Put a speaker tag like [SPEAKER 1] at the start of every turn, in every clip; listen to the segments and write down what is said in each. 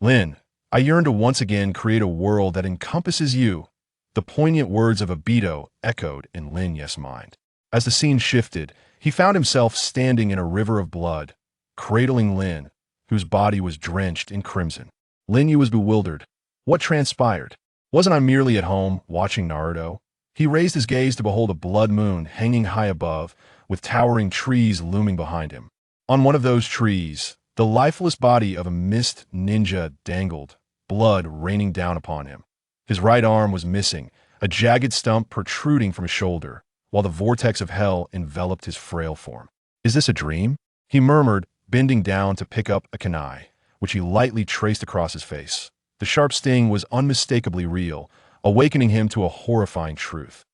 [SPEAKER 1] Lin, I yearn to once again create a world that encompasses you. The poignant words of Obito echoed in Lin Ye's mind. As the scene shifted, he found himself standing in a river of blood, cradling Lin, whose body was drenched in crimson. Lin Yu was bewildered. What transpired? Wasn't I merely at home, watching Naruto? He raised his gaze to behold a blood moon hanging high above, with towering trees looming behind him. On one of those trees, the lifeless body of a mist ninja dangled, blood raining down upon him. His right arm was missing, a jagged stump protruding from his shoulder, while the vortex of hell enveloped his frail form. "Is this a dream?" he murmured, bending down to pick up a kunai, which he lightly traced across his face. The sharp sting was unmistakably real, awakening him to a horrifying truth.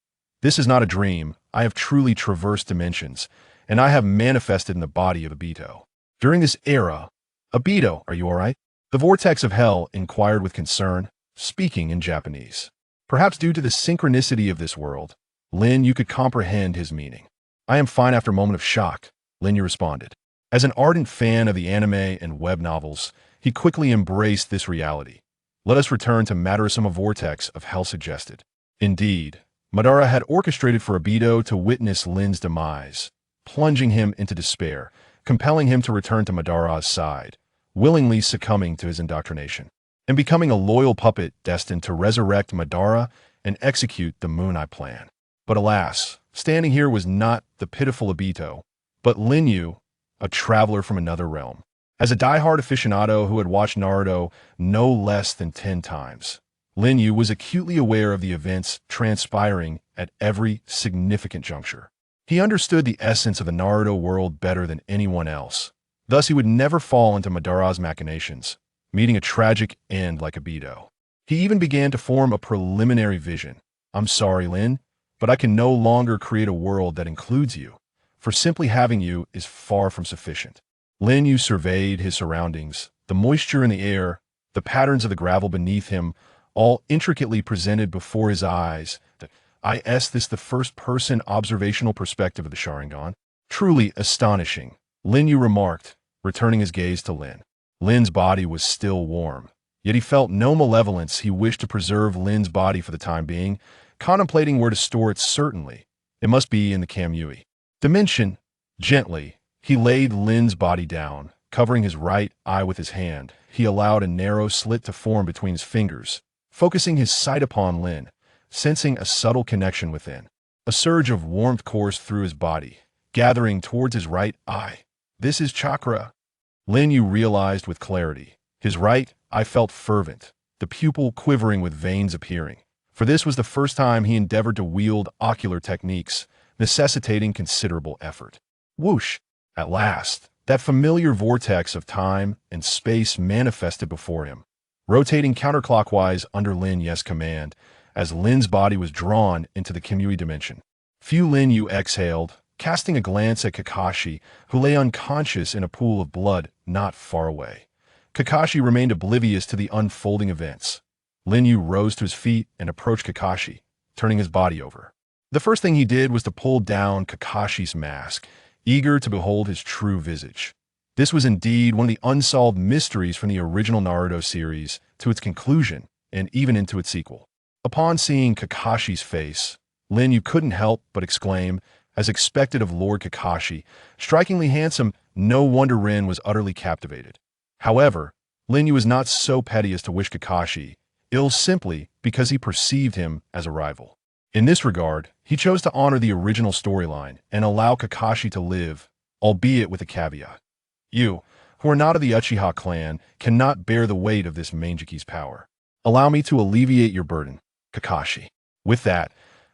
[SPEAKER 1] "This is not a dream. I have truly traversed dimensions, and I have manifested in the body of Obito. During this era, Obito, are you all right?" The vortex of hell inquired with concern, speaking in Japanese. Perhaps due to the synchronicity of this world, Lin Yu could comprehend his meaning. "I am fine after a moment of shock," Lin Yu responded. As an ardent fan of the anime and web novels, he quickly embraced this reality. "Let us return to Madarasama Vortex of Hell," suggested. Indeed, Madara had orchestrated for Obito to witness Lin's demise, plunging him into despair, compelling him to return to Madara's side, willingly succumbing to his indoctrination, and becoming a loyal puppet destined to resurrect Madara and execute the Moon Eye plan. But alas, standing here was not the pitiful Obito, but Lin Yu, a traveler from another realm. As a diehard aficionado who had watched Naruto no less than 10 times, Lin Yu was acutely aware of the events transpiring at every significant juncture. He understood the essence of the Naruto world better than anyone else. Thus, he would never fall into Madara's machinations, meeting a tragic end like Obito. He even began to form a preliminary vision. "I'm sorry, Lin, but I can no longer create a world that includes you, for simply having you is far from sufficient." Lin Yu surveyed his surroundings, the moisture in the air, the patterns of the gravel beneath him, all intricately presented before his eyes. This the first-person observational perspective of the Sharingan. "Truly astonishing," Lin Yu remarked, returning his gaze to Lin. Lin's body was still warm, yet he felt no malevolence. He wished to preserve Lin's body for the time being, contemplating where to store it. Certainly, it must be in the Kamui dimension. Gently, he laid Lin's body down, covering his right eye with his hand. He allowed a narrow slit to form between his fingers, focusing his sight upon Lin, sensing a subtle connection within. A surge of warmth coursed through his body, gathering towards his right eye. "This is chakra," Lin Yu realized with clarity. His right eye felt fervent, the pupil quivering with veins appearing. For this was the first time he endeavored to wield ocular techniques, necessitating considerable effort. Whoosh! At last, that familiar vortex of time and space manifested before him, rotating counterclockwise under Lin Ye's command, as Lin's body was drawn into the Kamui dimension. Lin Yu exhaled, casting a glance at Kakashi, who lay unconscious in a pool of blood not far away. Kakashi remained oblivious to the unfolding events. Lin Yu rose to his feet and approached Kakashi, turning his body over. The first thing he did was to pull down Kakashi's mask, eager to behold his true visage. This was indeed one of the unsolved mysteries from the original Naruto series to its conclusion and even into its sequel. Upon seeing Kakashi's face, Lin Yu couldn't help but exclaim, as expected of Lord Kakashi, strikingly handsome. No wonder Rin was utterly captivated. However, Lin Yu was not so petty as to wish Kakashi ill simply because he perceived him as a rival. In this regard, he chose to honor the original storyline and allow Kakashi to live, albeit with a caveat. "You, who are not of the Uchiha clan, cannot bear the weight of this Mangeky's power. Allow me to alleviate your burden, Kakashi." With that,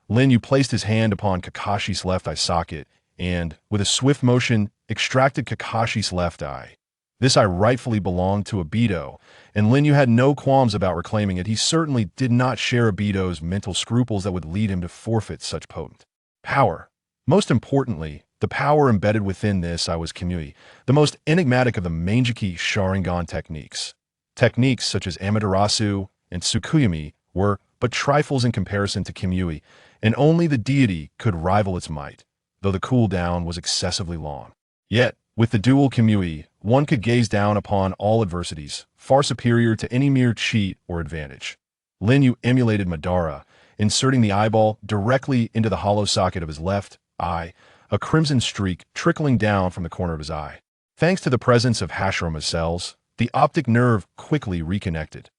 [SPEAKER 1] Lin Yu placed his hand upon Kakashi's left eye socket and, with a swift motion, extracted Kakashi's left eye. This eye rightfully belonged to Obito, and Lin Yu had no qualms about reclaiming it. He certainly did not share Obito's mental scruples that would lead him to forfeit such potent power. Most importantly, the power embedded within this eye was Kamui, the most enigmatic of the Mangeky Sharingan techniques. Techniques such as Amaterasu and Tsukuyomi were but trifles in comparison to Kamui, and only the deity could rival its might, though the cooldown was excessively long. Yet, with the dual Kamui, one could gaze down upon all adversities, far superior to any mere cheat or advantage. Lin Yu emulated Madara, inserting the eyeball directly into the hollow socket of his left eye, a crimson streak trickling down from the corner of his eye. Thanks to the presence of Hashirama's cells, the optic nerve quickly reconnected.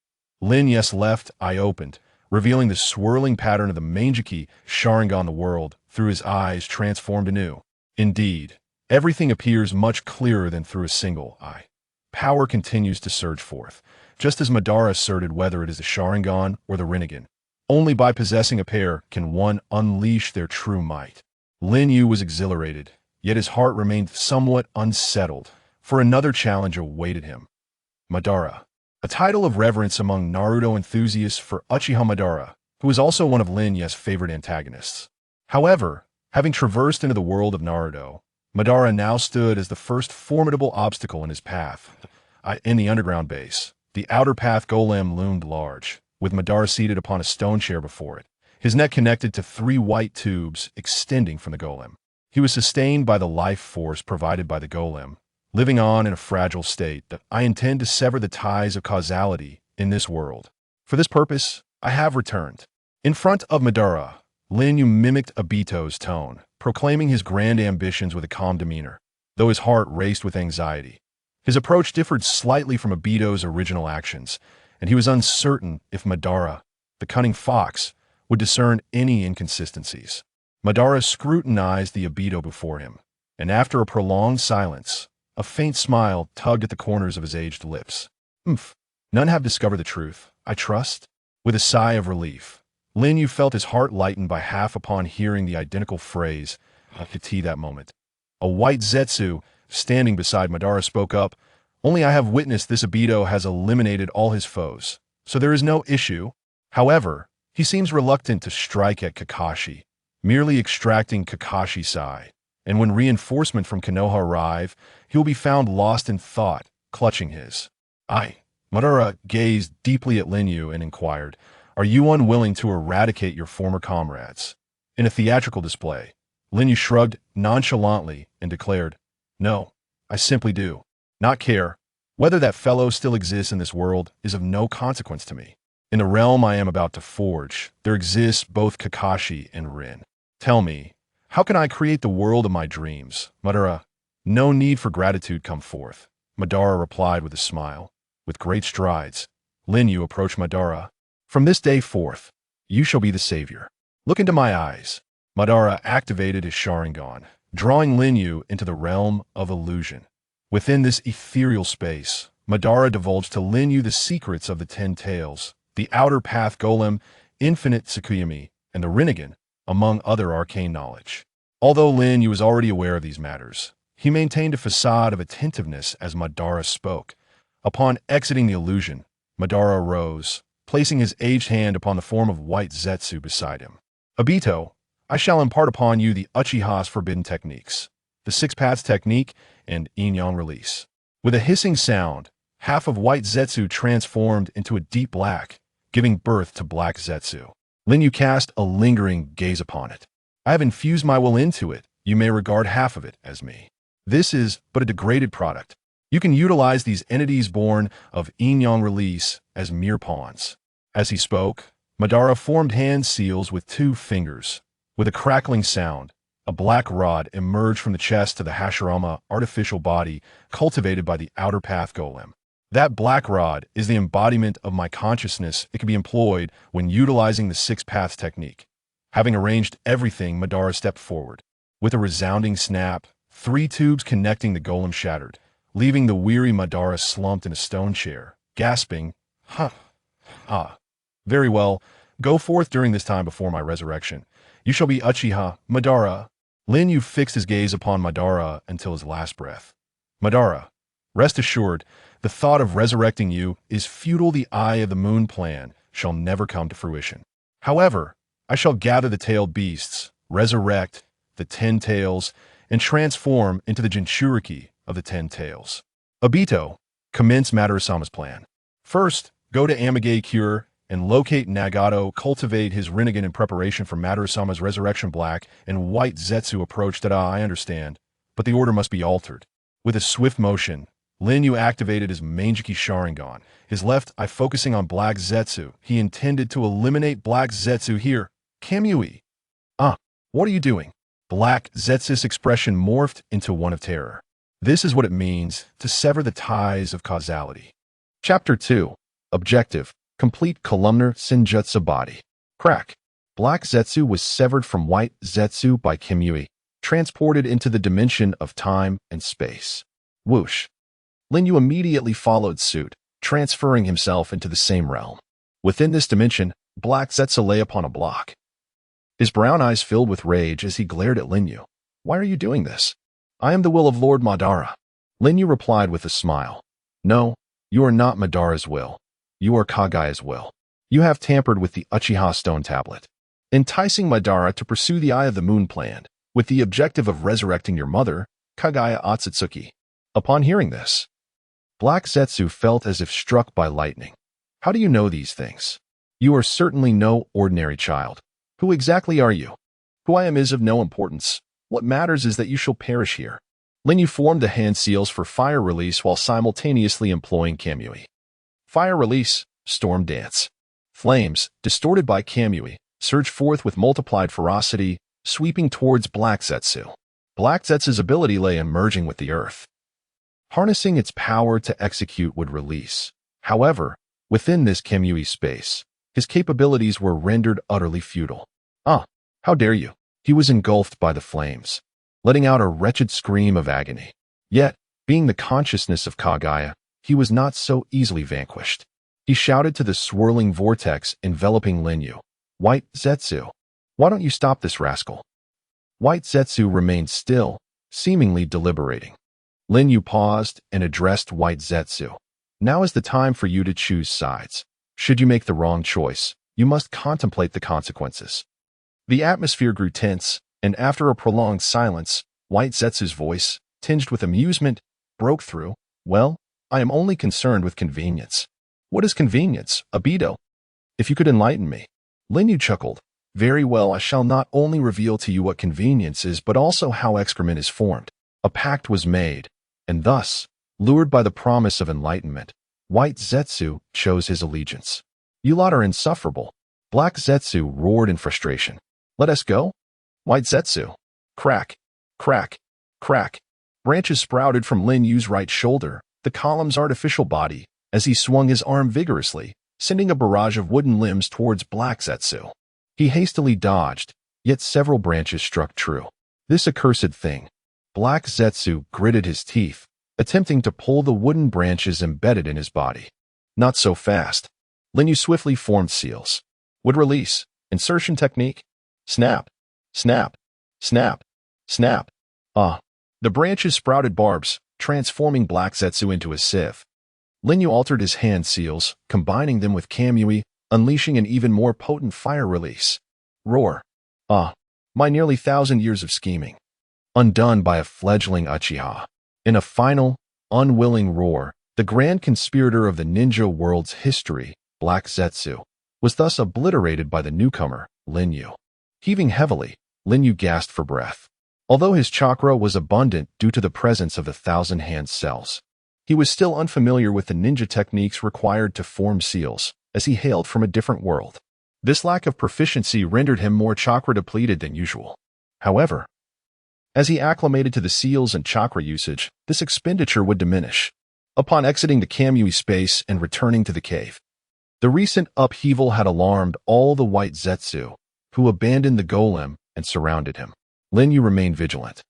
[SPEAKER 1] Lin Yu's left eye opened, revealing the swirling pattern of the Mangeki Sharingan the world through his eyes transformed anew. Indeed, everything appears much clearer than through a single eye. Power continues to surge forth, just as Madara asserted whether it is the Sharingan or the Rinnegan. Only by possessing a pair can one unleash their true might. Lin Yu was exhilarated, yet his heart remained somewhat unsettled, for another challenge awaited him. Madara, a title of reverence among Naruto enthusiasts for Uchiha Madara, who was also one of Lin Yu's favorite antagonists. However, having traversed into the world of Naruto, Madara now stood as the first formidable obstacle in his path. In the underground base, the outer path golem loomed large, with Madara seated upon a stone chair before it, his neck connected to 3 white tubes extending from the golem. He was sustained by the life force provided by the golem, living on in a fragile state that I intend to sever the ties of causality in this world. For this purpose, I have returned. In front of Madara, Lin Yu mimicked Obito's tone, proclaiming his grand ambitions with a calm demeanor, though his heart raced with anxiety. His approach differed slightly from Obito's original actions, and he was uncertain if Madara, the cunning fox, would discern any inconsistencies. Madara scrutinized the Obito before him, and after a prolonged silence, a faint smile tugged at the corners of his aged lips. None have discovered the truth, I trust? With a sigh of relief, Lin Yu felt his heart lighten by half upon hearing the identical phrase that moment. A white Zetsu, standing beside Madara, spoke up, "Only I have witnessed this Obito has eliminated all his foes, so there is no issue. However, he seems reluctant to strike at Kakashi, merely extracting Kakashi's sai, and when reinforcement from Konoha arrive, he will be found lost in thought, clutching his." Madara gazed deeply at Lin Yu and inquired, "Are you unwilling to eradicate your former comrades?" In a theatrical display, Lin Yu shrugged nonchalantly and declared, "No, I simply do not care. Whether that fellow still exists in this world is of no consequence to me. In the realm I am about to forge, there exists both Kakashi and Rin. Tell me, how can I create the world of my dreams?" Madara, "No need for gratitude come forth," Madara replied with a smile. With great strides, Lin Yu approached Madara. "From this day forth, you shall be the savior. Look into my eyes." Madara activated his Sharingan, drawing Lin Yu into the realm of illusion. Within this ethereal space, Madara divulged to Lin Yu the secrets of the 10 Tails, the Outer Path Golem, Infinite Tsukuyami, and the Rinnegan, among other arcane knowledge. Although Lin Yu was already aware of these matters, he maintained a facade of attentiveness as Madara spoke. Upon exiting the illusion, Madara arose, placing his aged hand upon the form of white Zetsu beside him. "Obito, I shall impart upon you the Uchiha's forbidden techniques, the 6 Paths technique and Yin-Yang release." With a hissing sound, half of white Zetsu transformed into a deep black, giving birth to black Zetsu. Lin Yu cast a lingering gaze upon it. "I have infused my will into it. You may regard half of it as me. This is but a degraded product. You can utilize these entities born of Yin-Yang release as mere pawns." As he spoke, Madara formed hand seals with 2 fingers. With a crackling sound, a black rod emerged from the chest to the Hashirama artificial body cultivated by the Outer Path Golem. That black rod is the embodiment of my consciousness. It can be employed when utilizing the 6 Paths technique. Having arranged everything, Madara stepped forward. With a resounding snap, 3 tubes connecting the golem shattered, leaving the weary Madara slumped in a stone chair, gasping, "Very well, go forth during this time before my resurrection. You shall be Uchiha, Madara." Lin Yu fixed his gaze upon Madara until his last breath. "Madara, rest assured, the thought of resurrecting you is futile. The Eye of the Moon plan shall never come to fruition. However, I shall gather the tailed beasts, resurrect the 10 Tails, and transform into the Jinchuriki of the 10 Tails. Obito, commence Madara-sama's plan. First, go to Amage Cure and locate Nagato, cultivate his Rinnegan in preparation for Madara-sama's resurrection. Black and white Zetsu approached. I understand, but the order must be altered." With a swift motion, Lin Yu activated his Manjiki Sharingan, his left eye focusing on Black Zetsu. He intended to eliminate Black Zetsu here. Kamui. What are you doing? Black Zetsu's expression morphed into one of terror. This is what it means to sever the ties of causality. Chapter 2. Objective. Complete columnar Senjutsu body. Crack. Black Zetsu was severed from White Zetsu by Kamui, transported into the dimension of time and space. Whoosh. Lin Yu immediately followed suit, transferring himself into the same realm. Within this dimension, Black Zetsu lay upon a block. His brown eyes filled with rage as he glared at Lin Yu. Why are you doing this? I am the will of Lord Madara. Lin Yu replied with a smile. No, you are not Madara's will. You are Kagaya's will. You have tampered with the Uchiha stone tablet, enticing Madara to pursue the Eye of the Moon plan, with the objective of resurrecting your mother, Kagaya Otsutsuki. Upon hearing this, Black Zetsu felt as if struck by lightning. How do you know these things? You are certainly no ordinary child. Who exactly are you? Who I am is of no importance. What matters is that you shall perish here. Lin Yu formed the hand seals for fire release while simultaneously employing Kamui. Fire release, storm dance. Flames, distorted by Kamui, surge forth with multiplied ferocity, sweeping towards Black Zetsu. Black Zetsu's ability lay in merging with the earth. Harnessing its power to execute would release. However, within this Kamui space, his capabilities were rendered utterly futile. How dare you? He was engulfed by the flames, letting out a wretched scream of agony. Yet, being the consciousness of Kagaya, he was not so easily vanquished. He shouted to the swirling vortex enveloping Lin Yu. White Zetsu, why don't you stop this rascal? White Zetsu remained still, seemingly deliberating. Lin Yu paused and addressed White Zetsu. Now is the time for you to choose sides. Should you make the wrong choice, you must contemplate the consequences. The atmosphere grew tense, and after a prolonged silence, White Zetsu's voice, tinged with amusement, broke through. Well, I am only concerned with convenience. What is convenience, Abido? If you could enlighten me. Lin Yu chuckled. Very well, I shall not only reveal to you what convenience is, but also how excrement is formed. A pact was made, and thus, lured by the promise of enlightenment, White Zetsu chose his allegiance. You lot are insufferable. Black Zetsu roared in frustration. Let us go? White Zetsu. Crack, crack, crack. Branches sprouted from Lin Yu's right shoulder, the column's artificial body, as he swung his arm vigorously, sending a barrage of wooden limbs towards Black Zetsu. He hastily dodged, yet several branches struck true. This accursed thing. Black Zetsu gritted his teeth, attempting to pull the wooden branches embedded in his body. Not so fast. Lin Yu swiftly formed seals. Would release. Insertion technique. Snap. Snap. Snap. Snap. The branches sprouted barbs, transforming Black Zetsu into a sieve. Lin Yu altered his hand seals, combining them with Kamui, unleashing an even more potent fire release. Roar. My nearly 1,000 years of scheming. Undone by a fledgling Uchiha. In a final, unwilling roar, the grand conspirator of the ninja world's history, Black Zetsu, was thus obliterated by the newcomer, Lin Yu. Heaving heavily, Lin Yu gasped for breath. Although his chakra was abundant due to the presence of 1,000 hand cells, he was still unfamiliar with the ninja techniques required to form seals, as he hailed from a different world. This lack of proficiency rendered him more chakra depleted than usual. However, as he acclimated to the seals and chakra usage, this expenditure would diminish. Upon exiting the Kamui space and returning to the cave, the recent upheaval had alarmed all the White Zetsu, who abandoned the golem and surrounded him. Lin Yu remained vigilant,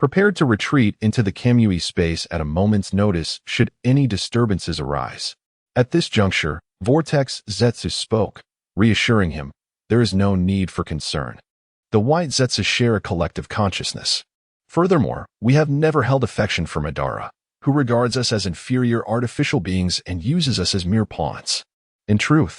[SPEAKER 1] prepared to retreat into the Kamui space at a moment's notice should any disturbances arise. At this juncture, Vortex Zetsu spoke, reassuring him, there is no need for concern. The White Zetsu share a collective consciousness. Furthermore, we have never held affection for Madara, who regards us as inferior artificial beings and uses us as mere pawns. In truth,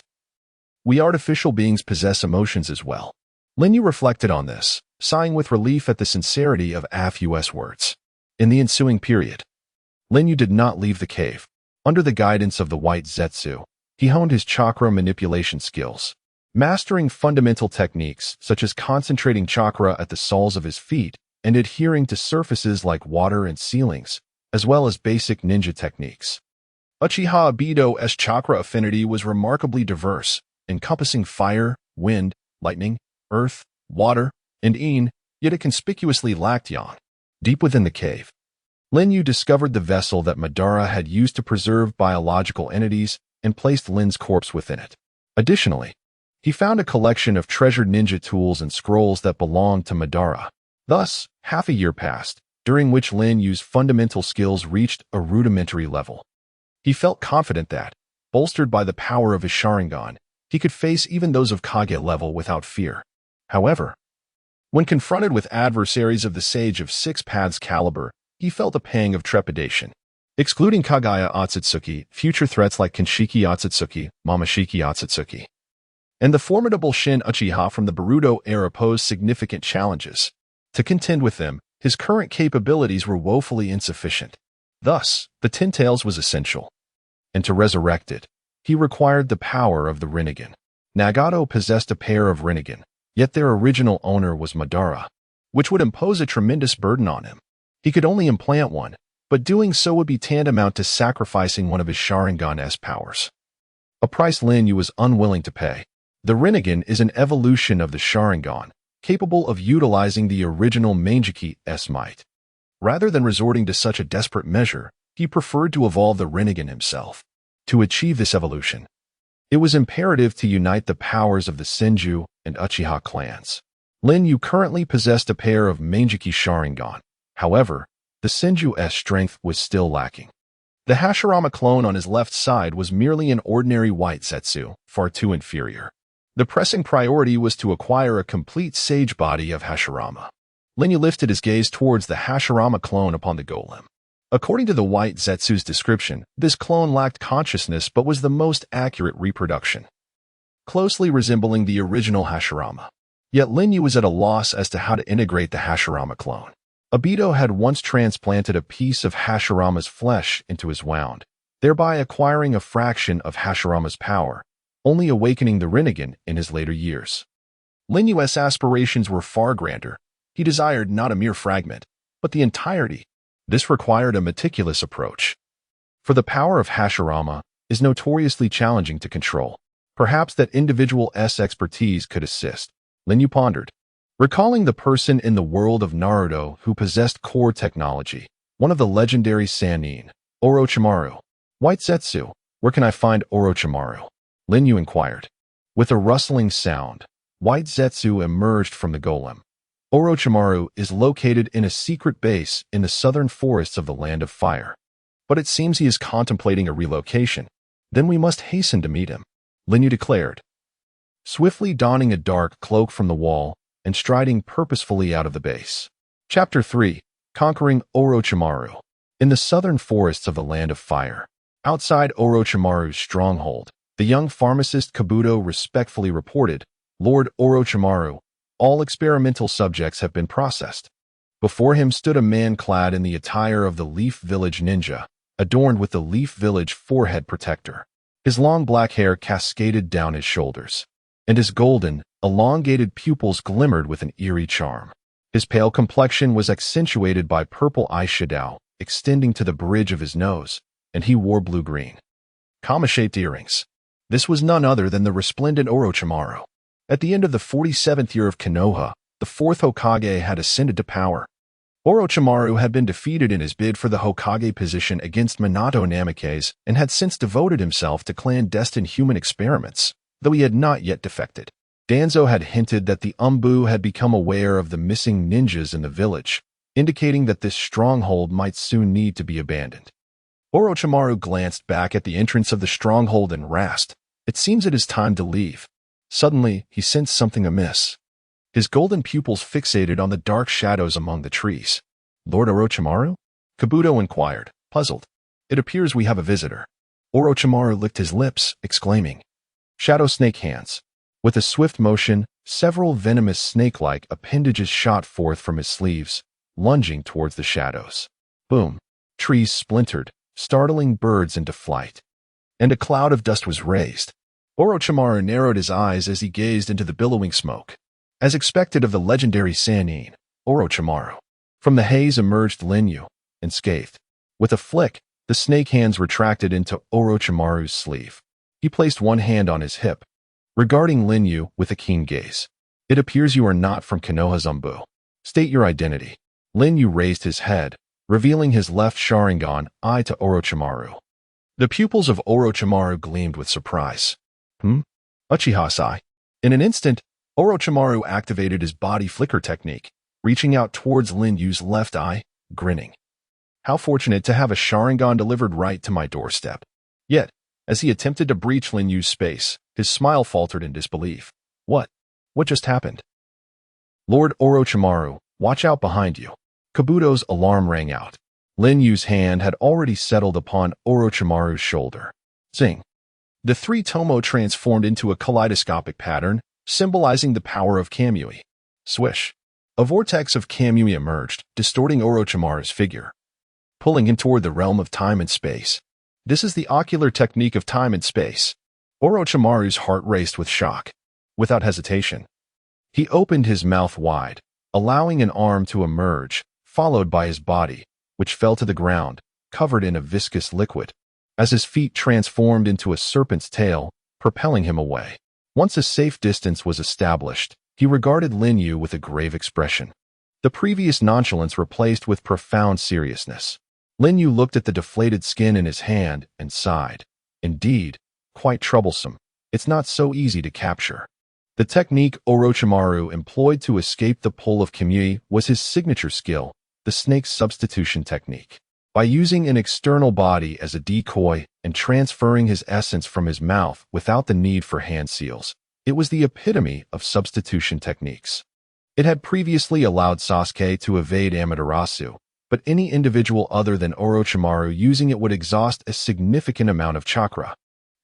[SPEAKER 1] we artificial beings possess emotions as well. Lin Yu reflected on this, sighing with relief at the sincerity of Afus' words. In the ensuing period, Lin Yu did not leave the cave. Under the guidance of the White Zetsu, he honed his chakra manipulation skills, mastering fundamental techniques such as concentrating chakra at the soles of his feet and adhering to surfaces like water and ceilings, as well as basic ninja techniques. Uchiha Ibido's chakra affinity was remarkably diverse, encompassing fire, wind, lightning, earth, water, and yin, yet it conspicuously lacked yang. Deep within the cave, Lin Yu discovered the vessel that Madara had used to preserve biological entities and placed Lin's corpse within it. Additionally, he found a collection of treasured ninja tools and scrolls that belonged to Madara. Thus, half a year passed, during which Lin Yu's fundamental skills reached a rudimentary level. He felt confident that, bolstered by the power of his Sharingan, he could face even those of Kage level without fear. However, when confronted with adversaries of the Sage of Six Paths caliber, he felt a pang of trepidation. Excluding Kagaya Otsutsuki, future threats like Kinshiki Otsutsuki, Mamashiki Otsutsuki, and the formidable Shin Uchiha from the Boruto era posed significant challenges. To contend with them, his current capabilities were woefully insufficient. Thus, the Ten Tails was essential. And to resurrect it, he required the power of the Rinnegan. Nagato possessed a pair of Rinnegan, yet their original owner was Madara, which would impose a tremendous burden on him. He could only implant one, but doing so would be tantamount to sacrificing one of his Sharingan's powers. A price Lin Yu was unwilling to pay. The Rinnegan is an evolution of the Sharingan, capable of utilizing the original Mangeky's might. Rather than resorting to such a desperate measure, he preferred to evolve the Rinnegan himself. To achieve this evolution, it was imperative to unite the powers of the Senju and Uchiha clans. Lin Yu currently possessed a pair of Mangeky Sharingan. However, the Senju's strength was still lacking. The Hashirama clone on his left side was merely an ordinary white Zetsu, far too inferior. The pressing priority was to acquire a complete sage body of Hashirama. Lin Yu lifted his gaze towards the Hashirama clone upon the golem. According to the white Zetsu's description, this clone lacked consciousness but was the most accurate reproduction, closely resembling the original Hashirama. Yet Lin Yu was at a loss as to how to integrate the Hashirama clone. Ibido had once transplanted a piece of Hashirama's flesh into his wound, thereby acquiring a fraction of Hashirama's power, only awakening the Rinnegan in his later years. Lin Yu's aspirations were far grander. He desired not a mere fragment, but the entirety. This required a meticulous approach. For the power of Hashirama is notoriously challenging to control. Perhaps that individual's expertise could assist. Lin Yu pondered, recalling the person in the world of Naruto who possessed core technology, one of the legendary Sannin, Orochimaru. White Zetsu, where can I find Orochimaru? Lin Yu inquired. With a rustling sound, White Zetsu emerged from the golem. Orochimaru is located in a secret base in the southern forests of the Land of Fire. But it seems he is contemplating a relocation. Then we must hasten to meet him, Lin Yu declared. Swiftly donning a dark cloak from the wall and striding purposefully out of the base. Chapter 3. Conquering Orochimaru. In the southern forests of the Land of Fire, outside Orochimaru's stronghold, the young pharmacist Kabuto respectfully reported, Lord Orochimaru, all experimental subjects have been processed. Before him stood a man clad in the attire of the Leaf Village ninja, adorned with the Leaf Village forehead protector. His long black hair cascaded down his shoulders, and his golden, elongated pupils glimmered with an eerie charm. His pale complexion was accentuated by purple eyeshadow extending to the bridge of his nose, and he wore blue-green, comma-shaped earrings. This was none other than the resplendent Orochimaru. At the end of the 47th year of Konoha, the fourth Hokage had ascended to power. Orochimaru had been defeated in his bid for the Hokage position against Minato Namikaze and had since devoted himself to clandestine human experiments, though he had not yet defected. Danzo had hinted that the Umbu had become aware of the missing ninjas in the village, indicating that this stronghold might soon need to be abandoned. Orochimaru glanced back at the entrance of the stronghold and rasped, "It seems it is time to leave." Suddenly, he sensed something amiss. His golden pupils fixated on the dark shadows among the trees. "Lord Orochimaru?" Kabuto inquired, puzzled. "It appears we have a visitor." Orochimaru licked his lips, exclaiming, "Shadow snake hands." With a swift motion, several venomous snake-like appendages shot forth from his sleeves, lunging towards the shadows. Boom! Trees splintered, startling birds into flight. And a cloud of dust was raised. Orochimaru narrowed his eyes as he gazed into the billowing smoke. As expected of the legendary Sannin, Orochimaru. From the haze emerged Lin Yu, unscathed. With a flick, the snake hands retracted into Orochimaru's sleeve. He placed one hand on his hip, regarding Lin Yu with a keen gaze. It appears you are not from Konoha Zumbu. State your identity. Lin Yu raised his head, revealing his left Sharingan eye to Orochimaru. The pupils of Orochimaru gleamed with surprise. Uchiha-sai. In an instant, Orochimaru activated his body flicker technique, reaching out towards Lin Yu's left eye, grinning. How fortunate to have a Sharingan delivered right to my doorstep. Yet, as he attempted to breach Lin Yu's space, his smile faltered in disbelief. What? What just happened? Lord Orochimaru, watch out behind you. Kabuto's alarm rang out. Lin Yu's hand had already settled upon Orochimaru's shoulder. Zing. The three tomo transformed into a kaleidoscopic pattern, symbolizing the power of Kamui. Swish. A vortex of Kamui emerged, distorting Orochimaru's figure, pulling him toward the realm of time and space. This is the ocular technique of time and space. Orochimaru's heart raced with shock. Without hesitation, he opened his mouth wide, allowing an arm to emerge, followed by his body, which fell to the ground, covered in a viscous liquid, as his feet transformed into a serpent's tail, propelling him away. Once a safe distance was established, he regarded Lin Yu with a grave expression. The previous nonchalance replaced with profound seriousness. Lin Yu looked at the deflated skin in his hand and sighed. Indeed, quite troublesome. It's not so easy to capture. The technique Orochimaru employed to escape the pull of Kamui was his signature skill, the snake substitution technique. By using an external body as a decoy and transferring his essence from his mouth without the need for hand seals, it was the epitome of substitution techniques. It had previously allowed Sasuke to evade Amaterasu, but any individual other than Orochimaru using it would exhaust a significant amount of chakra.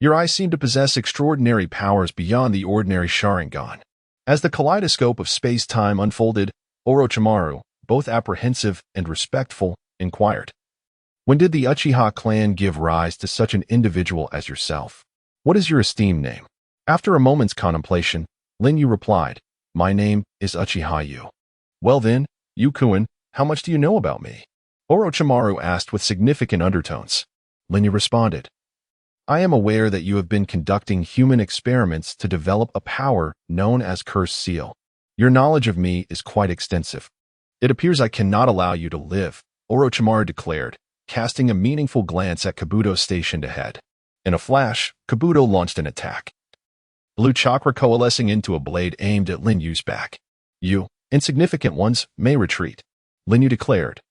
[SPEAKER 1] Your eyes seem to possess extraordinary powers beyond the ordinary Sharingan. As the kaleidoscope of space-time unfolded, Orochimaru, both apprehensive and respectful, inquired. When did the Uchiha clan give rise to such an individual as yourself? What is your esteemed name? After a moment's contemplation, Lin Yu replied, My name is Uchiha Yu. Well then, Yu-kun, how much do you know about me? Orochimaru asked with significant undertones. Lin Yu responded, I am aware that you have been conducting human experiments to develop a power known as Cursed Seal. Your knowledge of me is quite extensive. It appears I cannot allow you to live, Orochimaru declared, casting a meaningful glance at Kabuto stationed ahead. In a flash, Kabuto launched an attack. Blue chakra coalescing into a blade aimed at Lin Yu's back. You, insignificant ones, may retreat, Lin Yu declared.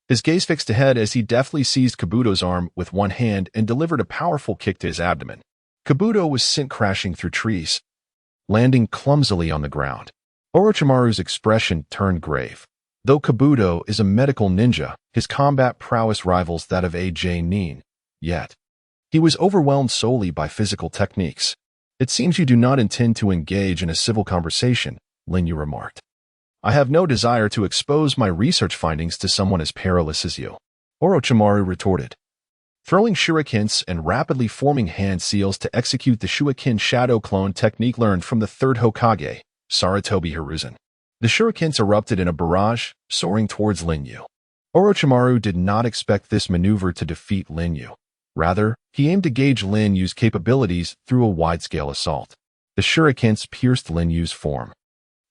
[SPEAKER 1] His gaze fixed ahead as he deftly seized Kabuto's arm with one hand and delivered a powerful kick to his abdomen. Kabuto was sent crashing through trees, landing clumsily on the ground. Orochimaru's expression turned grave. Though Kabuto is a medical ninja, his combat prowess rivals that of A.J. Nin. Yet, he was overwhelmed solely by physical techniques. It seems you do not intend to engage in a civil conversation, Lin Yu remarked. I have no desire to expose my research findings to someone as perilous as you, Orochimaru retorted. Throwing shurikens and rapidly forming hand seals to execute the shuriken shadow clone technique learned from the third Hokage, Sarutobi Hiruzen. The shurikens erupted in a barrage, soaring towards Lin Yu. Orochimaru did not expect this maneuver to defeat Lin Yu. Rather, he aimed to gauge Lin Yu's capabilities through a wide-scale assault. The shurikens pierced Lin Yu's form,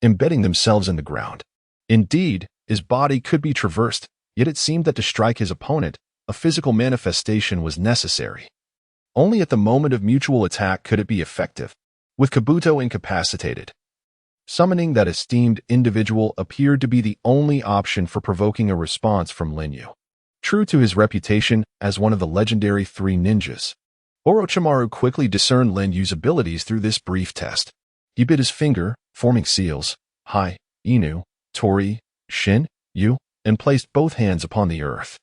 [SPEAKER 1] embedding themselves in the ground. Indeed, his body could be traversed, yet it seemed that to strike his opponent, a physical manifestation was necessary. Only at the moment of mutual attack could it be effective. With Kabuto incapacitated, summoning that esteemed individual appeared to be the only option for provoking a response from Lin Yu. True to his reputation as one of the legendary three ninjas, Orochimaru quickly discerned Lin Yu's abilities through this brief test. He bit his finger, forming seals, Hai, Inu, Tori, Shin, Yu, and placed both hands upon the earth.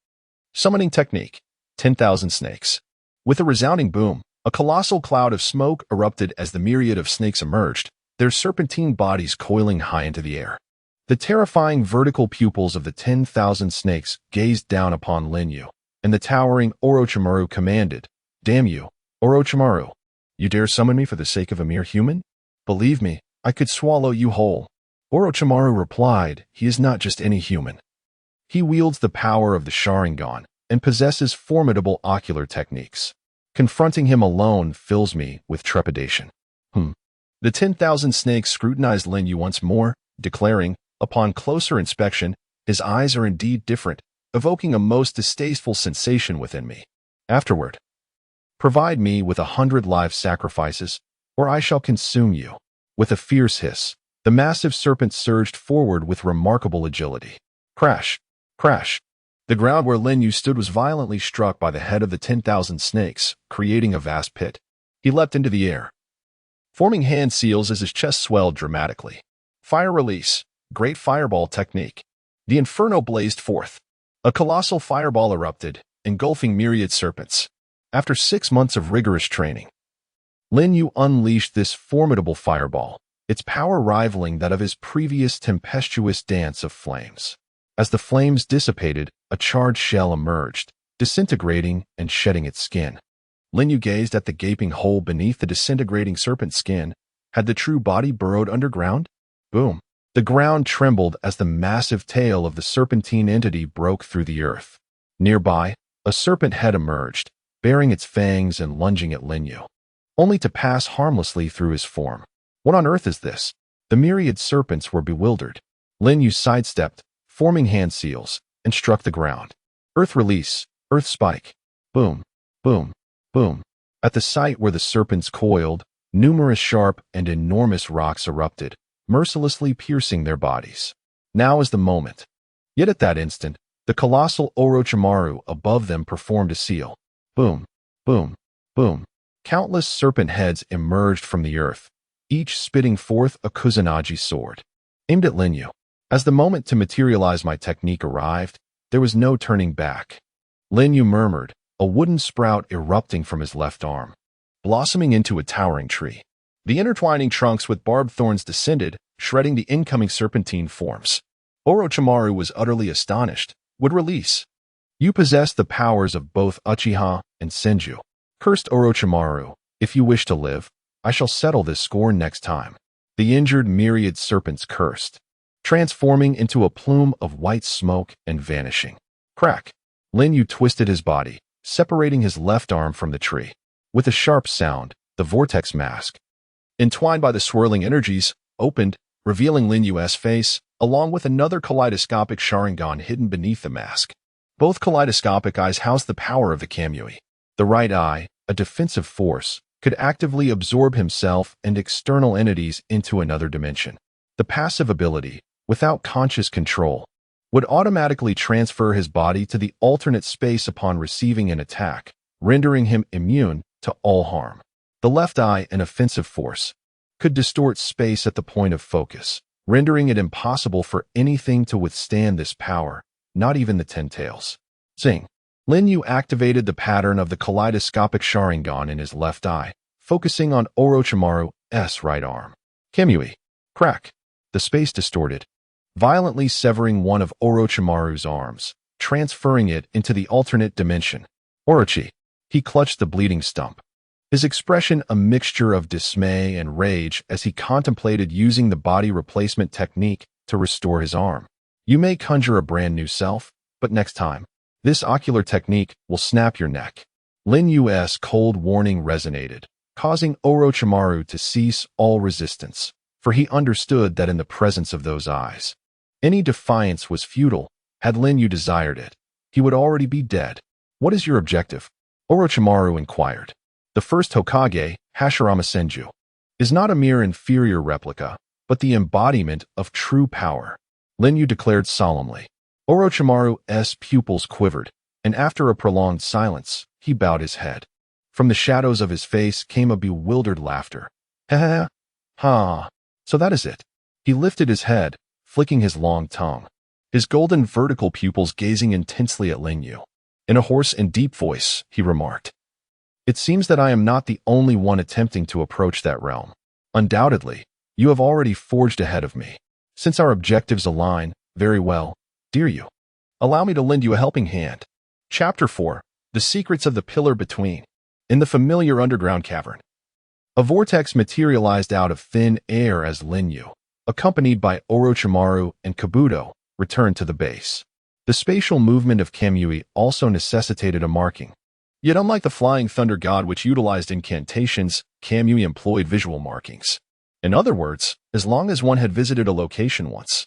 [SPEAKER 1] Summoning technique, 10,000 snakes. With a resounding boom, a colossal cloud of smoke erupted as the myriad of snakes emerged, their serpentine bodies coiling high into the air. The terrifying vertical pupils of the 10,000 snakes gazed down upon Lin Yu, and the towering Orochimaru commanded, Damn you, Orochimaru! You dare summon me for the sake of a mere human? Believe me, I could swallow you whole. Orochimaru replied, He is not just any human. He wields the power of the Sharingan, and possesses formidable ocular techniques. Confronting him alone fills me with trepidation. The 10,000 snakes scrutinized Lin Yu once more, declaring, upon closer inspection, his eyes are indeed different, evoking a most distasteful sensation within me. Afterward, provide me with 100 live sacrifices, or I shall consume you. With a fierce hiss, the massive serpent surged forward with remarkable agility. Crash! Crash! The ground where Lin Yu stood was violently struck by the head of the 10,000 snakes, creating a vast pit. He leapt into the air, forming hand seals as his chest swelled dramatically. Fire release. Great fireball technique. The inferno blazed forth. A colossal fireball erupted, engulfing myriad serpents. After 6 months of rigorous training, Lin Yu unleashed this formidable fireball, its power rivaling that of his previous tempestuous dance of flames. As the flames dissipated, a charred shell emerged, disintegrating and shedding its skin. Lin Yu gazed at the gaping hole beneath the disintegrating serpent skin. Had the true body burrowed underground? Boom! The ground trembled as the massive tail of the serpentine entity broke through the earth. Nearby, a serpent head emerged, baring its fangs and lunging at Lin Yu, only to pass harmlessly through his form. What on earth is this? The myriad serpents were bewildered. Lin Yu sidestepped, forming hand seals, and struck the ground. Earth release, earth spike. Boom, boom, boom. At the site where the serpents coiled, numerous sharp and enormous rocks erupted, mercilessly piercing their bodies. Now is the moment. Yet at that instant, the colossal Orochimaru above them performed a seal. Boom, boom, boom. Countless serpent heads emerged from the earth, each spitting forth a Kusanagi sword, aimed at Lin Yu. As the moment to materialize my technique arrived, there was no turning back. Lin Yu murmured, a wooden sprout erupting from his left arm, blossoming into a towering tree. The intertwining trunks with barbed thorns descended, shredding the incoming serpentine forms. Orochimaru was utterly astonished. Would release. You possess the powers of both Uchiha and Senju. Cursed Orochimaru, if you wish to live, I shall settle this score next time. The injured myriad serpents cursed, transforming into a plume of white smoke and vanishing. Crack! Lin Yu twisted his body, separating his left arm from the tree. With a sharp sound, the vortex mask, entwined by the swirling energies, opened, revealing Lin Yu's face, along with another kaleidoscopic Sharingan hidden beneath the mask. Both kaleidoscopic eyes housed the power of the Kamui. The right eye, a defensive force, could actively absorb himself and external entities into another dimension. The passive ability, without conscious control, would automatically transfer his body to the alternate space upon receiving an attack, rendering him immune to all harm. The left eye, an offensive force, could distort space at the point of focus, rendering it impossible for anything to withstand this power, not even the Ten Tails. Zing! Lin Yu activated the pattern of the kaleidoscopic Sharingan in his left eye, focusing on Orochimaru's right arm. Kamui! Crack! The space distorted, violently severing one of Orochimaru's arms, transferring it into the alternate dimension. Orochi! He clutched the bleeding stump, his expression a mixture of dismay and rage as he contemplated using the body replacement technique to restore his arm. You may conjure a brand new self, but next time, this ocular technique will snap your neck. Lin Yu's cold warning resonated, causing Orochimaru to cease all resistance, for he understood that in the presence of those eyes, any defiance was futile. Had Lin Yu desired it, he would already be dead. What is your objective? Orochimaru inquired. The first Hokage, Hashirama Senju, is not a mere inferior replica, but the embodiment of true power, Lin Yu declared solemnly. Orochimaru's pupils quivered, and after a prolonged silence, he bowed his head. From the shadows of his face came a bewildered laughter. Ha ha ha. So that is it. He lifted his head, flicking his long tongue, his golden vertical pupils gazing intensely at Lin Yu. In a hoarse and deep voice, he remarked, "It seems that I am not the only one attempting to approach that realm. Undoubtedly, you have already forged ahead of me. Since our objectives align, very well, dear you. Allow me to lend you a helping hand." Chapter 4. The Secrets of the Pillar Between. In the familiar underground cavern, a vortex materialized out of thin air as Lin Yu, accompanied by Orochimaru and Kabuto, returned to the base. The spatial movement of Kamui also necessitated a marking. Yet unlike the flying thunder god which utilized incantations, Kamui employed visual markings. In other words, as long as one had visited a location once,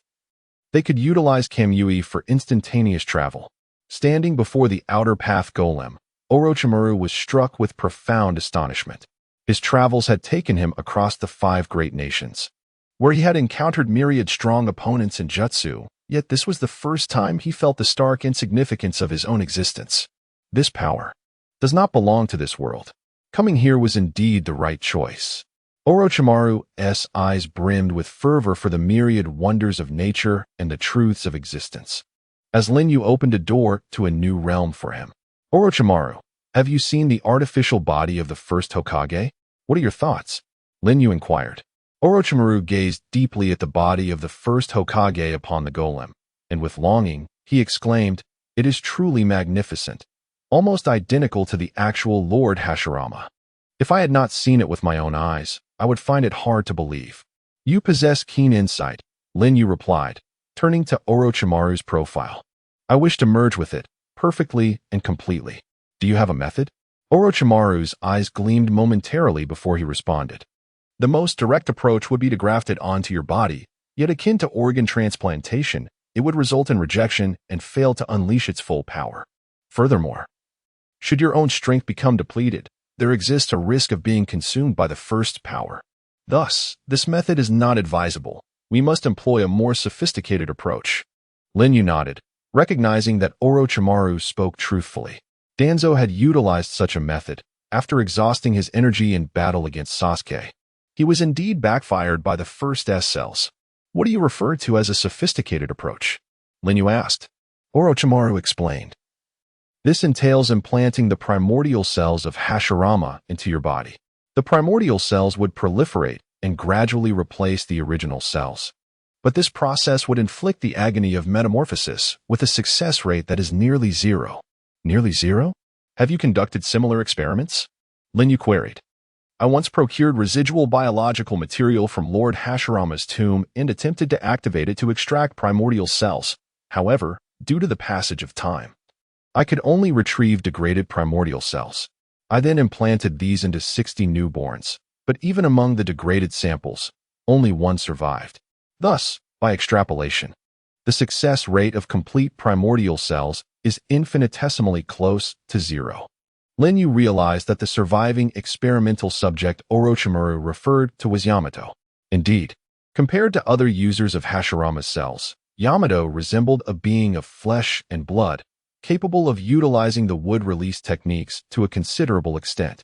[SPEAKER 1] they could utilize Kamui for instantaneous travel. Standing before the outer path golem, Orochimaru was struck with profound astonishment. His travels had taken him across the 5 great nations, where he had encountered myriad strong opponents in jutsu, yet this was the first time he felt the stark insignificance of his own existence. This power does not belong to this world. Coming here was indeed the right choice. Orochimaru's eyes brimmed with fervor for the myriad wonders of nature and the truths of existence, as Linyu opened a door to a new realm for him. Orochimaru, have you seen the artificial body of the first Hokage? What are your thoughts? Linyu inquired. Orochimaru gazed deeply at the body of the first Hokage upon the golem, and with longing, he exclaimed, "It is truly magnificent, almost identical to the actual Lord Hashirama. If I had not seen it with my own eyes, I would find it hard to believe." "You possess keen insight," Linyu replied, turning to Orochimaru's profile. "I wish to merge with it, perfectly and completely. Do you have a method?" Orochimaru's eyes gleamed momentarily before he responded. "The most direct approach would be to graft it onto your body, yet akin to organ transplantation, it would result in rejection and fail to unleash its full power. Furthermore, should your own strength become depleted, there exists a risk of being consumed by the first power. Thus, this method is not advisable. We must employ a more sophisticated approach." Linyu nodded, recognizing that Orochimaru spoke truthfully. Danzo had utilized such a method after exhausting his energy in battle against Sasuke. He was indeed backfired by the first S-cells. "What do you refer to as a sophisticated approach?" Linyu asked. Orochimaru explained. "This entails implanting the primordial cells of Hashirama into your body. The primordial cells would proliferate and gradually replace the original cells. But this process would inflict the agony of metamorphosis with a success rate that is nearly zero." "Nearly zero? Have you conducted similar experiments?" Linyu queried. "I once procured residual biological material from Lord Hashirama's tomb and attempted to activate it to extract primordial cells. However, due to the passage of time, I could only retrieve degraded primordial cells. I then implanted these into 60 newborns, but even among the degraded samples, only one survived. Thus, by extrapolation, the success rate of complete primordial cells is infinitesimally close to zero." Linyu realized that the surviving experimental subject Orochimaru referred to was Yamato. Indeed, compared to other users of Hashirama's cells, Yamato resembled a being of flesh and blood, capable of utilizing the wood release techniques to a considerable extent,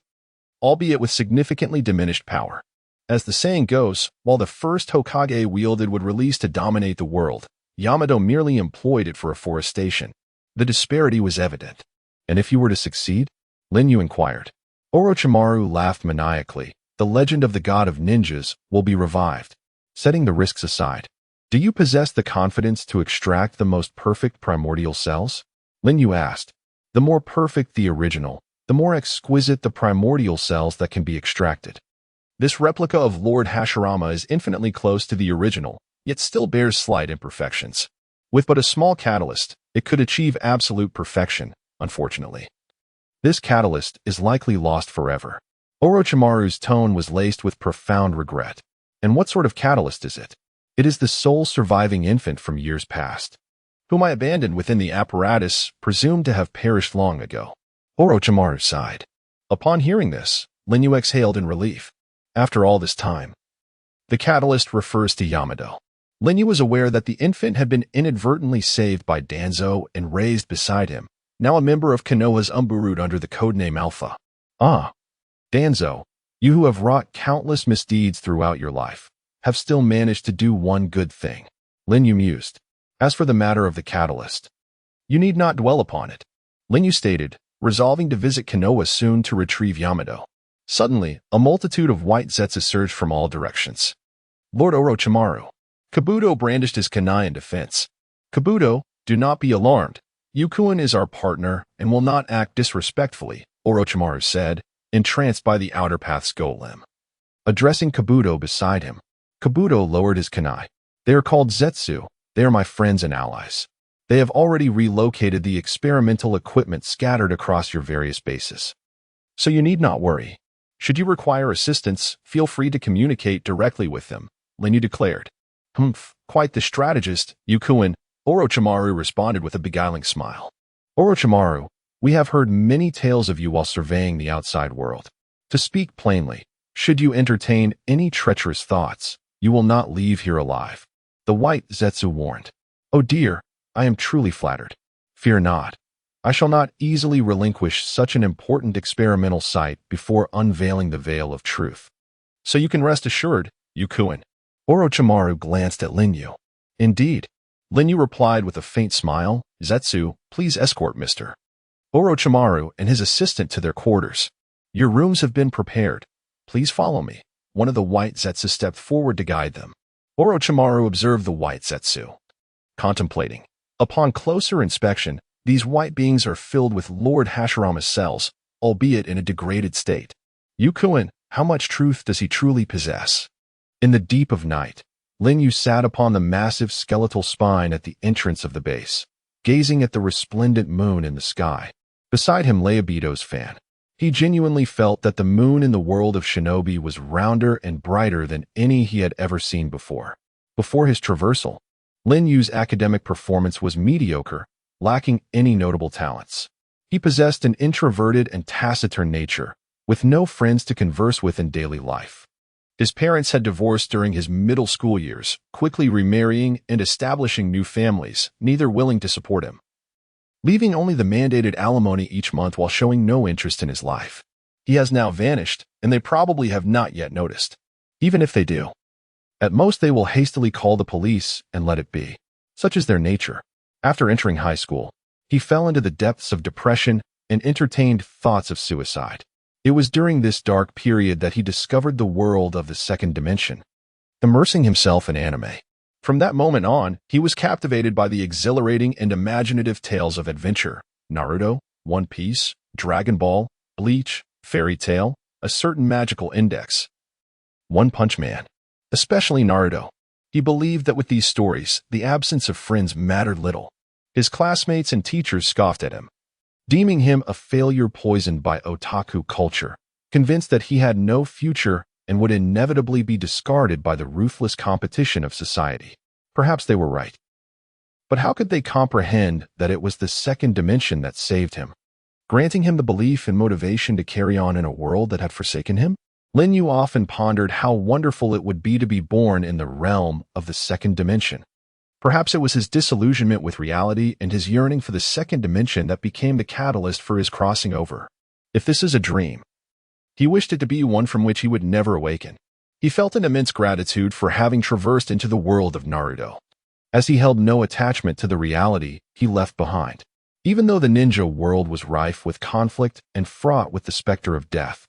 [SPEAKER 1] albeit with significantly diminished power. As the saying goes, while the first Hokage wielded wood release to dominate the world, Yamato merely employed it for afforestation. The disparity was evident. "And if you were to succeed?" Linyu inquired. Orochimaru laughed maniacally. "The legend of the god of ninjas will be revived. Setting the risks aside, do you possess the confidence to extract the most perfect primordial cells?" Linyu asked. "The more perfect the original, the more exquisite the primordial cells that can be extracted. This replica of Lord Hashirama is infinitely close to the original, yet still bears slight imperfections. With but a small catalyst, it could achieve absolute perfection, unfortunately. This catalyst is likely lost forever." Orochimaru's tone was laced with profound regret. "And what sort of catalyst is it?" "It is the sole surviving infant from years past, whom I abandoned within the apparatus, presumed to have perished long ago." Orochimaru sighed. Upon hearing this, Linyu exhaled in relief. After all this time, the catalyst refers to Yamato. Linyu was aware that the infant had been inadvertently saved by Danzo and raised beside him, now a member of Konoha's Umburut under the codename Alpha. "Ah, Danzo, you who have wrought countless misdeeds throughout your life, have still managed to do one good thing," Linyu mused. "As for the matter of the catalyst, you need not dwell upon it," Linyu stated, resolving to visit Konoha soon to retrieve Yamato. Suddenly, a multitude of white zetsu surged from all directions. "Lord Orochimaru." Kabuto brandished his kunai in defense. "Kabuto, do not be alarmed. Yukuin is our partner and will not act disrespectfully," Orochimaru said, entranced by the outer path's golem. Addressing Kabuto beside him, Kabuto lowered his kunai. "They are called zetsu. They are my friends and allies. They have already relocated the experimental equipment scattered across your various bases. So you need not worry. Should you require assistance, feel free to communicate directly with them, Linyu declared. Humph, quite the strategist, Yukuin, Orochimaru responded with a beguiling smile. Orochimaru, we have heard many tales of you while surveying the outside world. To speak plainly, should you entertain any treacherous thoughts, you will not leave here alive. The white Zetsu warned. Oh dear, I am truly flattered. Fear not. I shall not easily relinquish such an important experimental site before unveiling the veil of truth. So you can rest assured, Yukuin. Orochimaru glanced at Linyu. Indeed. Linyu replied with a faint smile, Zetsu, please escort Mr. Orochimaru and his assistant to their quarters. Your rooms have been prepared. Please follow me. One of the white Zetsu stepped forward to guide them. Orochimaru observed the white Zetsu, contemplating. Upon closer inspection, these white beings are filled with Lord Hashirama's cells, albeit in a degraded state. Yukuin, how much truth does he truly possess? In the deep of night, Linyu sat upon the massive skeletal spine at the entrance of the base, gazing at the resplendent moon in the sky. Beside him lay Obito's fan. He genuinely felt that the moon in the world of shinobi was rounder and brighter than any he had ever seen before. Before his traversal, Linyu's academic performance was mediocre, lacking any notable talents. He possessed an introverted and taciturn nature, with no friends to converse with in daily life. His parents had divorced during his middle school years, quickly remarrying and establishing new families, neither willing to support him, leaving only the mandated alimony each month while showing no interest in his life. He has now vanished, and they probably have not yet noticed. Even if they do, at most they will hastily call the police and let it be. Such is their nature. After entering high school, he fell into the depths of depression and entertained thoughts of suicide. It was during this dark period that he discovered the world of the second dimension, immersing himself in anime. From that moment on, he was captivated by the exhilarating and imaginative tales of adventure: Naruto, One Piece, Dragon Ball, Bleach, Fairy Tail, A Certain Magical Index, One Punch Man. Especially Naruto. He believed that with these stories, the absence of friends mattered little. His classmates and teachers scoffed at him, deeming him a failure poisoned by otaku culture, convinced that he had no future and would inevitably be discarded by the ruthless competition of society. Perhaps they were right. But how could they comprehend that it was the second dimension that saved him, granting him the belief and motivation to carry on in a world that had forsaken him? Linyu often pondered how wonderful it would be to be born in the realm of the second dimension. Perhaps it was his disillusionment with reality and his yearning for the second dimension that became the catalyst for his crossing over. If this is a dream, he wished it to be one from which he would never awaken. He felt an immense gratitude for having traversed into the world of Naruto, as he held no attachment to the reality he left behind. Even though the ninja world was rife with conflict and fraught with the specter of death,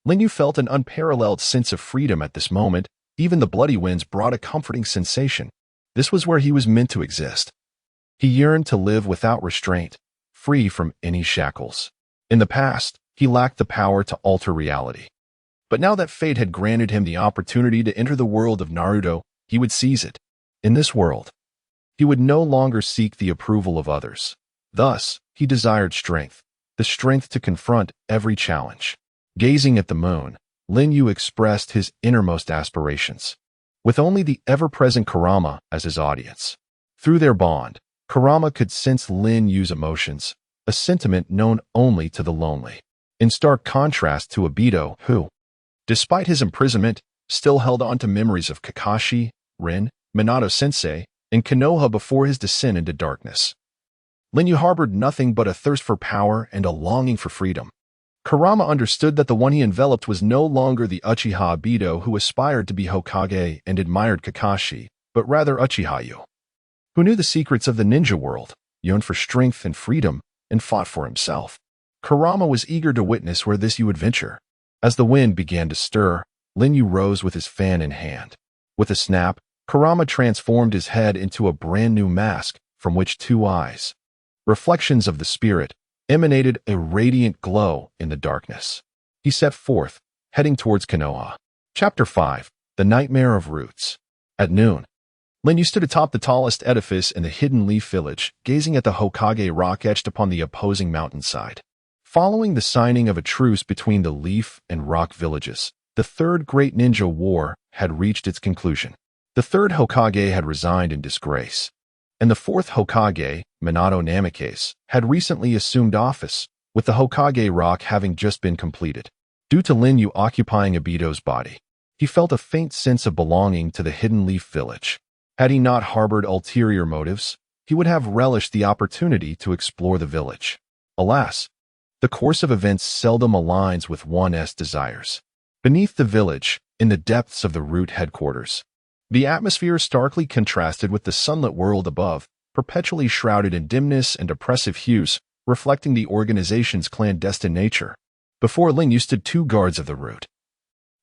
[SPEAKER 1] Linyu felt an unparalleled sense of freedom at this moment. Even the bloody winds brought a comforting sensation. This was where he was meant to exist. He yearned to live without restraint, free from any shackles. In the past, he lacked the power to alter reality. But now that fate had granted him the opportunity to enter the world of Naruto, he would seize it. In this world, he would no longer seek the approval of others. Thus, he desired strength, the strength to confront every challenge. Gazing at the moon, Linyu expressed his innermost aspirations, with only the ever-present Kurama as his audience. Through their bond, Kurama could sense Linyu's emotions, a sentiment known only to the lonely. In stark contrast to Obito, who, despite his imprisonment, still held on to memories of Kakashi, Rin, Minato-sensei, and Konoha before his descent into darkness. Linyu harbored nothing but a thirst for power and a longing for freedom. Kurama understood that the one he enveloped was no longer the Uchiha Obito who aspired to be Hokage and admired Kakashi, but rather Uchiha Yu, who knew the secrets of the ninja world, yearned for strength and freedom, and fought for himself. Kurama was eager to witness where this Yu would venture. As the wind began to stir, Linyu rose with his fan in hand. With a snap, Kurama transformed his head into a brand new mask from which two eyes, reflections of the spirit, emanated a radiant glow in the darkness. He set forth, heading towards Konoha. Chapter 5. The Nightmare of Roots. At noon, Lin Yu stood atop the tallest edifice in the Hidden Leaf Village, gazing at the Hokage rock etched upon the opposing mountainside. Following the signing of a truce between the Leaf and Rock villages, the Third Great Ninja War had reached its conclusion. The third Hokage had resigned in disgrace, and the fourth Hokage, Minato Namikaze, had recently assumed office, with the Hokage rock having just been completed. Due to Lin Yu occupying Obito's body, he felt a faint sense of belonging to the Hidden Leaf Village. Had he not harbored ulterior motives, he would have relished the opportunity to explore the village. Alas, the course of events seldom aligns with one's desires. Beneath the village, in the depths of the Root headquarters, the atmosphere starkly contrasted with the sunlit world above, perpetually shrouded in dimness and oppressive hues, reflecting the organization's clandestine nature. Before Lin Yu stood two guards of the Root,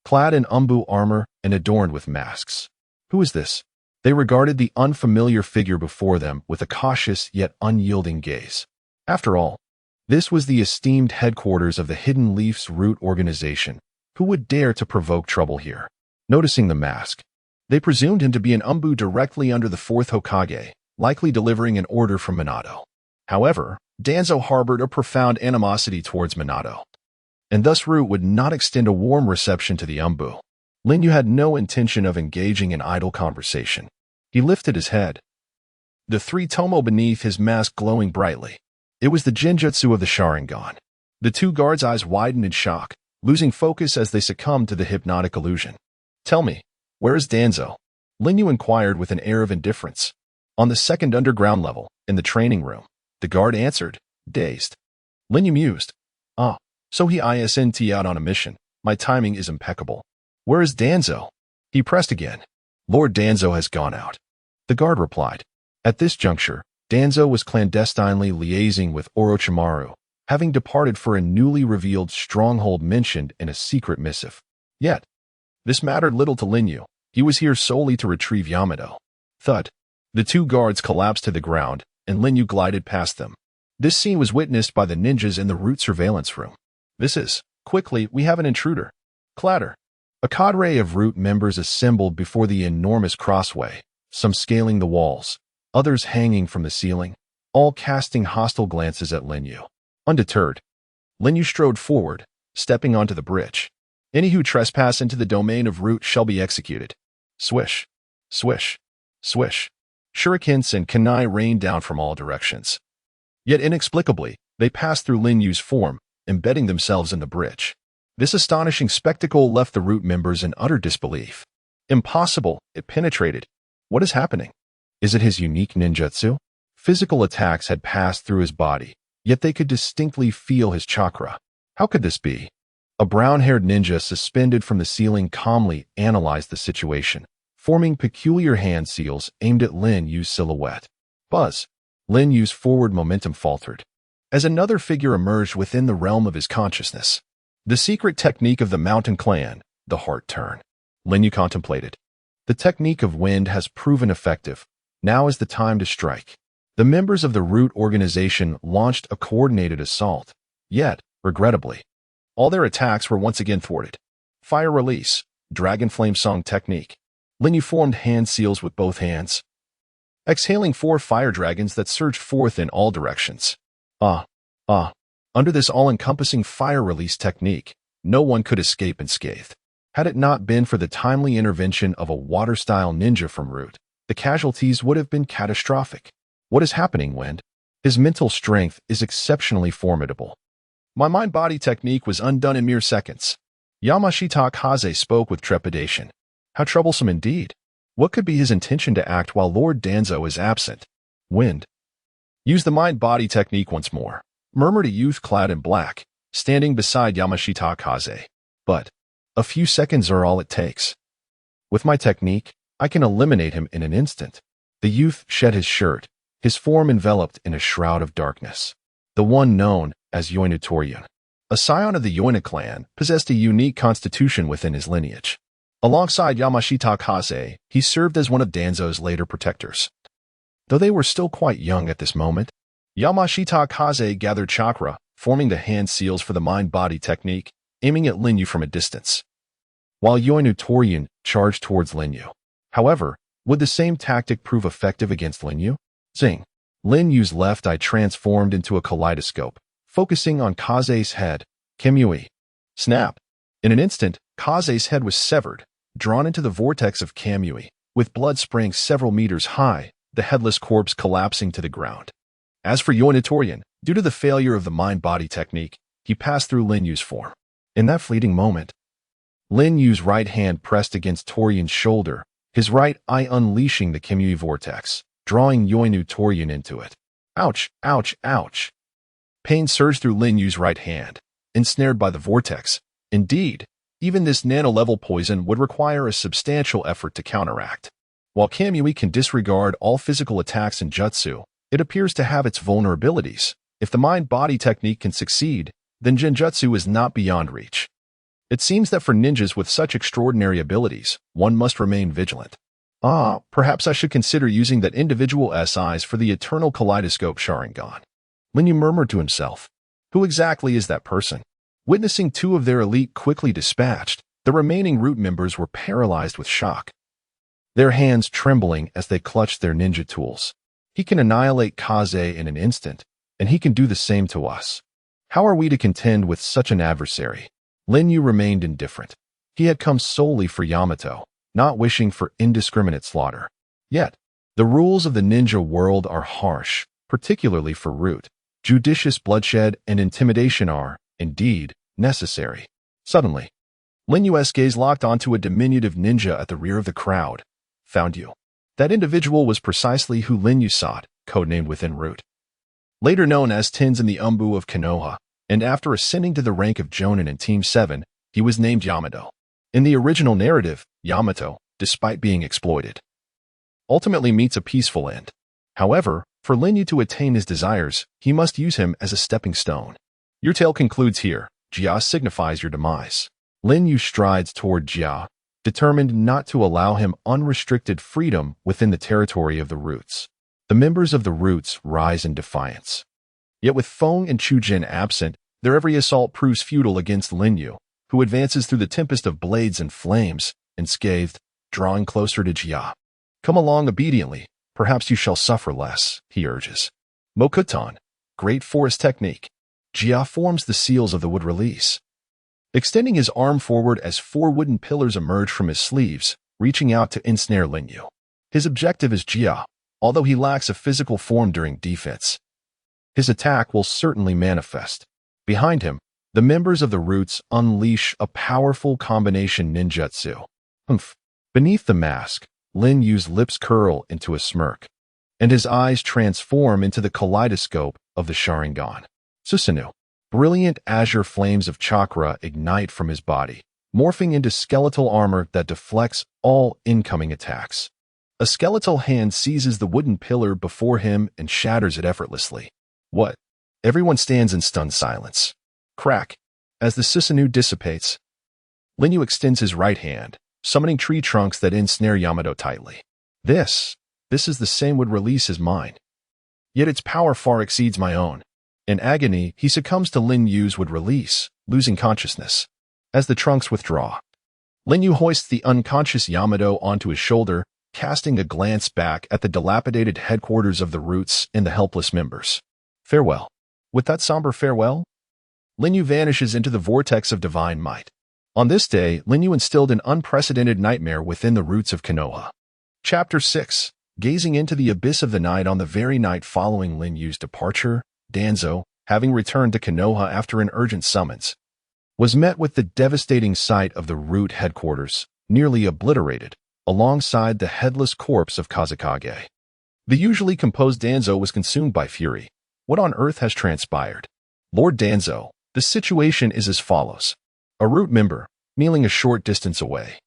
[SPEAKER 1] clad in umbu armor and adorned with masks. Who is this? They regarded the unfamiliar figure before them with a cautious yet unyielding gaze. After all, this was the esteemed headquarters of the Hidden Leaf's Root organization. Who would dare to provoke trouble here? Noticing the mask, they presumed him to be an umbu directly under the fourth Hokage, likely delivering an order from Minato. However, Danzo harbored a profound animosity towards Minato, and thus Root would not extend a warm reception to the umbu. Lin Yu had no intention of engaging in idle conversation. He lifted his head, the three tomo beneath his mask glowing brightly. It was the genjutsu of the Sharingan. The two guards' eyes widened in shock, losing focus as they succumbed to the hypnotic illusion. Tell me, where is Danzo? Lin Yu inquired with an air of indifference. On the second underground level, in the training room, the guard answered, dazed. Lin Yu mused. So he isn't out on a mission. My timing is impeccable. Where is Danzo? He pressed again. Lord Danzo has gone out. The guard replied. At this juncture, Danzo was clandestinely liaising with Orochimaru, having departed for a newly revealed stronghold mentioned in a secret missive. Yet, this mattered little to Lin Yu. He was here solely to retrieve Yamato. Thud. The two guards collapsed to the ground, and Lin Yu glided past them. This scene was witnessed by the ninjas in the Root surveillance room. Quickly, we have an intruder. Clatter. A cadre of Root members assembled before the enormous crossway, some scaling the walls, others hanging from the ceiling, all casting hostile glances at Lin Yu. Undeterred, Lin Yu strode forward, stepping onto the bridge. Any who trespass into the domain of Root shall be executed. Swish, swish, swish. Shurikens and kunai rained down from all directions. Yet inexplicably, they passed through Lin Yu's form, embedding themselves in the bridge. This astonishing spectacle left the Root members in utter disbelief. Impossible, it penetrated. What is happening? Is it his unique ninjutsu? Physical attacks had passed through his body, yet they could distinctly feel his chakra. How could this be? A brown-haired ninja suspended from the ceiling calmly analyzed the situation, forming peculiar hand seals aimed at Lin Yu's silhouette. Buzz. Lin Yu's forward momentum faltered, as another figure emerged within the realm of his consciousness. The secret technique of the Mountain Clan, the Heart Turn. Lin Yu contemplated. The technique of wind has proven effective. Now is the time to strike. The members of the Root organization launched a coordinated assault. Yet, regrettably, all their attacks were once again thwarted. Fire release, Dragon Flame Song technique. Lin Yu formed hand seals with both hands, exhaling 4 fire dragons that surged forth in all directions. Under this all-encompassing fire release technique, no one could escape unscathed. Had it not been for the timely intervention of a water-style ninja from Root, the casualties would have been catastrophic. What is happening, Wind? His mental strength is exceptionally formidable. My mind-body technique was undone in mere seconds. Yamashita Kaze spoke with trepidation. How troublesome indeed. What could be his intention to act while Lord Danzo is absent? Wind. Use the mind-body technique once more, murmured a youth clad in black, standing beside Yamashita Kaze. But a few seconds are all it takes. With my technique, I can eliminate him in an instant. The youth shed his shirt, his form enveloped in a shroud of darkness. The one known as Yoinu Toryun, a scion of the Yoina clan, possessed a unique constitution within his lineage. Alongside Yamashita Kaze, he served as one of Danzo's later protectors. Though they were still quite young at this moment, Yamashita Kaze gathered chakra, forming the hand seals for the mind-body technique, aiming at Lin Yu from a distance, while Yoinu Toryun charged towards Lin Yu. However, Would the same tactic prove effective against Lin Yu? Zing. Lin Yu's left eye transformed into a kaleidoscope, focusing on Kaze's head. Kamui. Snap. In an instant, Kaze's head was severed, drawn into the vortex of Kamui, with blood spraying several meters high, the headless corpse collapsing to the ground. As for Yoin Torian, due to the failure of the mind-body technique, he passed through Lin Yu's form. In that fleeting moment, Lin Yu's right hand pressed against Torian's shoulder, his right eye unleashing the Kamui vortex, drawing Yoinu Torian into it. Ouch, ouch, ouch. Pain surged through Lin Yu's right hand, ensnared by the vortex. Indeed, even this nano-level poison would require a substantial effort to counteract. While Kamui can disregard all physical attacks in Jutsu, it appears to have its vulnerabilities. If the mind-body technique can succeed, then Genjutsu is not beyond reach. It seems that for ninjas with such extraordinary abilities, one must remain vigilant. Perhaps I should consider using that individual SIs for the eternal kaleidoscope Sharingan. Lin Yu murmured to himself. Who exactly is that person? Witnessing two of their elite quickly dispatched, the remaining root members were paralyzed with shock, their hands trembling as they clutched their ninja tools. He can annihilate Kaze in an instant, and he can do the same to us. How are we to contend with such an adversary? Lin Yu remained indifferent. He had come solely for Yamato, not wishing for indiscriminate slaughter. Yet, the rules of the ninja world are harsh, particularly for root. Judicious bloodshed and intimidation are, indeed, necessary. Suddenly, Lin Yu's gaze locked onto a diminutive ninja at the rear of the crowd. Found you. That individual was precisely who Lin Yu sought, codenamed within Root. Later known as Tins in the Umbu of Konoha, and after ascending to the rank of Jonin in Team 7, he was named Yamato. In the original narrative, Yamato, despite being exploited, ultimately meets a peaceful end. However, for Lin Yu to attain his desires, he must use him as a stepping stone. Your tale concludes here. Jia signifies your demise. Lin Yu strides toward Jia, determined not to allow him unrestricted freedom within the territory of the Roots. The members of the Roots rise in defiance. Yet with Feng and Chujin absent, their every assault proves futile against Lin Yu, who advances through the tempest of blades and flames, unscathed, drawing closer to Jia. Come along obediently, perhaps you shall suffer less, he urges. Mokuton, great forest technique. Jia forms the seals of the wood release, extending his arm forward as 4 wooden pillars emerge from his sleeves, reaching out to ensnare Lin Yu. His objective is Jia, although he lacks a physical form during defense. His attack will certainly manifest. Behind him, the members of the Roots unleash a powerful combination ninjutsu. Beneath the mask, Lin Yu's lips curl into a smirk, and his eyes transform into the kaleidoscope of the Sharingan. Susanoo. Brilliant azure flames of chakra ignite from his body, morphing into skeletal armor that deflects all incoming attacks. A skeletal hand seizes the wooden pillar before him and shatters it effortlessly. What? Everyone stands in stunned silence. Crack. As the Susanoo dissipates, Lin Yu extends his right hand, summoning tree trunks that ensnare Yamato tightly. This is the same would release as mine. Yet its power far exceeds my own. In agony, he succumbs to Lin Yu's would release, losing consciousness. As the trunks withdraw, Lin Yu hoists the unconscious Yamato onto his shoulder, casting a glance back at the dilapidated headquarters of the Roots and the helpless members. Farewell. With that somber farewell, Lin Yu vanishes into the vortex of divine might. On this day, Lin Yu instilled an unprecedented nightmare within the Roots of Konoha. Chapter 6. Gazing into the abyss of the night. On the very night following Lin Yu's departure, Danzo, having returned to Konoha after an urgent summons, was met with the devastating sight of the Root headquarters, nearly obliterated, alongside the headless corpse of Kazekage. The usually composed Danzo was consumed by fury. What on earth has transpired? Lord Danzo, the situation is as follows. A Root member, kneeling a short distance away,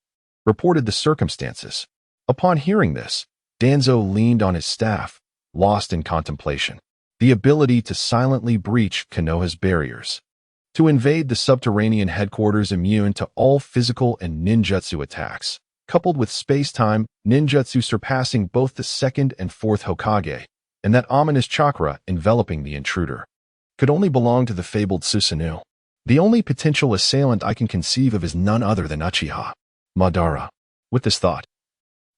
[SPEAKER 1] reported the circumstances. Upon hearing this, Danzo leaned on his staff, lost in contemplation. The ability to silently breach Konoha's barriers, to invade the subterranean headquarters immune to all physical and ninjutsu attacks, coupled with space-time ninjutsu surpassing both the 2nd and 4th Hokage, and that ominous chakra enveloping the intruder, could only belong to the fabled Susanoo. The only potential assailant I can conceive of is none other than Uchiha Madara. With this thought,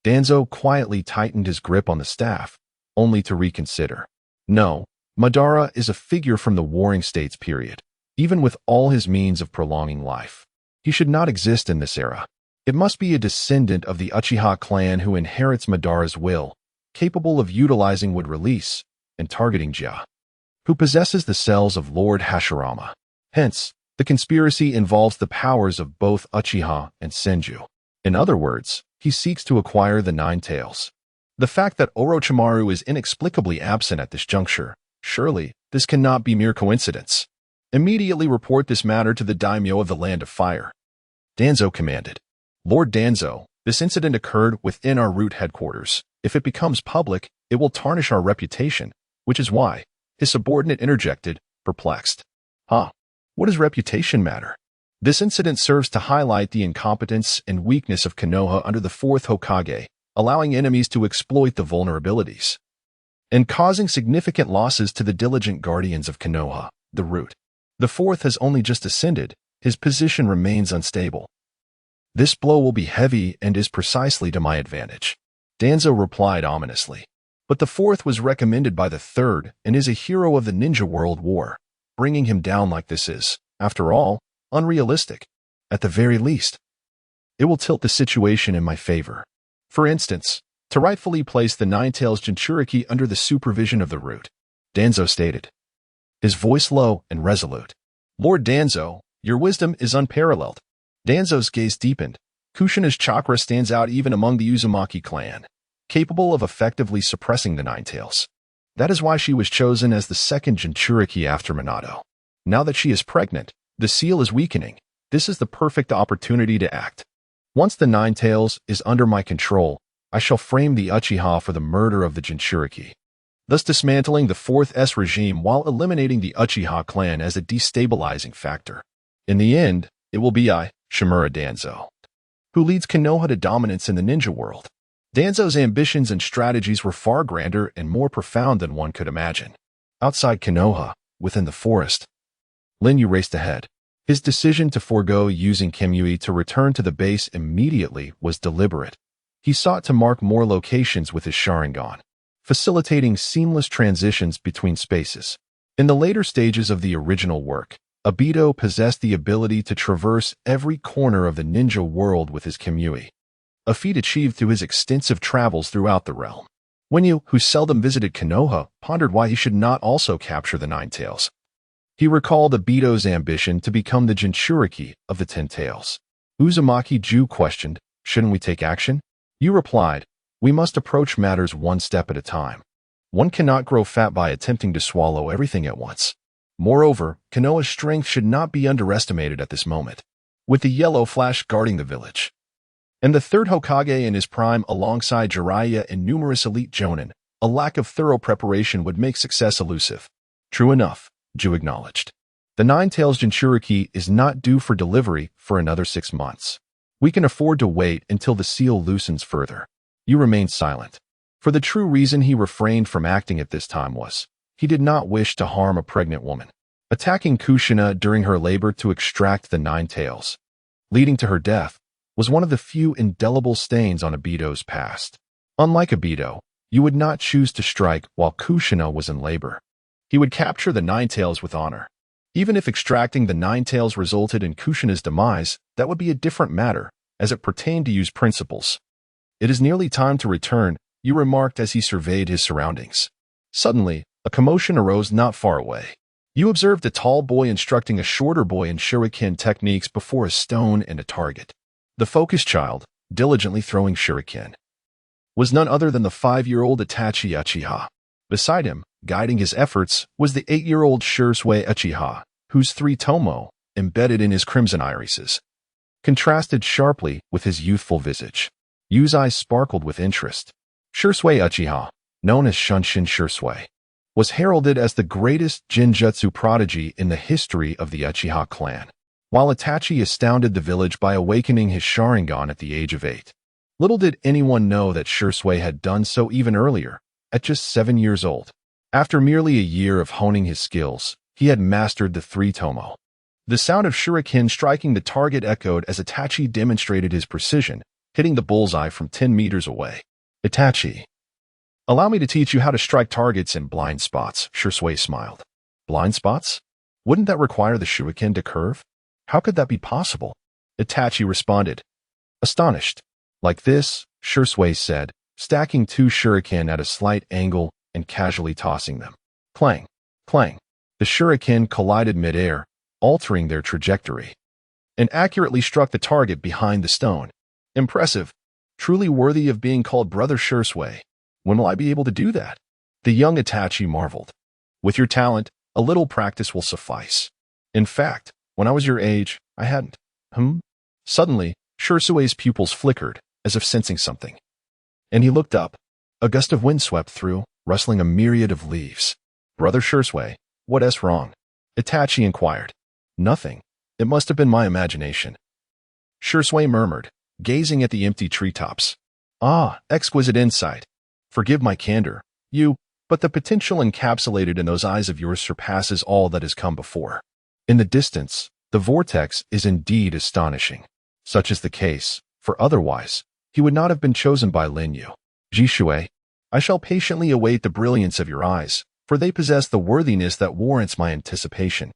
[SPEAKER 1] Danzo quietly tightened his grip on the staff, only to reconsider. No, Madara is a figure from the Warring States period. Even with all his means of prolonging life, he should not exist in this era. It must be a descendant of the Uchiha clan who inherits Madara's will, capable of utilizing wood release and targeting Jia, who possesses the cells of Lord Hashirama. Hence, the conspiracy involves the powers of both Uchiha and Senju. In other words, he seeks to acquire the Nine Tails. The fact that Orochimaru is inexplicably absent at this juncture, surely this cannot be mere coincidence. Immediately report this matter to the daimyo of the Land of Fire. Danzo commanded. Lord Danzo, this incident occurred within our root headquarters. If it becomes public, it will tarnish our reputation, which is why, his subordinate interjected, perplexed. Huh? What does reputation matter? This incident serves to highlight the incompetence and weakness of Konoha under the fourth Hokage, allowing enemies to exploit the vulnerabilities, and causing significant losses to the diligent guardians of Konoha, the root. The fourth has only just ascended, his position remains unstable. This blow will be heavy and is precisely to my advantage. Danzo replied ominously. But the fourth was recommended by the third and is a hero of the Ninja World War. Bringing him down like this is, after all, unrealistic. At the very least, it will tilt the situation in my favor. For instance, to rightfully place the Nine Tails Jinchuriki under the supervision of the root, Danzo stated, his voice low and resolute. Lord Danzo, your wisdom is unparalleled. Danzo's gaze deepened. Kushina's chakra stands out even among the Uzumaki clan, capable of effectively suppressing the Nine Tails. That is why she was chosen as the second Jinchuriki after Minato. Now that she is pregnant, the seal is weakening. This is the perfect opportunity to act. Once the Nine Tails is under my control, I shall frame the Uchiha for the murder of the Jinchuriki, thus dismantling the Fourth S regime while eliminating the Uchiha clan as a destabilizing factor. In the end, it will be I, Shimura Danzo, who leads Konoha to dominance in the ninja world. Danzo's ambitions and strategies were far grander and more profound than one could imagine. Outside Konoha, within the forest, Linyu raced ahead. His decision to forego using Kamui to return to the base immediately was deliberate. He sought to mark more locations with his Sharingan, facilitating seamless transitions between spaces. In the later stages of the original work, Obito possessed the ability to traverse every corner of the ninja world with his Kamui, a feat achieved through his extensive travels throughout the realm. Wenyu, who seldom visited Konoha, pondered why he should not also capture the Nine Tails. He recalled Obito's ambition to become the Jinchuriki of the Ten Tails. Uzumaki Ju questioned, shouldn't we take action? Yu replied, we must approach matters one step at a time. One cannot grow fat by attempting to swallow everything at once. Moreover, Konoha's strength should not be underestimated at this moment, with the Yellow Flash guarding the village, and the third Hokage in his prime alongside Jiraiya and numerous elite jonin. A lack of thorough preparation would make success elusive. True enough, Ju acknowledged. The Nine Tails Jinchuriki is not due for delivery for another 6 months. We can afford to wait until the seal loosens further. Yu remained silent. For the true reason he refrained from acting at this time was, he did not wish to harm a pregnant woman. Attacking Kushina during her labor to extract the Nine Tails, leading to her death, was one of the few indelible stains on Obito's past. Unlike Obito, Yu would not choose to strike while Kushina was in labor. He would capture the Nine Tails with honor. Even if extracting the Nine Tails resulted in Kushina's demise, that would be a different matter, as it pertained to Yu's principles. It is nearly time to return, Yu remarked as he surveyed his surroundings. Suddenly, a commotion arose not far away. Yu observed a tall boy instructing a shorter boy in shuriken techniques before a stone and a target. The focused child, diligently throwing shuriken, was none other than the 5-year-old Itachi Uchiha. Beside him, guiding his efforts, was the 8-year-old Shursui Uchiha, whose 3 tomo, embedded in his crimson irises, contrasted sharply with his youthful visage. Yu's eyes sparkled with interest. Shursui Uchiha, known as Shunshin Shursui, was heralded as the greatest Jinjutsu prodigy in the history of the Uchiha clan, while Itachi astounded the village by awakening his Sharingan at the age of 8. Little did anyone know that Shursui had done so even earlier, at just 7 years old. After merely a year of honing his skills, he had mastered the 3 tomo. The sound of shuriken striking the target echoed as Itachi demonstrated his precision, hitting the bullseye from 10 meters away. Itachi, allow me to teach you how to strike targets in blind spots, Shursui smiled. Blind spots? Wouldn't that require the shuriken to curve? How could that be possible? Itachi responded, astonished. Like this, Shursui said, stacking 2 shuriken at a slight angle and casually tossing them. Clang, clang. The shuriken collided midair, altering their trajectory, and accurately struck the target behind the stone. Impressive. Truly worthy of being called Brother Shursui. When will I be able to do that? The young Itachi marveled. With your talent, a little practice will suffice. In fact, when I was your age, I hadn't. Suddenly, Shursui's pupils flickered, as if sensing something. And he looked up. A gust of wind swept through, rustling a myriad of leaves. Brother Shursui, what's wrong? Itachi inquired. Nothing. It must have been my imagination. Shursui murmured, gazing at the empty treetops. Ah, exquisite insight. Forgive my candor, but the potential encapsulated in those eyes of yours surpasses all that has come before. In the distance, the vortex is indeed astonishing. Such is the case, for otherwise, he would not have been chosen by Lin Yu. Jishui, I shall patiently await the brilliance of your eyes, for they possess the worthiness that warrants my anticipation.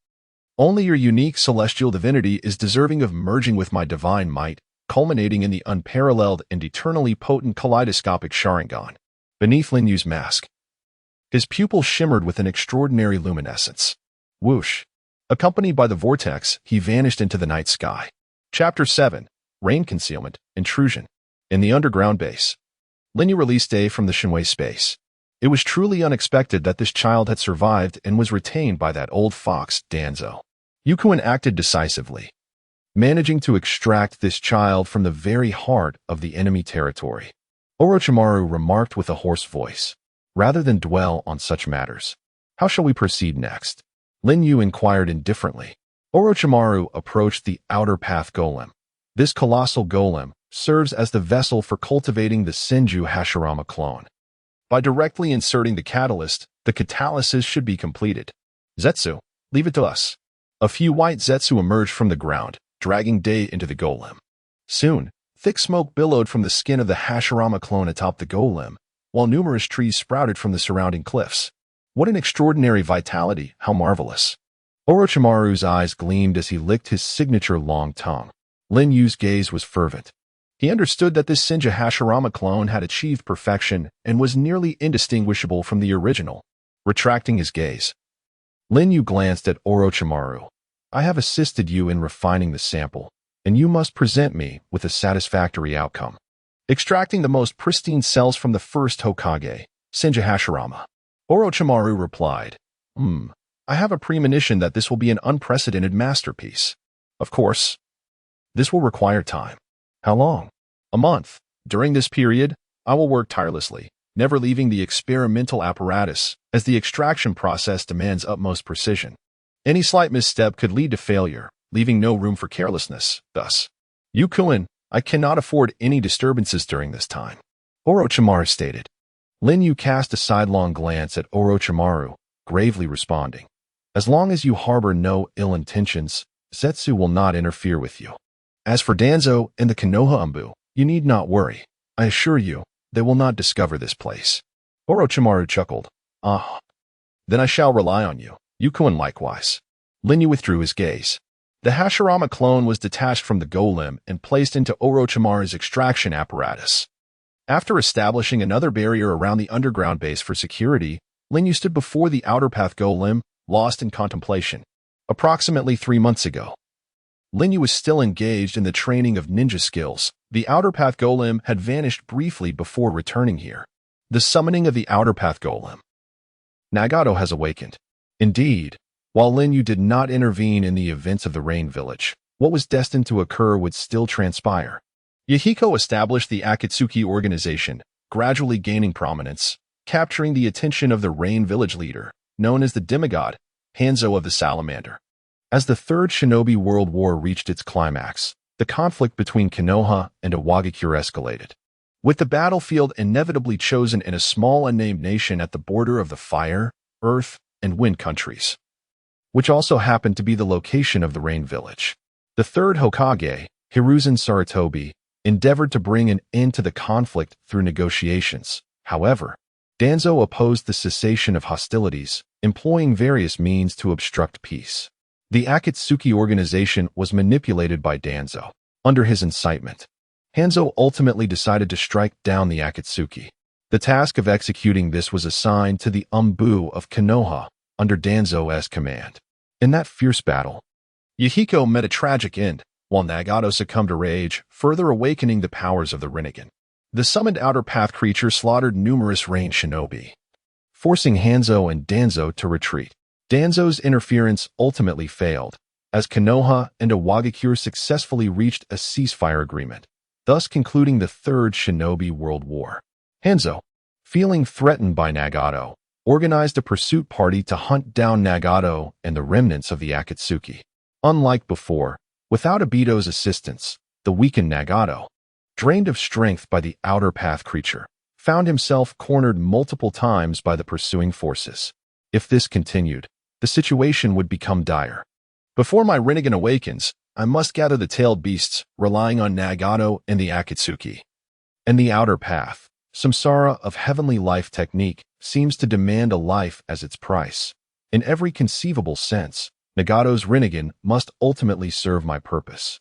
[SPEAKER 1] Only your unique celestial divinity is deserving of merging with my divine might, culminating in the unparalleled and eternally potent kaleidoscopic Sharingan. Beneath Lin Yu's mask, his pupils shimmered with an extraordinary luminescence. Whoosh! Accompanied by the vortex, he vanished into the night sky. Chapter 7. Rain Concealment, Intrusion. In the underground base, Lin Yu released Day from the Shinwei space. It was truly unexpected that this child had survived and was retained by that old fox, Danzo. Yukuin acted decisively, managing to extract this child from the very heart of the enemy territory. Orochimaru remarked with a hoarse voice, rather than dwell on such matters. How shall we proceed next? Lin Yu inquired indifferently. Orochimaru approached the outer path golem. This colossal golem serves as the vessel for cultivating the Senju Hashirama clone. By directly inserting the catalyst, the catalysis should be completed. Zetsu, leave it to us. A few white Zetsu emerged from the ground, dragging Day into the golem. Soon, thick smoke billowed from the skin of the Hashirama clone atop the golem, while numerous trees sprouted from the surrounding cliffs. What an extraordinary vitality, how marvelous. Orochimaru's eyes gleamed as he licked his signature long tongue. Lin Yu's gaze was fervent. He understood that this Senju Hashirama clone had achieved perfection and was nearly indistinguishable from the original. Retracting his gaze, Lin Yu glanced at Orochimaru. I have assisted you in refining the sample, and you must present me with a satisfactory outcome. Extracting the most pristine cells from the first Hokage, Senju Hashirama. Orochimaru replied, I have a premonition that this will be an unprecedented masterpiece. Of course, this will require time. How long? A month. During this period, I will work tirelessly, never leaving the experimental apparatus, as the extraction process demands utmost precision. Any slight misstep could lead to failure, leaving no room for carelessness. Thus, Yukuin, I cannot afford any disturbances during this time. Orochimaru stated. Lin Yu cast a sidelong glance at Orochimaru, gravely responding, as long as you harbor no ill intentions, Zetsu will not interfere with you. As for Danzo and the Konoha Umbu, you need not worry. I assure you, they will not discover this place. Orochimaru chuckled. Then I shall rely on you. Yukuin likewise. Lin Yu withdrew his gaze. The Hashirama clone was detached from the golem and placed into Orochimaru's extraction apparatus. After establishing another barrier around the underground base for security, Lin Yu stood before the outer path golem, lost in contemplation. Approximately 3 months ago, Lin Yu was still engaged in the training of ninja skills. The outer path golem had vanished briefly before returning here. The summoning of the outer path golem. Nagato has awakened. Indeed, while Lin Yu did not intervene in the events of the Rain Village, what was destined to occur would still transpire. Yahiko established the Akatsuki organization, gradually gaining prominence, capturing the attention of the Rain Village leader, known as the demigod, Hanzo of the Salamander. As the Third Shinobi World War reached its climax, the conflict between Konoha and Iwagakure escalated. With the battlefield inevitably chosen in a small unnamed nation at the border of the Fire, Earth, and Wind countries, which also happened to be the location of the Rain Village. The third Hokage, Hiruzen Sarutobi, endeavored to bring an end to the conflict through negotiations. However, Danzo opposed the cessation of hostilities, employing various means to obstruct peace. The Akatsuki organization was manipulated by Danzo. Under his incitement, Hanzo ultimately decided to strike down the Akatsuki. The task of executing this was assigned to the Umbu of Konoha under Danzo's command. In that fierce battle, Yahiko met a tragic end, while Nagato succumbed to rage, further awakening the powers of the Rinnegan. The summoned Outer Path creature slaughtered numerous range shinobi, forcing Hanzo and Danzo to retreat. Danzo's interference ultimately failed, as Konoha and Iwagakure successfully reached a ceasefire agreement, thus concluding the Third Shinobi World War. Hanzo, feeling threatened by Nagato, organized a pursuit party to hunt down Nagato and the remnants of the Akatsuki. Unlike before, without Obito's assistance, the weakened Nagato, drained of strength by the Outer Path creature, found himself cornered multiple times by the pursuing forces. If this continued, the situation would become dire. Before my Rinnegan awakens, I must gather the tailed beasts, relying on Nagato and the Akatsuki. And the Outer Path, samsara of heavenly life technique, seems to demand a life as its price. In every conceivable sense, Nagato's Rinnegan must ultimately serve my purpose.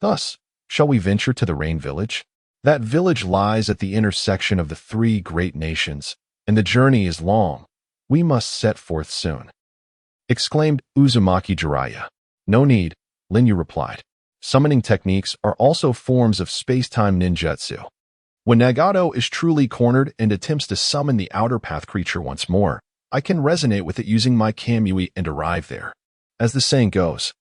[SPEAKER 1] Thus, shall we venture to the Rain Village? That village lies at the intersection of the three great nations, and the journey is long. We must set forth soon, exclaimed Uzumaki Jiraiya. No need, Linyu replied. Summoning techniques are also forms of space-time ninjutsu. When Nagato is truly cornered and attempts to summon the Outer Path creature once more, I can resonate with it using my Kamui and arrive there. As the saying goes,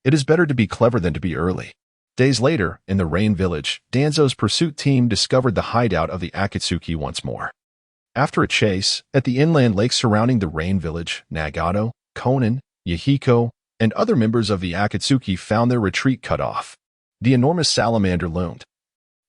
[SPEAKER 1] it is better to be clever than to be early. Days later, in the Rain Village, Danzo's pursuit team discovered the hideout of the Akatsuki once more. After a chase, at the inland lake surrounding the Rain Village, Nagato, Konan, Yahiko, and other members of the Akatsuki found their retreat cut off. The enormous salamander loomed,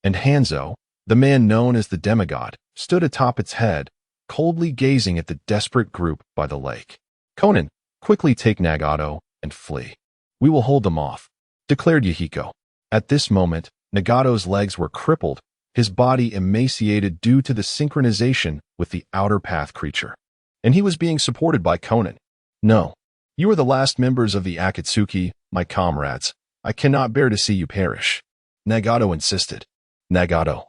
[SPEAKER 1] and Hanzo, the man known as the demigod, stood atop its head, coldly gazing at the desperate group by the lake. Konan, quickly take Nagato and flee. We will hold them off, declared Yahiko. At this moment, Nagato's legs were crippled, his body emaciated due to the synchronization with the Outer Path creature. And he was being supported by Konan. No, you are the last members of the Akatsuki, my comrades. I cannot bear to see you perish. Nagato insisted. Nagato,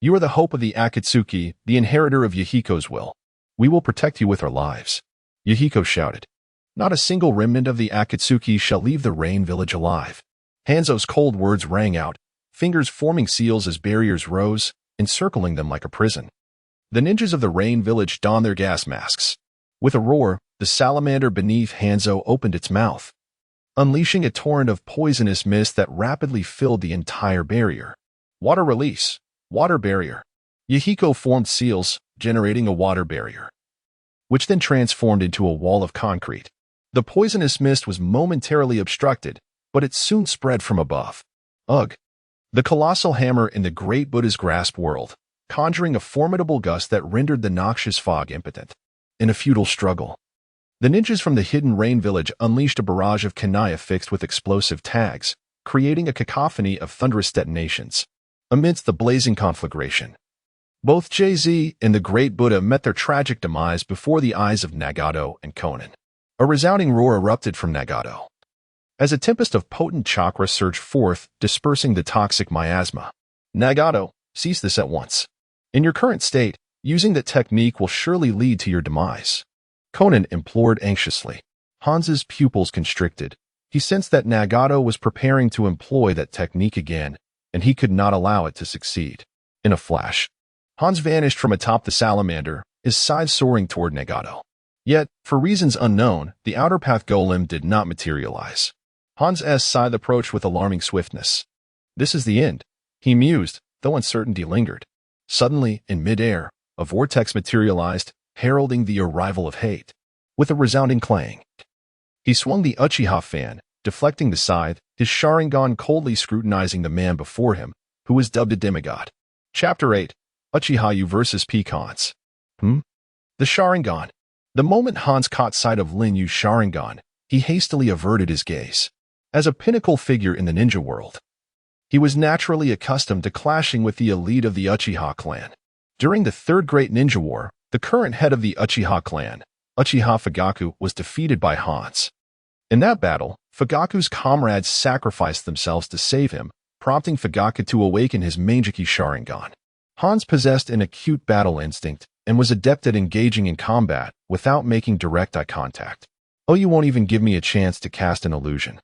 [SPEAKER 1] you are the hope of the Akatsuki, the inheritor of Yahiko's will. We will protect you with our lives. Yahiko shouted. Not a single remnant of the Akatsuki shall leave the Rain Village alive. Hanzo's cold words rang out, fingers forming seals as barriers rose, encircling them like a prison. The ninjas of the Rain Village donned their gas masks. With a roar, the salamander beneath Hanzo opened its mouth, unleashing a torrent of poisonous mist that rapidly filled the entire barrier. Water release. Water barrier. Yahiko formed seals, generating a water barrier, which then transformed into a wall of concrete. The poisonous mist was momentarily obstructed, but it soon spread from above. Ugh! The colossal hammer in the great Buddha's grasp whirled, conjuring a formidable gust that rendered the noxious fog impotent. In a futile struggle, the ninjas from the hidden Rain Village unleashed a barrage of kunai affixed with explosive tags, creating a cacophony of thunderous detonations. Amidst the blazing conflagration, both Jay-Z and the great Buddha met their tragic demise before the eyes of Nagato and Konan. A resounding roar erupted from Nagato, as a tempest of potent chakra surged forth, dispersing the toxic miasma. Nagato, cease this at once. In your current state, using that technique will surely lead to your demise. Konan implored anxiously. Hans's pupils constricted. He sensed that Nagato was preparing to employ that technique again, and he could not allow it to succeed. In a flash, Hans vanished from atop the salamander, his side soaring toward Nagato. Yet, for reasons unknown, the Outer Path golem did not materialize. Hans' scythe approached with alarming swiftness. This is the end, he mused, though uncertainty lingered. Suddenly, in midair, a vortex materialized, heralding the arrival of hate. With a resounding clang, he swung the Uchiha fan, deflecting the scythe, his Sharingan coldly scrutinizing the man before him, who was dubbed a demigod. Chapter 8, Uchiha versus Pecans. The Sharingan. The moment Hans caught sight of Lin Yu's Sharingan, he hastily averted his gaze. As a pinnacle figure in the ninja world, He was naturally accustomed to clashing with the elite of the Uchiha clan. During the Third Great Ninja War, the current head of the Uchiha clan, Uchiha Fugaku, was defeated by Hans. In that battle, Fugaku's comrades sacrificed themselves to save him, prompting Fugaku to awaken his Manjiki Sharingan. Hans possessed an acute battle instinct and was adept at engaging in combat without making direct eye contact. "Oh, you won't even give me a chance to cast an illusion."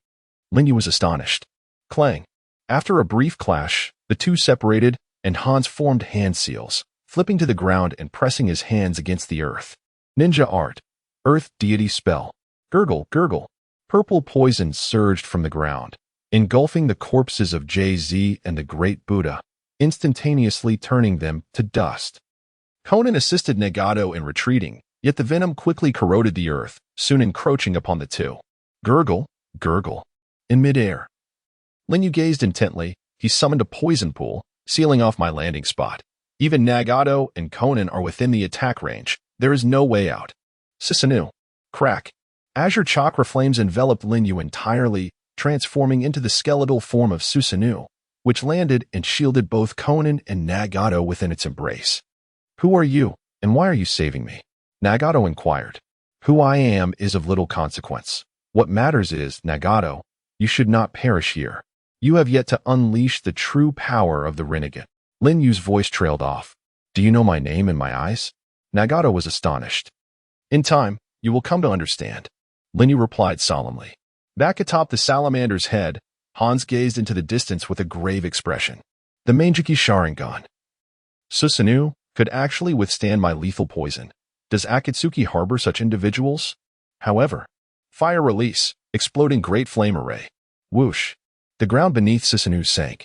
[SPEAKER 1] Linyu was astonished. Clang. After a brief clash, the two separated, and Hans formed hand seals, flipping to the ground and pressing his hands against the earth. Ninja art. Earth deity spell. Gurgle, gurgle. Purple poison surged from the ground, engulfing the corpses of Jay-Z and the Great Buddha, instantaneously turning them to dust. Conan assisted Nagato in retreating, yet the venom quickly corroded the earth, soon encroaching upon the two. Gurgle, gurgle. In midair. Linyu gazed intently. He summoned a poison pool, sealing off my landing spot. Even Nagato and Conan are within the attack range. There is no way out. Susanoo. Crack. Azure chakra flames enveloped Linyu entirely, transforming into the skeletal form of Susanoo, which landed and shielded both Conan and Nagato within its embrace. "Who are you, and why are you saving me?" Nagato inquired. "Who I am is of little consequence. What matters is, Nagato, you should not perish here. You have yet to unleash the true power of the Rinnegan." Linyu's voice trailed off. "Do you know my name and my eyes?" Nagato was astonished. "In time, you will come to understand," Linyu replied solemnly. Back atop the salamander's head, Hans gazed into the distance with a grave expression. "The Manjiki Sharingan. Susanoo could actually withstand my lethal poison. Does Akatsuki harbor such individuals? However, fire release, exploding great flame array. Whoosh. The ground beneath Susanoo sank,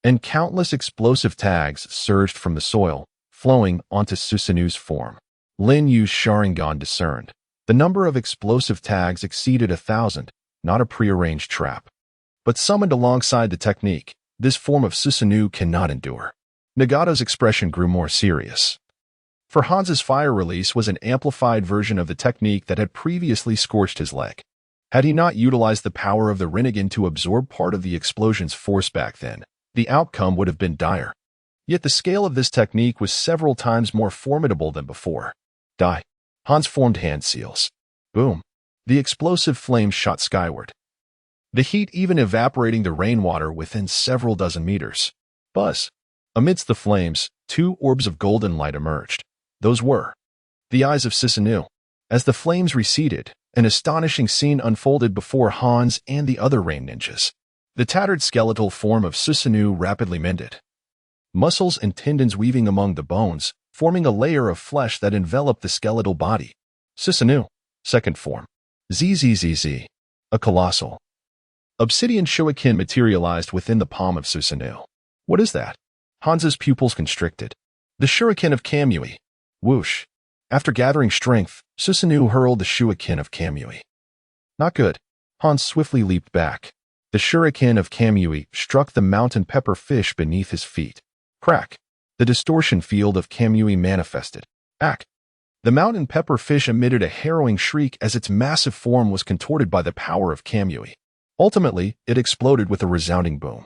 [SPEAKER 1] and countless explosive tags surged from the soil, flowing onto Susanoo's form. Linyu's Sharingan discerned. The number of explosive tags exceeded 1,000, not a prearranged trap. But summoned alongside the technique, this form of Susanoo cannot endure. Nagato's expression grew more serious. For Hans's fire release was an amplified version of the technique that had previously scorched his leg. Had he not utilized the power of the Rinnegan to absorb part of the explosion's force back then, the outcome would have been dire. Yet the scale of this technique was several times more formidable than before. Die. Hans formed hand seals. Boom. The explosive flames shot skyward, the heat even evaporating the rainwater within several dozen meters. Buzz. Amidst the flames, two orbs of golden light emerged. Those were the eyes of Susanoo. As the flames receded, an astonishing scene unfolded before Hans and the other rain ninjas. The tattered skeletal form of Susanoo rapidly mended, muscles and tendons weaving among the bones, forming a layer of flesh that enveloped the skeletal body. Susanoo, second form. ZZZZ. A colossal obsidian shuriken materialized within the palm of Susanoo. What is that? Hans's pupils constricted. The shuriken of Kamui. Whoosh. After gathering strength, Susanoo hurled the shuriken of Kamui. Not good. Hans swiftly leaped back. The shuriken of Kamui struck the mountain pepper fish beneath his feet. Crack. The distortion field of Kamui manifested. Ack. The mountain pepper fish emitted a harrowing shriek as its massive form was contorted by the power of Kamui. Ultimately, it exploded with a resounding boom,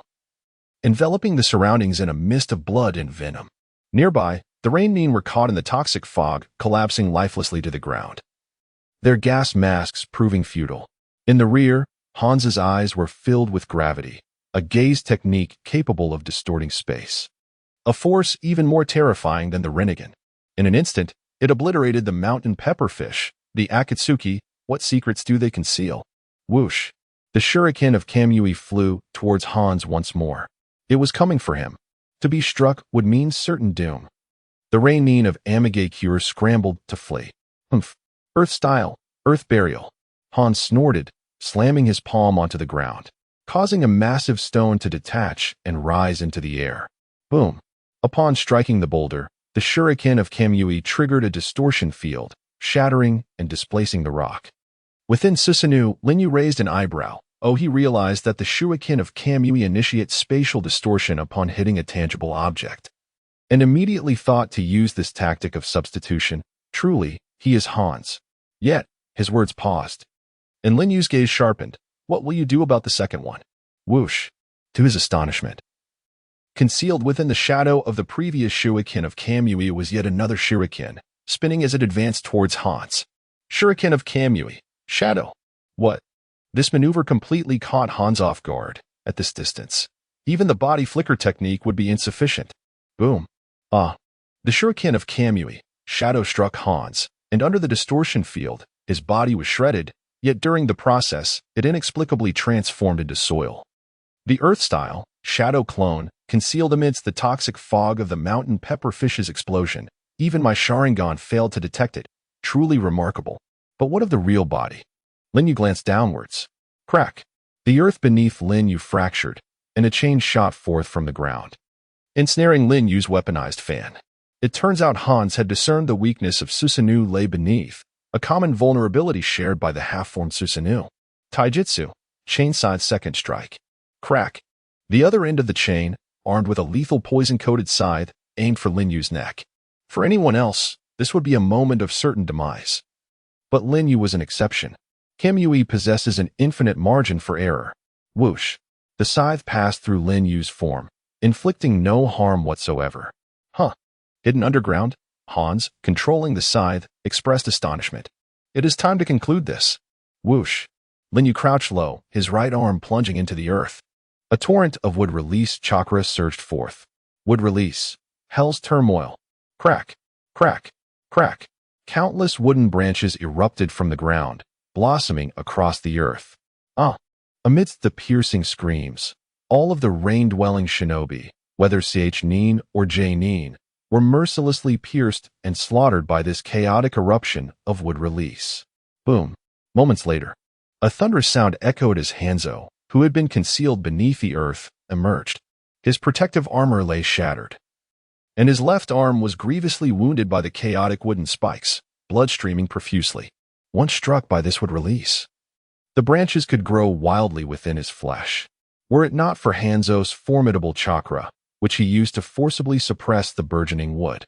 [SPEAKER 1] enveloping the surroundings in a mist of blood and venom. Nearby, the rain-nin were caught in the toxic fog, collapsing lifelessly to the ground, their gas masks proving futile. In the rear, Hans's eyes were filled with gravity, a gaze technique capable of distorting space. A force even more terrifying than the Rinnegan. In an instant, it obliterated the mountain pepperfish, the Akatsuki. What secrets do they conceal? Whoosh. The shuriken of Kamui flew towards Hans once more. It was coming for him. To be struck would mean certain doom. The rain-nin of Amigakure scrambled to flee. Humph. Earth style, earth burial. Hans snorted, slamming his palm onto the ground, causing a massive stone to detach and rise into the air. Boom. Upon striking the boulder, the shuriken of Kamui triggered a distortion field, shattering and displacing the rock. Within Susanoo, Linyu raised an eyebrow. Oh, he realized that the shuriken of Kamui initiates spatial distortion upon hitting a tangible object, and immediately thought to use this tactic of substitution. Truly, he is Hans. Yet, his words paused, and Linyu's gaze sharpened. What will you do about the second one? Whoosh. To his astonishment, Concealed within the shadow of the previous shuriken of Kamui was yet another shuriken, spinning as it advanced towards Hans. Shuriken of Kamui. Shadow. What? This maneuver completely caught Hans off guard. At this distance, even the body flicker technique would be insufficient. Boom. Ah. The shuriken of Kamui. Shadow struck Hans, and under the distortion field, his body was shredded, yet during the process, it inexplicably transformed into soil. The Earth-style, shadow clone, concealed amidst the toxic fog of the mountain pepperfish's explosion. Even my Sharingan failed to detect it. Truly remarkable. But what of the real body? Lin Yu glanced downwards. Crack. The earth beneath Lin Yu fractured, and a chain shot forth from the ground, ensnaring Lin Yu's weaponized fan. It turns out Hans had discerned the weakness of Susanoo lay beneath, a common vulnerability shared by the half-formed Susanoo. Taijutsu. Chain-side second strike. Crack. The other end of the chain, armed with a lethal poison-coated scythe, aimed for Lin Yu's neck. For anyone else, this would be a moment of certain demise. But Lin Yu was an exception. Kamui possesses an infinite margin for error. Whoosh. The scythe passed through Lin Yu's form, inflicting no harm whatsoever. Huh. Hidden underground? Hans, controlling the scythe, expressed astonishment. It is time to conclude this. Whoosh. Lin Yu crouched low, his right arm plunging into the earth. A torrent of wood release chakra surged forth. Wood release. Hell's turmoil. Crack. Crack. Crack. Countless wooden branches erupted from the ground, blossoming across the earth. Amidst the piercing screams, all of the rain-dwelling shinobi, whether Ch Nin or J Nin, were mercilessly pierced and slaughtered by this chaotic eruption of wood release. Boom. Moments later, a thunderous sound echoed as Hanzo, who had been concealed beneath the earth, emerged. His protective armor lay shattered, and his left arm was grievously wounded by the chaotic wooden spikes, blood streaming profusely. Once struck by this wood release, the branches could grow wildly within his flesh. Were it not for Hanzo's formidable chakra, which he used to forcibly suppress the burgeoning wood,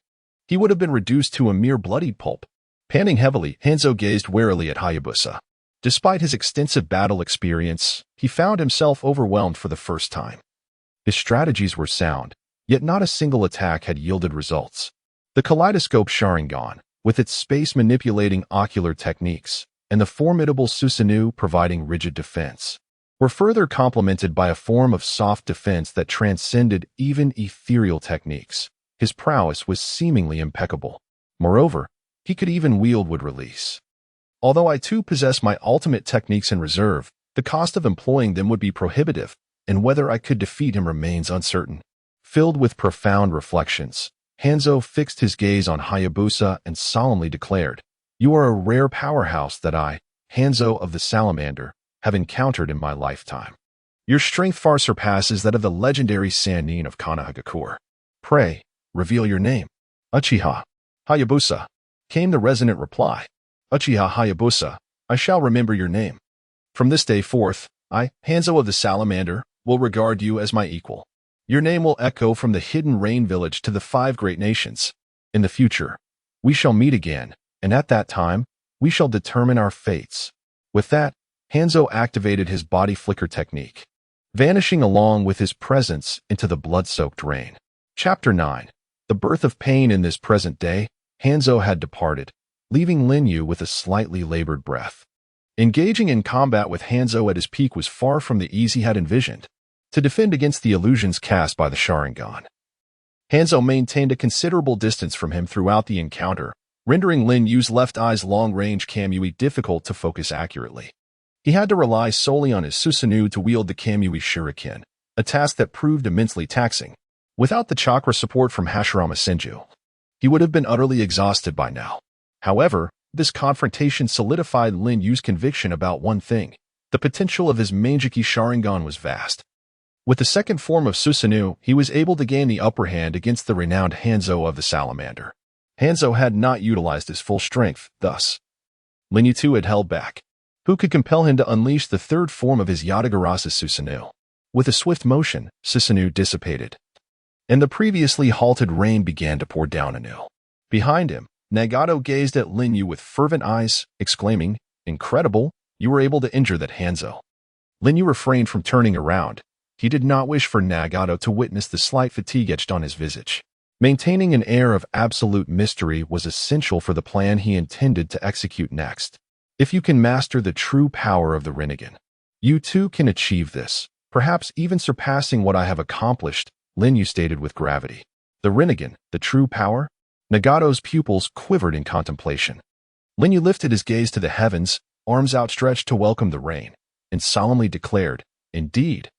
[SPEAKER 1] he would have been reduced to a mere bloodied pulp. Panting heavily, Hanzo gazed warily at Hayabusa. Despite his extensive battle experience, he found himself overwhelmed for the first time. His strategies were sound, yet not a single attack had yielded results. The kaleidoscope Sharingan, with its space-manipulating ocular techniques, and the formidable Susanoo providing rigid defense, were further complemented by a form of soft defense that transcended even ethereal techniques. His prowess was seemingly impeccable. Moreover, he could even wield wood release. Although I too possess my ultimate techniques in reserve, the cost of employing them would be prohibitive, and whether I could defeat him remains uncertain. Filled with profound reflections, Hanzo fixed his gaze on Hayabusa and solemnly declared, "You are a rare powerhouse that I, Hanzo of the Salamander, have encountered in my lifetime. Your strength far surpasses that of the legendary Sannin of Konohagakure. Pray, reveal your name." "Uchiha Hayabusa," came the resonant reply. "Uchiha Hayabusa, I shall remember your name. From this day forth, I, Hanzo of the Salamander, will regard you as my equal. Your name will echo from the hidden rain village to the 5 great nations. In the future, we shall meet again, and at that time, we shall determine our fates." With that, Hanzo activated his body flicker technique, vanishing along with his presence into the blood-soaked rain. Chapter 9. The birth of pain. In this present day, Hanzo had departed, leaving Lin Yu with a slightly labored breath. Engaging in combat with Hanzo at his peak was far from the ease he had envisioned. To defend against the illusions cast by the Sharingan, Hanzo maintained a considerable distance from him throughout the encounter, rendering Lin Yu's left eye's long-range Kamui difficult to focus accurately. He had to rely solely on his Susanoo to wield the Kamui Shuriken, a task that proved immensely taxing. Without the chakra support from Hashirama Senju, he would have been utterly exhausted by now. However, this confrontation solidified Lin Yu's conviction about one thing: the potential of his Manjiki Sharingan was vast. With the second form of Susanoo, he was able to gain the upper hand against the renowned Hanzo of the Salamander. Hanzo had not utilized his full strength, thus Lin Yu too had held back. Who could compel him to unleash the third form of his Yatagarasu Susanoo? With a swift motion, Susanoo dissipated, and the previously halted rain began to pour down anew. Behind him, Nagato gazed at Lin Yu with fervent eyes, exclaiming, "Incredible, you were able to injure that Hanzo." Lin Yu refrained from turning around, He did not wish for Nagato to witness the slight fatigue etched on his visage. Maintaining an air of absolute mystery was essential for the plan he intended to execute next. If you can master the true power of the Rinnegan, you too can achieve this, perhaps even surpassing what I have accomplished, Linyu stated with gravity. The Rinnegan, the true power? Nagato's pupils quivered in contemplation. Linyu lifted his gaze to the heavens, arms outstretched to welcome the rain, and solemnly declared, "Indeed.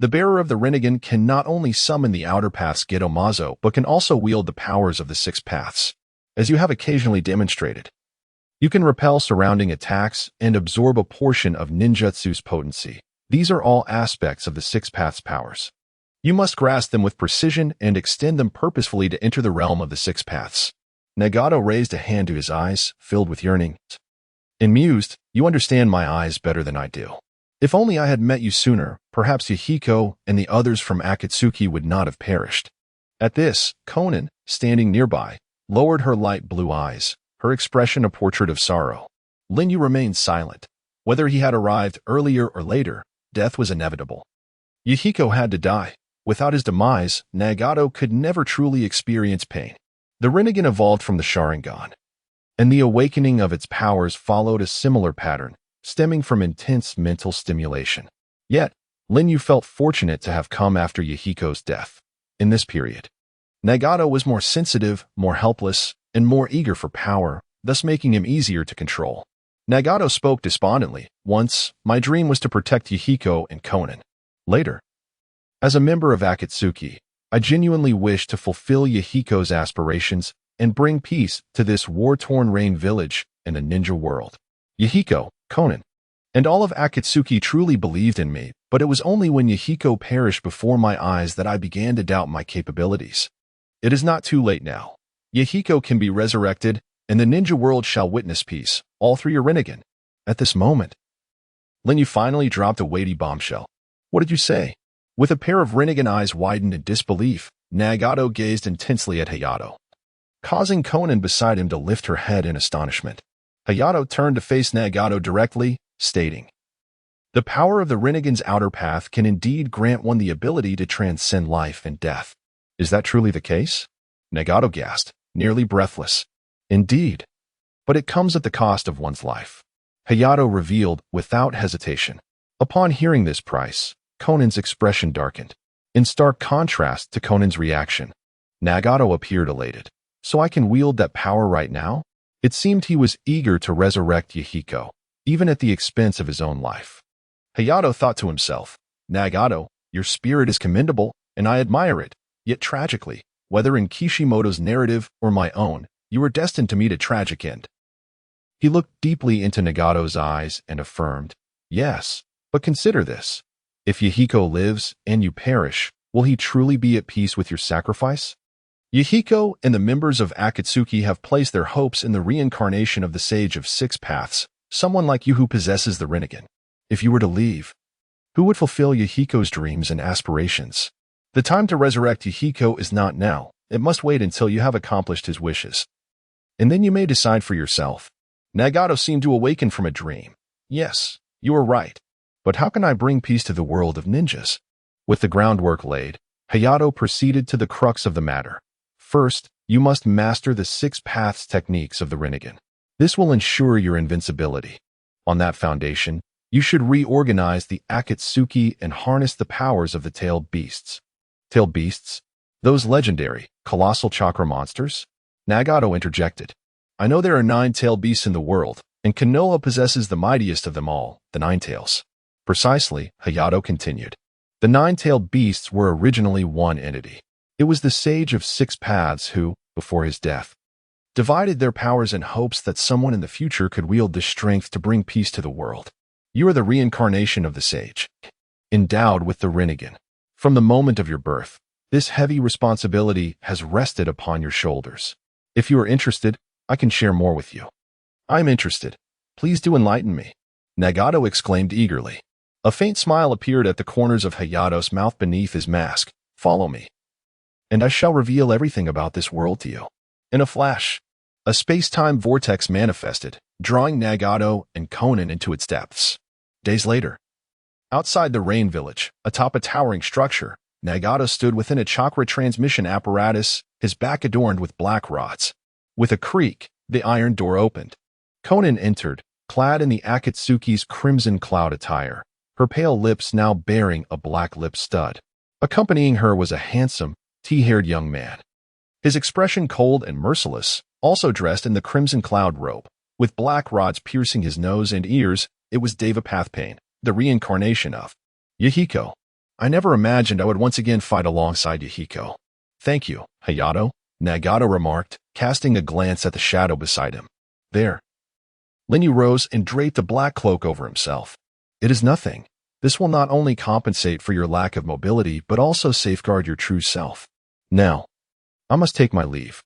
[SPEAKER 1] The bearer of the Rinnegan can not only summon the outer path's Gedomazo, but can also wield the powers of the six paths, as you have occasionally demonstrated. You can repel surrounding attacks and absorb a portion of ninjutsu's potency. These are all aspects of the six paths' powers. You must grasp them with precision and extend them purposefully to enter the realm of the six paths." Nagato raised a hand to his eyes, filled with yearning. And mused, "You understand my eyes better than I do. If only I had met you sooner, perhaps Yahiko and the others from Akatsuki would not have perished." At this, Konan, standing nearby, lowered her light blue eyes, her expression a portrait of sorrow. Linyu remained silent. Whether he had arrived earlier or later, death was inevitable. Yahiko had to die. Without his demise, Nagato could never truly experience pain. The Rinnegan evolved from the Sharingan, and the awakening of its powers followed a similar pattern, stemming from intense mental stimulation. Yet, Linyu felt fortunate to have come after Yahiko's death. In this period, Nagato was more sensitive, more helpless, and more eager for power, thus making him easier to control. Nagato spoke despondently. "Once, my dream was to protect Yahiko and Konan. Later, as a member of Akatsuki, I genuinely wished to fulfill Yahiko's aspirations and bring peace to this war-torn rain village and the ninja world. Yahiko, Konan, and all of Akatsuki truly believed in me, but it was only when Yahiko perished before my eyes that I began to doubt my capabilities. It is not too late now. Yahiko can be resurrected, and the ninja world shall witness peace, all through your Rinnegan." At this moment, Linyu finally dropped a weighty bombshell. "What did you say?" With a pair of Rinnegan eyes widened in disbelief, Nagato gazed intensely at Hayato, causing Konan beside him to lift her head in astonishment. Hayato turned to face Nagato directly, stating, "The power of the Rinnegan's outer path can indeed grant one the ability to transcend life and death. Is that truly the case?" Nagato gasped, nearly breathless. "Indeed. But it comes at the cost of one's life," Hayato revealed without hesitation. Upon hearing this price, Konan's expression darkened. In stark contrast to Konan's reaction, Nagato appeared elated. "So I can wield that power right now?" It seemed he was eager to resurrect Yahiko, even at the expense of his own life. Hayato thought to himself, "Nagato, your spirit is commendable, and I admire it. Yet tragically, whether in Kishimoto's narrative or my own, you are destined to meet a tragic end." He looked deeply into Nagato's eyes and affirmed, "Yes, but consider this. If Yahiko lives and you perish, will he truly be at peace with your sacrifice? Yahiko and the members of Akatsuki have placed their hopes in the reincarnation of the Sage of Six Paths, someone like you who possesses the Rinnegan. If you were to leave, who would fulfill Yahiko's dreams and aspirations? The time to resurrect Yahiko is not now. It must wait until you have accomplished his wishes. And then you may decide for yourself." Nagato seemed to awaken from a dream. "Yes, you are right. But how can I bring peace to the world of ninjas?" With the groundwork laid, Hayato proceeded to the crux of the matter. "First, you must master the six paths techniques of the Rinnegan. This will ensure your invincibility. On that foundation, you should reorganize the Akatsuki and harness the powers of the tailed beasts." "Tailed beasts? Those legendary, colossal chakra monsters?" Nagato interjected. "I know there are 9 tailed beasts in the world, and Konoha possesses the mightiest of them all, the Nine Tails." "Precisely," Hayato continued. "The 9-tailed beasts were originally one entity. It was the Sage of Six Paths who, before his death, divided their powers in hopes that someone in the future could wield this strength to bring peace to the world. You are the reincarnation of the Sage, endowed with the Rinnegan. From the moment of your birth, this heavy responsibility has rested upon your shoulders. If you are interested, I can share more with you." "I'm interested. Please do enlighten me," Nagato exclaimed eagerly. A faint smile appeared at the corners of Hayato's mouth beneath his mask. "Follow me, and I shall reveal everything about this world to you." In a flash, a space-time vortex manifested, drawing Nagato and Konan into its depths. Days later, Outside the Rain Village, atop a towering structure, Nagato stood within a chakra transmission apparatus, his back adorned with black rods. With a creak, the iron door opened. Konan entered, clad in the Akatsuki's crimson cloud attire, her pale lips now bearing a black lip stud. Accompanying her was a handsome, tea-haired young man. His expression cold and merciless, also dressed in the crimson cloud robe. With black rods piercing his nose and ears, it was Deva Pathpain, the reincarnation of Yahiko. I never imagined I would once again fight alongside Yahiko. Thank you, Hayato, Nagato remarked, casting a glance at the shadow beside him. There. Linyu rose and draped a black cloak over himself. It is nothing. This will not only compensate for your lack of mobility, but also safeguard your true self. Now, I must take my leave.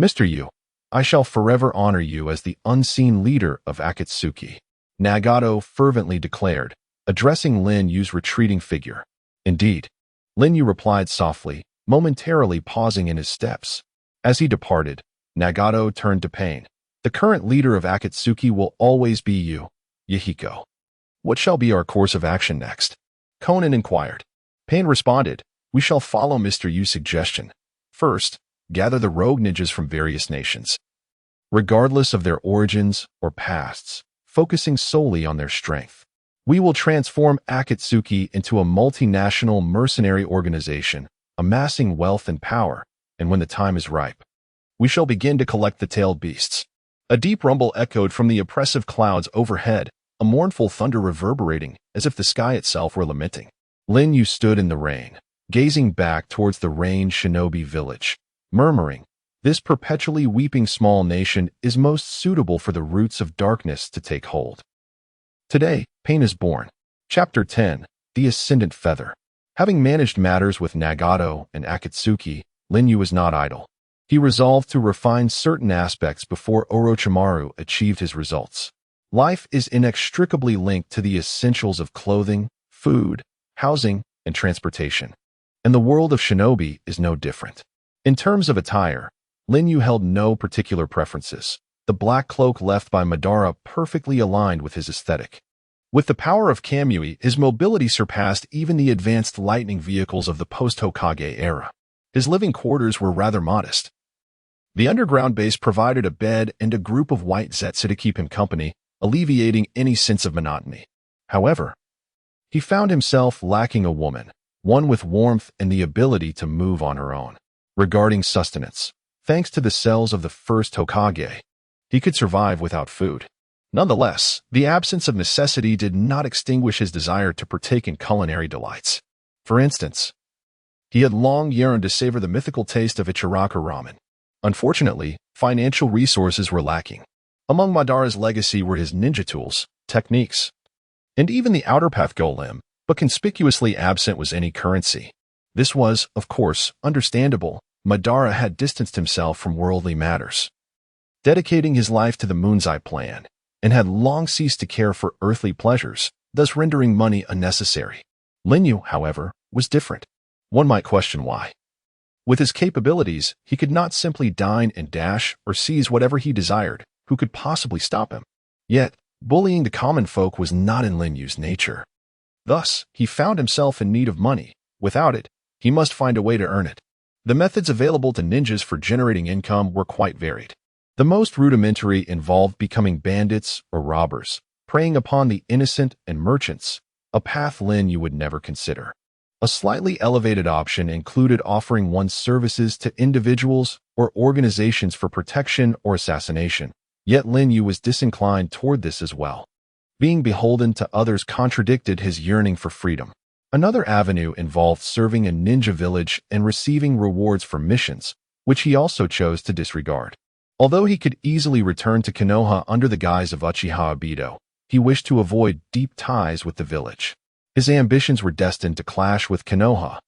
[SPEAKER 1] Mr. Yu, I shall forever honor you as the unseen leader of Akatsuki, Nagato fervently declared, addressing Lin Yu's retreating figure. Indeed, Lin Yu replied softly, momentarily pausing in his steps. As he departed, Nagato turned to Pain. The current leader of Akatsuki will always be you, Yahiko. What shall be our course of action next? Konan inquired. Pain responded, we shall follow Mr. Yu's suggestion. First, gather the rogue ninjas from various nations, regardless of their origins or pasts, focusing solely on their strength. We will transform Akatsuki into a multinational mercenary organization, amassing wealth and power, and when the time is ripe, we shall begin to collect the tailed beasts. A deep rumble echoed from the oppressive clouds overhead, a mournful thunder reverberating as if the sky itself were lamenting. Lin Yu stood in the rain, gazing back towards the Rain Shinobi village, murmuring, this perpetually weeping small nation is most suitable for the roots of darkness to take hold. Today, Pain is born. Chapter 10, The Ascendant Feather. Having managed matters with Nagato and Akatsuki, Lin Yu was not idle. He resolved to refine certain aspects before Orochimaru achieved his results. Life is inextricably linked to the essentials of clothing, food, housing, and transportation. And the world of shinobi is no different. In terms of attire, Lin Yu held no particular preferences. The black cloak left by Madara perfectly aligned with his aesthetic. With the power of Kamui, his mobility surpassed even the advanced lightning vehicles of the post-Hokage era. His living quarters were rather modest. The underground base provided a bed and a group of white zetsu to keep him company, alleviating any sense of monotony. However, he found himself lacking a woman, one with warmth and the ability to move on her own. Regarding sustenance, thanks to the cells of the first Hokage, he could survive without food. Nonetheless, the absence of necessity did not extinguish his desire to partake in culinary delights. For instance, he had long yearned to savor the mythical taste of Ichiraka ramen. Unfortunately, financial resources were lacking. Among Madara's legacy were his ninja tools, techniques, and even the outer path golem, but conspicuously absent was any currency. This was, of course, understandable. Madara had distanced himself from worldly matters, dedicating his life to the Moon's Eye plan, and had long ceased to care for earthly pleasures, thus rendering money unnecessary. Lin Yu, however, was different. One might question why. With his capabilities, he could not simply dine and dash or seize whatever he desired. Who could possibly stop him? Yet, bullying the common folk was not in Lin Yu's nature. Thus, he found himself in need of money. Without it, he must find a way to earn it. The methods available to ninjas for generating income were quite varied. The most rudimentary involved becoming bandits or robbers, preying upon the innocent and merchants, a path Lin Yu would never consider. A slightly elevated option included offering one's services to individuals or organizations for protection or assassination, yet Lin Yu was disinclined toward this as well. Being beholden to others contradicted his yearning for freedom. Another avenue involved serving a ninja village and receiving rewards for missions, which he also chose to disregard. Although he could easily return to Konoha under the guise of Uchiha Obito, he wished to avoid deep ties with the village. His ambitions were destined to clash with Konoha,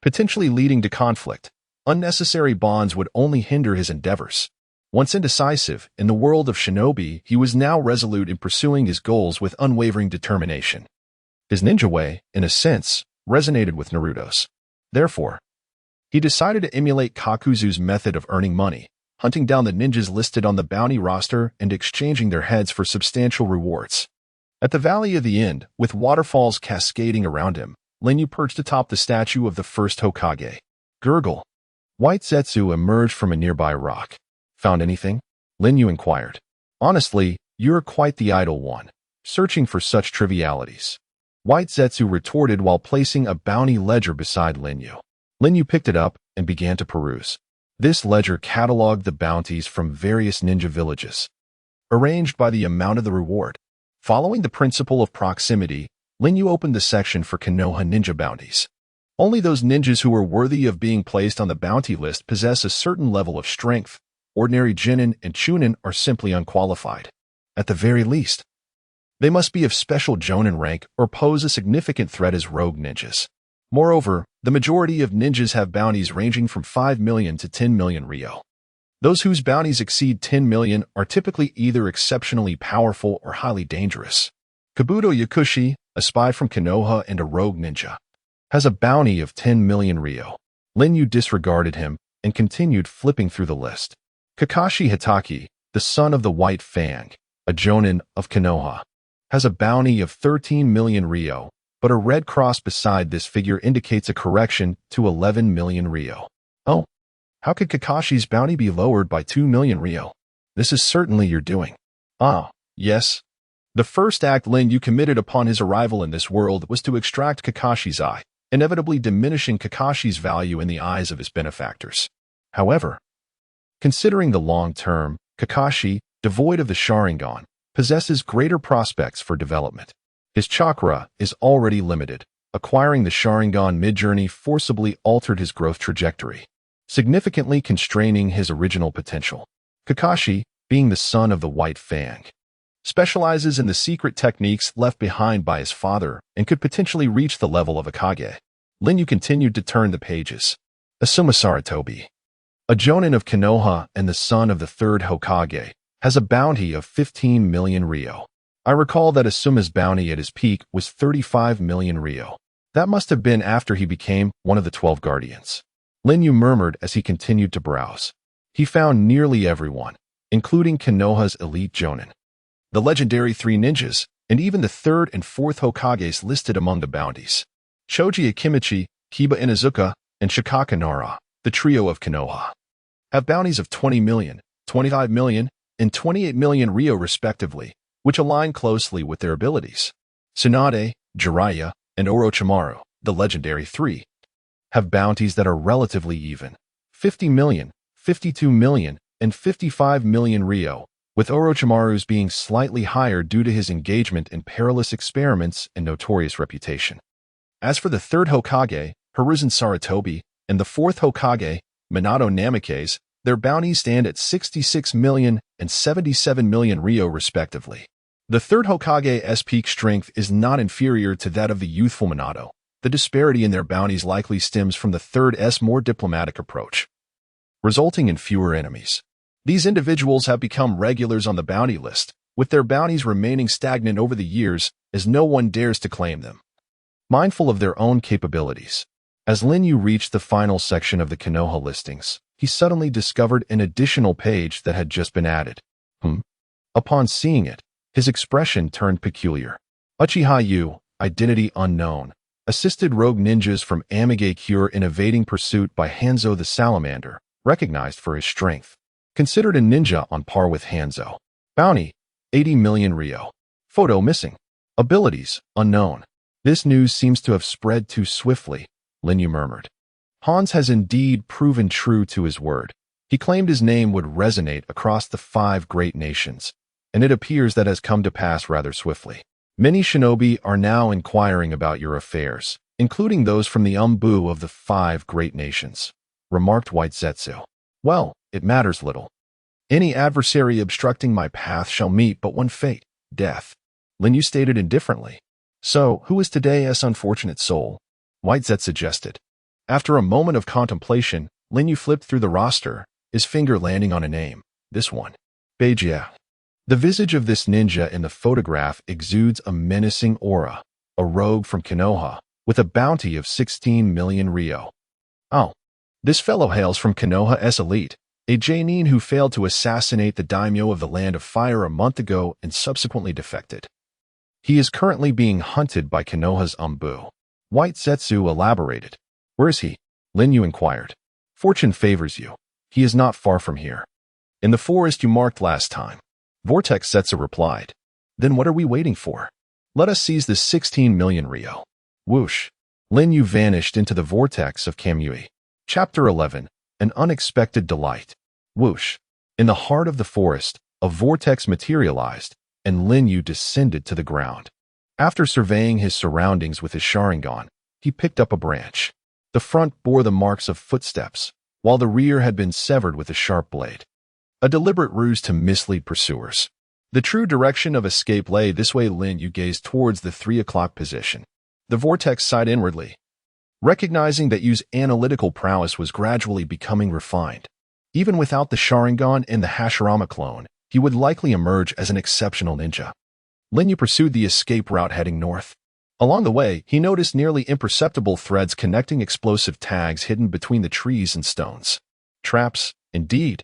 [SPEAKER 1] potentially leading to conflict. Unnecessary bonds would only hinder his endeavors. Once indecisive, in the world of shinobi, he was now resolute in pursuing his goals with unwavering determination. His ninja way, in a sense, resonated with Naruto's. Therefore, he decided to emulate Kakuzu's method of earning money, hunting down the ninjas listed on the bounty roster and exchanging their heads for substantial rewards. At the Valley of the End, with waterfalls cascading around him, Linyu perched atop the statue of the first Hokage. Gurgle. White Zetsu emerged from a nearby rock. Found anything? Linyu inquired. Honestly, you're quite the idle one, searching for such trivialities. White Zetsu retorted while placing a bounty ledger beside Linyu. Linyu picked it up and began to peruse. This ledger cataloged the bounties from various ninja villages, arranged by the amount of the reward. Following the principle of proximity, Linyu opened the section for Konoha ninja bounties. Only those ninjas who are worthy of being placed on the bounty list possess a certain level of strength. Ordinary Jinin and Chunin are simply unqualified. At the very least, they must be of special Jonin rank or pose a significant threat as rogue ninjas. Moreover, the majority of ninjas have bounties ranging from 5 million to 10 million ryo. Those whose bounties exceed 10 million are typically either exceptionally powerful or highly dangerous. Kabuto Yakushi, a spy from Konoha and a rogue ninja, has a bounty of 10 million ryo. Linyu disregarded him and continued flipping through the list. Kakashi Hitaki, the son of the White Fang, a Jonin of Konoha, has a bounty of 13 million ryo, but a red cross beside this figure indicates a correction to 11 million ryo. Oh, how could Kakashi's bounty be lowered by 2 million ryo? This is certainly your doing. Ah, yes. The first act Linyu committed upon his arrival in this world was to extract Kakashi's eye, inevitably diminishing Kakashi's value in the eyes of his benefactors. However, considering the long term, Kakashi, devoid of the Sharingan, possesses greater prospects for development. His chakra is already limited. Acquiring the Sharingan mid-journey forcibly altered his growth trajectory, significantly constraining his original potential. Kakashi, being the son of the White Fang, specializes in the secret techniques left behind by his father and could potentially reach the level of a Kage. Linyu continued to turn the pages. Asuma Saratobi, a Jonin of Konoha and the son of the third Hokage, has a bounty of 15 million ryo. I recall that Asuma's bounty at his peak was 35 million ryo. That must have been after he became one of the 12 guardians. Linyu murmured as he continued to browse. He found nearly everyone, including Konoha's elite Jonin, the legendary 3 ninjas, and even the 3rd and 4th Hokages listed among the bounties. Choji Akimichi, Kiba Inuzuka, and Shikaka Nara, the trio of Konoha, have bounties of 20 million, 25 million, and 28 million ryo respectively, which align closely with their abilities. Tsunade, Jiraiya, and Orochimaru, the legendary 3, have bounties that are relatively even, 50 million, 52 million, and 55 million ryo, with Orochimaru's being slightly higher due to his engagement in perilous experiments and notorious reputation. As for the 3rd Hokage, Hiruzen Saratobi, and the 4th Hokage, Minato Namikaze, their bounties stand at 66 million and 77 million ryo respectively. The 3rd Hokage's peak strength is not inferior to that of the youthful Minato. The disparity in their bounties likely stems from the 3rd's more diplomatic approach, resulting in fewer enemies. These individuals have become regulars on the bounty list, with their bounties remaining stagnant over the years as no one dares to claim them. Mindful of their own capabilities, as Linyu reached the final section of the Konoha listings, he suddenly discovered an additional page that had just been added. Upon seeing it, his expression turned peculiar. Uchiha Yu, identity unknown, assisted rogue ninjas from Amigakure in evading pursuit by Hanzo the Salamander, recognized for his strength. Considered a ninja on par with Hanzo. Bounty, 80 million ryo. Photo missing. Abilities, unknown. This news seems to have spread too swiftly, Linyu murmured. Hans has indeed proven true to his word. He claimed his name would resonate across the 5 great nations, and it appears that has come to pass rather swiftly. Many shinobi are now inquiring about your affairs, including those from the Umbu of the 5 great nations, remarked White Zetsu. Well, it matters little. Any adversary obstructing my path shall meet but one fate, death. Linyu stated indifferently. So, who is today's unfortunate soul? White Zetsu suggested. After a moment of contemplation, Linyu flipped through the roster, his finger landing on a name. This one. Beijia. The visage of this ninja in the photograph exudes a menacing aura, a rogue from Konoha, with a bounty of 16 million ryo. Oh, this fellow hails from Konoha's elite, a Jainin who failed to assassinate the daimyo of the Land of Fire a month ago and subsequently defected. He is currently being hunted by Konoha's Umbu. White Zetsu elaborated. Where is he? Lin Yu inquired. Fortune favors you. He is not far from here. In the forest you marked last time. Vortex Zetsu replied. Then what are we waiting for? Let us seize the 16 million Ryo. Whoosh. Lin Yu vanished into the vortex of Kamui. Chapter 11. An Unexpected Delight. Whoosh. In the heart of the forest, a vortex materialized, and Lin Yu descended to the ground. After surveying his surroundings with his Sharingan, he picked up a branch. The front bore the marks of footsteps, while the rear had been severed with a sharp blade. A deliberate ruse to mislead pursuers. The true direction of escape lay this way. Lin Yu gazed towards the 3 o'clock position. The vortex sighed inwardly, recognizing that Yu's analytical prowess was gradually becoming refined. Even without the Sharingan and the Hashirama clone, he would likely emerge as an exceptional ninja. Lin Yu pursued the escape route heading north. Along the way, he noticed nearly imperceptible threads connecting explosive tags hidden between the trees and stones. Traps, indeed.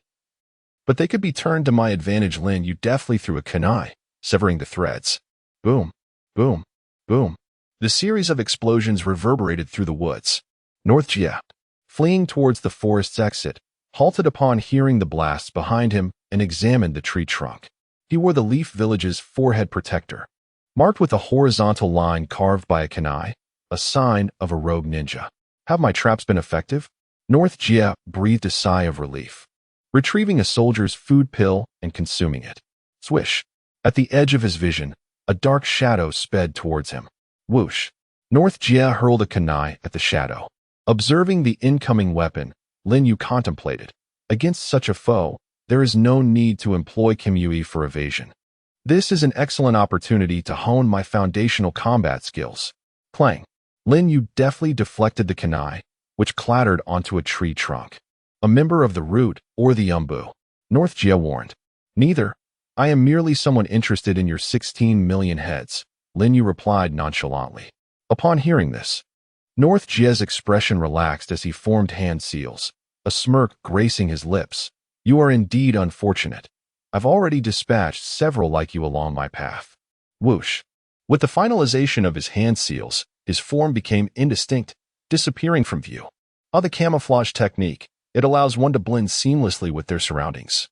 [SPEAKER 1] But they could be turned to my advantage. Lin Yu deftly threw a kunai, severing the threads. Boom, boom, boom. The series of explosions reverberated through the woods. North Jia, fleeing towards the forest's exit, halted upon hearing the blasts behind him and examined the tree trunk. He wore the Leaf Village's forehead protector, marked with a horizontal line carved by a kunai, a sign of a rogue ninja. Have my traps been effective? North Jia breathed a sigh of relief, retrieving a soldier's food pill and consuming it. Swish. At the edge of his vision, a dark shadow sped towards him. Whoosh. North Jia hurled a kunai at the shadow. Observing the incoming weapon, Lin Yu contemplated. Against such a foe, there is no need to employ Kamui for evasion. This is an excellent opportunity to hone my foundational combat skills. Clang. Lin Yu deftly deflected the kunai, which clattered onto a tree trunk. A member of the root or the Umbu. North Jia warned. Neither. I am merely someone interested in your 16 million heads, Lin Yu replied nonchalantly. Upon hearing this, North Jia's expression relaxed as he formed hand seals, a smirk gracing his lips. You are indeed unfortunate. I've already dispatched several like you along my path. Whoosh. With the finalization of his hand seals, his form became indistinct, disappearing from view. The camouflage technique, it allows one to blend seamlessly with their surroundings,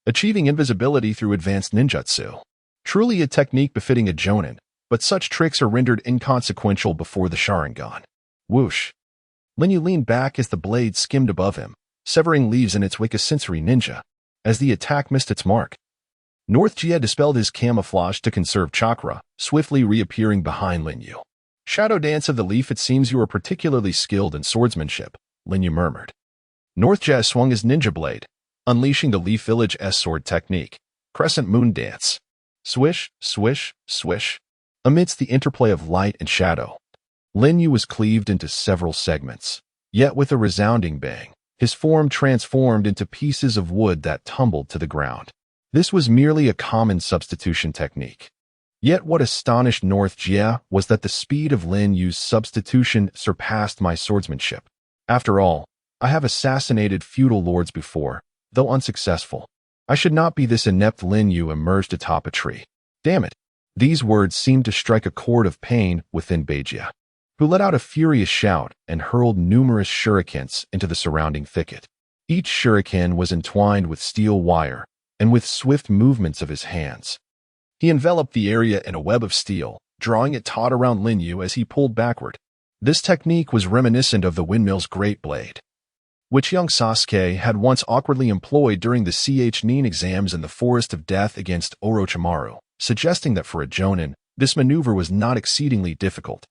[SPEAKER 1] achieving invisibility through advanced ninjutsu. Truly a technique befitting a jonin, but such tricks are rendered inconsequential before the Sharingan. Whoosh. Lin Yu leaned back as the blade skimmed above him, severing leaves in its Wikasensory ninja. As the attack missed its mark, North Jia dispelled his camouflage to conserve chakra, swiftly reappearing behind Lin Yu. Shadow Dance of the Leaf, it seems you are particularly skilled in swordsmanship, Lin Yu murmured. North Jia swung his ninja blade, unleashing the Leaf Village S-sword technique, Crescent Moon Dance. Swish, swish, swish. Amidst the interplay of light and shadow, Lin Yu was cleaved into several segments, yet with a resounding bang, his form transformed into pieces of wood that tumbled to the ground. This was merely a common substitution technique. Yet what astonished North Jia was that the speed of Lin Yu's substitution surpassed my swordsmanship. After all, I have assassinated feudal lords before, though unsuccessful. I should not be this inept. Lin Yu emerged atop a tree. Damn it. These words seemed to strike a chord of pain within Beijia, who let out a furious shout and hurled numerous shurikens into the surrounding thicket. Each shuriken was entwined with steel wire, and with swift movements of his hands, he enveloped the area in a web of steel, drawing it taut around Lin Yu as he pulled backward. This technique was reminiscent of the windmill's great blade, which young Sasuke had once awkwardly employed during the Nin exams in the Forest of Death against Orochimaru, suggesting that for a jonin, this maneuver was not exceedingly difficult.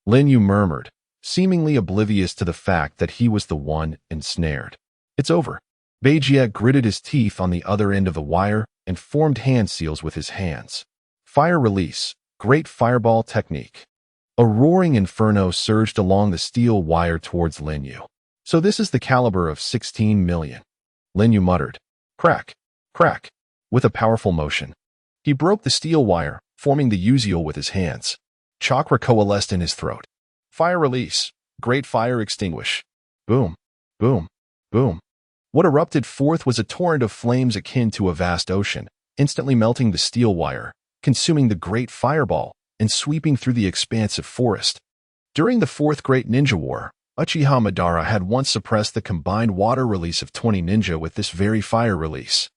[SPEAKER 1] Lin Yu murmured, seemingly oblivious to the fact that he was the one ensnared. It's over. Beijia gritted his teeth on the other end of the wire and formed hand seals with his hands. Fire release, great fireball technique. A roaring inferno surged along the steel wire towards Lin Yu. So this is the caliber of 16 million. Lin Yu muttered. Crack, crack. With a powerful motion, he broke the steel wire, forming the usual with his hands. Chakra coalesced in his throat. Fire release, great fire extinguish. Boom, boom, boom. What erupted forth was a torrent of flames akin to a vast ocean, instantly melting the steel wire, consuming the great fireball, and sweeping through the expansive forest. During the Fourth Great Ninja War, Uchiha Madara had once suppressed the combined water release of 20 ninja with this very fire release.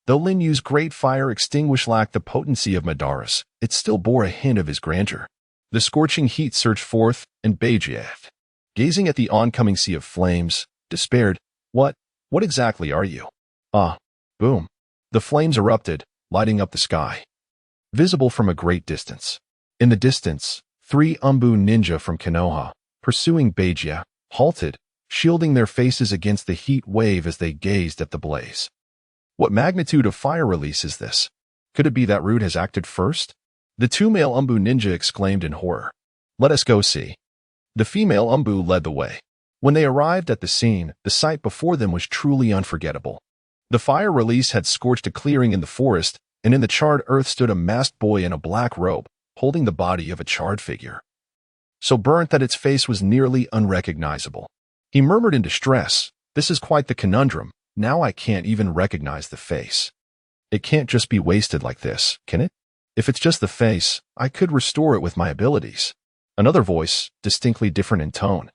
[SPEAKER 1] Though Lin Yu's great fire extinguish lacked the potency of Madara's, it still bore a hint of his grandeur. The scorching heat surged forth, and Beijie, gazing at the oncoming sea of flames, despaired. What exactly are you? Ah, boom. The flames erupted, lighting up the sky, visible from a great distance. In the distance, 3 Umbu ninja from Konoha, pursuing Beijie, halted, shielding their faces against the heat wave as they gazed at the blaze. What magnitude of fire release is this? Could it be that Root has acted first? The 2 male Umbu ninja exclaimed in horror. Let us go see. The female Umbu led the way. When they arrived at the scene, the sight before them was truly unforgettable. The fire release had scorched a clearing in the forest, and in the charred earth stood a masked boy in a black robe, holding the body of a charred figure, so burnt that its face was nearly unrecognizable. He murmured in distress, "This is quite the conundrum. Now I can't even recognize the face. It can't just be wasted like this, can it? If it's just the face, I could restore it with my abilities." Another voice, distinctly different in tone,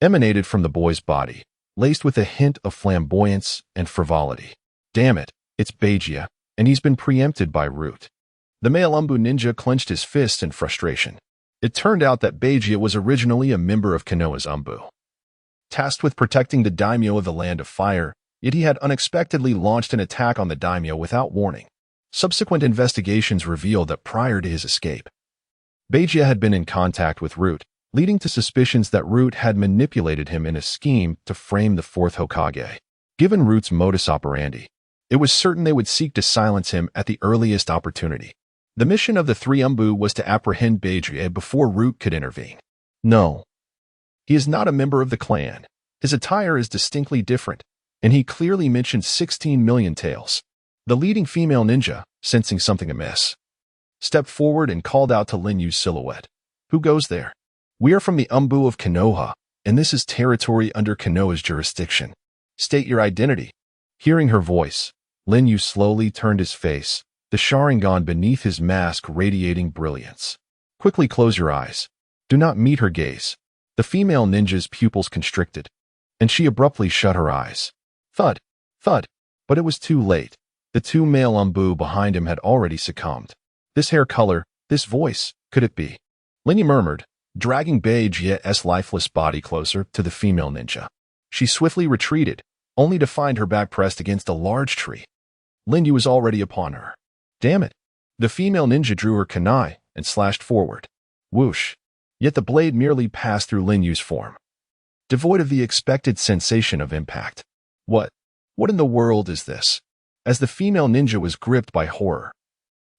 [SPEAKER 1] emanated from the boy's body, laced with a hint of flamboyance and frivolity. Damn it, it's Beijie, and he's been preempted by Root. The male Umbu ninja clenched his fist in frustration. It turned out that Beijie was originally a member of Konoha's Umbu, tasked with protecting the daimyo of the Land of Fire, yet he had unexpectedly launched an attack on the daimyo without warning. Subsequent investigations revealed that prior to his escape, Beijie had been in contact with Root, leading to suspicions that Root had manipulated him in a scheme to frame the 4th Hokage. Given Root's modus operandi, it was certain they would seek to silence him at the earliest opportunity. The mission of the 3 Umbu was to apprehend Beijie before Root could intervene. No, he is not a member of the clan. His attire is distinctly different, and he clearly mentioned 16 million taels. The leading female ninja, sensing something amiss, stepped forward and called out to Lin Yu's silhouette. Who goes there? We are from the Umbu of Konoha, and this is territory under Konoha's jurisdiction. State your identity. Hearing her voice, Lin Yu slowly turned his face, the Sharingan beneath his mask radiating brilliance. Quickly close your eyes. Do not meet her gaze. The female ninja's pupils constricted, and she abruptly shut her eyes. Thud, thud, but it was too late. The 2 male Umbu behind him had already succumbed. This hair color, this voice, could it be? Lin Yu murmured, dragging Beijie's lifeless body closer to the female ninja. She swiftly retreated, only to find her back pressed against a large tree. Lin Yu was already upon her. Damn it! The female ninja drew her kunai and slashed forward. Whoosh! Yet the blade merely passed through Lin Yu's form, devoid of the expected sensation of impact. What in the world is this? As the female ninja was gripped by horror,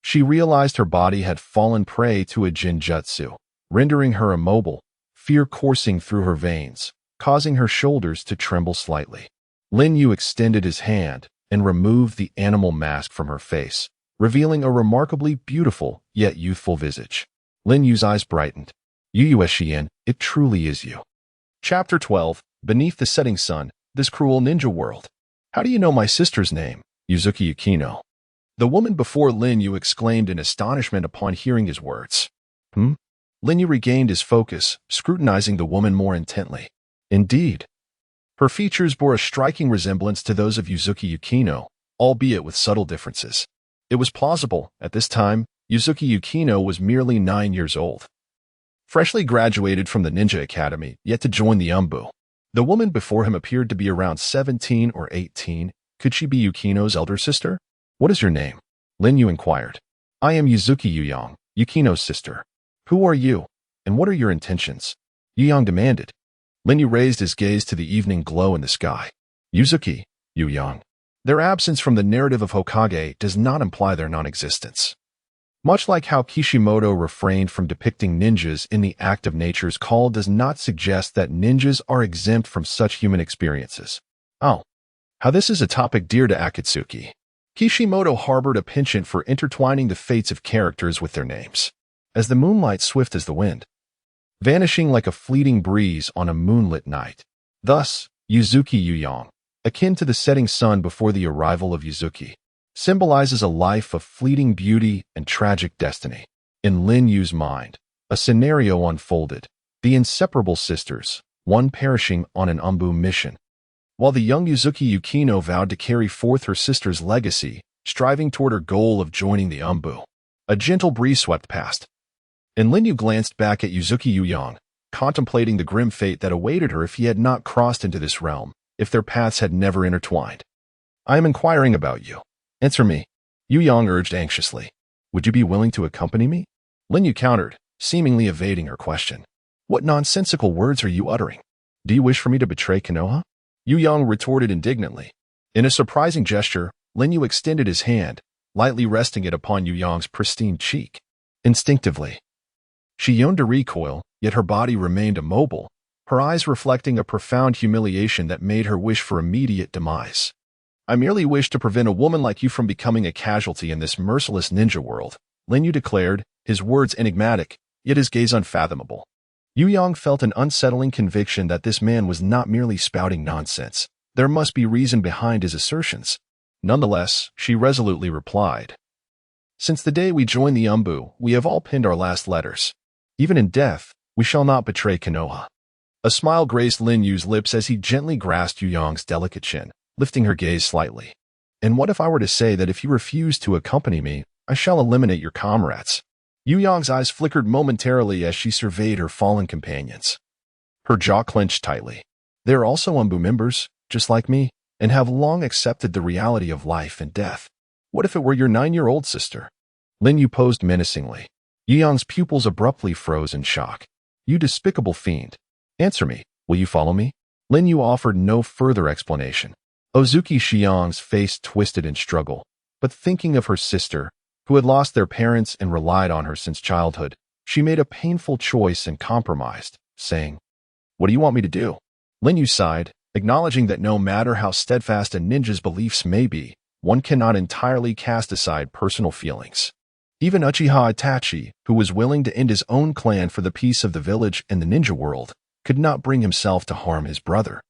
[SPEAKER 1] she realized her body had fallen prey to a jinjutsu, rendering her immobile, fear coursing through her veins, causing her shoulders to tremble slightly. Lin Yu extended his hand and removed the animal mask from her face, revealing a remarkably beautiful yet youthful visage. Lin Yu's eyes brightened. Yu Xian, it truly is you. Chapter 12, Beneath the Setting Sun, This Cruel Ninja World. How do you know my sister's name? Yuzuki Yukino. The woman before Lin Yu exclaimed in astonishment upon hearing his words. Lin Yu regained his focus, scrutinizing the woman more intently. Indeed, her features bore a striking resemblance to those of Yuzuki Yukino, albeit with subtle differences. It was plausible, at this time, Yuzuki Yukino was merely 9 years old, freshly graduated from the Ninja Academy, yet to join the Umbu. The woman before him appeared to be around 17 or 18. Could she be Yukino's elder sister? What is your name? Lin Yu inquired. I am Yuzuki Yuyang, Yukino's sister. Who are you, and what are your intentions? Yuyang demanded. Lin Yu raised his gaze to the evening glow in the sky. Yuzuki, Yuyang. Their absence from the narrative of Hokage does not imply their non-existence. Much like how Kishimoto refrained from depicting ninjas in the act of nature's call does not suggest that ninjas are exempt from such human experiences. Oh, how this is a topic dear to Akatsuki. Kishimoto harbored a penchant for intertwining the fates of characters with their names. As the moonlight swift as the wind, vanishing like a fleeting breeze on a moonlit night. Thus, Yuzuki Yuyang, akin to the setting sun before the arrival of Yuzuki, symbolizes a life of fleeting beauty and tragic destiny. In Lin Yu's mind, a scenario unfolded. The inseparable sisters, one perishing on an Umbu mission, while the young Uzuki Yukino vowed to carry forth her sister's legacy, striving toward her goal of joining the Umbu. A gentle breeze swept past, and Lin Yu glanced back at Uzuki Yuyang, contemplating the grim fate that awaited her if he had not crossed into this realm, if their paths had never intertwined. "I am inquiring about you. Answer me," Yuyang urged anxiously. "Would you be willing to accompany me?" Lin Yu countered, seemingly evading her question. "What nonsensical words are you uttering? Do you wish for me to betray Konoha?" Yuyang retorted indignantly. In a surprising gesture, Lin Yu extended his hand, lightly resting it upon Yuyang's pristine cheek. Instinctively, she yearned to recoil, yet her body remained immobile, her eyes reflecting a profound humiliation that made her wish for immediate demise. "I merely wish to prevent a woman like you from becoming a casualty in this merciless ninja world," Lin Yu declared, his words enigmatic, yet his gaze unfathomable. Yuyang felt an unsettling conviction that this man was not merely spouting nonsense. There must be reason behind his assertions. Nonetheless, she resolutely replied, "Since the day we joined the Umbu, we have all pinned our last letters. Even in death, we shall not betray Konoha." A smile graced Lin Yu's lips as he gently grasped Yuyang's delicate chin, lifting her gaze slightly. "And what if I were to say that if you refuse to accompany me, I shall eliminate your comrades?" Yuyang's eyes flickered momentarily as she surveyed her fallen companions. Her jaw clenched tightly. "They are also Umbu members, just like me, and have long accepted the reality of life and death. What if it were your 9-year-old sister?" Lin Yu posed menacingly. Yuyang's pupils abruptly froze in shock. "You despicable fiend. Answer me, will you follow me?" Lin Yu offered no further explanation. Ozuki Xiang's face twisted in struggle, but thinking of her sister, who had lost their parents and relied on her since childhood, she made a painful choice and compromised, saying, "What do you want me to do?" Lin Yu sighed, acknowledging that no matter how steadfast a ninja's beliefs may be, one cannot entirely cast aside personal feelings. Even Uchiha Itachi, who was willing to end his own clan for the peace of the village and the ninja world, could not bring himself to harm his brother.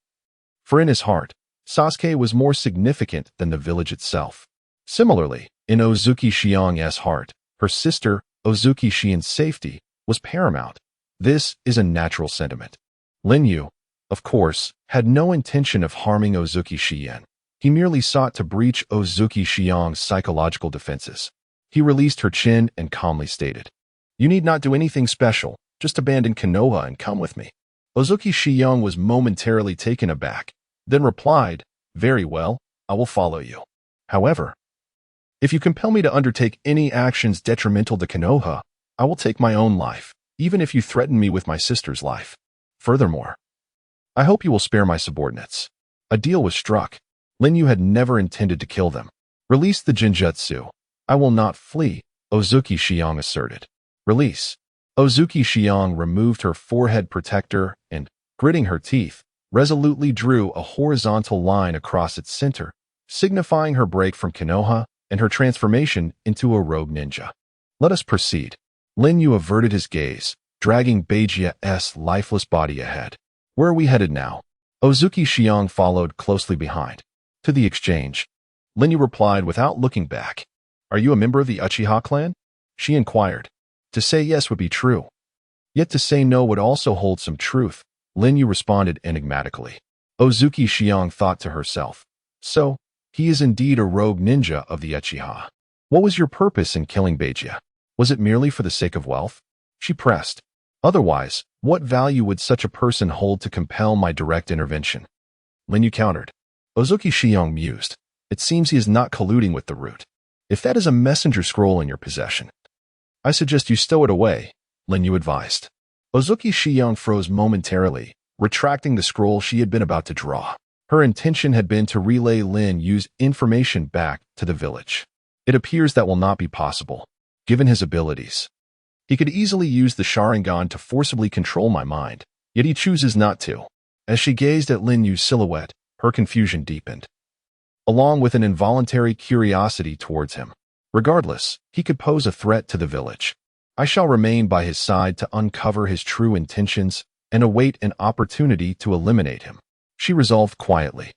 [SPEAKER 1] For in his heart, Sasuke was more significant than the village itself. Similarly, in Ozuki Xiang's heart, her sister, Ozuki Xian's safety, was paramount. This is a natural sentiment. Lin Yu, of course, had no intention of harming Ozuki Xian. He merely sought to breach Ozuki Xiang's psychological defenses. He released her chin and calmly stated, "You need not do anything special, just abandon Konoha and come with me." Ozuki Xiang was momentarily taken aback, then replied, "Very well, I will follow you. However, if you compel me to undertake any actions detrimental to Konoha, I will take my own life, even if you threaten me with my sister's life. Furthermore, I hope you will spare my subordinates." A deal was struck. Lin Yu had never intended to kill them. "Release the Jinjutsu. I will not flee," Ozuki Xiang asserted. "Release." Ozuki Xiang removed her forehead protector and, gritting her teeth, resolutely drew a horizontal line across its center, signifying her break from Konoha and her transformation into a rogue ninja. "Let us proceed." Lin Yu averted his gaze, dragging Beijia's lifeless body ahead. "Where are we headed now?" Ozuki Xiang followed closely behind. "To the exchange," Lin Yu replied without looking back. "Are you a member of the Uchiha clan?" she inquired. To say yes would be true, yet to say no would also hold some truth, Lin Yu responded enigmatically. Ozuki Xiang thought to herself, "So, he is indeed a rogue ninja of the Uchiha. What was your purpose in killing Beijia? Was it merely for the sake of wealth?" She pressed. "Otherwise, what value would such a person hold to compel my direct intervention?" Lin Yu countered. Ozuki Xiang mused. "It seems he is not colluding with the root. If that is a messenger scroll in your possession, I suggest you stow it away," Lin Yu advised. Ozuki Xiang froze momentarily, retracting the scroll she had been about to draw. Her intention had been to relay Lin Yu's information back to the village. It appears that will not be possible, given his abilities. He could easily use the Sharingan to forcibly control my mind, yet he chooses not to. As she gazed at Lin Yu's silhouette, her confusion deepened, along with an involuntary curiosity towards him. Regardless, he could pose a threat to the village. I shall remain by his side to uncover his true intentions and await an opportunity to eliminate him, she resolved quietly.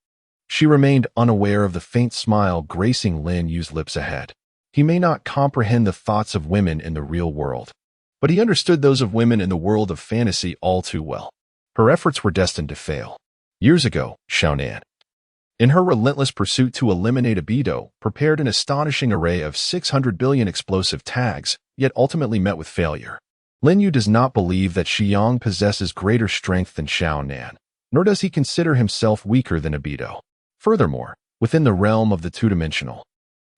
[SPEAKER 1] She remained unaware of the faint smile gracing Lin Yu's lips ahead. He may not comprehend the thoughts of women in the real world, but he understood those of women in the world of fantasy all too well. Her efforts were destined to fail. Years ago, Xiaonan, in her relentless pursuit to eliminate Abido, prepared an astonishing array of 600 billion explosive tags, yet ultimately met with failure. Lin Yu does not believe that Xiang possesses greater strength than Xiaonan, nor does he consider himself weaker than Abido. Furthermore, within the realm of the two-dimensional,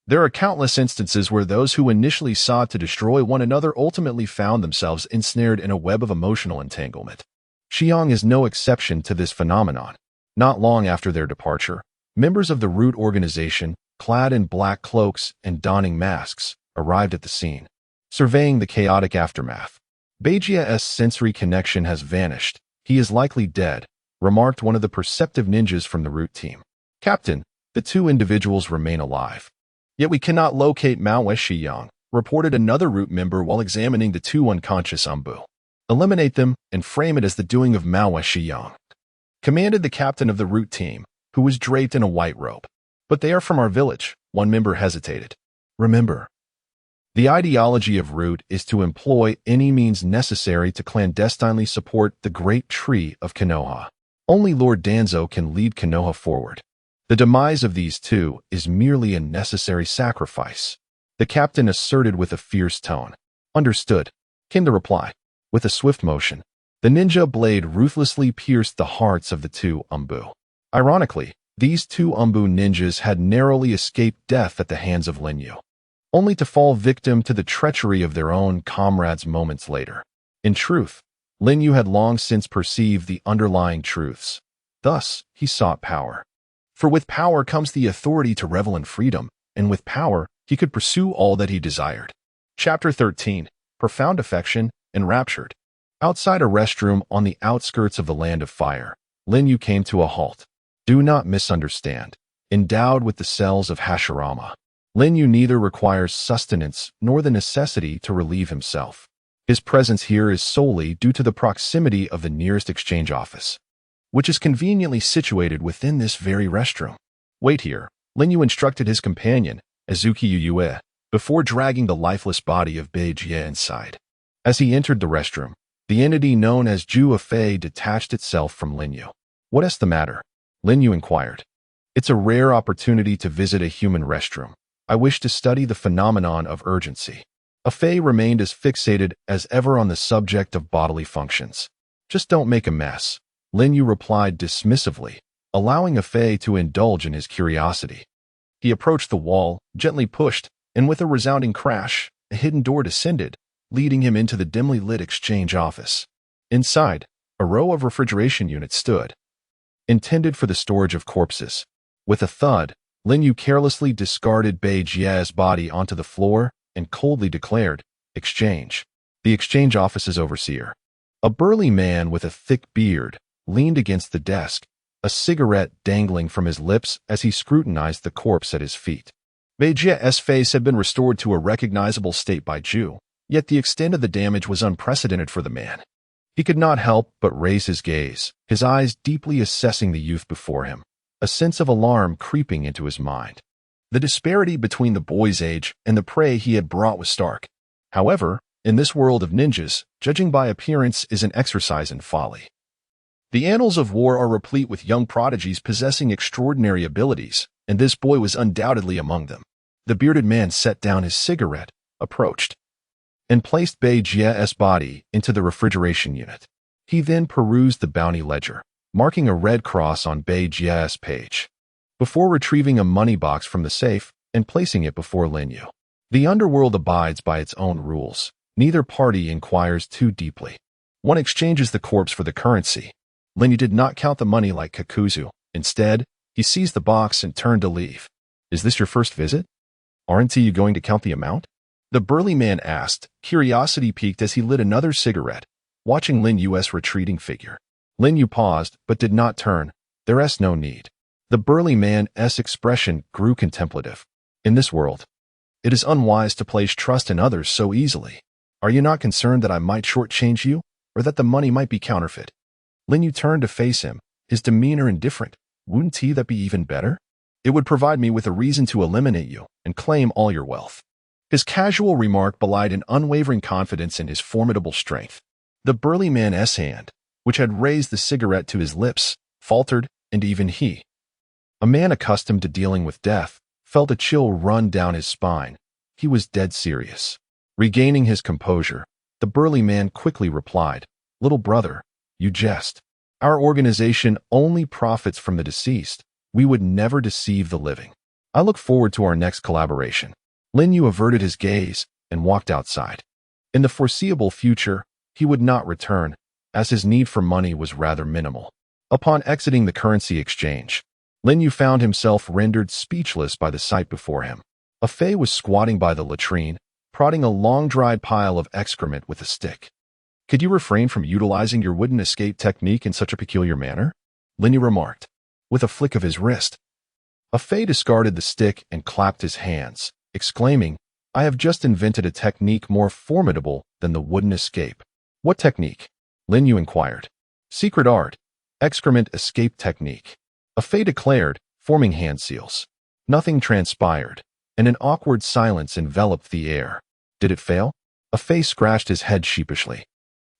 [SPEAKER 1] there are countless instances where those who initially sought to destroy one another ultimately found themselves ensnared in a web of emotional entanglement. Xiang is no exception to this phenomenon. Not long after their departure, members of the Root organization, clad in black cloaks and donning masks, arrived at the scene, surveying the chaotic aftermath. Beijia's sensory connection has vanished. He is likely dead, remarked one of the perceptive ninjas from the Root team. Captain, the two individuals remain alive. Yet we cannot locate Mao Xiang, reported another Root member while examining the two unconscious Umbu. Eliminate them and frame it as the doing of Mao Xiang, commanded the captain of the Root team, who was draped in a white robe. But they are from our village, one member hesitated. Remember, the ideology of Root is to employ any means necessary to clandestinely support the great tree of Konoha. Only Lord Danzo can lead Konoha forward. The demise of these two is merely a necessary sacrifice, the captain asserted with a fierce tone. Understood, came the reply. With a swift motion, the ninja blade ruthlessly pierced the hearts of the two Umbu. Ironically, these two Umbu ninjas had narrowly escaped death at the hands of Lin Yu, only to fall victim to the treachery of their own comrades moments later. In truth, Lin Yu had long since perceived the underlying truths. Thus, he sought power. For with power comes the authority to revel in freedom, and with power, he could pursue all that he desired. Chapter 13. Profound Affection, Enraptured. Outside a restroom on the outskirts of the Land of Fire, Lin Yu came to a halt. Do not misunderstand. Endowed with the cells of Hashirama, Lin Yu neither requires sustenance nor the necessity to relieve himself. His presence here is solely due to the proximity of the nearest exchange office, which is conveniently situated within this very restroom. Wait here, Lin Yu instructed his companion, Azuki Yue, before dragging the lifeless body of Bei Jie inside. As he entered the restroom, the entity known as Ju Fei detached itself from Lin Yu. What is the matter? Lin Yu inquired. It's a rare opportunity to visit a human restroom. I wish to study the phenomenon of urgency. Fei remained as fixated as ever on the subject of bodily functions. Just don't make a mess, Lin Yu replied dismissively, allowing Fei to indulge in his curiosity. He approached the wall, gently pushed, and with a resounding crash, a hidden door descended, leading him into the dimly lit exchange office. Inside, a row of refrigeration units stood, intended for the storage of corpses. With a thud, Lin Yu carelessly discarded Bei Jie's body onto the floor and coldly declared, "Exchange." The exchange office's overseer, a burly man with a thick beard, leaned against the desk, a cigarette dangling from his lips as he scrutinized the corpse at his feet. Bei Jie's face had been restored to a recognizable state by Ju, yet the extent of the damage was unprecedented for the man. He could not help but raise his gaze, his eyes deeply assessing the youth before him, a sense of alarm creeping into his mind. The disparity between the boy's age and the prey he had brought was stark. However, in this world of ninjas, judging by appearance is an exercise in folly. The annals of war are replete with young prodigies possessing extraordinary abilities, and this boy was undoubtedly among them. The bearded man set down his cigarette, approached, and placed Bei Jie's body into the refrigeration unit. He then perused the bounty ledger, marking a red cross on Bei Jie's page, before retrieving a money box from the safe and placing it before Lin Yu. The underworld abides by its own rules. Neither party inquires too deeply. One exchanges the corpse for the currency. Lin Yu did not count the money like Kakuzu. Instead, he seized the box and turned to leave. Is this your first visit? Aren't you going to count the amount? The burly man asked, curiosity piqued as he lit another cigarette, watching Lin Yu's retreating figure. Lin Yu paused, but did not turn. There's no need. The burly man's expression grew contemplative. In this world, it is unwise to place trust in others so easily. Are you not concerned that I might shortchange you, or that the money might be counterfeit? Lin Yu turned to face him, his demeanor indifferent. Wouldn't that be even better? It would provide me with a reason to eliminate you and claim all your wealth. His casual remark belied an unwavering confidence in his formidable strength. The burly man's hand, which had raised the cigarette to his lips, faltered, and even he, a man accustomed to dealing with death, felt a chill run down his spine. He was dead serious. Regaining his composure, the burly man quickly replied, "Little brother, you jest. Our organization only profits from the deceased. We would never deceive the living. I look forward to our next collaboration." Lin Yu averted his gaze and walked outside. In the foreseeable future, he would not return, as his need for money was rather minimal. Upon exiting the currency exchange, Lin Yu found himself rendered speechless by the sight before him. A Fei was squatting by the latrine, prodding a long-dried pile of excrement with a stick. "Could you refrain from utilizing your wooden escape technique in such a peculiar manner?" Lin Yu remarked, with a flick of his wrist. A Fei discarded the stick and clapped his hands, exclaiming, "I have just invented a technique more formidable than the wooden escape." "What technique?" Lin Yu inquired. "Secret art. Excrement escape technique," A Fei declared, forming hand seals. Nothing transpired, and an awkward silence enveloped the air. Did it fail? A Fei scratched his head sheepishly.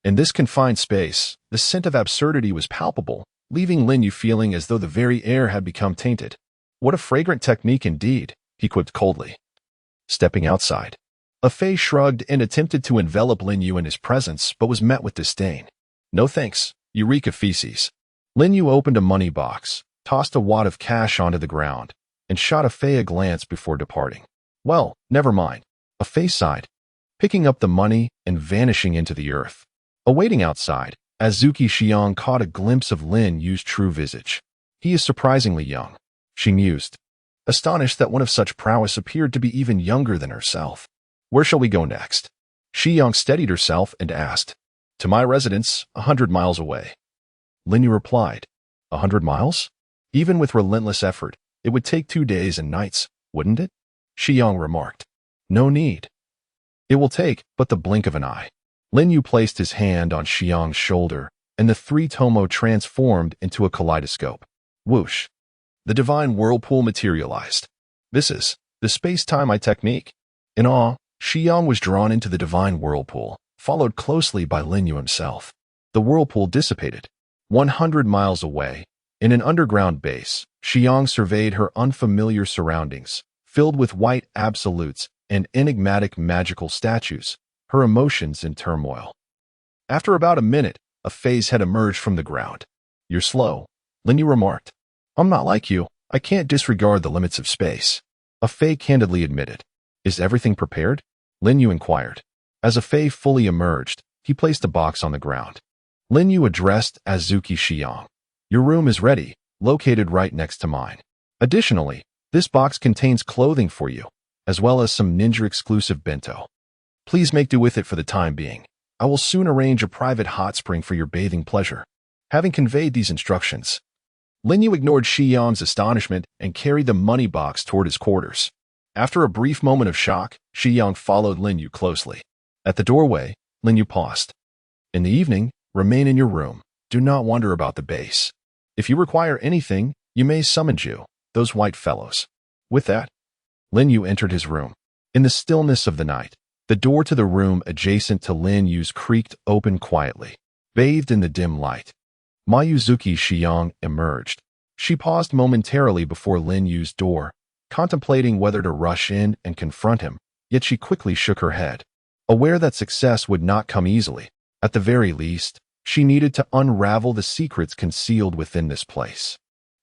[SPEAKER 1] In this confined space, the scent of absurdity was palpable, leaving Lin Yu feeling as though the very air had become tainted. "What a fragrant technique indeed," he quipped coldly. Stepping outside, A Fei shrugged and attempted to envelop Lin Yu in his presence, but was met with disdain. "No thanks, you reek of feces." Lin Yu opened a money box, tossed a wad of cash onto the ground, and shot A Fei a glance before departing. "Well, never mind." A Fei sighed, picking up the money and vanishing into the earth. Awaiting outside, Azuki Xiang caught a glimpse of Lin Yu's true visage. "He is surprisingly young," she mused, astonished that one of such prowess appeared to be even younger than herself. "Where shall we go next?" Xiang steadied herself and asked. "To my residence, 100 miles away." Lin Yu replied, 100 miles? Even with relentless effort, it would take 2 days and nights, wouldn't it? Xiang remarked. "No need. It will take but the blink of an eye." Lin Yu placed his hand on Xiang's shoulder, and the three tomo transformed into a kaleidoscope. Whoosh! The divine whirlpool materialized. "This is the space-time technique." In awe, Xiang was drawn into the divine whirlpool, followed closely by Lin Yu himself. The whirlpool dissipated. 100 miles away, in an underground base, Xiang surveyed her unfamiliar surroundings, filled with white absolutes and enigmatic magical statues, her emotions in turmoil. After about a minute, a phase had emerged from the ground. "You're slow," Lin Yu remarked. "I'm not like you. I can't disregard the limits of space," A Fei candidly admitted. "Is everything prepared?" Lin Yu inquired. As A Fei fully emerged, he placed a box on the ground. Lin Yu addressed Azuki Xiang. "Your room is ready, located right next to mine. Additionally, this box contains clothing for you, as well as some ninja-exclusive bento. Please make do with it for the time being. I will soon arrange a private hot spring for your bathing pleasure." Having conveyed these instructions, Lin Yu ignored Xiang's astonishment and carried the money box toward his quarters. After a brief moment of shock, Xiang followed Lin Yu closely. At the doorway, Lin Yu paused. "In the evening, remain in your room. Do not wander about the base. If you require anything, you may summon you, those white fellows." With that, Lin Yu entered his room. In the stillness of the night, the door to the room adjacent to Lin Yu's creaked open quietly. Bathed in the dim light, Mayuzuki Xiang emerged. She paused momentarily before Lin Yu's door, contemplating whether to rush in and confront him, yet she quickly shook her head. Aware that success would not come easily, at the very least, she needed to unravel the secrets concealed within this place.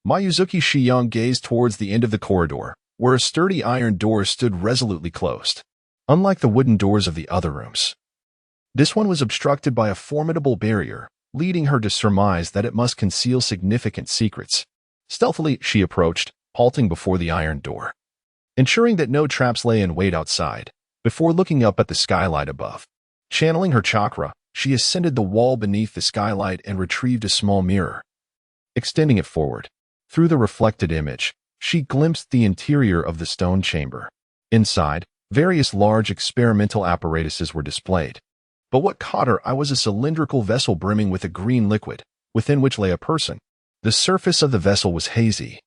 [SPEAKER 1] Mayuzuki Xiang gazed towards the end of the corridor, where a sturdy iron door stood resolutely closed. Unlike the wooden doors of the other rooms, this one was obstructed by a formidable barrier, leading her to surmise that it must conceal significant secrets. Stealthily, she approached, halting before the iron door, ensuring that no traps lay in wait outside, before looking up at the skylight above. Channeling her chakra, she ascended the wall beneath the skylight and retrieved a small mirror. Extending it forward, through the reflected image, she glimpsed the interior of the stone chamber. Inside, various large experimental apparatuses were displayed. But what caught her eye was a cylindrical vessel brimming with a green liquid, within which lay a person. The surface of the vessel was hazy,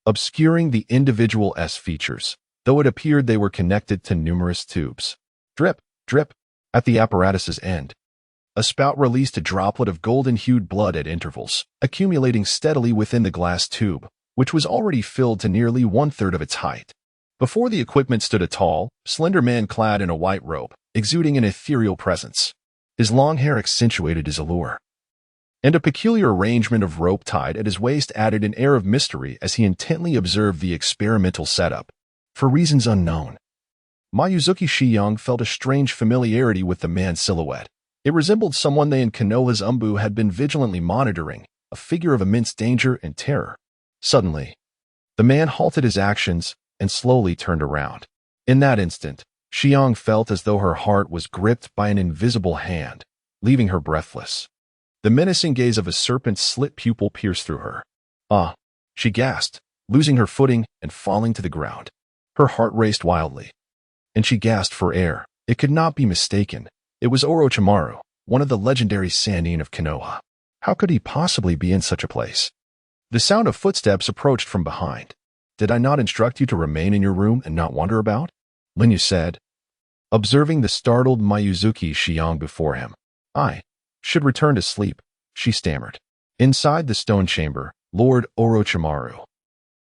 [SPEAKER 1] obscuring the individual features, though it appeared they were connected to numerous tubes. Drip, drip, at the apparatus's end. A spout released a droplet of golden-hued blood at intervals, accumulating steadily within the glass tube, which was already filled to nearly one-third of its height. Before the equipment stood a tall, slender man clad in a white robe, exuding an ethereal presence. His long hair accentuated his allure, and a peculiar arrangement of rope tied at his waist added an air of mystery as he intently observed the experimental setup. For reasons unknown, Mayuzuki Shiyang felt a strange familiarity with the man's silhouette. It resembled someone they in Konoha's Umbu had been vigilantly monitoring, a figure of immense danger and terror. Suddenly, the man halted his actions and slowly turned around. In that instant, Xiang felt as though her heart was gripped by an invisible hand, leaving her breathless. The menacing gaze of a serpent's slit pupil pierced through her. Ah! She gasped, losing her footing and falling to the ground. Her heart raced wildly, and she gasped for air. It could not be mistaken. It was Orochimaru, one of the legendary Sannin of Konoha. How could he possibly be in such a place? The sound of footsteps approached from behind. Did I not instruct you to remain in your room and not wander about? Linyu said, observing the startled Mayuzuki Shiyang before him. I should return to sleep, she stammered. Inside the stone chamber, Lord Orochimaru.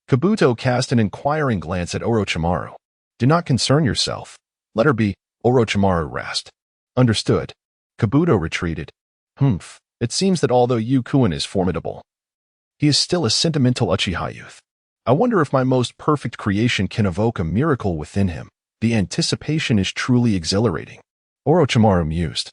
[SPEAKER 1] Kabuto cast an inquiring glance at Orochimaru. Do not concern yourself. Let her be, Orochimaru rasped. Understood. Kabuto retreated. Humph. It seems that although Yu Kuin is formidable, he is still a sentimental Uchiha youth. I wonder if my most perfect creation can evoke a miracle within him. The anticipation is truly exhilarating. Orochimaru mused,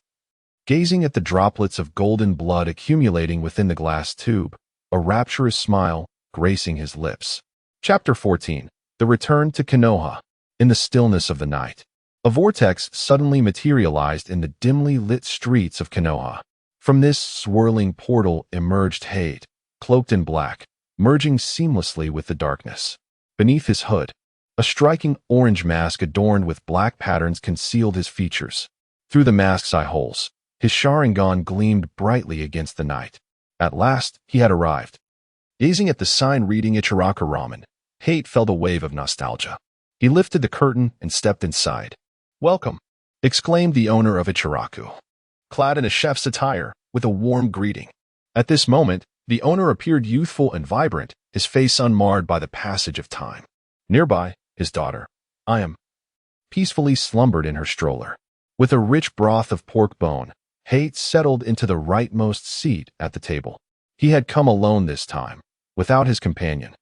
[SPEAKER 1] gazing at the droplets of golden blood accumulating within the glass tube, a rapturous smile gracing his lips. Chapter 14. The Return to Konoha. In the stillness of the night, a vortex suddenly materialized in the dimly lit streets of Konoha. From this swirling portal emerged Hate, cloaked in black, merging seamlessly with the darkness. Beneath his hood, a striking orange mask adorned with black patterns concealed his features. Through the mask's eye holes, his Sharingan gleamed brightly against the night. At last, he had arrived. Gazing at the sign reading Ichiraku Ramen, Hate felt a wave of nostalgia. He lifted the curtain and stepped inside. Welcome, exclaimed the owner of Ichiraku, clad in a chef's attire, with a warm greeting. At this moment, the owner appeared youthful and vibrant, his face unmarred by the passage of time. Nearby, his daughter, Ayam, peacefully slumbered in her stroller. With a rich broth of pork bone, Hate settled into the rightmost seat at the table. He had come alone this time, without his companion,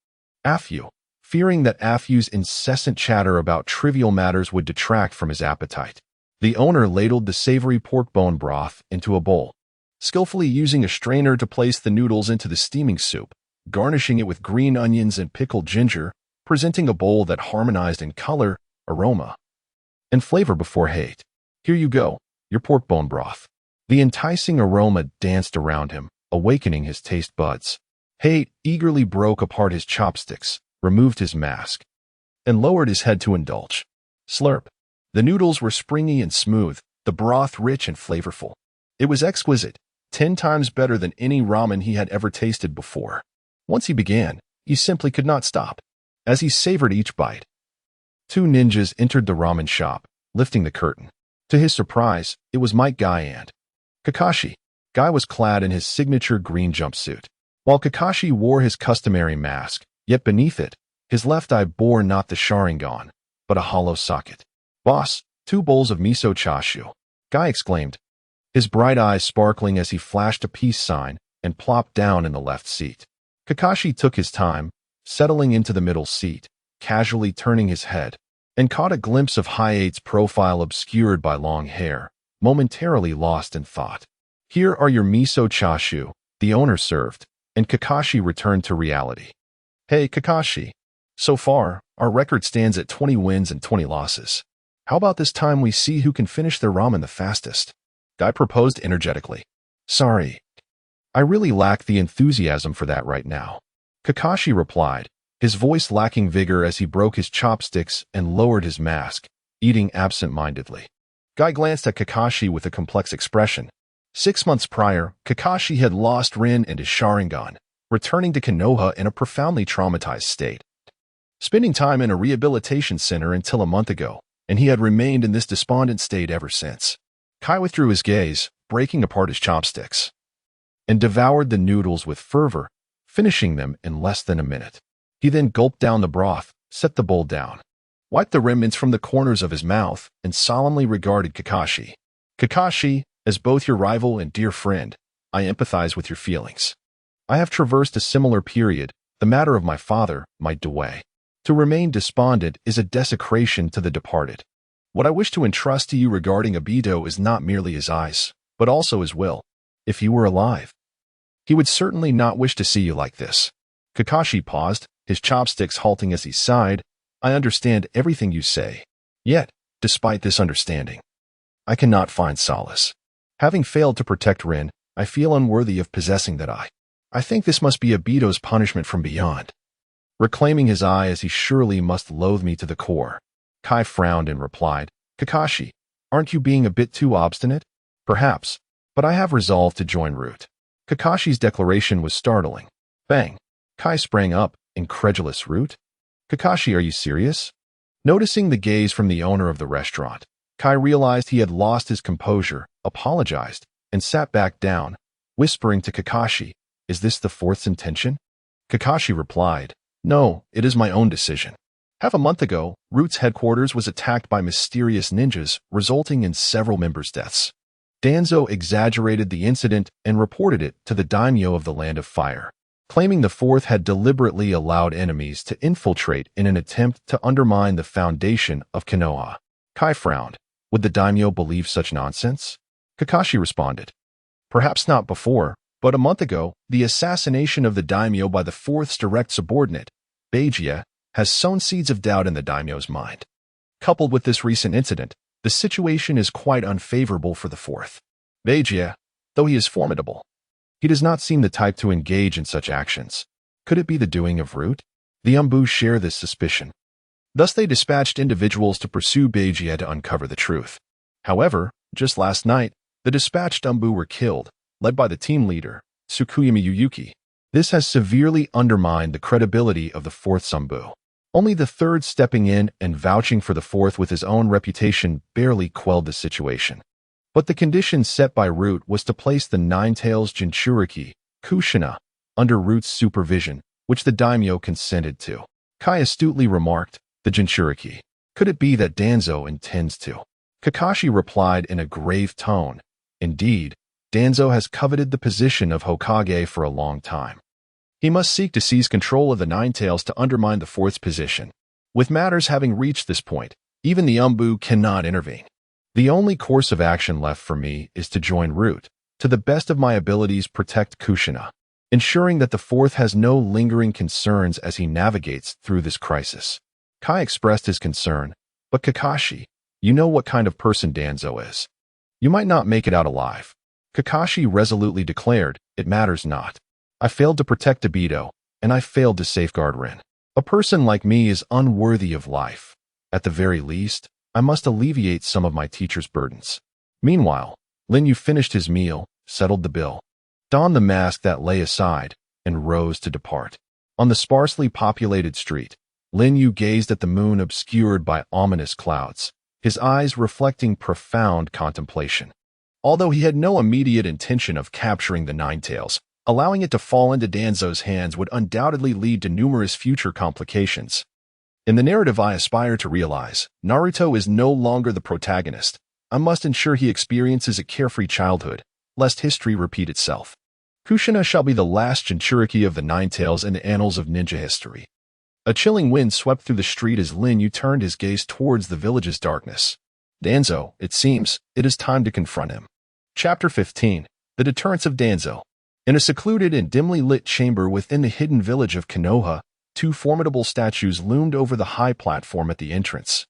[SPEAKER 1] Afyu, fearing that Afyu's incessant chatter about trivial matters would detract from his appetite. The owner ladled the savory pork bone broth into a bowl, skillfully using a strainer to place the noodles into the steaming soup, garnishing it with green onions and pickled ginger, presenting a bowl that harmonized in color, aroma, and flavor before Hate. Here you go, your pork bone broth. The enticing aroma danced around him, awakening his taste buds. Hate eagerly broke apart his chopsticks, removed his mask, and lowered his head to indulge. Slurp. The noodles were springy and smooth, the broth rich and flavorful. It was exquisite, 10 times better than any ramen he had ever tasted before. Once he began, he simply could not stop. As he savored each bite, 2 ninjas entered the ramen shop, lifting the curtain. To his surprise, it was Might Guy and Kakashi. Guy was clad in his signature green jumpsuit, while Kakashi wore his customary mask, yet beneath it, his left eye bore not the Sharingan, but a hollow socket. Boss, 2 bowls of miso chashu, Guy exclaimed, his bright eyes sparkling as he flashed a peace sign and plopped down in the left seat. Kakashi took his time, settling into the middle seat, casually turning his head, and caught a glimpse of Hayate's profile obscured by long hair, momentarily lost in thought. Here are your miso chashu, the owner served, and Kakashi returned to reality. Hey, Kakashi. So far, our record stands at 20 wins and 20 losses. How about this time we see who can finish their ramen the fastest? Guy proposed energetically. Sorry, I really lack the enthusiasm for that right now. Kakashi replied, his voice lacking vigor as he broke his chopsticks and lowered his mask, eating absent-mindedly. Guy glanced at Kakashi with a complex expression. 6 months prior, Kakashi had lost Rin and his Sharingan, returning to Konoha in a profoundly traumatized state. spending time in a rehabilitation center until a month ago, and he had remained in this despondent state ever since. Kai withdrew his gaze, breaking apart his chopsticks, and devoured the noodles with fervor, finishing them in less than a minute. He then gulped down the broth, set the bowl down, wiped the remnants from the corners of his mouth, and solemnly regarded Kakashi. Kakashi, as both your rival and dear friend, I empathize with your feelings. I have traversed a similar period. The matter of my father might away. To remain despondent is a desecration to the departed. What I wish to entrust to you regarding Obito is not merely his eyes, but also his will. If he were alive, he would certainly not wish to see you like this. Kakashi paused, his chopsticks halting as he sighed. I understand everything you say. Yet, despite this understanding, I cannot find solace. Having failed to protect Rin, I feel unworthy of possessing that eye. I think this must be Obito's punishment from beyond. Reclaiming his eye as he surely must loathe me to the core. Kai frowned and replied, Kakashi, aren't you being a bit too obstinate? Perhaps, but I have resolved to join Root. Kakashi's declaration was startling. Bang! Kai sprang up, incredulous. Root? Kakashi, are you serious? Noticing the gaze from the owner of the restaurant, Kai realized he had lost his composure, apologized, and sat back down, whispering to Kakashi, Is this the fourth's intention? Kakashi replied, No, it is my own decision. Half a month ago, Root's headquarters was attacked by mysterious ninjas, resulting in several members' deaths. Danzo exaggerated the incident and reported it to the daimyo of the Land of Fire, claiming the fourth had deliberately allowed enemies to infiltrate in an attempt to undermine the foundation of Konoha. Kai frowned. Would the daimyo believe such nonsense? Kakashi responded, Perhaps not before, but a month ago, the assassination of the daimyo by the fourth's direct subordinate, Beijiya, has sown seeds of doubt in the daimyo's mind. Coupled with this recent incident, the situation is quite unfavorable for the fourth. Beijiya, though he is formidable, he does not seem the type to engage in such actions. Could it be the doing of Root? The Umbu share this suspicion. Thus they dispatched individuals to pursue Beijiya to uncover the truth. However, just last night, the dispatched Umbu were killed, led by the team leader, Tsukuyama Yuyuki. This has severely undermined the credibility of the fourth Umbu. Only the third stepping in and vouching for the fourth with his own reputation barely quelled the situation. But the condition set by Root was to place the Nine-Tails Jinchuriki, Kushina, under Root's supervision, which the daimyo consented to. Kai astutely remarked, the Jinchuriki. Could it be that Danzo intends to? Kakashi replied in a grave tone. Indeed, Danzo has coveted the position of Hokage for a long time. He must seek to seize control of the Nine-Tails to undermine the fourth's position. With matters having reached this point, even the Umbu cannot intervene. The only course of action left for me is to join Root, to the best of my abilities protect Kushina, ensuring that the fourth has no lingering concerns as he navigates through this crisis. Kai expressed his concern, but Kakashi, you know what kind of person Danzo is. You might not make it out alive. Kakashi resolutely declared, it matters not. I failed to protect Obito, and I failed to safeguard Rin. A person like me is unworthy of life. At the very least, I must alleviate some of my teacher's burdens. Meanwhile, Lin Yu finished his meal, settled the bill, donned the mask that lay aside, and rose to depart. On the sparsely populated street, Lin Yu gazed at the moon obscured by ominous clouds, his eyes reflecting profound contemplation. Although he had no immediate intention of capturing the Nine-Tails, allowing it to fall into Danzo's hands would undoubtedly lead to numerous future complications. In the narrative I aspire to realize, Naruto is no longer the protagonist. I must ensure he experiences a carefree childhood, lest history repeat itself. Kushina shall be the last Jinchuriki of the Nine-Tails in the annals of ninja history. A chilling wind swept through the street as Lin Yu turned his gaze towards the village's darkness. Danzo, it seems, it is time to confront him. Chapter 15. The Deterrence of Danzo. In a secluded and dimly lit chamber within the hidden village of Konoha, two formidable statues loomed over the high platform at the entrance,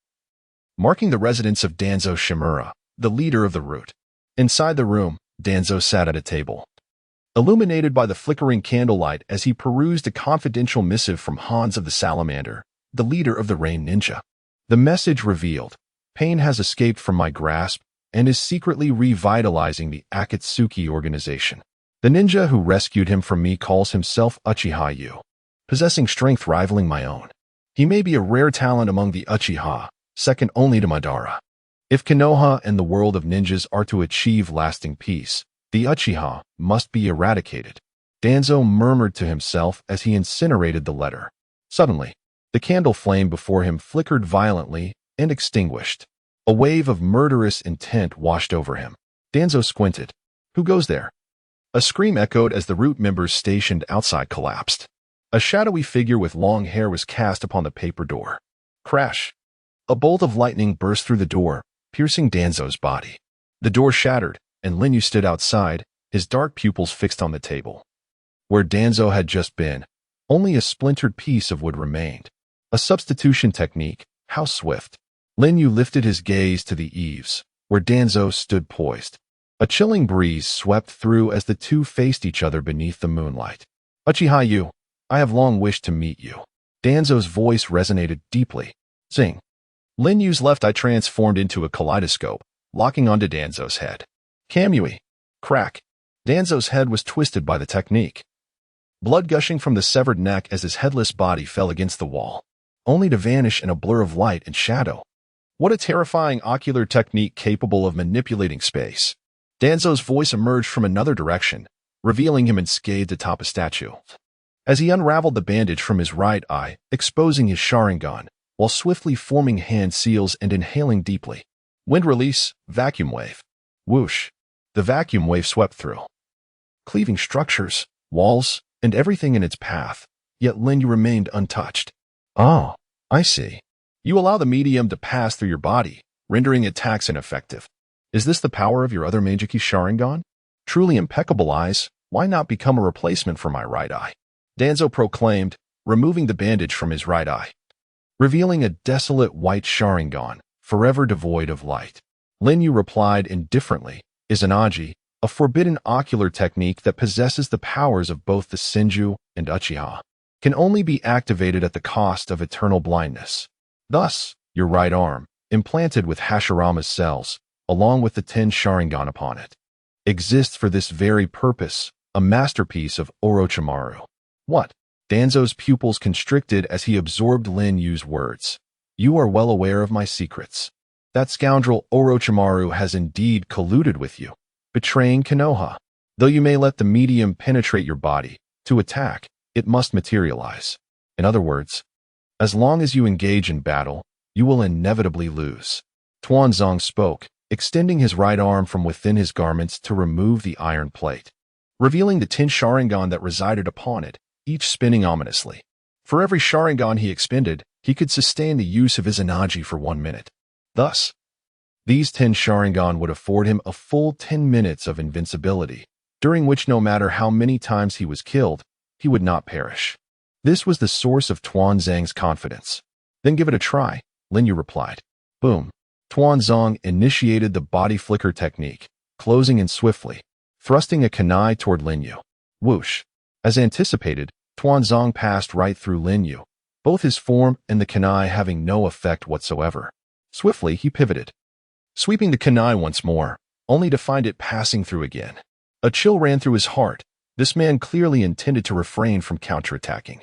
[SPEAKER 1] marking the residence of Danzo Shimura, the leader of the Root. Inside the room, Danzo sat at a table, illuminated by the flickering candlelight as he perused a confidential missive from Hans of the Salamander, the leader of the Rain Ninja. The message revealed, Pain has escaped from my grasp and is secretly revitalizing the Akatsuki organization. The ninja who rescued him from me calls himself Uchiha Yu, possessing strength rivaling my own. He may be a rare talent among the Uchiha, second only to Madara. If Konoha and the world of ninjas are to achieve lasting peace, the Uchiha must be eradicated. Danzo murmured to himself as he incinerated the letter. Suddenly, the candle flame before him flickered violently and extinguished. A wave of murderous intent washed over him. Danzo squinted. Who goes there? A scream echoed as the root members stationed outside collapsed. A shadowy figure with long hair was cast upon the paper door. Crash! A bolt of lightning burst through the door, piercing Danzo's body. The door shattered, and Linyu stood outside, his dark pupils fixed on the table. Where Danzo had just been, only a splintered piece of wood remained. A substitution technique, how swift. Linyu lifted his gaze to the eaves, where Danzo stood poised. A chilling breeze swept through as the two faced each other beneath the moonlight. Uchiha Yu, I have long wished to meet you. Danzo's voice resonated deeply. Zing. Linyu's left eye transformed into a kaleidoscope, locking onto Danzo's head. Kamui. Crack. Danzo's head was twisted by the technique. Blood gushing from the severed neck as his headless body fell against the wall, only to vanish in a blur of light and shadow. What a terrifying ocular technique capable of manipulating space. Danzo's voice emerged from another direction, revealing him enscathed atop a statue. As he unraveled the bandage from his right eye, exposing his Sharingan, while swiftly forming hand seals and inhaling deeply. Wind release, vacuum wave. Whoosh. The vacuum wave swept through, cleaving structures, walls, and everything in its path, yet Linyu remained untouched. Oh, I see. You allow the medium to pass through your body, rendering attacks ineffective. Is this the power of your other Meijiki Sharingan? Truly impeccable eyes, why not become a replacement for my right eye? Danzo proclaimed, removing the bandage from his right eye, revealing a desolate white Sharingan, forever devoid of light. Linyu replied indifferently, Izanagi, a forbidden ocular technique that possesses the powers of both the Senju and Uchiha, can only be activated at the cost of eternal blindness. Thus, your right arm, implanted with Hashirama's cells, along with the 10 Sharingan upon it, exists for this very purpose, a masterpiece of Orochimaru. What? Danzo's pupils constricted as he absorbed Lin Yu's words. You are well aware of my secrets. That scoundrel Orochimaru has indeed colluded with you, betraying Konoha. Though you may let the medium penetrate your body, to attack, it must materialize. In other words, as long as you engage in battle, you will inevitably lose. Tuanzong spoke, extending his right arm from within his garments to remove the iron plate, revealing the 10 Sharingan that resided upon it, each spinning ominously. For every Sharingan he expended, he could sustain the use of Izanagi for 1 minute. Thus, these 10 Sharingan would afford him a full 10 minutes of invincibility, during which no matter how many times he was killed, he would not perish. This was the source of Tuanzang's confidence. Then give it a try, Linyu replied. Boom. Tuanzong initiated the body flicker technique, closing in swiftly, thrusting a kunai toward Linyu. Whoosh. As anticipated, Tuanzong passed right through Linyu, both his form and the kunai having no effect whatsoever. Swiftly, he pivoted, sweeping the kunai once more, only to find it passing through again. A chill ran through his heart. This man clearly intended to refrain from counterattacking,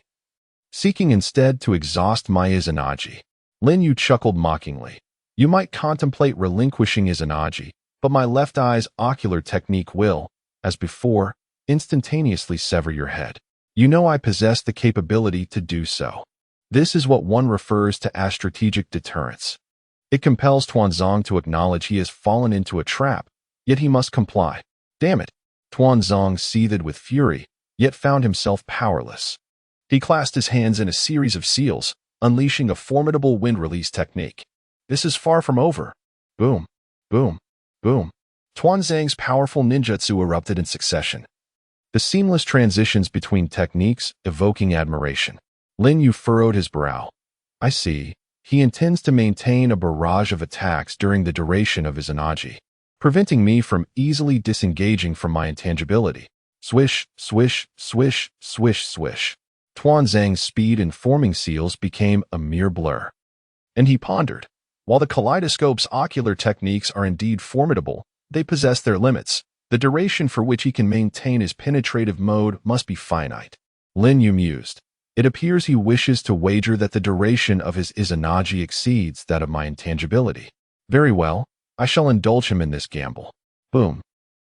[SPEAKER 1] seeking instead to exhaust my Izanagi. Linyu chuckled mockingly. You might contemplate relinquishing Izanagi, but my left eye's ocular technique will, as before, instantaneously sever your head. You know I possess the capability to do so. This is what one refers to as strategic deterrence. It compels Tuanzong to acknowledge he has fallen into a trap, yet he must comply. Damn it! Tuanzong seethed with fury, yet found himself powerless. He clasped his hands in a series of seals, unleashing a formidable wind release technique. This is far from over. Boom, boom, boom. Tuanzang's powerful ninjutsu erupted in succession, the seamless transitions between techniques evoking admiration. Linyu furrowed his brow. I see. He intends to maintain a barrage of attacks during the duration of his Izanagi, preventing me from easily disengaging from my intangibility. Swish, swish, swish, swish, swish. Tuanzang's speed in forming seals became a mere blur. And he pondered. While the kaleidoscope's ocular techniques are indeed formidable, they possess their limits. The duration for which he can maintain his penetrative mode must be finite. Linyu mused. It appears he wishes to wager that the duration of his Izanagi exceeds that of my intangibility. Very well, I shall indulge him in this gamble. Boom,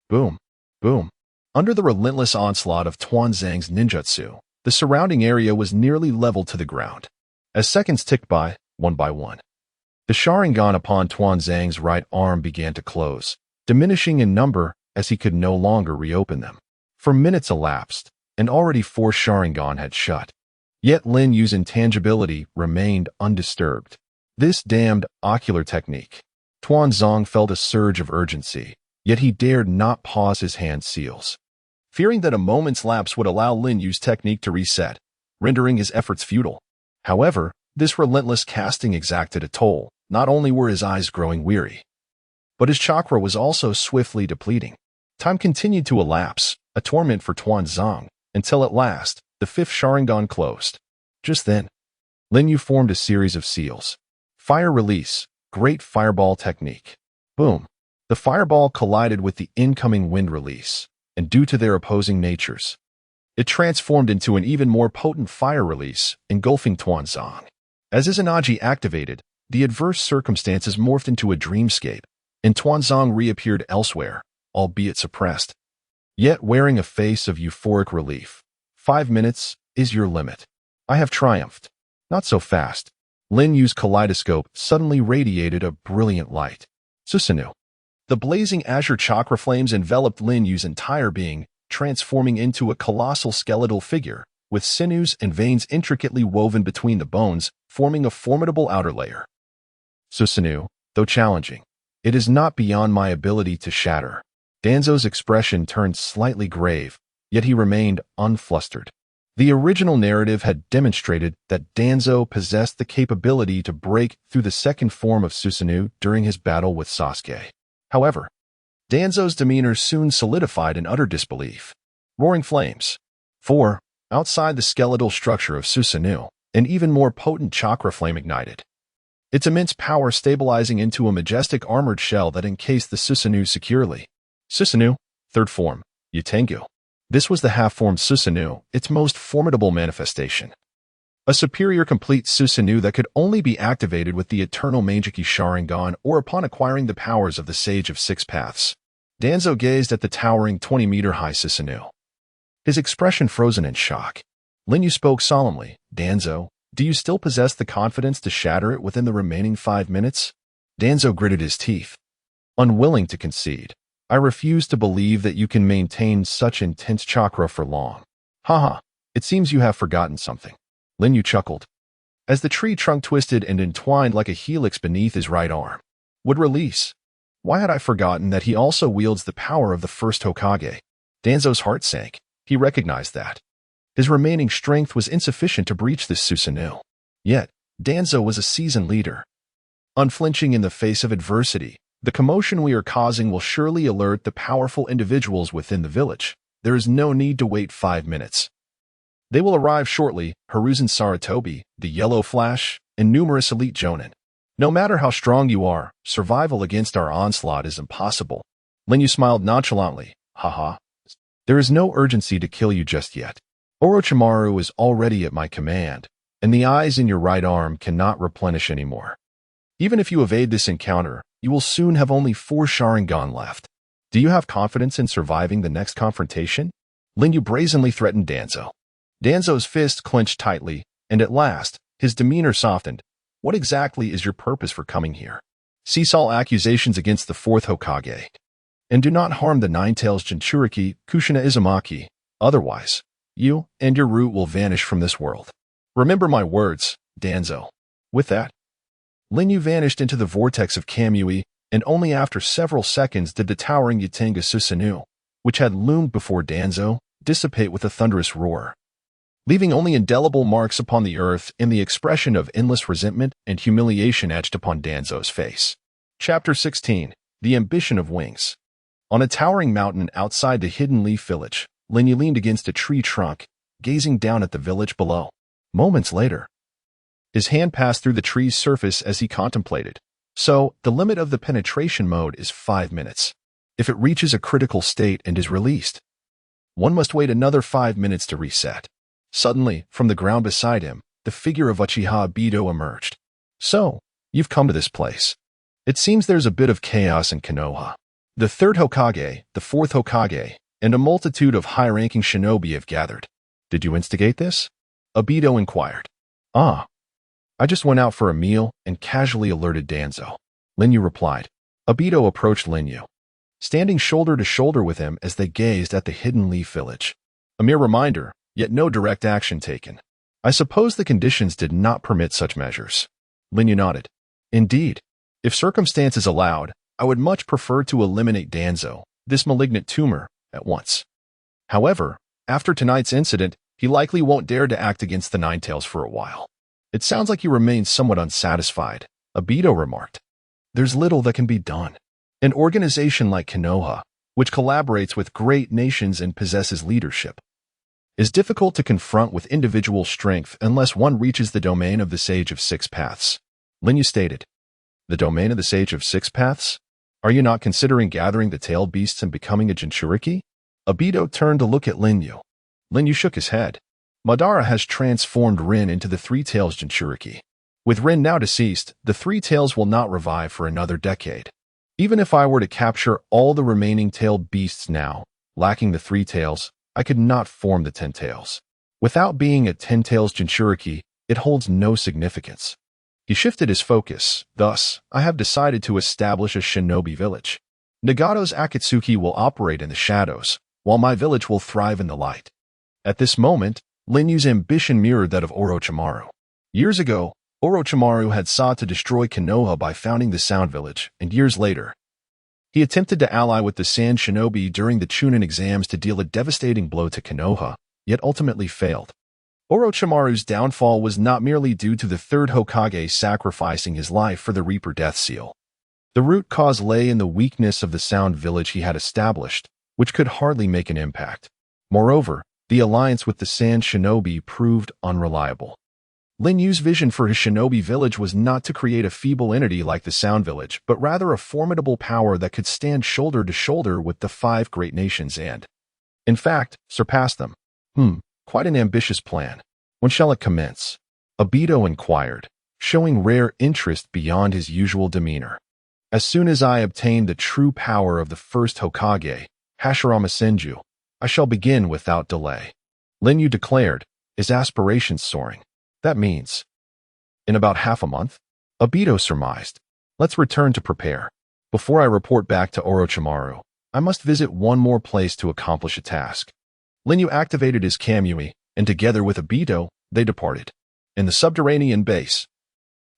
[SPEAKER 1] boom, boom. Under the relentless onslaught of Tuanzang's ninjutsu, the surrounding area was nearly leveled to the ground. As seconds ticked by, one by one, the Sharingan upon Tuanzang's right arm began to close, diminishing in number as he could no longer reopen them. For minutes elapsed, and already 4 Sharingan had shut. Yet Lin Yu's intangibility remained undisturbed. This damned ocular technique. Tuanzang felt a surge of urgency, yet he dared not pause his hand seals, fearing that a moment's lapse would allow Lin Yu's technique to reset, rendering his efforts futile. However, this relentless casting exacted a toll. Not only were his eyes growing weary, but his chakra was also swiftly depleting. Time continued to elapse, a torment for Tuanzang, until at last, the 5th Sharingan closed. Just then, Lin Yu formed a series of seals. Fire release, great fireball technique. Boom. The fireball collided with the incoming wind release, and due to their opposing natures, it transformed into an even more potent fire release, engulfing Tuanzang. As Izanagi activated, the adverse circumstances morphed into a dreamscape, and Tuanzang reappeared elsewhere, albeit suppressed, yet wearing a face of euphoric relief. 5 minutes is your limit. I have triumphed. Not so fast. Lin Yu's kaleidoscope suddenly radiated a brilliant light. Susanoo. The blazing azure chakra flames enveloped Lin Yu's entire being, transforming into a colossal skeletal figure, with sinews and veins intricately woven between the bones, forming a formidable outer layer. Susanoo, though challenging, it is not beyond my ability to shatter. Danzo's expression turned slightly grave, yet he remained unflustered. The original narrative had demonstrated that Danzo possessed the capability to break through the second form of Susanoo during his battle with Sasuke. However, Danzo's demeanor soon solidified in utter disbelief. Roaring flames. 4. Outside the skeletal structure of Susanoo, an even more potent chakra flame ignited, its immense power stabilizing into a majestic armored shell that encased the Susanoo securely. Susanoo, 3rd form, Yutengu. This was the half-formed Susanoo, its most formidable manifestation. A superior complete Susanoo that could only be activated with the eternal Meijiki Sharingan or upon acquiring the powers of the Sage of Six Paths. Danzo gazed at the towering 20-meter-high Susanoo, his expression frozen in shock. Lin Yu spoke solemnly. Danzo, do you still possess the confidence to shatter it within the remaining 5 minutes? Danzo gritted his teeth, unwilling to concede. I refuse to believe that you can maintain such intense chakra for long. Haha, it seems you have forgotten something. Lin Yu chuckled, as the tree trunk twisted and entwined like a helix beneath his right arm. Would release. Why had I forgotten that he also wields the power of the first Hokage? Danzo's heart sank. He recognized that his remaining strength was insufficient to breach this Susanoo. Yet, Danzo was a seasoned leader. Unflinching in the face of adversity, the commotion we are causing will surely alert the powerful individuals within the village. There is no need to wait 5 minutes. They will arrive shortly, Hiruzen Sarutobi, the Yellow Flash, and numerous elite jonin. No matter how strong you are, survival against our onslaught is impossible. Lin Yu smiled nonchalantly. Haha. There is no urgency to kill you just yet. Orochimaru is already at my command, and the eyes in your right arm cannot replenish anymore. Even if you evade this encounter, you will soon have only 4 Sharingan left. Do you have confidence in surviving the next confrontation? Lin Yu brazenly threatened Danzo. Danzo's fist clenched tightly, and at last, his demeanor softened. What exactly is your purpose for coming here? Cease all accusations against the 4th Hokage, and do not harm the Nine-Tails Jinchuriki Kushina Izumaki. Otherwise, you and your root will vanish from this world. Remember my words, Danzo. With that, Lin Yu vanished into the vortex of Kamui, and only after several seconds did the towering Yutenga Susanoo, which had loomed before Danzo, dissipate with a thunderous roar, leaving only indelible marks upon the earth and the expression of endless resentment and humiliation etched upon Danzo's face. Chapter 16. The Ambition of Wings. On a towering mountain outside the Hidden Leaf Village, Lin Yu leaned against a tree trunk, gazing down at the village below. Moments later, his hand passed through the tree's surface as he contemplated. So, the limit of the penetration mode is 5 minutes. If it reaches a critical state and is released, one must wait another 5 minutes to reset. Suddenly, from the ground beside him, the figure of Uchiha Obito emerged. So, you've come to this place. It seems there's a bit of chaos in Konoha. The third Hokage, the fourth Hokage, and a multitude of high-ranking shinobi have gathered. Did you instigate this? Obito inquired. Ah. I just went out for a meal and casually alerted Danzo. Linyu replied. Obito approached Linyu, standing shoulder to shoulder with him as they gazed at the hidden leaf village. A mere reminder, yet no direct action taken. I suppose the conditions did not permit such measures. Linyu nodded. Indeed. If circumstances allowed, I would much prefer to eliminate Danzo, this malignant tumor, at once. However, after tonight's incident, he likely won't dare to act against the Ninetales for a while. It sounds like he remains somewhat unsatisfied, Obito remarked. There's little that can be done. An organization like Konoha, which collaborates with great nations and possesses leadership, is difficult to confront with individual strength unless one reaches the domain of the Sage of Six Paths. Linyu stated. The domain of the Sage of Six Paths? Are you not considering gathering the tailed beasts and becoming a Jinchuriki? Obito turned to look at Linyu. Linyu shook his head. Madara has transformed Rin into the Three Tails Jinchuriki. With Rin now deceased, the Three Tails will not revive for another decade. Even if I were to capture all the remaining tailed beasts now, lacking the Three Tails, I could not form the 10 Tails. Without being a 10 Tails Jinchuriki, it holds no significance. He shifted his focus. Thus, I have decided to establish a shinobi village. Nagato's Akatsuki will operate in the shadows, while my village will thrive in the light. At this moment, Linyu's ambition mirrored that of Orochimaru. Years ago, Orochimaru had sought to destroy Konoha by founding the Sound Village, and years later, he attempted to ally with the Sand Shinobi during the Chunin exams to deal a devastating blow to Konoha, yet ultimately failed. Orochimaru's downfall was not merely due to the third Hokage sacrificing his life for the Reaper Death Seal. The root cause lay in the weakness of the Sound Village he had established, which could hardly make an impact. Moreover, the alliance with the Sand Shinobi proved unreliable. Linyu's vision for his shinobi village was not to create a feeble entity like the Sound Village, but rather a formidable power that could stand shoulder to shoulder with the 5 great nations and, in fact, surpass them. Quite an ambitious plan. When shall it commence? Obito inquired, showing rare interest beyond his usual demeanor. As soon as I obtain the true power of the first Hokage, Hashirama Senju, I shall begin without delay. Linyu declared, his aspirations soaring. That means, in about half a month? Obito surmised. Let's return to prepare. Before I report back to Orochimaru, I must visit one more place to accomplish a task. Linyu activated his Kamui, and together with Obito, they departed. In the subterranean base,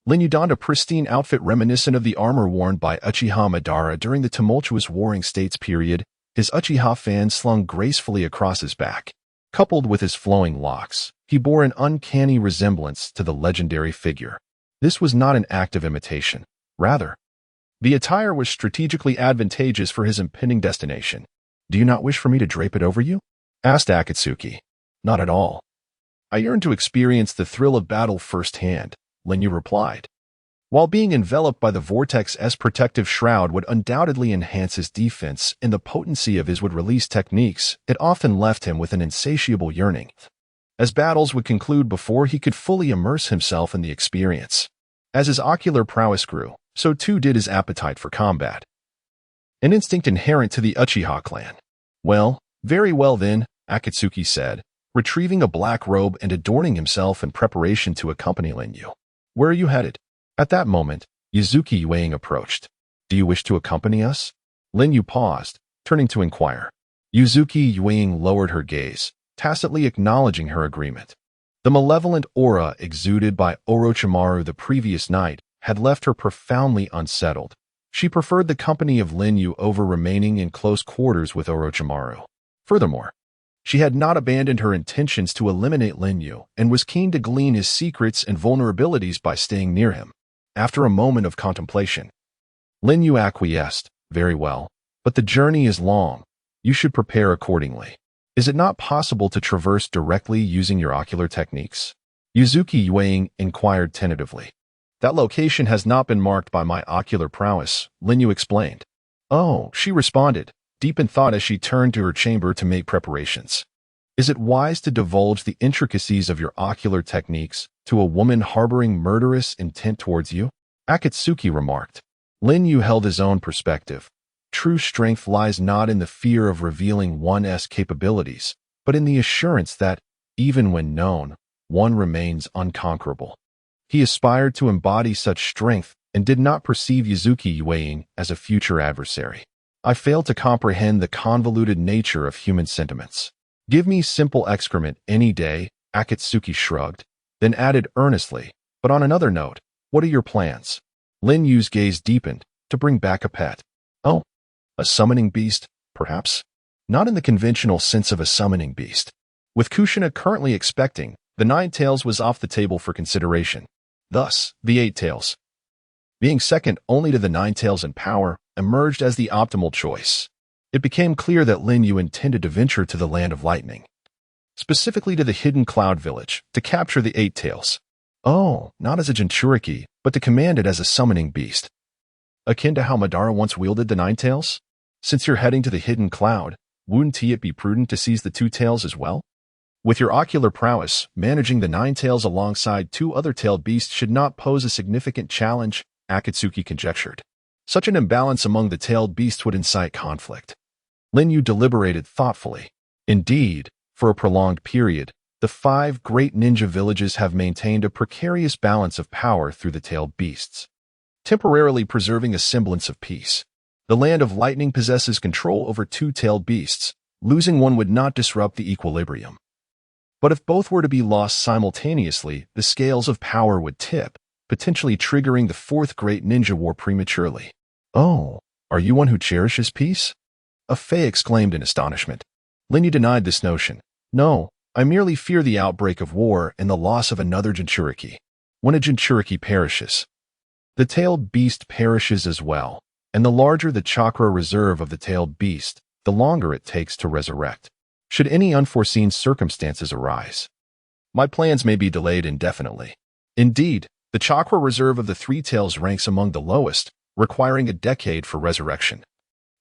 [SPEAKER 1] Linyu donned a pristine outfit reminiscent of the armor worn by Uchiha Madara during the tumultuous Warring States period, his Uchiha fan slung gracefully across his back. Coupled with his flowing locks, he bore an uncanny resemblance to the legendary figure. This was not an act of imitation. Rather, the attire was strategically advantageous for his impending destination. Do you not wish for me to drape it over you? Asked Akatsuki. Not at all. I yearn to experience the thrill of battle firsthand, Linyu replied. While being enveloped by the Vortex's protective shroud would undoubtedly enhance his defense and the potency of his would-release techniques, it often left him with an insatiable yearning. As battles would conclude before he could fully immerse himself in the experience. As his ocular prowess grew, so too did his appetite for combat. An instinct inherent to the Uchiha clan. Well, very well then, Akatsuki said, retrieving a black robe and adorning himself in preparation to accompany Linyu. Where are you headed? At that moment, Yuzuki Yuang approached. Do you wish to accompany us? Linyu paused, turning to inquire. Yuzuki Yuang lowered her gaze, tacitly acknowledging her agreement. The malevolent aura exuded by Orochimaru the previous night had left her profoundly unsettled. She preferred the company of Linyu over remaining in close quarters with Orochimaru. Furthermore, she had not abandoned her intentions to eliminate Linyu and was keen to glean his secrets and vulnerabilities by staying near him. After a moment of contemplation, Linyu acquiesced. Very well, but the journey is long. You should prepare accordingly. Is it not possible to traverse directly using your ocular techniques? Yuzuki Yuang inquired tentatively. That location has not been marked by my ocular prowess, Linyu explained. Oh, she responded, deep in thought as she turned to her chamber to make preparations. Is it wise to divulge the intricacies of your ocular techniques to a woman harboring murderous intent towards you? Akatsuki remarked. Lin Yu held his own perspective. True strength lies not in the fear of revealing one's capabilities, but in the assurance that, even when known, one remains unconquerable. He aspired to embody such strength and did not perceive Yuzuki Yueying as a future adversary. I fail to comprehend the convoluted nature of human sentiments. Give me simple excrement any day, Akatsuki shrugged, then added earnestly, but on another note, what are your plans? Lin Yu's gaze deepened, to bring back a pet. Oh, a summoning beast, perhaps? Not in the conventional sense of a summoning beast. With Kushina currently expecting, the 9 tails was off the table for consideration. Thus, the 8 tails, being second only to the 9 tails in power, emerged as the optimal choice. It became clear that Lin Yu intended to venture to the Land of Lightning, specifically to the Hidden Cloud Village, to capture the 8 tails. Oh, not as a Jinchuriki, but to command it as a summoning beast. Akin to how Madara once wielded the 9 tails? Since you're heading to the Hidden Cloud, wouldn't it be prudent to seize the 2 tails as well? With your ocular prowess, managing the 9 tails alongside 2 other tailed beasts should not pose a significant challenge, Akatsuki conjectured. Such an imbalance among the tailed beasts would incite conflict. Lin Yu deliberated thoughtfully. Indeed, for a prolonged period, the 5 great ninja villages have maintained a precarious balance of power through the tailed beasts, temporarily preserving a semblance of peace. The Land of Lightning possesses control over 2 tailed beasts. Losing one would not disrupt the equilibrium. But if both were to be lost simultaneously, the scales of power would tip, potentially triggering the 4th Great Ninja War prematurely. Oh, are you one who cherishes peace? A Fei exclaimed in astonishment. Lin Yu denied this notion. No, I merely fear the outbreak of war and the loss of another Jinchuriki. When a Jinchuriki perishes, the tailed beast perishes as well, and the larger the chakra reserve of the tailed beast, the longer it takes to resurrect, should any unforeseen circumstances arise. My plans may be delayed indefinitely. Indeed, the chakra reserve of the 3 tails ranks among the lowest, requiring a decade for resurrection.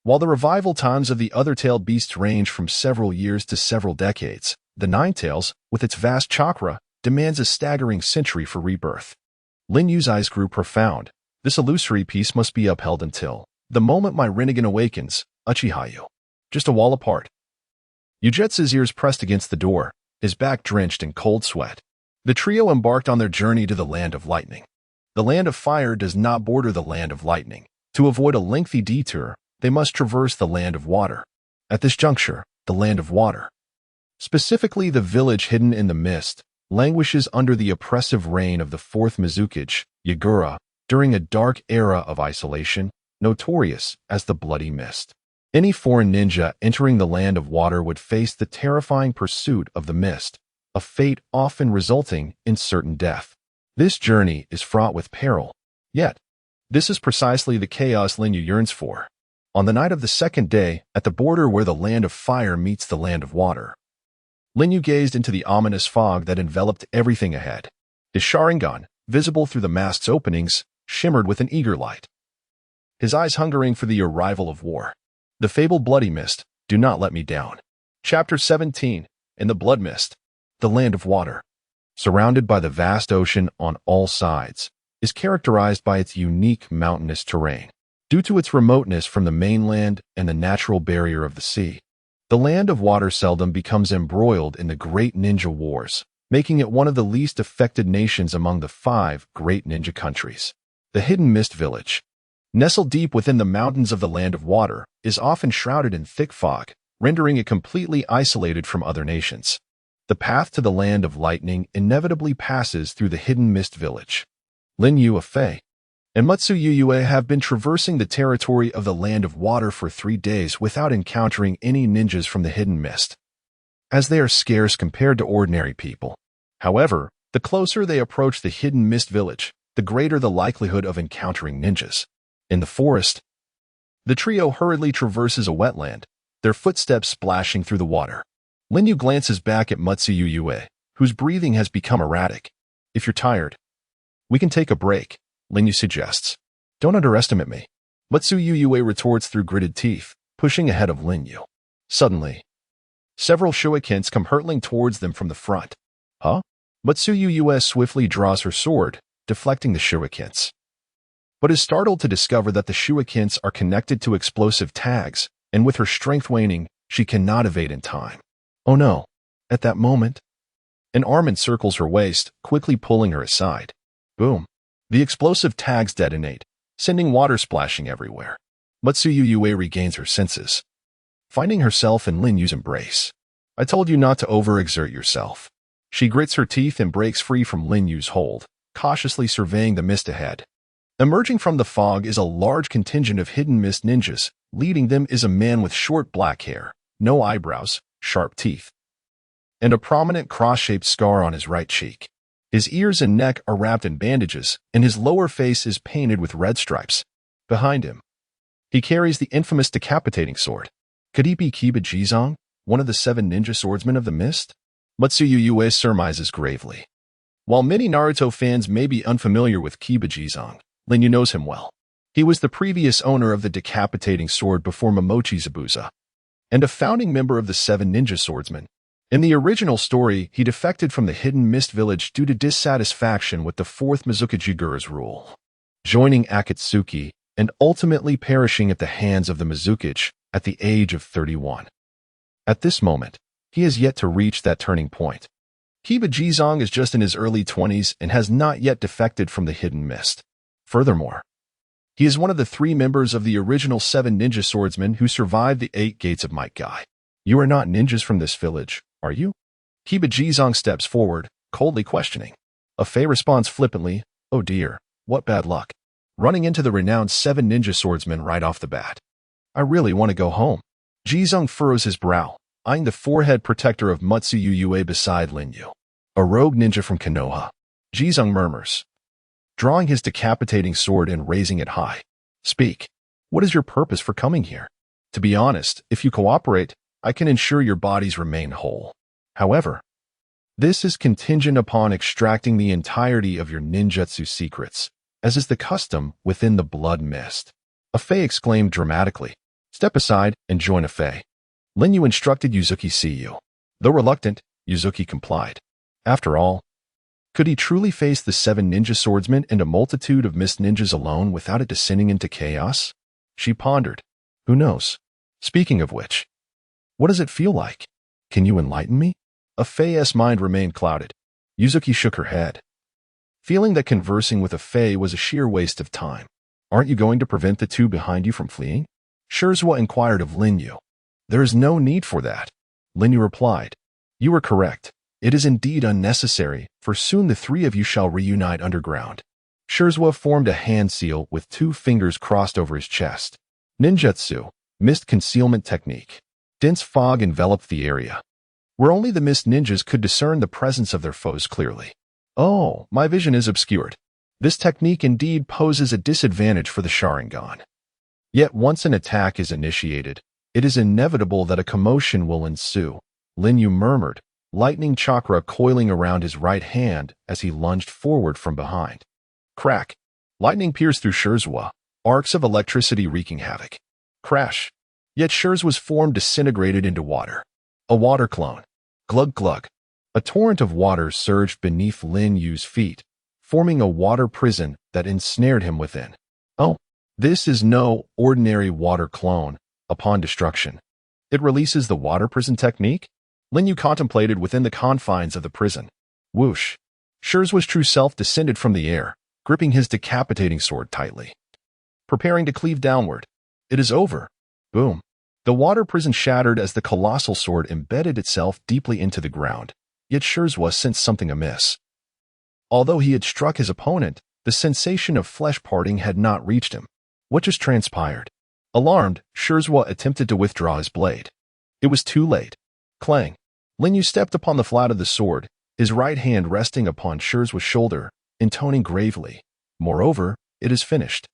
[SPEAKER 1] While the revival times of the other tailed beasts range from several years to several decades, the 9 tails, with its vast chakra, demands a staggering century for rebirth. Lin Yu's eyes grew profound. This illusory peace must be upheld until the moment my Rinnegan awakens, Uchihayu. Just a wall apart. Ujetsu's ears pressed against the door, his back drenched in cold sweat. The trio embarked on their journey to the Land of Lightning. The Land of Fire does not border the Land of Lightning. To avoid a lengthy detour, they must traverse the Land of Water. At this juncture, the Land of Water, specifically the village hidden in the mist, languishes under the oppressive reign of the 4th Mizukage, Yagura, during a dark era of isolation, notorious as the Bloody Mist. Any foreign ninja entering the Land of Water would face the terrifying pursuit of the mist, a fate often resulting in certain death. This journey is fraught with peril. Yet, this is precisely the chaos Lin Yu yearns for. On the night of the 2nd day, at the border where the Land of Fire meets the Land of Water, Lin Yu gazed into the ominous fog that enveloped everything ahead. His Sharingan, visible through the mast's openings, shimmered with an eager light. His eyes hungering for the arrival of war. The fabled Bloody Mist, do not let me down. Chapter 17, in the Blood Mist, the Land of Water, surrounded by the vast ocean on all sides, is characterized by its unique mountainous terrain. Due to its remoteness from the mainland and the natural barrier of the sea, the Land of Water seldom becomes embroiled in the great ninja wars, making it one of the least affected nations among the 5 great ninja countries. The Hidden Mist Village, nestled deep within the mountains of the Land of Water, is often shrouded in thick fog, rendering it completely isolated from other nations. The path to the Land of Lightning inevitably passes through the Hidden Mist Village. Lin Yu, Fei, and Matsuyue have been traversing the territory of the Land of Water for 3 days without encountering any ninjas from the Hidden Mist, as they are scarce compared to ordinary people. However, the closer they approach the Hidden Mist Village, the greater the likelihood of encountering ninjas. In the forest, the trio hurriedly traverses a wetland, their footsteps splashing through the water. Lin Yu glances back at Matsuyue, whose breathing has become erratic. If you're tired, we can take a break, Lin Yu suggests. Don't underestimate me. Matsuyue retorts through gritted teeth, pushing ahead of Lin Yu. Suddenly, Several shurikens come hurtling towards them from the front. Huh? Matsuyu swiftly draws her sword, deflecting the shurikens, but is startled to discover that the shurikens are connected to explosive tags, and with her strength waning, she cannot evade in time. Oh no. At that moment, an arm encircles her waist, quickly pulling her aside. Boom. The explosive tags detonate, sending water splashing everywhere. Matsuyu regains her senses, finding herself in Lin Yu's embrace. I told you not to overexert yourself. She grits her teeth and breaks free from Lin Yu's hold, cautiously surveying the mist ahead. Emerging from the fog is a large contingent of hidden mist ninjas. Leading them is a man with short black hair, no eyebrows, sharp teeth, and a prominent cross-shaped scar on his right cheek. His ears and neck are wrapped in bandages, and his lower face is painted with red stripes. Behind him, he carries the infamous decapitating sword. Could he be Kiba Jizong, one of the 7 ninja swordsmen of the mist? Matsuyu surmises gravely. While many Naruto fans may be unfamiliar with Kiba Jizong, Lin Yu knows him well. He was the previous owner of the decapitating sword before Momochi Zabuza, and a founding member of the 7 ninja swordsmen. In the original story, he defected from the Hidden Mist Village due to dissatisfaction with the 4th Mizukage rule, joining Akatsuki and ultimately perishing at the hands of the Mizukage at the age of 31. At this moment, he has yet to reach that turning point. Kiba Jizong is just in his early 20s and has not yet defected from the Hidden Mist. Furthermore, he is one of the 3 members of the original 7 ninja swordsmen who survived the 8 Gates of Might Guy. You are not ninjas from this village, are you? Kiba Jizong steps forward, coldly questioning. Afei responds flippantly, oh dear, what bad luck. Running into the renowned 7 ninja swordsmen right off the bat. I really want to go home. Jizong furrows his brow, eyeing the forehead protector of Matsuyu beside Lin Yu, a rogue ninja from Konoha. Jizong murmurs, drawing his decapitating sword and raising it high. Speak. What is your purpose for coming here? To be honest, if you cooperate, I can ensure your bodies remain whole. However, this is contingent upon extracting the entirety of your ninjutsu secrets, as is the custom within the Blood Mist. Afei exclaimed dramatically. Step aside and join Afei. Lin Yu instructed Yuzuki see you. Though reluctant, Yuzuki complied. After all, could he truly face the 7 ninja swordsmen and a multitude of mist ninjas alone without it descending into chaos? She pondered. Who knows? Speaking of which, what does it feel like? Can you enlighten me? Afei's mind remained clouded. Yuzuki shook her head, feeling that conversing with Afei was a sheer waste of time. Aren't you going to prevent the 2 behind you from fleeing? Shirzua inquired of Lin Yu. There is no need for that. Lin Yu replied. You are correct. It is indeed unnecessary, for soon the 3 of you shall reunite underground. Shirzua formed a hand seal with 2 fingers crossed over his chest. Ninjutsu, mist concealment technique. Dense fog enveloped the area, where only the mist ninjas could discern the presence of their foes clearly. Oh, my vision is obscured. This technique indeed poses a disadvantage for the Sharingan. Yet once an attack is initiated, it is inevitable that a commotion will ensue. Lin Yu murmured, lightning chakra coiling around his right hand as he lunged forward from behind. Crack. Lightning pierced through Shirzua, arcs of electricity wreaking havoc. Crash. Yet Shirzua's form disintegrated into water. A water clone. Glug glug. A torrent of water surged beneath Lin Yu's feet, forming a water prison that ensnared him within. Oh, this is no ordinary water clone. Upon destruction, it releases the water prison technique? Lin Yu contemplated within the confines of the prison. Whoosh. Shirzua's true self descended from the air, gripping his decapitating sword tightly, preparing to cleave downward. It is over. Boom. The water prison shattered as the colossal sword embedded itself deeply into the ground, yet Shirzua sensed something amiss. Although he had struck his opponent, the sensation of flesh parting had not reached him. What just transpired? Alarmed, Shirzua attempted to withdraw his blade. It was too late. Clang. Lin Yu stepped upon the flat of the sword, his right hand resting upon Shirzua's shoulder, intoning gravely. Moreover, it is finished.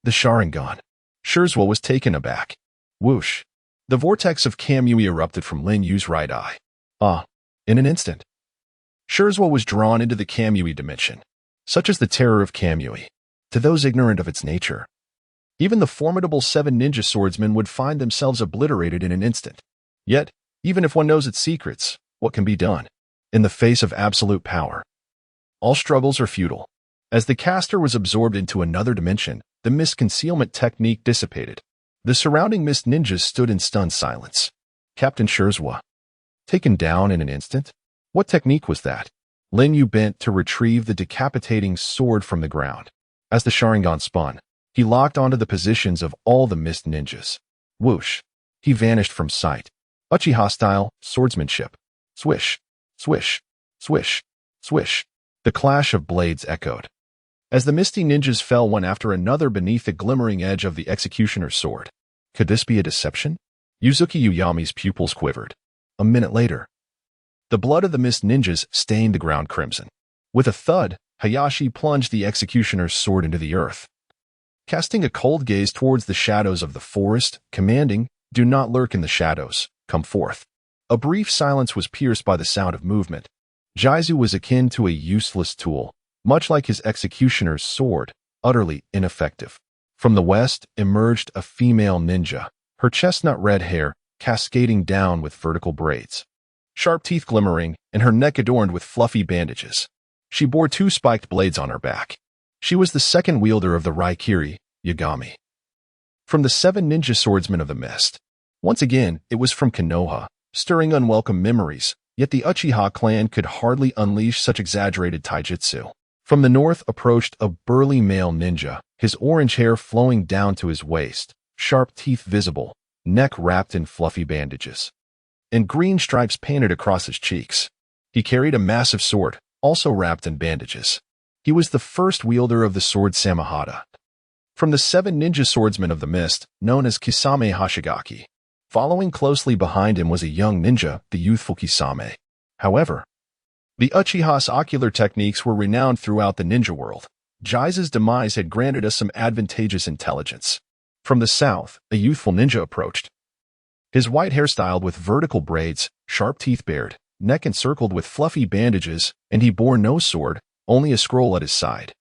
[SPEAKER 1] The Sharingan. Shirzua was taken aback. Whoosh. The vortex of Kamui erupted from Lin Yu's right eye. In an instant, Shirzua was drawn into the Kamui dimension. Such is the terror of Kamui. To those ignorant of its nature, even the formidable 7 ninja swordsmen would find themselves obliterated in an instant. Yet, Even if one knows its secrets, what can be done? In the face of absolute power, all struggles are futile. As the caster was absorbed into another dimension, the mist concealment technique dissipated. The surrounding mist ninjas stood in stunned silence. Captain Shirzwa, taken down in an instant? What technique was that? Lin Yu bent to retrieve the decapitating sword from the ground. As the Sharingan spun, he locked onto the positions of all the mist ninjas. Whoosh! He vanished from sight. Uchiha style swordsmanship. Swish, swish, swish, swish. The clash of blades echoed. As the misty ninjas fell one after another beneath the glimmering edge of the executioner's sword. Could this be a deception? Yuzuki Uyami's pupils quivered. A minute later, the blood of the mist ninjas stained the ground crimson. With a thud, Hayashi plunged the executioner's sword into the earth. Casting a cold gaze towards the shadows of the forest, commanding, "Do not lurk in the shadows, come forth." A brief silence was pierced by the sound of movement. Jizu was akin to a useless tool, much like his executioner's sword, utterly ineffective. From the west emerged a female ninja, her chestnut red hair cascading down with vertical braids, sharp teeth glimmering, and her neck adorned with fluffy bandages. She bore 2 spiked blades on her back. She was the second wielder of the Raikiri, Yagami. From the 7 ninja swordsmen of the mist. Once again, it was from Konoha, stirring unwelcome memories, yet the Uchiha clan could hardly unleash such exaggerated taijutsu. From the north approached a burly male ninja, his orange hair flowing down to his waist, sharp teeth visible, neck wrapped in fluffy bandages, and green stripes painted across his cheeks. He carried a massive sword, also wrapped in bandages. He was the first wielder of the sword Samahata. From the 7 ninja swordsmen of the mist, known as Kisame Hashigaki. Following closely behind him was a young ninja, the youthful Kisame. However, the Uchiha's ocular techniques were renowned throughout the ninja world. Jizu's demise had granted us some advantageous intelligence. From the south, a youthful ninja approached. His white hair styled with vertical braids, sharp teeth bared, neck encircled with fluffy bandages, and he bore no sword, only a scroll at his side.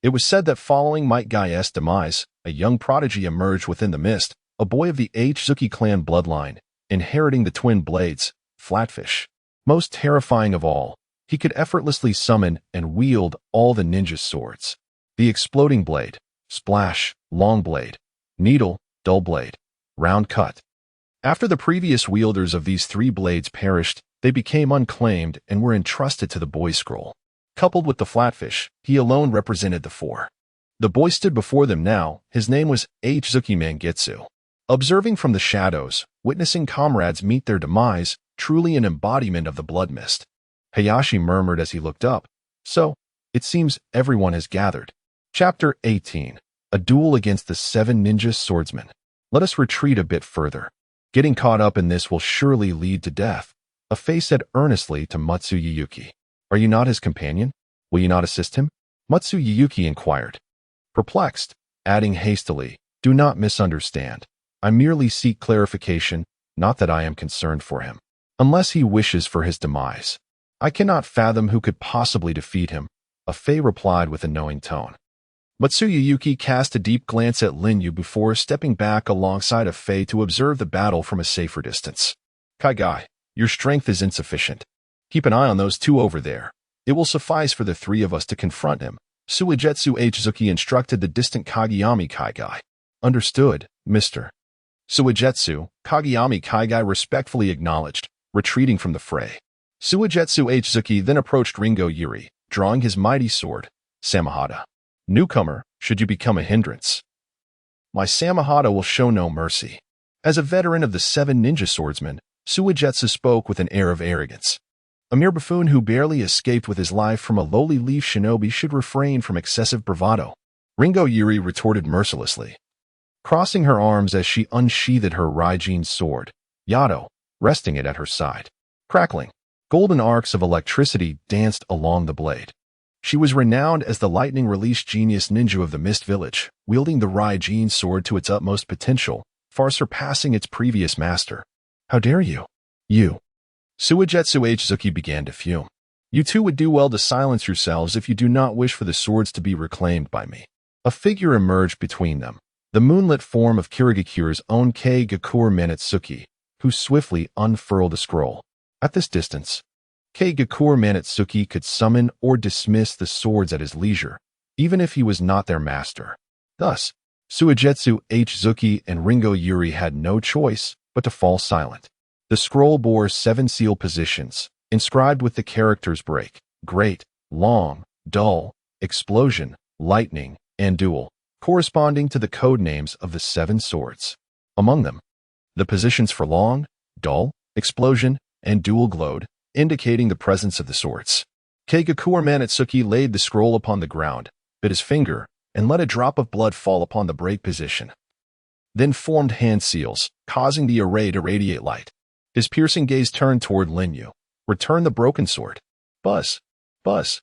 [SPEAKER 1] It was said that following Might Gai's demise, a young prodigy emerged within the mist, a boy of the Zuki clan bloodline, inheriting the twin blades, Flatfish. Most terrifying of all, he could effortlessly summon and wield all the ninja swords. The exploding blade, splash, long blade, needle, dull blade, round cut. After the previous wielders of these 3 blades perished, they became unclaimed and were entrusted to the boy's scroll. Coupled with the Flatfish, he alone represented the 4. The boy stood before them now. His name was Zuki Mangetsu. Observing from the shadows, witnessing comrades meet their demise, truly an embodiment of the blood mist. Hayashi murmured as he looked up. So, it seems everyone has gathered. Chapter 18. A duel against the 7 ninja swordsmen. Let us retreat a bit further. Getting caught up in this will surely lead to death. A face said earnestly to Matsuyuki. Are you not his companion? Will you not assist him? Matsuyuki inquired. Perplexed, adding hastily, do not misunderstand. I merely seek clarification, not that I am concerned for him. Unless he wishes for his demise. I cannot fathom who could possibly defeat him, a Fei replied with a knowing tone. Matsuyuki cast a deep glance at Lin Yu before stepping back alongside of Fei to observe the battle from a safer distance. Kaigai, your strength is insufficient. Keep an eye on those 2 over there. It will suffice for the 3 of us to confront him. Suigetsu Zuki instructed the distant Kageyami Kaigai. Understood, Mr. Suigetsu, Kageyami Kaigai respectfully acknowledged, retreating from the fray. Suigetsu Zuki then approached Ringo Yuri, drawing his mighty sword, Samahata. Newcomer, should you become a hindrance, my Samahata will show no mercy. As a veteran of the 7 ninja swordsmen, Suigetsu spoke with an air of arrogance. A mere buffoon who barely escaped with his life from a lowly leaf shinobi should refrain from excessive bravado. Ringo Yuri retorted mercilessly, crossing her arms as she unsheathed her Raijin sword, Yato, resting it at her side. Crackling, golden arcs of electricity danced along the blade. She was renowned as the lightning-release genius ninja of the Mist Village, wielding the Raijin sword to its utmost potential, far surpassing its previous master. How dare you? You. Suigetsu Zuki began to fume. You 2 would do well to silence yourselves if you do not wish for the swords to be reclaimed by me. A figure emerged between them, the moonlit form of Kirigakure's own Kei Gakure Manetsuki, who swiftly unfurled the scroll. At this distance, Keigakur Manatsuki could summon or dismiss the swords at his leisure, even if he was not their master. Thus, Suigetsu Zuki and Ringo Yuri had no choice but to fall silent. The scroll bore 7 seal positions, inscribed with the characters break, great, long, dull, explosion, lightning, and duel, corresponding to the code names of the 7 swords. Among them, the positions for long, dull, explosion, and duel glowed, indicating the presence of the swords. Keigakur Manatsuki laid the scroll upon the ground, bit his finger, and let a drop of blood fall upon the break position. Then formed hand seals, causing the array to radiate light. His piercing gaze turned toward Linyu. Return the broken sword. Buzz. Buzz.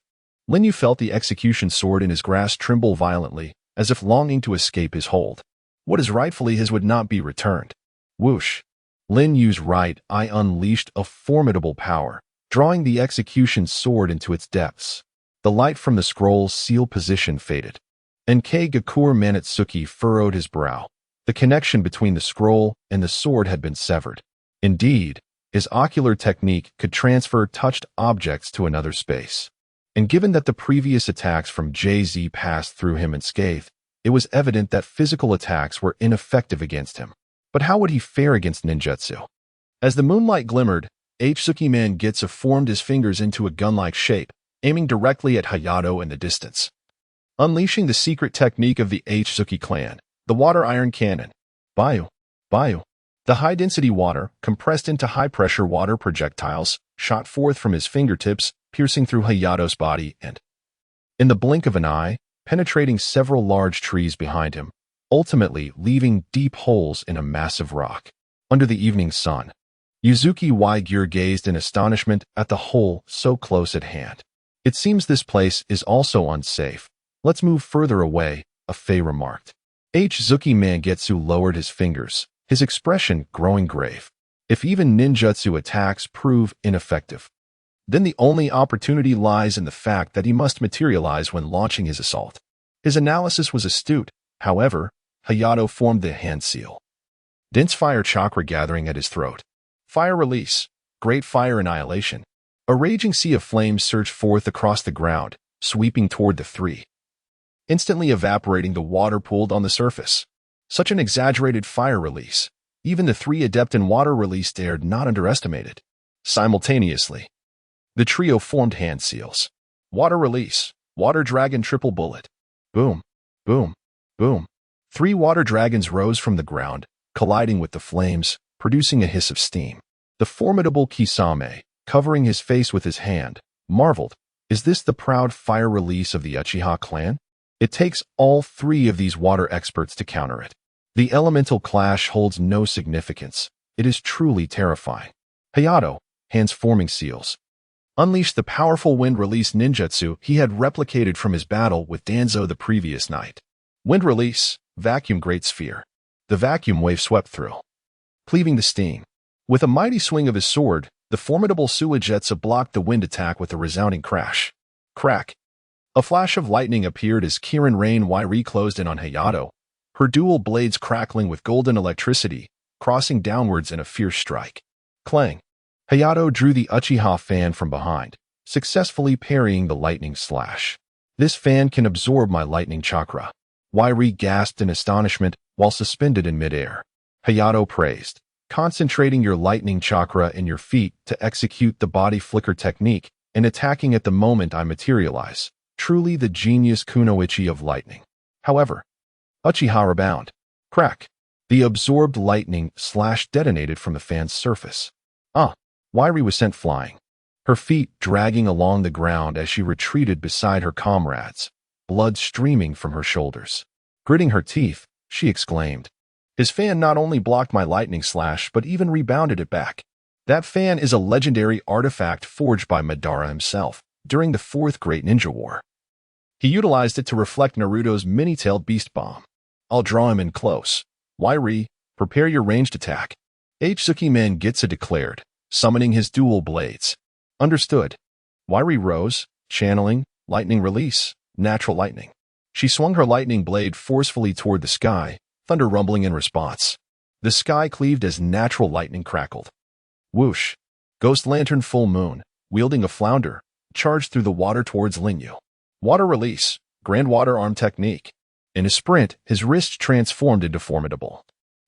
[SPEAKER 1] Linyu felt the execution sword in his grasp tremble violently, as if longing to escape his hold. What is rightfully his would not be returned. Whoosh. Linyu's right eye unleashed a formidable power, drawing the execution sword into its depths. The light from the scroll's seal position faded, and Keigakur Manatsuki furrowed his brow. The connection between the scroll and the sword had been severed. Indeed, his ocular technique could transfer touched objects to another space. And given that the previous attacks from JZ passed through him unscathed, it was evident that physical attacks were ineffective against him. But how would he fare against ninjutsu? As the moonlight glimmered, Zuki Mangetsu formed his fingers into a gun-like shape, aiming directly at Hayato in the distance. Unleashing the secret technique of the Zuki clan, the water iron cannon. Bayu. Bayu. The high-density water, compressed into high-pressure water projectiles, shot forth from his fingertips, piercing through Hayato's body and, in the blink of an eye, penetrating several large trees behind him, ultimately leaving deep holes in a massive rock. Under the evening sun, Yuzuki Waigure gazed in astonishment at the hole so close at hand. It seems this place is also unsafe. Let's move further away, Afei remarked. Zuki Mangetsu lowered his fingers, his expression growing grave. If even ninjutsu attacks prove ineffective, then the only opportunity lies in the fact that he must materialize when launching his assault. His analysis was astute. However, Hayato formed the hand seal. Dense fire chakra gathering at his throat. Fire release. Great fire annihilation. A raging sea of flames surged forth across the ground, sweeping toward the 3. Instantly evaporating the water pooled on the surface. Such an exaggerated fire release. Even the 3 adept in water release dared not underestimate it. Simultaneously, the trio formed hand seals. Water release. Water dragon triple bullet. Boom. Boom. Boom. 3 water dragons rose from the ground, colliding with the flames, producing a hiss of steam. The formidable Kisame, covering his face with his hand, marveled, is this the proud fire release of the Uchiha clan? It takes all 3 of these water experts to counter it. The elemental clash holds no significance. It is truly terrifying. Hayato, hands forming seals, unleashed the powerful wind release ninjutsu he had replicated from his battle with Danzo the previous night. Wind release, vacuum great sphere. The vacuum wave swept through, cleaving the steam. With a mighty swing of his sword, the formidable Suigetsu blocked the wind attack with a resounding crash. Crack. A flash of lightning appeared as Kirin Rain Wairi closed in on Hayato, her dual blades crackling with golden electricity, crossing downwards in a fierce strike. Clang. Hayato drew the Uchiha fan from behind, successfully parrying the lightning slash. This fan can absorb my lightning chakra. Wairi gasped in astonishment while suspended in midair. Hayato praised, concentrating your lightning chakra in your feet to execute the body flicker technique and attacking at the moment I materialize. Truly the genius kunoichi of lightning. However, Uchiha rebound. Crack. The absorbed lightning slash detonated from the fan's surface. Wairi was sent flying, her feet dragging along the ground as she retreated beside her comrades, blood streaming from her shoulders. Gritting her teeth, she exclaimed, his fan not only blocked my lightning slash but even rebounded it back. That fan is a legendary artifact forged by Madara himself during the 4th Great Ninja War. He utilized it to reflect Naruto's many-tailed beast bomb. I'll draw him in close. Wairi, prepare your ranged attack. Zuki Mangetsu declared, summoning his dual blades. Understood. Wairi rose, channeling, lightning release, natural lightning. She swung her lightning blade forcefully toward the sky, thunder rumbling in response. The sky cleaved as natural lightning crackled. Whoosh! Ghost Lantern Full Moon, wielding a flounder, charged through the water towards Linyu. Water release, Grand Water Arm Technique. In a sprint, his wrists transformed into formidable,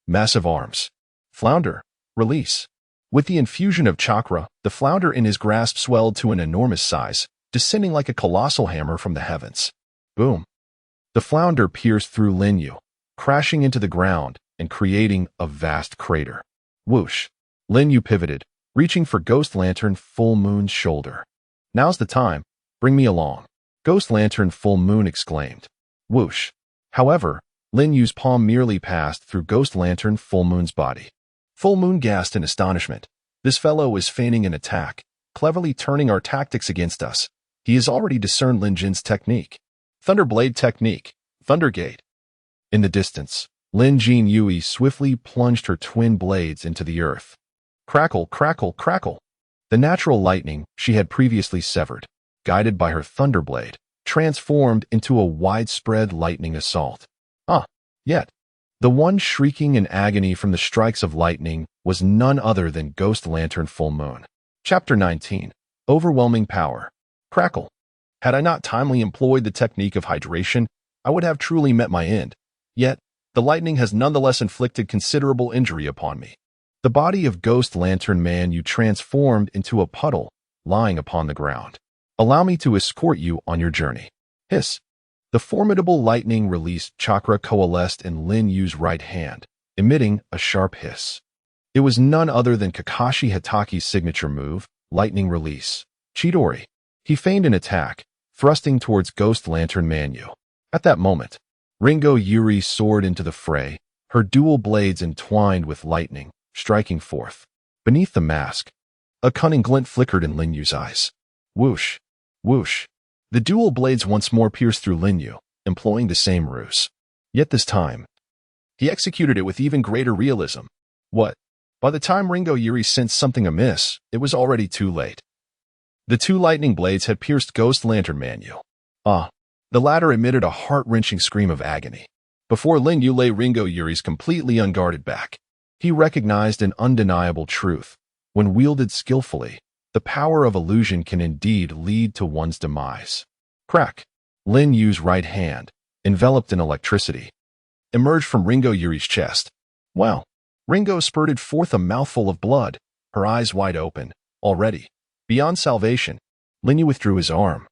[SPEAKER 1] massive arms. Flounder, release. With the infusion of chakra, the flounder in his grasp swelled to an enormous size, descending like a colossal hammer from the heavens. Boom! The flounder pierced through Linyu, crashing into the ground and creating a vast crater. Whoosh! Linyu pivoted, reaching for Ghost Lantern Full Moon's shoulder. Now's the time, bring me along. Ghost Lantern Full Moon exclaimed. Whoosh! However, Linyu's palm merely passed through Ghost Lantern Full Moon's body. Full Moon gasped in astonishment. This fellow is feigning an attack, cleverly turning our tactics against us. He has already discerned Lin Jin's technique. Thunderblade Technique, Thundergate. In the distance, Lin Jin Yui swiftly plunged her twin blades into the earth. Crackle, crackle, crackle. The natural lightning she had previously severed, guided by her Thunderblade, transformed into a widespread lightning assault. Yet, the one shrieking in agony from the strikes of lightning was none other than Ghost Lantern Full Moon. Chapter 19. Overwhelming Power. Crackle. Had I not timely employed the technique of hydration, I would have truly met my end. Yet, the lightning has nonetheless inflicted considerable injury upon me. The body of Ghost Lantern Man you transformed into a puddle, lying upon the ground. Allow me to escort you on your journey. Hiss. The formidable lightning released chakra coalesced in Lin Yu's right hand, emitting a sharp hiss. It was none other than Kakashi Hitaki's signature move, Lightning Release. Chidori. He feigned an attack, thrusting towards Ghost Lantern Manu. At that moment, Ringo Yuri soared into the fray, her dual blades entwined with lightning, striking forth. Beneath the mask, a cunning glint flickered in Lin Yu's eyes. Whoosh! Whoosh! The dual blades once more pierced through Lin Yu, employing the same ruse. Yet this time, he executed it with even greater realism. What? By the time Ringo Yuri sensed something amiss, it was already too late. The two lightning blades had pierced Ghost Lantern Manu. The latter emitted a heart-wrenching scream of agony. Before Lin Yu lay Ringo Yuri's completely unguarded back. He recognized an undeniable truth. When wielded skillfully, the power of illusion can indeed lead to one's demise. Crack! Lin Yu's right hand, enveloped in electricity, emerged from Ringo Yuri's chest. Wow! Ringo spurted forth a mouthful of blood, her eyes wide open. Already, beyond salvation, Lin Yu withdrew his arm,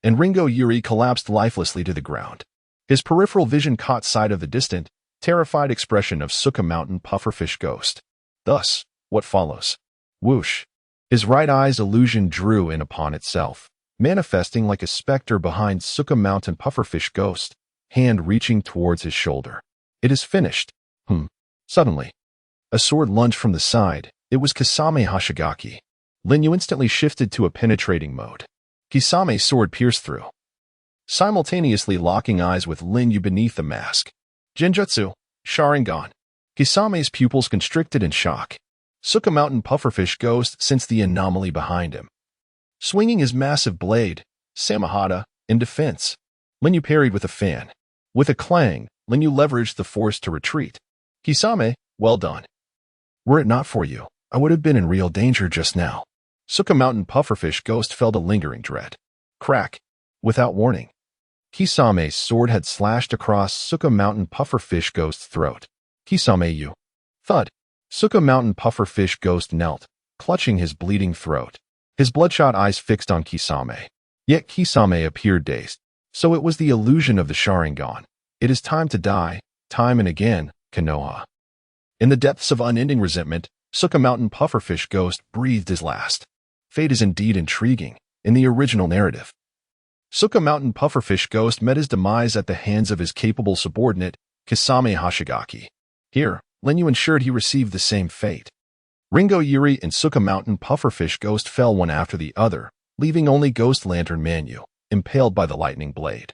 [SPEAKER 1] and Ringo Yuri collapsed lifelessly to the ground. His peripheral vision caught sight of the distant, terrified expression of Suka Mountain Pufferfish Ghost. Thus, what follows? Whoosh! His right eye's illusion drew in upon itself, manifesting like a specter behind Suka Mountain Pufferfish Ghost, hand reaching towards his shoulder. It is finished. Suddenly, a sword lunged from the side. It was Kisame Hashigaki. Lin Yu instantly shifted to a penetrating mode. Kisame's sword pierced through, simultaneously locking eyes with Lin Yu beneath the mask. Genjutsu, Sharingan. Kisame's pupils constricted in shock. Suka Mountain Pufferfish Ghost sensed the anomaly behind him. Swinging his massive blade, Samahata, in defense, Lin Yu parried with a fan. With a clang, Lin Yu leveraged the force to retreat. Kisame, well done. Were it not for you, I would have been in real danger just now. Suka Mountain Pufferfish Ghost felt a lingering dread. Crack! Without warning, Kisame's sword had slashed across Suka Mountain Pufferfish Ghost's throat. Kisame you. Thud! Suka Mountain Pufferfish Ghost knelt, clutching his bleeding throat, his bloodshot eyes fixed on Kisame. Yet Kisame appeared dazed. So it was the illusion of the Sharingan. It is time to die, time and again, Konoha. In the depths of unending resentment, Suka Mountain Pufferfish Ghost breathed his last. Fate is indeed intriguing. In the original narrative, Suka Mountain Pufferfish Ghost met his demise at the hands of his capable subordinate, Kisame Hashigaki. Here, Lin Yu ensured he received the same fate. Ringo Yuri and Suka Mountain Pufferfish Ghost fell one after the other, leaving only Ghost Lantern Manu, impaled by the lightning blade.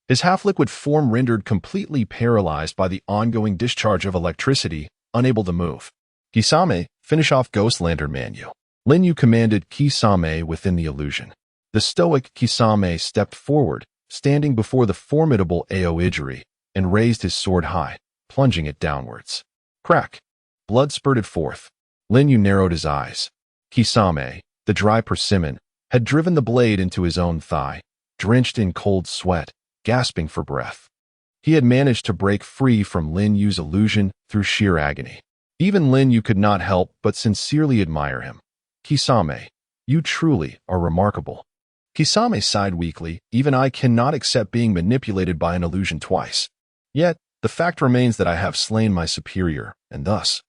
[SPEAKER 1] His half-liquid form rendered completely paralyzed by the ongoing discharge of electricity, unable to move. Kisame, finish off Ghost Lantern Manu. Lin Yu commanded Kisame within the illusion. The stoic Kisame stepped forward, standing before the formidable Aoigiri, and raised his sword high, plunging it downwards. Crack. Blood spurted forth. Lin Yu narrowed his eyes. Kisame, the dry persimmon, had driven the blade into his own thigh, drenched in cold sweat, gasping for breath. He had managed to break free from Lin Yu's illusion through sheer agony. Even Lin Yu could not help but sincerely admire him. Kisame, you truly are remarkable. Kisame sighed weakly. Even I cannot accept being manipulated by an illusion twice. Yet, the fact remains that I have slain my superior, and thus,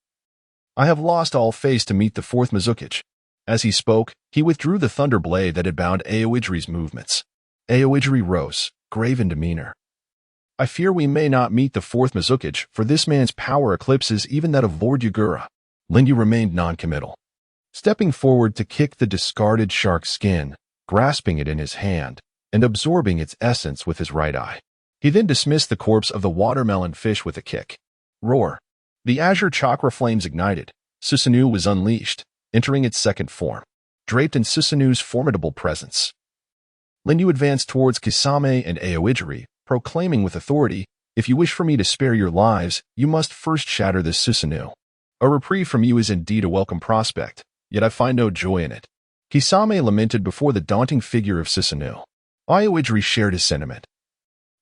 [SPEAKER 1] I have lost all face to meet the fourth Mizukichi. As he spoke, he withdrew the thunder blade that had bound Aoijui's movements. Aoijuri rose, grave in demeanor. I fear we may not meet the fourth Mizukichi, for this man's power eclipses even that of Lord Yugura. Lin Yu remained non-committal. Stepping forward to kick the discarded shark skin, grasping it in his hand, and absorbing its essence with his right eye. He then dismissed the corpse of the watermelon fish with a kick. Roar. The azure chakra flames ignited. Susanoo was unleashed, entering its second form, draped in Susanoo's formidable presence. Lin Yu advanced towards Kisame and Aoijuri, proclaiming with authority, "If you wish for me to spare your lives, you must first shatter this Susanoo. A reprieve from you is indeed a welcome prospect, yet I find no joy in it." Kisame lamented before the daunting figure of Susanoo. Aoijuri shared his sentiment.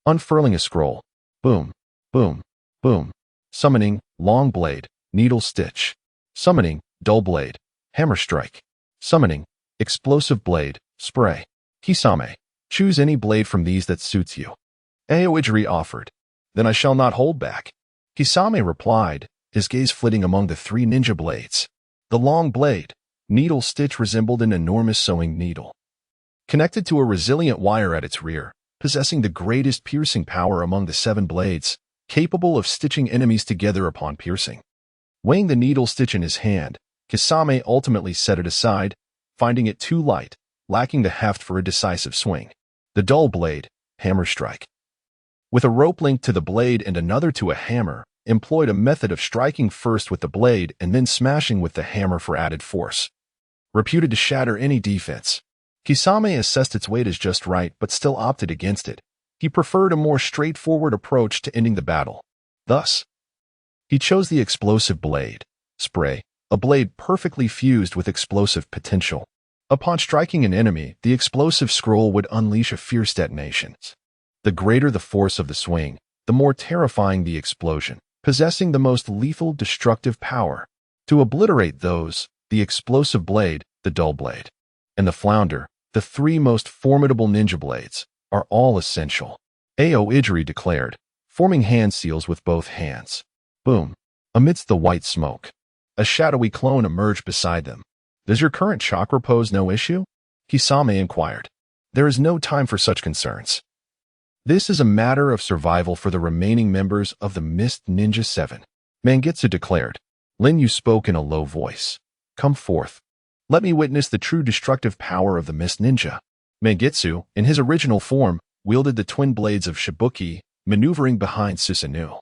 [SPEAKER 1] Unfurling a scroll. Boom, boom, boom. Summoning, long blade, needle stitch. Summoning, dull blade, hammer strike. Summoning, explosive blade, spray. Kisame, choose any blade from these that suits you. Aoijuri offered. Then I shall not hold back. Kisame replied, his gaze flitting among the three ninja blades. The long blade, needle stitch resembled an enormous sewing needle, connected to a resilient wire at its rear, possessing the greatest piercing power among the 7 blades, capable of stitching enemies together upon piercing. Weighing the needle stitch in his hand, Kisame ultimately set it aside, finding it too light, lacking the heft for a decisive swing. The dull blade, hammer strike. With a rope linked to the blade and another to a hammer, employed a method of striking first with the blade and then smashing with the hammer for added force. Reputed to shatter any defense. Kisame assessed its weight as just right but still opted against it. He preferred a more straightforward approach to ending the battle. Thus, he chose the explosive blade, spray, a blade perfectly fused with explosive potential. Upon striking an enemy, the explosive scroll would unleash a fierce detonation. The greater the force of the swing, the more terrifying the explosion, possessing the most lethal destructive power. To obliterate those, the explosive blade, the dull blade, and the flounder, the 3 most formidable ninja blades, are all essential. Aoijuri declared, forming hand seals with both hands. Boom. Amidst the white smoke, a shadowy clone emerged beside them. Does your current chakra pose no issue? Kisame inquired. There is no time for such concerns. This is a matter of survival for the remaining members of the Mist Ninja 7. Mangetsu declared. Lin Yu spoke in a low voice. Come forth. Let me witness the true destructive power of the Mist Ninja. Mangetsu, in his original form, wielded the twin blades of Shibuki, maneuvering behind Susanoo.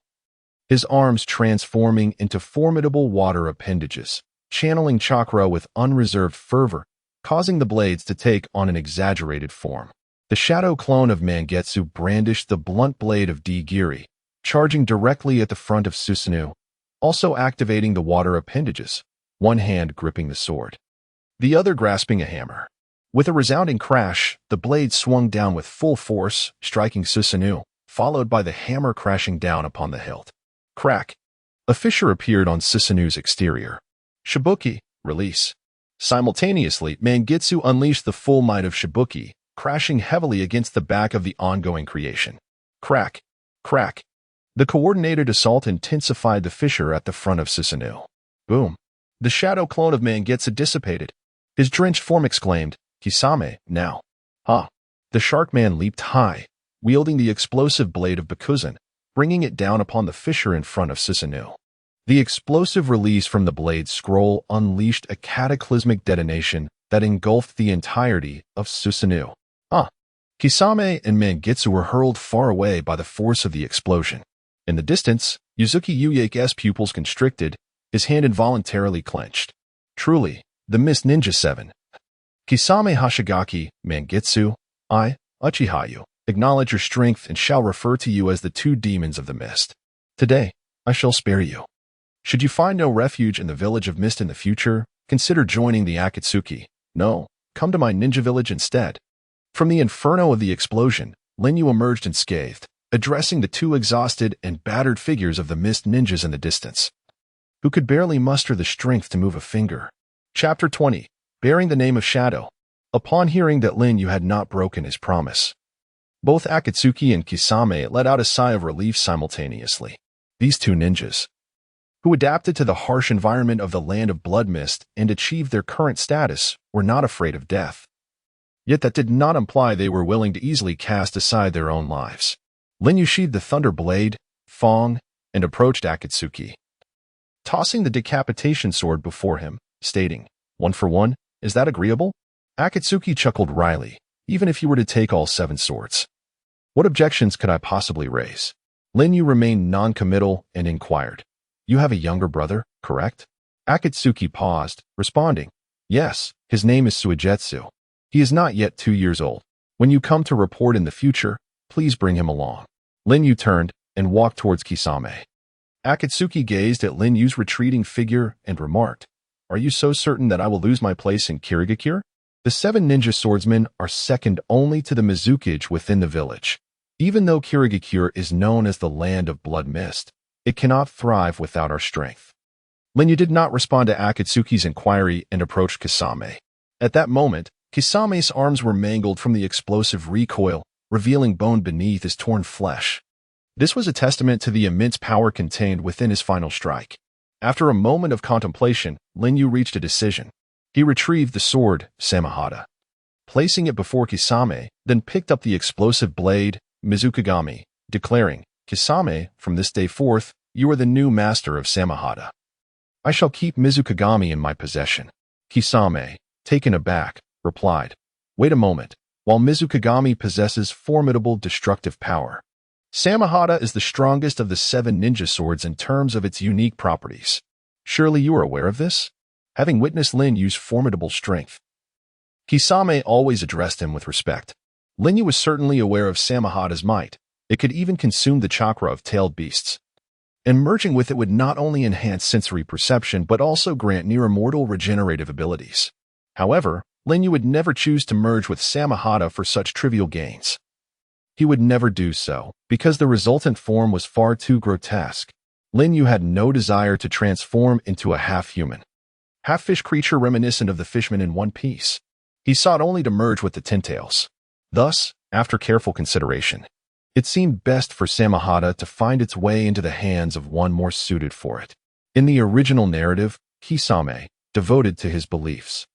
[SPEAKER 1] His arms transforming into formidable water appendages, channeling chakra with unreserved fervor, causing the blades to take on an exaggerated form. The shadow clone of Mangetsu brandished the blunt blade of D-Giri, charging directly at the front of Susanoo, also activating the water appendages, one hand gripping the sword, the other grasping a hammer. With a resounding crash, the blade swung down with full force, striking Susanoo, followed by the hammer crashing down upon the hilt. Crack. A fissure appeared on Susanoo's exterior. Shibuki, release. Simultaneously, Mangetsu unleashed the full might of Shibuki, crashing heavily against the back of the ongoing creation. Crack. Crack. The coordinated assault intensified the fissure at the front of Susanoo. Boom. The shadow clone of Mangetsu dissipated. His drenched form exclaimed, Kisame, now. Ha. The shark man leaped high, wielding the explosive blade of Bakuzan, bringing it down upon the fissure in front of Susanoo. The explosive release from the blade's scroll unleashed a cataclysmic detonation that engulfed the entirety of Susanoo. Kisame and Mangetsu were hurled far away by the force of the explosion. In the distance, Yuzuki Uyake's pupils constricted, his hand involuntarily clenched. Truly, the Mist Ninja 7. Kisame Hashigaki, Mangetsu, I, Uchihayu, acknowledge your strength and shall refer to you as the 2 demons of the mist. Today, I shall spare you. Should you find no refuge in the village of mist in the future, consider joining the Akatsuki. No, come to my ninja village instead. From the inferno of the explosion, Linyu emerged unscathed, addressing the two exhausted and battered figures of the mist ninjas in the distance, who could barely muster the strength to move a finger. Chapter 20. Bearing the Name of Shadow. Upon hearing that Linyu had not broken his promise, both Akatsuki and Kisame let out a sigh of relief simultaneously. These two ninjas, who adapted to the harsh environment of the land of blood mist and achieved their current status, were not afraid of death. Yet that did not imply they were willing to easily cast aside their own lives. Linyu sheathed the thunder blade, Fong, and approached Akatsuki, tossing the decapitation sword before him, stating, "One for one, is that agreeable?" Akatsuki chuckled wryly. "Even if you were to take all 7 swords, what objections could I possibly raise?" Linyu remained non-committal and inquired, "You have a younger brother, correct?" Akatsuki paused, responding, "Yes, his name is Suigetsu. He is not yet 2 years old. When you come to report in the future, please bring him along." Linyu turned and walked towards Kisame. Akatsuki gazed at Linyu's retreating figure and remarked, "Are you so certain that I will lose my place in Kirigakure? The 7 ninja swordsmen are second only to the Mizukage within the village. Even though Kirigakure is known as the land of blood mist, it cannot thrive without our strength." Linyu did not respond to Akatsuki's inquiry and approached Kisame. At that moment, Kisame's arms were mangled from the explosive recoil, revealing bone beneath his torn flesh. This was a testament to the immense power contained within his final strike. After a moment of contemplation, Linyu reached a decision. He retrieved the sword, Samahata, placing it before Kisame, then picked up the explosive blade, Mizukagami, declaring, "Kisame, from this day forth, you are the new master of Samahata. I shall keep Mizukagami in my possession." Kisame, taken aback, replied, "Wait a moment. While Mizukagami possesses formidable destructive power, Samahata is the strongest of the 7 ninja swords in terms of its unique properties. Surely you are aware of this?" Having witnessed Linyu's formidable strength, Kisame always addressed him with respect. Linyu was certainly aware of Samahata's might. It could even consume the chakra of tailed beasts, and merging with it would not only enhance sensory perception but also grant near-immortal regenerative abilities. However, Linyu would never choose to merge with Samahata for such trivial gains. He would never do so, because the resultant form was far too grotesque. Linyu had no desire to transform into a half-human, half-fish creature reminiscent of the fishmen in One Piece. He sought only to merge with the Tintails. Thus, after careful consideration, it seemed best for Samahata to find its way into the hands of one more suited for it. In the original narrative, Kisame, devoted to his beliefs,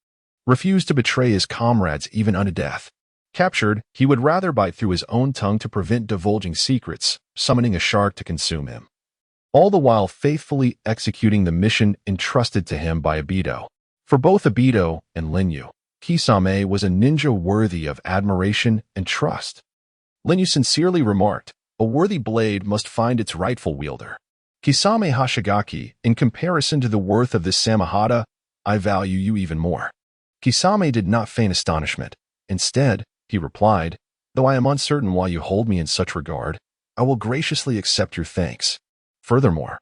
[SPEAKER 1] refused to betray his comrades even unto death. Captured, he would rather bite through his own tongue to prevent divulging secrets, summoning a shark to consume him, all the while faithfully executing the mission entrusted to him by Obito. For both Obito and Linyu, Kisame was a ninja worthy of admiration and trust. Linyu sincerely remarked, "A worthy blade must find its rightful wielder. Kisame Hashigaki, in comparison to the worth of this Samahata, I value you even more." Kisame did not feign astonishment. Instead, he replied, "Though I am uncertain why you hold me in such regard, I will graciously accept your thanks. Furthermore,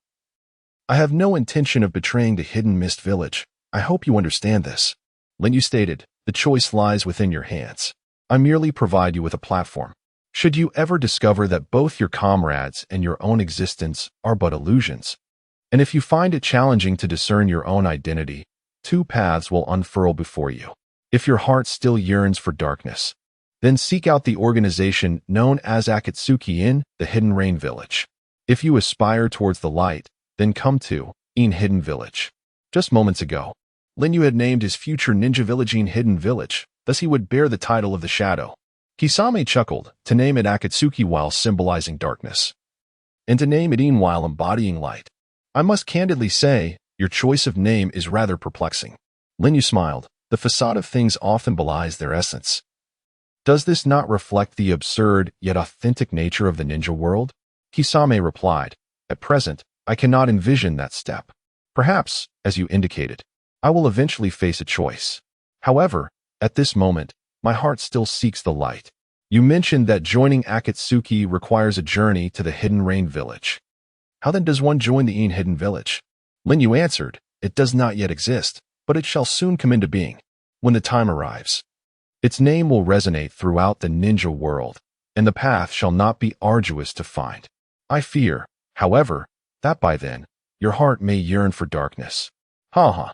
[SPEAKER 1] I have no intention of betraying the hidden mist village. I hope you understand this." Linyu stated, "The choice lies within your hands. I merely provide you with a platform. Should you ever discover that both your comrades and your own existence are but illusions, and if you find it challenging to discern your own identity, 2 paths will unfurl before you. If your heart still yearns for darkness, then seek out the organization known as Akatsuki in the Hidden Rain Village. If you aspire towards the light, then come to In Hidden Village." Just moments ago, Linyu had named his future ninja village In Hidden Village, thus he would bear the title of the Shadow. Kisame chuckled, to name it Akatsuki while symbolizing darkness, and to name it In while embodying light. "I must candidly say, your choice of name is rather perplexing." Linyu smiled. The facade of things often belies their essence. Does this not reflect the absurd yet authentic nature of the ninja world? Kisame replied, "At present, I cannot envision that step. Perhaps, as you indicated, I will eventually face a choice. However, at this moment, my heart still seeks the light. You mentioned that joining Akatsuki requires a journey to the Hidden Rain Village. How then does one join the In Hidden Village?" Lin Yu answered, "It does not yet exist, but it shall soon come into being. When the time arrives, its name will resonate throughout the ninja world, and the path shall not be arduous to find. I fear, however, that by then, your heart may yearn for darkness." Ha ha.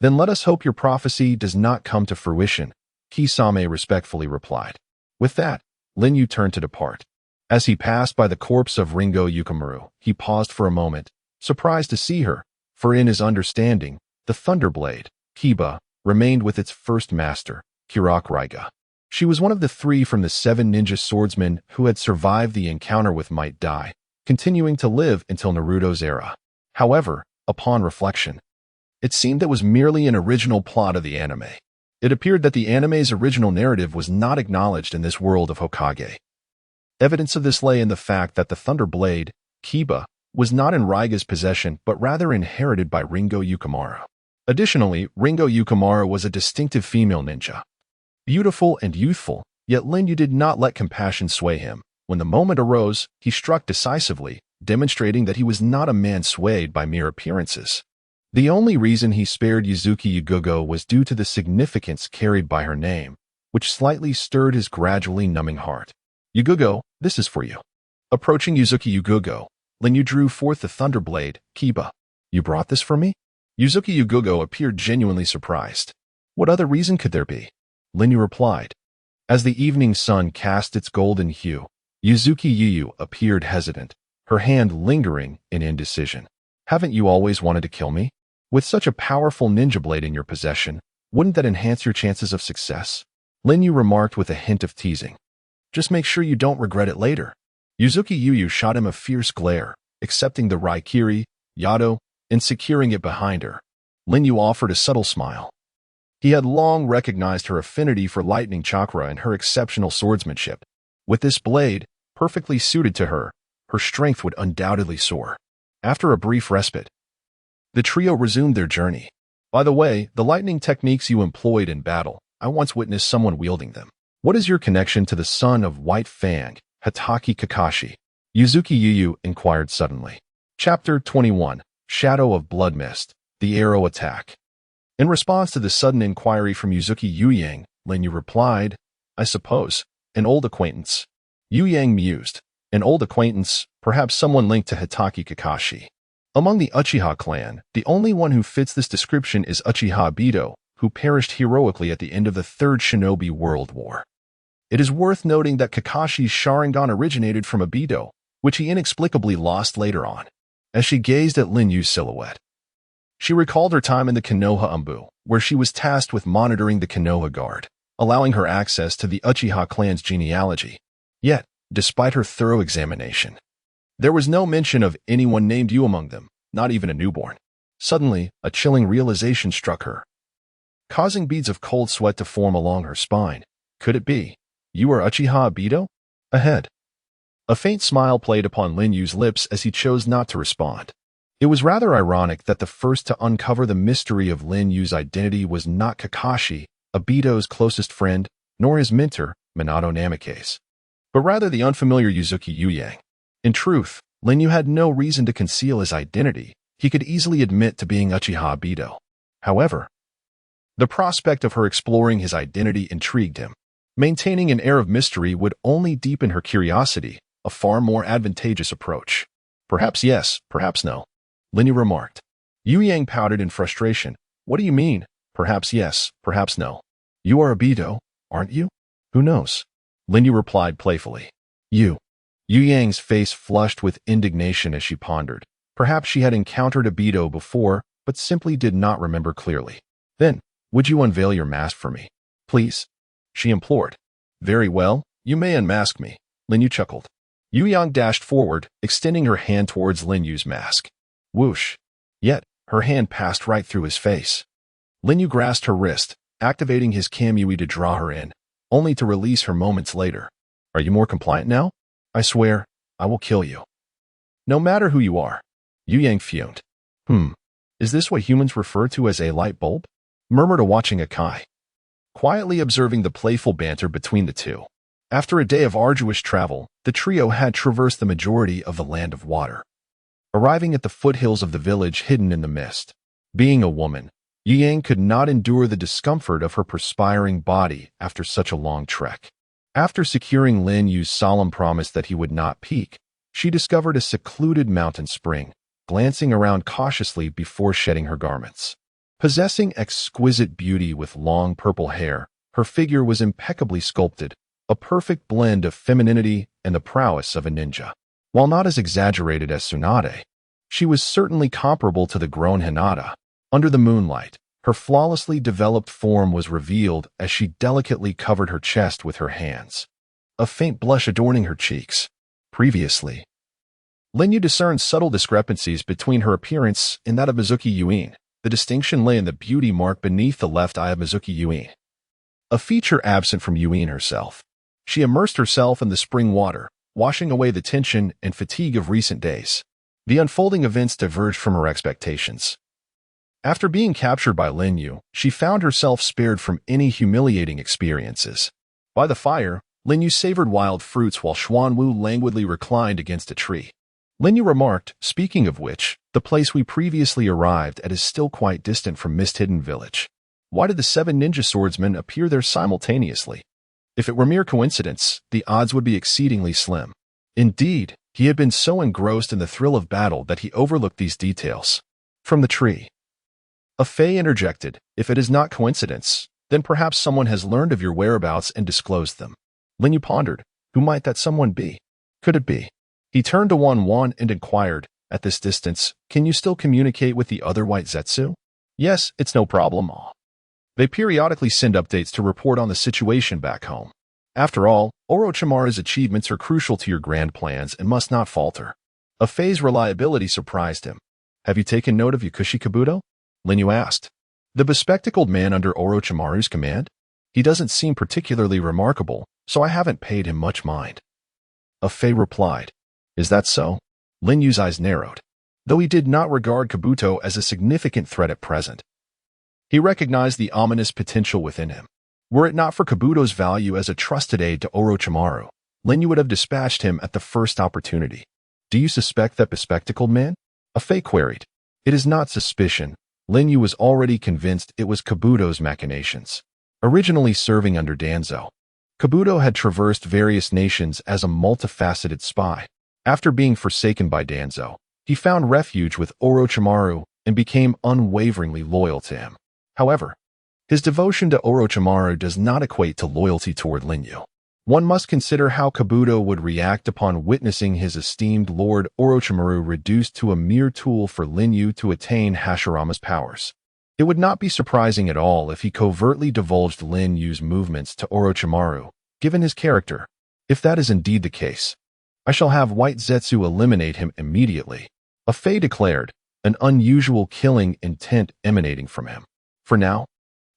[SPEAKER 1] "Then let us hope your prophecy does not come to fruition," Kisame respectfully replied. With that, Lin Yu turned to depart. As he passed by the corpse of Ringo Yukimaru, he paused for a moment, surprised to see her, for in his understanding, the Thunderblade, Kiba, remained with its first master, Kirakuraiga. She was one of the 3 from the 7 ninja swordsmen who had survived the encounter with Might Dai, continuing to live until Naruto's era. However, upon reflection, it seemed that was merely an original plot of the anime. It appeared that the anime's original narrative was not acknowledged in this world of Hokage. Evidence of this lay in the fact that the Thunderblade, Kiba, was not in Raiga's possession but rather inherited by Ringo Yukimaru. Additionally, Ringo Yukimaru was a distinctive female ninja. Beautiful and youthful, yet Lin Yu did not let compassion sway him. When the moment arose, he struck decisively, demonstrating that he was not a man swayed by mere appearances. The only reason he spared Yuzuki Yugugo was due to the significance carried by her name, which slightly stirred his gradually numbing heart. "Yugugo, this is for you." Approaching Yuzuki Yugugo, Lin Yu drew forth the Thunderblade, Kiba. "You brought this for me?" Yuzuki Yugugo appeared genuinely surprised. "What other reason could there be?" Lin Yu replied. As the evening sun cast its golden hue, Yuzuki Yu appeared hesitant, her hand lingering in indecision. "Haven't you always wanted to kill me? With such a powerful ninja blade in your possession, wouldn't that enhance your chances of success?" Lin Yu remarked with a hint of teasing. "Just make sure you don't regret it later." Yuzuki Yu shot him a fierce glare, accepting the Raikiri, Yado, and securing it behind her. Lin Yu offered a subtle smile. He had long recognized her affinity for lightning chakra and her exceptional swordsmanship. With this blade, perfectly suited to her, her strength would undoubtedly soar. After a brief respite, the trio resumed their journey. "By the way, the lightning techniques you employed in battle, I once witnessed someone wielding them. What is your connection to the son of White Fang, Hatake Kakashi?" Yuzuki Yu inquired suddenly. Chapter 21, Shadow of Blood Mist, The Arrow Attack. In response to the sudden inquiry from Yuzuki Yu, Lin Yu replied, "I suppose, an old acquaintance." Yu Yang mused. "An old acquaintance, perhaps someone linked to Hatake Kakashi." Among the Uchiha clan, the only one who fits this description is Uchiha Obito, who perished heroically at the end of the Third Shinobi World War. It is worth noting that Kakashi's Sharingan originated from Obito, which he inexplicably lost later on. As she gazed at Lin Yu's silhouette, she recalled her time in the Konoha Umbu, where she was tasked with monitoring the Konoha Guard, allowing her access to the Uchiha clan's genealogy. Yet, despite her thorough examination, there was no mention of anyone named Yu among them, not even a newborn. Suddenly, a chilling realization struck her, causing beads of cold sweat to form along her spine. Could it be? You are Uchiha Obito? Ahead. A faint smile played upon Lin Yu's lips as he chose not to respond. It was rather ironic that the first to uncover the mystery of Lin Yu's identity was not Kakashi, Obito's closest friend, nor his mentor, Minato Namikaze, but rather the unfamiliar Yuzuki Yu. In truth, Lin Yu had no reason to conceal his identity. He could easily admit to being Uchiha Obito. However, the prospect of her exploring his identity intrigued him. Maintaining an air of mystery would only deepen her curiosity, a far more advantageous approach. Perhaps yes, perhaps no, Lin Yu remarked. Yu Yang pouted in frustration. What do you mean? Perhaps yes, perhaps no. You are Obito, aren't you? Who knows? Lin Yu replied playfully. Yu Yang's face flushed with indignation as she pondered. Perhaps she had encountered Obito before, but simply did not remember clearly. Then, would you unveil your mask for me? Please, she implored. Very well, you may unmask me, Lin Yu chuckled. Yu Yang dashed forward, extending her hand towards Lin Yu's mask. Whoosh. Yet, her hand passed right through his face. Lin Yu grasped her wrist, activating his Kamui to draw her in, only to release her moments later. Are you more compliant now? I swear, I will kill you. No matter who you are. Yu Yang fumed. Is this what humans refer to as a light bulb? Murmured a watching Akai, quietly observing the playful banter between the two. After a day of arduous travel, the trio had traversed the majority of the Land of Water. arriving at the foothills of the village hidden in the mist. Being a woman, Yang could not endure the discomfort of her perspiring body after such a long trek. After securing Lin Yu's solemn promise that he would not peek, she discovered a secluded mountain spring, glancing around cautiously before shedding her garments. Possessing exquisite beauty with long purple hair, her figure was impeccably sculpted, a perfect blend of femininity and the prowess of a ninja. While not as exaggerated as Tsunade, she was certainly comparable to the grown Hinata. Under the moonlight, her flawlessly developed form was revealed as she delicately covered her chest with her hands, a faint blush adorning her cheeks. Previously, Lin Yu discerned subtle discrepancies between her appearance and that of Mizuki Yuin. The distinction lay in the beauty mark beneath the left eye of Mizuki Yuin, a feature absent from Yuin herself. She immersed herself in the spring water, washing away the tension and fatigue of recent days. The unfolding events diverged from her expectations. After being captured by Lin Yu, she found herself spared from any humiliating experiences. By the fire, Lin Yu savored wild fruits while Xuan Wu languidly reclined against a tree. Lin Yu remarked, "Speaking of which, the place we previously arrived at is still quite distant from Mist-Hidden Village. Why did the 7 ninja swordsmen appear there simultaneously? If it were mere coincidence, the odds would be exceedingly slim." Indeed, he had been so engrossed in the thrill of battle that he overlooked these details. From the tree, a Fae interjected, "If it is not coincidence, then perhaps someone has learned of your whereabouts and disclosed them." Lin Yu pondered, who might that someone be? Could it be? He turned to Wan and inquired, "At this distance, can you still communicate with the other white Zetsu?" "Yes, it's no problem." They periodically send updates to report on the situation back home. After all, Orochimaru's achievements are crucial to your grand plans and must not falter. A Fae's reliability surprised him. "Have you taken note of Yakushi Kabuto?" Lin Yu asked. "The bespectacled man under Orochimaru's command? He doesn't seem particularly remarkable, so I haven't paid him much mind." A Fae replied. "Is that so?" Lin Yu's eyes narrowed. Though he did not regard Kabuto as a significant threat at present, he recognized the ominous potential within him. Were it not for Kabuto's value as a trusted aide to Orochimaru, Lin Yu would have dispatched him at the first opportunity. "Do you suspect that bespectacled man?" A Fae queried. "It is not suspicion." Lin Yu was already convinced it was Kabuto's machinations. Originally serving under Danzo, Kabuto had traversed various nations as a multifaceted spy. After being forsaken by Danzo, he found refuge with Orochimaru and became unwaveringly loyal to him. However, his devotion to Orochimaru does not equate to loyalty toward Lin Yu. One must consider how Kabuto would react upon witnessing his esteemed Lord Orochimaru reduced to a mere tool for Lin Yu to attain Hashirama's powers. It would not be surprising at all if he covertly divulged Lin Yu's movements to Orochimaru, given his character. If that is indeed the case, I shall have White Zetsu eliminate him immediately. A Fae declared, an unusual killing intent emanating from him. For now,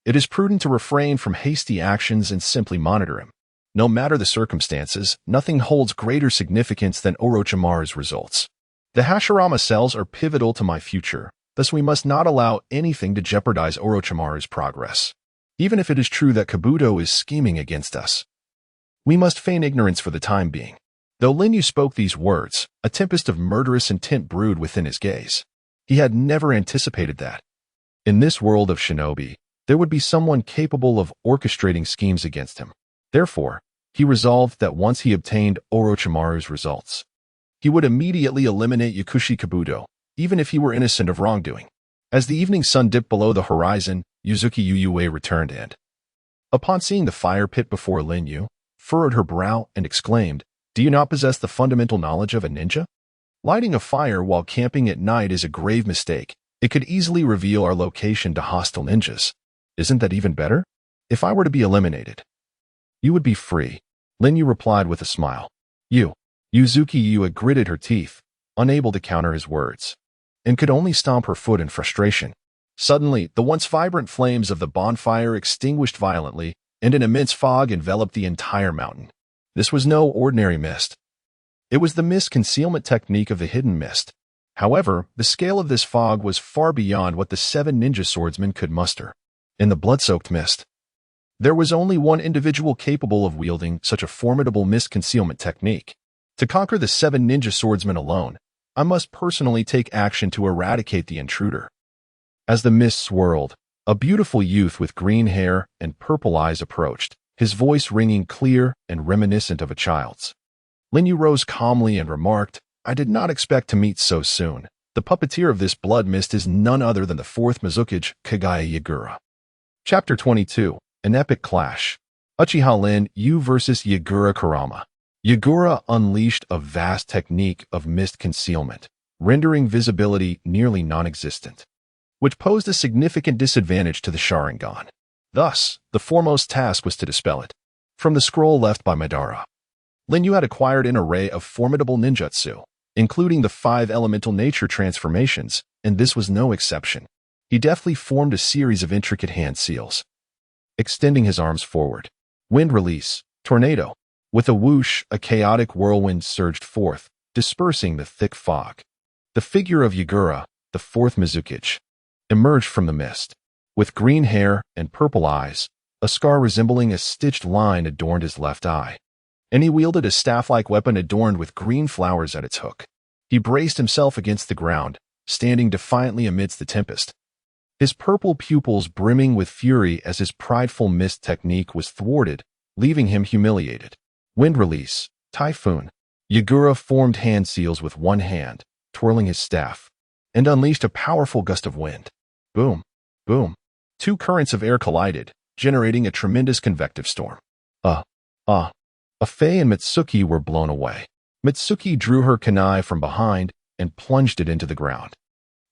[SPEAKER 1] it is prudent to refrain from hasty actions and simply monitor him. No matter the circumstances, nothing holds greater significance than Orochimaru's results. The Hashirama cells are pivotal to my future, thus we must not allow anything to jeopardize Orochimaru's progress. Even if it is true that Kabuto is scheming against us, we must feign ignorance for the time being. Though Lin Yu spoke these words, a tempest of murderous intent brewed within his gaze. He had never anticipated that. In this world of shinobi, there would be someone capable of orchestrating schemes against him. Therefore, he resolved that once he obtained Orochimaru's results, he would immediately eliminate Yakushi Kabuto, even if he were innocent of wrongdoing. As the evening sun dipped below the horizon, Yuzuki Yuyue returned and, upon seeing the fire pit before Lin Yu, furrowed her brow and exclaimed, "Do you not possess the fundamental knowledge of a ninja? Lighting a fire while camping at night is a grave mistake. It could easily reveal our location to hostile ninjas. Isn't that even better? If I were to be eliminated, you would be free." Lin Yu replied with a smile. Yuzuki Yua gritted her teeth, unable to counter his words, and could only stomp her foot in frustration. Suddenly, the once vibrant flames of the bonfire extinguished violently, and an immense fog enveloped the entire mountain. This was no ordinary mist. It was the mist concealment technique of the hidden mist. However, the scale of this fog was far beyond what the 7 ninja swordsmen could muster. In the blood-soaked mist, there was only one individual capable of wielding such a formidable mist concealment technique. To conquer the 7 ninja swordsmen alone, I must personally take action to eradicate the intruder. As the mist swirled, a beautiful youth with green hair and purple eyes approached, his voice ringing clear and reminiscent of a child's. Lin Yu rose calmly and remarked, I did not expect to meet so soon. The puppeteer of this blood mist is none other than the fourth Mizukage, Kagaya Yagura. Chapter 22. An Epic Clash. Uchiha Lin Yu vs. Yagura Kurama. Yagura unleashed a vast technique of mist concealment, rendering visibility nearly non-existent, which posed a significant disadvantage to the Sharingan. Thus, the foremost task was to dispel it. From the scroll left by Madara, Lin Yu had acquired an array of formidable ninjutsu, including the 5 elemental nature transformations, and this was no exception. He deftly formed a series of intricate hand seals. Extending his arms forward, wind release, tornado. With a whoosh, a chaotic whirlwind surged forth, dispersing the thick fog. The figure of Yagura, the fourth Mizukage, emerged from the mist. With green hair and purple eyes, a scar resembling a stitched line adorned his left eye, and he wielded a staff-like weapon adorned with green flowers at its hook. He braced himself against the ground, standing defiantly amidst the tempest, his purple pupils brimming with fury as his prideful mist technique was thwarted, leaving him humiliated. Wind release, typhoon. Yagura formed hand seals with one hand, twirling his staff, and unleashed a powerful gust of wind. Boom, boom. 2 currents of air collided, generating a tremendous convective storm. Afei and Mitsuki were blown away. Mitsuki drew her kunai from behind and plunged it into the ground,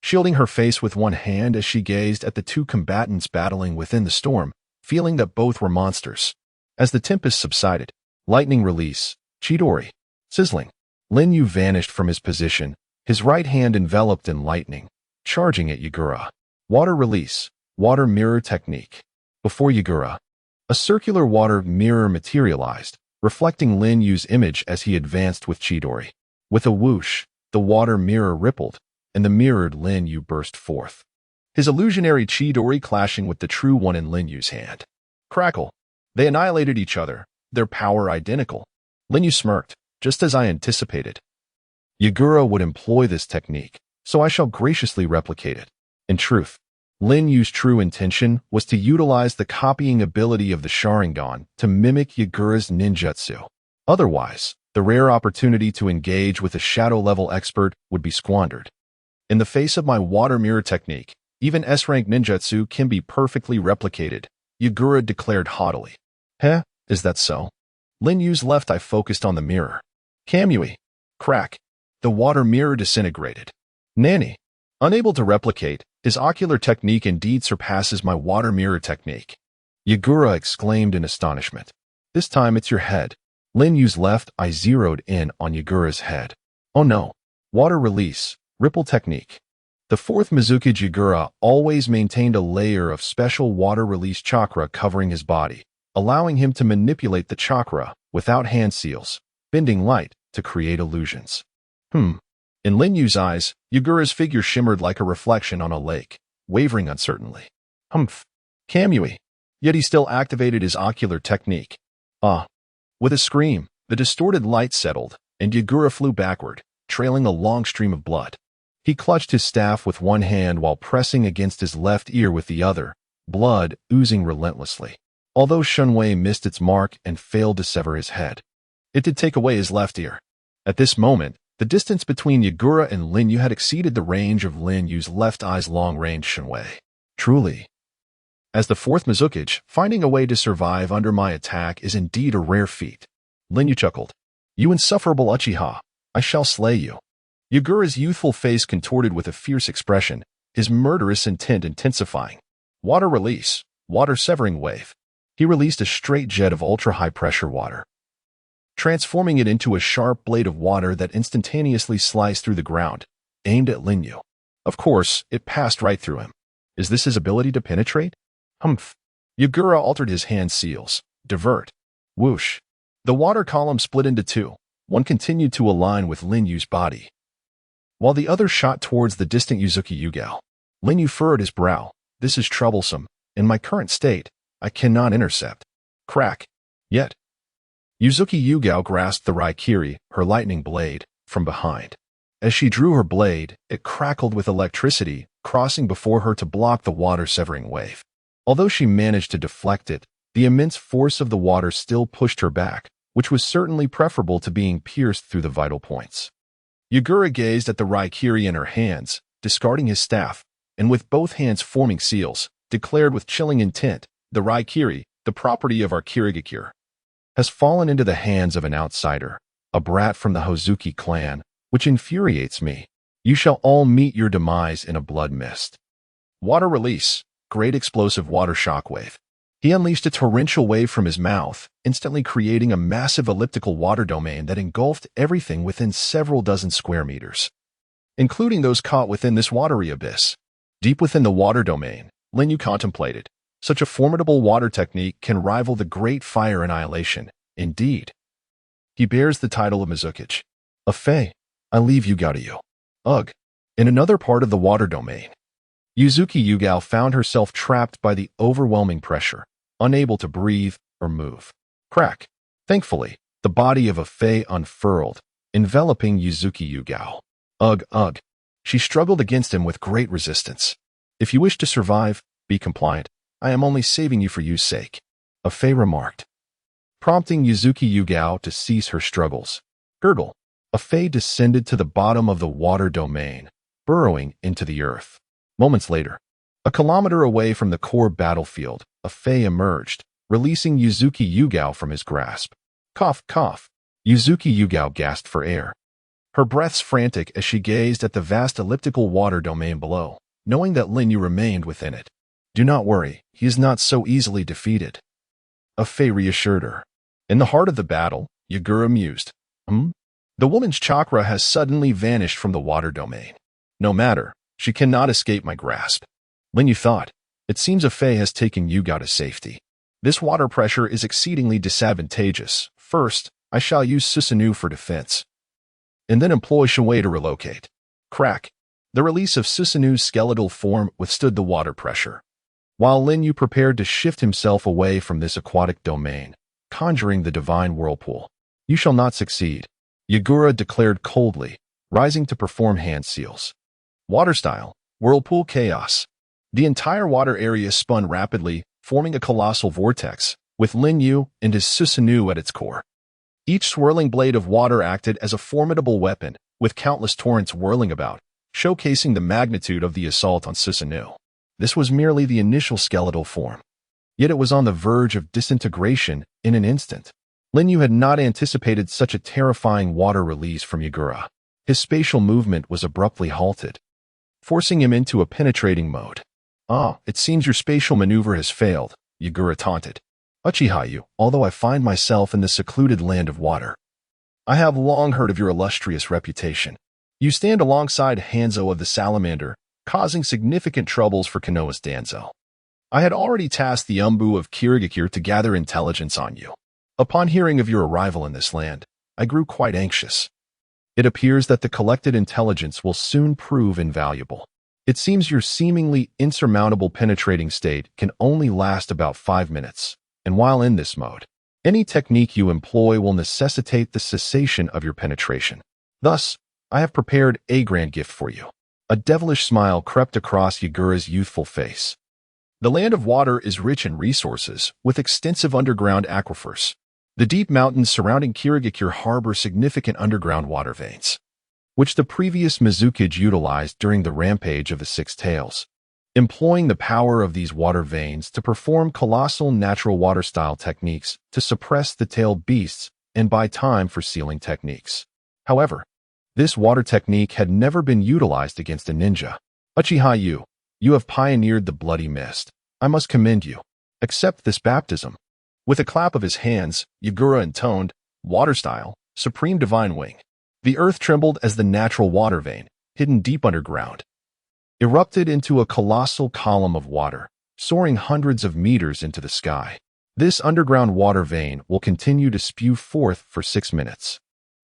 [SPEAKER 1] shielding her face with one hand as she gazed at the 2 combatants battling within the storm, feeling that both were monsters. As the tempest subsided, lightning release, Chidori, sizzling. Lin Yu vanished from his position, his right hand enveloped in lightning, charging at Yagura. Water release, water mirror technique. Before Yagura, a circular water mirror materialized, reflecting Lin Yu's image as he advanced with Chidori. With a whoosh, the water mirror rippled, and the mirrored Lin Yu burst forth, his illusionary Chidori clashing with the true one in Lin Yu's hand. Crackle. They annihilated each other, their power identical. Lin Yu smirked, just as I anticipated. Yagura would employ this technique, so I shall graciously replicate it. In truth, Lin Yu's true intention was to utilize the copying ability of the Sharingan to mimic Yagura's ninjutsu. Otherwise, the rare opportunity to engage with a shadow-level expert would be squandered. In the face of my water mirror technique, even S-rank ninjutsu can be perfectly replicated, Yagura declared haughtily. Heh, is that so? Lin Yu's left eye focused on the mirror. Kamui. Crack. The water mirror disintegrated. Nani. Unable to replicate, his ocular technique indeed surpasses my water mirror technique. Yagura exclaimed in astonishment. This time it's your head. Lin Yu's left eye zeroed in on Yagura's head. Oh no. Water release, ripple technique. The fourth Mizukage Yagura always maintained a layer of special water release chakra covering his body, allowing him to manipulate the chakra without hand seals, bending light to create illusions. In Lin Yu's eyes, Yagura's figure shimmered like a reflection on a lake, wavering uncertainly. Kamui. Yet he still activated his ocular technique. With a scream, the distorted light settled, and Yagura flew backward, trailing a long stream of blood. He clutched his staff with one hand while pressing against his left ear with the other, blood oozing relentlessly. Although Shunwei missed its mark and failed to sever his head, it did take away his left ear. At this moment, the distance between Yagura and Lin Yu had exceeded the range of Lin Yu's left eye's long-range Shunwei. Truly, as the fourth Mizukage, finding a way to survive under my attack is indeed a rare feat. Lin Yu chuckled. You insufferable Uchiha, I shall slay you. Yagura's youthful face contorted with a fierce expression, his murderous intent intensifying. Water release, water severing wave. He released a straight jet of ultra-high-pressure water, transforming it into a sharp blade of water that instantaneously sliced through the ground, aimed at Lin Yu. Of course, it passed right through him. Is this his ability to penetrate? Yagura altered his hand seals. Divert. Whoosh. The water column split into 2. One continued to align with Lin Yu's body, while the other shot towards the distant Yuzuki Yugao. Lin Yu furrowed his brow. This is troublesome. In my current state, I cannot intercept. Crack. Yet. Yuzuki Yugao grasped the Raikiri, her lightning blade, from behind. As she drew her blade, it crackled with electricity, crossing before her to block the water-severing wave. Although she managed to deflect it, the immense force of the water still pushed her back, which was certainly preferable to being pierced through the vital points. Yagura gazed at the Raikiri in her hands, discarding his staff, and with both hands forming seals, declared with chilling intent, "The Raikiri, the property of our Kirigakure, has fallen into the hands of an outsider, a brat from the Hozuki clan, which infuriates me. You shall all meet your demise in a blood mist." Water release. Great explosive water shockwave. He unleashed a torrential wave from his mouth, instantly creating a massive elliptical water domain that engulfed everything within several dozen square meters, including those caught within this watery abyss. Deep within the water domain, Linyu contemplated. Such a formidable water technique can rival the great fire annihilation. Indeed. He bears the title of Mizukichi. A Fei, I leave Yugao to you. Ugh. In another part of the water domain, Yuzuki Yugao found herself trapped by the overwhelming pressure, unable to breathe or move. Crack. Thankfully, the body of a Fei unfurled, enveloping Yuzuki Yugao. Ugh, ugh. She struggled against him with great resistance. If you wish to survive, be compliant. I am only saving you for you's sake, a Fei remarked, prompting Yuzuki Yugao to cease her struggles. Gurgle. A Fei descended to the bottom of the water domain, burrowing into the earth. Moments later, a kilometer away from the core battlefield, a Fei emerged, releasing Yuzuki Yugao from his grasp. Cough, cough. Yuzuki Yugao gasped for air, her breaths frantic as she gazed at the vast elliptical water domain below, knowing that Linyu remained within it. Do not worry, he is not so easily defeated, a Fei reassured her. In the heart of the battle, Yagura mused. The woman's chakra has suddenly vanished from the water domain. No matter, she cannot escape my grasp. Linyu thought, it seems a Fei has taken Yugao to safety. This water pressure is exceedingly disadvantageous. First, I shall use Susanoo for defense, and then employ Shui to relocate. Crack. The release of Susanoo's skeletal form withstood the water pressure, while Linyu prepared to shift himself away from this aquatic domain, conjuring the divine whirlpool. You shall not succeed, Yagura declared coldly, rising to perform hand seals. Water style, whirlpool chaos. The entire water area spun rapidly, forming a colossal vortex, with Linyu and his Susanoo at its core. Each swirling blade of water acted as a formidable weapon, with countless torrents whirling about, showcasing the magnitude of the assault on Susanoo. This was merely the initial skeletal form, yet it was on the verge of disintegration in an instant. Linyu had not anticipated such a terrifying water release from Yagura. His spatial movement was abruptly halted, forcing him into a penetrating mode. Ah, it seems your spatial maneuver has failed, Yagura taunted. Uchihayu, although I find myself in the secluded land of water, I have long heard of your illustrious reputation. You stand alongside Hanzo of the Salamander, causing significant troubles for Konoha's Danzo. I had already tasked the Umbu of Kirigakure to gather intelligence on you. Upon hearing of your arrival in this land, I grew quite anxious. It appears that the collected intelligence will soon prove invaluable. It seems your seemingly insurmountable penetrating state can only last about 5 minutes, and while in this mode, any technique you employ will necessitate the cessation of your penetration. Thus, I have prepared a grand gift for you. A devilish smile crept across Yagura's youthful face. The land of water is rich in resources, with extensive underground aquifers. The deep mountains surrounding Kirigakure harbor significant underground water veins, which the previous Mizukichi utilized during the rampage of the Six Tails, employing the power of these water veins to perform colossal natural water-style techniques to suppress the tailed beasts and buy time for sealing techniques. However, this water technique had never been utilized against a ninja. Uchihayu, you have pioneered the bloody mist. I must commend you. Accept this baptism. With a clap of his hands, Yagura intoned, water style, supreme divine wing. The earth trembled as the natural water vein, hidden deep underground, erupted into a colossal column of water, soaring hundreds of meters into the sky. This underground water vein will continue to spew forth for 6 minutes.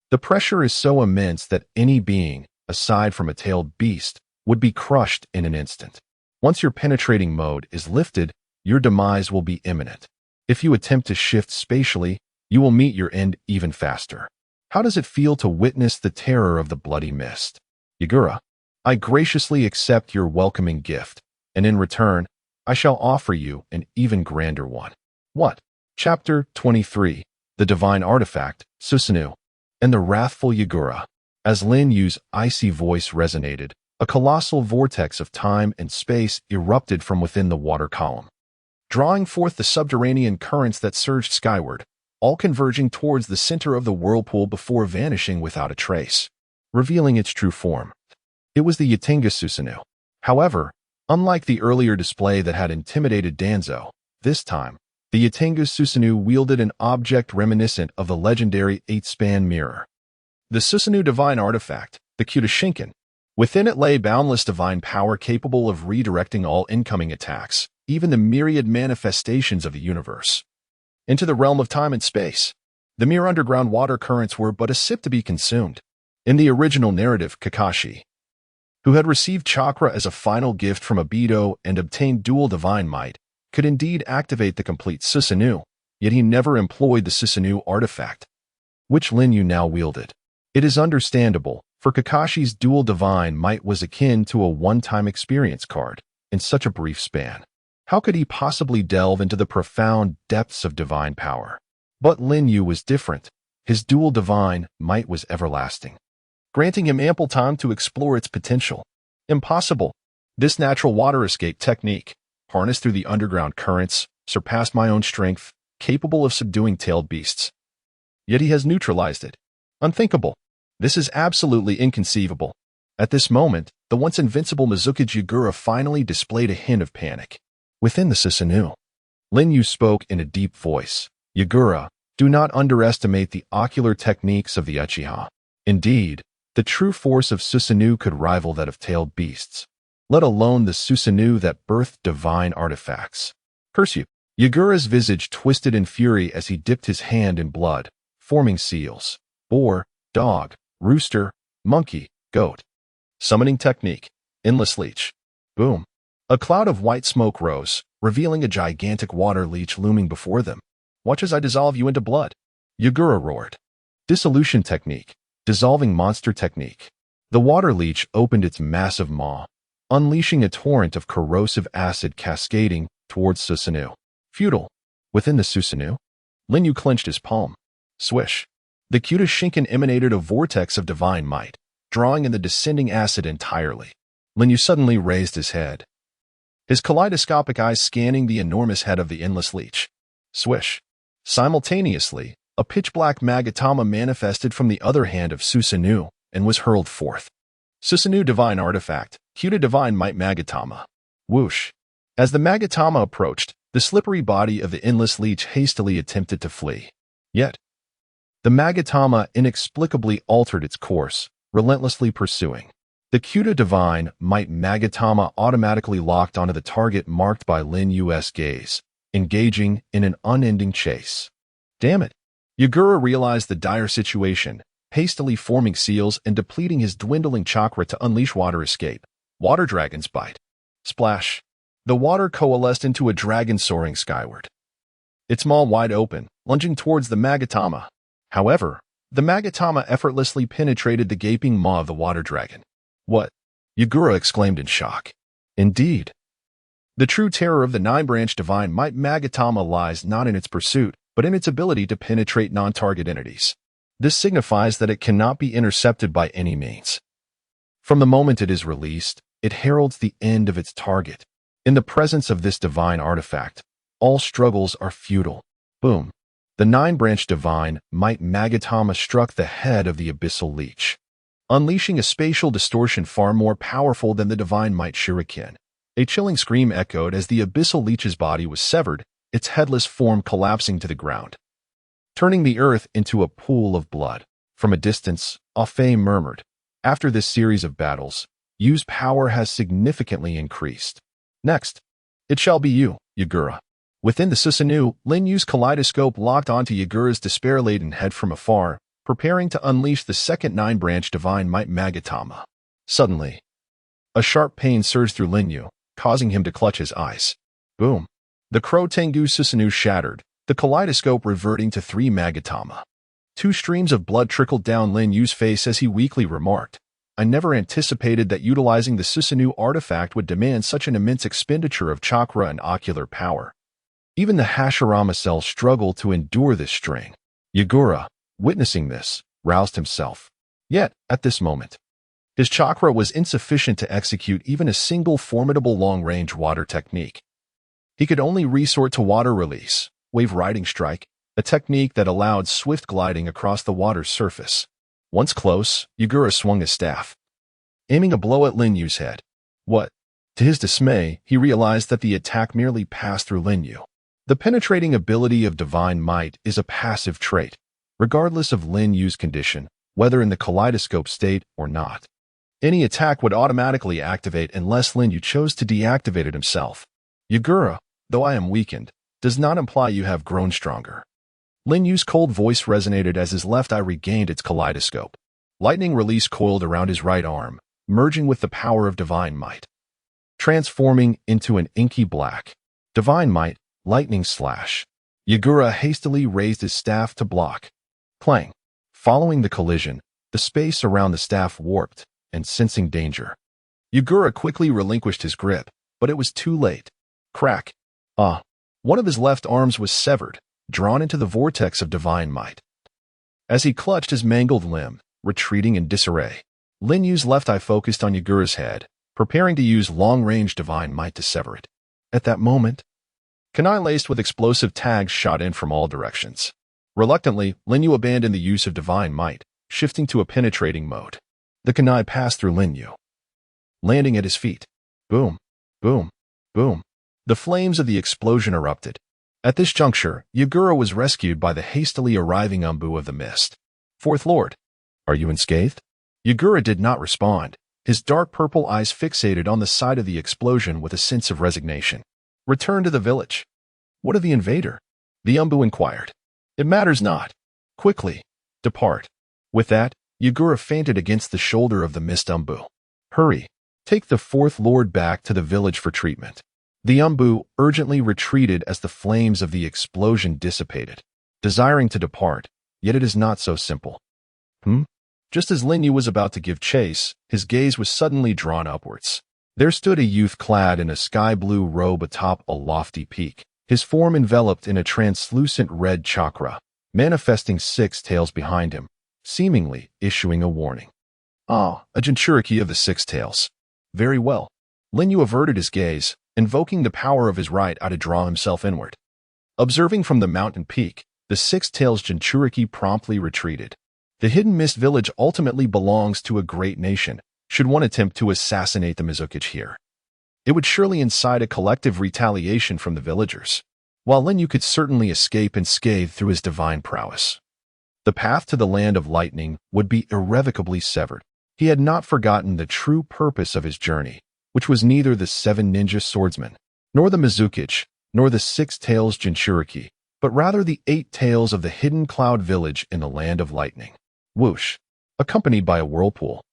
[SPEAKER 1] The pressure is so immense that any being, aside from a tailed beast, would be crushed in an instant. Once your penetrating mode is lifted, your demise will be imminent. If you attempt to shift spatially, you will meet your end even faster. How does it feel to witness the terror of the bloody mist? Yagura, I graciously accept your welcoming gift, and in return, I shall offer you an even grander one. What? Chapter 23. The Divine Artifact, Susanoo, and the Wrathful Yagura. As Lin Yu's icy voice resonated, a colossal vortex of time and space erupted from within the water column, drawing forth the subterranean currents that surged skyward, all converging towards the center of the whirlpool before vanishing without a trace, revealing its true form. It was the Yatenga Susanoo. However, unlike the earlier display that had intimidated Danzo, this time, the Yatenga Susanoo wielded an object reminiscent of the legendary 8-span mirror. The Susanoo Divine Artifact, the Kyuda. Within it lay boundless divine power capable of redirecting all incoming attacks, even the myriad manifestations of the universe, into the realm of time and space. The mere underground water currents were but a sip to be consumed. In the original narrative, Kakashi, who had received chakra as a final gift from Obito and obtained dual divine might, could indeed activate the complete Susanoo, yet he never employed the Susanoo artifact, which Lin Yu now wielded. It is understandable, for Kakashi's dual divine might was akin to a one-time experience card in such a brief span. How could he possibly delve into the profound depths of divine power? But Lin Yu was different. His dual divine might was everlasting, granting him ample time to explore its potential. Impossible. This natural water escape technique, harnessed through the underground currents, surpassed my own strength, capable of subduing tailed beasts. Yet he has neutralized it. Unthinkable. This is absolutely inconceivable. At this moment, the once invincible Mizuki Yagura finally displayed a hint of panic. Within the Susanoo, Lin Yu spoke in a deep voice. Yagura, do not underestimate the ocular techniques of the Uchiha. Indeed, the true force of Susanoo could rival that of tailed beasts, let alone the Susanoo that birthed divine artifacts. Curse you! Yagura's visage twisted in fury as he dipped his hand in blood, forming seals. Boar, dog, rooster, monkey, goat. Summoning technique. Endless leech. Boom. A cloud of white smoke rose, revealing a gigantic water leech looming before them. Watch as I dissolve you into blood. Yagura roared. Dissolution technique. Dissolving monster technique. The water leech opened its massive maw, unleashing a torrent of corrosive acid cascading towards Susanoo. Futile. Within the Susanoo, Lin Yu clenched his palm. Swish. The Kyuda emanated a vortex of divine might, drawing in the descending acid entirely. Lin Yu suddenly raised his head, his kaleidoscopic eyes scanning the enormous head of the endless leech. Swish. Simultaneously, a pitch-black Magatama manifested from the other hand of Susanoo and was hurled forth. Susanoo Divine Artifact, Kyuda Divine Might Magatama. Whoosh. As the Magatama approached, the slippery body of the endless leech hastily attempted to flee. Yet, the Magatama inexplicably altered its course, relentlessly pursuing. The Kyuda Divine Might Magatama automatically locked onto the target marked by Lin Yu's gaze, engaging in an unending chase. Damn it! Yagura realized the dire situation, hastily forming seals and depleting his dwindling chakra to unleash water escape. Water Dragon's Bite. Splash. The water coalesced into a dragon soaring skyward, its maw wide open, lunging towards the Magatama. However, the Magatama effortlessly penetrated the gaping maw of the water dragon. What? Yagura exclaimed in shock. Indeed. The true terror of the nine-branch Divine Might Magatama lies not in its pursuit, but in its ability to penetrate non-target entities. This signifies that it cannot be intercepted by any means. From the moment it is released, it heralds the end of its target. In the presence of this divine artifact, all struggles are futile. Boom. The nine-branch Divine Might Magatama struck the head of the abyssal leech, unleashing a spatial distortion far more powerful than the Divine Might Shuriken. A chilling scream echoed as the abyssal leech's body was severed, its headless form collapsing to the ground, turning the earth into a pool of blood. From a distance, Afei murmured, after this series of battles, Yu's power has significantly increased. Next, it shall be you, Yagura. Within the Susanoo, Lin Yu's kaleidoscope locked onto Yagura's despair-laden head from afar, preparing to unleash the second nine-branch Divine Might Magatama. Suddenly, a sharp pain surged through Lin Yu, causing him to clutch his eyes. Boom. The Crow Tengu Susanoo shattered, the kaleidoscope reverting to three Magatama. Two streams of blood trickled down Lin Yu's face as he weakly remarked, I never anticipated that utilizing the Susanoo artifact would demand such an immense expenditure of chakra and ocular power. Even the Hashirama cell struggled to endure this strain. Yagura, witnessing this, roused himself. Yet, at this moment, his chakra was insufficient to execute even a single formidable long-range water technique. He could only resort to water release, wave riding strike, a technique that allowed swift gliding across the water's surface. Once close, Yagura swung his staff, aiming a blow at Lin Yu's head. What? To his dismay, he realized that the attack merely passed through Lin Yu. The penetrating ability of divine might is a passive trait, regardless of Lin Yu's condition, whether in the kaleidoscope state or not. Any attack would automatically activate unless Lin Yu chose to deactivate it himself. Yagura, though I am weakened, does not imply you have grown stronger. Lin Yu's cold voice resonated as his left eye regained its kaleidoscope. Lightning release coiled around his right arm, merging with the power of divine might, transforming into an inky black. Divine might, lightning slash. Yagura hastily raised his staff to block. Clang. Following the collision, the space around the staff warped, and sensing danger, Yagura quickly relinquished his grip, but it was too late. Crack. One of his left arms was severed, drawn into the vortex of divine might. As he clutched his mangled limb, retreating in disarray, Lin Yu's left eye focused on Yagura's head, preparing to use long-range divine might to sever it. At that moment, kunai laced with explosive tags shot in from all directions. Reluctantly, Lin Yu abandoned the use of divine might, shifting to a penetrating mode. The kunai passed through Lin Yu, landing at his feet. Boom, boom, boom. The flames of the explosion erupted. At this juncture, Yagura was rescued by the hastily arriving Umbu of the Mist. Fourth Lord, are you unscathed? Yagura did not respond, his dark purple eyes fixated on the side of the explosion with a sense of resignation. Return to the village. What of the invader? The Umbu inquired. It matters not. Quickly, depart. With that, Yagura fainted against the shoulder of the Mist Umbu. Hurry, take the Fourth Lord back to the village for treatment. The Umbu urgently retreated as the flames of the explosion dissipated, desiring to depart, yet it is not so simple. Just as Lin Yu was about to give chase, his gaze was suddenly drawn upwards. There stood a youth clad in a sky-blue robe atop a lofty peak, his form enveloped in a translucent red chakra, manifesting 6 tails behind him, seemingly issuing a warning. A Jinchuriki of the 6 tails. Very well. Lin Yu averted his gaze, invoking the power of his right eye to draw himself inward. Observing from the mountain peak, the 6 tails Jinchuriki promptly retreated. The Hidden Mist Village ultimately belongs to a great nation, should one attempt to assassinate the Mizukichi here. It would surely incite a collective retaliation from the villagers, while Lin Yu could certainly escape unscathed through his divine prowess. The path to the land of lightning would be irrevocably severed. He had not forgotten the true purpose of his journey, which was neither the 7 ninja swordsmen, nor the Mizukichi, nor the 6 tails Jinchuriki, but rather the 8 tails of the hidden cloud village in the land of lightning. Whoosh! Accompanied by a whirlpool,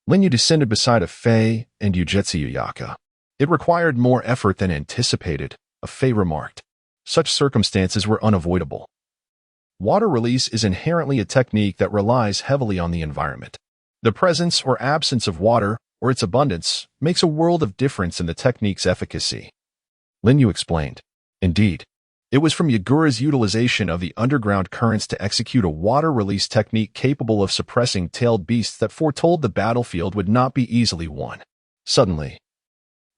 [SPEAKER 1] Lin Yu descended beside a Fei and Ugetsu Yuyaka. It required more effort than anticipated, a Fei remarked. Such circumstances were unavoidable. Water release is inherently a technique that relies heavily on the environment. The presence or absence of water, or its abundance, makes a world of difference in the technique's efficacy. Lin Yu explained. Indeed, it was from Yagura's utilization of the underground currents to execute a water release technique capable of suppressing tailed beasts that foretold the battlefield would not be easily won. Suddenly,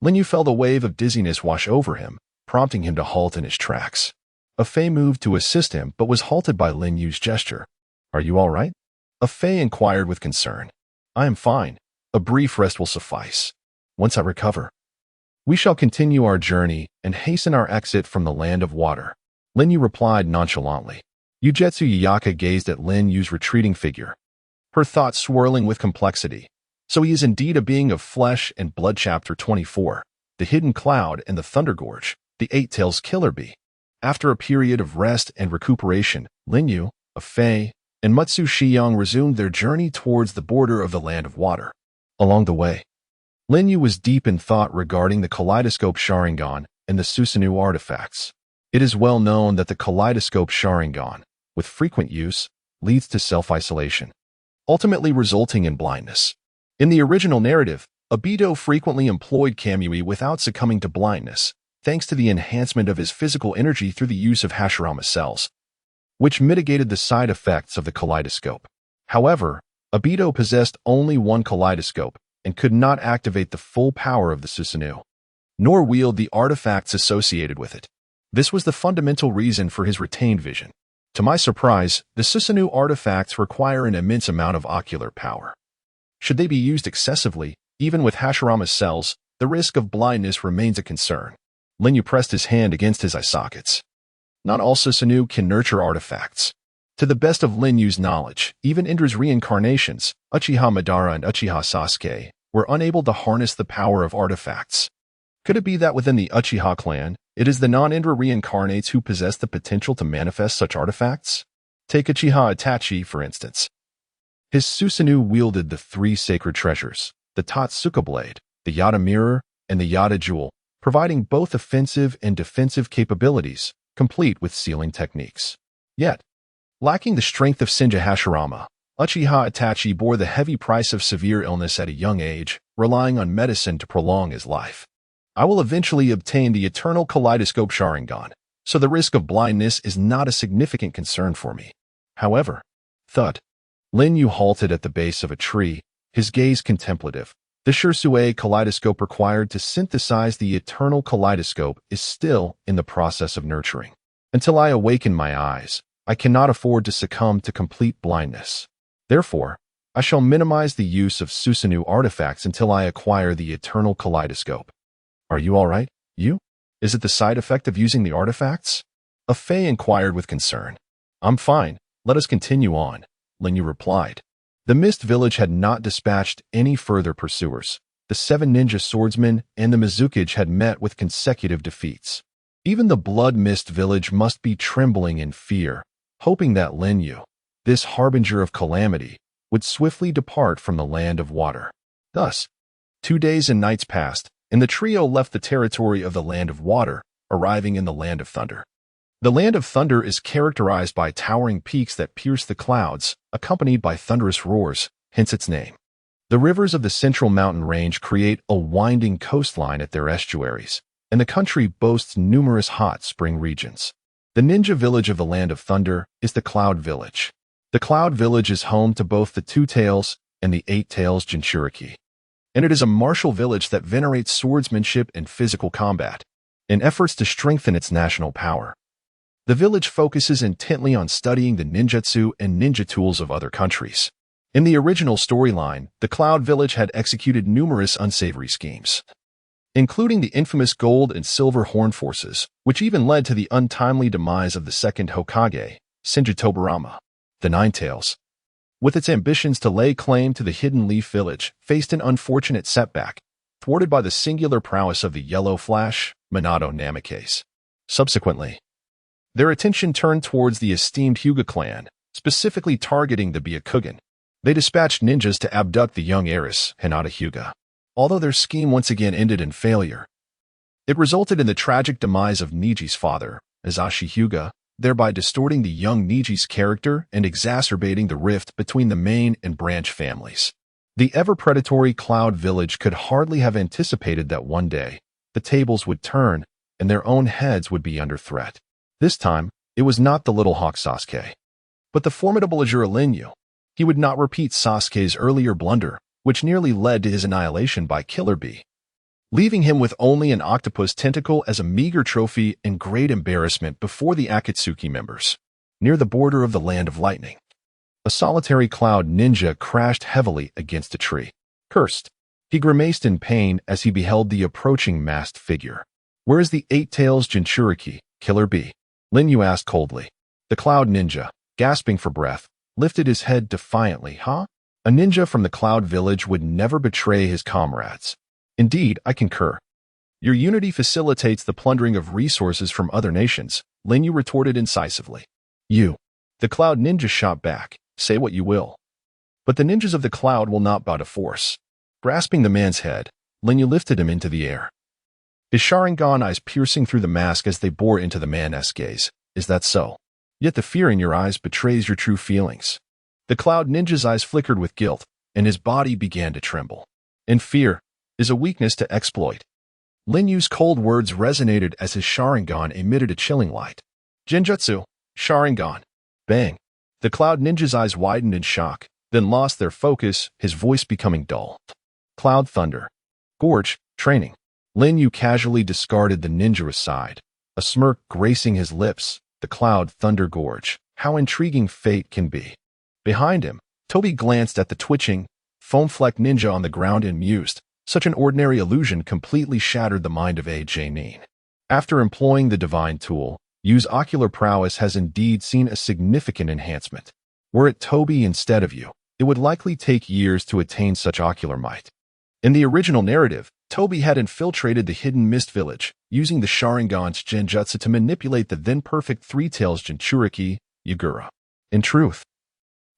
[SPEAKER 1] Lin Yu felt a wave of dizziness wash over him, prompting him to halt in his tracks. A Fei moved to assist him but was halted by Lin Yu's gesture. Are you all right? A Fei inquired with concern. I am fine. A brief rest will suffice. Once I recover, we shall continue our journey and hasten our exit from the land of water. Lin Yu replied nonchalantly. Ugetsu Yuyaka gazed at Lin Yu's retreating figure, her thoughts swirling with complexity. So he is indeed a being of flesh and blood. Chapter 24. The Hidden Cloud and the Thunder Gorge, the 8 Tails Killer Bee. After a period of rest and recuperation, Lin Yu, a Fei, and Mutsu Shiyong resumed their journey towards the border of the land of water. Along the way, Lin Yu was deep in thought regarding the Kaleidoscope Sharingan and the Susanoo artifacts. It is well known that the Kaleidoscope Sharingan, with frequent use, leads to self-isolation, ultimately resulting in blindness. In the original narrative, Obito frequently employed Kamui without succumbing to blindness, thanks to the enhancement of his physical energy through the use of Hashirama cells, which mitigated the side effects of the kaleidoscope. However, Obito possessed only one kaleidoscope and could not activate the full power of the Susanoo, nor wield the artifacts associated with it. This was the fundamental reason for his retained vision. To my surprise, the Susanoo artifacts require an immense amount of ocular power. Should they be used excessively, even with Hashirama's cells, the risk of blindness remains a concern. Linyu pressed his hand against his eye sockets. Not all Susanoo can nurture artifacts. To the best of Linyu's knowledge, even Indra's reincarnations, Uchiha Madara and Uchiha Sasuke, were unable to harness the power of artifacts. Could it be that within the Uchiha clan, it is the non-Indra reincarnates who possess the potential to manifest such artifacts? Take Uchiha Itachi, for instance. His Susanoo wielded the three sacred treasures, the Totsuka blade, the Yada mirror, and the Yada jewel, providing both offensive and defensive capabilities, complete with sealing techniques. Yet, lacking the strength of Senja Hashirama, Uchiha Itachi bore the heavy price of severe illness at a young age, relying on medicine to prolong his life. I will eventually obtain the eternal kaleidoscope Sharingan, so the risk of blindness is not a significant concern for me. However, thud. Linyu halted at the base of a tree, his gaze contemplative. The Shursue kaleidoscope required to synthesize the eternal kaleidoscope is still in the process of nurturing. Until I awaken my eyes, I cannot afford to succumb to complete blindness. Therefore, I shall minimize the use of Susanoo artifacts until I acquire the eternal kaleidoscope. Are you all right, you? Is it the side effect of using the artifacts? A Fei inquired with concern. I'm fine, let us continue on, Linyu replied. The Mist Village had not dispatched any further pursuers. The 7 ninja swordsmen and the Mizukage had met with consecutive defeats. Even the Blood Mist Village must be trembling in fear, hoping that Linyu, this harbinger of calamity, would swiftly depart from the land of water. Thus, 2 days and nights passed, and the trio left the territory of the land of water, arriving in the land of thunder. The land of thunder is characterized by towering peaks that pierce the clouds, accompanied by thunderous roars, hence its name. The rivers of the central mountain range create a winding coastline at their estuaries, and the country boasts numerous hot spring regions. The ninja village of the land of thunder is the Cloud Village. The Cloud Village is home to both the Two Tails and the Eight Tails Jinchuriki, and it is a martial village that venerates swordsmanship and physical combat, in efforts to strengthen its national power. The village focuses intently on studying the ninjutsu and ninja tools of other countries. In the original storyline, the Cloud Village had executed numerous unsavory schemes, including the infamous gold and silver horn forces, which even led to the untimely demise of the second Hokage, Senju Tobirama. The Nine Tails, with its ambitions to lay claim to the Hidden Leaf Village, faced an unfortunate setback, thwarted by the singular prowess of the Yellow Flash, Minato Namikaze. Subsequently, their attention turned towards the esteemed Hyuga clan, specifically targeting the Byakugan. They dispatched ninjas to abduct the young heiress, Hinata Hyuga. Although their scheme once again ended in failure, it resulted in the tragic demise of Niji's father, Azashi Hyuga, thereby distorting the young Niji's character and exacerbating the rift between the main and branch families. The ever-predatory Cloud Village could hardly have anticipated that one day, the tables would turn and their own heads would be under threat. This time, it was not the little hawk Sasuke, but the formidable Azura Linyu. He would not repeat Sasuke's earlier blunder, which nearly led to his annihilation by Killer Bee, leaving him with only an octopus tentacle as a meager trophy and great embarrassment before the Akatsuki members. Near the border of the Land of Lightning, a solitary cloud ninja crashed heavily against a tree. Cursed, he grimaced in pain as he beheld the approaching masked figure. "Where is the Eight Tails Jinchuriki, Killer Bee?" Linyu asked coldly. The cloud ninja, gasping for breath, lifted his head defiantly. "Huh? A ninja from the Cloud Village would never betray his comrades." "Indeed, I concur. Your unity facilitates the plundering of resources from other nations," Linyu retorted incisively. "You." The Cloud Ninja shot back. "Say what you will, but the ninjas of the Cloud will not bow to force." Grasping the man's head, Linyu lifted him into the air, his Sharingan eyes piercing through the mask as they bore into the man's gaze. "Is that so? Yet the fear in your eyes betrays your true feelings." The Cloud Ninja's eyes flickered with guilt, and his body began to tremble. And fear is a weakness to exploit. Lin Yu's cold words resonated as his Sharingan emitted a chilling light. Genjutsu, Sharingan. Bang. The Cloud Ninja's eyes widened in shock, then lost their focus, his voice becoming dull. Cloud Thunder. Gorge, training. Lin Yu casually discarded the ninja aside, a smirk gracing his lips. The Cloud Thunder Gorge. How intriguing fate can be. Behind him, Toby glanced at the twitching, foam-flecked ninja on the ground and mused. Such an ordinary illusion completely shattered the mind of A.J. Nin. After employing the divine tool, Yu's ocular prowess has indeed seen a significant enhancement. Were it Toby instead of Yu, it would likely take years to attain such ocular might. In the original narrative, Toby had infiltrated the hidden mist village, using the Sharingan's genjutsu to manipulate the then-perfect Three-Tails Jinchuriki, Yagura. In truth,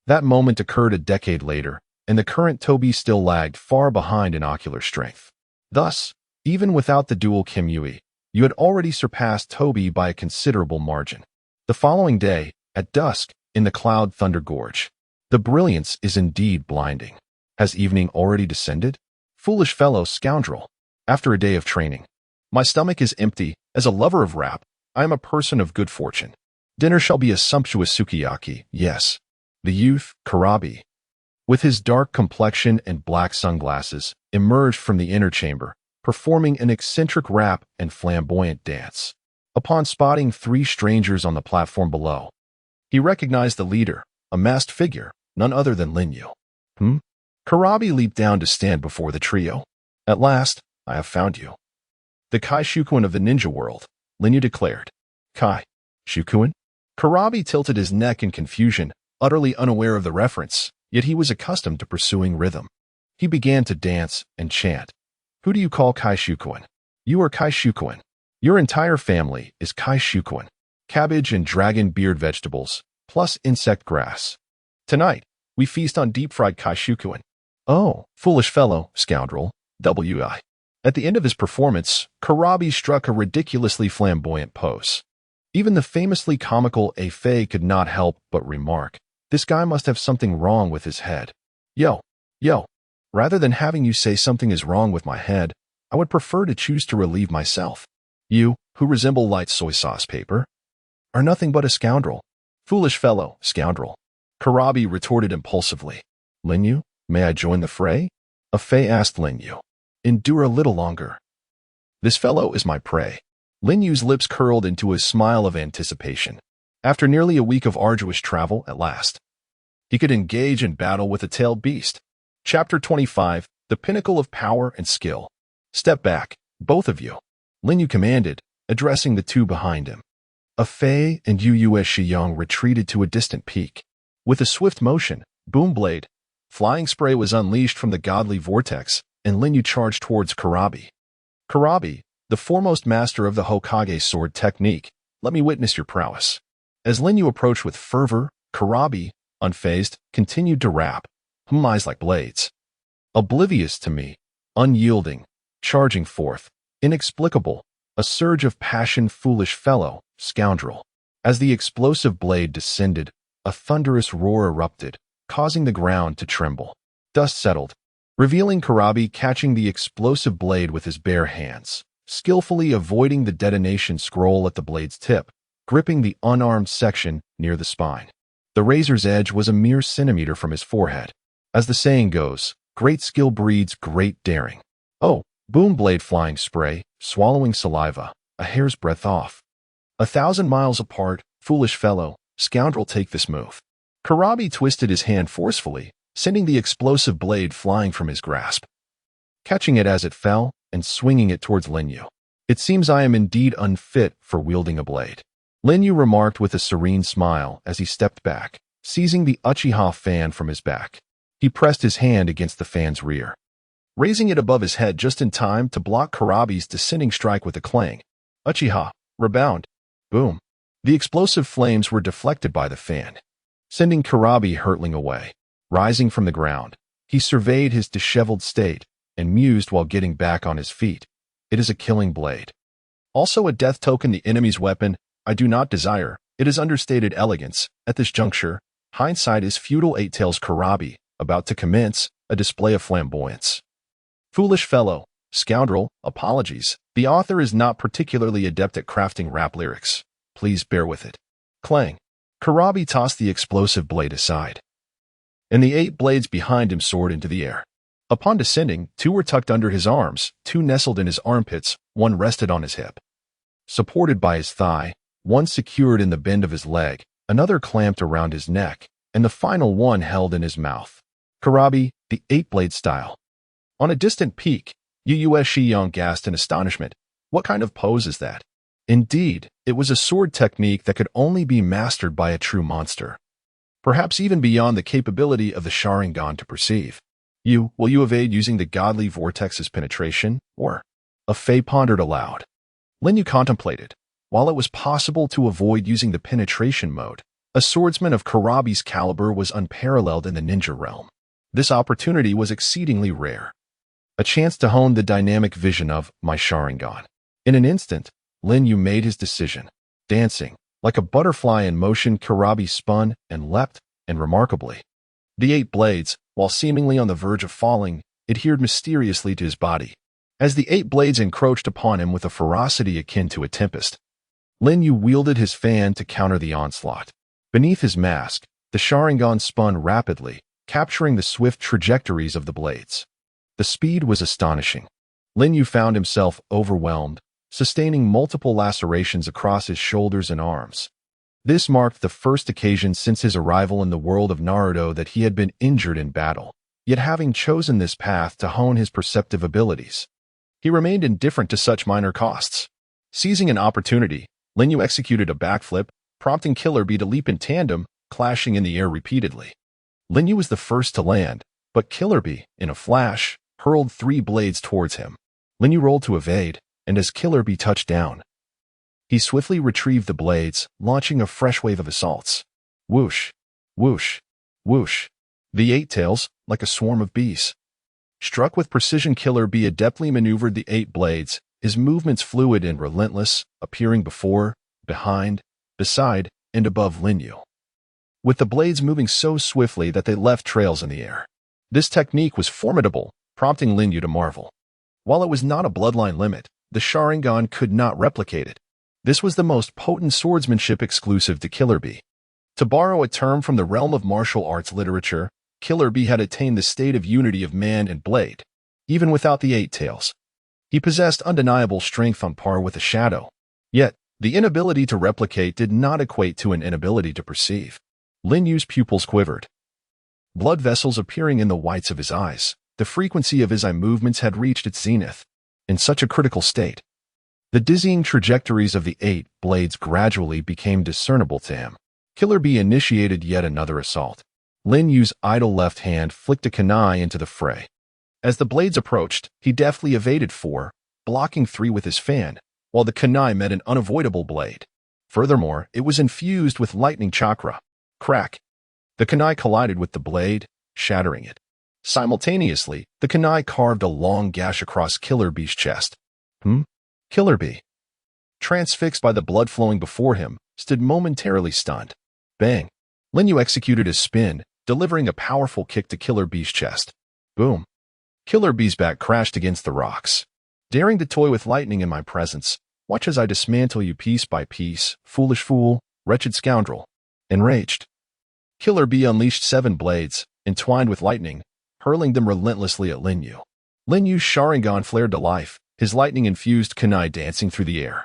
[SPEAKER 1] that moment occurred a decade later, and the current Toby still lagged far behind in ocular strength. Thus, even without the dual Kamui, you had already surpassed Toby by a considerable margin. The following day, at dusk, in the Cloud Thunder Gorge, the brilliance is indeed blinding. Has evening already descended? Foolish fellow scoundrel. After a day of training, my stomach is empty. As a lover of rap, I am a person of good fortune. Dinner shall be a sumptuous sukiyaki, yes. The youth, Karabi, with his dark complexion and black sunglasses, emerged from the inner chamber, performing an eccentric rap and flamboyant dance. Upon spotting three strangers on the platform below, he recognized the leader, a masked figure, none other than Lin Yu. Karabi leaped down to stand before the trio. At last, I have found you. The Kai Shukuin of the ninja world, Lin Yu declared. Kai Shukuin? Karabi tilted his neck in confusion, utterly unaware of the reference, yet he was accustomed to pursuing rhythm. He began to dance and chant. Who do you call Kai Shukuin? You are Kai Shukuin. Your entire family is Kai Shukuin. Cabbage and dragon beard vegetables, plus insect grass. Tonight, we feast on deep-fried Kai Shukuin. Oh, foolish fellow, scoundrel, W.I. At the end of his performance, Karabi struck a ridiculously flamboyant pose. Even the famously comical A-Fei could not help but remark, this guy must have something wrong with his head. Yo, rather than having you say something is wrong with my head, I would prefer to choose to relieve myself. You, who resemble light soy sauce paper, are nothing but a scoundrel. Foolish fellow, scoundrel. Karabi retorted impulsively. Lin Yu, may I join the fray? A-Fei asked Lin Yu. Endure a little longer. This fellow is my prey. Lin Yu's lips curled into a smile of anticipation. After nearly a week of arduous travel, at last, he could engage in battle with a tailed beast. Chapter 25, The Pinnacle of Power and Skill. Step back, both of you. Lin Yu commanded, addressing the two behind him. A-Fei and Yu Shiyong retreated to a distant peak. With a swift motion, Boom Blade, flying spray was unleashed from the godly vortex, and Lin Yu charged towards Karabi. Karabi, the foremost master of the Hokage sword technique, let me witness your prowess. As Lin Yu approached with fervor, Karabi, unfazed, continued to rap, eyes like blades. Oblivious to me, unyielding, charging forth, inexplicable, a surge of passion, foolish fellow, scoundrel. As the explosive blade descended, a thunderous roar erupted, causing the ground to tremble. Dust settled, revealing Karabi catching the explosive blade with his bare hands, skillfully avoiding the detonation scroll at the blade's tip, gripping the unarmed section near the spine. The razor's edge was a mere centimeter from his forehead. As the saying goes, great skill breeds great daring. Oh, Boom Blade flying spray, swallowing saliva, a hair's breadth off. 1,000 miles apart, foolish fellow, scoundrel, take this move. Karabi twisted his hand forcefully, sending the explosive blade flying from his grasp. Catching it as it fell and swinging it towards Lin Yu. It seems I am indeed unfit for wielding a blade. Lin Yu remarked with a serene smile as he stepped back, seizing the Uchiha fan from his back. He pressed his hand against the fan's rear, raising it above his head just in time to block Karabi's descending strike with a clang. Uchiha, rebound. Boom. The explosive flames were deflected by the fan, sending Karabi hurtling away. Rising from the ground, he surveyed his disheveled state and mused while getting back on his feet. It is a killing blade. Also a death token, the enemy's weapon I do not desire. It is understated elegance. At this juncture, hindsight is futile. Eight Tails Karabi, about to commence, a display of flamboyance. Foolish fellow, scoundrel, apologies. The author is not particularly adept at crafting rap lyrics. Please bear with it. Clang. Kurabi tossed the explosive blade aside, and the 8 blades behind him soared into the air. Upon descending, 2 were tucked under his arms, 2 nestled in his armpits, 1 rested on his hip. Supported by his thigh, 1 secured in the bend of his leg, another clamped around his neck, and the final one held in his mouth. Kurabi, the 8-blade style. On a distant peak, Yu Shi-young gasped in astonishment. What kind of pose is that? Indeed, it was a sword technique that could only be mastered by a true monster. Perhaps even beyond the capability of the Sharingan to perceive. Will you evade using the godly vortex's penetration, or? A Fei pondered aloud. Lin Yu contemplated. While it was possible to avoid using the penetration mode, a swordsman of Kurabi's caliber was unparalleled in the ninja realm. This opportunity was exceedingly rare. A chance to hone the dynamic vision of my Sharingan. In an instant, Lin Yu made his decision. Dancing, like a butterfly in motion, Kurabi spun and leapt, and remarkably. The 8 blades, while seemingly on the verge of falling, adhered mysteriously to his body. As the 8 blades encroached upon him with a ferocity akin to a tempest, Lin Yu wielded his fan to counter the onslaught. Beneath his mask, the Sharingan spun rapidly, capturing the swift trajectories of the blades. The speed was astonishing. Lin Yu found himself overwhelmed, sustaining multiple lacerations across his shoulders and arms. This marked the first occasion since his arrival in the world of Naruto that he had been injured in battle, yet having chosen this path to hone his perceptive abilities, he remained indifferent to such minor costs. Seizing an opportunity, Lin Yu executed a backflip, prompting Killer Bee to leap in tandem, clashing in the air repeatedly. Lin Yu was the first to land, but Killer Bee, in a flash, hurled 3 blades towards him. Lin Yu rolled to evade, and as Killer Bee touched down, he swiftly retrieved the blades, launching a fresh wave of assaults. Whoosh, whoosh, whoosh. The 8 tails, like a swarm of bees. Struck with precision, Killer Bee adeptly maneuvered the 8 blades, his movements fluid and relentless, appearing before, behind, beside, and above Lin Yu, with the blades moving so swiftly that they left trails in the air. This technique was formidable, prompting Lin Yu to marvel. While it was not a bloodline limit, the Sharingan could not replicate it. This was the most potent swordsmanship exclusive to Killer Bee. To borrow a term from the realm of martial arts literature, Killer Bee had attained the state of unity of man and blade, even without the 8 tails. He possessed undeniable strength on par with the Shadow. Yet, the inability to replicate did not equate to an inability to perceive. Lin Yu's pupils quivered, blood vessels appearing in the whites of his eyes. The frequency of his eye movements had reached its zenith. In such a critical state, the dizzying trajectories of the 8 blades gradually became discernible to him. Killer Bee initiated yet another assault. Lin Yu's idle left hand flicked a kunai into the fray. As the blades approached, he deftly evaded 4, blocking 3 with his fan, while the kunai met an unavoidable blade. Furthermore, it was infused with lightning chakra. Crack! The kunai collided with the blade, shattering it. Simultaneously, the kunai carved a long gash across Killer Bee's chest. Killer Bee, transfixed by the blood flowing before him, stood momentarily stunned. Bang! Lin Yu executed a spin, delivering a powerful kick to Killer Bee's chest. Boom! Killer Bee's back crashed against the rocks. Daring to toy with lightning in my presence, watch as I dismantle you piece by piece, foolish fool, wretched scoundrel. Enraged, Killer Bee unleashed 7 blades, entwined with lightning, hurling them relentlessly at Lin Yu. Lin Yu's Sharingan flared to life, his lightning-infused kunai dancing through the air,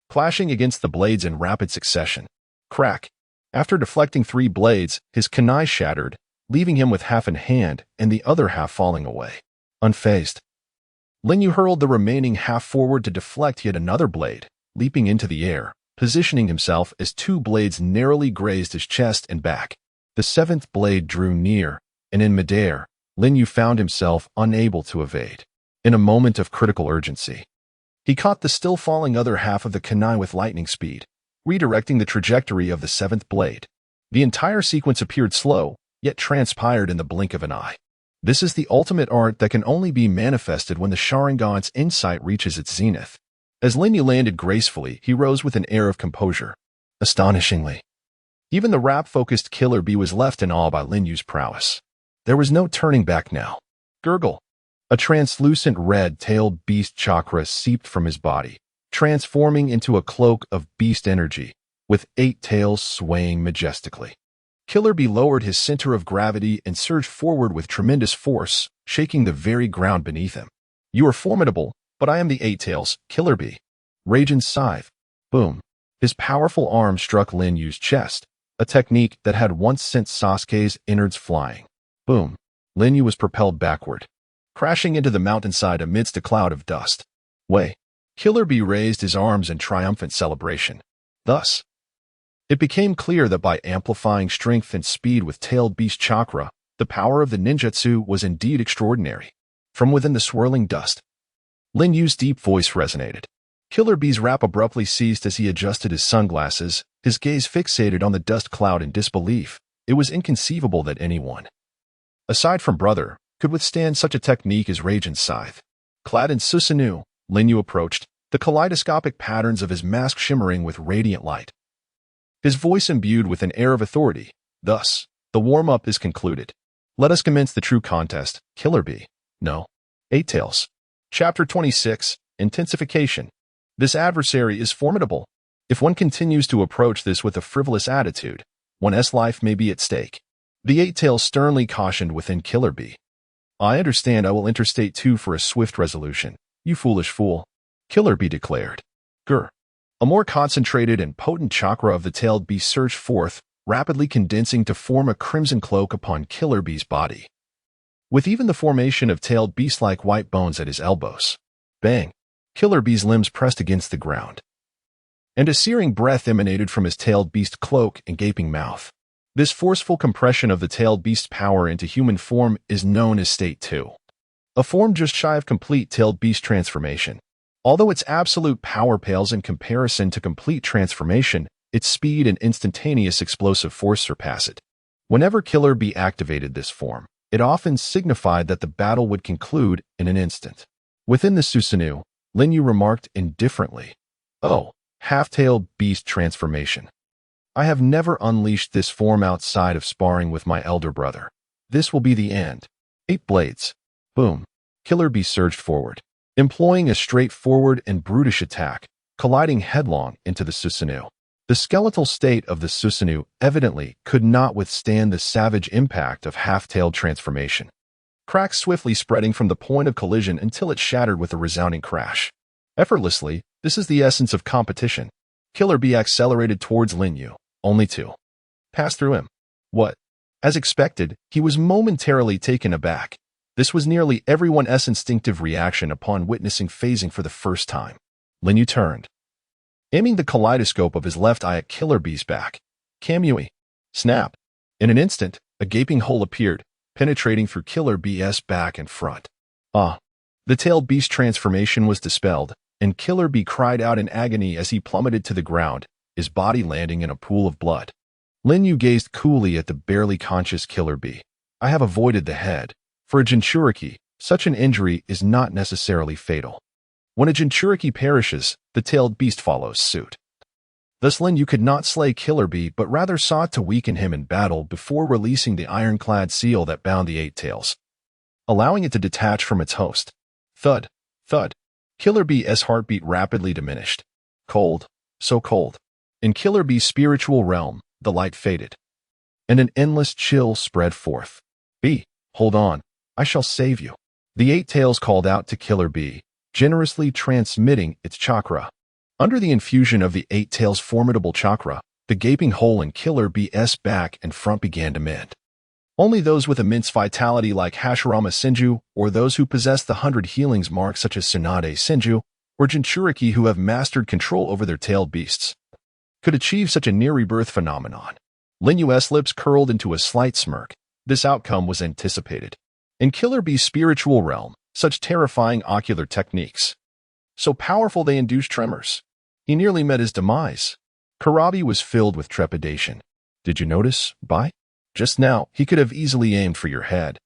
[SPEAKER 1] clashing against the blades in rapid succession. Crack! After deflecting 3 blades, his kunai shattered, leaving him with half in hand and the other half falling away. Unfazed, Lin Yu hurled the remaining half forward to deflect yet another blade, leaping into the air, positioning himself as 2 blades narrowly grazed his chest and back. The 7th blade drew near, and in midair, Lin Yu found himself unable to evade. In a moment of critical urgency, he caught the still falling other half of the kunai with lightning speed, redirecting the trajectory of the 7th blade. The entire sequence appeared slow, yet transpired in the blink of an eye. This is the ultimate art that can only be manifested when the Sharingan's insight reaches its zenith. As Lin Yu landed gracefully, he rose with an air of composure. Astonishingly, even the rap-focused Killer Bee was left in awe by Lin Yu's prowess. There was no turning back now. Gurgle. A translucent red-tailed beast chakra seeped from his body, transforming into a cloak of beast energy, with 8 tails swaying majestically. Killer Bee lowered his center of gravity and surged forward with tremendous force, shaking the very ground beneath him. You are formidable, but I am the 8 tails, Killer Bee. Raging Scythe. Boom. His powerful arm struck Lin Yu's chest, a technique that had once sent Sasuke's innards flying. Boom. Lin Yu was propelled backward, crashing into the mountainside amidst a cloud of dust. Way. Killer Bee raised his arms in triumphant celebration. Thus, it became clear that by amplifying strength and speed with tailed beast chakra, the power of the ninjutsu was indeed extraordinary. From within the swirling dust, Lin Yu's deep voice resonated. Killer Bee's rap abruptly ceased as he adjusted his sunglasses, his gaze fixated on the dust cloud in disbelief. It was inconceivable that anyone, aside from Brother, could withstand such a technique as Raging Scythe. Clad in Susanoo, Lin Yu approached, the kaleidoscopic patterns of his mask shimmering with radiant light. His voice imbued with an air of authority. Thus, the warm-up is concluded. Let us commence the true contest, Killer Bee. No. 8 Tails. Chapter 26, Intensification. This adversary is formidable. If one continues to approach this with a frivolous attitude, one's life may be at stake. The 8 Tails sternly cautioned within Killer Bee. I understand I will interstate too for a swift resolution. You foolish fool. Killer Bee declared. Grr. A more concentrated and potent chakra of the tailed beast surged forth, rapidly condensing to form a crimson cloak upon Killer Bee's body, with even the formation of tailed beast-like white bones at his elbows. Bang! Killer Bee's limbs pressed against the ground, and a searing breath emanated from his tailed beast cloak and gaping mouth. This forceful compression of the tailed beast's power into human form is known as State 2, a form just shy of complete tailed beast transformation. Although its absolute power pales in comparison to complete transformation, its speed and instantaneous explosive force surpass it. Whenever Killer Bee activated this form, it often signified that the battle would conclude in an instant. Within the Susanoo, Lin Yu remarked indifferently, Oh, half-tailed beast transformation. I have never unleashed this form outside of sparring with my elder brother. This will be the end. 8 blades. Boom. Killer Bee surged forward, employing a straightforward and brutish attack, colliding headlong into the Susanoo. The skeletal state of the Susanoo evidently could not withstand the savage impact of half-tailed transformation, cracks swiftly spreading from the point of collision until it shattered with a resounding crash. Effortlessly, this is the essence of competition. Killer Bee accelerated towards Lin Yu, only to pass through him. What? As expected, he was momentarily taken aback. This was nearly everyone's instinctive reaction upon witnessing phasing for the first time. Lin Yu turned, aiming the kaleidoscope of his left eye at Killer Bee's back. Kamui. Snap. In an instant, a gaping hole appeared, penetrating through Killer Bee's back and front. Ah. The tailed beast transformation was dispelled, and Killer Bee cried out in agony as he plummeted to the ground, his body landing in a pool of blood. Lin Yu gazed coolly at the barely conscious Killer Bee. I have avoided the head. For a Jinchuriki, such an injury is not necessarily fatal. When a Jinchuriki perishes, the tailed beast follows suit. Thus Lin Yu could not slay Killer Bee, but rather sought to weaken him in battle before releasing the ironclad seal that bound the 8 tails, allowing it to detach from its host. Thud, thud. Killer Bee's heartbeat rapidly diminished. Cold, so cold. In Killer Bee's spiritual realm, the light faded, and an endless chill spread forth. Bee, hold on. I shall save you. The 8 tails called out to Killer Bee, generously transmitting its chakra. Under the infusion of the 8 tails' formidable chakra, the gaping hole in Killer Bee's back and front began to mend. Only those with immense vitality like Hashirama Senju, or those who possess the 100 healings mark such as Tsunade Senju, or Jinchuriki who have mastered control over their tailed beasts, could achieve such a near-rebirth phenomenon. Lin Yu's lips curled into a slight smirk. This outcome was anticipated. In Killer Bee's spiritual realm, such terrifying ocular techniques, so powerful they induced tremors. He nearly met his demise. Karabi was filled with trepidation. Did you notice, Bai? Just now, he could have easily aimed for your head,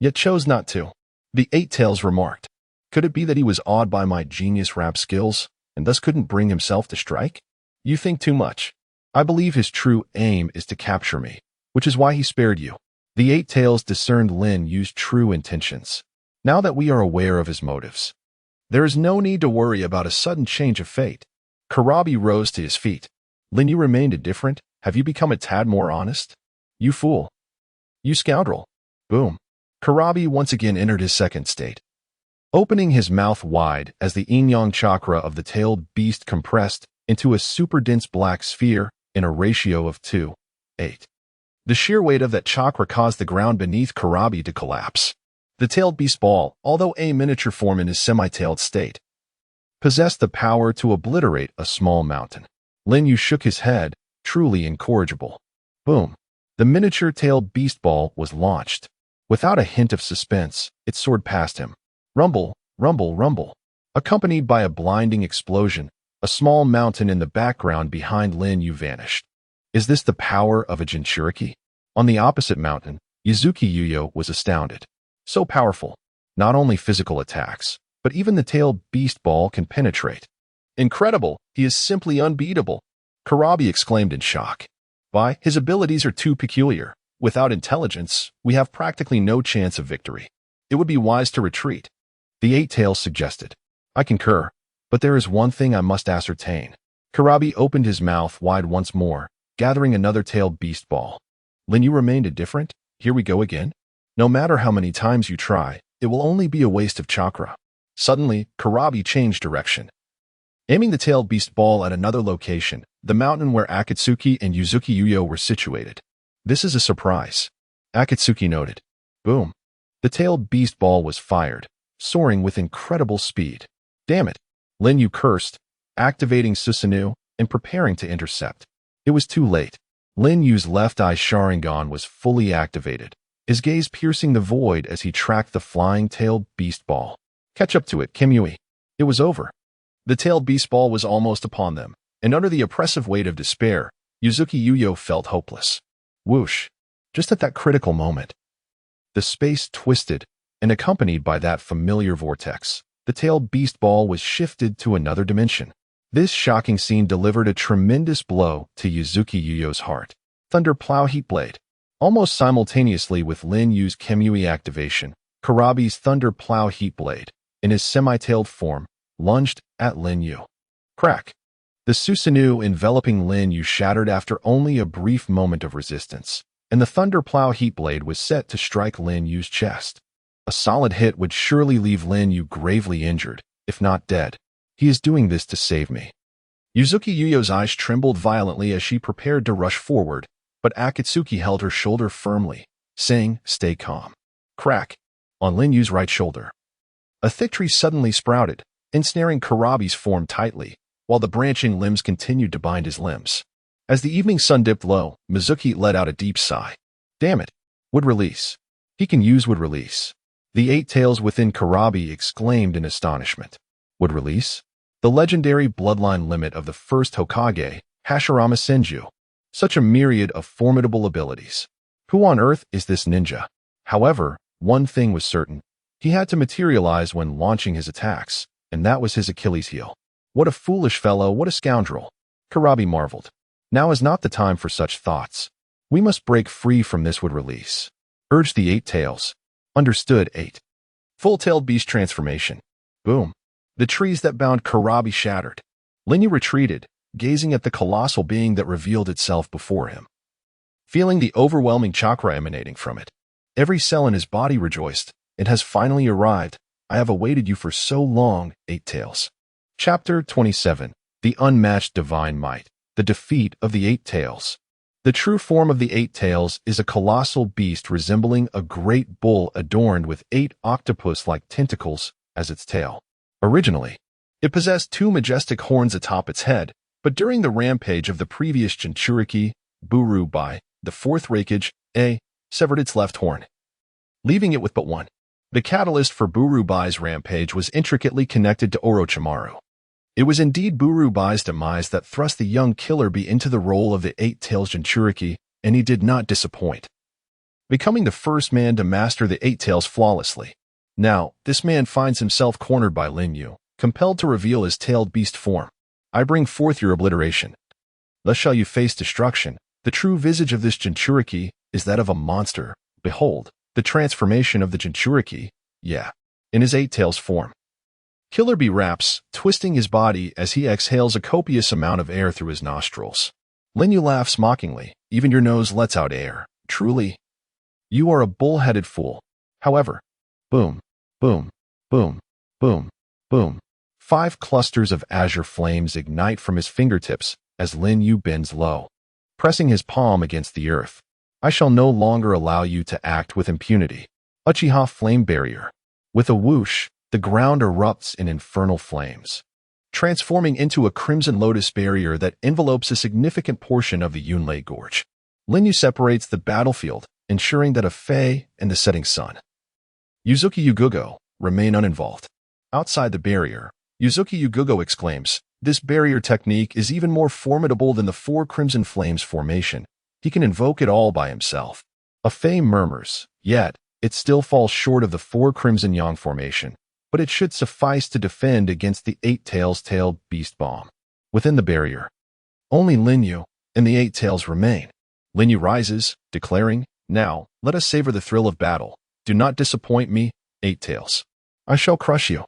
[SPEAKER 1] yet chose not to. The 8 tails remarked. Could it be that he was awed by my genius rap skills, and thus couldn't bring himself to strike? You think too much. I believe his true aim is to capture me, which is why he spared you. The Eight Tails discerned Lin Yu's true intentions. Now that we are aware of his motives, there is no need to worry about a sudden change of fate. Karabi rose to his feet. Lin Yu remained indifferent. Have you become a tad more honest? You fool. You scoundrel. Boom. Karabi once again entered his second state, opening his mouth wide as the yin-yang chakra of the tailed beast compressed into a super-dense black sphere in a ratio of 2:8. The sheer weight of that chakra caused the ground beneath Karabi to collapse. The tailed beast ball, although a miniature form in his semi-tailed state, possessed the power to obliterate a small mountain. Lin Yu shook his head, truly incorrigible. Boom. The miniature tailed beast ball was launched. Without a hint of suspense, it soared past him. Rumble, rumble, rumble. Accompanied by a blinding explosion, a small mountain in the background behind Lin Yu vanished. Is this the power of a Jinchuriki? On the opposite mountain, Yuzuki Yuyo was astounded. So powerful. Not only physical attacks, but even the tailed beast ball can penetrate. Incredible! He is simply unbeatable! Karabi exclaimed in shock. Why, his abilities are too peculiar. Without intelligence, we have practically no chance of victory. It would be wise to retreat. The Eight Tails suggested. I concur, but there is one thing I must ascertain. Karabi opened his mouth wide once more, gathering another tailed beast ball. Lin Yu remained indifferent. Here we go again. No matter how many times you try, it will only be a waste of chakra. Suddenly, Karabi changed direction, aiming the tailed beast ball at another location, the mountain where Akatsuki and Yuzuki Yuyo were situated. This is a surprise, Akatsuki noted. Boom. The tailed beast ball was fired, soaring with incredible speed. Damn it. Lin Yu cursed, activating Susanoo and preparing to intercept. It was too late. Lin Yu's left eye Sharingan was fully activated, his gaze piercing the void as he tracked the flying tailed beast ball. Catch up to it, Kamui. It was over. The tailed beast ball was almost upon them, and under the oppressive weight of despair, Yuzuki Yuyo felt hopeless. Whoosh. Just at that critical moment, the space twisted, and accompanied by that familiar vortex, the tailed beast ball was shifted to another dimension. This shocking scene delivered a tremendous blow to Yuzuki Yuyo's heart. Thunder Plow Heat Blade. Almost simultaneously with Lin Yu's Kamui activation, Karabi's Thunder Plow Heat Blade, in his semi-tailed form, lunged at Lin Yu. Crack. The Susanoo enveloping Lin Yu shattered after only a brief moment of resistance, and the Thunder Plow Heat Blade was set to strike Lin Yu's chest. A solid hit would surely leave Lin Yu gravely injured, if not dead. He is doing this to save me. Yuzuki Yuyo's eyes trembled violently as she prepared to rush forward, but Akatsuki held her shoulder firmly, saying, Stay calm. Crack. On Lin Yu's right shoulder, a thick tree suddenly sprouted, ensnaring Karabi's form tightly, while the branching limbs continued to bind his limbs. As the evening sun dipped low, Mizuki let out a deep sigh. Damn it. Wood release. He can use wood release. The Eight Tails within Karabi exclaimed in astonishment. Would release? The legendary bloodline limit of the first Hokage, Hashirama Senju. Such a myriad of formidable abilities. Who on earth is this ninja? However, one thing was certain. He had to materialize when launching his attacks, and that was his Achilles heel. What a foolish fellow, what a scoundrel. Karabi marveled. Now is not the time for such thoughts. We must break free from this wood release, urged the Eight Tails. Understood, 8. Full-tailed beast transformation. Boom. The trees that bound Karabi shattered. Lin Yu retreated, gazing at the colossal being that revealed itself before him, feeling the overwhelming chakra emanating from it. Every cell in his body rejoiced. It has finally arrived. I have awaited you for so long, Eight Tails. Chapter 27. The Unmatched Divine Might. The Defeat of the Eight Tails. The true form of the Eight Tails is a colossal beast resembling a great bull adorned with 8 octopus-like tentacles as its tail. Originally, it possessed 2 majestic horns atop its head, but during the rampage of the previous Jinchuriki, Buru-bai, the 4th Raikage, severed its left horn, leaving it with but one. The catalyst for Buru-bai's rampage was intricately connected to Orochimaru. It was indeed Buru-bai's demise that thrust the young killer bee into the role of the Eight Tails Jinchuriki, and he did not disappoint, becoming the first man to master the Eight Tails flawlessly. Now, this man finds himself cornered by Lin Yu, compelled to reveal his tailed beast form. I bring forth your obliteration. Thus shall you face destruction. The true visage of this Jinchuriki is that of a monster, Behold, the transformation of the Jinchuriki, yeah, in his eight tails form. Killer Bee raps, twisting his body as he exhales a copious amount of air through his nostrils. Lin Yu laughs mockingly, even your nose lets out air. Truly, you are a bull-headed fool. However, boom, boom, boom, boom, boom. 5 clusters of azure flames ignite from his fingertips as Lin Yu bends low, pressing his palm against the earth. I shall no longer allow you to act with impunity. Uchiha Flame Barrier. With a whoosh, the ground erupts in infernal flames, transforming into a crimson lotus barrier that envelopes a significant portion of the Yunlei Gorge. Lin Yu separates the battlefield, ensuring that a Fei and the setting sun, Yuzuki Yugugo, remain uninvolved. Outside the barrier, Yuzuki Yugugo exclaims, this barrier technique is even more formidable than the 4 Crimson Flames formation. He can invoke it all by himself. A Fei murmurs, yet, it still falls short of the 4 Crimson Yang formation, but it should suffice to defend against the 8 Tails Tail Beast Bomb. Within the barrier, only Lin Yu and the 8 Tails remain. Lin Yu rises, declaring, now, let us savor the thrill of battle. Do not disappoint me, 8 Tails. I shall crush you.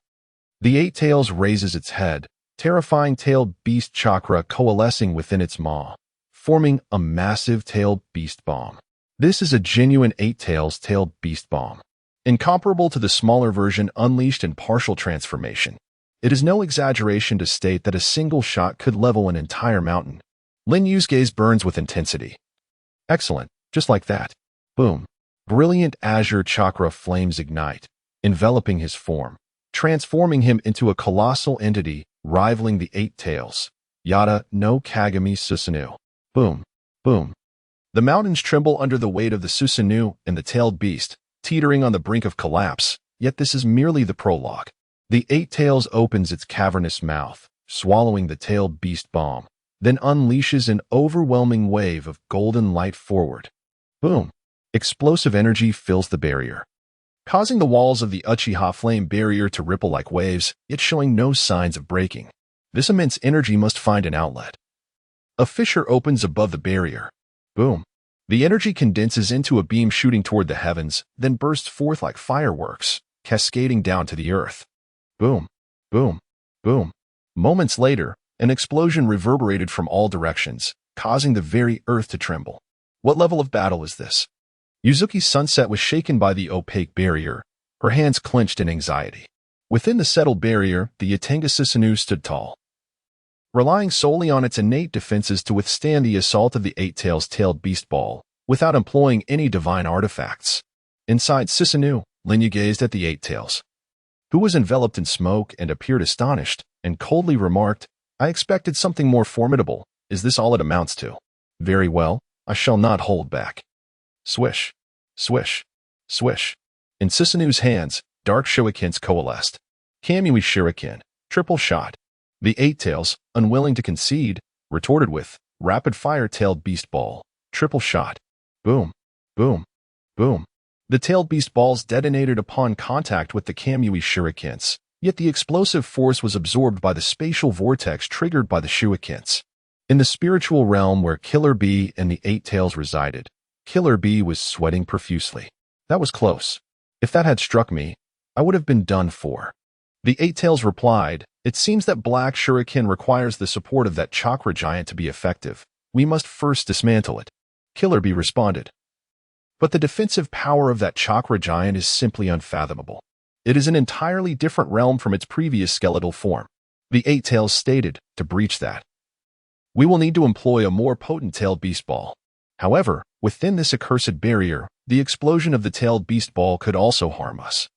[SPEAKER 1] The 8 Tails raises its head, terrifying tail beast chakra coalescing within its maw, forming a massive tail beast bomb. This is a genuine 8 Tails tail beast bomb, incomparable to the smaller version unleashed in partial transformation. It is no exaggeration to state that a single shot could level an entire mountain. Lin Yu's gaze burns with intensity. Excellent, just like that. Boom. Brilliant azure chakra flames ignite, enveloping his form, transforming him into a colossal entity rivaling the 8 Tails. Yada no Kagami Susanoo. Boom. Boom. The mountains tremble under the weight of the Susanoo and the tailed beast, teetering on the brink of collapse, yet this is merely the prologue. The 8 Tails opens its cavernous mouth, swallowing the tailed beast bomb, then unleashes an overwhelming wave of golden light forward. Boom. Explosive energy fills the barrier, causing the walls of the Uchiha Flame Barrier to ripple like waves, yet showing no signs of breaking. This immense energy must find an outlet. A fissure opens above the barrier. Boom. The energy condenses into a beam shooting toward the heavens, then bursts forth like fireworks, cascading down to the earth. Boom. Boom. Boom. Moments later, an explosion reverberated from all directions, causing the very earth to tremble. What level of battle is this? Yuzuki Sunset was shaken by the opaque barrier, her hands clenched in anxiety. Within the settled barrier, the Yatenga Susanoo stood tall, relying solely on its innate defenses to withstand the assault of the 8 Tails tailed beast ball, without employing any divine artifacts. Inside Susanoo, Lin Yu gazed at the 8 Tails, who was enveloped in smoke and appeared astonished, and coldly remarked, I expected something more formidable. Is this all it amounts to? Very well, I shall not hold back. Swish, swish, swish. In Susanoo's hands, dark shurikens coalesced. Kamui shuriken, triple shot. The 8 Tails, unwilling to concede, retorted with rapid-fire tailed beast ball, triple shot. Boom, boom, boom. The tailed beast balls detonated upon contact with the Kamui shurikens, yet the explosive force was absorbed by the spatial vortex triggered by the shurikens. In the spiritual realm where Killer Bee and the 8 Tails resided, Killer Bee was sweating profusely. That was close. If that had struck me, I would have been done for. The 8 Tails replied, it seems that Black Shuriken requires the support of that chakra giant to be effective. We must first dismantle it. Killer Bee responded. But the defensive power of that chakra giant is simply unfathomable. It is an entirely different realm from its previous skeletal form. The 8 Tails stated, to breach that, we will need to employ a more potent tailed beast ball. However, within this accursed barrier, the explosion of the tailed beast ball could also harm us.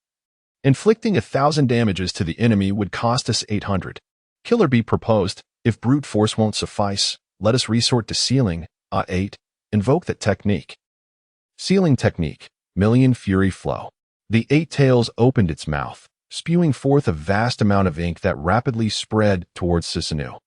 [SPEAKER 1] Inflicting 1,000 damages to the enemy would cost us 800. Killer Bee proposed, if brute force won't suffice, let us resort to sealing, 8, invoke that technique. Sealing technique, Million Fury Flow. The 8 Tails opened its mouth, spewing forth a vast amount of ink that rapidly spread towards Susanoo.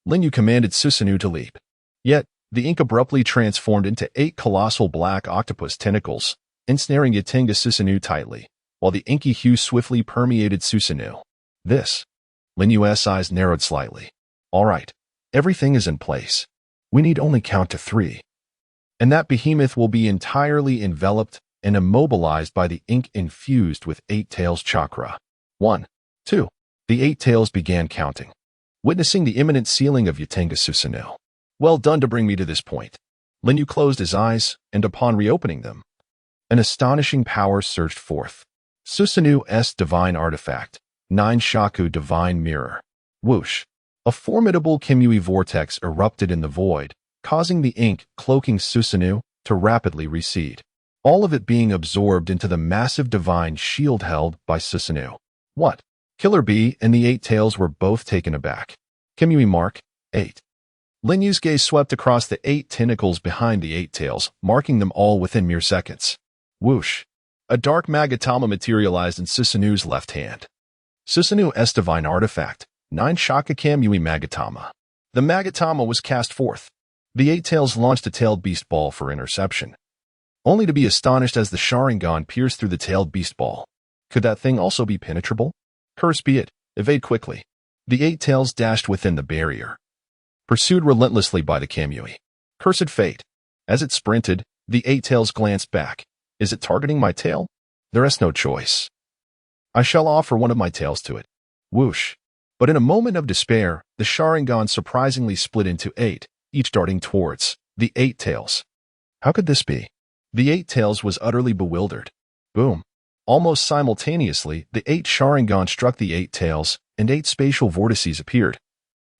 [SPEAKER 1] Lin Yu commanded Susanoo to leap. Yet, the ink abruptly transformed into 8 colossal black octopus tentacles, ensnaring Yatenga Susanoo tightly, while the inky hue swiftly permeated Susanoo. This. Lin Yu's eyes narrowed slightly. All right, everything is in place. We need only count to 3. and that behemoth will be entirely enveloped and immobilized by the ink infused with Eight Tails chakra. 1, 2. The Eight Tails began counting, witnessing the imminent sealing of Yatenga Susanoo. Well done to bring me to this point. Linyu closed his eyes, and upon reopening them, an astonishing power surged forth. Susanoo's divine artifact, 9 Shaku divine mirror. Whoosh! A formidable Kamui vortex erupted in the void, causing the ink cloaking Susanoo to rapidly recede, all of it being absorbed into the massive divine shield held by Susanoo. What? Killer Bee and the Eight Tails were both taken aback. Kamui Mark, 8. Linyu's gaze swept across the 8 tentacles behind the Eight Tails, marking them all within mere seconds. Whoosh! A dark Magatama materialized in Susanoo's left hand. Susanoo's divine artifact, 9 Shaka Kamui Magatama. The Magatama was cast forth. The Eight Tails launched a tailed beast ball for interception, only to be astonished as the Sharingan pierced through the tailed beast ball. Could that thing also be penetrable? Curse be it, evade quickly. The Eight Tails dashed within the barrier, pursued relentlessly by the Kamui. Cursed fate. As it sprinted, the Eight Tails glanced back. Is it targeting my tail? There is no choice. I shall offer one of my tails to it. Whoosh! But in a moment of despair, the Sharingan surprisingly split into 8, each darting towards the Eight Tails. How could this be? The Eight Tails was utterly bewildered. Boom! Almost simultaneously, the 8 Sharingan struck the Eight Tails, and 8 spatial vortices appeared,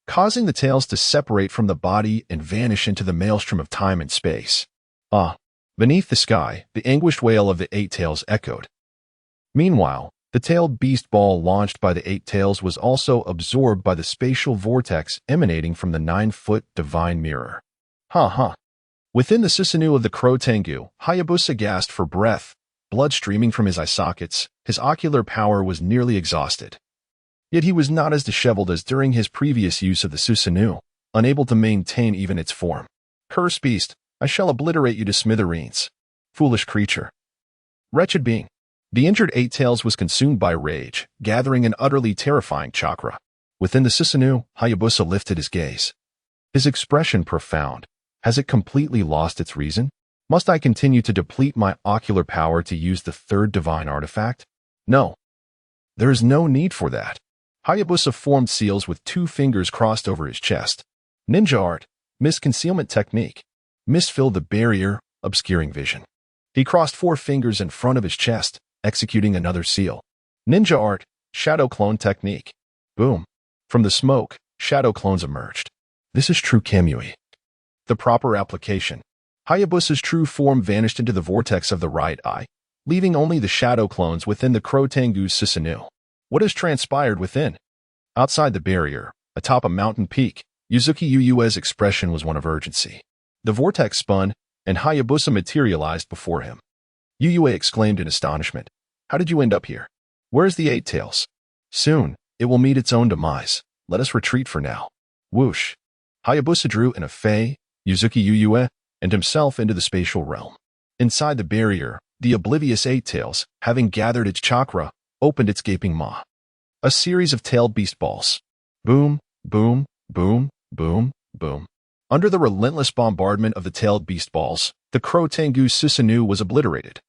[SPEAKER 1] causing the tails to separate from the body and vanish into the maelstrom of time and space. Ah! Beneath the sky, the anguished wail of the Eight Tails echoed. Meanwhile, the tailed beast ball launched by the Eight Tails was also absorbed by the spatial vortex emanating from the 9-foot divine mirror. Within the Susanoo of the Crow Tengu, Hayabusa gasped for breath, blood streaming from his eye sockets. His ocular power was nearly exhausted. Yet he was not as disheveled as during his previous use of the Susanoo, unable to maintain even its form. Curse beast, I shall obliterate you to smithereens. Foolish creature. Wretched being. The injured Eight Tails was consumed by rage, gathering an utterly terrifying chakra. Within the Susanoo, Hayabusa lifted his gaze, his expression profound. Has it completely lost its reason? Must I continue to deplete my ocular power to use the third divine artifact? No. There is no need for that. Hayabusa formed seals with 2 fingers crossed over his chest. Ninja art, misconcealment technique. Mist filled the barrier, obscuring vision. He crossed 4 fingers in front of his chest, executing another seal. Ninja art, shadow clone technique. Boom. From the smoke, shadow clones emerged. This is true Kamui. The proper application. Hayabusa's true form vanished into the vortex of the right eye, leaving only the shadow clones within the Crow Tengu's Susanoo. What has transpired within? Outside the barrier, atop a mountain peak, Yuzuki Uyue's expression was one of urgency. The vortex spun, and Hayabusa materialized before him. Uyue exclaimed in astonishment. How did you end up here? Where's the Eight Tails? Soon, it will meet its own demise. Let us retreat for now. Whoosh! Hayabusa drew in a Fei, Yuzuki Uyue, and himself into the spatial realm. Inside the barrier, the oblivious Eight Tails, having gathered its chakra, opened its gaping maw. A series of tailed beast balls. Boom, boom, boom, boom, boom. Under the relentless bombardment of the tailed beast balls, the Crow Tengu's Susanoo was obliterated,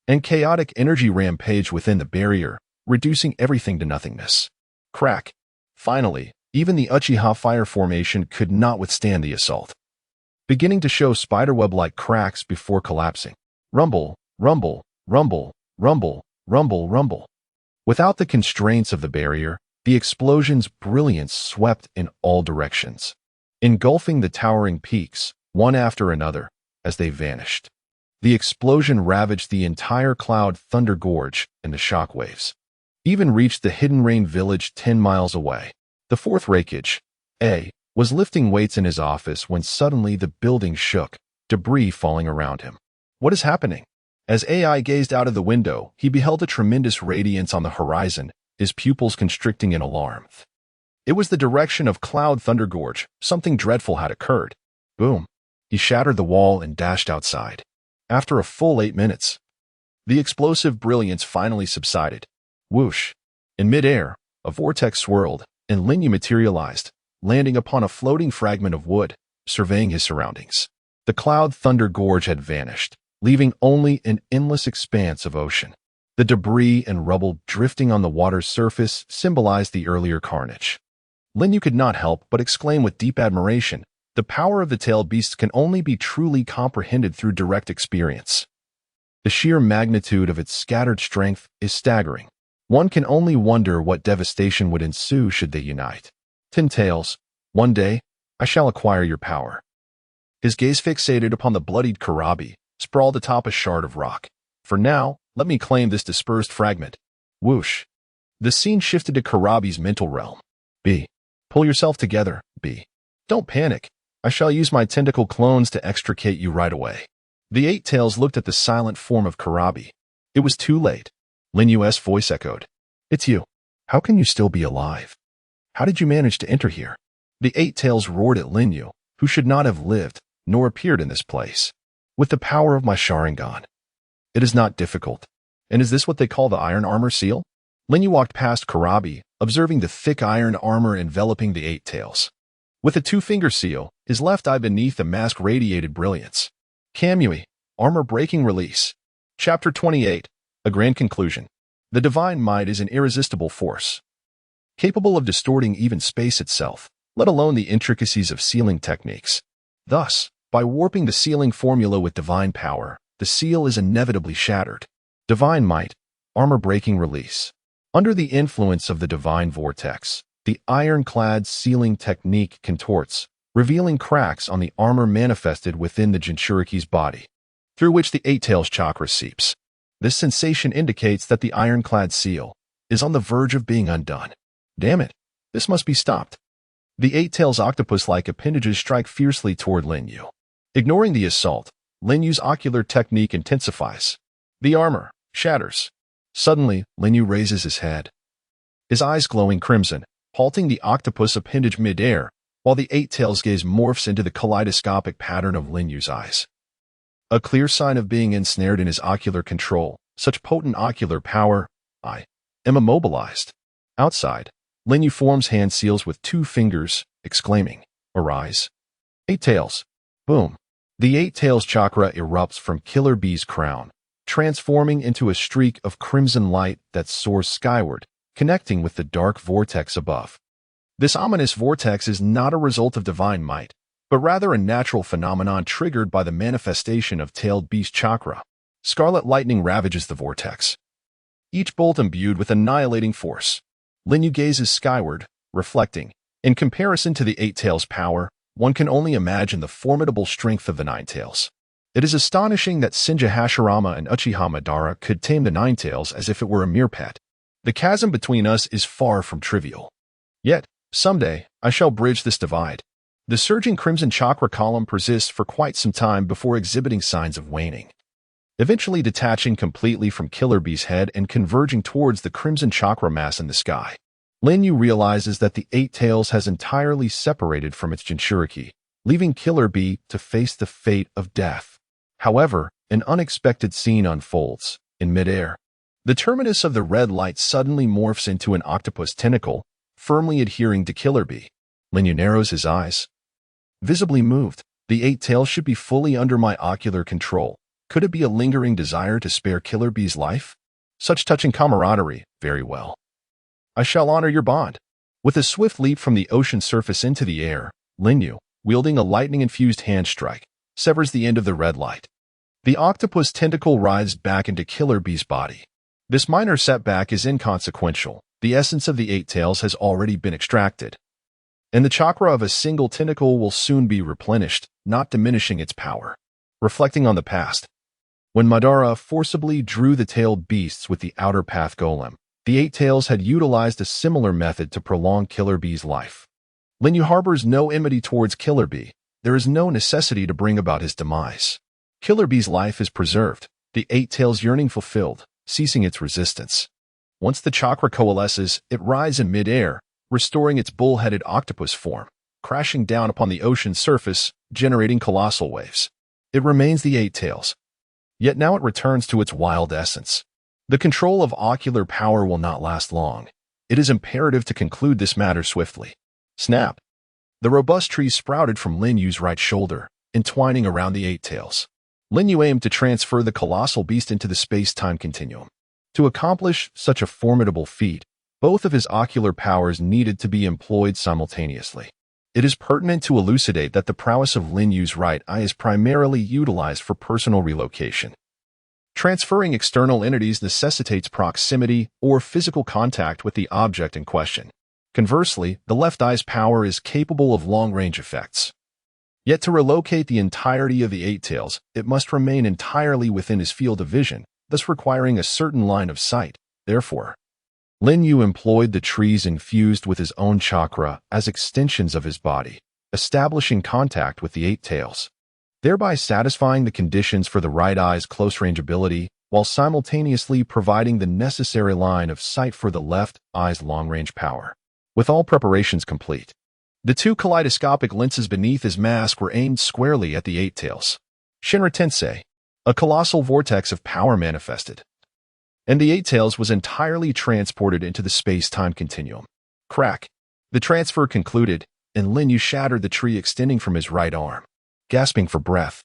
[SPEAKER 1] and chaotic energy rampaged within the barrier, reducing everything to nothingness. Crack. Finally, even the Uchiha fire formation could not withstand the assault, beginning to show spiderweb-like cracks before collapsing. Rumble, rumble, rumble, rumble, rumble, rumble. Without the constraints of the barrier, the explosion's brilliance swept in all directions, engulfing the towering peaks, one after another, as they vanished. The explosion ravaged the entire Cloud Thunder Gorge, and the shockwaves even reached the Hidden Rain village 10 miles away. The fourth Reikage, A, was lifting weights in his office when suddenly the building shook, debris falling around him. What is happening? As AI gazed out of the window, he beheld a tremendous radiance on the horizon, his pupils constricting in alarm. It was the direction of Cloud Thunder Gorge. Something dreadful had occurred. Boom. He shattered the wall and dashed outside. After a full 8 minutes, the explosive brilliance finally subsided. Whoosh. In midair, a vortex swirled, and Linyu materialized, landing upon a floating fragment of wood, surveying his surroundings. The cloud thunder gorge had vanished, leaving only an endless expanse of ocean. The debris and rubble drifting on the water's surface symbolized the earlier carnage. Lin Yu could not help but exclaim with deep admiration, the power of the tailed beasts can only be truly comprehended through direct experience. The sheer magnitude of its scattered strength is staggering. One can only wonder what devastation would ensue should they unite. 10 tails, one day, I shall acquire your power. His gaze fixated upon the bloodied Karabi, sprawled atop a shard of rock. For now, let me claim this dispersed fragment. Whoosh. The scene shifted to Karabi's mental realm. B. Pull yourself together, B. Don't panic. I shall use my tentacle clones to extricate you right away. The 8 tails looked at the silent form of Karabi. It was too late. Lin Yu's voice echoed. It's you. How can you still be alive? How did you manage to enter here? The 8 tails roared at Lin Yu, who should not have lived, nor appeared in this place. With the power of my Sharingan. It is not difficult. And is this what they call the iron armor seal? Lin Yu walked past Karabi, observing the thick iron armor enveloping the 8 tails. With a 2-finger seal, his left eye beneath the mask radiated brilliance. Kamui, armor-breaking release. Chapter 28, a grand conclusion. The divine might is an irresistible force, capable of distorting even space itself, let alone the intricacies of sealing techniques. Thus, by warping the sealing formula with divine power, the seal is inevitably shattered. Divine might, armor-breaking release. Under the influence of the divine vortex, the ironclad sealing technique contorts, revealing cracks on the armor manifested within the Jinchuriki's body, through which the 8 tails chakra seeps. This sensation indicates that the ironclad seal is on the verge of being undone. Damn it, this must be stopped. The 8 tails octopus-like appendages strike fiercely toward Lin Yu. Ignoring the assault, Lin Yu's ocular technique intensifies. The armor shatters. Suddenly, Lin Yu raises his head, his eyes glowing crimson, halting the octopus appendage mid-air, while the 8 tails gaze morphs into the kaleidoscopic pattern of Lin Yu's eyes. A clear sign of being ensnared in his ocular control, such potent ocular power, I am immobilized. Outside, Lin Yu forms hand seals with 2 fingers, exclaiming, Arise. 8 tails. Boom. The 8 tails chakra erupts from Killer Bee's crown, transforming into a streak of crimson light that soars skyward, connecting with the dark vortex above. This ominous vortex is not a result of divine might, but rather a natural phenomenon triggered by the manifestation of tailed beast chakra. Scarlet lightning ravages the vortex, each bolt imbued with annihilating force. Lin Yu gazes skyward, reflecting. In comparison to the 8 tails' power, one can only imagine the formidable strength of the 9 tails. It is astonishing that Senja Hashirama and Uchiha Madara could tame the 9 tails as if it were a mere pet. The chasm between us is far from trivial. Yet, someday, I shall bridge this divide. The surging crimson chakra column persists for quite some time before exhibiting signs of waning, eventually detaching completely from Killer Bee's head and converging towards the crimson chakra mass in the sky. Lin Yu realizes that the 8 tails has entirely separated from its Jinchuriki, leaving Killer Bee to face the fate of death. However, an unexpected scene unfolds. In midair, the terminus of the red light suddenly morphs into an octopus tentacle, firmly adhering to Killer Bee. Lin Yu narrows his eyes. Visibly moved, the 8 tails should be fully under my ocular control. Could it be a lingering desire to spare Killer Bee's life? Such touching camaraderie, very well. I shall honor your bond. With a swift leap from the ocean surface into the air, Lin Yu, wielding a lightning-infused hand strike, severs the end of the red light. The octopus tentacle writhes back into Killer Bee's body. This minor setback is inconsequential. The essence of the 8 tails has already been extracted, and the chakra of a single tentacle will soon be replenished, not diminishing its power. Reflecting on the past, when Madara forcibly drew the tailed beasts with the outer path golem, the 8 tails had utilized a similar method to prolong Killer Bee's life. Lin Yu harbors no enmity towards Killer Bee. There is no necessity to bring about his demise. Killer Bee's life is preserved, the 8 tails' yearning fulfilled, ceasing its resistance. Once the chakra coalesces, it rises in mid-air, restoring its bull-headed octopus form, crashing down upon the ocean's surface, generating colossal waves. It remains the 8 tails. Yet now it returns to its wild essence. The control of ocular power will not last long. It is imperative to conclude this matter swiftly. Snap! The robust tree sprouted from Lin Yu's right shoulder, entwining around the eight tails. Lin Yu aimed to transfer the colossal beast into the space-time continuum. To accomplish such a formidable feat, both of his ocular powers needed to be employed simultaneously. It is pertinent to elucidate that the prowess of Lin Yu's right eye is primarily utilized for personal relocation. Transferring external entities necessitates proximity or physical contact with the object in question. Conversely, the left eye's power is capable of long-range effects. Yet to relocate the entirety of the eight tails, it must remain entirely within his field of vision, thus requiring a certain line of sight. Therefore, Lin Yu employed the trees infused with his own chakra as extensions of his body, establishing contact with the eight tails, thereby satisfying the conditions for the right eye's close-range ability, while simultaneously providing the necessary line of sight for the left eye's long-range power. With all preparations complete, the two kaleidoscopic lenses beneath his mask were aimed squarely at the eight tails. Shinra Tensei, a colossal vortex of power manifested, and the eight tails was entirely transported into the space-time continuum. Crack. The transfer concluded, and Lin Yu shattered the tree extending from his right arm. Gasping for breath,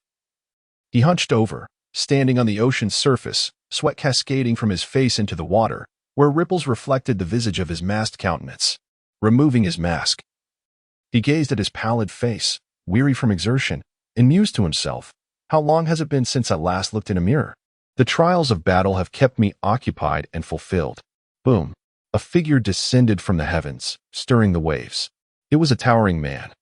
[SPEAKER 1] he hunched over, standing on the ocean's surface, sweat cascading from his face into the water, where ripples reflected the visage of his masked countenance. Removing his mask, he gazed at his pallid face, weary from exertion, and mused to himself, "How long has it been since I last looked in a mirror? The trials of battle have kept me occupied and fulfilled." Boom. A figure descended from the heavens, stirring the waves. It was a towering man,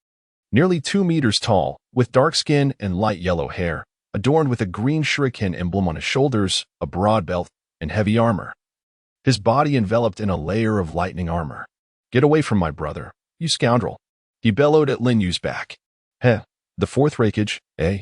[SPEAKER 1] nearly 2 meters tall, with dark skin and light yellow hair, adorned with a green shuriken emblem on his shoulders, a broad belt, and heavy armor. His body enveloped in a layer of lightning armor. "Get away from my brother, you scoundrel," he bellowed at Lin Yu's back. "Heh, the fourth rakeage, eh?"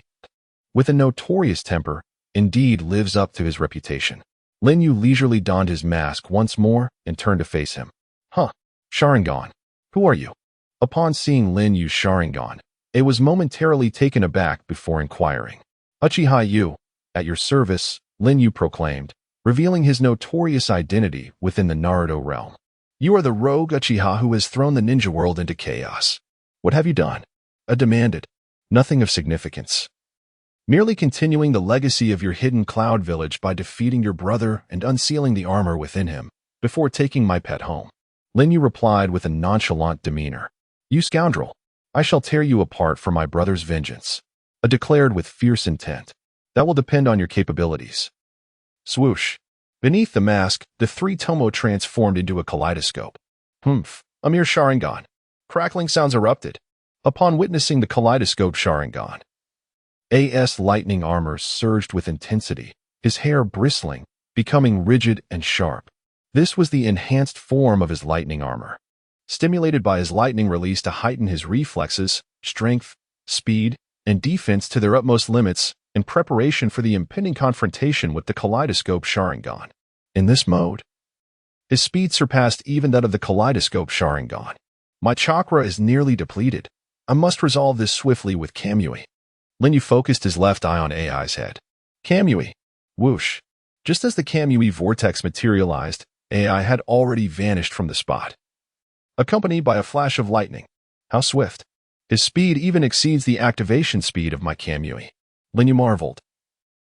[SPEAKER 1] With a notorious temper, indeed lives up to his reputation. Lin Yu leisurely donned his mask once more and turned to face him. "Huh, Sharingan, who are you?" Upon seeing Lin Yu's Sharingan, it was momentarily taken aback before inquiring. "Uchiha Yu, at your service," Lin Yu proclaimed, revealing his notorious identity within the Naruto realm. "You are the rogue Uchiha who has thrown the ninja world into chaos. What have you done?" I demanded. "Nothing of significance. Merely continuing the legacy of your hidden cloud village by defeating your brother and unsealing the armor within him, before taking my pet home." Lin Yu replied with a nonchalant demeanor. "You scoundrel, I shall tear you apart for my brother's vengeance," I declared with fierce intent. "That will depend on your capabilities." Swoosh. Beneath the mask, the three tomo transformed into a kaleidoscope. "Humph, a mere Sharingan." Crackling sounds erupted. Upon witnessing the kaleidoscope Sharingan, A.S. lightning armor surged with intensity, his hair bristling, becoming rigid and sharp. This was the enhanced form of his lightning armor, stimulated by his lightning release to heighten his reflexes, strength, speed, and defense to their utmost limits in preparation for the impending confrontation with the kaleidoscope Sharingan. In this mode, his speed surpassed even that of the kaleidoscope Sharingan. "My chakra is nearly depleted. I must resolve this swiftly with Kamui." Lin Yu focused his left eye on AI's head. "Kamui." Whoosh. Just as the Kamui vortex materialized, AI had already vanished from the spot, accompanied by a flash of lightning. How swift. His speed even exceeds the activation speed of my Kamui. Lin Yu marveled.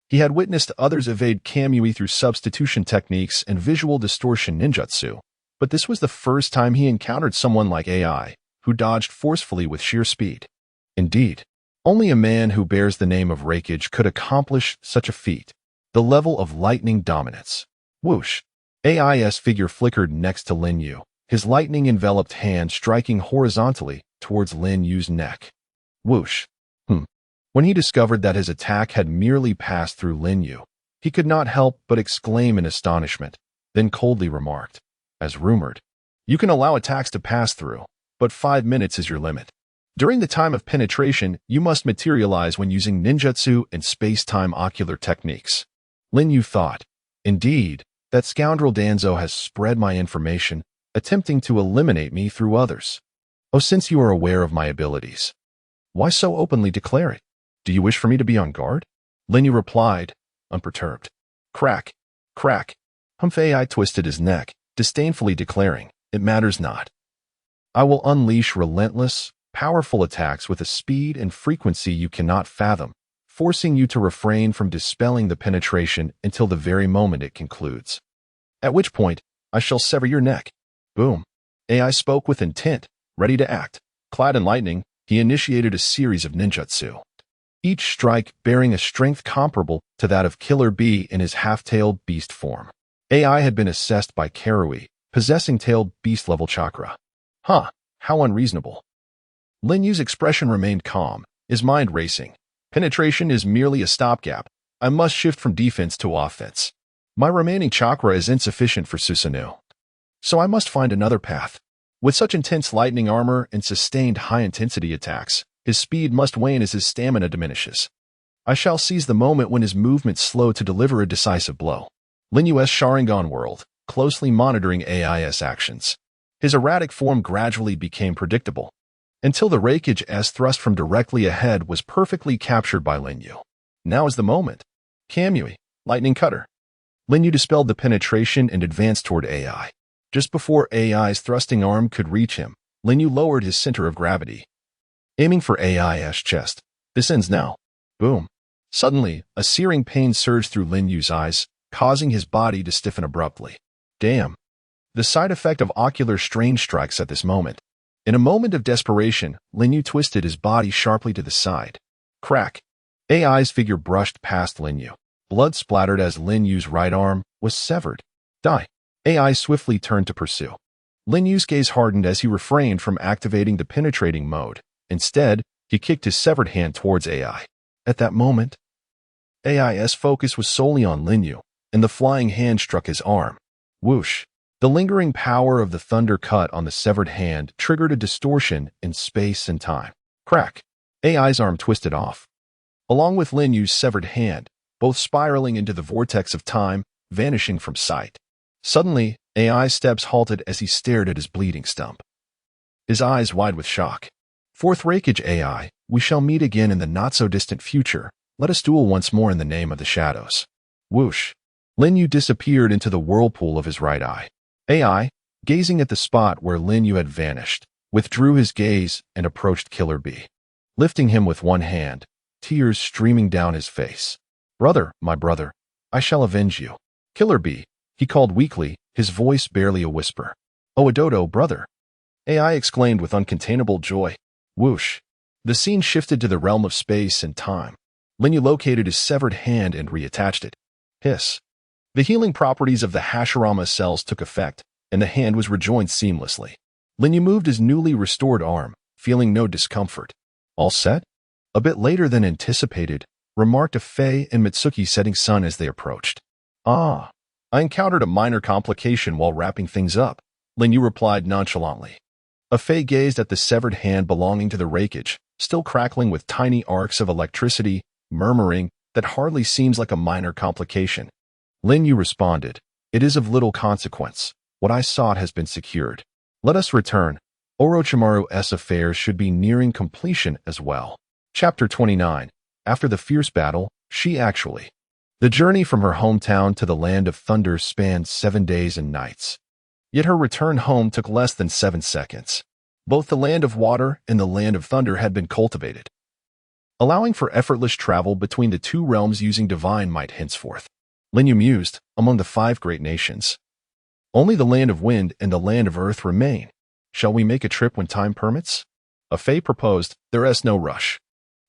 [SPEAKER 1] He had witnessed others evade Kamui through substitution techniques and visual distortion ninjutsu, but this was the first time he encountered someone like AI, who dodged forcefully with sheer speed. Indeed, only a man who bears the name of Raikage could accomplish such a feat. The level of lightning dominance. Whoosh. AI's figure flickered next to Lin Yu, his lightning-enveloped hand striking horizontally towards Lin Yu's neck. Whoosh. When he discovered that his attack had merely passed through Lin Yu, he could not help but exclaim in astonishment, then coldly remarked, as rumored, "You can allow attacks to pass through, but 5 minutes is your limit. During the time of penetration, you must materialize when using ninjutsu and space-time ocular techniques." Lin Yu thought, "Indeed, that scoundrel Danzo has spread my information, attempting to eliminate me through others. Oh, since you are aware of my abilities, why so openly declare it? Do you wish for me to be on guard?" Lin Yu replied, unperturbed. Crack, crack. Humphrey twisted his neck, disdainfully declaring, "It matters not. I will unleash relentless, powerful attacks with a speed and frequency you cannot fathom, forcing you to refrain from dispelling the penetration until the very moment it concludes. At which point, I shall sever your neck. Boom. AI spoke with intent, ready to act. Clad in lightning, he initiated a series of ninjutsu, each strike bearing a strength comparable to that of Killer Bee in his half-tailed beast form. AI had been assessed by Kamui, possessing tailed beast-level chakra. Huh, how unreasonable. Lin Yu's expression remained calm, his mind racing. Penetration is merely a stopgap. I must shift from defense to offense. My remaining chakra is insufficient for Susanoo, so I must find another path. With such intense lightning armor and sustained high-intensity attacks, his speed must wane as his stamina diminishes. I shall seize the moment when his movements slow to deliver a decisive blow. Lin Yu's Sharingan world, closely monitoring AI's actions. His erratic form gradually became predictable, until the Raikage S thrust from directly ahead was perfectly captured by Lin Yu. Now is the moment. Kamui, lightning cutter. Lin Yu dispelled the penetration and advanced toward AI. Just before AI's thrusting arm could reach him, Lin Yu lowered his center of gravity, aiming for AI's chest. This ends now. Boom. Suddenly, a searing pain surged through Lin Yu's eyes, causing his body to stiffen abruptly. Damn. The side effect of ocular strain strikes at this moment. In a moment of desperation, Lin Yu twisted his body sharply to the side. Crack. AI's figure brushed past Lin Yu. Blood splattered as Lin Yu's right arm was severed. Die. AI swiftly turned to pursue. Lin Yu's gaze hardened as he refrained from activating the penetrating mode. Instead, he kicked his severed hand towards AI. At that moment, AI's focus was solely on Lin Yu, and the flying hand struck his arm. Whoosh. The lingering power of the thunder cut on the severed hand triggered a distortion in space and time. Crack. AI's arm twisted off, along with Lin Yu's severed hand, both spiraling into the vortex of time, vanishing from sight. Suddenly, AI's steps halted as he stared at his bleeding stump, his eyes wide with shock. Fourth Raikage AI, we shall meet again in the not-so-distant future. Let us duel once more in the name of the shadows. Whoosh. Lin Yu disappeared into the whirlpool of his right eye. AI, gazing at the spot where Lin Yu had vanished, withdrew his gaze and approached Killer Bee, lifting him with one hand, tears streaming down his face. Brother, my brother, I shall avenge you. Killer Bee, he called weakly, his voice barely a whisper. Oh, Adodo, brother. AI exclaimed with uncontainable joy. Whoosh. The scene shifted to the realm of space and time. Lin Yu located his severed hand and reattached it. Hiss. The healing properties of the Hashirama cells took effect, and the hand was rejoined seamlessly. Lin Yu moved his newly restored arm, feeling no discomfort. All set? A bit later than anticipated, remarked a Fei and Mitsuki setting sun as they approached. Ah, I encountered a minor complication while wrapping things up, Lin Yu replied nonchalantly. A Fei gazed at the severed hand belonging to the Raikage, still crackling with tiny arcs of electricity, murmuring, that hardly seems like a minor complication. Lin Yu responded, it is of little consequence. What I sought has been secured. Let us return. Orochimaru's affairs should be nearing completion as well. Chapter 29. After the fierce battle, she actually. The journey from her hometown to the Land of Thunder spanned 7 days and nights. Yet her return home took less than 7 seconds. Both the Land of Water and the Land of Thunder had been cultivated, allowing for effortless travel between the two realms using divine might henceforth. Lin Yu mused, among the 5 great nations, only the Land of Wind and the Land of Earth remain. Shall we make a trip when time permits? A Fei proposed, there is no rush.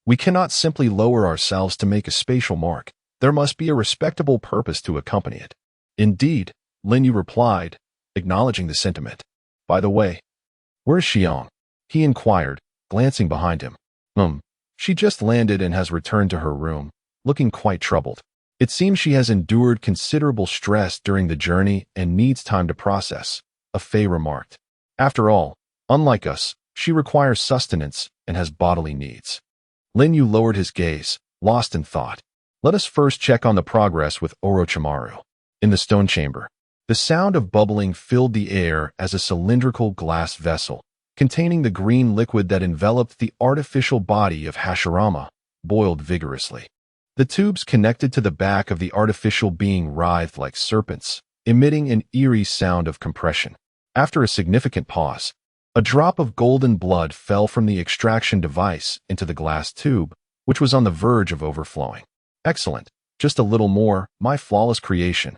[SPEAKER 1] We cannot simply lower ourselves to make a spatial mark. There must be a respectable purpose to accompany it. Indeed, Lin Yu replied, acknowledging the sentiment. By the way, where's Xiang? He inquired, glancing behind him. She just landed and has returned to her room, looking quite troubled. It seems she has endured considerable stress during the journey and needs time to process, a Fei remarked. After all, unlike us, she requires sustenance and has bodily needs. Lin Yu lowered his gaze, lost in thought. Let us first check on the progress with Orochimaru. In the stone chamber, the sound of bubbling filled the air as a cylindrical glass vessel, containing the green liquid that enveloped the artificial body of Hashirama, boiled vigorously. The tubes connected to the back of the artificial being writhed like serpents, emitting an eerie sound of compression. After a significant pause, A drop of golden blood fell from the extraction device into the glass tube, which was on the verge of overflowing. Excellent. Just a little more, my flawless creation.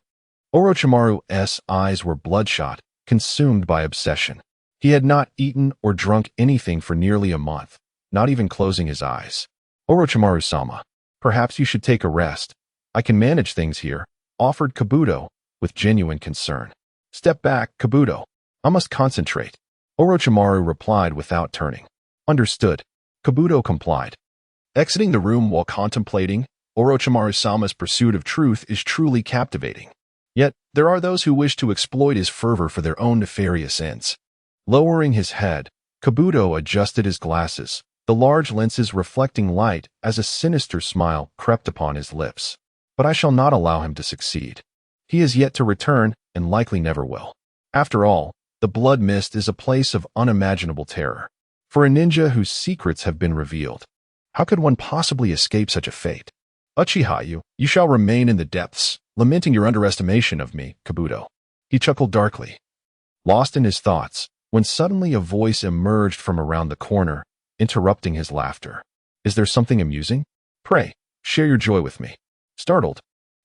[SPEAKER 1] Orochimaru's eyes were bloodshot, consumed by obsession. He had not eaten or drunk anything for nearly a month, not even closing his eyes. Orochimaru-sama, perhaps you should take a rest. I can manage things here, offered Kabuto, with genuine concern. Step back, Kabuto. I must concentrate. Orochimaru replied without turning. Understood. Kabuto complied. Exiting the room while contemplating, Orochimaru-sama's pursuit of truth is truly captivating. Yet, there are those who wish to exploit his fervor for their own nefarious ends. Lowering his head, Kabuto adjusted his glasses, the large lenses reflecting light as a sinister smile crept upon his lips. But I shall not allow him to succeed. He is yet to return and likely never will. After all, the Blood Mist is a place of unimaginable terror. For a ninja whose secrets have been revealed, how could one possibly escape such a fate? Uchiha, you shall remain in the depths, lamenting your underestimation of me, Kabuto. He chuckled darkly, lost in his thoughts, when suddenly a voice emerged from around the corner, interrupting his laughter. Is there something amusing? Pray, share your joy with me. Startled,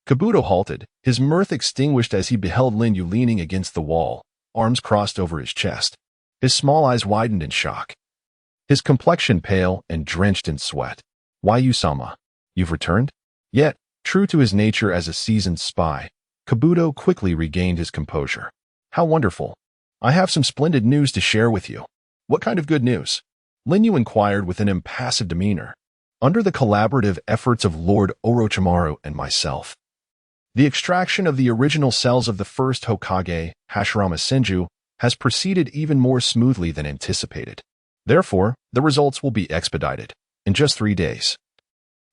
[SPEAKER 1] Kabuto halted, his mirth extinguished as he beheld Lin Yu leaning against the wall, arms crossed over his chest. His small eyes widened in shock, his complexion pale and drenched in sweat. Why, Yu-sama? You've returned? Yet, true to his nature as a seasoned spy, Kabuto quickly regained his composure. How wonderful. I have some splendid news to share with you. What kind of good news? Lin Yu inquired with an impassive demeanor. Under the collaborative efforts of Lord Orochimaru and myself, the extraction of the original cells of the first Hokage, Hashirama Senju, has proceeded even more smoothly than anticipated. Therefore, the results will be expedited. In just 3 days,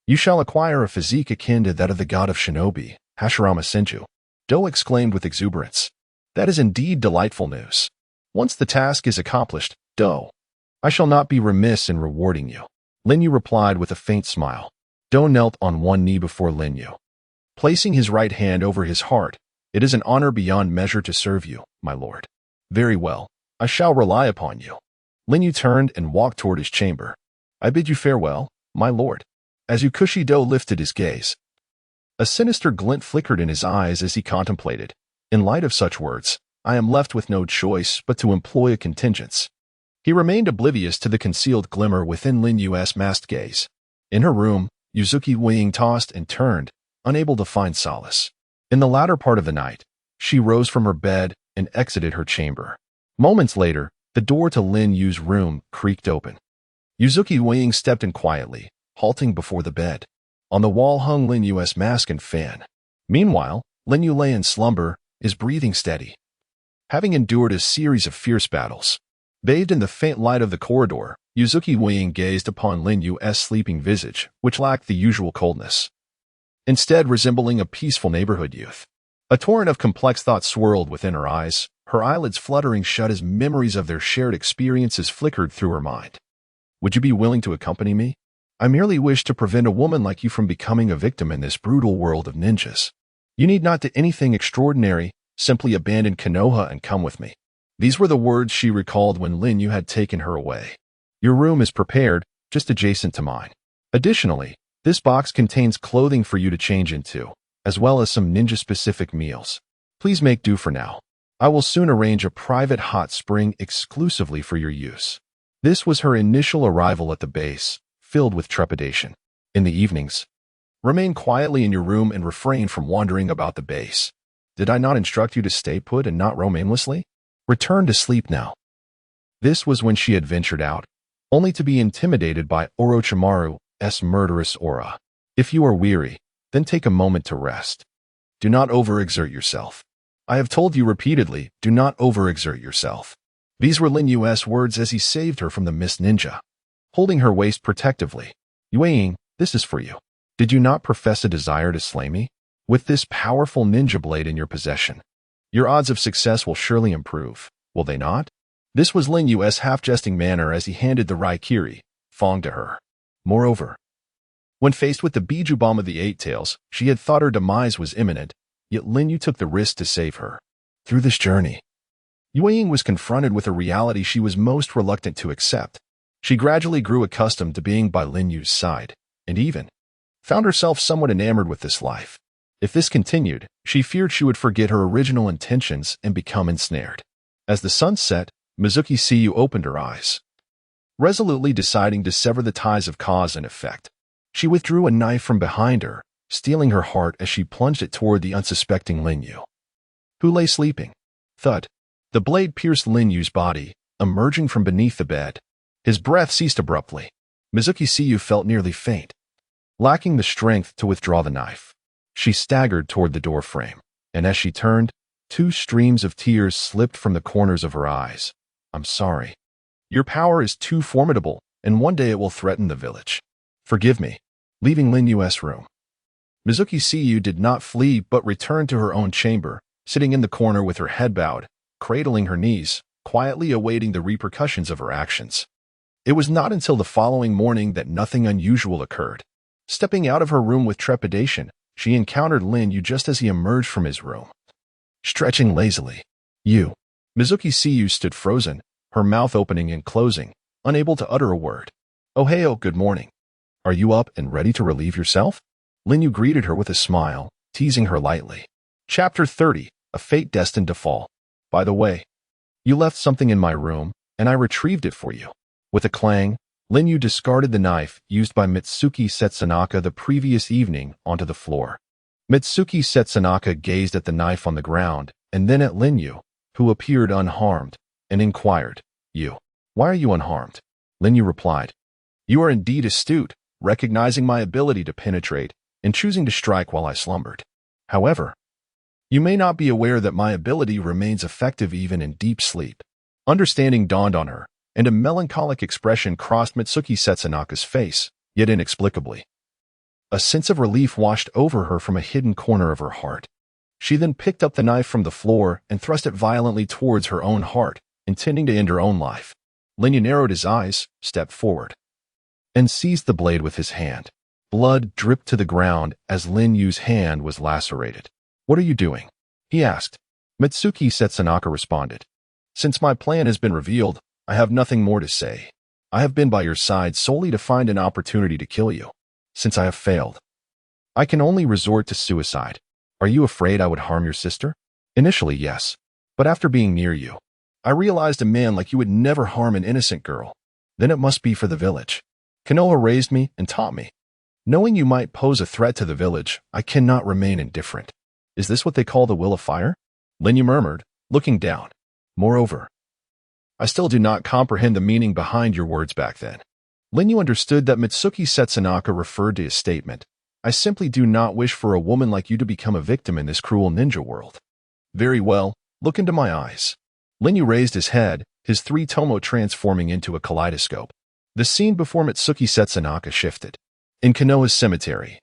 [SPEAKER 1] you shall acquire a physique akin to that of the god of shinobi, Hashirama Senju. Do exclaimed with exuberance. That is indeed delightful news. Once the task is accomplished, Do, I shall not be remiss in rewarding you. Lin Yu replied with a faint smile. Do knelt on one knee before Lin Yu, placing his right hand over his heart. It is an honor beyond measure to serve you, my lord. Very well, I shall rely upon you. Lin Yu turned and walked toward his chamber. I bid you farewell, my lord. As Kushido lifted his gaze, a sinister glint flickered in his eyes as he contemplated. In light of such words, I am left with no choice but to employ a contingence. He remained oblivious to the concealed glimmer within Lin Yu's masked gaze. In her room, Yuzuki Wing tossed and turned, unable to find solace. In the latter part of the night, she rose from her bed and exited her chamber. Moments later, the door to Lin Yu's room creaked open. Yuzuki Wing stepped in quietly, halting before the bed. On the wall hung Lin Yu's mask and fan. Meanwhile, Lin Yu lay in slumber, his breathing steady. Having endured a series of fierce battles, bathed in the faint light of the corridor, Yuzuki Wing gazed upon Lin Yu's sleeping visage, which lacked the usual coldness, instead resembling a peaceful neighborhood youth. A torrent of complex thoughts swirled within her eyes, her eyelids fluttering shut as memories of their shared experiences flickered through her mind. Would you be willing to accompany me? I merely wish to prevent a woman like you from becoming a victim in this brutal world of ninjas. You need not do anything extraordinary, simply abandon Konoha and come with me. These were the words she recalled when Lin Yu had taken her away. Your room is prepared, just adjacent to mine. Additionally, this box contains clothing for you to change into, as well as some ninja-specific meals. Please make do for now. I will soon arrange a private hot spring exclusively for your use. This was her initial arrival at the base, filled with trepidation. In the evenings, remain quietly in your room and refrain from wandering about the base. Did I not instruct you to stay put and not roam aimlessly? Return to sleep now. This was when she had ventured out, only to be intimidated by Orochimaru's murderous aura. If you are weary, then take a moment to rest. Do not overexert yourself. I have told you repeatedly, do not overexert yourself. These were Lin Yu's words as he saved her from the Mist Ninja. Holding her waist protectively. Yue, this is for you. Did you not profess a desire to slay me? With this powerful ninja blade in your possession, your odds of success will surely improve, will they not? This was Lin Yu's half-jesting manner as he handed the Raikiri, Fong, to her. Moreover, when faced with the Biju Bomb of the Eight Tails, she had thought her demise was imminent, yet Lin Yu took the risk to save her. Through this journey, Yue was confronted with a reality she was most reluctant to accept. She gradually grew accustomed to being by Lin Yu's side, and even found herself somewhat enamored with this life. If this continued, she feared she would forget her original intentions and become ensnared. As the sun set, Mizuki Siyu opened her eyes, resolutely deciding to sever the ties of cause and effect. She withdrew a knife from behind her, stealing her heart as she plunged it toward the unsuspecting Lin Yu, who lay sleeping. Thud. The blade pierced Lin Yu's body, emerging from beneath the bed. His breath ceased abruptly. Mizuki Siyu felt nearly faint. Lacking the strength to withdraw the knife, she staggered toward the door frame, and as she turned, 2 streams of tears slipped from the corners of her eyes. I'm sorry. Your power is too formidable, and one day it will threaten the village. Forgive me. Leaving Lin Yu's room, Mizuki Siyu did not flee but returned to her own chamber, sitting in the corner with her head bowed, cradling her knees, quietly awaiting the repercussions of her actions. It was not until the following morning that nothing unusual occurred. Stepping out of her room with trepidation, she encountered Lin Yu just as he emerged from his room. Stretching lazily, Mizuki Siyu stood frozen, her mouth opening and closing, unable to utter a word. Oh hey, good morning. Are you up and ready to relieve yourself? Lin Yu greeted her with a smile, teasing her lightly. Chapter 30, A Fate Destined to Fall. By the way, you left something in my room, and I retrieved it for you. With a clang, Lin Yu discarded the knife used by Mitsuki Setsunaka the previous evening onto the floor. Mitsuki Setsunaka gazed at the knife on the ground, and then at Lin Yu, who appeared unharmed, and inquired, why are you unharmed? Lin Yu replied, you are indeed astute, recognizing my ability to penetrate, and choosing to strike while I slumbered. However, you may not be aware that my ability remains effective even in deep sleep. Understanding dawned on her, and a melancholic expression crossed Mitsuki Setsunaka's face, yet inexplicably. A sense of relief washed over her from a hidden corner of her heart. She then picked up the knife from the floor and thrust it violently towards her own heart, intending to end her own life. Lin Yu narrowed his eyes, stepped forward, and seized the blade with his hand. Blood dripped to the ground as Lin Yu's hand was lacerated. What are you doing? He asked. Mitsuki Setsunaka responded. Since my plan has been revealed, I have nothing more to say. I have been by your side solely to find an opportunity to kill you. Since I have failed, I can only resort to suicide. Are you afraid I would harm your sister? Initially, yes. But after being near you, I realized a man like you would never harm an innocent girl. Then it must be for the village. Konoha raised me and taught me. Knowing you might pose a threat to the village, I cannot remain indifferent. Is this what they call the will of fire? Lin Yu murmured, looking down. Moreover, I still do not comprehend the meaning behind your words back then. Lin Yu understood that Mitsuki Setsunaka referred to his statement. I simply do not wish for a woman like you to become a victim in this cruel ninja world. Very well, look into my eyes. Lin Yu raised his head, his 3 tomo transforming into a kaleidoscope. The scene before Mitsuki Setsunaka shifted. In Konoha's cemetery,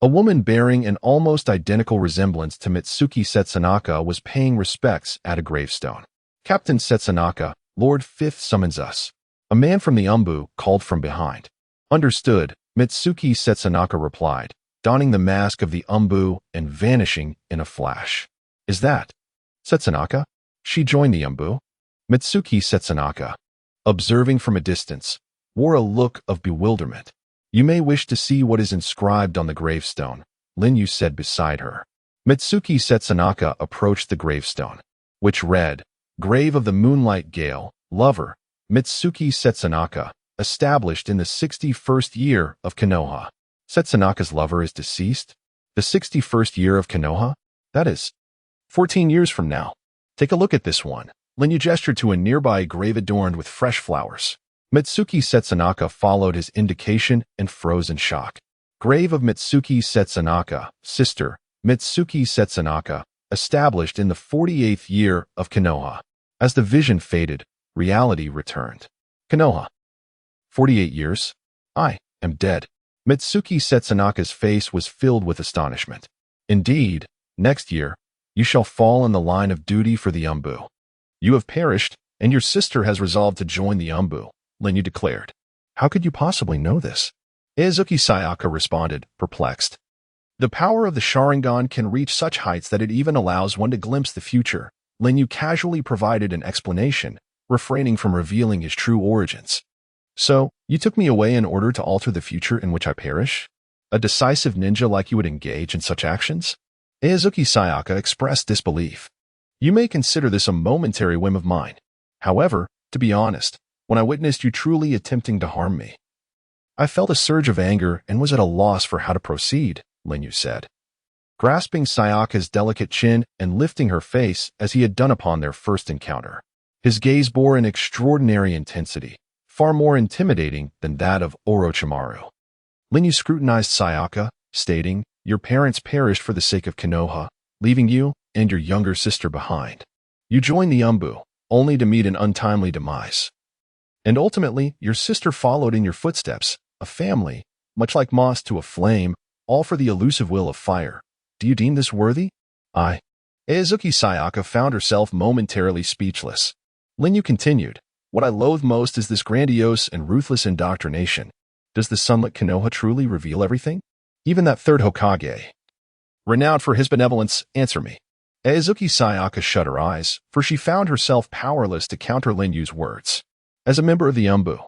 [SPEAKER 1] a woman bearing an almost identical resemblance to Mitsuki Setsunaka was paying respects at a gravestone. Captain Setsunaka, Lord Fifth summons us. A man from the Umbu called from behind. Understood, Mitsuki Setsunaka replied, donning the mask of the Umbu and vanishing in a flash. Is that Setsunaka? She joined the Umbu. Mitsuki Setsunaka, observing from a distance, wore a look of bewilderment. You may wish to see what is inscribed on the gravestone, Lin Yu said beside her. Mitsuki Setsunaka approached the gravestone, which read, Grave of the Moonlight Gale, Lover, Mitsuki Setsunaka, established in the 61st year of Konoha. Setsunaka's lover is deceased? The 61st year of Konoha? That is 14 years from now. Take a look at this one. Lin Yu gestured to a nearby grave adorned with fresh flowers. Mitsuki Setsunaka followed his indication and froze in shock. Grave of Mitsuki Setsunaka, sister, Mitsuki Setsunaka, established in the 48th year of Konoha. As the vision faded, reality returned. Konoha. 48 years? I am dead. Mitsuki Setsunaka's face was filled with astonishment. Indeed, next year, you shall fall in the line of duty for the Umbu. You have perished, and your sister has resolved to join the Umbu, Lin Yu declared. How could you possibly know this? Izuki Sayaka responded, perplexed. The power of the Sharingan can reach such heights that it even allows one to glimpse the future, Lin Yu casually provided an explanation, refraining from revealing his true origins. So, you took me away in order to alter the future in which I perish? A decisive ninja like you would engage in such actions? Eizuki Sayaka expressed disbelief. You may consider this a momentary whim of mine. However, to be honest, when I witnessed you truly attempting to harm me, I felt a surge of anger and was at a loss for how to proceed, Lin Yu said. Grasping Sayaka's delicate chin and lifting her face as he had done upon their first encounter, his gaze bore an extraordinary intensity, far more intimidating than that of Orochimaru. Lin Yu scrutinized Sayaka, stating, Your parents perished for the sake of Konoha, leaving you and your younger sister behind. You joined the Umbu, only to meet an untimely demise. And ultimately, your sister followed in your footsteps, a family, much like moss to a flame, all for the elusive will of fire. Do you deem this worthy? Eizuki Sayaka found herself momentarily speechless. Lin Yu continued, What I loathe most is this grandiose and ruthless indoctrination. Does the sunlit Konoha truly reveal everything? Even that third Hokage, renowned for his benevolence, answer me. Eizuki Sayaka shut her eyes, for she found herself powerless to counter Lin Yu's words. As a member of the Umbu,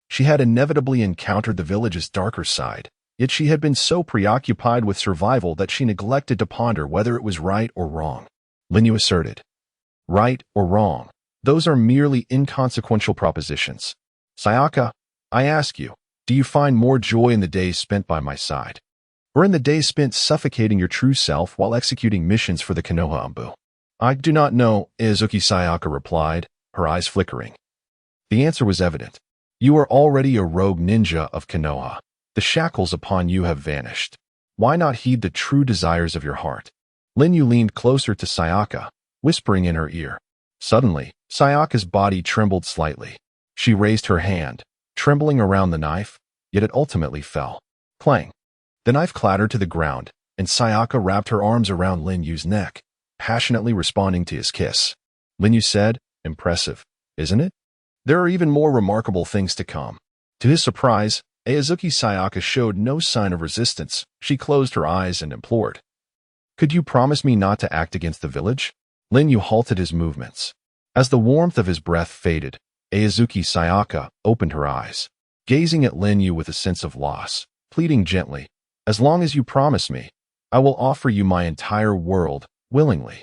[SPEAKER 1] she had inevitably encountered the village's darker side, yet she had been so preoccupied with survival that she neglected to ponder whether it was right or wrong. Lin Yu asserted, Right or wrong, those are merely inconsequential propositions. Sayaka, I ask you, do you find more joy in the days spent by my side, or in the days spent suffocating your true self while executing missions for the Konoha Umbu? I do not know, Eizuki Sayaka replied, her eyes flickering. The answer was evident. You are already a rogue ninja of Konoha. The shackles upon you have vanished. Why not heed the true desires of your heart? Lin Yu leaned closer to Sayaka, whispering in her ear. Suddenly, Sayaka's body trembled slightly. She raised her hand, trembling around the knife, yet it ultimately fell. Clang. The knife clattered to the ground, and Sayaka wrapped her arms around Lin Yu's neck, passionately responding to his kiss. Lin Yu said, Impressive, isn't it? There are even more remarkable things to come. To his surprise, Eizuki Sayaka showed no sign of resistance. She closed her eyes and implored. Could you promise me not to act against the village? Lin Yu halted his movements. As the warmth of his breath faded, Eizuki Sayaka opened her eyes, gazing at Lin Yu with a sense of loss, pleading gently, As long as you promise me, I will offer you my entire world, willingly.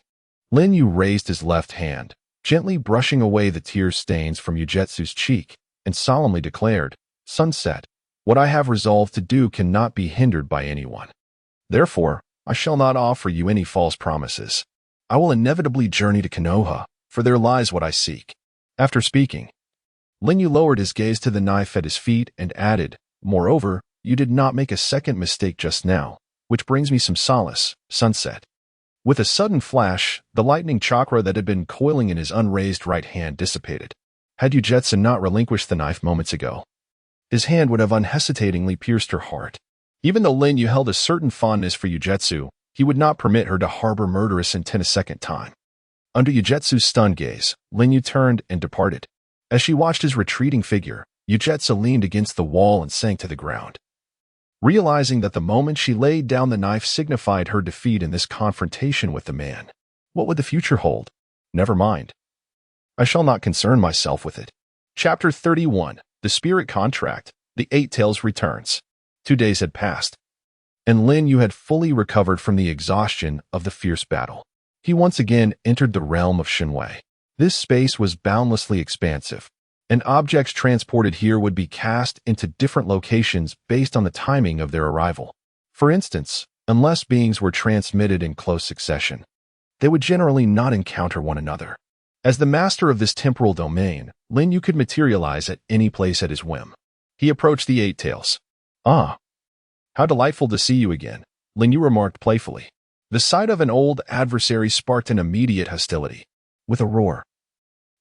[SPEAKER 1] Lin Yu raised his left hand, gently brushing away the tear stains from Ujetsu's cheek, and solemnly declared, Sunset, what I have resolved to do cannot be hindered by anyone. Therefore, I shall not offer you any false promises. I will inevitably journey to Konoha, for there lies what I seek. After speaking, Lin Yu lowered his gaze to the knife at his feet and added, Moreover, you did not make a second mistake just now, which brings me some solace, Sunset. With a sudden flash, the lightning chakra that had been coiling in his unraised right hand dissipated. Had Ujetsu not relinquished the knife moments ago, his hand would have unhesitatingly pierced her heart. Even though Lin Yu held a certain fondness for Ujetsu, he would not permit her to harbor murderous intent a second time. Under Ujetsu's stunned gaze, Lin Yu turned and departed. As she watched his retreating figure, Ujetsu leaned against the wall and sank to the ground. Realizing that the moment she laid down the knife signified her defeat in this confrontation with the man. What would the future hold? Never mind. I shall not concern myself with it. Chapter 31, The Spirit Contract, The Eight Tails Returns. 2 days had passed, and Lin Yu had fully recovered from the exhaustion of the fierce battle. He once again entered the realm of Shinwei. This space was boundlessly expansive, and objects transported here would be cast into different locations based on the timing of their arrival. For instance, unless beings were transmitted in close succession, they would generally not encounter one another. As the master of this temporal domain, Lin Yu could materialize at any place at his whim. He approached the Eight Tails. Ah, how delightful to see you again, Lin Yu remarked playfully. The sight of an old adversary sparked an immediate hostility. With a roar,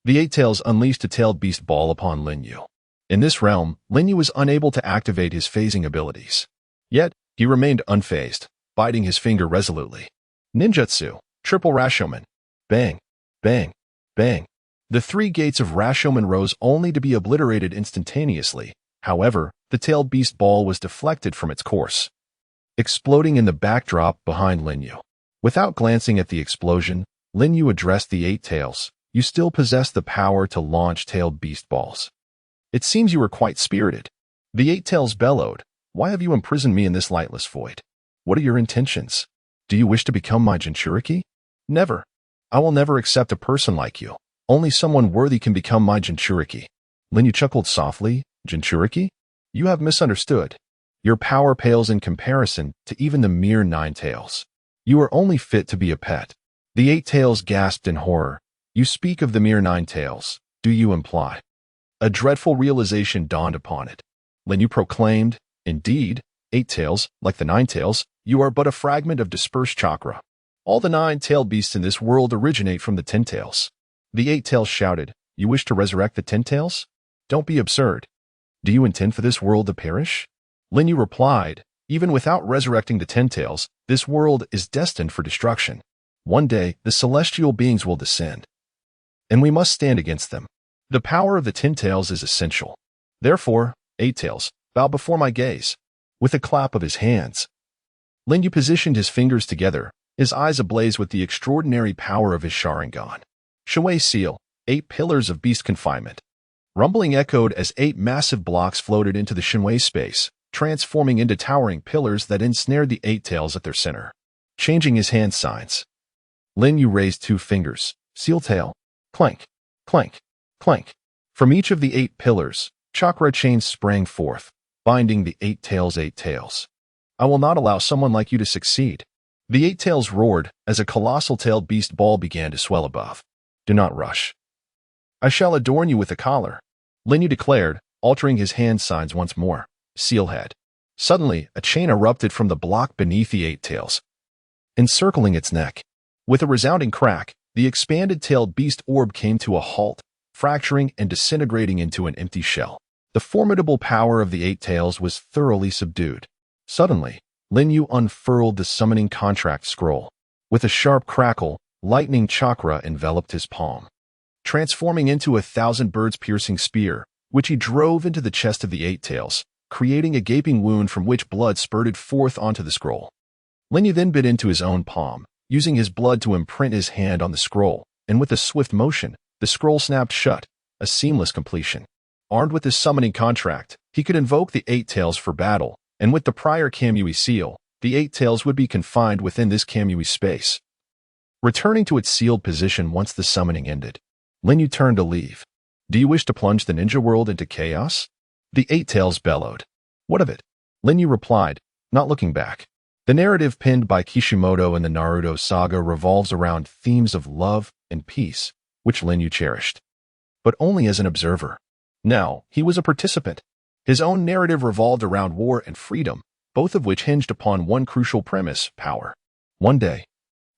[SPEAKER 1] the Eight Tails unleashed a tailed beast ball upon Lin Yu. In this realm, Lin Yu was unable to activate his phasing abilities. Yet, he remained unfazed, biting his finger resolutely. Ninjutsu, Triple Rashomon. Bang, bang, bang. The 3 gates of Rashomon rose only to be obliterated instantaneously. However, the tailed beast ball was deflected from its course, exploding in the backdrop behind Lin Yu. Without glancing at the explosion, Lin Yu addressed the eight tails. You still possess the power to launch tailed beast balls. It seems you are quite spirited. The eight tails bellowed. Why have you imprisoned me in this lightless void? What are your intentions? Do you wish to become my Jinchuriki? Never. I will never accept a person like you. Only someone worthy can become my Jinchuriki. Lin Yu chuckled softly. Jinchuriki? You have misunderstood. Your power pales in comparison to even the mere nine tails. You are only fit to be a pet. The eight tails gasped in horror. You speak of the mere nine tails. Do you imply? A dreadful realization dawned upon it. Lin Yu proclaimed, Indeed, eight tails, like the nine tails, you are but a fragment of dispersed chakra. All the nine-tailed beasts in this world originate from the ten tails. The eight tails shouted, You wish to resurrect the ten tails? Don't be absurd. Do you intend for this world to perish? Lin Yu replied, Even without resurrecting the ten tails, this world is destined for destruction. One day, the celestial beings will descend, and we must stand against them. The power of the ten tails is essential. Therefore, eight tails, bow before my gaze. With a clap of his hands, Lin Yu positioned his fingers together, his eyes ablaze with the extraordinary power of his Sharingan. Shui Seal, 8 pillars of beast confinement. Rumbling echoed as 8 massive blocks floated into the Shinwei space, transforming into towering pillars that ensnared the eight tails at their center. Changing his hand signs, Lin Yu raised 2 fingers, seal tail, clank, clank, clank. From each of the 8 pillars, chakra chains sprang forth, binding the eight tails. I will not allow someone like you to succeed. The eight tails roared as a colossal tailed beast ball began to swell above. Do not rush. I shall adorn you with a collar, Lin Yu declared, altering his hand signs once more. Seal head. Suddenly, a chain erupted from the block beneath the eight tails, encircling its neck. With a resounding crack, the expanded tailed beast orb came to a halt, fracturing and disintegrating into an empty shell. The formidable power of the eight tails was thoroughly subdued. Suddenly, Lin Yu unfurled the summoning contract scroll. With a sharp crackle, lightning chakra enveloped his palm, transforming into 1,000 birds-piercing spear, which he drove into the chest of the eight tails, creating a gaping wound from which blood spurted forth onto the scroll. Lin Yu then bit into his own palm, using his blood to imprint his hand on the scroll, and with a swift motion, the scroll snapped shut, a seamless completion. Armed with his summoning contract, he could invoke the eight tails for battle, and with the prior Kamui seal, the eight tails would be confined within this Kamui space, returning to its sealed position once the summoning ended. Lin Yu turned to leave. Do you wish to plunge the ninja world into chaos? The eight tails bellowed. What of it? Lin Yu replied, not looking back. The narrative penned by Kishimoto in the Naruto saga revolves around themes of love and peace, which Lin Yu cherished, but only as an observer. Now, he was a participant. His own narrative revolved around war and freedom, both of which hinged upon one crucial premise, power. One day,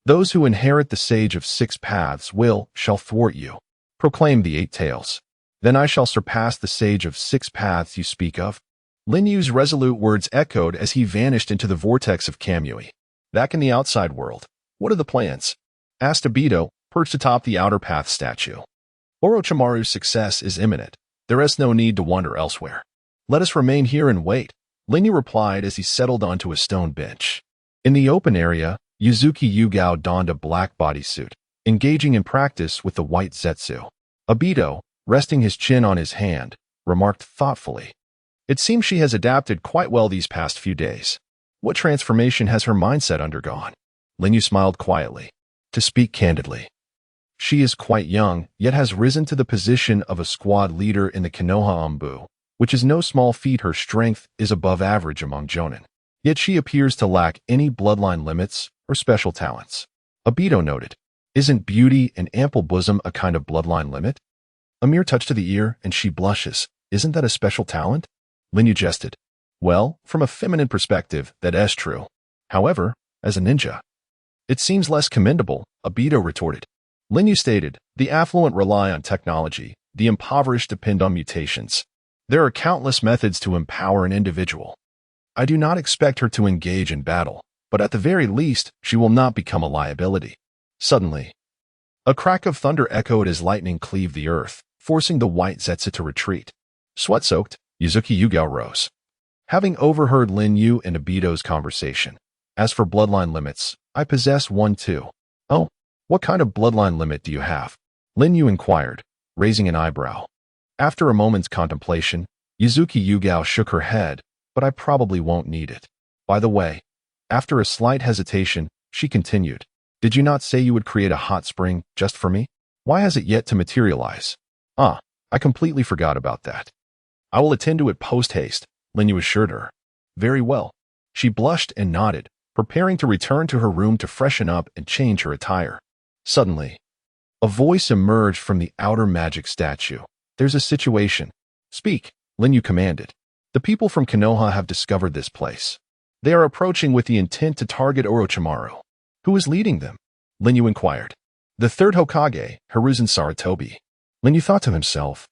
[SPEAKER 1] those who inherit the Sage of Six Paths shall thwart you, proclaimed the eight tails. Then I shall surpass the Sage of Six Paths you speak of. Lin Yu's resolute words echoed as he vanished into the vortex of Kamui. Back in the outside world, what are the plans? Asked Obito, perched atop the outer path statue. Orochimaru's success is imminent. There is no need to wander elsewhere. Let us remain here and wait, Lin Yu replied as he settled onto a stone bench. In the open area, Yuzuki Yugao donned a black bodysuit, engaging in practice with the white zetsu. Obito, resting his chin on his hand, remarked thoughtfully, It seems she has adapted quite well these past few days. What transformation has her mindset undergone? Lin Yu smiled quietly. To speak candidly, she is quite young, yet has risen to the position of a squad leader in the Konoha Anbu, which is no small feat. Her strength is above average among jonin. Yet she appears to lack any bloodline limits or special talents. Obito noted, Isn't beauty and ample bosom a kind of bloodline limit? A mere touch to the ear and she blushes. Isn't that a special talent? Lin Yu jested. Well, from a feminine perspective, that is true. However, as a ninja, it seems less commendable, Obito retorted. Lin Yu stated, The affluent rely on technology, the impoverished depend on mutations. There are countless methods to empower an individual. I do not expect her to engage in battle, but at the very least, she will not become a liability. Suddenly, a crack of thunder echoed as lightning cleaved the earth, forcing the white zetsu to retreat. Sweat-soaked, Yuzuki Yugao rose, having overheard Lin Yu and Obito's conversation. As for bloodline limits, I possess one too. Oh, What kind of bloodline limit do you have? Lin Yu inquired, raising an eyebrow. After a moment's contemplation, Yuzuki Yugao shook her head, but I probably won't need it. By the way, after a slight hesitation, she continued, did you not say you would create a hot spring just for me? Why has it yet to materialize? I completely forgot about that. I will attend to it post-haste, Lin Yu assured her. Very well. She blushed and nodded, preparing to return to her room to freshen up and change her attire. Suddenly, a voice emerged from the outer magic statue. There's a situation. Speak, Lin Yu commanded. The people from Konoha have discovered this place. They are approaching with the intent to target Orochimaru. Who is leading them? Lin Yu inquired. The third Hokage, Hiruzen Sarutobi. Lin Yu thought to himself,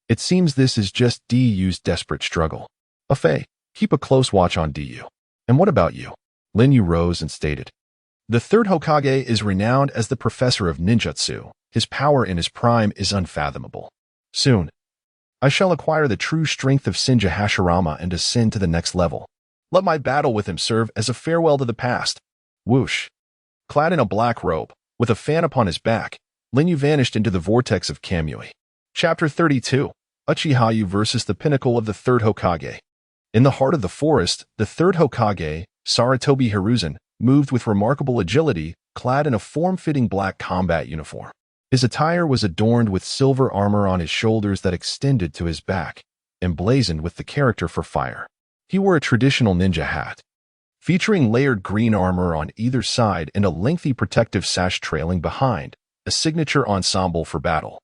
[SPEAKER 1] It seems this is just Diyu's desperate struggle. Afei, keep a close watch on Diyu. And what about you? Lin Yu rose and stated. The third Hokage is renowned as the professor of ninjutsu. His power in his prime is unfathomable. Soon, I shall acquire the true strength of Senja Hashirama and ascend to the next level. Let my battle with him serve as a farewell to the past. Whoosh. Clad in a black robe, with a fan upon his back, Lin Yu vanished into the vortex of Kamui. Chapter 32. Uchiha versus the pinnacle of the third Hokage. In the heart of the forest, the third Hokage, Sarutobi Hiruzen, moved with remarkable agility, clad in a form-fitting black combat uniform. His attire was adorned with silver armor on his shoulders that extended to his back, emblazoned with the character for fire. He wore a traditional ninja hat, featuring layered green armor on either side and a lengthy protective sash trailing behind, a signature ensemble for battle.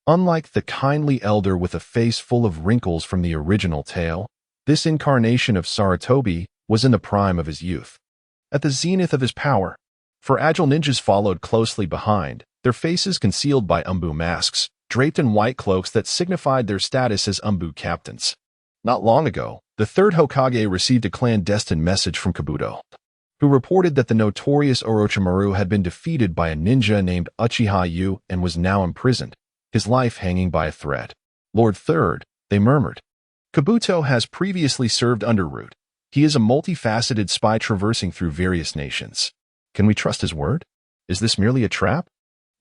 [SPEAKER 1] Unlike the kindly elder with a face full of wrinkles from the original tale, this incarnation of Sarutobi was in the prime of his youth, at the zenith of his power. For agile ninjas followed closely behind, their faces concealed by umbu masks, draped in white cloaks that signified their status as umbu captains. Not long ago, the third Hokage received a clandestine message from Kabuto, who reported that the notorious Orochimaru had been defeated by a ninja named Uchiha Yu and was now imprisoned, his life hanging by a thread. Lord Third, they murmured. Kabuto has previously served under Root. He is a multifaceted spy traversing through various nations. Can we trust his word? Is this merely a trap?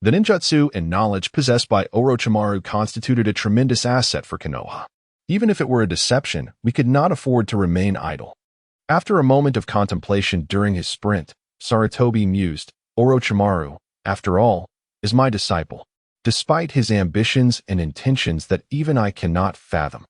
[SPEAKER 1] The ninjutsu and knowledge possessed by Orochimaru constituted a tremendous asset for Konoha. Even if it were a deception, we could not afford to remain idle. After a moment of contemplation during his sprint, Sarutobi mused, Orochimaru, after all, is my disciple, despite his ambitions and intentions that even I cannot fathom.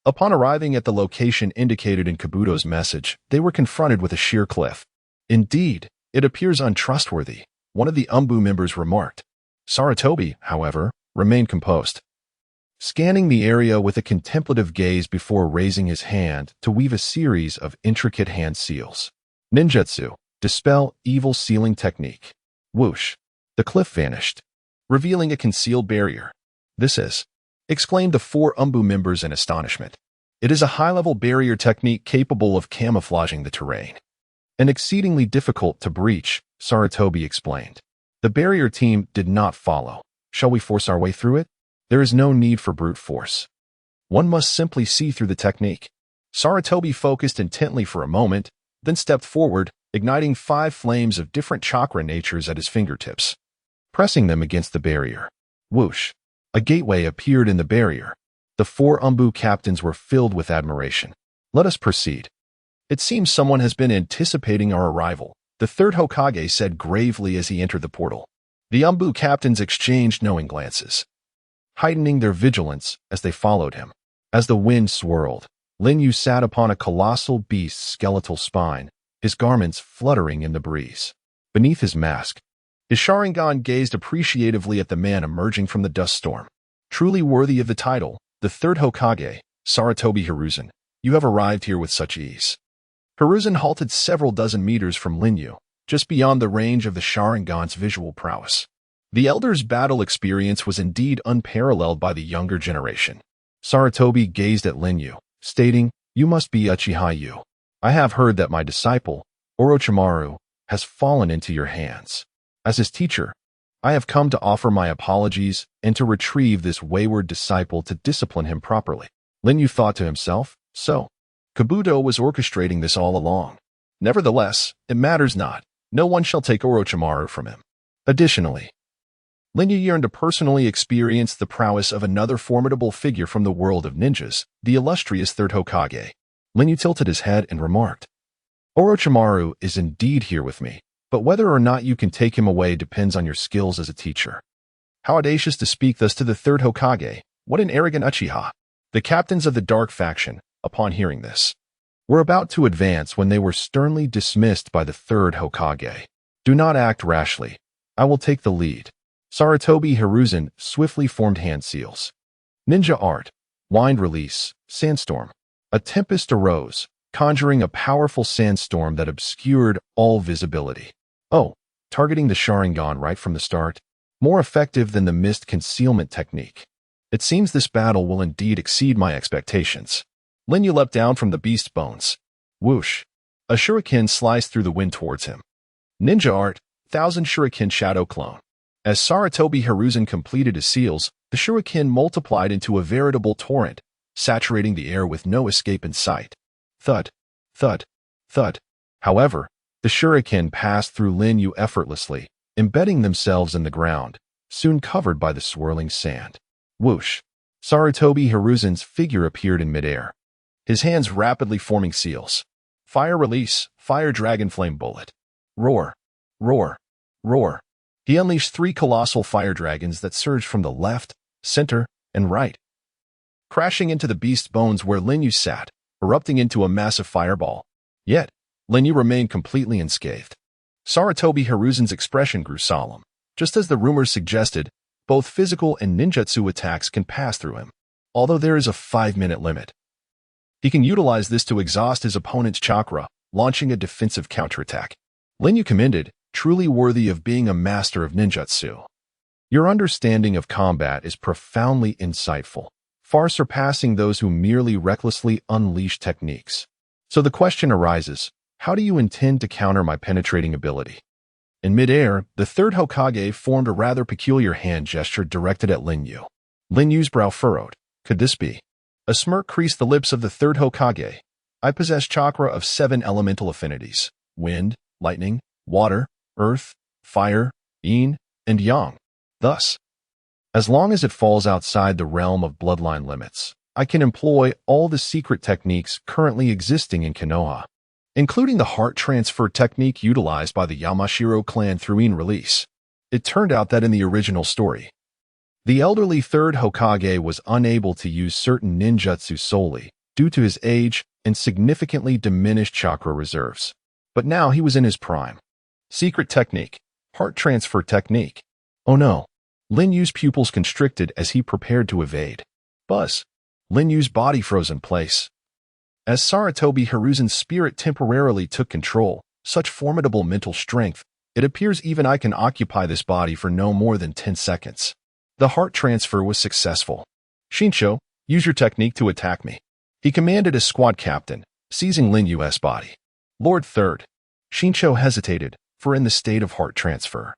[SPEAKER 1] Upon arriving at the location indicated in Kabuto's message, they were confronted with a sheer cliff. Indeed, it appears untrustworthy, one of the umbu members remarked. Sarutobi, however, remained composed, scanning the area with a contemplative gaze before raising his hand to weave a series of intricate hand seals. Ninjutsu, dispel evil sealing technique. Whoosh. The cliff vanished, revealing a concealed barrier. This is, exclaimed the four umbu members in astonishment. It is a high-level barrier technique capable of camouflaging the terrain, and exceedingly difficult to breach, Sarutobi explained. The barrier team did not follow. Shall we force our way through it? There is no need for brute force. One must simply see through the technique. Sarutobi focused intently for a moment, then stepped forward, igniting 5 flames of different chakra natures at his fingertips, pressing them against the barrier. Whoosh! A gateway appeared in the barrier. The 4 umbu captains were filled with admiration. Let us proceed. It seems someone has been anticipating our arrival, the third Hokage said gravely as he entered the portal. The umbu captains exchanged knowing glances, heightening their vigilance as they followed him. As the wind swirled, Lin Yu sat upon a colossal beast's skeletal spine, his garments fluttering in the breeze. Beneath his mask, his Sharingan gazed appreciatively at the man emerging from the dust storm. Truly worthy of the title, the third Hokage, Sarutobi Hiruzen, you have arrived here with such ease. Hiruzen halted several dozen meters from Lin Yu, just beyond the range of the Sharingan's visual prowess. The elder's battle experience was indeed unparalleled by the younger generation. Sarutobi gazed at Lin Yu, stating, You must be Uchiha Yu. I have heard that my disciple, Orochimaru, has fallen into your hands. As his teacher, I have come to offer my apologies and to retrieve this wayward disciple to discipline him properly. Lin Yu thought to himself, so Kabuto was orchestrating this all along. Nevertheless, it matters not. No one shall take Orochimaru from him. Additionally, Lin Yu yearned to personally experience the prowess of another formidable figure from the world of ninjas, the illustrious third Hokage. Lin Yu tilted his head and remarked, Orochimaru is indeed here with me, but whether or not you can take him away depends on your skills as a teacher. How audacious to speak thus to the third Hokage. What an arrogant Uchiha. The captains of the dark faction, upon hearing this, were about to advance when they were sternly dismissed by the third Hokage. Do not act rashly. I will take the lead. Sarutobi Hiruzen swiftly formed hand seals. Ninja art. Wind release. Sandstorm. A tempest arose, conjuring a powerful sandstorm that obscured all visibility. Oh, targeting the Sharingan right from the start? More effective than the mist concealment technique. It seems this battle will indeed exceed my expectations. Lin Yu leapt down from the beast bones. Whoosh. A shuriken sliced through the wind towards him. Ninja art. 1000 Shuriken Shadow Clone. As Sarutobi Hiruzen completed his seals, the shuriken multiplied into a veritable torrent, saturating the air with no escape in sight. Thud, thud, thud. However, the shuriken passed through Lin Yu effortlessly, embedding themselves in the ground, soon covered by the swirling sand. Whoosh. Sarutobi Hiruzen's figure appeared in midair, his hands rapidly forming seals. Fire release, fire dragon flame bullet. Roar, roar, roar. He unleashed 3 colossal fire dragons that surged from the left, center, and right, crashing into the beast bones where Lin Yu sat, erupting into a massive fireball. Yet, Lin Yu remained completely unscathed. Sarutobi Hiruzen's expression grew solemn. Just as the rumors suggested, both physical and ninjutsu attacks can pass through him, although there is a 5-minute limit. He can utilize this to exhaust his opponent's chakra, launching a defensive counterattack. Lin Yu commended, truly worthy of being a master of ninjutsu. Your understanding of combat is profoundly insightful, far surpassing those who merely recklessly unleash techniques. So the question arises, how do you intend to counter my penetrating ability? In midair, the third Hokage formed a rather peculiar hand gesture directed at Lin Yu. Lin Yu's brow furrowed. Could this be? A smirk creased the lips of the third Hokage. I possess chakra of 7 elemental affinities: wind, lightning, water, earth, fire, yin, and yang. Thus, as long as it falls outside the realm of bloodline limits, I can employ all the secret techniques currently existing in Konoha, including the heart transfer technique utilized by the Yamashiro clan through Yin release. It turned out that in the original story, the elderly third Hokage was unable to use certain ninjutsu solely due to his age and significantly diminished chakra reserves. But now he was in his prime. Secret technique. Heart transfer technique. Oh no. Lin Yu's pupils constricted as he prepared to evade. Buzz. Lin Yu's body froze in place. As Sarutobi Hiruzen's spirit temporarily took control, such formidable mental strength, it appears even I can occupy this body for no more than 10 seconds. The heart transfer was successful. Shinsho, use your technique to attack me. He commanded his squad captain, seizing Lin Yu's body. Lord Third. Shinsho hesitated, for in the state of heart transfer,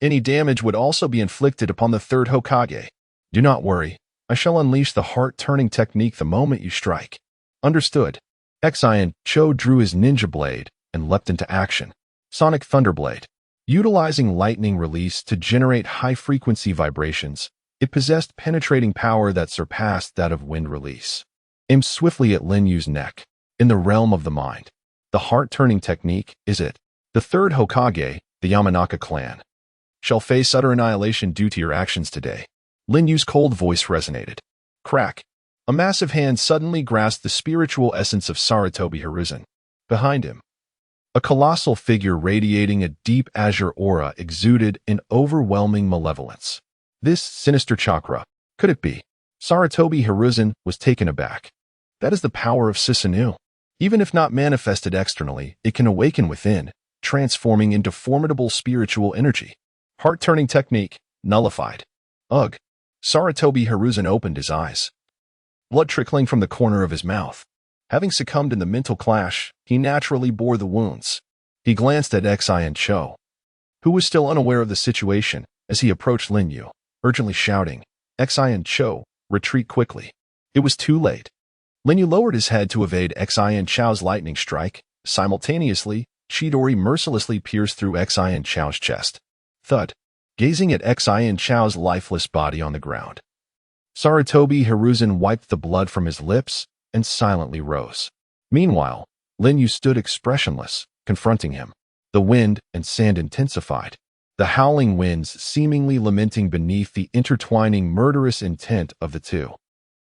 [SPEAKER 1] any damage would also be inflicted upon the third Hokage. Do not worry, I shall unleash the heart-turning technique the moment you strike. Understood. Xian Cho drew his ninja blade and leapt into action. Sonic Thunderblade. Utilizing lightning release to generate high-frequency vibrations, it possessed penetrating power that surpassed that of wind release. Aimed swiftly at Lin Yu's neck. In the realm of the mind, the heart-turning technique is it. The third Hokage, the Yamanaka clan, shall face utter annihilation due to your actions today. Lin Yu's cold voice resonated. Crack. A massive hand suddenly grasped the spiritual essence of Sarutobi Hiruzen. Behind him, a colossal figure radiating a deep azure aura exuded an overwhelming malevolence. This sinister chakra, could it be? Sarutobi Hiruzen was taken aback. That is the power of Susanoo. Even if not manifested externally, it can awaken within, transforming into formidable spiritual energy. Heart-turning technique, nullified. Ugh. Sarutobi Hiruzen opened his eyes, blood trickling from the corner of his mouth. Having succumbed in the mental clash, he naturally bore the wounds. He glanced at Xian Cho, who was still unaware of the situation as he approached Lin Yu, urgently shouting, Xian Cho, retreat quickly. It was too late. Lin Yu lowered his head to evade Xian Cho's lightning strike. Simultaneously, Chidori mercilessly pierced through Xian Cho's chest. thud, gazing at Xian Chao's lifeless body on the ground. Sarutobi Hiruzen wiped the blood from his lips and silently rose. Meanwhile, Lin Yu stood expressionless, confronting him. The wind and sand intensified, the howling winds seemingly lamenting beneath the intertwining murderous intent of the two.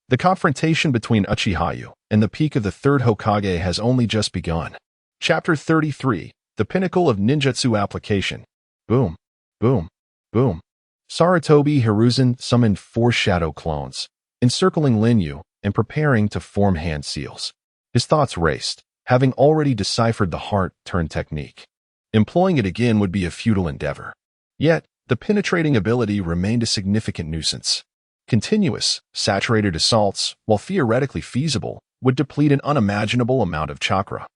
[SPEAKER 1] The confrontation between Uchiha and the peak of the third Hokage has only just begun. Chapter 33, The Pinnacle of Ninjutsu Application. Boom, boom, boom. Sarutobi Hiruzen summoned 4 shadow clones, encircling Lin Yu and preparing to form hand seals. His thoughts raced, having already deciphered the heart-turn technique. Employing it again would be a futile endeavor. Yet, the penetrating ability remained a significant nuisance. Continuous, saturated assaults, while theoretically feasible, would deplete an unimaginable amount of chakra.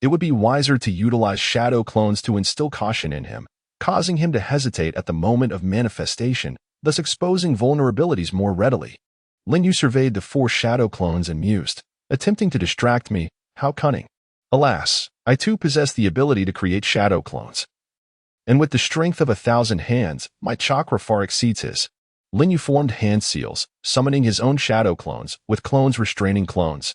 [SPEAKER 1] It would be wiser to utilize shadow clones to instill caution in him, causing him to hesitate at the moment of manifestation, thus exposing vulnerabilities more readily. Lin Yu surveyed the 4 shadow clones and mused, attempting to distract me. How cunning. Alas, I too possess the ability to create shadow clones. And with the strength of 1,000 hands, my chakra far exceeds his. Lin Yu formed hand seals, summoning his own shadow clones, with clones restraining clones.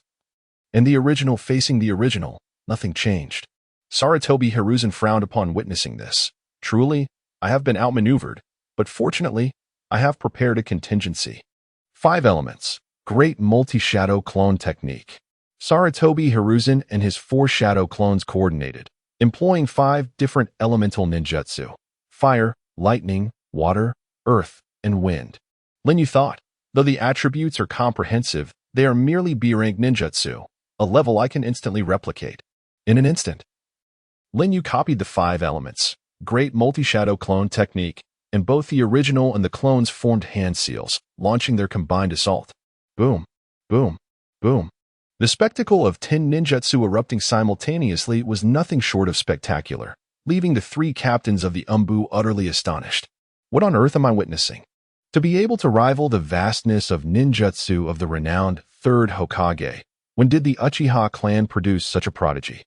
[SPEAKER 1] And the original facing the original, nothing changed. Sarutobi Hiruzen frowned upon witnessing this. Truly, I have been outmaneuvered, but fortunately, I have prepared a contingency. 5 elements. Great multi-shadow clone technique. Sarutobi Hiruzen and his 4 shadow clones coordinated, employing 5 different elemental ninjutsu: fire, lightning, water, earth, and wind. Lin Yu thought, though the attributes are comprehensive, they are merely B-rank ninjutsu, a level I can instantly replicate. In an instant, Lin Yu copied the 5 elements, great multi-shadow clone technique, and both the original and the clones formed hand seals, launching their combined assault. Boom, boom, boom. The spectacle of 10 ninjutsu erupting simultaneously was nothing short of spectacular, leaving the 3 captains of the Umbu utterly astonished. What on earth am I witnessing? To be able to rival the vastness of ninjutsu of the renowned third Hokage, when did the Uchiha clan produce such a prodigy?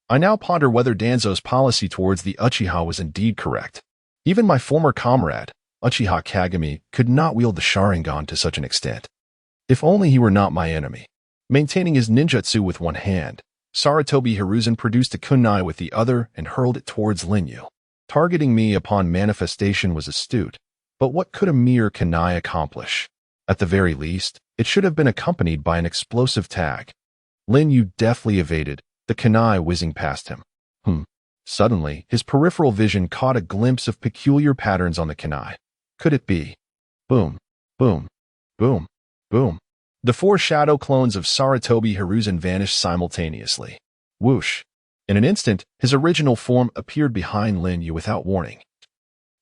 [SPEAKER 1] I now ponder whether Danzo's policy towards the Uchiha was indeed correct. Even my former comrade, Uchiha Kagami, could not wield the Sharingan to such an extent. If only he were not my enemy. Maintaining his ninjutsu with one hand, Sarutobi Hiruzen produced a kunai with the other and hurled it towards Lin Yu. Targeting me upon manifestation was astute, but what could a mere kunai accomplish? At the very least, it should have been accompanied by an explosive tag. Lin Yu deftly evaded, the kunai whizzing past him. Suddenly, his peripheral vision caught a glimpse of peculiar patterns on the kunai. Could it be? Boom, boom, boom, boom. The 4 shadow clones of Sarutobi Hiruzen vanished simultaneously. Whoosh. In an instant, his original form appeared behind Lin Yu without warning.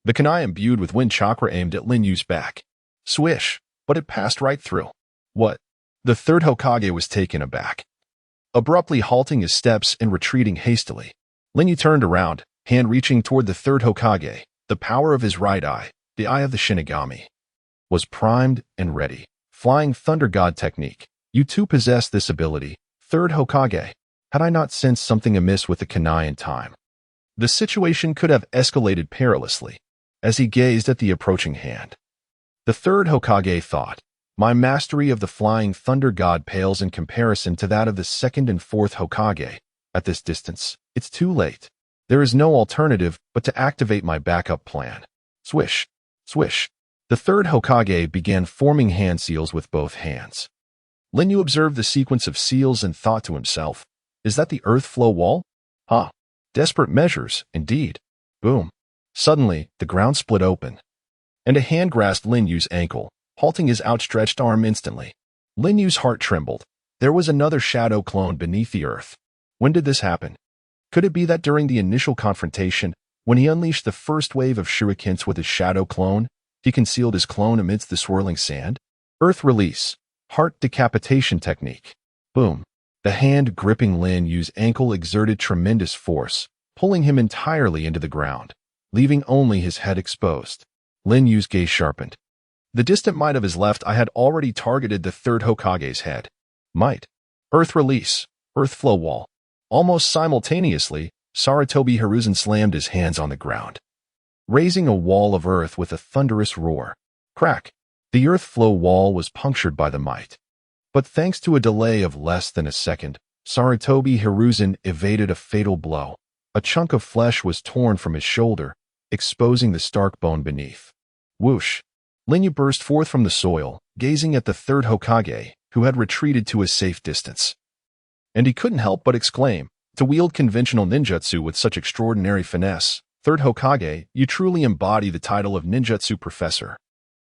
[SPEAKER 1] The kunai imbued with wind chakra aimed at Lin Yu's back. Swish, but it passed right through. What? The third Hokage was taken aback. Abruptly halting his steps and retreating hastily, Lin Yu turned around, hand reaching toward the third Hokage. The power of his right eye, the eye of the Shinigami, was primed and ready. Flying Thunder God technique. You too possess this ability, third Hokage. Had I not sensed something amiss with the kunai in time, the situation could have escalated perilously. As he gazed at the approaching hand, the third Hokage thought, my mastery of the Flying Thunder God pales in comparison to that of the second and fourth Hokage. At this distance, it's too late. There is no alternative but to activate my backup plan. Swish, swish. The third Hokage began forming hand seals with both hands. Lin Yu observed the sequence of seals and thought to himself, is that the earth flow wall? Desperate measures, indeed. Boom. Suddenly, the ground split open, and a hand grasped Lin Yu's ankle, halting his outstretched arm instantly. Lin Yu's heart trembled. There was another shadow clone beneath the earth. When did this happen? Could it be that during the initial confrontation, when he unleashed the first wave of shurikens with his shadow clone, he concealed his clone amidst the swirling sand? Earth release. Heart decapitation technique. Boom. The hand gripping Lin Yu's ankle exerted tremendous force, pulling him entirely into the ground, leaving only his head exposed. Lin Yu's gaze sharpened. The distant might of his left eye had already targeted the third Hokage's head. Might. Earth release. Earth flow wall. Almost simultaneously, Sarutobi Hiruzen slammed his hands on the ground. raising a wall of earth with a thunderous roar. Crack! The earth flow wall was punctured by the might. But thanks to a delay of less than a second, Sarutobi Hiruzen evaded a fatal blow. A chunk of flesh was torn from his shoulder, exposing the stark bone beneath. Whoosh! Linyu burst forth from the soil, gazing at the third Hokage, who had retreated to a safe distance. And he couldn't help but exclaim, "To wield conventional ninjutsu with such extraordinary finesse, third Hokage, you truly embody the title of ninjutsu professor."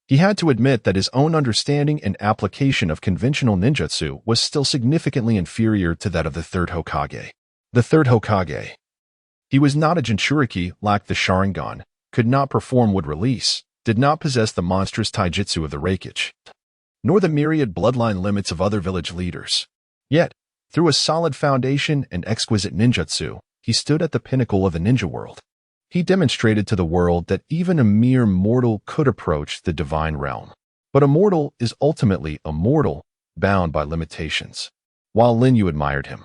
[SPEAKER 1] He had to admit that his own understanding and application of conventional ninjutsu was still significantly inferior to that of the third Hokage. The third Hokage. He was not a Jinchuriki, lacked the Sharingan, could not perform wood release, did not possess the monstrous taijutsu of the Reikage, nor the myriad bloodline limits of other village leaders. Yet, through a solid foundation and exquisite ninjutsu, he stood at the pinnacle of the ninja world. He demonstrated to the world that even a mere mortal could approach the divine realm. But a mortal is ultimately a mortal, bound by limitations. While Linyu admired him,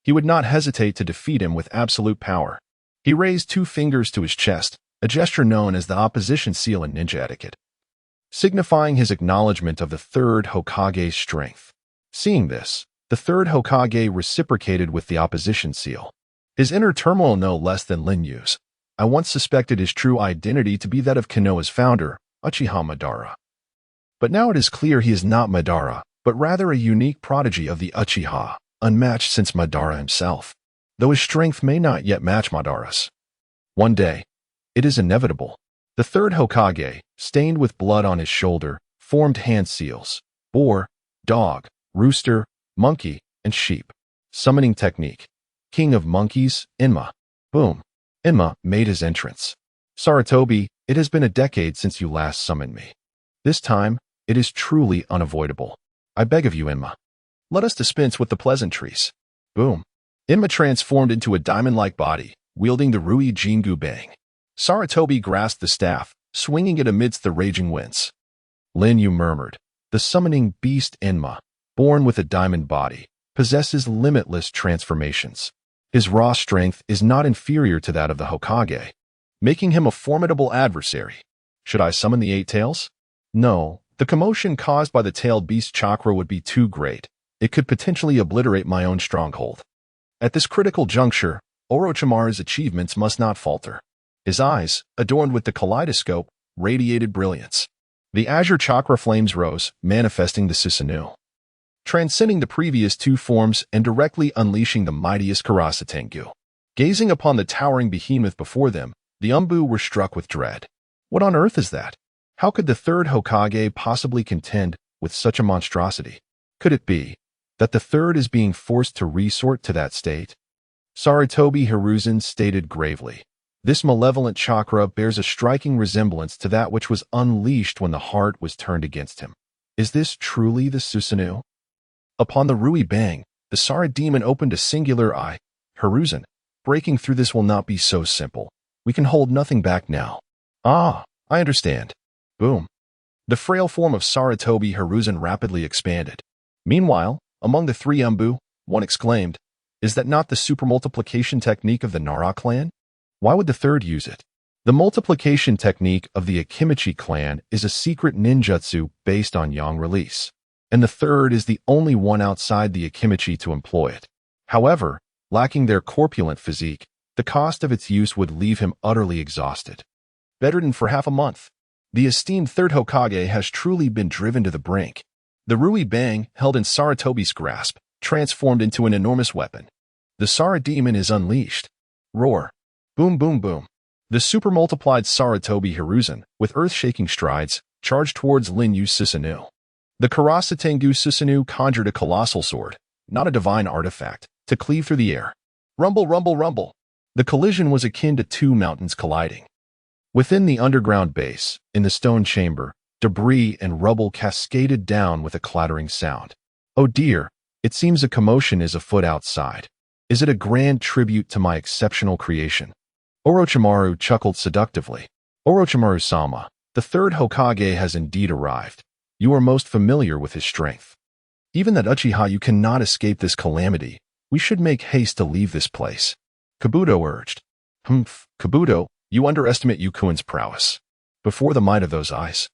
[SPEAKER 1] he would not hesitate to defeat him with absolute power. He raised 2 fingers to his chest, a gesture known as the opposition seal in ninja etiquette, signifying his acknowledgement of the third Hokage's strength. Seeing this, the third Hokage reciprocated with the opposition seal. His inner turmoil no less than Linyu's. I once suspected his true identity to be that of Konoha's founder, Uchiha Madara. But now it is clear he is not Madara, but rather a unique prodigy of the Uchiha, unmatched since Madara himself, though his strength may not yet match Madara's. One day, it is inevitable, the third Hokage, stained with blood on his shoulder, formed hand seals: boar, dog, rooster, monkey, and sheep. Summoning technique. King of monkeys, Enma. Boom. Enma made his entrance. Sarutobi, it has been a decade since you last summoned me. This time, it is truly unavoidable. I beg of you, Enma. Let us dispense with the pleasantries. Boom. Enma transformed into a diamond-like body, wielding the Rui Jingu Bang. Sarutobi grasped the staff, swinging it amidst the raging winds. Linyu murmured, "The summoning beast Enma, born with a diamond body, possesses limitless transformations. His raw strength is not inferior to that of the Hokage, making him a formidable adversary. Should I summon the 8 tails? No, the commotion caused by the tailed beast chakra would be too great. It could potentially obliterate my own stronghold. At this critical juncture, Orochimaru's achievements must not falter." His eyes, adorned with the kaleidoscope, radiated brilliance. The azure chakra flames rose, manifesting the Susanoo, transcending the previous 2 forms and directly unleashing the mightiest Karasa Tengu. Gazing upon the towering behemoth before them, the Umbu were struck with dread. What on earth is that? How could the third Hokage possibly contend with such a monstrosity? Could it be that the third is being forced to resort to that state? Sarutobi Hiruzen stated gravely, "This malevolent chakra bears a striking resemblance to that which was unleashed when the heart was turned against him. Is this truly the Susanoo?" Upon the Rui Bang, the Sara demon opened a singular eye. "Hiruzen, breaking through this will not be so simple. We can hold nothing back now." "Ah, I understand." Boom. The frail form of Sarutobi Hiruzen rapidly expanded. Meanwhile, among the 3 Umbu, one exclaimed, "Is that not the supermultiplication technique of the Nara clan? Why would the third use it?" The multiplication technique of the Akimichi clan is a secret ninjutsu based on yang release, and the third is the only one outside the Akimichi to employ it. However, lacking their corpulent physique, the cost of its use would leave him utterly exhausted. Bedridden for half a month, the esteemed third Hokage has truly been driven to the brink. The Rui Bang, held in Sarutobi's grasp, transformed into an enormous weapon. The Sara demon is unleashed. Roar. Boom, boom, boom. The super-multiplied Sarutobi Hiruzen, with earth-shaking strides, charged towards Linyu's Susanoo. The Karasa Tengu Susanoo conjured a colossal sword, not a divine artifact, to cleave through the air. Rumble, rumble, rumble. The collision was akin to 2 mountains colliding. Within the underground base, in the stone chamber, debris and rubble cascaded down with a clattering sound. Oh dear, it seems a commotion is afoot outside. Is it a grand tribute to my exceptional creation? Orochimaru chuckled seductively. Orochimaru-sama, the third Hokage has indeed arrived. You are most familiar with his strength. Even that Uchiha, you cannot escape this calamity. We should make haste to leave this place. Kabuto urged. Kabuto, You underestimate Yukuin's prowess. Before the might of those eyes,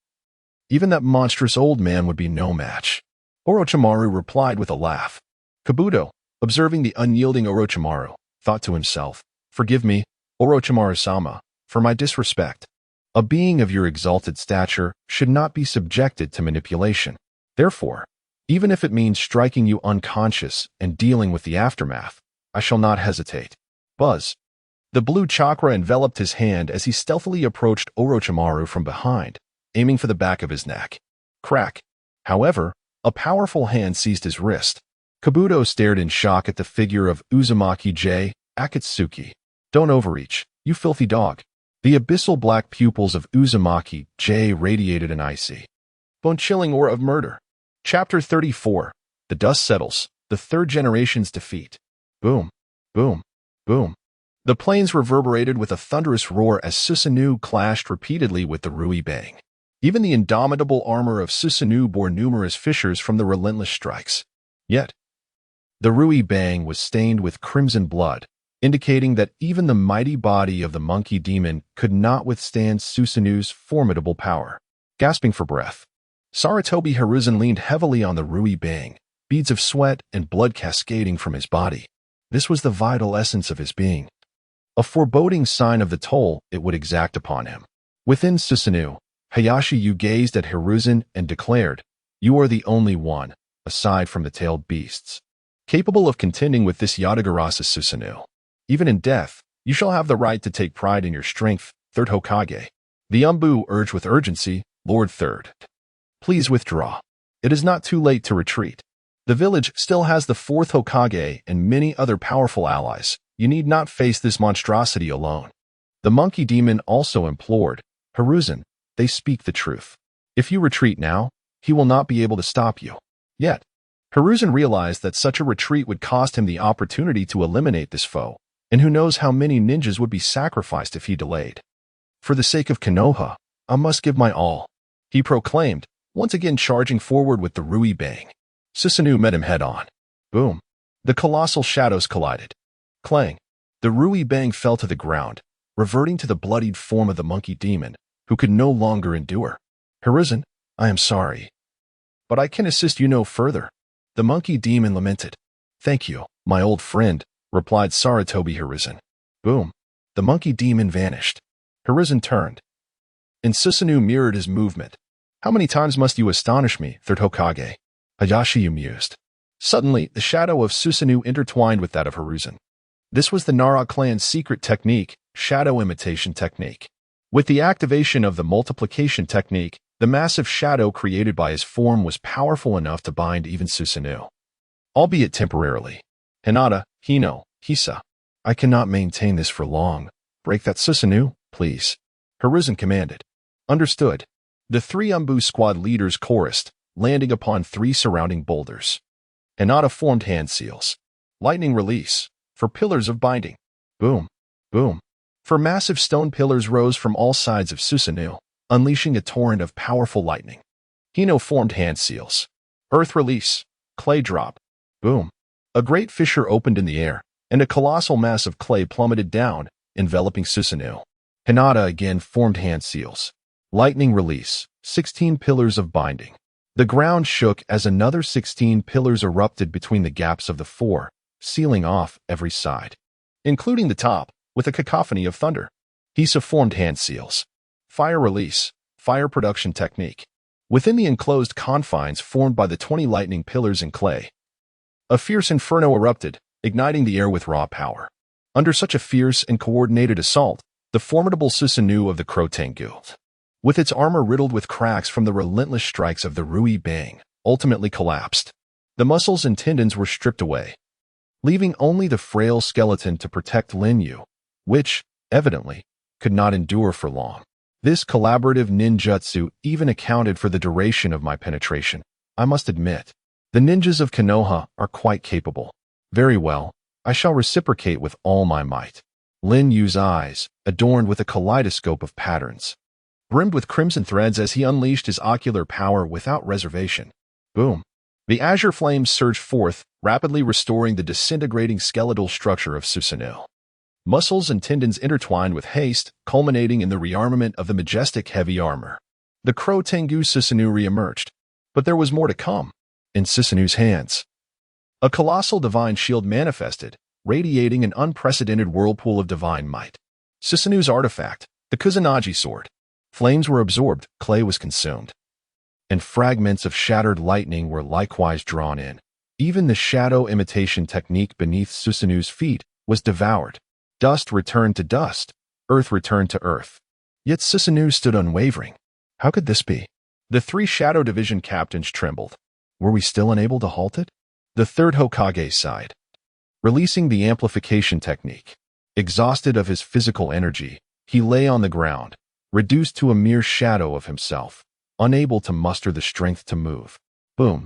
[SPEAKER 1] even that monstrous old man would be no match. Orochimaru replied with a laugh. Kabuto, observing the unyielding Orochimaru, thought to himself, "Forgive me, Orochimaru-sama, for my disrespect. A being of your exalted stature should not be subjected to manipulation. Therefore, even if it means striking you unconscious and dealing with the aftermath, I shall not hesitate." Buzz. The blue chakra enveloped his hand as he stealthily approached Orochimaru from behind, aiming for the back of his neck. Crack. However, a powerful hand seized his wrist. Kabuto stared in shock at the figure of Uzumaki J. Akatsuki. "Don't overreach, you filthy dog." The abyssal black pupils of Uzumaki J radiated an icy, bone-chilling aura of murder. Chapter 34. The dust settles. The third generation's defeat. Boom. Boom. Boom. The plains reverberated with a thunderous roar as Susanoo clashed repeatedly with the Rui Bang. Even the indomitable armor of Susanoo bore numerous fissures from the relentless strikes. Yet, the Rui Bang was stained with crimson blood, indicating that even the mighty body of the monkey demon could not withstand Susanoo's formidable power. Gasping for breath, Sarutobi Hiruzen leaned heavily on the Rui Bang, beads of sweat and blood cascading from his body. This was the vital essence of his being, a foreboding sign of the toll it would exact upon him. Within Susanoo, Hayashiryu gazed at Hiruzen and declared, "You are the only one, aside from the tailed beasts, capable of contending with this Yatagarasu Susanoo. Even in death, you shall have the right to take pride in your strength, Third Hokage." The Umbu urged with urgency, "Lord Third, please withdraw. It is not too late to retreat. The village still has the fourth Hokage and many other powerful allies. You need not face this monstrosity alone." The monkey demon also implored, "Hiruzen, they speak the truth. If you retreat now, he will not be able to stop you." Yet, Hiruzen realized that such a retreat would cost him the opportunity to eliminate this foe, and who knows how many ninjas would be sacrificed if he delayed. "For the sake of Konoha, I must give my all," he proclaimed, once again charging forward with the Rui Bang. Susanoo met him head-on. Boom. The colossal shadows collided. Clang. The Rui Bang fell to the ground, reverting to the bloodied form of the monkey demon, who could no longer endure. "Hiruzen, I am sorry, but I can assist you no further," the monkey demon lamented. "Thank you, my old friend," replied Sarutobi Hiruzen. Boom. The monkey demon vanished. Hiruzen turned, and Susanoo mirrored his movement. "How many times must you astonish me, Third Hokage?" Hayashiryu mused. Suddenly, the shadow of Susanoo intertwined with that of Hiruzen. This was the Nara clan's secret technique, shadow imitation technique. With the activation of the multiplication technique, the massive shadow created by his form was powerful enough to bind even Susanoo, albeit temporarily. "Hinata, Hino, Hisa, I cannot maintain this for long. Break that Susanoo, please," Hiruzen commanded. "Understood." The three Umbu squad leaders chorused, landing upon three surrounding boulders. Hinata formed hand seals. Lightning release. For pillars of binding. Boom. Boom. For massive stone pillars rose from all sides of Susanoo, unleashing a torrent of powerful lightning. Hino formed hand seals. Earth release. Clay drop. Boom. A great fissure opened in the air, and a colossal mass of clay plummeted down, enveloping Susanoo. Hinata again formed hand seals. Lightning release. 16 pillars of binding. The ground shook as another 16 pillars erupted between the gaps of the four, sealing off every side, including the top, with a cacophony of thunder. Hisa formed hand seals. Fire release. Fire production technique. Within the enclosed confines formed by the 20 lightning pillars in clay, a fierce inferno erupted, igniting the air with raw power. Under such a fierce and coordinated assault, the formidable Susanoo of the Crotan Guild, with its armor riddled with cracks from the relentless strikes of the Rui Bang, ultimately collapsed. The muscles and tendons were stripped away, leaving only the frail skeleton to protect Lin Yu, which, evidently, could not endure for long. This collaborative ninjutsu even accounted for the duration of my penetration. I must admit, the ninjas of Konoha are quite capable. Very well, I shall reciprocate with all my might. Lin Yu's eyes, adorned with a kaleidoscope of patterns, brimmed with crimson threads as he unleashed his ocular power without reservation. Boom. The azure flames surged forth, rapidly restoring the disintegrating skeletal structure of Susanoo. muscles and tendons intertwined with haste, culminating in the rearmament of the majestic heavy armor. The Crow Tengu Susanoo re-emerged, but there was more to come. In Susanoo's hands, a colossal divine shield manifested, radiating an unprecedented whirlpool of divine might. Susanoo's artifact, the Kusanagi sword. Flames were absorbed, clay was consumed, and fragments of shattered lightning were likewise drawn in. Even the shadow imitation technique beneath Susanoo's feet was devoured. Dust returned to dust, earth returned to earth. Yet Susanoo stood unwavering. How could this be? The three Shadow Division captains trembled. Were we still unable to halt it? The third Hokage sighed, releasing the amplification technique. Exhausted of his physical energy, he lay on the ground, reduced to a mere shadow of himself, unable to muster the strength to move. Boom.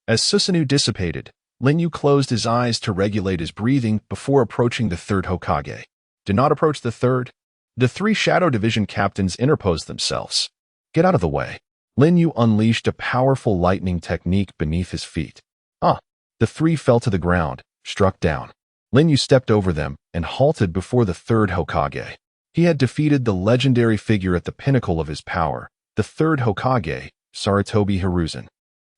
[SPEAKER 1] As Susanoo dissipated, Linyu closed his eyes to regulate his breathing before approaching the third Hokage. Do not approach the third. The three Shadow Division captains interposed themselves. Get out of the way. Linyu unleashed a powerful lightning technique beneath his feet. The three fell to the ground, struck down. Linyu stepped over them and halted before the third Hokage. He had defeated the legendary figure at the pinnacle of his power, the third Hokage, Sarutobi Hiruzen,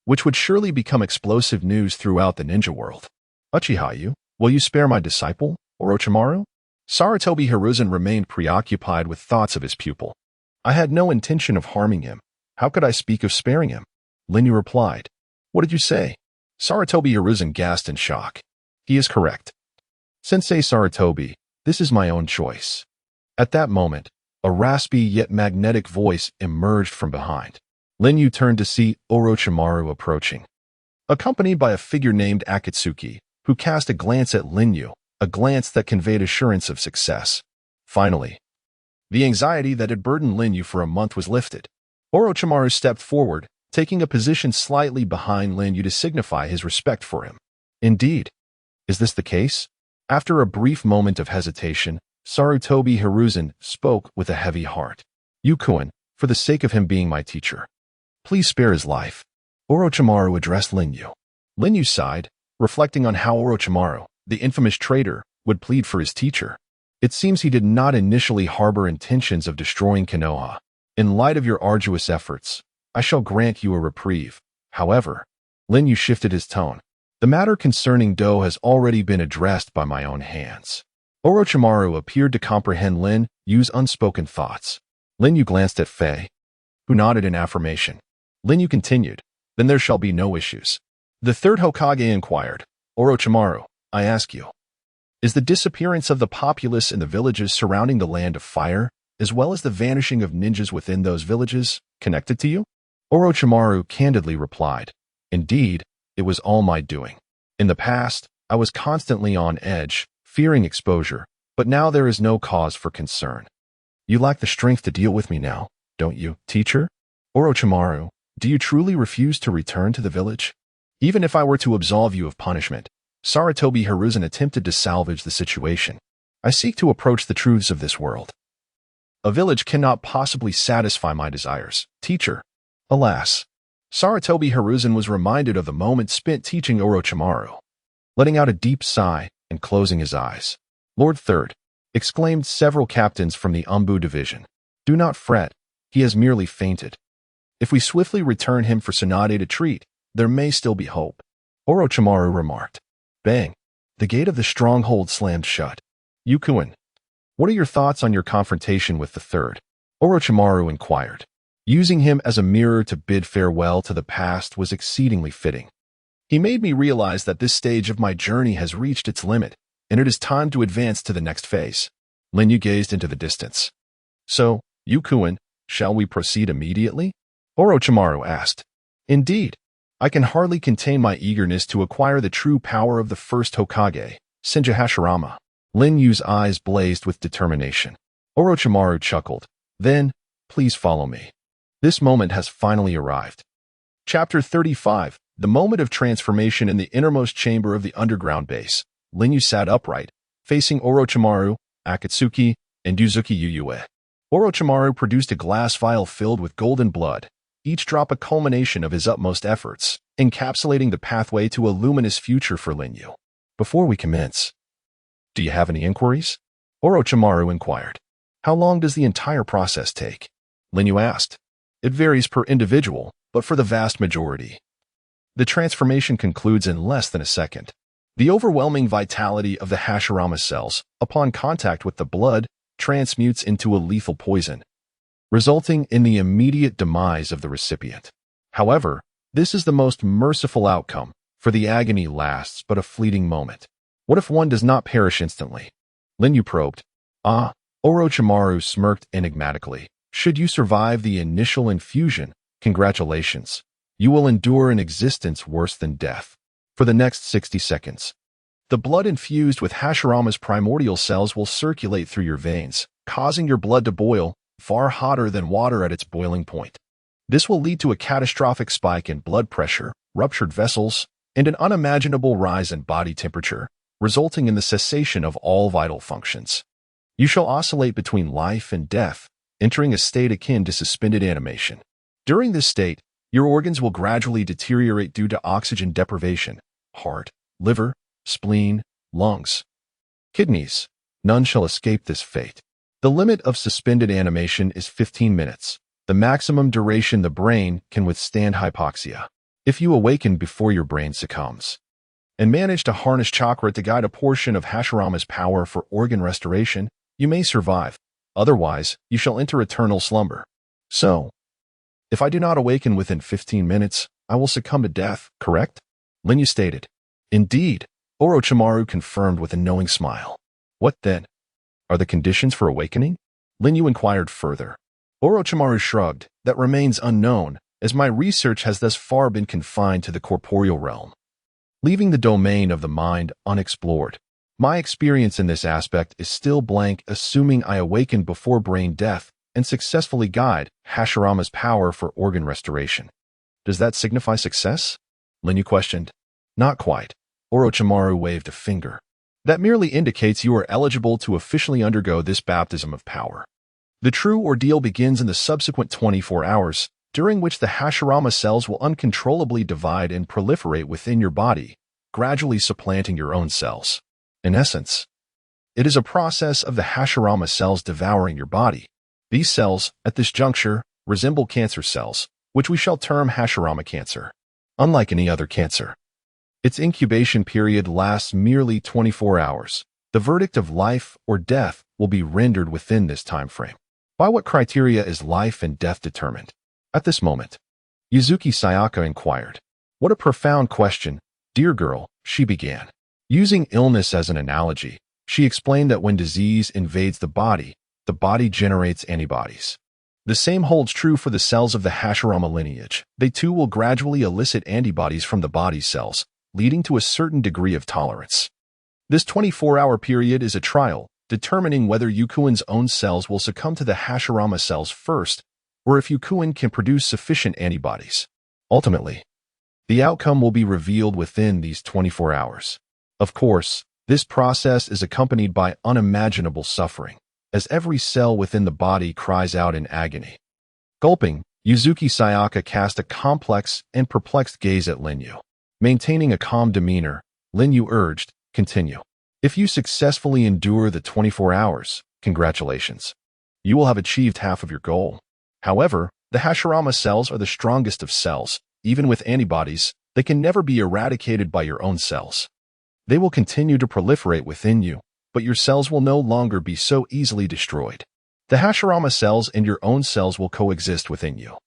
[SPEAKER 1] which would surely become explosive news throughout the ninja world. Uchiha-yu, will you spare my disciple, Orochimaru? Sarutobi Hiruzen remained preoccupied with thoughts of his pupil. I had no intention of harming him. How could I speak of sparing him? Linyu replied. What did you say? Sarutobi Hiruzen gasped in shock. He is correct. Sensei Sarutobi, this is my own choice. At that moment, a raspy yet magnetic voice emerged from behind. Linyu turned to see Orochimaru approaching, accompanied by a figure named Akatsuki, who cast a glance at Linyu, a glance that conveyed assurance of success. Finally, the anxiety that had burdened Linyu for a month was lifted. Orochimaru stepped forward, taking a position slightly behind Linyu to signify his respect for him. Indeed. Is this the case? After a brief moment of hesitation, Sarutobi Hiruzen spoke with a heavy heart. Yukuin, for the sake of him being my teacher, please spare his life. Orochimaru addressed Linyu. Linyu sighed, reflecting on how Orochimaru, the infamous traitor, would plead for his teacher. It seems he did not initially harbor intentions of destroying Konoha. In light of your arduous efforts, I shall grant you a reprieve. However, Linyu shifted his tone. The matter concerning Do has already been addressed by my own hands. Orochimaru appeared to comprehend Linyu's unspoken thoughts. Linyu glanced at Fei, who nodded in affirmation. Linyu continued, then there shall be no issues. The third Hokage inquired, Orochimaru, I ask you, is the disappearance of the populace in the villages surrounding the Land of Fire, as well as the vanishing of ninjas within those villages, connected to you? Orochimaru candidly replied, indeed, it was all my doing. In the past, I was constantly on edge, fearing exposure, but now there is no cause for concern. You lack the strength to deal with me now, don't you, teacher? Orochimaru, do you truly refuse to return to the village? Even if I were to absolve you of punishment, Sarutobi Hiruzen attempted to salvage the situation. I seek to approach the truths of this world. A village cannot possibly satisfy my desires, teacher. Alas. Sarutobi Hiruzen was reminded of the moment spent teaching Orochimaru. Letting out a deep sigh and closing his eyes. Lord Third, exclaimed several captains from the Umbu division. Do not fret, he has merely fainted. If we swiftly return him for Tsunade to treat, there may still be hope. Orochimaru remarked. Bang! The gate of the stronghold slammed shut. Yukuin, what are your thoughts on your confrontation with the third? Orochimaru inquired. Using him as a mirror to bid farewell to the past was exceedingly fitting. He made me realize that this stage of my journey has reached its limit, and it is time to advance to the next phase. Linyu gazed into the distance. So, Yukuin, shall we proceed immediately? Orochimaru asked. Indeed. I can hardly contain my eagerness to acquire the true power of the first Hokage, Senju Hashirama. Linyu's eyes blazed with determination. Orochimaru chuckled. Then, please follow me. This moment has finally arrived. Chapter 35, The Moment of Transformation in the Innermost Chamber of the Underground Base. Linyu sat upright, facing Orochimaru, Akatsuki, and Uzuki Yuyue. Orochimaru produced a glass vial filled with golden blood, each drop a culmination of his utmost efforts, encapsulating the pathway to a luminous future for Linyu. Before we commence, do you have any inquiries? Orochimaru inquired. How long does the entire process take? Linyu asked. It varies per individual, but for the vast majority, the transformation concludes in less than a second. The overwhelming vitality of the Hashirama cells, upon contact with the blood, transmutes into a lethal poison, resulting in the immediate demise of the recipient. However, this is the most merciful outcome, for the agony lasts but a fleeting moment. What if one does not perish instantly? Linyu probed. Orochimaru smirked enigmatically. Should you survive the initial infusion, congratulations. You will endure an existence worse than death. For the next 60 seconds, the blood infused with Hashirama's primordial cells will circulate through your veins, causing your blood to boil, far hotter than water at its boiling point. This will lead to a catastrophic spike in blood pressure, ruptured vessels, and an unimaginable rise in body temperature, resulting in the cessation of all vital functions. You shall oscillate between life and death, entering a state akin to suspended animation. During this state, your organs will gradually deteriorate due to oxygen deprivation. Heart, liver, spleen, lungs, kidneys. None shall escape this fate. The limit of suspended animation is 15 minutes, the maximum duration the brain can withstand hypoxia. If you awaken before your brain succumbs and manage to harness chakra to guide a portion of Hashirama's power for organ restoration, you may survive. Otherwise, you shall enter eternal slumber. So, if I do not awaken within 15 minutes, I will succumb to death, correct? Linyu stated. Indeed, Orochimaru confirmed with a knowing smile. What then? Are the conditions for awakening? Linyu inquired further. Orochimaru shrugged. That remains unknown, as my research has thus far been confined to the corporeal realm, leaving the domain of the mind unexplored. My experience in this aspect is still blank, assuming I awaken before brain death and successfully guide Hashirama's power for organ restoration. Does that signify success? Linyu questioned. Not quite. Orochimaru waved a finger. That merely indicates you are eligible to officially undergo this baptism of power. The true ordeal begins in the subsequent 24 hours, during which the Hashirama cells will uncontrollably divide and proliferate within your body, gradually supplanting your own cells. In essence, it is a process of the Hashirama cells devouring your body. These cells, at this juncture, resemble cancer cells, which we shall term Hashirama cancer. Unlike any other cancer, its incubation period lasts merely 24 hours. The verdict of life or death will be rendered within this time frame. By what criteria is life and death determined? At this moment, Yuzuki Sayaka inquired. What a profound question, dear girl, she began. Using illness as an analogy, she explained that when disease invades the body generates antibodies. The same holds true for the cells of the Hashirama lineage. They too will gradually elicit antibodies from the body's cells, leading to a certain degree of tolerance. This 24-hour period is a trial, determining whether Yukuin's own cells will succumb to the Hashirama cells first, or if Yukuin can produce sufficient antibodies. Ultimately, the outcome will be revealed within these 24 hours. Of course, this process is accompanied by unimaginable suffering, as every cell within the body cries out in agony. Gulping, Yuzuki Sayaka cast a complex and perplexed gaze at Linyu. Maintaining a calm demeanor, Linyu urged, continue. If you successfully endure the 24 hours, congratulations. You will have achieved half of your goal. However, the Hashirama cells are the strongest of cells. Even with antibodies, they can never be eradicated by your own cells. They will continue to proliferate within you, but your cells will no longer be so easily destroyed. The Hashirama cells and your own cells will coexist within you,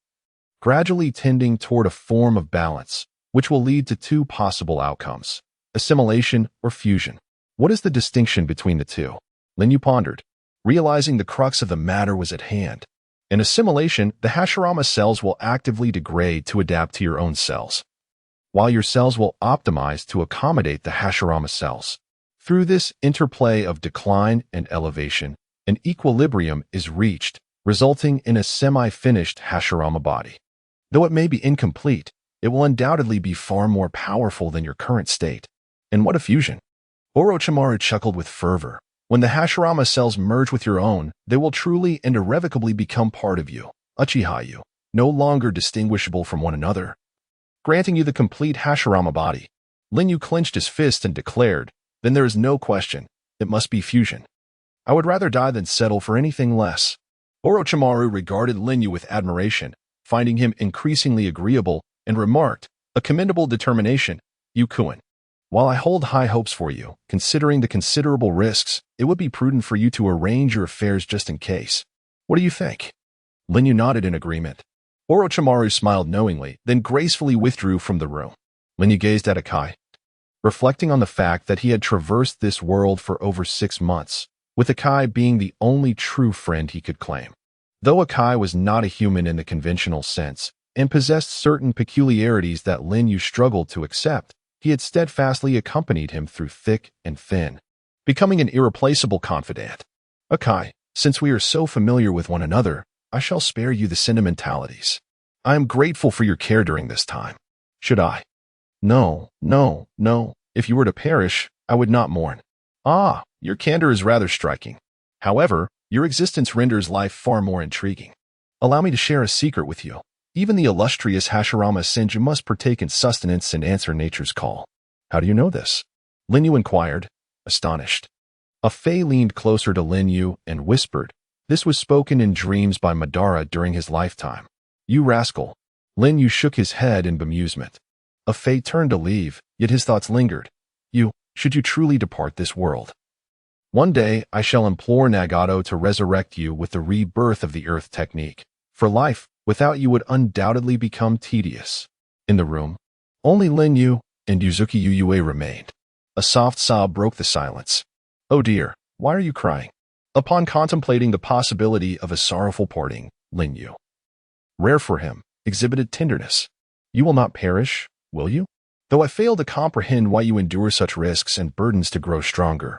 [SPEAKER 1] gradually tending toward a form of balance, which will lead to two possible outcomes: assimilation or fusion. What is the distinction between the two? Linyu pondered, realizing the crux of the matter was at hand. In assimilation, the Hashirama cells will actively degrade to adapt to your own cells, while your cells will optimize to accommodate the Hashirama cells. Through this interplay of decline and elevation, an equilibrium is reached, resulting in a semi-finished Hashirama body. Though it may be incomplete, it will undoubtedly be far more powerful than your current state. And what a fusion! Orochimaru chuckled with fervor. When the Hashirama cells merge with your own, they will truly and irrevocably become part of you, Uchiha-you, no longer distinguishable from one another, granting you the complete Hashirama body. Linyu clenched his fist and declared, then there is no question, it must be fusion. I would rather die than settle for anything less. Orochimaru regarded Linyu with admiration, finding him increasingly agreeable, and remarked, "A commendable determination, Yukuin. While I hold high hopes for you, considering the considerable risks, it would be prudent for you to arrange your affairs just in case. What do you think?" Linyu nodded in agreement. Orochimaru smiled knowingly, then gracefully withdrew from the room. Linyu gazed at Akai, reflecting on the fact that he had traversed this world for over 6 months, with Akai being the only true friend he could claim. Though Akai was not a human in the conventional sense, and possessed certain peculiarities that Linyu struggled to accept, he had steadfastly accompanied him through thick and thin, becoming an irreplaceable confidant. "Akai, since we are so familiar with one another, I shall spare you the sentimentalities. I am grateful for your care during this time. Should I? No. If you were to perish, I would not mourn. Ah, your candor is rather striking. However, your existence renders life far more intriguing. Allow me to share a secret with you. Even the illustrious Hashirama Senju must partake in sustenance and answer nature's call." "How do you know this?" Linyu inquired, astonished. A Fae leaned closer to Linyu and whispered, "This was spoken in dreams by Madara during his lifetime." "You rascal." Linyu shook his head in bemusement. A Fae turned to leave, yet his thoughts lingered. Should you truly depart this world, one day I shall implore Nagato to resurrect you with the rebirth of the earth technique. For life without you would undoubtedly become tedious." In the room, only Linyu and Yuzuki Uyue remained. A soft sob broke the silence. "Oh dear, why are you crying?" Upon contemplating the possibility of a sorrowful parting, Linyu, rare for him, exhibited tenderness. "You will not perish, will you? Though I fail to comprehend why you endure such risks and burdens to grow stronger.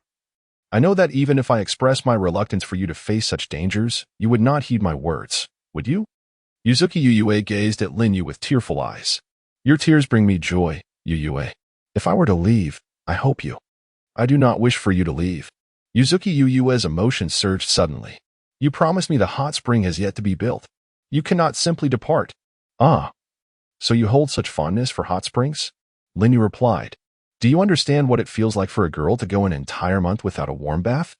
[SPEAKER 1] I know that even if I express my reluctance for you to face such dangers, you would not heed my words, would you?" Yuzuki Uyue gazed at Linyu with tearful eyes. "Your tears bring me joy, Uyue. If I were to leave, I hope you. I do not wish for you to leave." Yuzuki Uyue's emotions surged suddenly. "You promised me the hot spring has yet to be built. You cannot simply depart." "Ah, so you hold such fondness for hot springs?" Linyu replied. "Do you understand what it feels like for a girl to go an entire month without a warm bath?"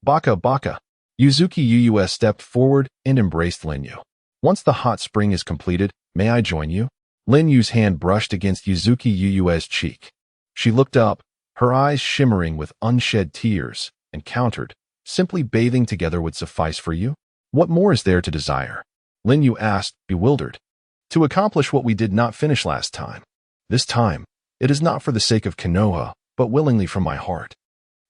[SPEAKER 1] "Baka baka." Yuzuki Uyue stepped forward and embraced Linyu. "Once the hot spring is completed, may I join you?" Linyu's hand brushed against Yuzuki Uyue's cheek. She looked up, her eyes shimmering with unshed tears, and countered, "Simply bathing together would suffice for you? What more is there to desire?" Linyu asked, bewildered. "To accomplish what we did not finish last time. This time, it is not for the sake of Konoha, but willingly from my heart."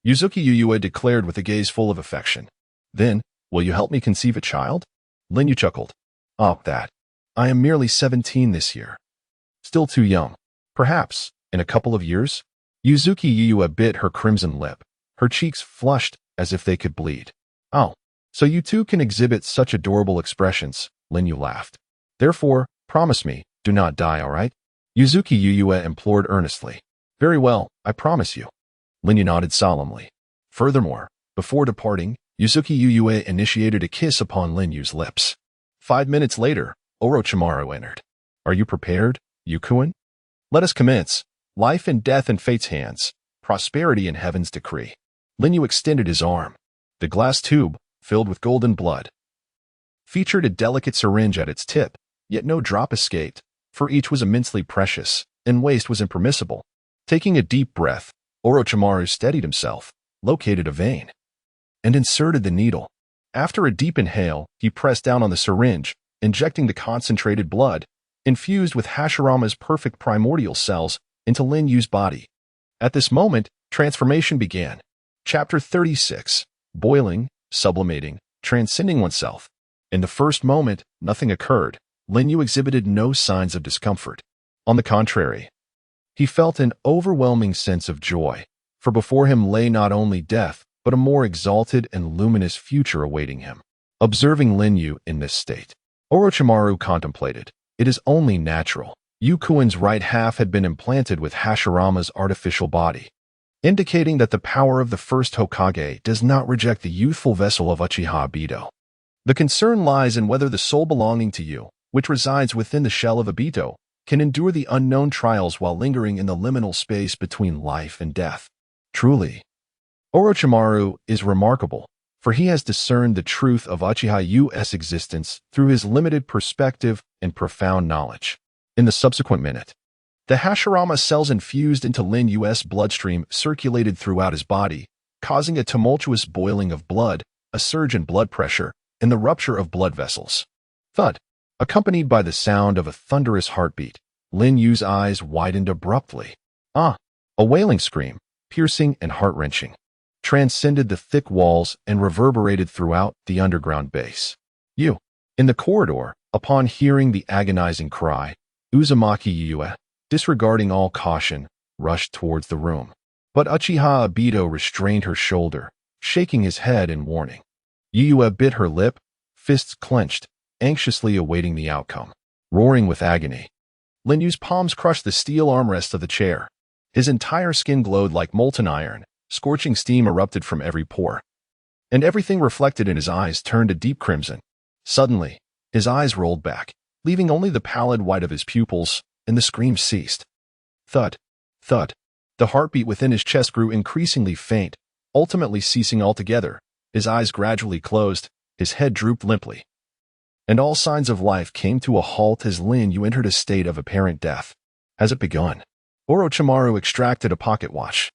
[SPEAKER 1] Yuzuki Uyue declared with a gaze full of affection. "Then, will you help me conceive a child?" Linyu chuckled. "Oh, that. I am merely 17 this year. Still too young. Perhaps, in a couple of years?" Yuzuki Uyue bit her crimson lip. Her cheeks flushed as if they could bleed. "Oh, so you too can exhibit such adorable expressions," Linyu laughed. "Therefore, promise me, do not die, all right?" Yuzuki Uyue implored earnestly. "Very well, I promise you." Linyu nodded solemnly. Furthermore, before departing, Yuzuki Uyue initiated a kiss upon Linyu's lips. 5 minutes later, Orochimaru entered. "Are you prepared, Yukuin? Let us commence. Life and death in fate's hands, prosperity in heaven's decree." Linyu extended his arm. The glass tube, filled with golden blood, featured a delicate syringe at its tip, yet no drop escaped, for each was immensely precious, and waste was impermissible. Taking a deep breath, Orochimaru steadied himself, located a vein, and inserted the needle. After a deep inhale, he pressed down on the syringe, injecting the concentrated blood, infused with Hashirama's perfect primordial cells, into Linyu's body. At this moment, transformation began. Chapter 36. Boiling, Sublimating, Transcending Oneself. In the first moment, nothing occurred. Linyu exhibited no signs of discomfort. On the contrary, he felt an overwhelming sense of joy, for before him lay not only death, but a more exalted and luminous future awaiting him. Observing Linyu in this state, Orochimaru contemplated, "It is only natural." Yukuin's right half had been implanted with Hashirama's artificial body, indicating that the power of the first Hokage does not reject the youthful vessel of Uchiha Obito. The concern lies in whether the soul belonging to you, which resides within the shell of Obito, can endure the unknown trials while lingering in the liminal space between life and death. Truly, Orochimaru is remarkable, for he has discerned the truth of Uchiha-U's existence through his limited perspective and profound knowledge. In the subsequent minute, the Hashirama cells infused into Lin Yu's bloodstream circulated throughout his body, causing a tumultuous boiling of blood, a surge in blood pressure, and the rupture of blood vessels. Thud. Accompanied by the sound of a thunderous heartbeat, Lin Yu's eyes widened abruptly. Ah! A wailing scream, piercing and heart-wrenching, transcended the thick walls and reverberated throughout the underground base. You. In the corridor, upon hearing the agonizing cry, Uzumaki Yue, disregarding all caution, rushed towards the room. But Uchiha Obito restrained her shoulder, shaking his head in warning. Yue bit her lip, fists clenched, anxiously awaiting the outcome. Roaring with agony, Lin Yu's palms crushed the steel armrest of the chair. His entire skin glowed like molten iron, scorching steam erupted from every pore. And everything reflected in his eyes turned a deep crimson. Suddenly, his eyes rolled back, leaving only the pallid white of his pupils, and the scream ceased. Thud. Thud. The heartbeat within his chest grew increasingly faint, ultimately ceasing altogether. His eyes gradually closed, his head drooped limply. And all signs of life came to a halt as Lin Yu entered a state of apparent death. Has it begun? Orochimaru extracted a pocket watch,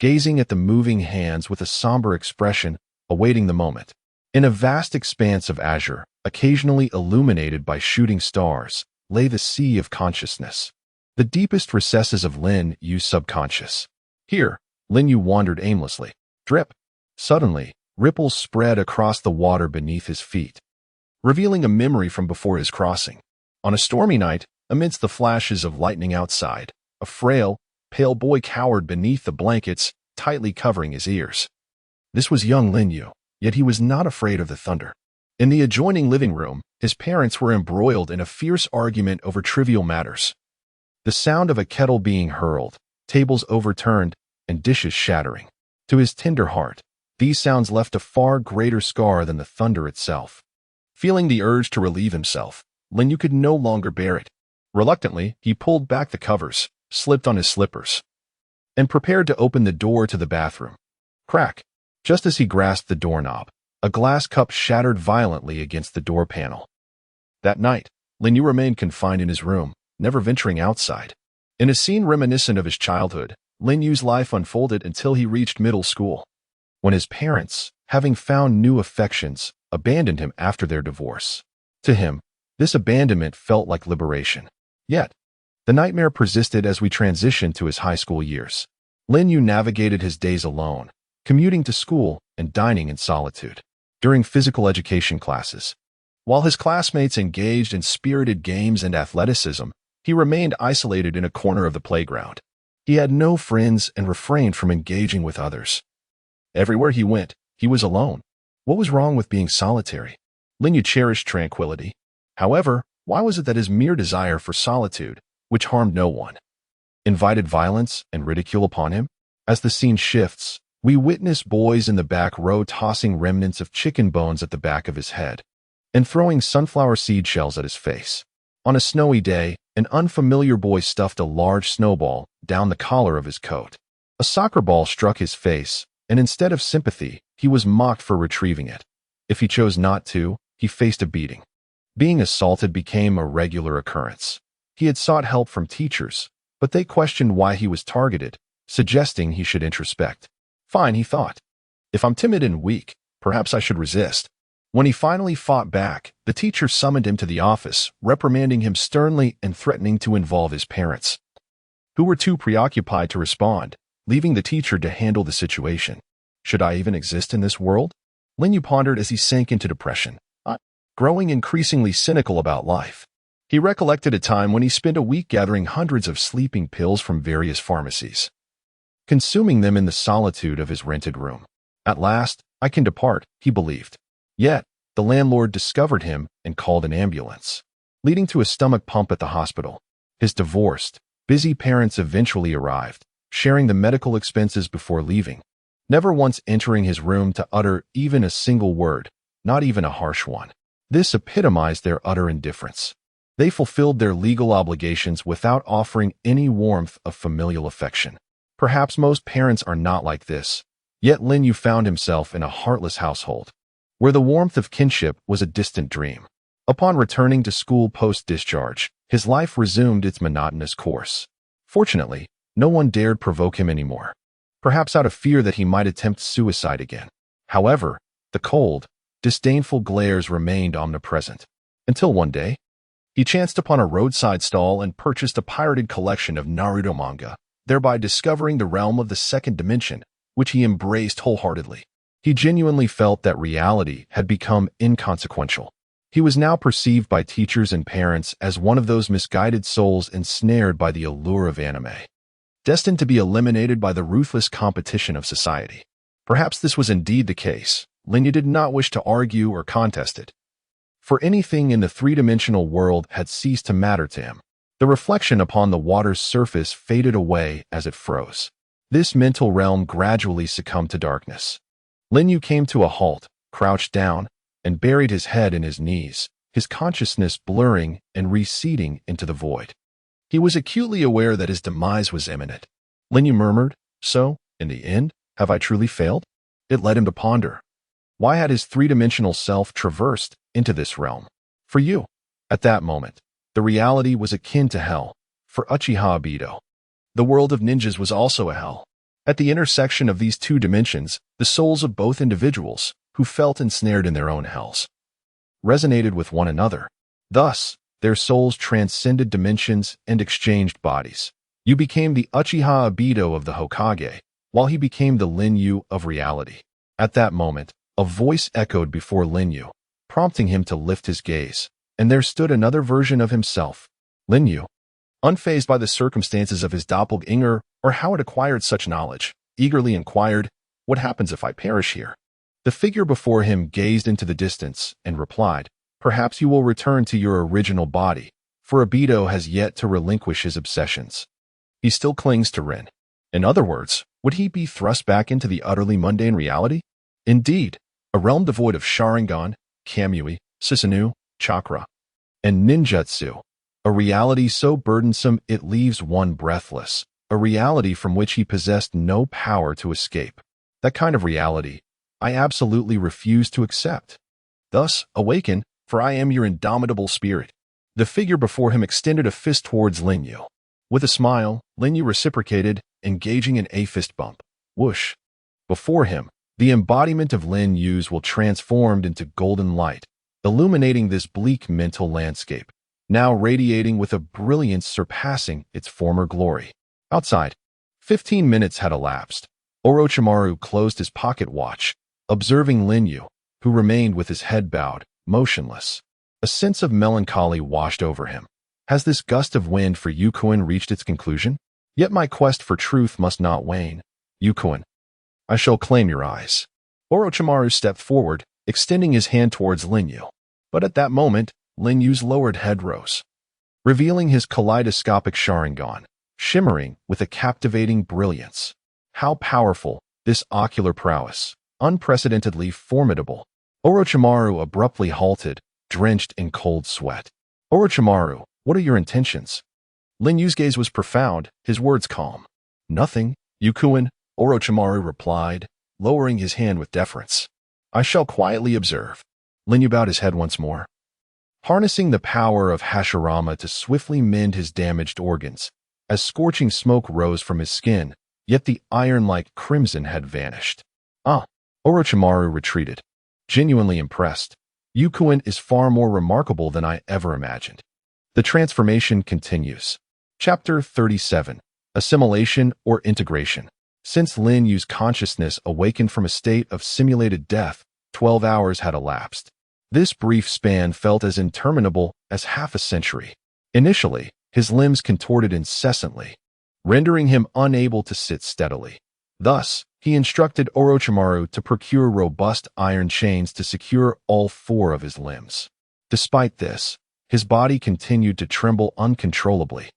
[SPEAKER 1] gazing at the moving hands with a somber expression, awaiting the moment. In a vast expanse of azure, occasionally illuminated by shooting stars, lay the sea of consciousness, the deepest recesses of Lin Yu's subconscious. Here, Lin Yu wandered aimlessly. Drip. Suddenly, ripples spread across the water beneath his feet, revealing a memory from before his crossing. On a stormy night, amidst the flashes of lightning outside, a frail, pale boy cowered beneath the blankets, tightly covering his ears. This was young Lin Yu, yet he was not afraid of the thunder. In the adjoining living room, his parents were embroiled in a fierce argument over trivial matters. The sound of a kettle being hurled, tables overturned, and dishes shattering. To his tender heart, these sounds left a far greater scar than the thunder itself. Feeling the urge to relieve himself, Lin Yu could no longer bear it. Reluctantly, he pulled back the covers, slipped on his slippers, and prepared to open the door to the bathroom. Crack! Just as he grasped the doorknob, a glass cup shattered violently against the door panel. That night, Lin Yu remained confined in his room, never venturing outside. In a scene reminiscent of his childhood, Lin Yu's life unfolded until he reached middle school, when his parents, having found new affections, abandoned him after their divorce. To him, this abandonment felt like liberation. Yet, the nightmare persisted as we transitioned to his high school years. Lin Yu navigated his days alone, commuting to school and dining in solitude. During physical education classes, while his classmates engaged in spirited games and athleticism, he remained isolated in a corner of the playground. He had no friends and refrained from engaging with others. Everywhere he went, he was alone. What was wrong with being solitary? Lin Yu cherished tranquility. However, why was it that his mere desire for solitude, which harmed no one, invited violence and ridicule upon him? As the scene shifts, we witness boys in the back row tossing remnants of chicken bones at the back of his head and throwing sunflower seed shells at his face. On a snowy day, an unfamiliar boy stuffed a large snowball down the collar of his coat. A soccer ball struck his face, and instead of sympathy, he was mocked for retrieving it. If he chose not to, he faced a beating. Being assaulted became a regular occurrence. He had sought help from teachers, but they questioned why he was targeted, suggesting he should introspect. Fine, he thought. If I'm timid and weak, perhaps I should resist. When he finally fought back, the teacher summoned him to the office, reprimanding him sternly and threatening to involve his parents, who were too preoccupied to respond, leaving the teacher to handle the situation. Should I even exist in this world? Lin Yu pondered as he sank into depression, growing increasingly cynical about life. He recollected a time when he spent a week gathering hundreds of sleeping pills from various pharmacies, consuming them in the solitude of his rented room. At last, I can depart, he believed. Yet, the landlord discovered him and called an ambulance, leading to a stomach pump at the hospital. His divorced, busy parents eventually arrived, sharing the medical expenses before leaving, never once entering his room to utter even a single word, not even a harsh one. This epitomized their utter indifference. They fulfilled their legal obligations without offering any warmth of familial affection. Perhaps most parents are not like this, Yet Lin Yu found himself in a heartless household, where the warmth of kinship was a distant dream. Upon returning to school post-discharge, his life resumed its monotonous course. Fortunately, no one dared provoke him anymore, perhaps out of fear that he might attempt suicide again. However, the cold, disdainful glares remained omnipresent, until one day, he chanced upon a roadside stall and purchased a pirated collection of Naruto manga, thereby discovering the realm of the second dimension, which he embraced wholeheartedly. He genuinely felt that reality had become inconsequential. He was now perceived by teachers and parents as one of those misguided souls ensnared by the allure of anime, destined to be eliminated by the ruthless competition of society. Perhaps this was indeed the case. Lin Yu did not wish to argue or contest it, for anything in the three-dimensional world had ceased to matter to him. The reflection upon the water's surface faded away as it froze. This mental realm gradually succumbed to darkness. Lin Yu came to a halt, crouched down, and buried his head in his knees, his consciousness blurring and receding into the void. He was acutely aware that his demise was imminent. Lin Yu murmured, "So, in the end, have I truly failed?" It led him to ponder. Why had his three-dimensional self traversed into this realm? For you, at that moment, the reality was akin to hell. For Uchiha Obito, the world of ninjas was also a hell. At the intersection of these two dimensions, the souls of both individuals, who felt ensnared in their own hells, resonated with one another. Thus, their souls transcended dimensions and exchanged bodies. You became the Uchiha Obito of the Hokage, while he became the Lin Yu of reality. At that moment, a voice echoed before Lin Yu, prompting him to lift his gaze, and there stood another version of himself. Lin Yu, unfazed by the circumstances of his doppelganger or how it acquired such knowledge, eagerly inquired, "What happens if I perish here?" The figure before him gazed into the distance and replied, "Perhaps you will return to your original body, for Obito has yet to relinquish his obsessions. He still clings to Rin." In other words, would he be thrust back into the utterly mundane reality? Indeed, a realm devoid of Sharingan, Kamui, Susanoo, Chakra, and Ninjutsu, a reality so burdensome it leaves one breathless, a reality from which he possessed no power to escape. That kind of reality I absolutely refuse to accept. Thus, awaken, for I am your indomitable spirit. The figure before him extended a fist towards Lin Yu. With a smile, Lin Yu reciprocated, engaging in a fist bump. Whoosh! Before him, the embodiment of Lin Yu's will transformed into golden light, illuminating this bleak mental landscape, now radiating with a brilliance surpassing its former glory. Outside, 15 minutes had elapsed. Orochimaru closed his pocket watch, observing Lin Yu, who remained with his head bowed, motionless. A sense of melancholy washed over him. Has this gust of wind for Yukuin reached its conclusion? Yet my quest for truth must not wane. Yukuin, I shall claim your eyes. Orochimaru stepped forward, extending his hand towards Lin Yu. But at that moment, Lin Yu's lowered head rose, revealing his kaleidoscopic Sharingan, shimmering with a captivating brilliance. How powerful, this ocular prowess, unprecedentedly formidable. Orochimaru abruptly halted, drenched in cold sweat. Orochimaru, what are your intentions? Lin Yu's gaze was profound, his words calm. Nothing, Yukuin, Orochimaru replied, lowering his hand with deference. I shall quietly observe. Lin Yu bowed his head once more, harnessing the power of Hashirama to swiftly mend his damaged organs. As scorching smoke rose from his skin, yet the iron-like crimson had vanished. Orochimaru retreated, genuinely impressed. Yukuin is far more remarkable than I ever imagined. The transformation continues. Chapter 37. Assimilation or Integration. Since Lin Yu's consciousness awakened from a state of simulated death, 12 hours had elapsed. This brief span felt as interminable as half a century. Initially, his limbs contorted incessantly, rendering him unable to sit steadily. Thus, he instructed Orochimaru to procure robust iron chains to secure all 4 of his limbs. Despite this, his body continued to tremble uncontrollably,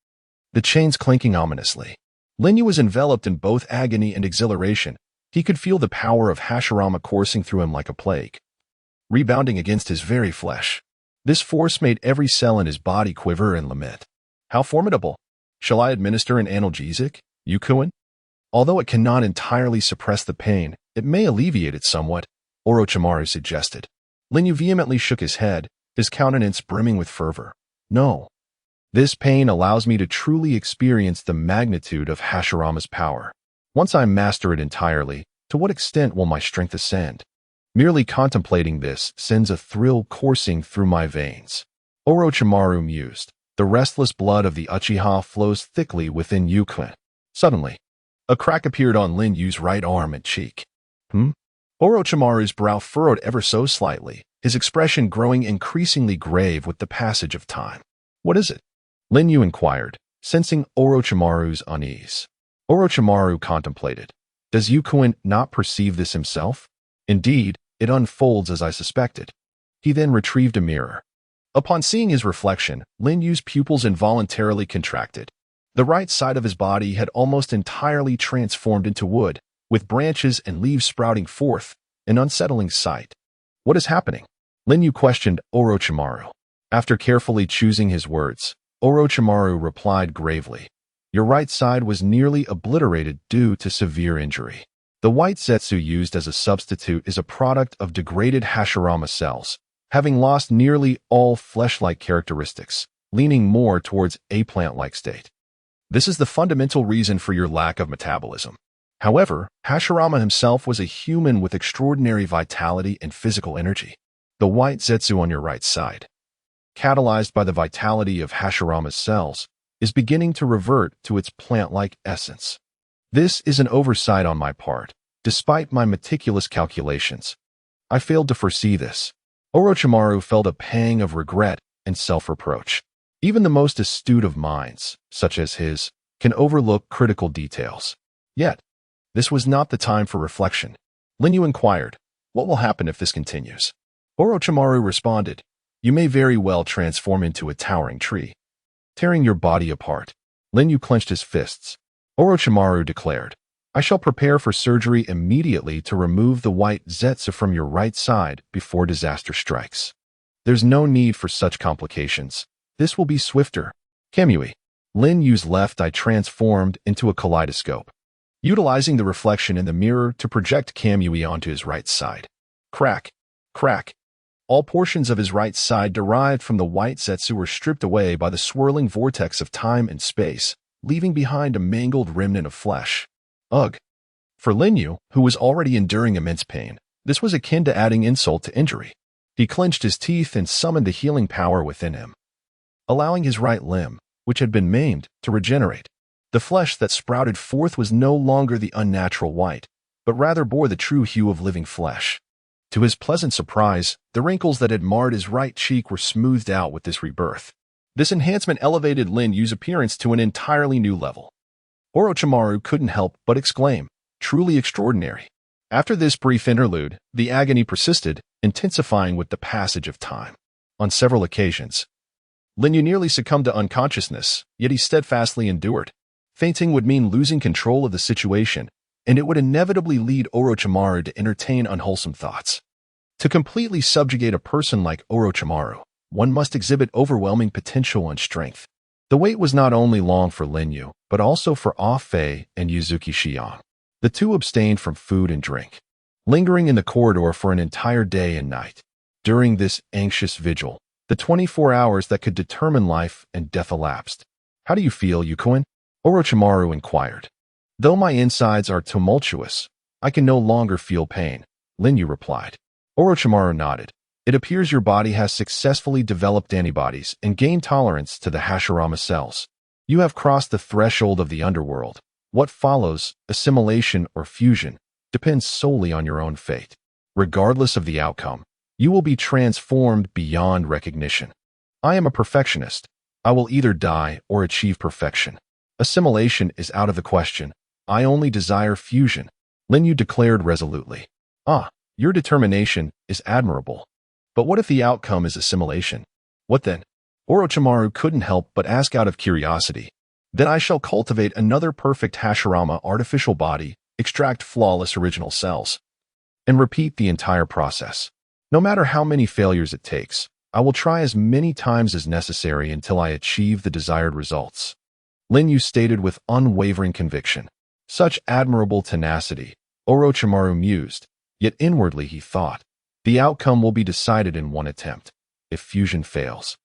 [SPEAKER 1] the chains clinking ominously. Lin Yu was enveloped in both agony and exhilaration. He could feel the power of Hashirama coursing through him like a plague, rebounding against his very flesh. This force made every cell in his body quiver and lament. How formidable! Shall I administer an analgesic, Yukuin? Although it cannot entirely suppress the pain, it may alleviate it somewhat, Orochimaru suggested. Lin Yu vehemently shook his head, his countenance brimming with fervor. No. This pain allows me to truly experience the magnitude of Hashirama's power. Once I master it entirely, to what extent will my strength ascend? Merely contemplating this sends a thrill coursing through my veins. Orochimaru mused. The restless blood of the Uchiha flows thickly within Yukon. Suddenly, a crack appeared on Lin Yu's right arm and cheek. Orochimaru's brow furrowed ever so slightly, his expression growing increasingly grave with the passage of time. What is it? Lin Yu inquired, sensing Orochimaru's unease. Orochimaru contemplated. Does Yukon not perceive this himself? Indeed, it unfolds as I suspected. He then retrieved a mirror. Upon seeing his reflection, Lin Yu's pupils involuntarily contracted. The right side of his body had almost entirely transformed into wood, with branches and leaves sprouting forth, an unsettling sight. What is happening? Lin Yu questioned Orochimaru. After carefully choosing his words, Orochimaru replied gravely. Your right side was nearly obliterated due to severe injury. The white zetsu used as a substitute is a product of degraded Hashirama cells, having lost nearly all flesh-like characteristics, leaning more towards a plant-like state. This is the fundamental reason for your lack of metabolism. However, Hashirama himself was a human with extraordinary vitality and physical energy. The white zetsu on your right side, catalyzed by the vitality of Hashirama's cells, is beginning to revert to its plant-like essence. This is an oversight on my part. Despite my meticulous calculations, I failed to foresee this. Orochimaru felt a pang of regret and self-reproach. Even the most astute of minds, such as his, can overlook critical details. Yet, this was not the time for reflection. Lin Yu inquired, what will happen if this continues? Orochimaru responded, you may very well transform into a towering tree, tearing your body apart. Lin Yu clenched his fists. Orochimaru declared, I shall prepare for surgery immediately to remove the white zetsu from your right side before disaster strikes. There's no need for such complications. This will be swifter. Kamui. Lin Yu's left eye transformed into a kaleidoscope, utilizing the reflection in the mirror to project Kamui onto his right side. Crack. Crack. All portions of his right side derived from the white zetsu were stripped away by the swirling vortex of time and space, leaving behind a mangled remnant of flesh. Ugh. For Lin Yu, who was already enduring immense pain, this was akin to adding insult to injury. He clenched his teeth and summoned the healing power within him, allowing his right limb, which had been maimed, to regenerate. The flesh that sprouted forth was no longer the unnatural white, but rather bore the true hue of living flesh. To his pleasant surprise, the wrinkles that had marred his right cheek were smoothed out with this rebirth. This enhancement elevated Lin Yu's appearance to an entirely new level. Orochimaru couldn't help but exclaim, truly extraordinary. After this brief interlude, the agony persisted, intensifying with the passage of time. On several occasions, Lin Yu nearly succumbed to unconsciousness, yet he steadfastly endured. Fainting would mean losing control of the situation, and it would inevitably lead Orochimaru to entertain unwholesome thoughts. To completely subjugate a person like Orochimaru, one must exhibit overwhelming potential and strength. The wait was not only long for Lin Yu, but also for Ah Fei and Yuzuki Xiang. The two abstained from food and drink, lingering in the corridor for an entire day and night. During this anxious vigil, the 24 hours that could determine life and death elapsed. How do you feel, Yukon? Orochimaru inquired. Though my insides are tumultuous, I can no longer feel pain, Lin Yu replied. Orochimaru nodded. It appears your body has successfully developed antibodies and gained tolerance to the Hashirama cells. You have crossed the threshold of the underworld. What follows, assimilation or fusion, depends solely on your own fate. Regardless of the outcome, you will be transformed beyond recognition. I am a perfectionist. I will either die or achieve perfection. Assimilation is out of the question. I only desire fusion, Lin Yu declared resolutely. Ah, your determination is admirable. But what if the outcome is assimilation? What then? Orochimaru couldn't help but ask out of curiosity. Then I shall cultivate another perfect Hashirama artificial body, extract flawless original cells, and repeat the entire process. No matter how many failures it takes, I will try as many times as necessary until I achieve the desired results. Lin Yu stated with unwavering conviction. Such admirable tenacity, Orochimaru mused, yet inwardly he thought, the outcome will be decided in one attempt. If fusion fails,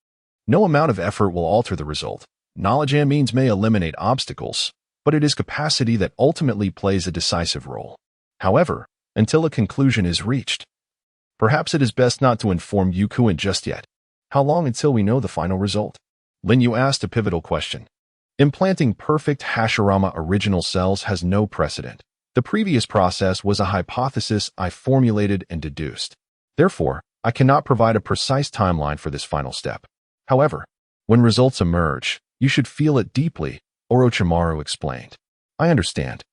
[SPEAKER 1] no amount of effort will alter the result. Knowledge and means may eliminate obstacles, but it is capacity that ultimately plays a decisive role. However, until a conclusion is reached, perhaps it is best not to inform Yukuin just yet. How long until we know the final result? Lin Yu asked a pivotal question. Implanting perfect Hashirama original cells has no precedent. The previous process was a hypothesis I formulated and deduced. Therefore, I cannot provide a precise timeline for this final step. However, when results emerge, you should feel it deeply, Orochimaru explained. I understand.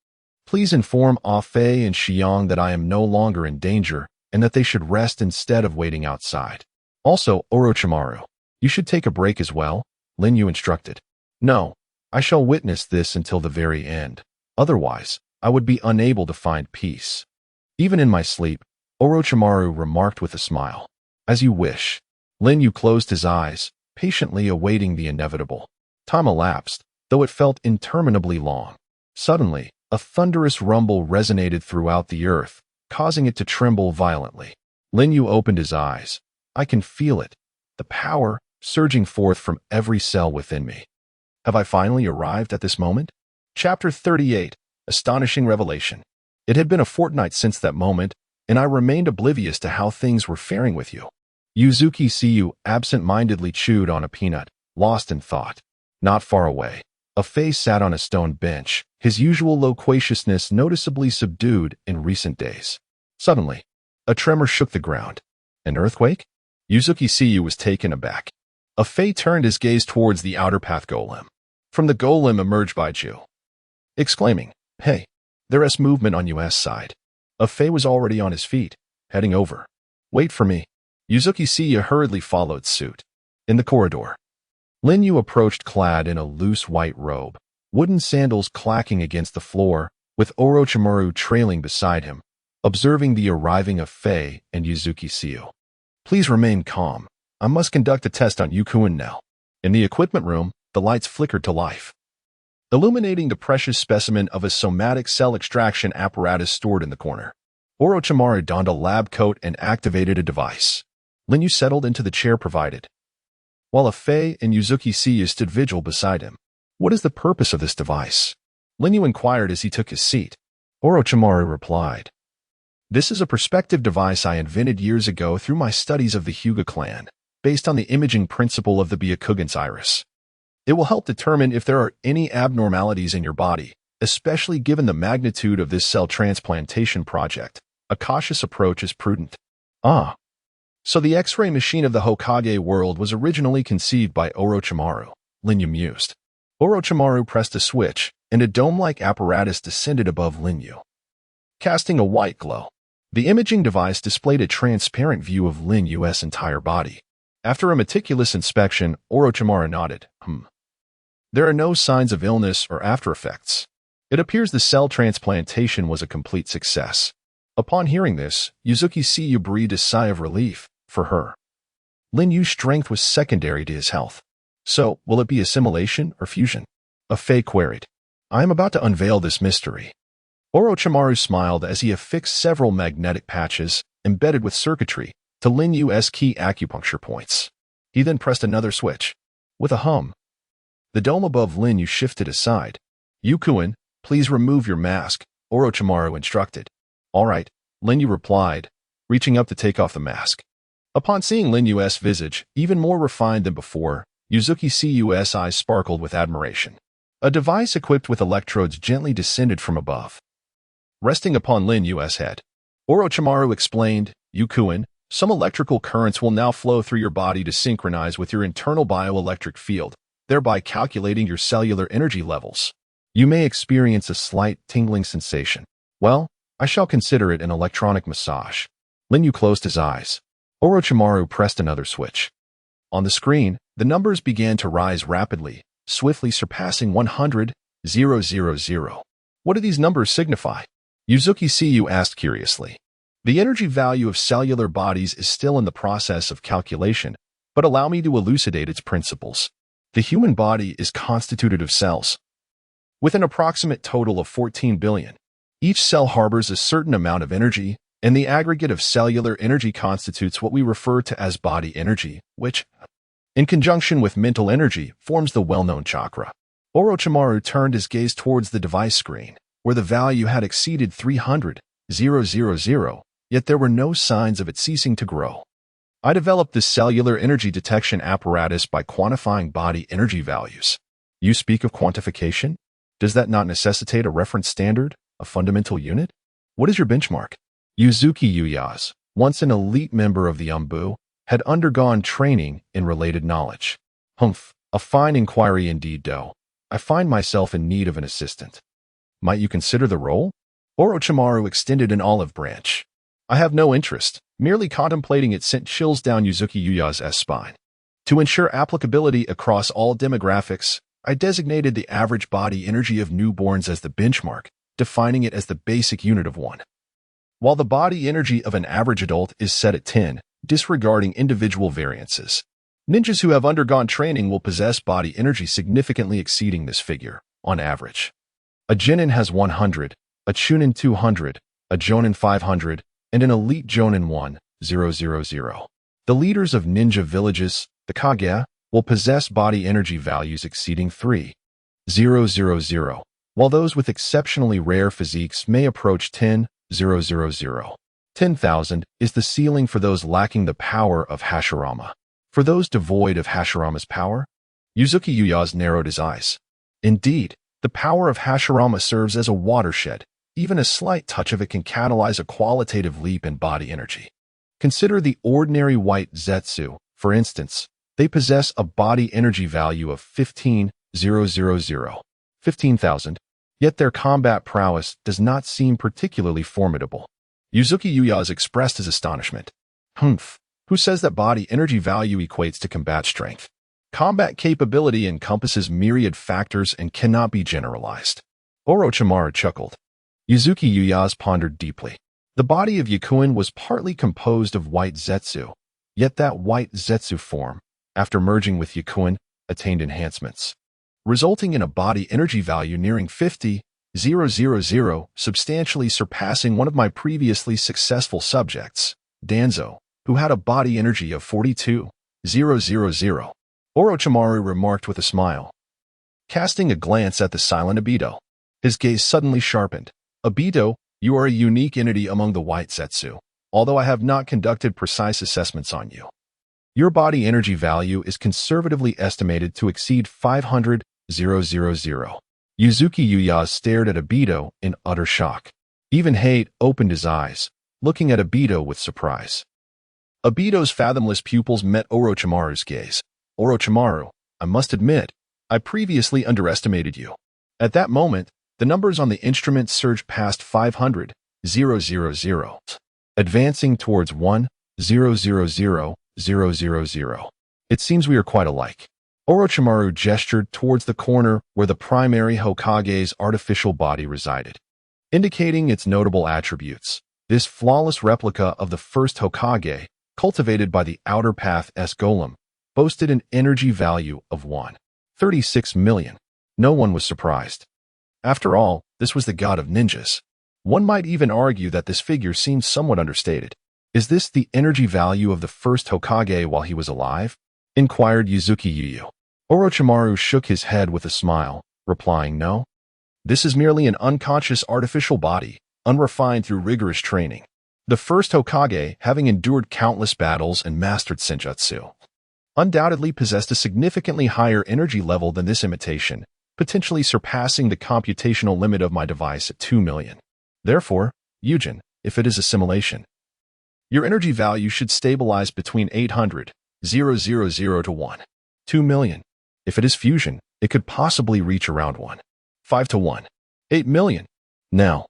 [SPEAKER 1] Please inform Afei and Xiang that I am no longer in danger and that they should rest instead of waiting outside. Also, Orochimaru, you should take a break as well, Lin Yu instructed. No, I shall witness this until the very end. Otherwise, I would be unable to find peace. Even in my sleep, Orochimaru remarked with a smile. As you wish. Lin Yu closed his eyes, patiently awaiting the inevitable. Time elapsed, though it felt interminably long. Suddenly, a thunderous rumble resonated throughout the earth, causing it to tremble violently. Lin Yu opened his eyes. I can feel it, the power surging forth from every cell within me. Have I finally arrived at this moment? Chapter 38, Astonishing Revelation. It had been a fortnight since that moment, and I remained oblivious to how things were faring with you. Yuzuki Siyu absent-mindedly chewed on a peanut, lost in thought. Not far away, Afei sat on a stone bench, his usual loquaciousness noticeably subdued in recent days. Suddenly, a tremor shook the ground. An earthquake? Yuzuki Siyu was taken aback. Afei turned his gaze towards the outer path golem. From the golem emerged Baiju, exclaiming, Hey, there's movement on US side. Afei was already on his feet, heading over. Wait for me. Yuzuki Siyu hurriedly followed suit. In the corridor, Lin Yu approached clad in a loose white robe, wooden sandals clacking against the floor, with Orochimaru trailing beside him, observing the arriving of Fei and Yuzuki Siyu. Please remain calm. I must conduct a test on Yukuin now. In the equipment room, the lights flickered to life, illuminating the precious specimen of a somatic cell extraction apparatus stored in the corner. Orochimaru donned a lab coat and activated a device. Lin Yu settled into the chair provided, while Afei and Yuzuki Siyu stood vigil beside him. What is the purpose of this device? Lin Yu inquired as he took his seat. Orochimaru replied, This is a perspective device I invented years ago through my studies of the Hyuga clan, based on the imaging principle of the Byakugan's iris. It will help determine if there are any abnormalities in your body, especially given the magnitude of this cell transplantation project. A cautious approach is prudent. So the X-ray machine of the Hokage world was originally conceived by Orochimaru, Lin Yu mused. Orochimaru pressed a switch, and a dome-like apparatus descended above Lin Yu, casting a white glow. The imaging device displayed a transparent view of Lin Yu's entire body. After a meticulous inspection, Orochimaru nodded. There are no signs of illness or after-effects. It appears the cell transplantation was a complete success. Upon hearing this, Yuzuki Siyu breathed a sigh of relief. For her, Lin Yu's strength was secondary to his health. So, will it be assimilation or fusion? Afei queried. I am about to unveil this mystery. Orochimaru smiled as he affixed several magnetic patches, embedded with circuitry, to Lin Yu's key acupuncture points. He then pressed another switch. With a hum, the dome above Lin Yu shifted aside. Yukuin, please remove your mask, Orochimaru instructed. All right, Lin Yu replied, reaching up to take off the mask. Upon seeing Lin Yu's visage, even more refined than before, Yuzuki Siyu's eyes sparkled with admiration. A device equipped with electrodes gently descended from above, resting upon Lin Yu's head. Orochimaru explained, Yukuin, some electrical currents will now flow through your body to synchronize with your internal bioelectric field, thereby calculating your cellular energy levels. You may experience a slight tingling sensation. Well, I shall consider it an electronic massage. Lin Yu closed his eyes. Orochimaru pressed another switch. On the screen, the numbers began to rise rapidly, swiftly surpassing 100,000. What do these numbers signify? Yuzuki Siyu asked curiously. The energy value of cellular bodies is still in the process of calculation, but allow me to elucidate its principles. The human body is constituted of cells. with an approximate total of 14 billion. Each cell harbors a certain amount of energy, and the aggregate of cellular energy constitutes what we refer to as body energy, which, in conjunction with mental energy, forms the well-known chakra. Orochimaru turned his gaze towards the device screen, where the value had exceeded 300,000, yet there were no signs of it ceasing to grow. I developed this cellular energy detection apparatus by quantifying body energy values. You speak of quantification? Does that not necessitate a reference standard, a fundamental unit? What is your benchmark? Yuzuki Uyas, once an elite member of the Umbu, had undergone training in related knowledge. Humph, a fine inquiry indeed, though. I find myself in need of an assistant. Might you consider the role? Orochimaru extended an olive branch. I have no interest. Merely contemplating it sent chills down Yuzuki Uyas' spine. To ensure applicability across all demographics, I designated the average body energy of newborns as the benchmark, defining it as the basic unit of one. While the body energy of an average adult is set at 10, disregarding individual variances, ninjas who have undergone training will possess body energy significantly exceeding this figure, on average. A Genin has 100, a Chunin 200, a Jonin 500, and an elite Jonin 1000. The leaders of ninja villages, the Kage, will possess body energy values exceeding 3000, while those with exceptionally rare physiques may approach 10,000. 10,000 is the ceiling for those lacking the power of Hashirama. For those devoid of Hashirama's power, Yuzuki Uyas narrowed his eyes. Indeed, the power of Hashirama serves as a watershed. Even a slight touch of it can catalyze a qualitative leap in body energy. Consider the ordinary white Zetsu, for instance. They possess a body energy value of 15,000, yet their combat prowess does not seem particularly formidable. Yuzuki Uyas expressed his astonishment. Humph, who says that body energy value equates to combat strength? Combat capability encompasses myriad factors and cannot be generalized. Orochimaru chuckled. Yuzuki Uyas pondered deeply. The body of Yakuin was partly composed of white Zetsu, yet that white Zetsu form, after merging with Yakuin, attained enhancements, resulting in a body energy value nearing 50,000, substantially surpassing one of my previously successful subjects, Danzo, who had a body energy of 42,000. Orochimaru remarked with a smile. Casting a glance at the silent Obito, his gaze suddenly sharpened. Obito, you are a unique entity among the white Zetsu, although I have not conducted precise assessments on you. Your body energy value is conservatively estimated to exceed 500,000. Yuzuki Uyas stared at Obito in utter shock. Even Hate opened his eyes, looking at Obito with surprise. Obito's fathomless pupils met Orochimaru's gaze. Orochimaru, I must admit, I previously underestimated you. At that moment, the numbers on the instrument surged past 500,000, advancing towards 1,000,000. It seems we are quite alike. Orochimaru gestured towards the corner where the primary Hokage's artificial body resided, indicating its notable attributes. This flawless replica of the first Hokage, cultivated by the Outer Path S Golem, boasted an energy value of 1.36 million. No one was surprised. After all, this was the god of ninjas. One might even argue that this figure seems somewhat understated. Is this the energy value of the first Hokage while he was alive? Inquired Yuzuki Uyu. Orochimaru shook his head with a smile, replying no. This is merely an unconscious artificial body, unrefined through rigorous training. The first Hokage, having endured countless battles and mastered senjutsu, undoubtedly possessed a significantly higher energy level than this imitation, potentially surpassing the computational limit of my device at 2 million. Therefore, Yujin, if it is assimilation, your energy value should stabilize between 800,000 to 1.2 million. If it is fusion, it could possibly reach around 1.5 to 1.8 million. Now,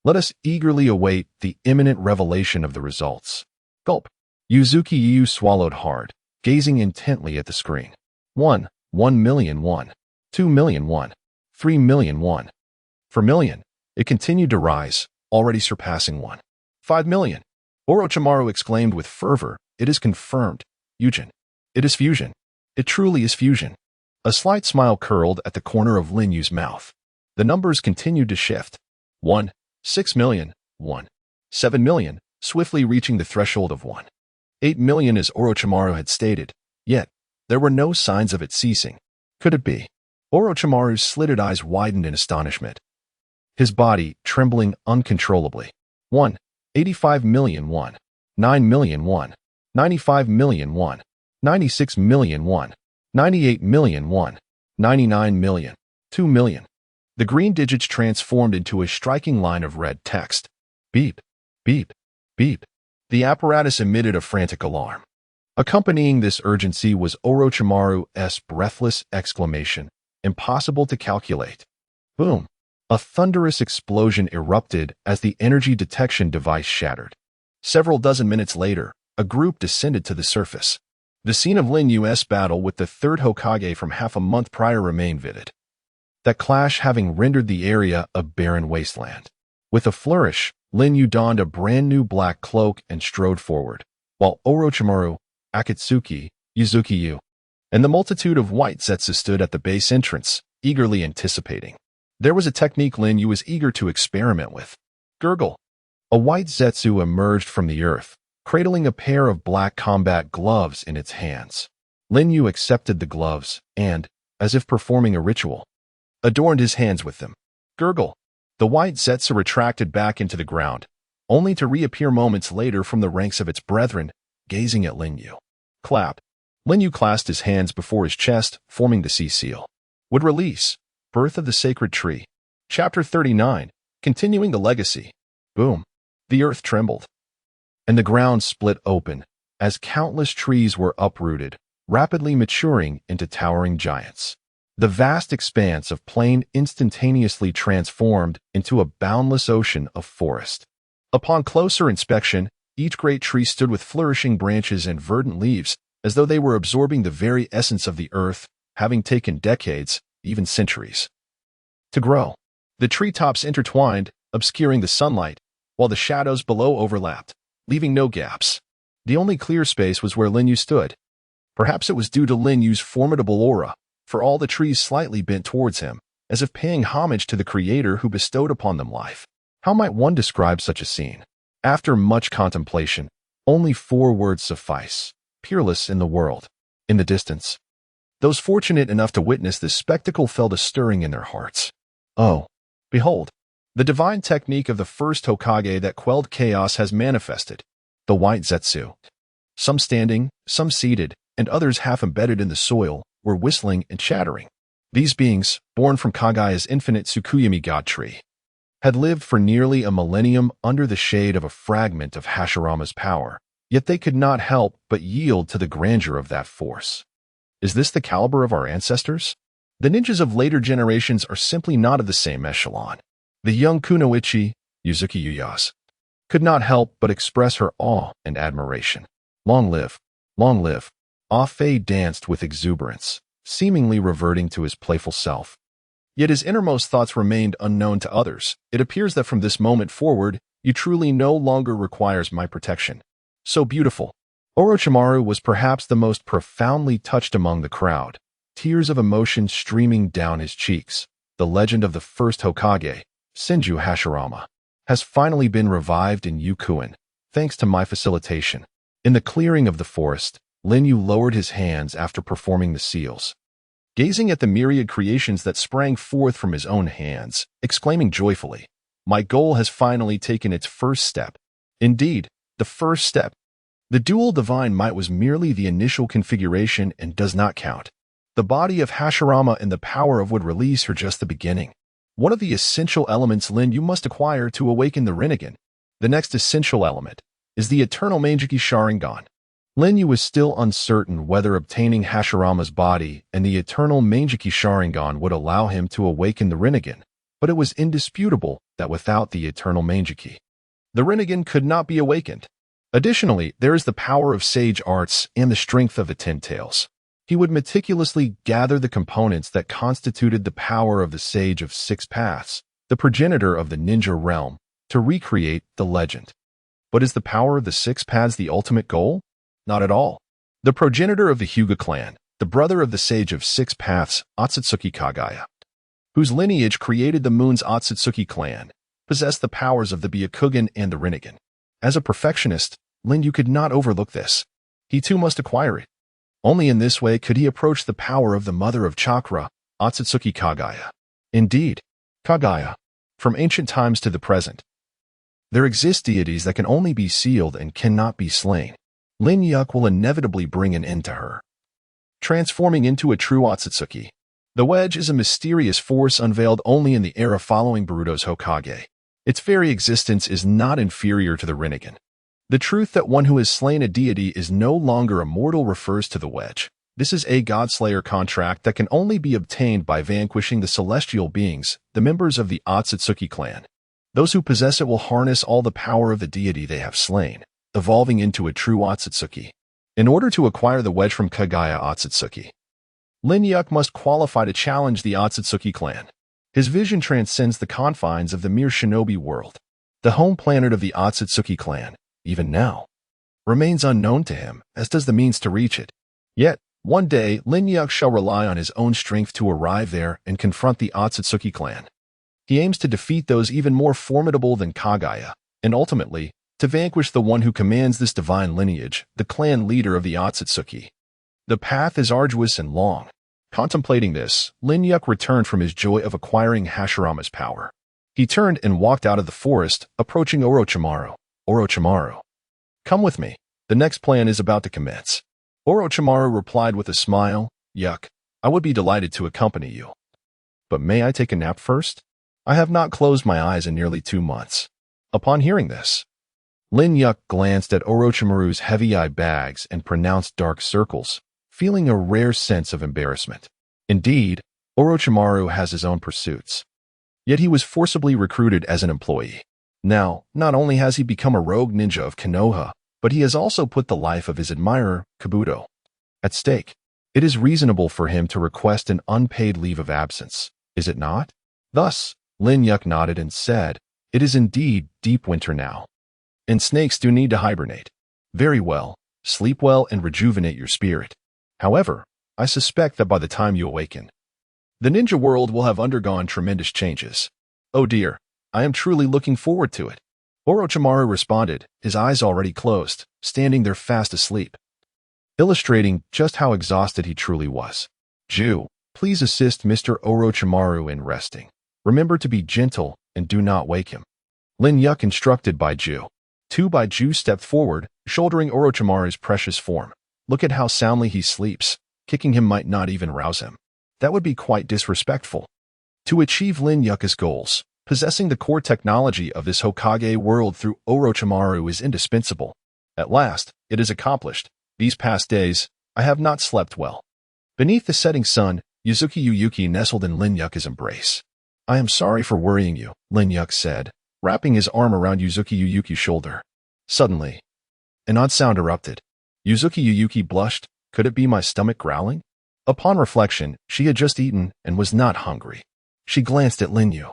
[SPEAKER 1] let us eagerly await the imminent revelation of the results. Gulp. Yuzuki Yu swallowed hard, gazing intently at the screen. 1 million, 2 million, 3 million. For million, it continued to rise, already surpassing 1.5 million. Orochimaru exclaimed with fervor, it is confirmed. Yujin. It is fusion. It truly is fusion. A slight smile curled at the corner of Lin Yu's mouth. The numbers continued to shift. 1, 6 million, 1, 7 million, swiftly reaching the threshold of 1, 8 million as Orochimaru had stated, yet there were no signs of it ceasing. Could it be? Orochimaru's slitted eyes widened in astonishment, his body trembling uncontrollably. 1, 85 million, 1, 9 million, 1, 95 million, 1, 96 million, 1, 98 million, 1, 99 million, 2 million. The green digits transformed into a striking line of red text. Beep, beep, beep. The apparatus emitted a frantic alarm. Accompanying this urgency was Orochimaru's breathless exclamation, impossible to calculate. Boom! A thunderous explosion erupted as the energy detection device shattered. Several dozen minutes later, a group descended to the surface. The scene of Lin Yu's battle with the third Hokage from half a month prior remained vivid, that clash having rendered the area a barren wasteland. With a flourish, Lin Yu donned a brand new black cloak and strode forward, while Orochimaru, Akatsuki, Yuzuki-yu, and the multitude of white Zetsu stood at the base entrance, eagerly anticipating. There was a technique Lin Yu was eager to experiment with. Gurgle. A white Zetsu emerged from the earth, cradling a pair of black combat gloves in its hands. Lin Yu accepted the gloves and, as if performing a ritual, adorned his hands with them. Gurgle. The white Zetsu retracted back into the ground, only to reappear moments later from the ranks of its brethren, gazing at Lin Yu. Clap. Lin Yu clasped his hands before his chest, forming the sea seal. Would release. Birth of the Sacred Tree. Chapter 39. Continuing the Legacy. Boom. The earth trembled, and the ground split open, as countless trees were uprooted, rapidly maturing into towering giants. The vast expanse of plain instantaneously transformed into a boundless ocean of forest. Upon closer inspection, each great tree stood with flourishing branches and verdant leaves, as though they were absorbing the very essence of the earth, having taken decades, even centuries, to grow. The treetops intertwined, obscuring the sunlight, while the shadows below overlapped, leaving no gaps. The only clear space was where Lin Yu stood. Perhaps it was due to Lin Yu's formidable aura, for all the trees slightly bent towards him, as if paying homage to the creator who bestowed upon them life. How might one describe such a scene? After much contemplation, only 4 words suffice: peerless in the world. In the distance, those fortunate enough to witness this spectacle felt a stirring in their hearts. Oh, behold, the divine technique of the first Hokage that quelled chaos has manifested. The white Zetsu, some standing, some seated, and others half embedded in the soil, were whistling and chattering. These beings, born from Kagaya's infinite Tsukuyomi god tree, had lived for nearly a millennium under the shade of a fragment of Hashirama's power, yet they could not help but yield to the grandeur of that force. Is this the caliber of our ancestors? The ninjas of later generations are simply not of the same echelon. The young Kunoichi, Yuzuki-yu, could not help but express her awe and admiration. Long live, long live. Ah-Fei danced with exuberance, seemingly reverting to his playful self. Yet his innermost thoughts remained unknown to others. It appears that from this moment forward, you truly no longer requires my protection. So beautiful. Orochimaru was perhaps the most profoundly touched among the crowd, tears of emotion streaming down his cheeks. The legend of the first Hokage, Senju Hashirama, has finally been revived in Yukuen, thanks to my facilitation. In the clearing of the forest, Lin Yu lowered his hands after performing the seals, gazing at the myriad creations that sprang forth from his own hands, exclaiming joyfully, "My goal has finally taken its first step." Indeed, the first step. The dual divine might was merely the initial configuration and does not count. The body of Hashirama and the power of would release are just the beginning. One of the essential elements Lin Yu must acquire to awaken the Rinnegan. The next essential element is the eternal Meijiki Sharingan. Lin Yu was still uncertain whether obtaining Hashirama's body and the eternal Meijiki Sharingan would allow him to awaken the Rinnegan, but it was indisputable that without the eternal Meijiki, the Rinnegan could not be awakened. Additionally, there is the power of sage arts and the strength of the Ten Tails. He would meticulously gather the components that constituted the power of the Sage of Six Paths, the progenitor of the ninja realm, to recreate the legend. But is the power of the Six Paths the ultimate goal? Not at all. The progenitor of the Hyuga clan, the brother of the Sage of Six Paths, Otsutsuki Kagaya, whose lineage created the Moon's Otsutsuki clan, possessed the powers of the Byakugan and the Rinnegan. As a perfectionist, Lin Yu could not overlook this. He too must acquire it. Only in this way could he approach the power of the Mother of Chakra, Otsutsuki Kagaya. Indeed, Kagaya, from ancient times to the present, there exist deities that can only be sealed and cannot be slain. Lin Yuk will inevitably bring an end to her, transforming into a true Otsutsuki. The wedge is a mysterious force unveiled only in the era following Boruto's Hokage. Its very existence is not inferior to the Rinnegan. The truth that one who has slain a deity is no longer a mortal refers to the wedge. This is a Godslayer contract that can only be obtained by vanquishing the celestial beings, the members of the Otsutsuki clan. Those who possess it will harness all the power of the deity they have slain, evolving into a true Otsutsuki. In order to acquire the wedge from Kagaya Otsutsuki, Lin Yuk must qualify to challenge the Otsutsuki clan. His vision transcends the confines of the mere shinobi world. The home planet of the Otsutsuki clan, even now, remains unknown to him, as does the means to reach it. Yet, one day, Lin Yuk shall rely on his own strength to arrive there and confront the Otsutsuki clan. He aims to defeat those even more formidable than Kagaya, and ultimately, to vanquish the one who commands this divine lineage, the clan leader of the Otsutsuki. The path is arduous and long. Contemplating this, Lin Yuk returned from his joy of acquiring Hashirama's power. He turned and walked out of the forest, approaching Orochimaru. Orochimaru, come with me. The next plan is about to commence. Orochimaru replied with a smile, Yuk, I would be delighted to accompany you. But may I take a nap first? I have not closed my eyes in nearly 2 months. Upon hearing this, Lin Yuk glanced at Orochimaru's heavy eye bags and pronounced dark circles, feeling a rare sense of embarrassment. Indeed, Orochimaru has his own pursuits. Yet he was forcibly recruited as an employee. Now, not only has he become a rogue ninja of Konoha, but he has also put the life of his admirer, Kabuto, at stake. It is reasonable for him to request an unpaid leave of absence, is it not? Thus, Lin Yuk nodded and said, It is indeed deep winter now, and snakes do need to hibernate. Very well, sleep well and rejuvenate your spirit. However, I suspect that by the time you awaken, the ninja world will have undergone tremendous changes. Oh dear, I am truly looking forward to it. Orochimaru responded, his eyes already closed, standing there fast asleep, illustrating just how exhausted he truly was. Ju, please assist Mr. Orochimaru in resting. Remember to be gentle and do not wake him. Lin Yuk instructed by Ju. Ju stepped forward, shouldering Orochimaru's precious form. Look at how soundly he sleeps. Kicking him might not even rouse him. That would be quite disrespectful. To achieve Lin Yuk's goals, possessing the core technology of this Hokage world through Orochimaru is indispensable. At last, it is accomplished. These past days, I have not slept well. Beneath the setting sun, Yuzuki Uyuki nestled in Lin Yuk's embrace. I am sorry for worrying you, Lin Yuk said, wrapping his arm around Yuzuki Uyuki's shoulder. Suddenly, an odd sound erupted. Yuzuki Uyuki blushed. Could it be my stomach growling? Upon reflection, she had just eaten and was not hungry. She glanced at Lin Yu,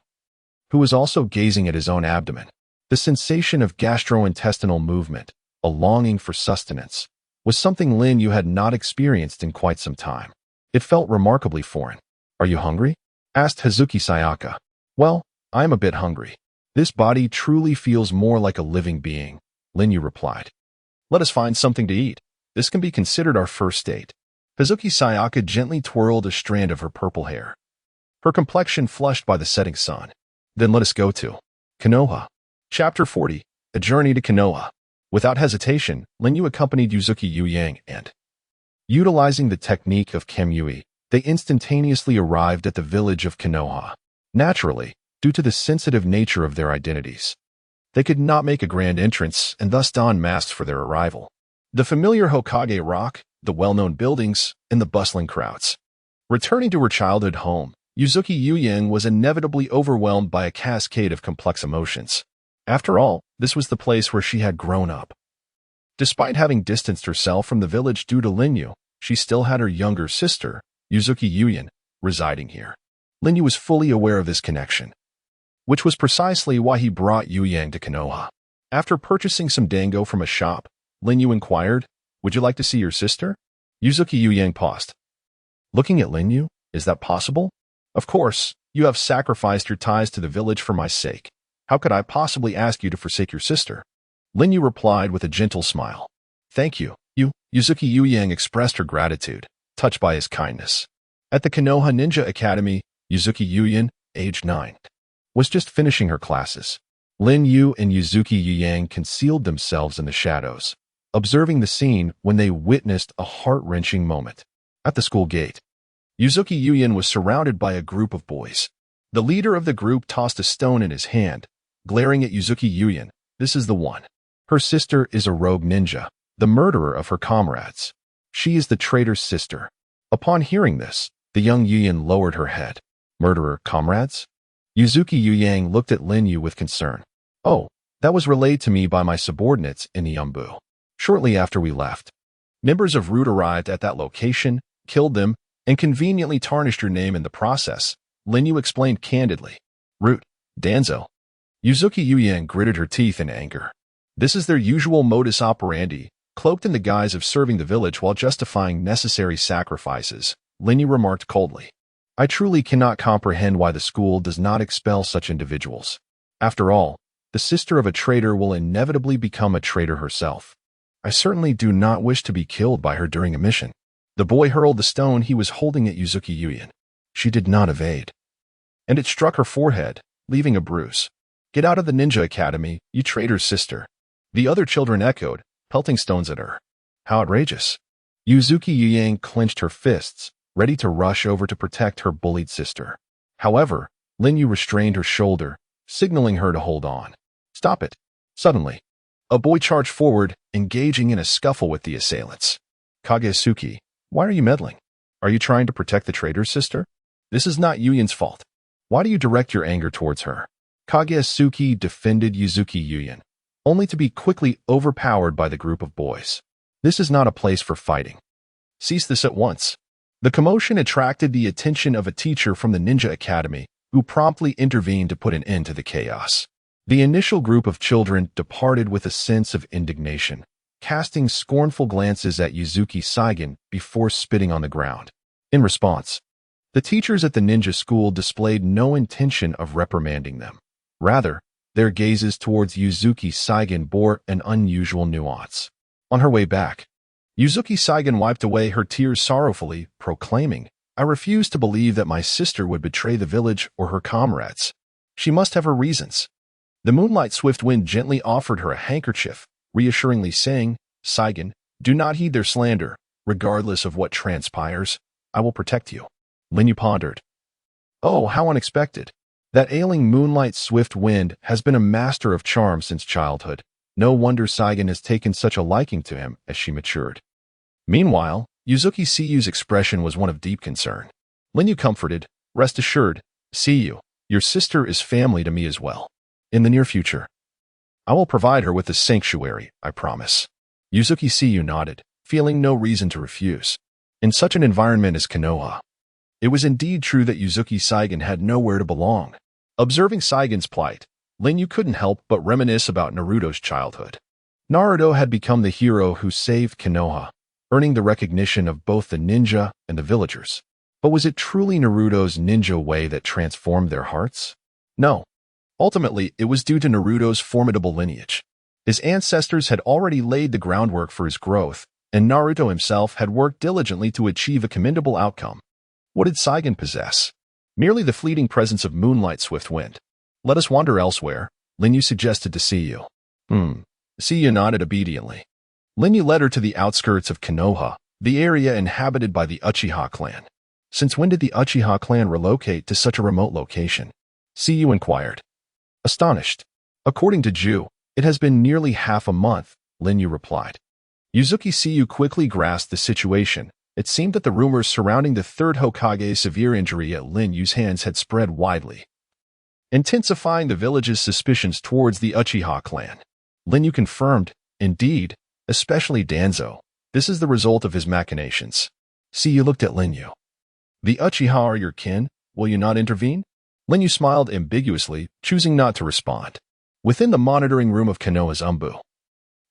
[SPEAKER 1] who was also gazing at his own abdomen. The sensation of gastrointestinal movement, a longing for sustenance, was something Lin Yu had not experienced in quite some time. It felt remarkably foreign. Are you hungry? Asked Hazuki Sayaka. Well, I am a bit hungry. This body truly feels more like a living being, Lin Yu replied. Let us find something to eat. This can be considered our first date. Hazuki Sayaka gently twirled a strand of her purple hair, her complexion flushed by the setting sun. Then let us go to Konoha. Chapter 40, A Journey to Konoha. Without hesitation, Lin Yu accompanied Yuzuki Yu and, utilizing the technique of Kamui, they instantaneously arrived at the village of Konoha. Naturally, due to the sensitive nature of their identities, they could not make a grand entrance and thus don masks for their arrival. The familiar Hokage Rock, the well-known buildings, and the bustling crowds. Returning to her childhood home, Yuzuki Yu was inevitably overwhelmed by a cascade of complex emotions. After all, this was the place where she had grown up. Despite having distanced herself from the village due to Lin Yu, she still had her younger sister, Yuzuki Yu, residing here. Lin Yu was fully aware of this connection, which was precisely why he brought Yu to Konoha. After purchasing some dango from a shop, Lin Yu inquired, Would you like to see your sister? Yuzuki Yu paused. Looking at Lin Yu, is that possible? Of course, You have sacrificed your ties to the village for my sake. How could I possibly ask you to forsake your sister? Lin Yu replied with a gentle smile. Thank you. Yuzuki Yuyang expressed her gratitude, touched by his kindness. At the Konoha Ninja Academy, Yuzuki Yuyang, age 9, was just finishing her classes. Lin Yu and Yuzuki Yuyang concealed themselves in the shadows, observing the scene when they witnessed a heart-wrenching moment. At the school gate, Yuzuki Yuyang was surrounded by a group of boys. The leader of the group tossed a stone in his hand, glaring at Yuzuki Yuyang. This is the one. Her sister is a rogue ninja, the murderer of her comrades. She is the traitor's sister. Upon hearing this, the young Yuyang lowered her head. Murderer comrades? Yuzuki Yuyang looked at Lin Yu with concern. Oh, that was relayed to me by my subordinates in the Yumbu. Shortly after we left, members of Root arrived at that location, killed them, and conveniently tarnished your name in the process, Lin Yu explained candidly. Root, Danzo. Yuzuki Yuyang gritted her teeth in anger. This is their usual modus operandi, cloaked in the guise of serving the village while justifying necessary sacrifices, Lin Yu remarked coldly. I truly cannot comprehend why the school does not expel such individuals. After all, the sister of a traitor will inevitably become a traitor herself. I certainly do not wish to be killed by her during a mission. The boy hurled the stone he was holding at Yuzuki Yuyang. She did not evade, and it struck her forehead, leaving a bruise. Get out of the Ninja Academy, you traitor's sister. The other children echoed, pelting stones at her. How outrageous. Yuzuki Yuyang clenched her fists, ready to rush over to protect her bullied sister. However, Lin Yu restrained her shoulder, signaling her to hold on. Stop it. Suddenly, a boy charged forward, engaging in a scuffle with the assailants. Kagesuke, why are you meddling? Are you trying to protect the traitor's sister? This is not Yuyang's fault. Why do you direct your anger towards her? Kagesuke defended Yuzuki Yuyang, only to be quickly overpowered by the group of boys. This is not a place for fighting. Cease this at once. The commotion attracted the attention of a teacher from the Ninja Academy, who promptly intervened to put an end to the chaos. The initial group of children departed with a sense of indignation, casting scornful glances at Yuzuki Saigen before spitting on the ground. In response, the teachers at the ninja school displayed no intention of reprimanding them. Rather, their gazes towards Yuzuki Saigen bore an unusual nuance. On her way back, Yuzuki Saigen wiped away her tears sorrowfully, proclaiming, I refuse to believe that my sister would betray the village or her comrades. She must have her reasons. The Moonlight Swift Wind gently offered her a handkerchief, reassuringly saying, Saigen, do not heed their slander. Regardless of what transpires, I will protect you. Lin Yu pondered. Oh, how unexpected. That ailing Moonlight Swift Wind has been a master of charm since childhood. No wonder Saigen has taken such a liking to him as she matured. Meanwhile, Yuzuki Seiyu's expression was one of deep concern. Lin Yu comforted, rest assured, Seiyu, your sister is family to me as well. In the near future, I will provide her with a sanctuary, I promise. Yuzuki Seiyu nodded, feeling no reason to refuse. In such an environment as Konoha, it was indeed true that Yuzuki Saigen had nowhere to belong. Observing Saigen's plight, Lin Yu couldn't help but reminisce about Naruto's childhood. Naruto had become the hero who saved Konoha, earning the recognition of both the ninja and the villagers. But was it truly Naruto's ninja way that transformed their hearts? No. Ultimately, it was due to Naruto's formidable lineage. His ancestors had already laid the groundwork for his growth, and Naruto himself had worked diligently to achieve a commendable outcome. What did Saigen possess? Merely the fleeting presence of Moonlight Swift Wind. Let us wander elsewhere, Lin Yu suggested to Seiyu. Seiyu nodded obediently. Lin Yu led her to the outskirts of Konoha, the area inhabited by the Uchiha clan. Since when did the Uchiha clan relocate to such a remote location? Seiyu inquired. Astonished. According to Ju, it has been nearly half a month, Lin Yu replied. Yuzuki Seiyu quickly grasped the situation. It seemed that the rumors surrounding the third Hokage's severe injury at Lin Yu's hands had spread widely, intensifying the village's suspicions towards the Uchiha clan. Lin Yu confirmed, indeed, especially Danzo. This is the result of his machinations. Seiyu looked at Lin Yu. The Uchiha are your kin, will you not intervene? Lin Yu smiled ambiguously, choosing not to respond. Within the monitoring room of Konoha's Umbu,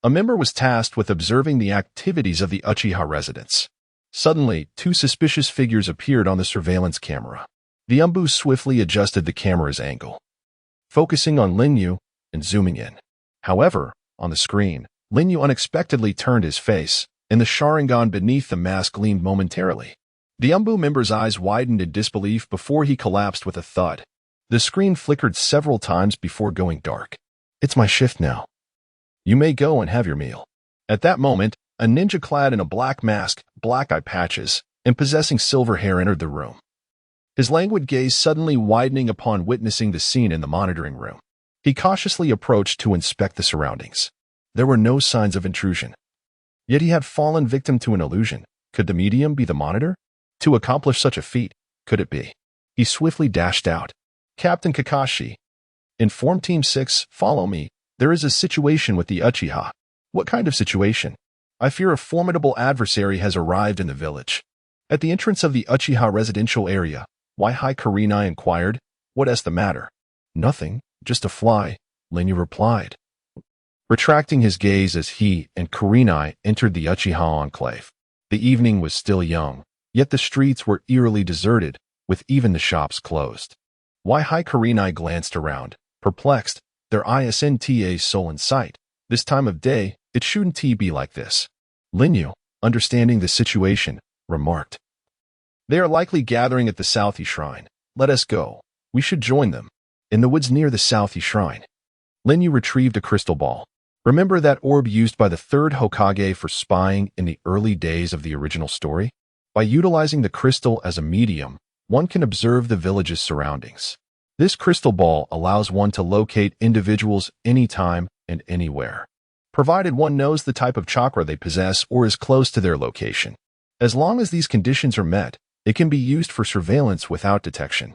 [SPEAKER 1] a member was tasked with observing the activities of the Uchiha residents. Suddenly, two suspicious figures appeared on the surveillance camera. The Umbu swiftly adjusted the camera's angle, focusing on Linyu and zooming in. However, on the screen, Linyu unexpectedly turned his face, and the Sharingan beneath the mask gleamed momentarily. The Umbu member's eyes widened in disbelief before he collapsed with a thud. The screen flickered several times before going dark. "It's my shift now. You may go and have your meal." At that moment, a ninja clad in a black mask, black eye patches, and possessing silver hair entered the room. His languid gaze suddenly widening upon witnessing the scene in the monitoring room. He cautiously approached to inspect the surroundings. There were no signs of intrusion. Yet he had fallen victim to an illusion. Could the medium be the monitor? To accomplish such a feat, could it be? He swiftly dashed out. "Captain Kakashi, inform Team 6, follow me. There is a situation with the Uchiha." "What kind of situation?" "I fear a formidable adversary has arrived in the village." At the entrance of the Uchiha residential area, Waihai Kurenai inquired, "What is the matter?" "Nothing, just a fly," Linyu replied, retracting his gaze as he and Kurenai entered the Uchiha enclave. The evening was still young, yet the streets were eerily deserted, with even the shops closed. Waihai Kurenai glanced around, perplexed, their ISNTA's soul in sight. This time of day, it shouldn't be like this. Linyu, understanding the situation, remarked, "They are likely gathering at the Southie Shrine. Let us go. We should join them." In the woods near the Southie Shrine, Linyu retrieved a crystal ball. Remember that orb used by the third Hokage for spying in the early days of the original story? By utilizing the crystal as a medium, one can observe the village's surroundings. This crystal ball allows one to locate individuals anytime and anywhere, provided one knows the type of chakra they possess or is close to their location. As long as these conditions are met, it can be used for surveillance without detection.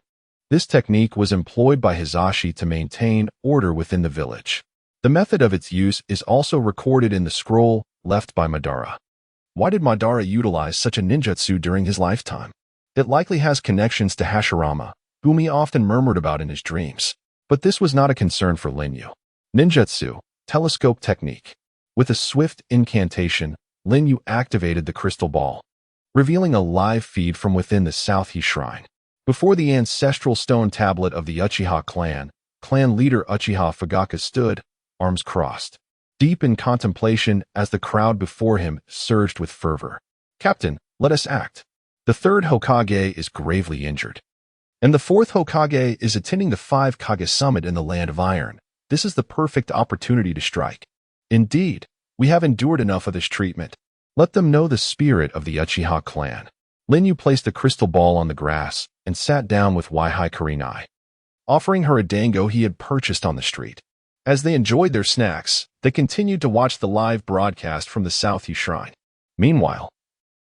[SPEAKER 1] This technique was employed by Hizashi to maintain order within the village. The method of its use is also recorded in the scroll left by Madara. Why did Madara utilize such a ninjutsu during his lifetime? It likely has connections to Hashirama, whom he often murmured about in his dreams. But this was not a concern for Linyu. Ninjutsu, telescope technique. With a swift incantation, Linyu activated the crystal ball, revealing a live feed from within the Southie Shrine. Before the ancestral stone tablet of the Uchiha clan leader Uchiha Fugaku stood, arms crossed, deep in contemplation as the crowd before him surged with fervor. "Captain, let us act. The third Hokage is gravely injured, and the fourth Hokage is attending the 5 Kage Summit in the Land of Iron. This is the perfect opportunity to strike. Indeed, we have endured enough of this treatment. Let them know the spirit of the Uchiha clan." Linyu placed the crystal ball on the grass and sat down with Waihai Kurenai, offering her a dango he had purchased on the street. As they enjoyed their snacks, they continued to watch the live broadcast from the Southie Shrine. Meanwhile,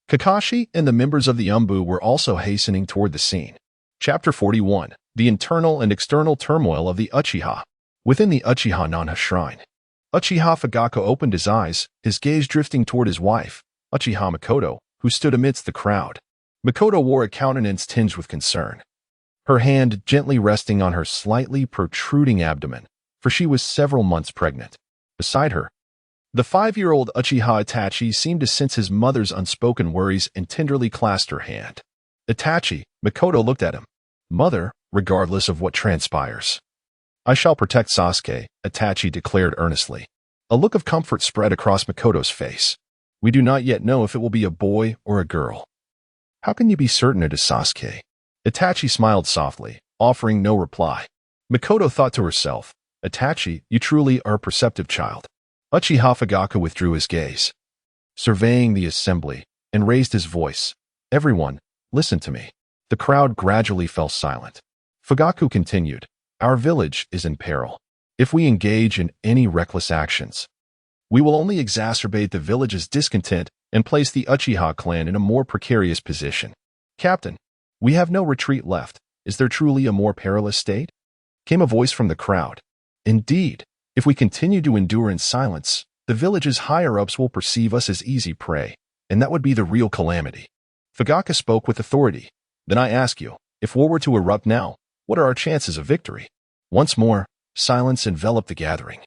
[SPEAKER 1] Kakashi and the members of the Umbu were also hastening toward the scene. Chapter 41. The Internal and External Turmoil of the Uchiha. Within the Uchiha Nanha Shrine, Uchiha Fugaku opened his eyes, his gaze drifting toward his wife, Uchiha Makoto, who stood amidst the crowd. Makoto wore a countenance tinged with concern, her hand gently resting on her slightly protruding abdomen, for she was several months pregnant. Beside her, the 5-year-old Uchiha Itachi seemed to sense his mother's unspoken worries and tenderly clasped her hand. "Itachi," Makoto looked at him. "Mother, regardless of what transpires, I shall protect Sasuke," Itachi declared earnestly. A look of comfort spread across Makoto's face. "We do not yet know if it will be a boy or a girl." "How can you be certain it is Sasuke?" Itachi smiled softly, offering no reply. Makoto thought to herself, "Itachi, you truly are a perceptive child." Uchiha Fugaku withdrew his gaze, surveying the assembly, and raised his voice. "Everyone, listen to me." The crowd gradually fell silent. Fugaku continued, "Our village is in peril. If we engage in any reckless actions, we will only exacerbate the village's discontent and place the Uchiha clan in a more precarious position. Captain, we have no retreat left. Is there truly a more perilous state?" Came a voice from the crowd. "Indeed, if we continue to endure in silence, the village's higher-ups will perceive us as easy prey, and that would be the real calamity." Fugaku spoke with authority. "Then I ask you, if war were to erupt now, what are our chances of victory?" Once more, silence enveloped the gathering,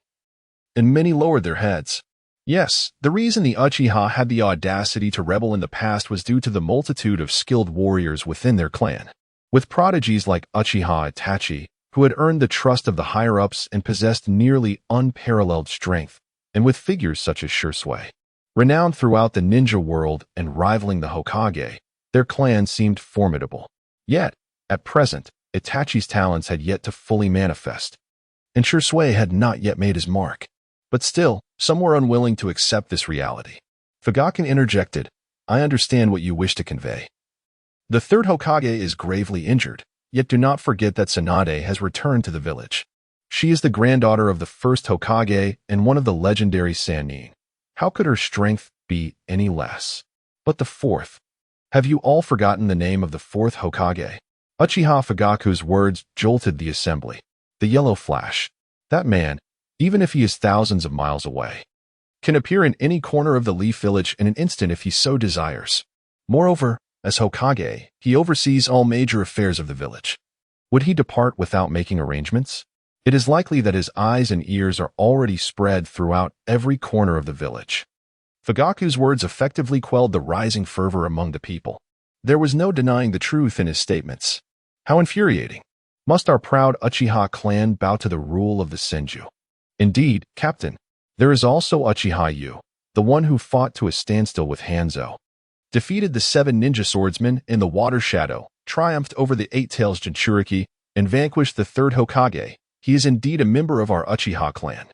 [SPEAKER 1] and many lowered their heads. Yes, the reason the Uchiha had the audacity to rebel in the past was due to the multitude of skilled warriors within their clan. With prodigies like Uchiha Itachi, who had earned the trust of the higher-ups and possessed nearly unparalleled strength, and with figures such as Shisui, renowned throughout the ninja world and rivaling the Hokage, their clan seemed formidable. Yet, at present, Itachi's talents had yet to fully manifest, and Shisui had not yet made his mark. But still, some were unwilling to accept this reality. Fugaku interjected, "I understand what you wish to convey. The third Hokage is gravely injured, yet do not forget that Tsunade has returned to the village. She is the granddaughter of the first Hokage and one of the legendary Sannin. How could her strength be any less? But the fourth. Have you all forgotten the name of the fourth Hokage?" Uchiha Fugaku's words jolted the assembly. The Yellow Flash. That man, even if he is thousands of miles away, can appear in any corner of the Leaf Village in an instant if he so desires. Moreover, as Hokage, he oversees all major affairs of the village. Would he depart without making arrangements? It is likely that his eyes and ears are already spread throughout every corner of the village. Fugaku's words effectively quelled the rising fervor among the people. There was no denying the truth in his statements. How infuriating! Must our proud Uchiha clan bow to the rule of the Senju? Indeed, Captain, there is also Uchiha Yu, the one who fought to a standstill with Hanzo, defeated the 7 ninja swordsmen in the Water Shadow, triumphed over the 8 Tails Jinchuriki, and vanquished the third Hokage. He is indeed a member of our Uchiha clan.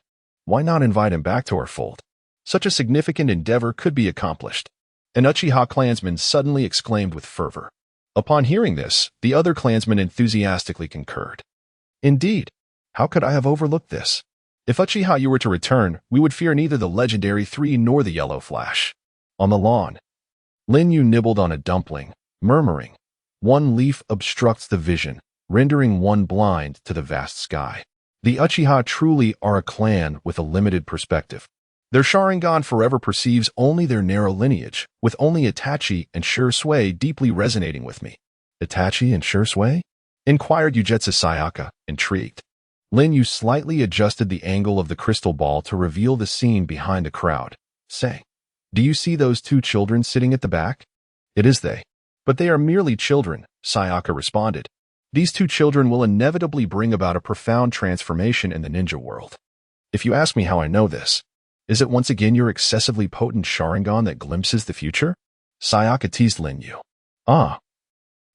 [SPEAKER 1] Why not invite him back to our fold? Such a significant endeavor could be accomplished. An Uchiha clansman suddenly exclaimed with fervor. Upon hearing this, the other clansmen enthusiastically concurred. Indeed, how could I have overlooked this? If Uchiha Yu were to return, we would fear neither the legendary 3 nor the Yellow Flash. On the lawn, Lin Yu nibbled on a dumpling, murmuring, "One leaf obstructs the vision, rendering one blind to the vast sky." The Uchiha truly are a clan with a limited perspective. Their Sharingan forever perceives only their narrow lineage, with only Itachi and Shisui deeply resonating with me. "Itachi and Shisui?" inquired Ugetsu Sayaka, intrigued. Lin Yu slightly adjusted the angle of the crystal ball to reveal the scene behind the crowd, saying, "Do you see those 2 children sitting at the back?" "It is they. But they are merely children," Sayaka responded. "These 2 children will inevitably bring about a profound transformation in the ninja world." "If you ask me how I know this, is it once again your excessively potent Sharingan that glimpses the future?" Sayaka teased Lin Yu. "Ah,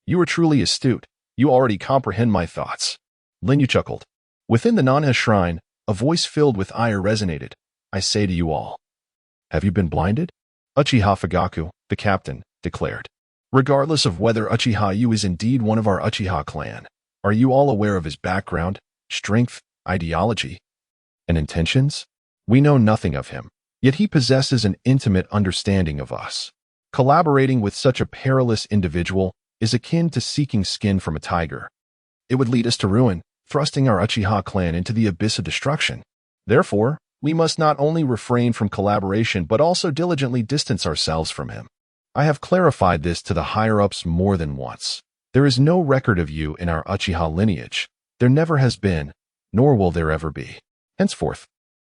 [SPEAKER 1] you are truly astute. You already comprehend my thoughts." Lin Yu chuckled. Within the Nanha shrine, a voice filled with ire resonated. "I say to you all, have you been blinded?" Uchiha Fugaku, the captain, declared. "Regardless of whether Uchiha Yu is indeed one of our Uchiha clan, are you all aware of his background, strength, ideology, and intentions? We know nothing of him, yet he possesses an intimate understanding of us. Collaborating with such a perilous individual is akin to seeking skin from a tiger. It would lead us to ruin, thrusting our Uchiha clan into the abyss of destruction. Therefore, we must not only refrain from collaboration but also diligently distance ourselves from him. I have clarified this to the higher-ups more than once. There is no record of you in our Uchiha lineage. There never has been, nor will there ever be. Henceforth,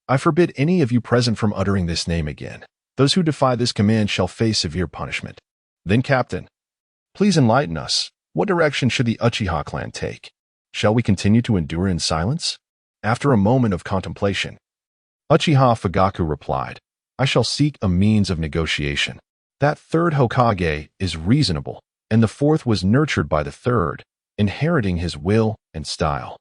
[SPEAKER 1] I forbid any of you present from uttering this name again. Those who defy this command shall face severe punishment." Then, Captain, please enlighten us. What direction should the Uchiha clan take? Shall we continue to endure in silence? After a moment of contemplation, Uchiha Fugaku replied, "I shall seek a means of negotiation. That third Hokage is reasonable, and the fourth was nurtured by the third, inheriting his will and style.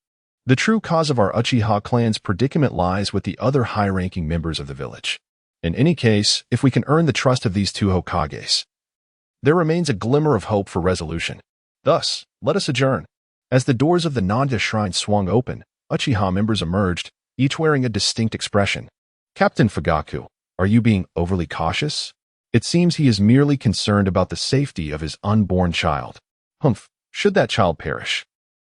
[SPEAKER 1] The true cause of our Uchiha clan's predicament lies with the other high-ranking members of the village. In any case, if we can earn the trust of these 2 Hokages, there remains a glimmer of hope for resolution. Thus, let us adjourn." As the doors of the Nanda shrine swung open, Uchiha members emerged, each wearing a distinct expression. "Captain Fugaku, are you being overly cautious? It seems he is merely concerned about the safety of his unborn child. Humph, should that child perish,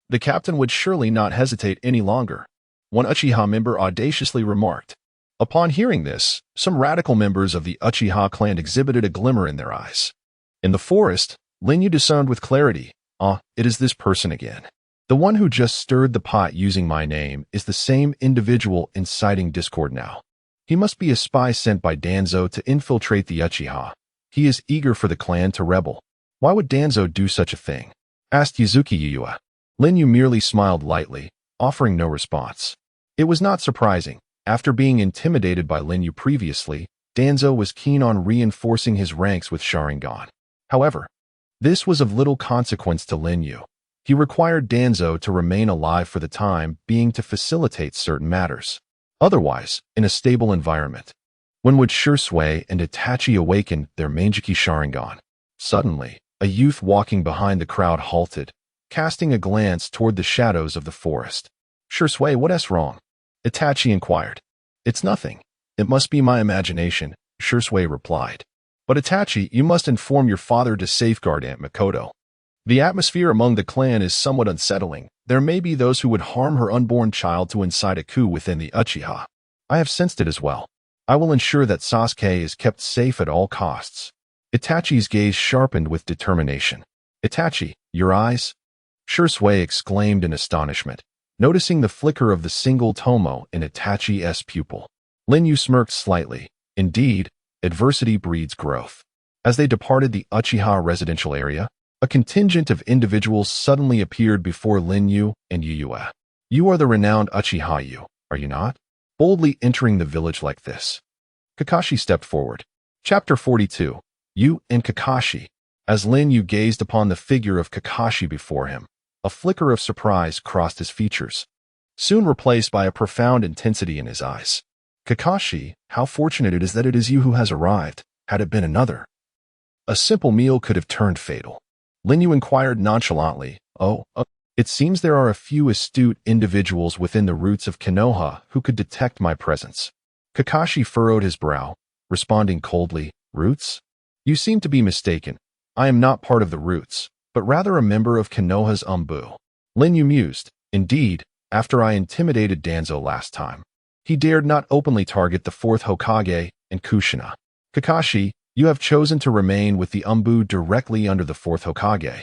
[SPEAKER 1] the captain would surely not hesitate any longer," one Uchiha member audaciously remarked. Upon hearing this, some radical members of the Uchiha clan exhibited a glimmer in their eyes. In the forest, Lin Yu discerned with clarity, "Ah, it is this person again. The one who just stirred the pot using my name is the same individual inciting discord now. He must be a spy sent by Danzo to infiltrate the Uchiha. He is eager for the clan to rebel. Why would Danzo do such a thing? asked Yuzuki Yuyue. Lin Yu merely smiled lightly, offering no response. It was not surprising. After being intimidated by Lin Yu previously, Danzo was keen on reinforcing his ranks with Sharingan. However, this was of little consequence to Lin Yu. He required Danzo to remain alive for the time being to facilitate certain matters. Otherwise, in a stable environment, when would Shursui and Itachi awaken their Manjiki Sharingan? Suddenly, a youth walking behind the crowd halted, casting a glance toward the shadows of the forest. Shursui, what's wrong? Itachi inquired. It's nothing. It must be my imagination, Shursui replied. But Itachi, you must inform your father to safeguard Aunt Makoto. The atmosphere among the clan is somewhat unsettling. There may be those who would harm her unborn child to incite a coup within the Uchiha. I have sensed it as well. I will ensure that Sasuke is kept safe at all costs. Itachi's gaze sharpened with determination. Itachi, your eyes? Shursui exclaimed in astonishment, noticing the flicker of the single tomo in Itachi's pupil. Lin Yu smirked slightly. Indeed, adversity breeds growth. As they departed the Uchiha residential area, a contingent of individuals suddenly appeared before Lin Yu and Yuyue. You are the renowned Uchiha Yu, are you not? Boldly entering the village like this. Kakashi stepped forward. Chapter 42. Yu and Kakashi. As Lin Yu gazed upon the figure of Kakashi before him, a flicker of surprise crossed his features, soon replaced by a profound intensity in his eyes. Kakashi, how fortunate it is that it is you who has arrived. Had it been another, a simple meal could have turned fatal. Lin Yu inquired nonchalantly, it seems there are a few astute individuals within the roots of Konoha who could detect my presence. Kakashi furrowed his brow, responding coldly, Roots? You seem to be mistaken. I am not part of the Roots, but rather a member of Konoha's Umbu. Lin Yu mused. Indeed, after I intimidated Danzo last time, he dared not openly target the fourth Hokage and Kushina. Kakashi, you have chosen to remain with the Umbu directly under the fourth Hokage,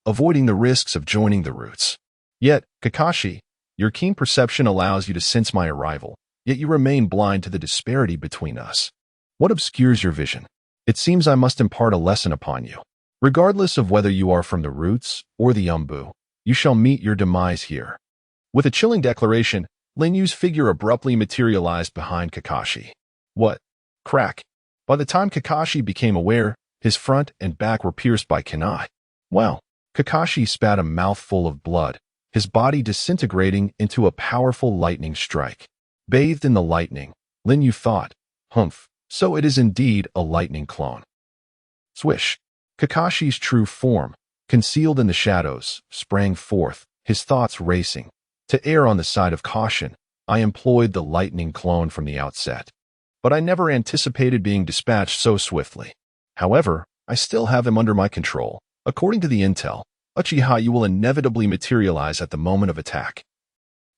[SPEAKER 1] avoiding the risks of joining the Roots. Yet, Kakashi, your keen perception allows you to sense my arrival, yet you remain blind to the disparity between us. What obscures your vision? It seems I must impart a lesson upon you. Regardless of whether you are from the Roots or the Umbu, you shall meet your demise here. With a chilling declaration, Lin Yu's figure abruptly materialized behind Kakashi. What? Crack. By the time Kakashi became aware, his front and back were pierced by kunai. Well, Kakashi spat a mouthful of blood, his body disintegrating into a powerful lightning strike. Bathed in the lightning, Lin Yu thought, humph, so it is indeed a lightning clone. Swish. Kakashi's true form, concealed in the shadows, sprang forth, his thoughts racing. To err on the side of caution, I employed the lightning clone from the outset. But I never anticipated being dispatched so swiftly. However, I still have him under my control. According to the intel, Uchiha Yu will inevitably materialize at the moment of attack.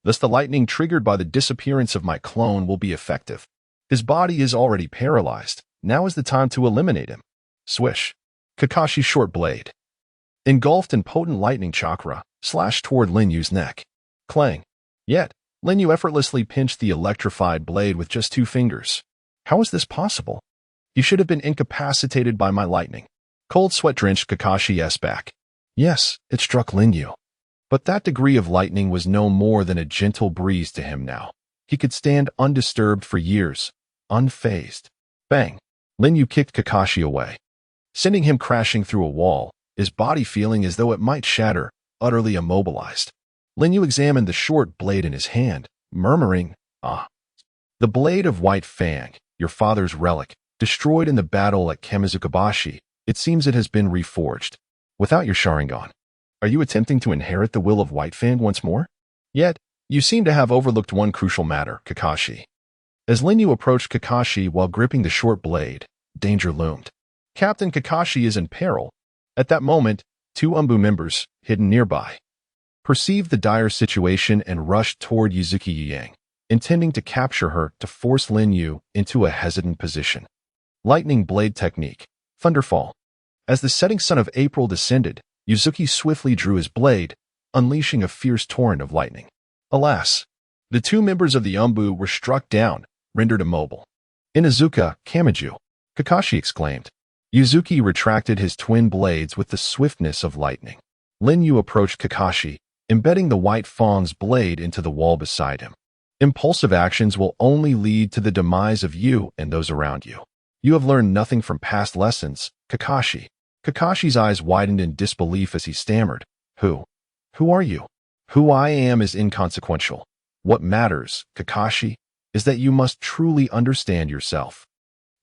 [SPEAKER 1] Thus the lightning triggered by the disappearance of my clone will be effective. His body is already paralyzed. Now is the time to eliminate him. Swish. Kakashi's short blade, engulfed in potent lightning chakra, slashed toward Lin Yu's neck. Clang. Yet, Lin Yu effortlessly pinched the electrified blade with just 2 fingers. How is this possible? You should have been incapacitated by my lightning. Cold sweat drenched Kakashi's back. Yes, it struck Lin Yu. But that degree of lightning was no more than a gentle breeze to him now. He could stand undisturbed for years, unfazed. Bang! Lin Yu kicked Kakashi away, sending him crashing through a wall, his body feeling as though it might shatter, utterly immobilized. Lin Yu examined the short blade in his hand, murmuring, The blade of White Fang, your father's relic, destroyed in the battle at Kamizukabashi. It seems it has been reforged. Without your Sharingan, are you attempting to inherit the will of White Fang once more? Yet, you seem to have overlooked one crucial matter, Kakashi. As Lin Yu approached Kakashi while gripping the short blade, danger loomed. Captain Kakashi is in peril. At that moment, 2 Umbu members, hidden nearby, perceived the dire situation and rushed toward Yuzuki Yang, intending to capture her to force Lin Yu into a hesitant position. Lightning blade technique. Thunderfall. As the setting sun of April descended, Yuzuki swiftly drew his blade, unleashing a fierce torrent of lightning. Alas, the 2 members of the Umbu were struck down, rendered immobile. Inuzuka, Kamiju, Kakashi exclaimed. Yuzuki retracted his twin blades with the swiftness of lightning. Lin Yu approached Kakashi, embedding the white fawn's blade into the wall beside him. Impulsive actions will only lead to the demise of you and those around you. You have learned nothing from past lessons, Kakashi. Kakashi's eyes widened in disbelief as he stammered. Who? Who are you? Who I am is inconsequential. What matters, Kakashi, is that you must truly understand yourself.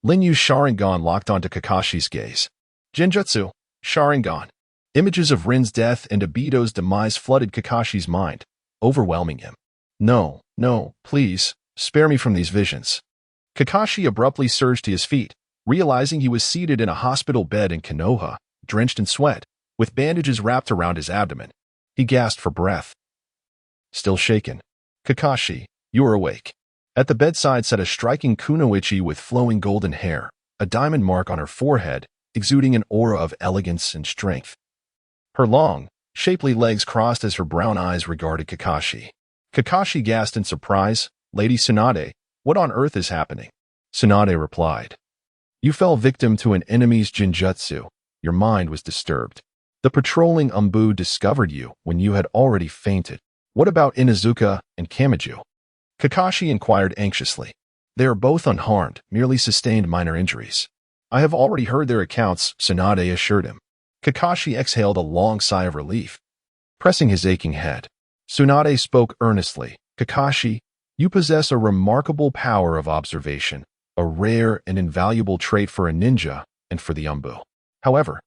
[SPEAKER 1] Lin Yu's Sharingan locked onto Kakashi's gaze. Genjutsu, Sharingan. Images of Rin's death and Obito's demise flooded Kakashi's mind, overwhelming him. No, please, spare me from these visions. Kakashi abruptly surged to his feet, realizing he was seated in a hospital bed in Konoha, drenched in sweat, with bandages wrapped around his abdomen. He gasped for breath. Still shaken. Kakashi, you are awake. At the bedside sat a striking kunoichi with flowing golden hair, a diamond mark on her forehead, exuding an aura of elegance and strength. Her long, shapely legs crossed as her brown eyes regarded Kakashi. Kakashi gasped in surprise. Lady Tsunade, what on earth is happening? Tsunade replied. You fell victim to an enemy's genjutsu. Your mind was disturbed. The patrolling Umbu discovered you when you had already fainted. What about Inuzuka and Kamiju? Kakashi inquired anxiously. They are both unharmed, merely sustained minor injuries. I have already heard their accounts, Tsunade assured him. Kakashi exhaled a long sigh of relief, pressing his aching head. Tsunade spoke earnestly. Kakashi, you possess a remarkable power of observation, a rare and invaluable trait for a ninja and for the Umbu. However,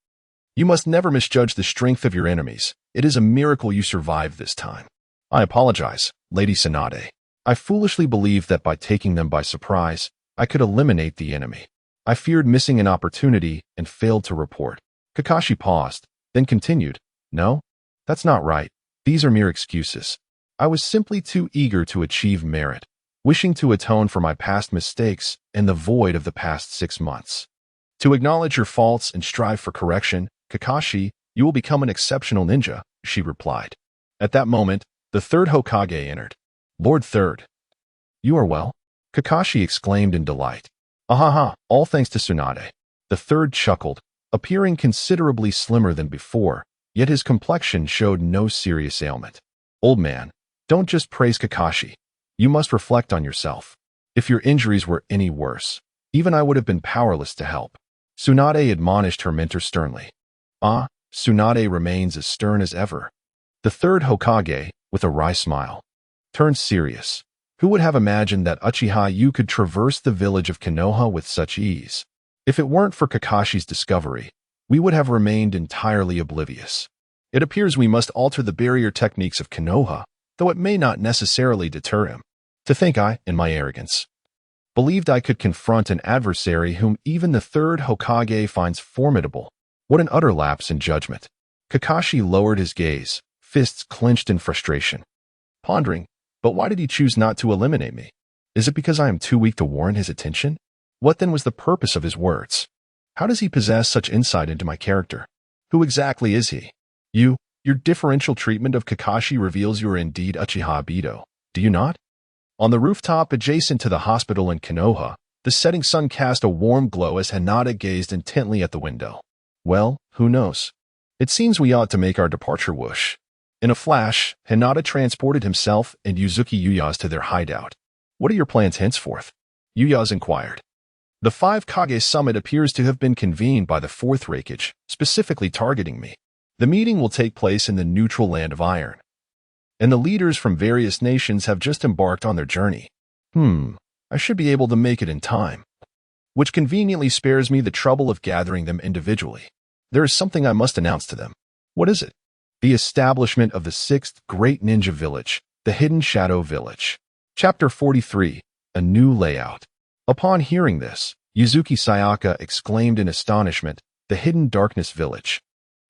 [SPEAKER 1] you must never misjudge the strength of your enemies. It is a miracle you survived this time. I apologize, Lady Tsunade. I foolishly believed that by taking them by surprise, I could eliminate the enemy. I feared missing an opportunity and failed to report. Kakashi paused, then continued. No, that's not right. These are mere excuses. I was simply too eager to achieve merit, wishing to atone for my past mistakes and the void of the past 6 months. To acknowledge your faults and strive for correction, Kakashi, you will become an exceptional ninja, she replied. At that moment, the third Hokage entered. Lord Third. You are well? Kakashi exclaimed in delight. Ahaha, all thanks to Tsunade. The third chuckled, appearing considerably slimmer than before, yet his complexion showed no serious ailment. Old man, don't just praise Kakashi. You must reflect on yourself. If your injuries were any worse, even I would have been powerless to help. Tsunade admonished her mentor sternly. Tsunade remains as stern as ever. The third Hokage, with a wry smile, turned serious. Who would have imagined that Uchiha Yu could traverse the village of Konoha with such ease? If it weren't for Kakashi's discovery, we would have remained entirely oblivious. It appears we must alter the barrier techniques of Konoha, though it may not necessarily deter him. To think I, in my arrogance, believed I could confront an adversary whom even the third Hokage finds formidable. What an utter lapse in judgment. Kakashi lowered his gaze, fists clenched in frustration. Pondering, but why did he choose not to eliminate me? Is it because I am too weak to warrant his attention? What then was the purpose of his words? How does he possess such insight into my character? Who exactly is he? Your differential treatment of Kakashi reveals you are indeed Uchiha Obito, do you not? On the rooftop adjacent to the hospital in Konoha, the setting sun cast a warm glow as Hinata gazed intently at the window. Well, who knows? It seems we ought to make our departure whoosh. In a flash, Hinata transported himself and Yuzuki Uyaz to their hideout. What are your plans henceforth? Uyaz inquired. The 5 Kage summit appears to have been convened by the 4th Raikage, specifically targeting me. The meeting will take place in the neutral land of Iron, and the leaders from various nations have just embarked on their journey. I should be able to make it in time, which conveniently spares me the trouble of gathering them individually. There is something I must announce to them. What is it? The establishment of the 6th Great Ninja Village, the Hidden Shadow Village. Chapter 43, A New Layout. Upon hearing this, Yuzuki Sayaka exclaimed in astonishment, the Hidden Darkness Village.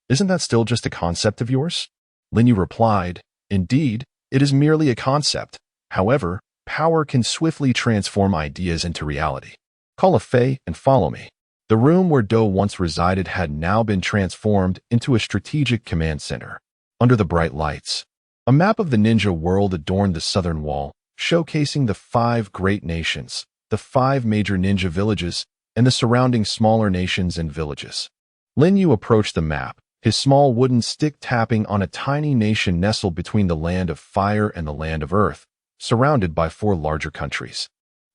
[SPEAKER 1] Isn't that still just a concept of yours? Lin Yu replied, Indeed, it is merely a concept. However, power can swiftly transform ideas into reality. Call a Fei and follow me. The room where Do once resided had now been transformed into a strategic command center. Under the bright lights, a map of the ninja world adorned the southern wall, showcasing the 5 great nations, the 5 major ninja villages, and the surrounding smaller nations and villages. Lin Yu approached the map, his small wooden stick tapping on a tiny nation nestled between the land of fire and the land of earth, surrounded by 4 larger countries.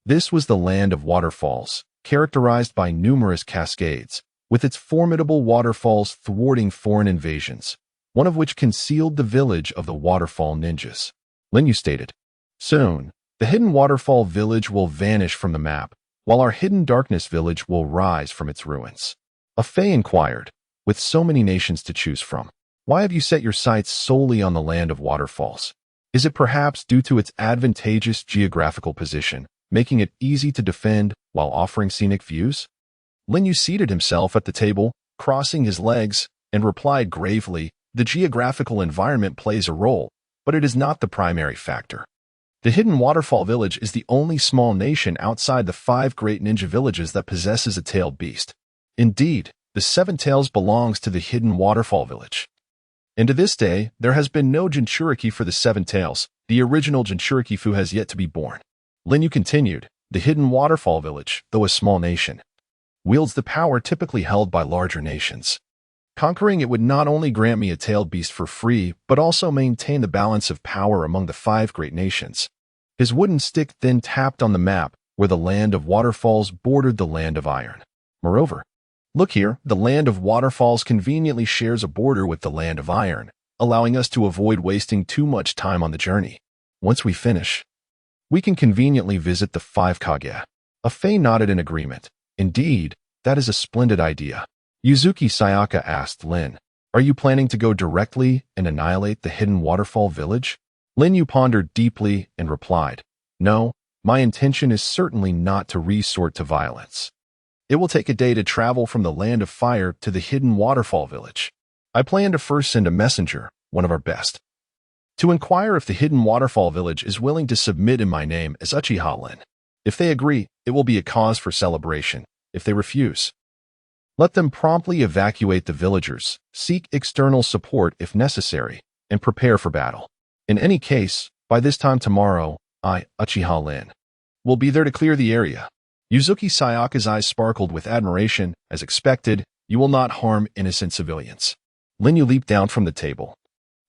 [SPEAKER 1] This was the land of waterfalls, characterized by numerous cascades, with its formidable waterfalls thwarting foreign invasions, one of which concealed the village of the waterfall ninjas. Linyu stated, "Soon, the hidden waterfall village will vanish from the map, while our hidden darkness village will rise from its ruins." A Fae inquired, "With so many nations to choose from, why have you set your sights solely on the land of waterfalls? Is it perhaps due to its advantageous geographical position, making it easy to defend while offering scenic views?" Linyu seated himself at the table, crossing his legs, and replied gravely, "The geographical environment plays a role, but it is not the primary factor. The hidden waterfall village is the only small nation outside the 5 great ninja villages that possesses a tailed beast. Indeed, the 7 tails belongs to the hidden waterfall village. And to this day, there has been no Jinchuriki for the 7 tails. The original Jinchuriki Fu has yet to be born." Linyu continued, "The hidden waterfall village, though a small nation, wields the power typically held by larger nations. Conquering it would not only grant me a tailed beast for free, but also maintain the balance of power among the 5 great nations." His wooden stick then tapped on the map, where the land of waterfalls bordered the land of iron. "Moreover, look here, the land of waterfalls conveniently shares a border with the land of iron, allowing us to avoid wasting too much time on the journey. Once we finish, we can conveniently visit the 5 Kage." A Fae nodded in agreement. "Indeed, that is a splendid idea." Yuzuki Sayaka asked Lin, "Are you planning to go directly and annihilate the hidden waterfall village?" Linyu pondered deeply and replied, "No, my intention is certainly not to resort to violence. It will take a day to travel from the land of fire to the hidden waterfall village. I plan to first send a messenger, one of our best, to inquire if the hidden waterfall village is willing to submit in my name as Uchiha Lin. If they agree, it will be a cause for celebration. If they refuse, let them promptly evacuate the villagers, seek external support if necessary, and prepare for battle. In any case, by this time tomorrow, I, Uchiha Lin, will be there to clear the area." Yuzuki Sayaka's eyes sparkled with admiration. "As expected, you will not harm innocent civilians." Linyu leaped down from the table.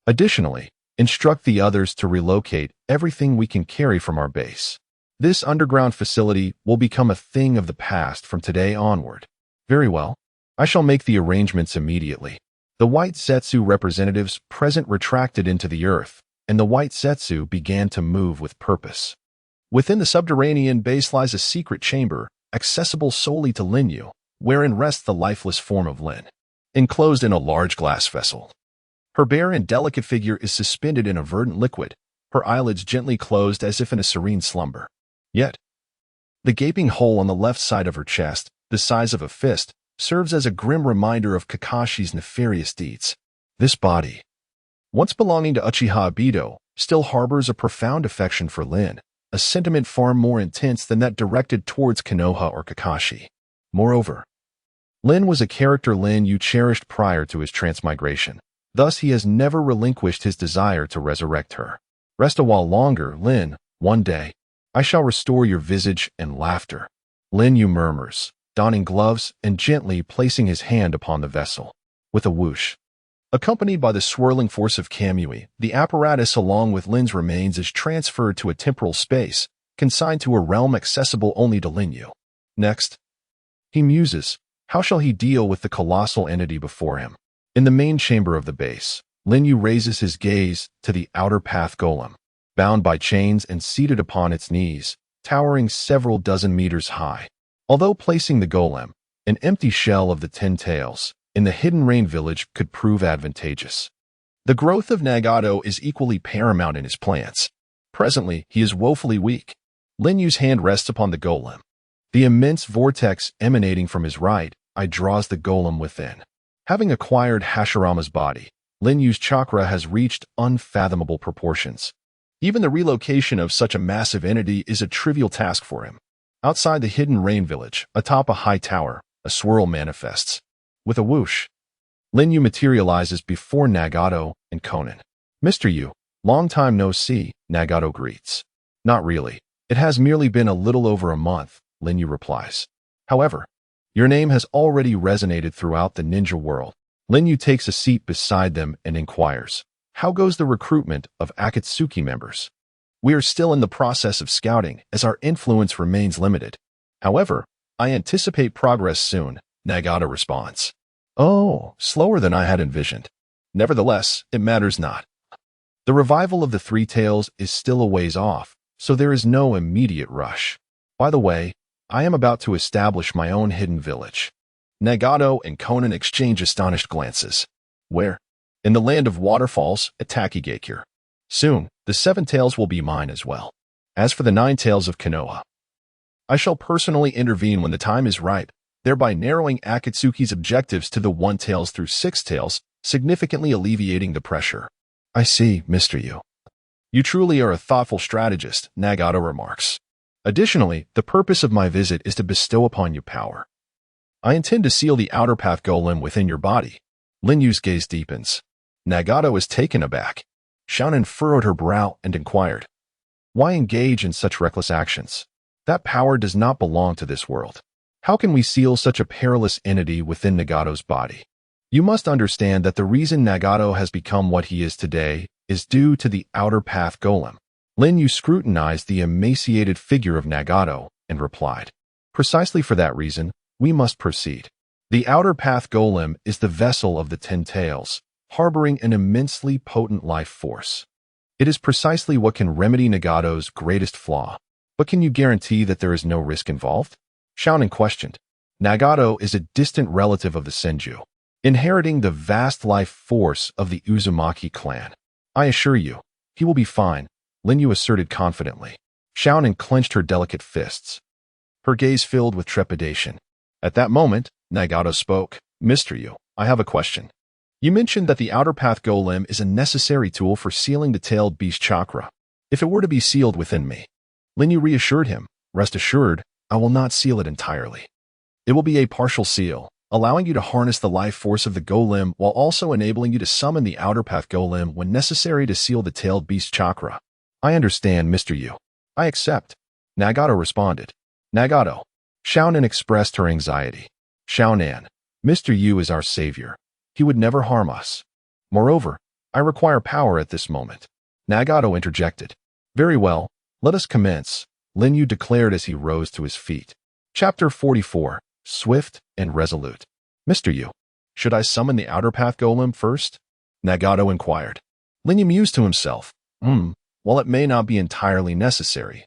[SPEAKER 1] "Additionally, instruct the others to relocate everything we can carry from our base. This underground facility will become a thing of the past from today onward." "Very well. I shall make the arrangements immediately." The white Setsu representatives present retracted into the earth, and the white Setsu began to move with purpose. Within the subterranean base lies a secret chamber, accessible solely to Linyu, wherein rests the lifeless form of Lin, enclosed in a large glass vessel. Her bare and delicate figure is suspended in a verdant liquid, her eyelids gently closed as if in a serene slumber. Yet, the gaping hole on the left side of her chest, the size of a fist, serves as a grim reminder of Kakashi's nefarious deeds. This body, once belonging to Uchiha Obito, still harbors a profound affection for Lin, a sentiment far more intense than that directed towards Konoha or Kakashi. Moreover, Lin was a character Linyu cherished prior to his transmigration. Thus, he has never relinquished his desire to resurrect her. "Rest a while longer, Lin. One day, I shall restore your visage and laughter." Linyu murmurs, donning gloves and gently placing his hand upon the vessel. With a whoosh, accompanied by the swirling force of Kamui, the apparatus along with Lin's remains is transferred to a temporal space, consigned to a realm accessible only to Linyu. Next, he muses, how shall he deal with the colossal entity before him? In the main chamber of the base, Linyu raises his gaze to the outer path golem, bound by chains and seated upon its knees, towering several dozen meters high. Although placing the golem, an empty shell of the 10 tails, in the hidden rain village could prove advantageous. The growth of Nagato is equally paramount in his plans. Presently, he is woefully weak. Linyu's hand rests upon the golem. The immense vortex emanating from his right eye draws the golem within. Having acquired Hashirama's body, Linyu's chakra has reached unfathomable proportions. Even the relocation of such a massive entity is a trivial task for him. Outside the hidden rain village, atop a high tower, a swirl manifests. With a whoosh, Linyu materializes before Nagato and Konan. "Mr. Yu, long time no see," Nagato greets. "Not really. It has merely been a little over a month," Linyu replies. "However, your name has already resonated throughout the ninja world. Lin Yu takes a seat beside them and inquires, "How goes the recruitment of Akatsuki members?" "We are still in the process of scouting, as our influence remains limited. However, I anticipate progress soon," Nagato responds. "Oh, slower than I had envisioned. Nevertheless, it matters not. The revival of the Three Tails is still a ways off, so there is no immediate rush. By the way, I am about to establish my own hidden village." Nagato and Conan exchange astonished glances. "Where?" "In the land of waterfalls at Takigakure. Soon, the 7 tails will be mine as well. As for the 9 tails of Konoha, I shall personally intervene when the time is ripe, thereby narrowing Akatsuki's objectives to the 1 tails through 6 tails, significantly alleviating the pressure." "I see, Mr. Yu. You truly are a thoughtful strategist," Nagato remarks. "Additionally, the purpose of my visit is to bestow upon you power. I intend to seal the outer path golem within your body." Lin Yu's gaze deepens. Nagato is taken aback. Xiaonan furrowed her brow and inquired, "Why engage in such reckless actions? That power does not belong to this world. How can we seal such a perilous entity within Nagato's body?" "You must understand that the reason Nagato has become what he is today is due to the outer path golem." Lin Yu scrutinized the emaciated figure of Nagato and replied, "Precisely for that reason, we must proceed. The outer path golem is the vessel of the 10 tails, harboring an immensely potent life force. It is precisely what can remedy Nagato's greatest flaw. But can you guarantee that there is no risk involved?" Xiaonan questioned. Nagato is a distant relative of the Senju, inheriting the vast life force of the Uzumaki clan. "I assure you, he will be fine," Lin Yu asserted confidently. Xiaonan clenched her delicate fists. Her gaze filled with trepidation. At that moment, Nagato spoke. "Mr. Yu, I have a question. You mentioned that the outer path golem is a necessary tool for sealing the tailed beast chakra. If it were to be sealed within me," Lin Yu reassured him, "rest assured, I will not seal it entirely. It will be a partial seal, allowing you to harness the life force of the golem while also enabling you to summon the outer path golem when necessary to seal the tailed beast chakra." "I understand, Mr. Yu. I accept," Nagato responded. "Nagato." Xiaonan expressed her anxiety. "Xiaonan, Mr. Yu is our savior. He would never harm us. Moreover, I require power at this moment." Nagato interjected. "Very well, let us commence," Lin Yu declared as he rose to his feet. Chapter 44, Swift and Resolute. "Mr. Yu, should I summon the outer path golem first?" Nagato inquired. Lin Yu mused to himself. While it may not be entirely necessary,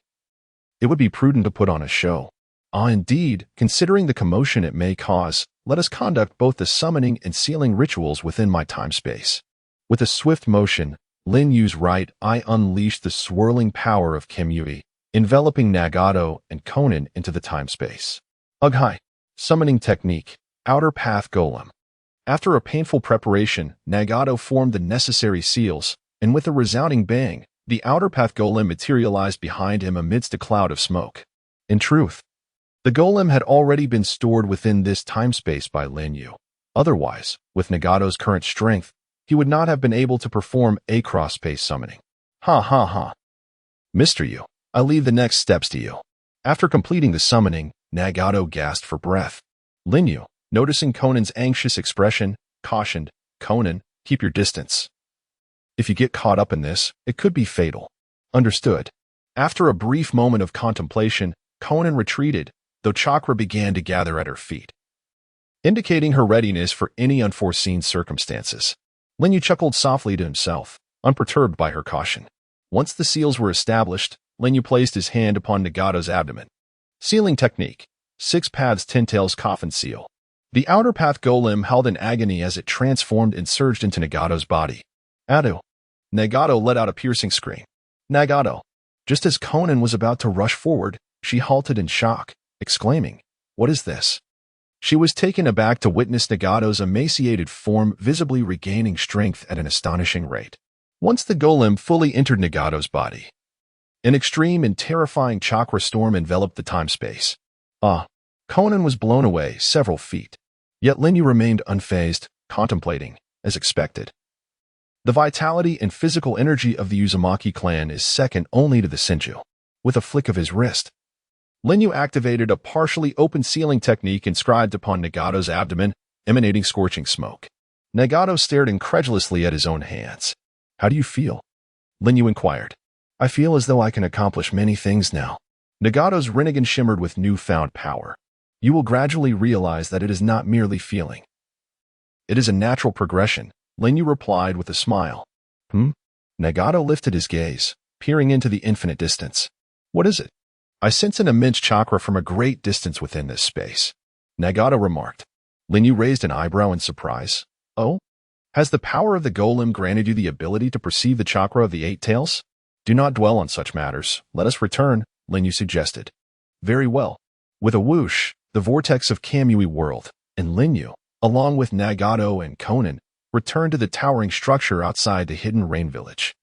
[SPEAKER 1] it would be prudent to put on a show. Indeed, considering the commotion it may cause, let us conduct both the summoning and sealing rituals within my time-space." With a swift motion, Lin Yu's right eye unleashed the swirling power of Kamui, enveloping Nagato and Conan into the time-space. Ughai. Summoning technique. Outer path golem. After a painful preparation, Nagato formed the necessary seals, and with a resounding bang, the outer path golem materialized behind him amidst a cloud of smoke. In truth, the golem had already been stored within this time-space by Lin Yu. Otherwise, with Nagato's current strength, he would not have been able to perform a cross-space summoning. Ha ha ha. "Mr. Yu, I leave the next steps to you." After completing the summoning, Nagato gasped for breath. Lin Yu, noticing Conan's anxious expression, cautioned, "Conan, keep your distance. If you get caught up in this, it could be fatal." "Understood." After a brief moment of contemplation, Conan retreated, though chakra began to gather at her feet, indicating her readiness for any unforeseen circumstances. Lin Yu chuckled softly to himself, unperturbed by her caution. Once the seals were established, Lin Yu placed his hand upon Nagato's abdomen. Sealing technique. 6 paths 10 tails coffin seal. The outer path golem held in agony as it transformed and surged into Nagato's body. "Adu." Nagato let out a piercing scream. "Nagato." Just as Conan was about to rush forward, she halted in shock, exclaiming, "What is this?" She was taken aback to witness Nagato's emaciated form visibly regaining strength at an astonishing rate. Once the golem fully entered Nagato's body, an extreme and terrifying chakra storm enveloped the time-space. Conan was blown away several feet. Yet Lin Yu remained unfazed, contemplating, as expected. The vitality and physical energy of the Uzumaki clan is second only to the Senju. With a flick of his wrist, Lin Yu activated a partially open sealing technique inscribed upon Nagato's abdomen, emanating scorching smoke. Nagato stared incredulously at his own hands. How do you feel? Linyu inquired. I feel as though I can accomplish many things now. Nagato's Rinnegan shimmered with newfound power. You will gradually realize that it is not merely feeling. It is a natural progression, Linyu replied with a smile. Nagato lifted his gaze, peering into the infinite distance. What is it? I sense an immense chakra from a great distance within this space. Nagato remarked. Linyu raised an eyebrow in surprise. Oh? Has the power of the golem granted you the ability to perceive the chakra of the eight tails? Do not dwell on such matters. Let us return, Linyu suggested. Very well. With a whoosh, the vortex of Kamui whirled, and Linyu, along with Nagato and Konan, returned to the towering structure outside the hidden rain village.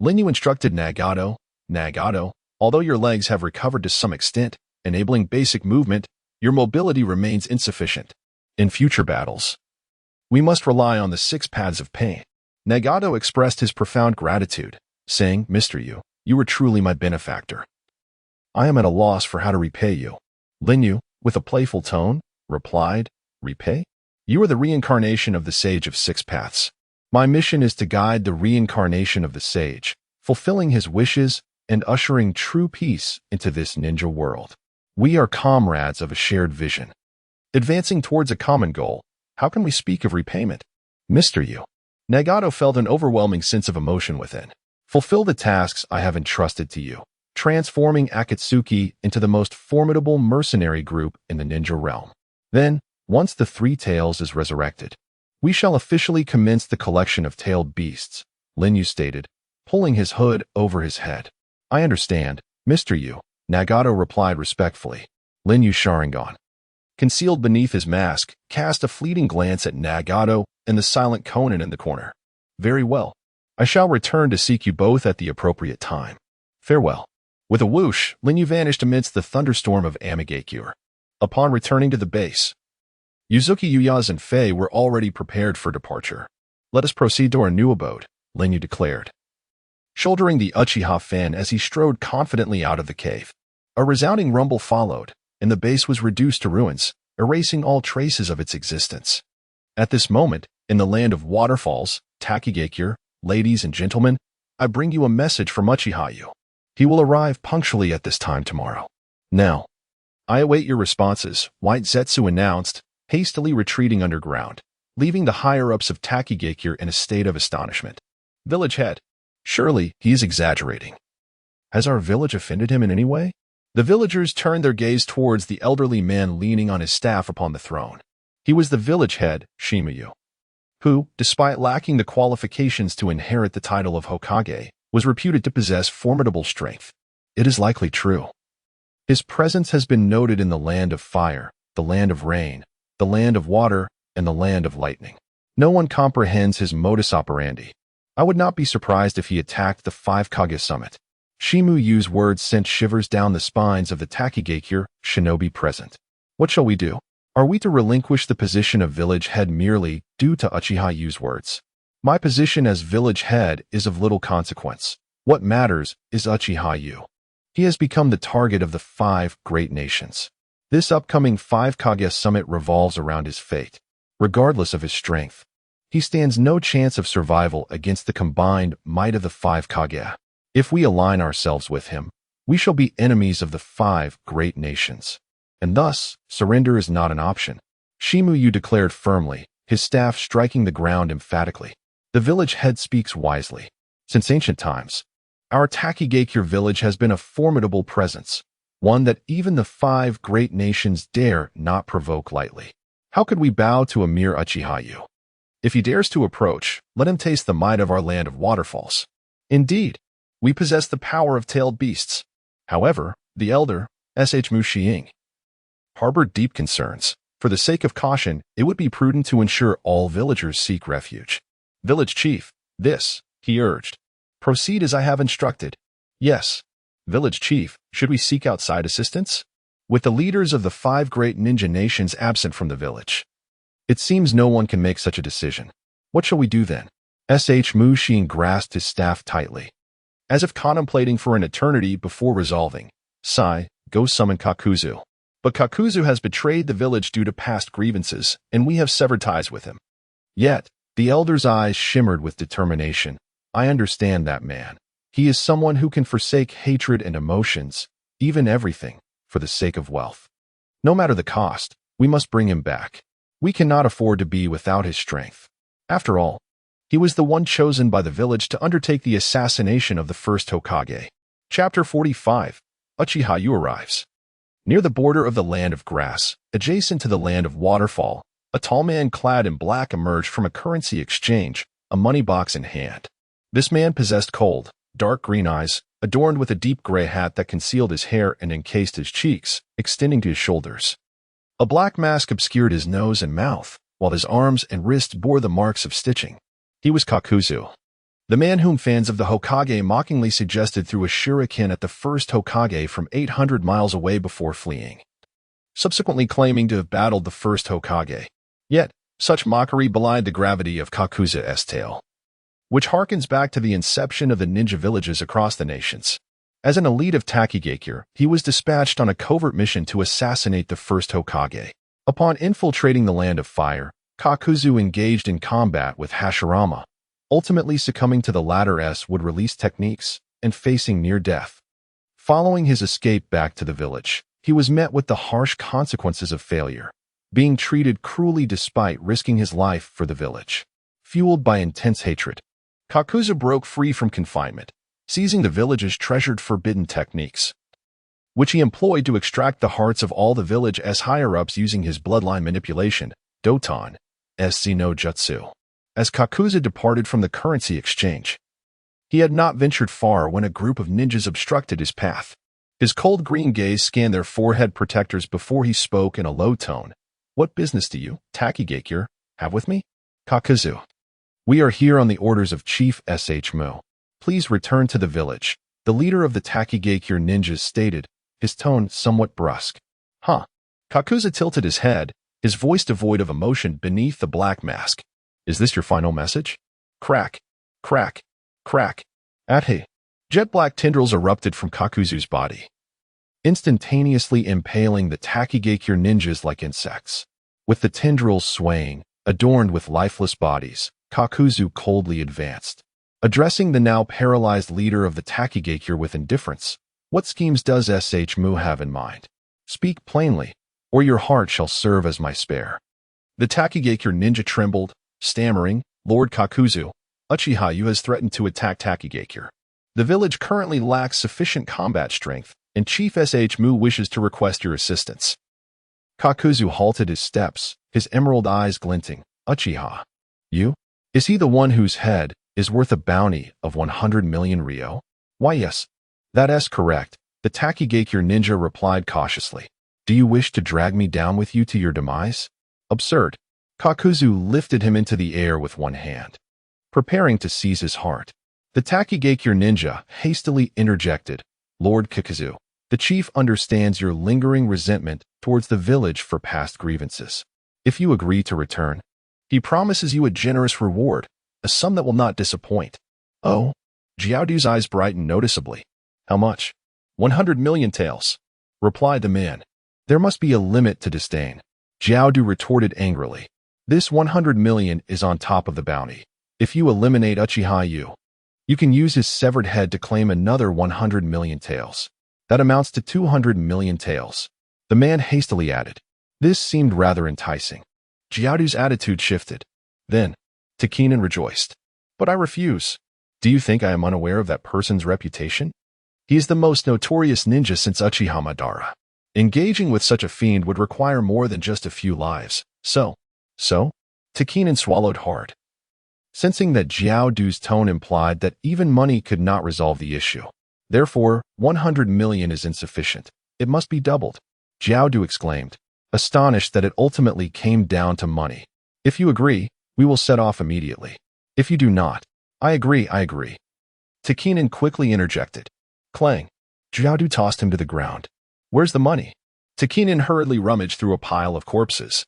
[SPEAKER 1] Linyu instructed Nagato, although your legs have recovered to some extent, enabling basic movement, your mobility remains insufficient. In future battles, we must rely on the 6 paths of pain. Nagato expressed his profound gratitude, saying, Mr. Yu, you were truly my benefactor. I am at a loss for how to repay you. Linyu, with a playful tone, replied, Repay? You are the reincarnation of the Sage of 6 Paths. My mission is to guide the reincarnation of the Sage, fulfilling his wishes and ushering true peace into this ninja world. We are comrades of a shared vision. Advancing towards a common goal, how can we speak of repayment? Mr. Yu. Nagato felt an overwhelming sense of emotion within. Fulfill the tasks I have entrusted to you, transforming Akatsuki into the most formidable mercenary group in the ninja realm. Then, once the 3 Tails is resurrected, we shall officially commence the collection of tailed beasts, Linyu stated, pulling his hood over his head. I understand, Mr. Yu, Nagato replied respectfully. Linyu Sharingan, concealed beneath his mask, cast a fleeting glance at Nagato and the silent Konan in the corner. Very well. I shall return to seek you both at the appropriate time. Farewell. With a whoosh, Linyu vanished amidst the thunderstorm of Amigakure. Upon returning to the base, Yuzuki, Uyaz, and Fei were already prepared for departure. Let us proceed to our new abode, Linyu declared, shouldering the Uchiha fan as he strode confidently out of the cave. A resounding rumble followed, and the base was reduced to ruins, erasing all traces of its existence. At this moment, in the land of waterfalls, Takigakure, ladies and gentlemen, I bring you a message from Uchiha-yu. He will arrive punctually at this time tomorrow. Now, I await your responses, White Zetsu announced, hastily retreating underground, leaving the higher-ups of Takigakure in a state of astonishment. Village head. Surely, he is exaggerating. Has our village offended him in any way? The villagers turned their gaze towards the elderly man leaning on his staff upon the throne. He was the village head, Shimayu, who, despite lacking the qualifications to inherit the title of Hokage, was reputed to possess formidable strength. It is likely true. His presence has been noted in the land of fire, the land of rain, the land of water, and the land of lightning. No one comprehends his modus operandi. I would not be surprised if he attacked the 5 Kage summit. Shimuyu's words sent shivers down the spines of the Takigakure shinobi present. What shall we do? Are we to relinquish the position of village head merely due to Uchiha-yu's words? My position as village head is of little consequence. What matters is Uchiha-yu. He has become the target of the 5 great nations. This upcoming 5 Kage summit revolves around his fate. Regardless of his strength, he stands no chance of survival against the combined might of the 5 Kage. If we align ourselves with him, we shall be enemies of the 5 great nations. And thus, surrender is not an option. Shimuyu declared firmly, his staff striking the ground emphatically. The village head speaks wisely. Since ancient times, our Takigakure village has been a formidable presence, one that even the 5 great nations dare not provoke lightly. How could we bow to a mere Uchiha-yu? If he dares to approach, let him taste the might of our land of waterfalls. Indeed, we possess the power of tailed beasts. However, the elder, Sh Mu-Shiying, harbored deep concerns. For the sake of caution, it would be prudent to ensure all villagers seek refuge. Village chief, this, he urged. Proceed as I have instructed. Yes. Village chief, should we seek outside assistance? With the leaders of the 5 great ninja nations absent from the village, it seems no one can make such a decision. What shall we do then? Sh Mu-Shiying grasped his staff tightly, as if contemplating for an eternity before resolving. Sai, go summon Kakuzu. But Kakuzu has betrayed the village due to past grievances, and we have severed ties with him. Yet, The elder's eyes shimmered with determination. I understand that man. He is someone who can forsake hatred and emotions, even everything, for the sake of wealth. No matter the cost, we must bring him back. We cannot afford to be without his strength. After all, he was the one chosen by the village to undertake the assassination of the first Hokage. Chapter 45. Uchiha Yu arrives. Near the border of the land of grass, adjacent to the land of waterfall, a tall man clad in black emerged from a currency exchange, a money box in hand. This man possessed cold, dark green eyes, adorned with a deep gray hat that concealed his hair and encased his cheeks, extending to his shoulders. A black mask obscured his nose and mouth, while his arms and wrists bore the marks of stitching. He was Kakuzu, the man whom fans of the Hokage mockingly suggested threw a shuriken at the first Hokage from 800 miles away before fleeing, subsequently claiming to have battled the first Hokage. Yet, such mockery belied the gravity of Kakuzu's tale, which harkens back to the inception of the ninja villages across the nations. As an elite of Takigakure, he was dispatched on a covert mission to assassinate the first Hokage. Upon infiltrating the Land of Fire, Kakuzu engaged in combat with Hashirama, ultimately succumbing to the latter's wood-release techniques and facing near death. Following his escape back to the village, he was met with the harsh consequences of failure, being treated cruelly despite risking his life for the village. Fueled by intense hatred, Kakuzu broke free from confinement, seizing the village's treasured forbidden techniques, which he employed to extract the hearts of all the village's higher-ups using his bloodline manipulation, Doton, SC no Jutsu. As Kakuzu departed from the currency exchange, he had not ventured far when a group of ninjas obstructed his path. His cold green gaze scanned their forehead protectors before he spoke in a low tone. What business do you, Takigakure, have with me? Kakuzu. We are here on the orders of Chief Sh Mu. Please return to the village, the leader of the Takigakure ninjas stated, his tone somewhat brusque. Huh. Kakuzu tilted his head, his voice devoid of emotion beneath the black mask. Is this your final message? Crack, crack, crack. Atte. Jet black tendrils erupted from Kakuzu's body, instantaneously impaling the Takigakure ninjas like insects. With the tendrils swaying, adorned with lifeless bodies, Kakuzu coldly advanced, addressing the now paralyzed leader of the Takigakure with indifference. What schemes does Sh Mu have in mind? Speak plainly, or your heart shall serve as my spare. The Takigakure ninja trembled, stammering, Lord Kakuzu, Uchiha Yu has threatened to attack Takigakure. The village currently lacks sufficient combat strength, and Chief Sh Mu wishes to request your assistance. Kakuzu halted his steps, his emerald eyes glinting. Uchiha Yu? Is he the one whose head is worth a bounty of 100 million ryo? Why yes, that's correct, the Takigakure ninja replied cautiously. Do you wish to drag me down with you to your demise? Absurd. Kakuzu lifted him into the air with one hand, preparing to seize his heart. The Takigakure ninja hastily interjected. Lord Kakuzu, the chief understands your lingering resentment towards the village for past grievances. If you agree to return, he promises you a generous reward, a sum that will not disappoint. Oh? Jiaodu's eyes brightened noticeably. How much? 100 million taels, replied the man. There must be a limit to disdain. Jiaodu retorted angrily. This 100 million is on top of the bounty. If you eliminate Uchiha Yu, you can use his severed head to claim another 100 million taels. That amounts to 200 million taels. The man hastily added. This seemed rather enticing. Jiaodu's attitude shifted. Then, Takinen rejoiced. But I refuse. Do you think I am unaware of that person's reputation? He is the most notorious ninja since Uchiha Madara. Engaging with such a fiend would require more than just a few lives. So? Takinen swallowed hard, sensing that Jiaodu's tone implied that even money could not resolve the issue. Therefore, 100 million is insufficient. It must be doubled. Jiaodu exclaimed, astonished that it ultimately came down to money. If you agree, we will set off immediately. If you do not, I agree. Takinen quickly interjected. Clang. Jiaodu tossed him to the ground. Where's the money? Takinen hurriedly rummaged through a pile of corpses,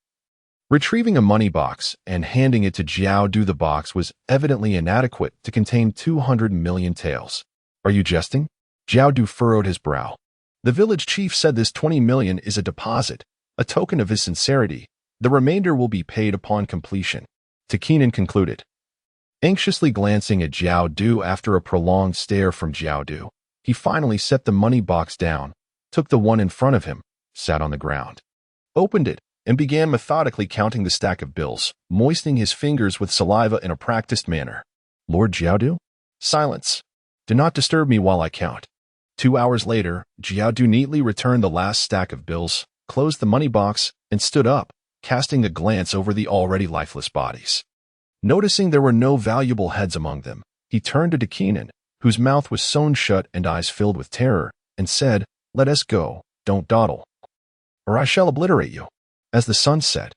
[SPEAKER 1] retrieving a money box and handing it to Jiaodu. The box was evidently inadequate to contain 200 million taels. Are you jesting? Jiaodu furrowed his brow. The village chief said this 20 million is a deposit, a token of his sincerity. The remainder will be paid upon completion. Takinen concluded. Anxiously glancing at Jiao Du after a prolonged stare from Jiao Du, he finally set the money box down, took the one in front of him, sat on the ground, opened it, and began methodically counting the stack of bills, moistening his fingers with saliva in a practiced manner. Lord Jiaodu? Silence. Do not disturb me while I count. 2 hours later, Jiaodu neatly returned the last stack of bills, closed the money box, and stood up, casting a glance over the already lifeless bodies. Noticing there were no valuable heads among them, he turned to Takinen, whose mouth was sewn shut and eyes filled with terror, and said, "Let us go, don't dawdle, or I shall obliterate you." As the sun set,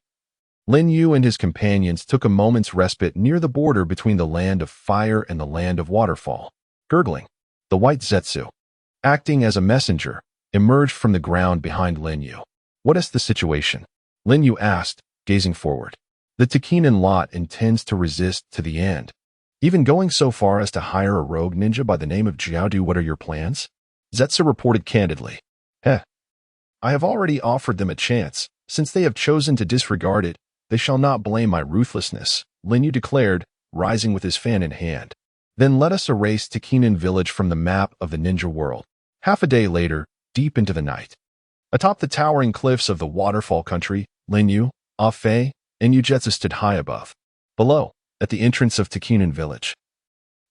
[SPEAKER 1] Lin Yu and his companions took a moment's respite near the border between the land of fire and the land of waterfall. Gurgling, the white Zetsu, acting as a messenger, emerged from the ground behind Lin Yu. "What is the situation?" Lin Yu asked, gazing forward. "The Takinen lot intends to resist to the end, even going so far as to hire a rogue ninja by the name of Jiaodu. What are your plans?" Zetsu reported candidly. I have already offered them a chance. Since they have chosen to disregard it, they shall not blame my ruthlessness," Lin Yu declared, rising with his fan in hand. "Then let us erase Takinen village from the map of the ninja world." Half a day later, deep into the night, atop the towering cliffs of the waterfall country, Lin Yu, Ah Fei, and Ujetsu stood high above. Below, at the entrance of Takinen village,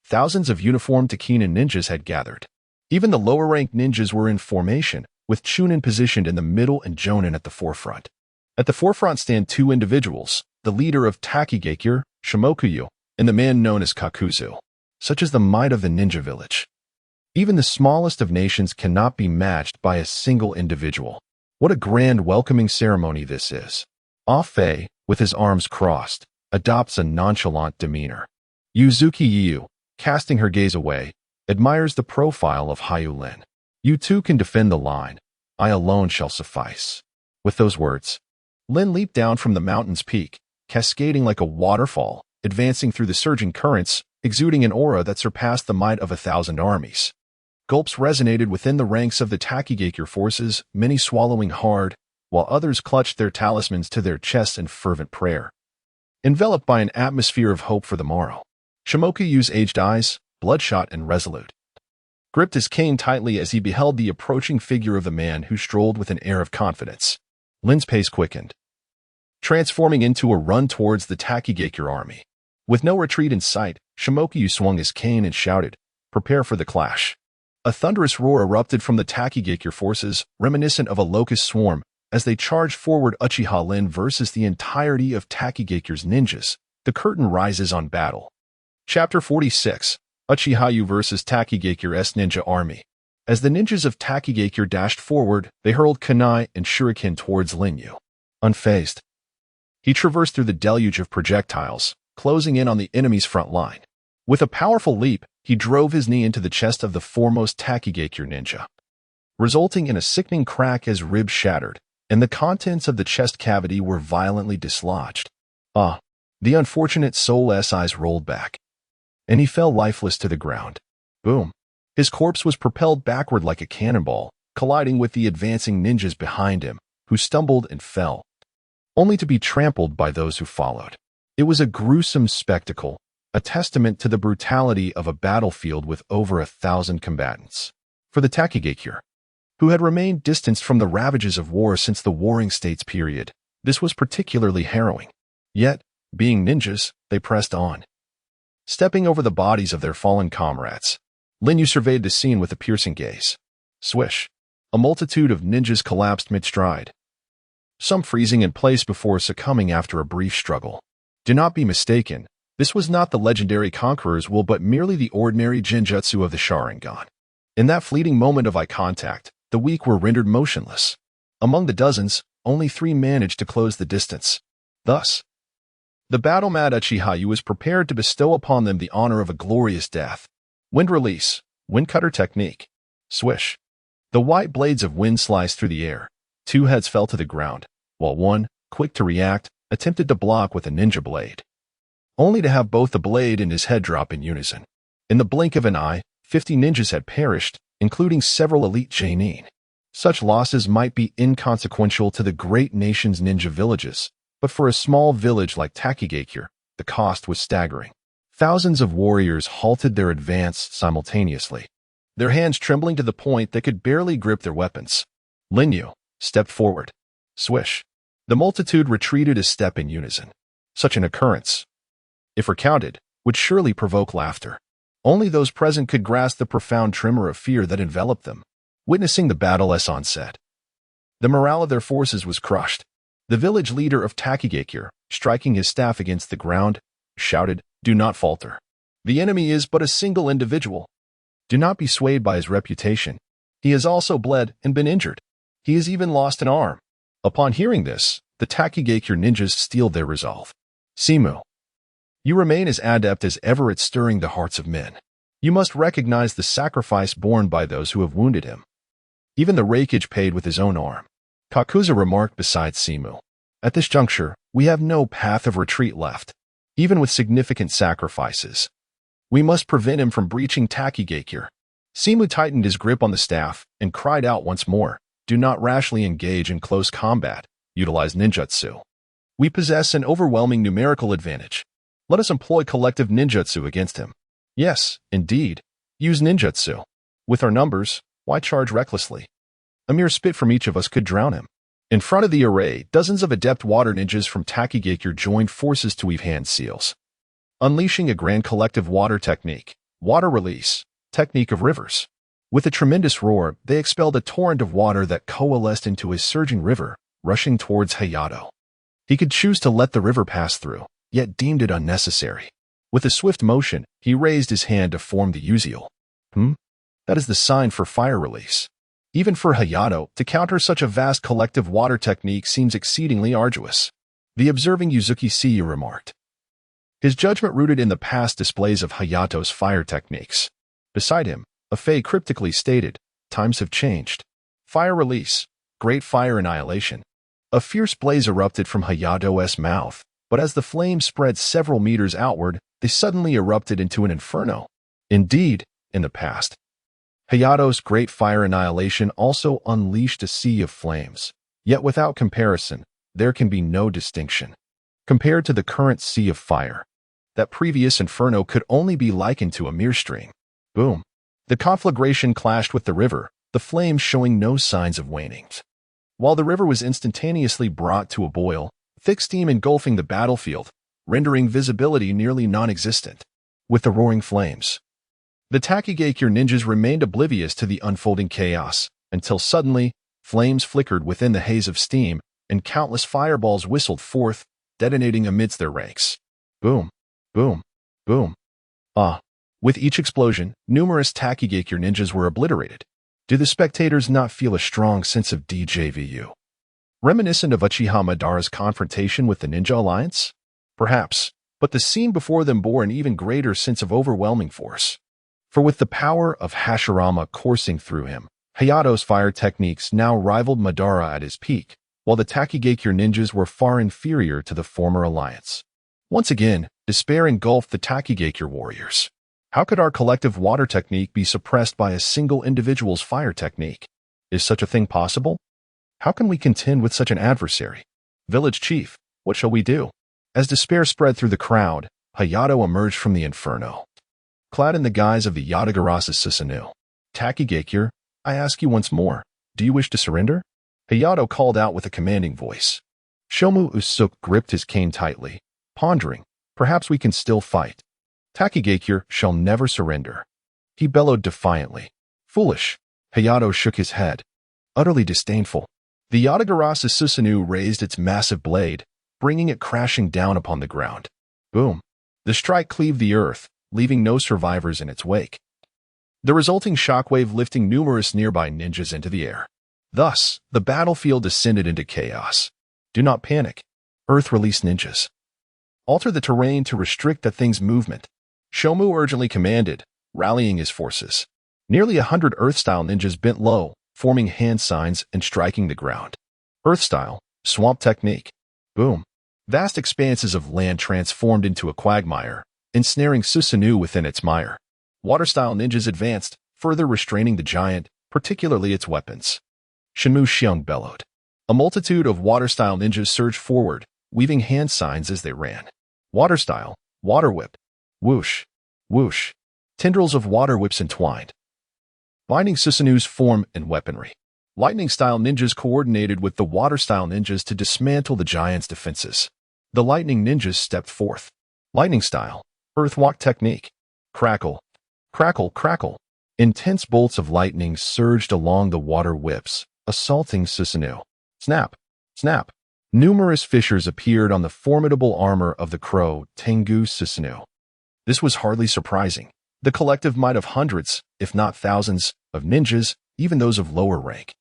[SPEAKER 1] thousands of uniformed Takinen ninjas had gathered. Even the lower-ranked ninjas were in formation, with Chunin positioned in the middle and Jonin at the forefront. At the forefront stand two individuals, the leader of Takigakure, Shimokuyu, and the man known as Kakuzu. Such is the might of the ninja village. Even the smallest of nations cannot be matched by a single individual. What a grand welcoming ceremony this is. Ah Fei, with his arms crossed, adopts a nonchalant demeanor. Yuzuki Yu, casting her gaze away, admires the profile of Hayu Lin. "You two can defend the line. I alone shall suffice." With those words, Lin leaped down from the mountain's peak, cascading like a waterfall, advancing through the surging currents, exuding an aura that surpassed the might of 1,000 armies. Gulps resonated within the ranks of the Takigakure forces, many swallowing hard, while others clutched their talismans to their chests in fervent prayer. Enveloped by an atmosphere of hope for the morrow, Shimokuyu's aged eyes, bloodshot and resolute, gripped his cane tightly as he beheld the approaching figure of the man who strolled with an air of confidence. Lin's pace quickened, transforming into a run towards the Takigakure army. With no retreat in sight, Shimokuyu swung his cane and shouted, "Prepare for the clash." A thunderous roar erupted from the Takigakure forces, reminiscent of a locust swarm, as they charged forward. Uchiha Lin versus the entirety of Takigakure's ninjas. The curtain rises on battle. Chapter 46. Uchiha versus Takigakure's ninja army. As the ninjas of Takigakure dashed forward, they hurled kunai and shuriken towards Lin Yu. Unfazed, he traversed through the deluge of projectiles, closing in on the enemy's front line. With a powerful leap, he drove his knee into the chest of the foremost Takigakure ninja, resulting in a sickening crack as ribs shattered, and the contents of the chest cavity were violently dislodged. The unfortunate soul's eyes rolled back, and he fell lifeless to the ground. Boom. His corpse was propelled backward like a cannonball, colliding with the advancing ninjas behind him, who stumbled and fell, only to be trampled by those who followed. It was a gruesome spectacle, a testament to the brutality of a battlefield with over 1,000 combatants. For the Takigakure, who had remained distanced from the ravages of war since the Warring States period, this was particularly harrowing. Yet, being ninjas, they pressed on. Stepping over the bodies of their fallen comrades, Lin Yu surveyed the scene with a piercing gaze. Swish. A multitude of ninjas collapsed mid-stride, some freezing in place before succumbing after a brief struggle. Do not be mistaken, this was not the legendary conqueror's will but merely the ordinary genjutsu of the Sharingan. In that fleeting moment of eye contact, the weak were rendered motionless. Among the dozens, only 3 managed to close the distance. Thus, the battle-mad Uchiha was prepared to bestow upon them the honor of a glorious death. Wind release, wind cutter technique. Swish. The white blades of wind sliced through the air. 2 heads fell to the ground, while one, quick to react, attempted to block with a ninja blade, only to have both the blade and his head drop in unison. In the blink of an eye, 50 ninjas had perished, including several elite genin. Such losses might be inconsequential to the great nation's ninja villages, but for a small village like Takigakure, the cost was staggering. Thousands of warriors halted their advance simultaneously, their hands trembling to the point they could barely grip their weapons. Lin Yu stepped forward. Swish. The multitude retreated a step in unison. Such an occurrence, if recounted, would surely provoke laughter. Only those present could grasp the profound tremor of fear that enveloped them, witnessing the battle's onset. The morale of their forces was crushed. The village leader of Takigakure, striking his staff against the ground, shouted, "Do not falter. The enemy is but a single individual. Do not be swayed by his reputation. He has also bled and been injured. He has even lost an arm." Upon hearing this, the Takigakure ninjas steeled their resolve. Simu, you remain as adept as ever at stirring the hearts of men. You must recognize the sacrifice borne by those who have wounded him. Even the rakeage paid with his own arm. Kakuza remarked beside Simu. At this juncture, we have no path of retreat left, even with significant sacrifices. We must prevent him from breaching Takigakure. Simu tightened his grip on the staff and cried out once more, "Do not rashly engage in close combat. Utilize ninjutsu. We possess an overwhelming numerical advantage. Let us employ collective ninjutsu against him. Yes, indeed, use ninjutsu. With our numbers, why charge recklessly? A mere spit from each of us could drown him." In front of the array, dozens of adept water ninjas from Takigakure joined forces to weave hand seals, unleashing a grand collective water technique, water release, technique of rivers. With a tremendous roar, they expelled a torrent of water that coalesced into a surging river, rushing towards Hayato. He could choose to let the river pass through, yet deemed it unnecessary. With a swift motion, he raised his hand to form the uziel. That is the sign for fire release. Even for Hayato, to counter such a vast collective water technique seems exceedingly arduous. The observing Yuzuki Seiyu remarked. His judgment rooted in the past displays of Hayato's fire techniques. Beside him, Afei cryptically stated, "Times have changed. Fire release, great fire annihilation." A fierce blaze erupted from Hayato's mouth, but as the flames spread several meters outward, they suddenly erupted into an inferno. Indeed, in the past, Hayato's great fire annihilation also unleashed a sea of flames. Yet without comparison, there can be no distinction. Compared to the current sea of fire, that previous inferno could only be likened to a mere stream. Boom. The conflagration clashed with the river, the flames showing no signs of waning. While the river was instantaneously brought to a boil, thick steam engulfing the battlefield, rendering visibility nearly non-existent. With the roaring flames, the Takigakure ninjas remained oblivious to the unfolding chaos, until suddenly, flames flickered within the haze of steam, and countless fireballs whistled forth, detonating amidst their ranks. Boom, boom, boom. With each explosion, numerous Takigakure ninjas were obliterated. Do the spectators not feel a strong sense of déjà vu? Reminiscent of Uchiha Madara's confrontation with the Ninja Alliance? Perhaps, but the scene before them bore an even greater sense of overwhelming force. For with the power of Hashirama coursing through him, Hayato's fire techniques now rivaled Madara at his peak, while the Takigakure ninjas were far inferior to the former alliance. Once again, despair engulfed the Takigakure warriors. How could our collective water technique be suppressed by a single individual's fire technique? Is such a thing possible? How can we contend with such an adversary? Village chief, what shall we do? As despair spread through the crowd, Hayato emerged from the inferno, clad in the guise of the Yatagarasu Susanoo. Takigakure, I ask you once more, do you wish to surrender? Hayato called out with a commanding voice. Shomu Usuke gripped his cane tightly, pondering, perhaps we can still fight. Takigakure shall never surrender. He bellowed defiantly. Foolish. Hayato shook his head, utterly disdainful. The Yatagarasu Susanoo raised its massive blade, bringing it crashing down upon the ground. Boom. The strike cleaved the earth, leaving no survivors in its wake. The resulting shockwave lifting numerous nearby ninjas into the air. Thus, the battlefield descended into chaos. Do not panic. Earth-release ninjas. Alter the terrain to restrict the thing's movement. Shomu urgently commanded, rallying his forces. Nearly 100 Earth-style ninjas bent low, forming hand signs and striking the ground. Earth-style, swamp technique. Boom. Vast expanses of land transformed into a quagmire, ensnaring Susanoo within its mire. Water-style ninjas advanced, further restraining the giant, particularly its weapons. Shinmu Xiong bellowed. A multitude of water-style ninjas surged forward, weaving hand signs as they ran. Water style, water whip. Whoosh, whoosh. Tendrils of water whips entwined. Lightning Susanu's form and weaponry. Lightning-style ninjas coordinated with the water-style ninjas to dismantle the giant's defenses. The lightning ninjas stepped forth. Lightning-style, earthwalk technique. Crackle, crackle, crackle. Intense bolts of lightning surged along the water whips, assaulting Susanu. Snap, snap. Numerous fissures appeared on the formidable armor of the crow Tengu Susanu. This was hardly surprising. The collective might of hundreds, if not thousands, of ninjas, even those of lower rank.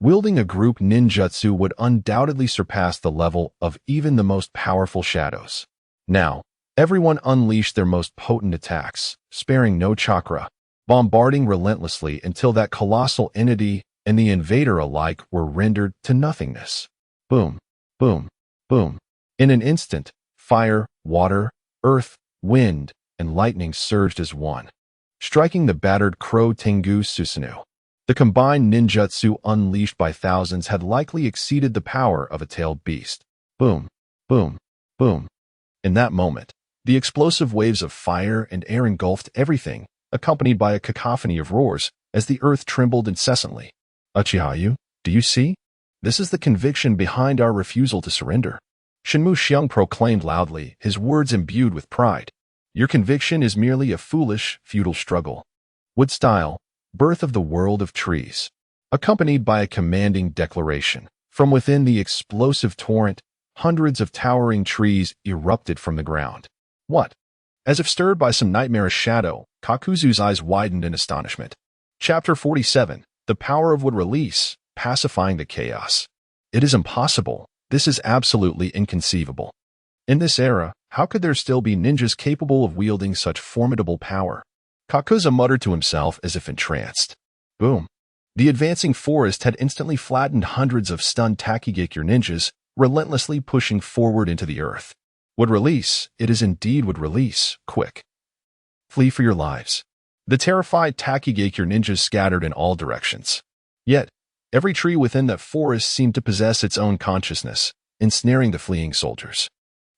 [SPEAKER 1] Wielding a group ninjutsu would undoubtedly surpass the level of even the most powerful shadows. Now, everyone unleashed their most potent attacks, sparing no chakra, bombarding relentlessly until that colossal entity and the invader alike were rendered to nothingness. Boom, boom, boom. In an instant, fire, water, earth, wind, and lightning surged as one, striking the battered crow Tengu Susanu. The combined ninjutsu unleashed by thousands had likely exceeded the power of a tailed beast. Boom, boom, boom. In that moment, the explosive waves of fire and air engulfed everything, accompanied by a cacophony of roars as the earth trembled incessantly. Uchihayu, do you see? This is the conviction behind our refusal to surrender. Shinmu Xiang proclaimed loudly, his words imbued with pride. Your conviction is merely a foolish, futile struggle. Wood style, birth of the world of trees. Accompanied by a commanding declaration. From within the explosive torrent, hundreds of towering trees erupted from the ground. What? As if stirred by some nightmarish shadow, Kakuzu's eyes widened in astonishment. Chapter 47. The Power of Wood Release, Pacifying the Chaos. It is impossible. This is absolutely inconceivable. In this era, how could there still be ninjas capable of wielding such formidable power? Kakuzu muttered to himself as if entranced. Boom. The advancing forest had instantly flattened hundreds of stunned Takigakure ninjas, relentlessly pushing forward into the earth. Would release, it is indeed would release, quick. Flee for your lives. The terrified Takigakure ninjas scattered in all directions. Yet, every tree within that forest seemed to possess its own consciousness, ensnaring the fleeing soldiers.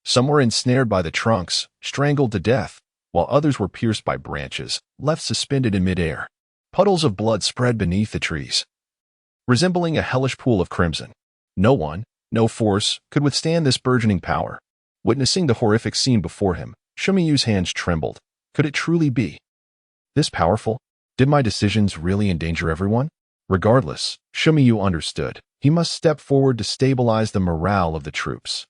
[SPEAKER 1] Some were ensnared by the trunks, strangled to death, while others were pierced by branches, left suspended in midair. Puddles of blood spread beneath the trees, resembling a hellish pool of crimson. No one, no force, could withstand this burgeoning power. Witnessing the horrific scene before him, Shumiyu's hands trembled. Could it truly be this powerful? Did my decisions really endanger everyone? Regardless, Shumiyu understood. He must step forward to stabilize the morale of the troops.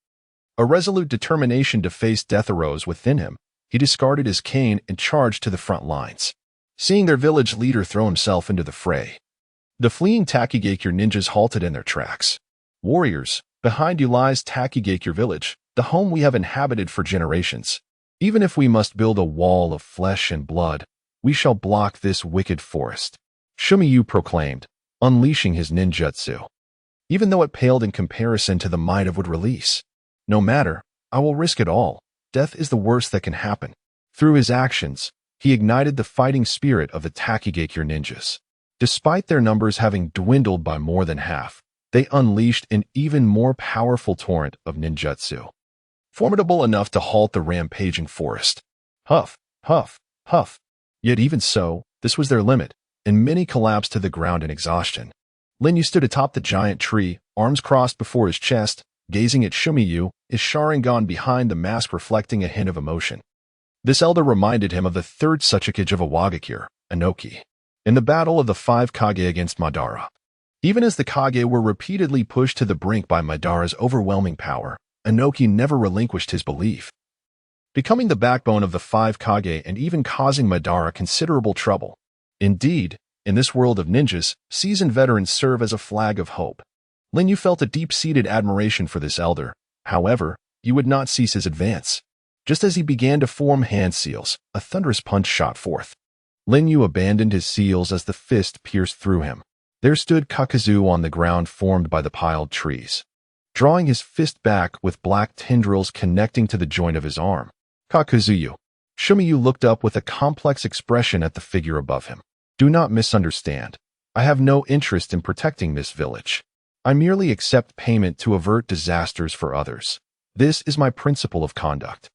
[SPEAKER 1] A resolute determination to face death arose within him. He discarded his cane and charged to the front lines. Seeing their village leader throw himself into the fray, the fleeing Takigakure ninjas halted in their tracks. Warriors, behind you lies Takigakure village, the home we have inhabited for generations. Even if we must build a wall of flesh and blood, we shall block this wicked forest. Shumiyu proclaimed, unleashing his ninjutsu. Even though it paled in comparison to the might of would release. No matter, I will risk it all. Death is the worst that can happen. Through his actions, he ignited the fighting spirit of the Takigakure ninjas. Despite their numbers having dwindled by more than half, they unleashed an even more powerful torrent of ninjutsu, formidable enough to halt the rampaging forest. Huff, huff, huff. Yet even so, this was their limit, and many collapsed to the ground in exhaustion. Linyu stood atop the giant tree, arms crossed before his chest, gazing at Shumiyu, his Sharingan behind the mask reflecting a hint of emotion. This elder reminded him of the third Tsuchikage of Iwagakure, Inoki, in the battle of the 5 Kage against Madara. Even as the Kage were repeatedly pushed to the brink by Madara's overwhelming power, Inoki never relinquished his belief. Becoming the backbone of the 5 Kage and even causing Madara considerable trouble. Indeed, in this world of ninjas, seasoned veterans serve as a flag of hope. Linyu felt a deep-seated admiration for this elder. However, he would not cease his advance. Just as he began to form hand seals, a thunderous punch shot forth. Linyu abandoned his seals as the fist pierced through him. There stood Kakuzu on the ground formed by the piled trees, drawing his fist back with black tendrils connecting to the joint of his arm. Kakuzuyu. Shumiyu looked up with a complex expression at the figure above him. Do not misunderstand. I have no interest in protecting this village. I merely accept payment to avert disasters for others. This is my principle of conduct.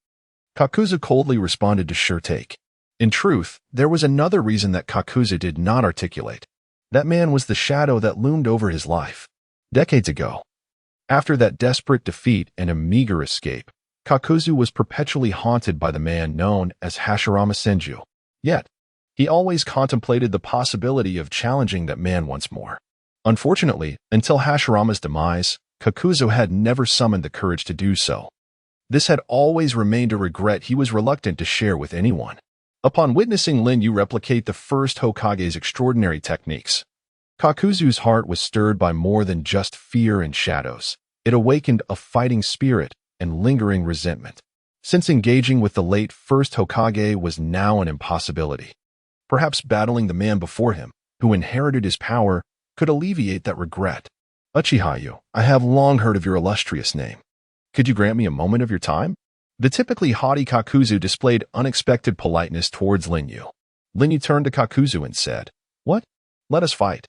[SPEAKER 1] Kakuzu coldly responded to sure take. In truth, there was another reason that Kakuzu did not articulate. That man was the shadow that loomed over his life. Decades ago, after that desperate defeat and a meager escape, Kakuzu was perpetually haunted by the man known as Hashirama Senju. Yet, he always contemplated the possibility of challenging that man once more. Unfortunately, until Hashirama's demise, Kakuzu had never summoned the courage to do so. This had always remained a regret he was reluctant to share with anyone. Upon witnessing Lin Yu replicate the first Hokage's extraordinary techniques, Kakuzu's heart was stirred by more than just fear and shadows. It awakened a fighting spirit and lingering resentment. Since engaging with the late first Hokage was now an impossibility, perhaps battling the man before him, who inherited his power, could alleviate that regret. Uchihayu, I have long heard of your illustrious name. Could you grant me a moment of your time? The typically haughty Kakuzu displayed unexpected politeness towards Lin Yu. Lin Yu turned to Kakuzu and said, "What? Let us fight."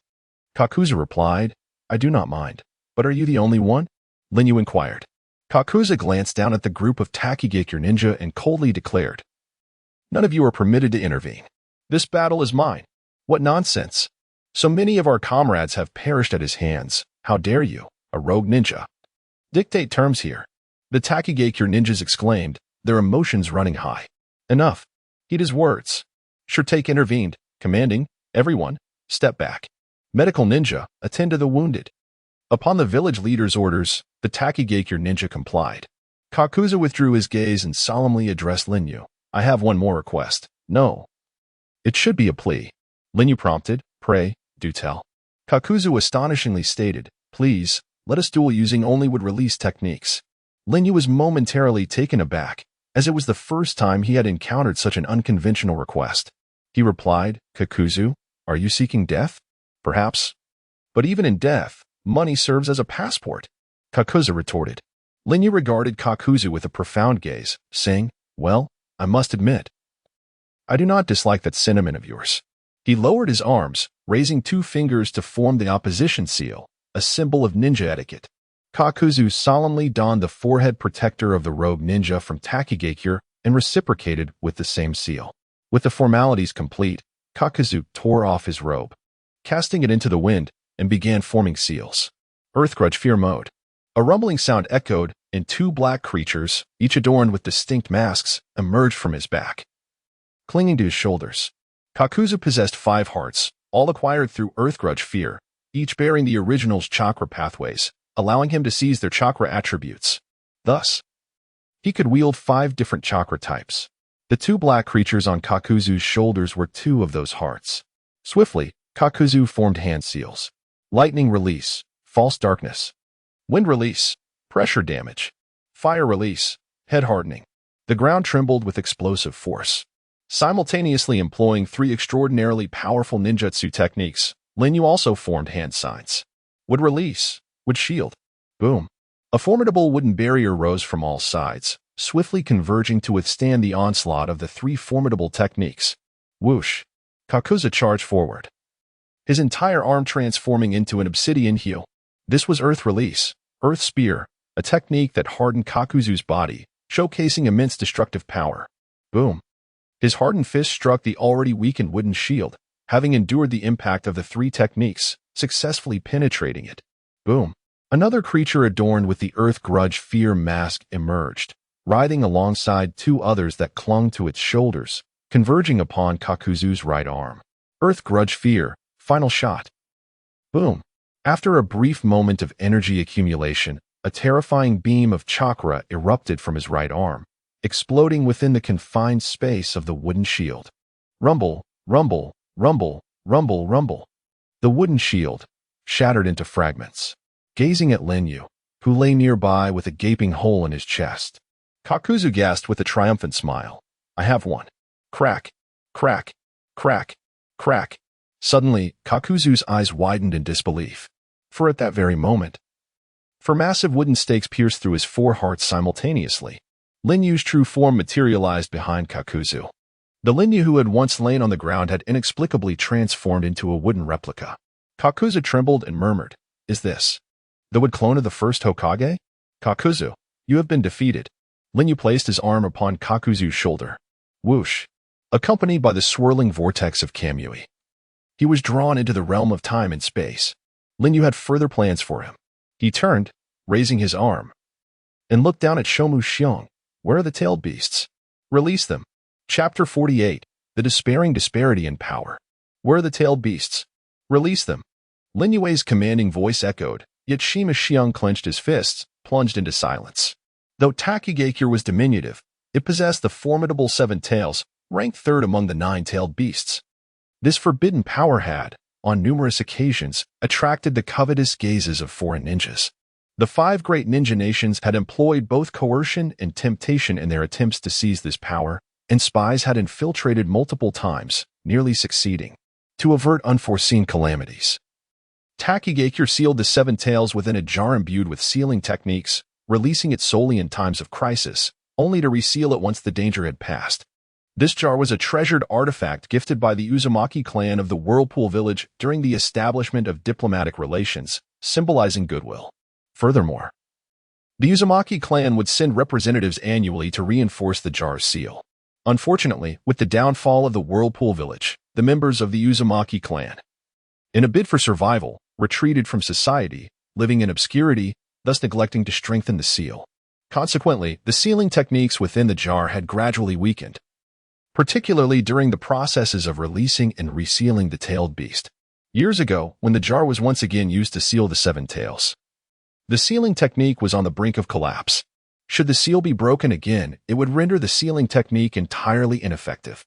[SPEAKER 1] Kakuzu replied, "I do not mind. But are you the only one?" Lin Yu inquired. Kakuzu glanced down at the group of Takigakure ninja and coldly declared, "None of you are permitted to intervene. This battle is mine." What nonsense! So many of our comrades have perished at his hands. How dare you, a rogue ninja, dictate terms here? The Takigakure ninjas exclaimed, their emotions running high. Enough. Heed his words. Shurtake intervened, commanding, "Everyone, step back. Medical ninja, attend to the wounded." Upon the village leader's orders, the Takigakure ninja complied. Kakuzu withdrew his gaze and solemnly addressed Lin Yu. "I have one more request." "No." "It should be a plea." Lin Yu prompted. "Pray, do tell." Kakuzu astonishingly stated, "Please, let us duel using only would-release techniques." Lin Yu was momentarily taken aback, as it was the first time he had encountered such an unconventional request. He replied, "Kakuzu, are you seeking death?" "Perhaps. But even in death, money serves as a passport." Kakuzu retorted. Lin Yu regarded Kakuzu with a profound gaze, saying, "Well, I must admit, I do not dislike that sentiment of yours." He lowered his arms, raising 2 fingers to form the opposition seal, a symbol of ninja etiquette. Kakuzu solemnly donned the forehead protector of the rogue ninja from Takigakure and reciprocated with the same seal. With the formalities complete, Kakuzu tore off his robe, casting it into the wind, and began forming seals. Earthgrudge Fear Mode. A rumbling sound echoed, and 2 black creatures, each adorned with distinct masks, emerged from his back. Clinging to his shoulders, Kakuzu possessed 5 hearts, all acquired through Earthgrudge Fear, each bearing the original's chakra pathways, allowing him to seize their chakra attributes. Thus, he could wield 5 different chakra types. The 2 black creatures on Kakuzu's shoulders were 2 of those hearts. Swiftly, Kakuzu formed hand seals. Lightning release, false darkness. Wind release, pressure damage. Fire release, head hardening. The ground trembled with explosive force. Simultaneously employing 3 extraordinarily powerful ninjutsu techniques, Lin Yu also formed hand signs. Would release, would shield. Boom. A formidable wooden barrier rose from all sides, swiftly converging to withstand the onslaught of the 3 formidable techniques. Whoosh. Kakuzu charged forward, his entire arm transforming into an obsidian heel. This was Earth Release, Earth Spear, a technique that hardened Kakuzu's body, showcasing immense destructive power. Boom. His hardened fist struck the already weakened wooden shield, having endured the impact of the 3 techniques, successfully penetrating it. Boom. Another creature adorned with the Earthgrudge Fear mask emerged, writhing alongside 2 others that clung to its shoulders, converging upon Kakuzu's right arm. Earthgrudge Fear, final shot. Boom. After a brief moment of energy accumulation, a terrifying beam of chakra erupted from his right arm, exploding within the confined space of the wooden shield. Rumble, rumble, rumble, rumble, rumble. The wooden shield shattered into fragments. Gazing at Lin Yu, who lay nearby with a gaping hole in his chest, Kakuzu gasped with a triumphant smile. "I have one." Crack, crack, crack, crack. Suddenly, Kakuzu's eyes widened in disbelief. For at that very moment, massive wooden stakes pierced through his 4 hearts simultaneously. Lin Yu's true form materialized behind Kakuzu. The Lin Yu who had once lain on the ground had inexplicably transformed into a wooden replica. Kakuzu trembled and murmured, "Is this the wood clone of the first Hokage?" "Kakuzu, you have been defeated." Lin Yu placed his arm upon Kakuzu's shoulder. Whoosh! Accompanied by the swirling vortex of Kamui. He was drawn into the realm of time and space. Lin Yu had further plans for him. He turned, raising his arm, and looked down at Shomu Xiong. Where are the tailed beasts? Release them. Chapter 48. The Despairing Disparity in Power. Where are the tailed beasts? Release them. Lin Yue's commanding voice echoed, yet Shima Xiong clenched his fists, plunged into silence. Though Takigakure was diminutive, it possessed the formidable 7 tails, ranked third among the 9-tailed beasts. This forbidden power had, on numerous occasions, attracted the covetous gazes of foreign ninjas. The 5 great ninja nations had employed both coercion and temptation in their attempts to seize this power, and spies had infiltrated multiple times, nearly succeeding, to avert unforeseen calamities. Takigakure sealed the 7 tails within a jar imbued with sealing techniques, releasing it solely in times of crisis, only to reseal it once the danger had passed. This jar was a treasured artifact gifted by the Uzumaki clan of the Whirlpool Village during the establishment of diplomatic relations, symbolizing goodwill. Furthermore, the Uzumaki clan would send representatives annually to reinforce the jar's seal. Unfortunately, with the downfall of the Whirlpool Village, the members of the Uzumaki clan, in a bid for survival, retreated from society, living in obscurity, thus neglecting to strengthen the seal. Consequently, the sealing techniques within the jar had gradually weakened, particularly during the processes of releasing and resealing the tailed beast. Years ago, when the jar was once again used to seal the 7 tails, the sealing technique was on the brink of collapse. Should the seal be broken again, it would render the sealing technique entirely ineffective,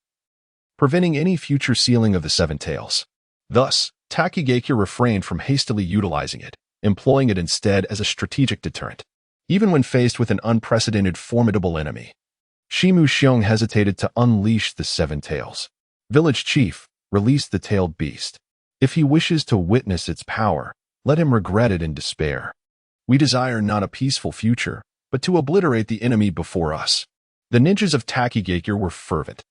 [SPEAKER 1] preventing any future sealing of the 7 tails. Thus, Takigakure refrained from hastily utilizing it, employing it instead as a strategic deterrent. Even when faced with an unprecedented formidable enemy, Shima Xiong hesitated to unleash the 7 tails. Village chief, release the tailed beast. If he wishes to witness its power, let him regret it in despair. We desire not a peaceful future, but to obliterate the enemy before us. The ninjas of Takigakure were fervent.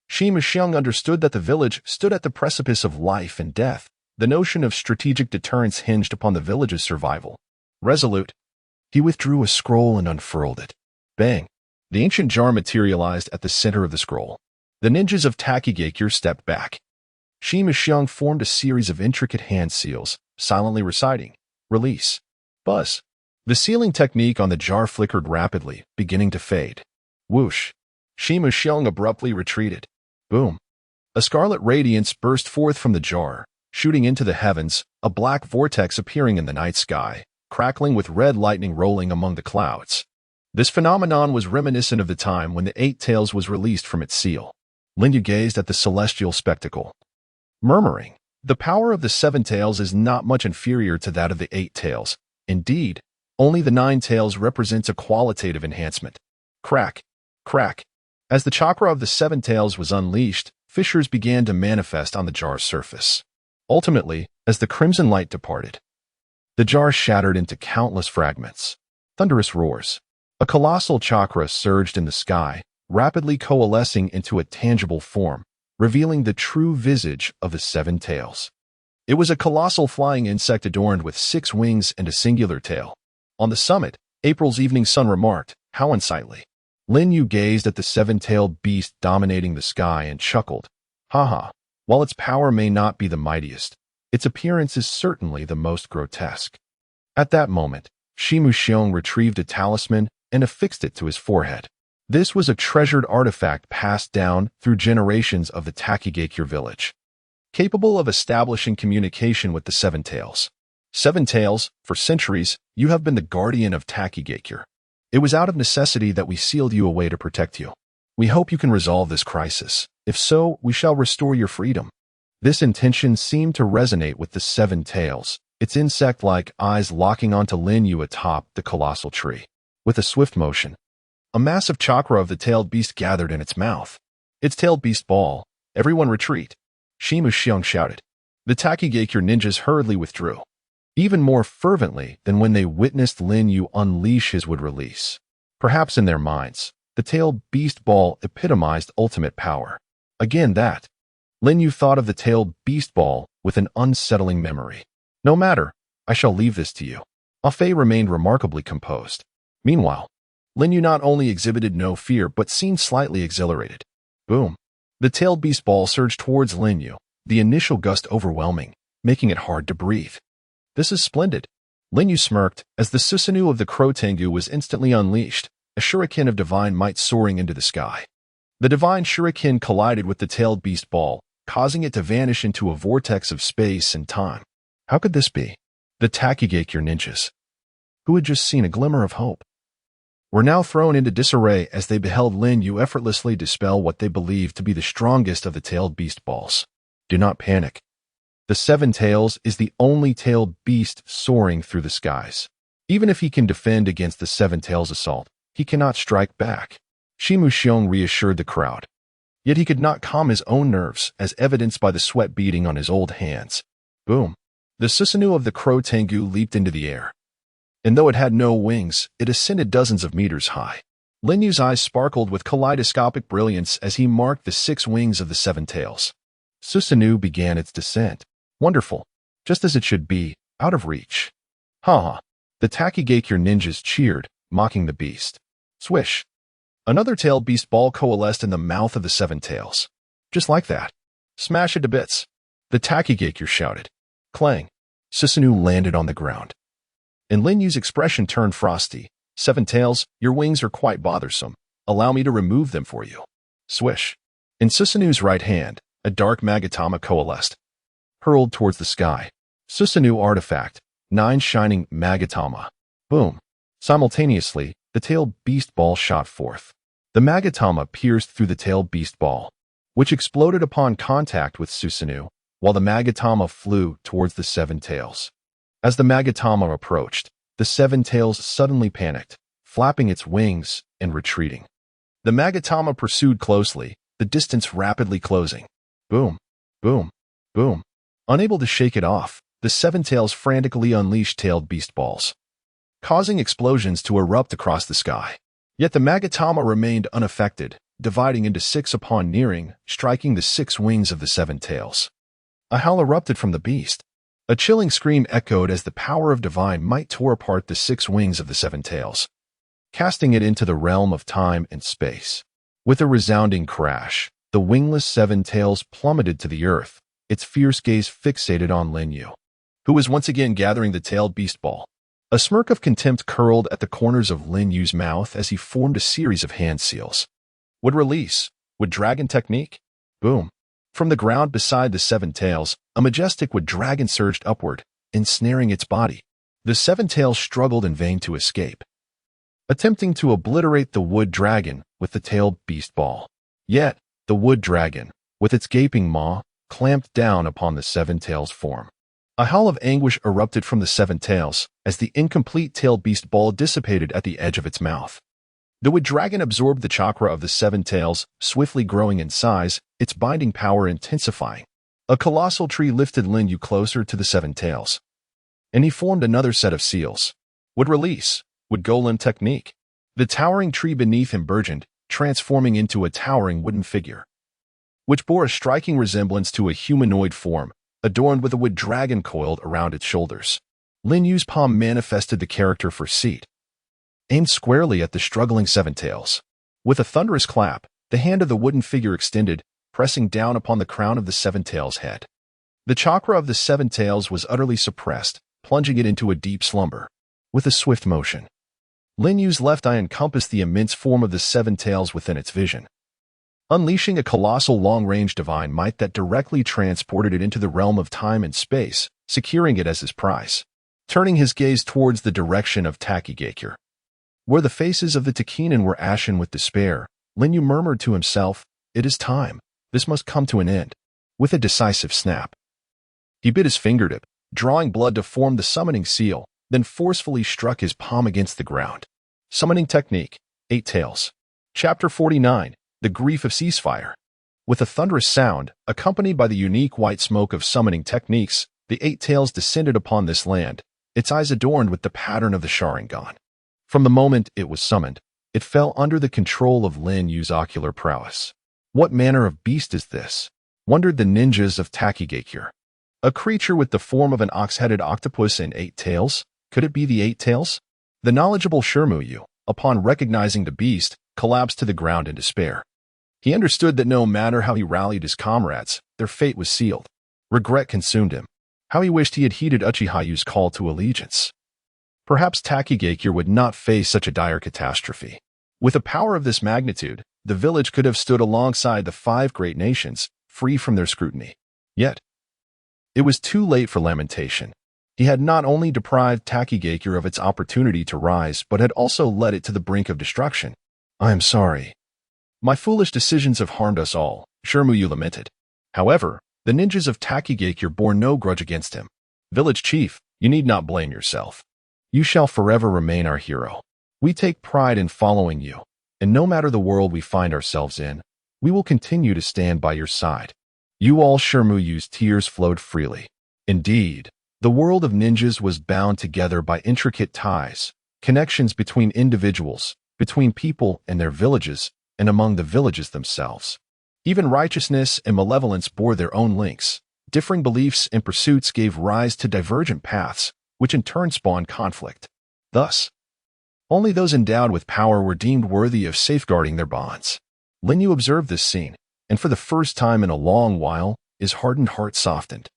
[SPEAKER 1] Shima Xiong understood that the village stood at the precipice of life and death. The notion of strategic deterrence hinged upon the village's survival. Resolute, he withdrew a scroll and unfurled it. Bang! The ancient jar materialized at the center of the scroll. The ninjas of Takigakure stepped back. Shima Xiong formed a series of intricate hand seals, silently reciting, "Release." Buzz. The sealing technique on the jar flickered rapidly, beginning to fade. Whoosh! Shima Xiong abruptly retreated. Boom! A scarlet radiance burst forth from the jar, shooting into the heavens, a black vortex appearing in the night sky, crackling with red lightning rolling among the clouds. This phenomenon was reminiscent of the time when the 8 tails was released from its seal. Lin Yu gazed at the celestial spectacle, murmuring, "The power of the 7 tails is not much inferior to that of the 8 tails. Indeed, only the 9 tails represents a qualitative enhancement." Crack, crack. As the chakra of the 7 tails was unleashed, fissures began to manifest on the jar's surface. Ultimately, as the crimson light departed, the jar shattered into countless fragments. Thunderous roars. A colossal chakra surged in the sky, rapidly coalescing into a tangible form, revealing the true visage of the 7 tails. It was a colossal flying insect adorned with 6 wings and a singular tail. On the summit, April's evening sun remarked, "How unsightly." Lin Yu gazed at the 7-tailed beast dominating the sky and chuckled. Haha, while its power may not be the mightiest, its appearance is certainly the most grotesque. At that moment, Shima Xiong retrieved a talisman and affixed it to his forehead. This was a treasured artifact passed down through generations of the Takigakure village, capable of establishing communication with the 7 tails. 7 tails, for centuries, you have been the guardian of Takigakure. It was out of necessity that we sealed you away to protect you. We hope you can resolve this crisis. If so, we shall restore your freedom. This intention seemed to resonate with the 7 tails, its insect-like eyes locking onto Lin Yu atop the colossal tree. With a swift motion, a massive chakra of the tailed beast gathered in its mouth. Its tailed beast ball. Everyone retreat. Shima Xiong shouted. The Takigakure ninjas hurriedly withdrew, even more fervently than when they witnessed Lin Yu unleash his would release. Perhaps in their minds, the tailed beast ball epitomized ultimate power. Again that. Lin Yu thought of the tailed beast ball with an unsettling memory. No matter, I shall leave this to you. Ah Fei remained remarkably composed. Meanwhile, Lin Yu not only exhibited no fear but seemed slightly exhilarated. Boom. The tailed beast ball surged towards Lin Yu, the initial gust overwhelming, making it hard to breathe. This is splendid. Lin Yu smirked as the Susanoo of the Crow Tengu was instantly unleashed, a shuriken of divine might soaring into the sky. The divine shuriken collided with the tailed beast ball, causing it to vanish into a vortex of space and time. How could this be? The Takigakure ninjas, who had just seen a glimmer of hope, were now thrown into disarray as they beheld Lin Yu effortlessly dispel what they believed to be the strongest of the tailed beast balls. Do not panic. The Seven Tails is the only tailed beast soaring through the skies. Even if he can defend against the Seven Tails' assault, he cannot strike back. Shimu Xiong reassured the crowd. Yet he could not calm his own nerves, as evidenced by the sweat beading on his old hands. Boom. The Susanoo of the Crow Tengu leaped into the air. And though it had no wings, it ascended dozens of meters high. Lin Yu's eyes sparkled with kaleidoscopic brilliance as he marked the 6 wings of the Seven Tails. Susanoo began its descent. Wonderful. Just as it should be, out of reach. Ha ha. The Takigakure ninjas cheered, mocking the beast. Swish. Another tailed beast ball coalesced in the mouth of the Seven Tails. Just like that. Smash it to bits. The Takigakure shouted. Clang. Susanoo landed on the ground. And Lin Yu's expression turned frosty. Seven Tails, your wings are quite bothersome. Allow me to remove them for you. Swish. In Susanoo's right hand, a dark magatama coalesced, hurled towards the sky. Susanoo artifact, 9 shining magatama. Boom. Simultaneously, the tailed beast ball shot forth. The magatama pierced through the tailed beast ball, which exploded upon contact with Susanoo, while the magatama flew towards the Seven Tails. As the magatama approached, the Seven Tails suddenly panicked, flapping its wings and retreating. The magatama pursued closely, the distance rapidly closing. Boom, boom, boom. Unable to shake it off, the Seven Tails frantically unleashed tailed beast balls, causing explosions to erupt across the sky. Yet the magatama remained unaffected, dividing into 6 upon nearing, striking the 6 wings of the Seven Tails. A howl erupted from the beast. A chilling scream echoed as the power of divine might tore apart the 6 wings of the Seven Tails, casting it into the realm of time and space. With a resounding crash, the wingless Seven Tails plummeted to the earth, its fierce gaze fixated on Lin Yu, who was once again gathering the tailed beast ball. A smirk of contempt curled at the corners of Lin Yu's mouth as he formed a series of hand seals. Would release. Would dragon technique. Boom. From the ground beside the Seven Tails, a majestic wood dragon surged upward, ensnaring its body. The Seven Tails struggled in vain to escape, attempting to obliterate the wood dragon with the tailed beast ball. Yet, the wood dragon, with its gaping maw, clamped down upon the Seven Tails' form. A howl of anguish erupted from the Seven Tails as the incomplete tailed beast ball dissipated at the edge of its mouth. The wood dragon absorbed the chakra of the Seven Tails, swiftly growing in size, its binding power intensifying. A colossal tree lifted Lin Yu closer to the Seven Tails, and he formed another set of seals. Would release. Would golem technique. The towering tree beneath him burgeoned, transforming into a towering wooden figure, which bore a striking resemblance to a humanoid form, adorned with a wood dragon coiled around its shoulders. Lin Yu's palm manifested the character for seat, aimed squarely at the struggling Seven Tails. With a thunderous clap, the hand of the wooden figure extended, pressing down upon the crown of the Seven Tails' head. The chakra of the Seven Tails was utterly suppressed, plunging it into a deep slumber. With a swift motion, Lin Yu's left eye encompassed the immense form of the Seven Tails within its vision, unleashing a colossal long-range divine might that directly transported it into the realm of time and space, securing it as his prize. Turning his gaze towards the direction of Takigakure, where the faces of the Takinen were ashen with despair, Lin Yu murmured to himself, "It is time. This must come to an end." With a decisive snap, he bit his fingertip, drawing blood to form the summoning seal, then forcefully struck his palm against the ground. Summoning technique, 8 Tails. Chapter 49, The Grief of Ceasefire. With a thunderous sound, accompanied by the unique white smoke of summoning techniques, the 8 Tails descended upon this land, its eyes adorned with the pattern of the Sharingan. From the moment it was summoned, it fell under the control of Lin Yu's ocular prowess. What manner of beast is this? Wondered the ninjas of Takigakure. A creature with the form of an ox-headed octopus and 8 tails? Could it be the 8 Tails? The knowledgeable Shirmu Yu, upon recognizing the beast, collapsed to the ground in despair. He understood that no matter how he rallied his comrades, their fate was sealed. Regret consumed him. How he wished he had heeded Uchihayu's call to allegiance. Perhaps Takigakure would not face such a dire catastrophe. With a power of this magnitude, the village could have stood alongside the 5 great nations, free from their scrutiny. Yet, it was too late for lamentation. He had not only deprived Takigakure of its opportunity to rise, but had also led it to the brink of destruction. "I am sorry. My foolish decisions have harmed us all," Shirmuyu lamented. However, the ninjas of Takigakure bore no grudge against him. "Village chief, you need not blame yourself. You shall forever remain our hero. We take pride in following you, and no matter the world we find ourselves in, we will continue to stand by your side." You all Shirmuyu's tears flowed freely. Indeed, the world of ninjas was bound together by intricate ties, connections between individuals, between people and their villages, and among the villages themselves. Even righteousness and malevolence bore their own links. Differing beliefs and pursuits gave rise to divergent paths, which in turn spawned conflict. Thus, only those endowed with power were deemed worthy of safeguarding their bonds. Linyu observed this scene, and for the first time in a long while, his hardened heart softened.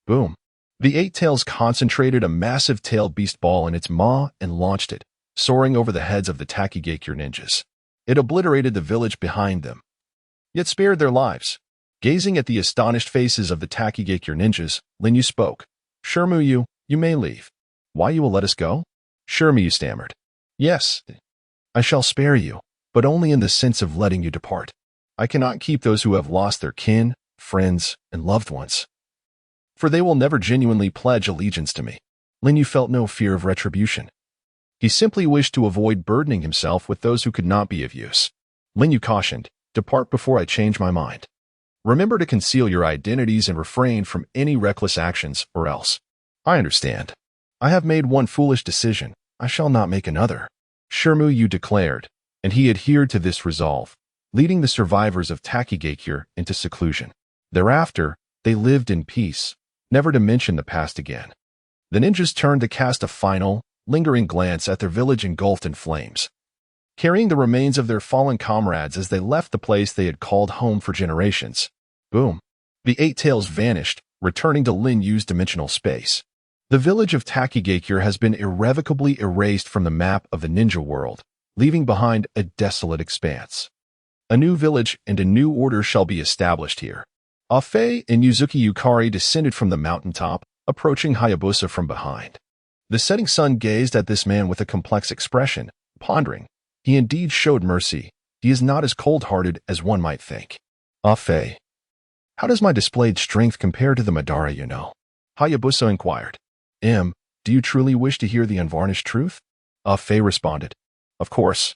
[SPEAKER 1] Boom. The 8 Tails concentrated a massive tail beast ball in its maw and launched it, soaring over the heads of the Takigakure ninjas. It obliterated the village behind them, yet spared their lives. Gazing at the astonished faces of the Takigakure ninjas, Linyu spoke. "Shirmuyu, you may leave." "Why, you will let us go?" Shirmuyu stammered. "Yes, I shall spare you, but only in the sense of letting you depart. I cannot keep those who have lost their kin, friends, and loved ones, for they will never genuinely pledge allegiance to me." Linyu felt no fear of retribution. He simply wished to avoid burdening himself with those who could not be of use. Linyu cautioned, "Depart before I change my mind. Remember to conceal your identities and refrain from any reckless actions, or else." "I understand. I have made one foolish decision. I shall not make another," Shirmuyu declared, and he adhered to this resolve, leading the survivors of Takigakure into seclusion. Thereafter, they lived in peace, never to mention the past again. The ninjas turned to cast a final, lingering glance at their village engulfed in flames. Carrying the remains of their fallen comrades as they left the place they had called home for generations. Boom. The 8 Tails vanished, returning to Linyu's dimensional space. The village of Takigakure has been irrevocably erased from the map of the ninja world, leaving behind a desolate expanse. A new village and a new order shall be established here. Afei and Yuzuki Yukari descended from the mountaintop, approaching Hayabusa from behind. The setting sun gazed at this man with a complex expression, pondering. He indeed showed mercy. He is not as cold-hearted as one might think. "Afei, how does my displayed strength compare to the Madara you know?" Hayabusa inquired. Do you truly wish to hear the unvarnished truth?" Afei responded. "Of course.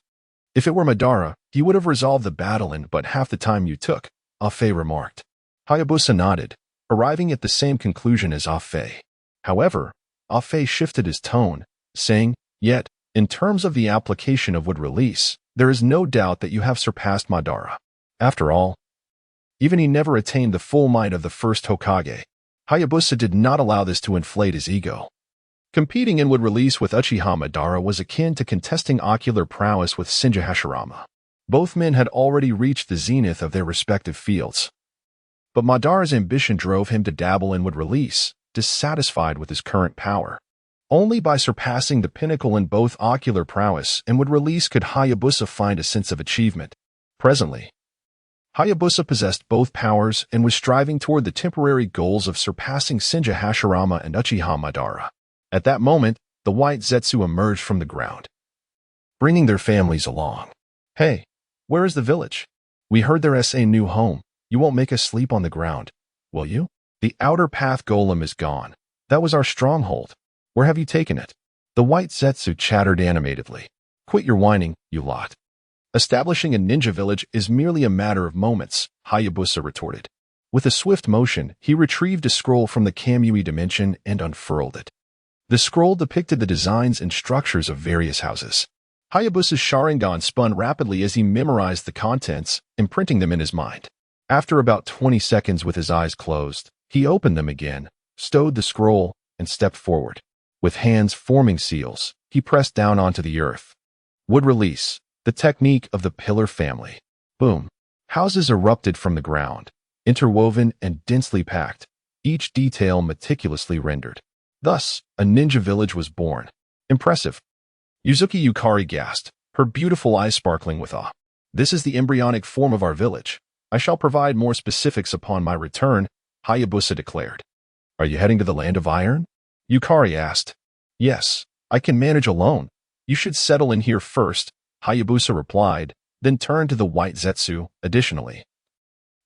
[SPEAKER 1] If it were Madara, he would have resolved the battle in but half the time you took," Afei remarked. Hayabusa nodded, arriving at the same conclusion as Afei. However, Afei shifted his tone, saying, "Yet, in terms of the application of wood release, there is no doubt that you have surpassed Madara. After all, even he never attained the full might of the first Hokage." Hayabusa did not allow this to inflate his ego. Competing in wood release with Uchiha Madara was akin to contesting ocular prowess with Shinja Hashirama. Both men had already reached the zenith of their respective fields. But Madara's ambition drove him to dabble in wood release, dissatisfied with his current power. Only by surpassing the pinnacle in both ocular prowess and wood release could Hayabusa find a sense of achievement. Presently, Hayabusa possessed both powers and was striving toward the temporary goals of surpassing Shinja Hashirama and Uchiha Madara. At that moment, the white Zetsu emerged from the ground, bringing their families along. "Hey, where is the village? We heard there's a new home. You won't make us sleep on the ground, will you? The outer path golem is gone. That was our stronghold. Where have you taken it?" The white Zetsu chattered animatedly. "Quit your whining, you lot. Establishing a ninja village is merely a matter of moments," Hayabusa retorted. With a swift motion, he retrieved a scroll from the Kamui dimension and unfurled it. The scroll depicted the designs and structures of various houses. Hayabusa's Sharingan spun rapidly as he memorized the contents, imprinting them in his mind. After about 20 seconds with his eyes closed, he opened them again, stowed the scroll, and stepped forward. With hands forming seals, he pressed down onto the earth. Wood release. The technique of the pillar family. Boom. Houses erupted from the ground, interwoven and densely packed, each detail meticulously rendered. Thus, a ninja village was born. Impressive. Yuzuki Yukari gasped, her beautiful eyes sparkling with awe. This is the embryonic form of our village. I shall provide more specifics upon my return, Hayabusa declared. Are you heading to the Land of Iron? Yukari asked. Yes, I can manage alone. You should settle in here first, Hayabusa replied, then turned to the white Zetsu. Additionally,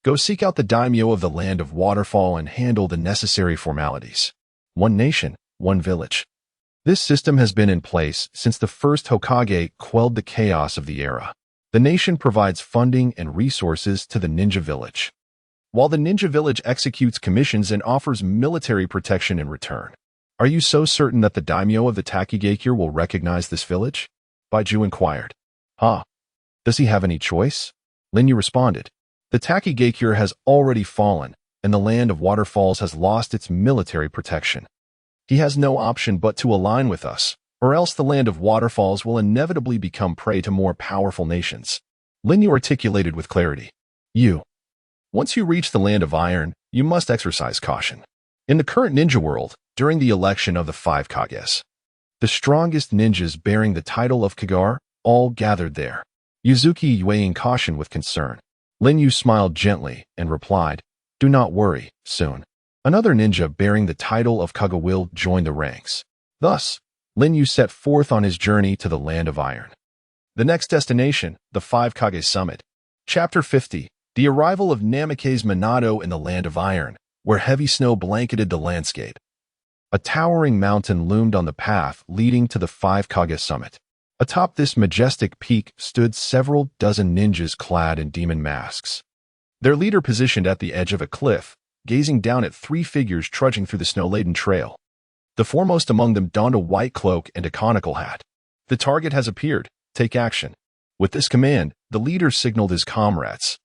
[SPEAKER 1] go seek out the daimyo of the Land of Waterfall and handle the necessary formalities. One nation, one village. This system has been in place since the first Hokage quelled the chaos of the era. The nation provides funding and resources to the ninja village, while the ninja village executes commissions and offers military protection in return. Are you so certain that the daimyo of the Takigakure will recognize this village? Baiju inquired. Does he have any choice? Linyu responded. The Takigakure has already fallen, and the Land of Waterfalls has lost its military protection. He has no option but to align with us, or else the Land of Waterfalls will inevitably become prey to more powerful nations. Linyu articulated with clarity. Once you reach the Land of Iron, you must exercise caution. In the current ninja world, during the election of the 5 Kages, the strongest ninjas bearing the title of Kagare all gathered there. Yuzuki weighing caution with concern. Linyu smiled gently and replied, Do not worry, soon. Another ninja bearing the title of Kaga will join the ranks. Thus, Linyu set forth on his journey to the Land of Iron. The next destination, the 5 Kage Summit. Chapter 50. The arrival of Namikaze Minato in the Land of Iron, where heavy snow blanketed the landscape. A towering mountain loomed on the path leading to the 5 Kage Summit. Atop this majestic peak stood several dozen ninjas clad in demon masks. Their leader positioned at the edge of a cliff, gazing down at 3 figures trudging through the snow-laden trail. The foremost among them donned a white cloak and a conical hat. The target has appeared. Take action. With this command, the leader signaled his comrades,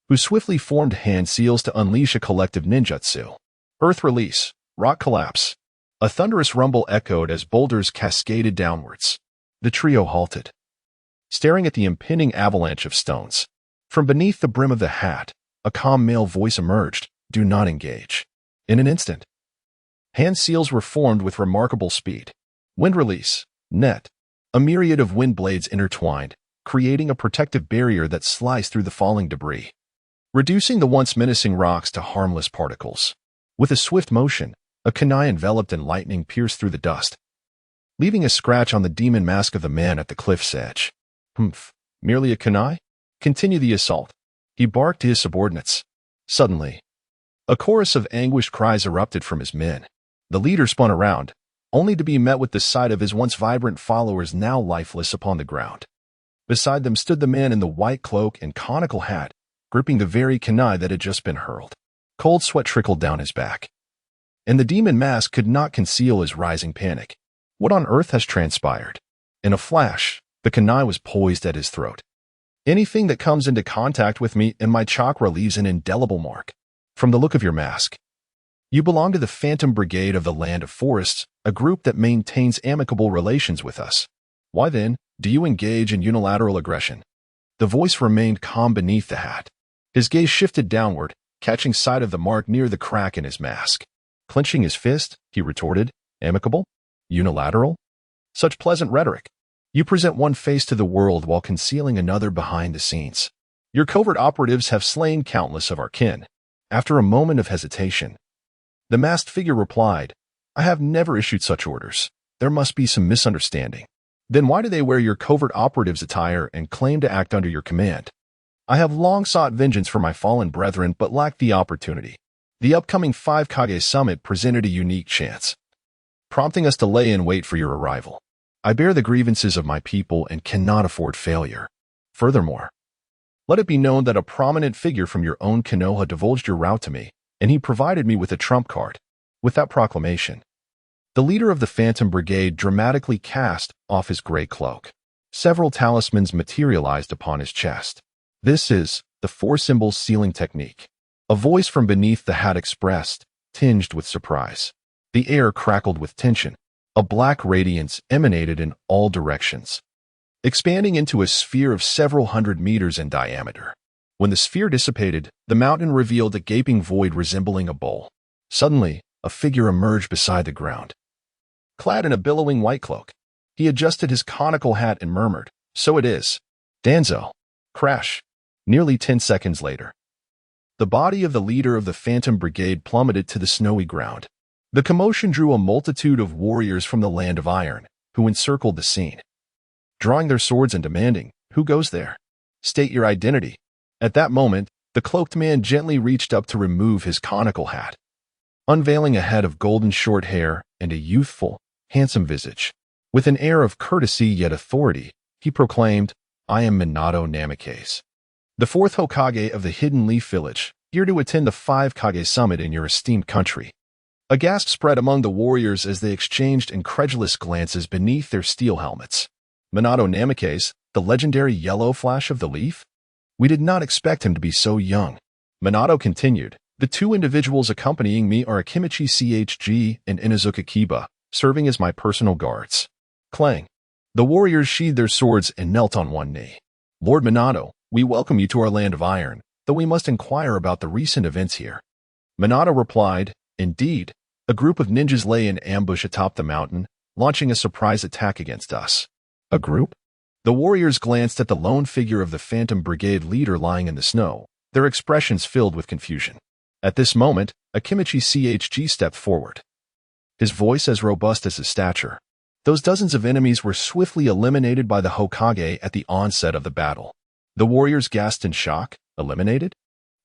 [SPEAKER 1] who swiftly formed hand seals to unleash a collective ninjutsu. Earth release. Rock collapse. A thunderous rumble echoed as boulders cascaded downwards. The trio halted, staring at the impending avalanche of stones. From beneath the brim of the hat, a calm male voice emerged. Do not engage. In an instant, hand seals were formed with remarkable speed. Wind release. Net. A myriad of wind blades intertwined, creating a protective barrier that sliced through the falling debris, reducing the once menacing rocks to harmless particles. With a swift motion, a kunai enveloped in lightning pierced through the dust, leaving a scratch on the demon mask of the man at the cliff's edge. Merely a kunai? Continue the assault. He barked to his subordinates. Suddenly, a chorus of anguished cries erupted from his men. The leader spun around, only to be met with the sight of his once vibrant followers now lifeless upon the ground. Beside them stood the man in the white cloak and conical hat, gripping the very kunai that had just been hurled. Cold sweat trickled down his back, and the demon mask could not conceal his rising panic. What on earth has transpired? In a flash, the kunai was poised at his throat. Anything that comes into contact with me and my chakra leaves an indelible mark. From the look of your mask, you belong to the Phantom Brigade of the Land of Forests, a group that maintains amicable relations with us. Why then, do you engage in unilateral aggression? The voice remained calm beneath the hat. His gaze shifted downward, catching sight of the mark near the crack in his mask. Clenching his fist, he retorted, Amicable? Unilateral? Such pleasant rhetoric. You present one face to the world while concealing another behind the scenes. Your covert operatives have slain countless of our kin. After a moment of hesitation, the masked figure replied, I have never issued such orders. There must be some misunderstanding. Then why do they wear your covert operatives' attire and claim to act under your command? I have long sought vengeance for my fallen brethren but lacked the opportunity. The upcoming 5 Kage Summit presented a unique chance, prompting us to lay in wait for your arrival. I bear the grievances of my people and cannot afford failure. Furthermore, let it be known that a prominent figure from your own Konoha divulged your route to me, and he provided me with a trump card. With that proclamation, the leader of the Phantom Brigade dramatically cast off his gray cloak. Several talismans materialized upon his chest. This is the 4 symbols sealing technique. A voice from beneath the hat expressed, tinged with surprise. The air crackled with tension. A black radiance emanated in all directions. expanding into a sphere of several hundred meters in diameter. When the sphere dissipated, the mountain revealed a gaping void resembling a bowl. Suddenly, a figure emerged beside the ground. Clad in a billowing white cloak, he adjusted his conical hat and murmured, "So it is. Danzo." Crash. Nearly 10 seconds later, the body of the leader of the Phantom Brigade plummeted to the snowy ground. The commotion drew a multitude of warriors from the Land of Iron, who encircled the scene, drawing their swords and demanding, "Who goes there? State your identity." At that moment, the cloaked man gently reached up to remove his conical hat, unveiling a head of golden short hair and a youthful, handsome visage. With an air of courtesy yet authority, he proclaimed, "I am Minato Namikaze, the fourth Hokage of the Hidden Leaf Village, here to attend the 5 Kage Summit in your esteemed country." A gasp spread among the warriors as they exchanged incredulous glances beneath their steel helmets. Minato Namikaze, the legendary yellow flash of the leaf? We did not expect him to be so young. Minato continued, "The 2 individuals accompanying me are Akimichi CHG and Inazuka Kiba, serving as my personal guards." Clang. The warriors sheathed their swords and knelt on one knee. "Lord Minato, we welcome you to our Land of Iron, though we must inquire about the recent events here." Minato replied, "Indeed, a group of ninjas lay in ambush atop the mountain, launching a surprise attack against us." A group? The warriors glanced at the lone figure of the Phantom Brigade leader lying in the snow, their expressions filled with confusion. At this moment, Akimichi CHG stepped forward, his voice as robust as his stature. Those dozens of enemies were swiftly eliminated by the Hokage at the onset of the battle. The warriors gasped in shock. Eliminated?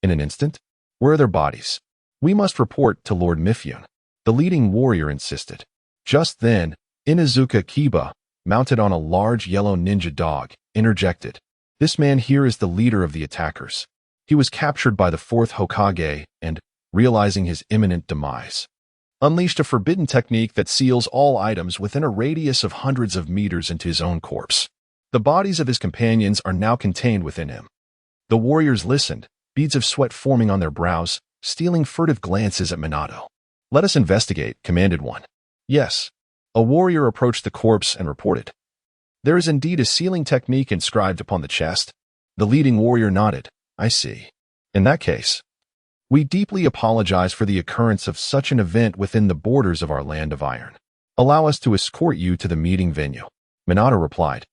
[SPEAKER 1] In an instant? Where are their bodies? "We must report to Lord Mifune," the leading warrior insisted. Just then, Inazuka Kiba, mounted on a large yellow ninja dog, interjected. "This man here is the leader of the attackers. He was captured by the 4th Hokage and, realizing his imminent demise, unleashed a forbidden technique that seals all items within a radius of hundreds of meters into his own corpse. The bodies of his companions are now contained within him." The warriors listened, beads of sweat forming on their brows, stealing furtive glances at Minato. "Let us investigate," commanded one. "Yes." A warrior approached the corpse and reported, "There is indeed a sealing technique inscribed upon the chest." The leading warrior nodded. "I see. In that case, we deeply apologize for the occurrence of such an event within the borders of our Land of Iron. Allow us to escort you to the meeting venue." Minato replied,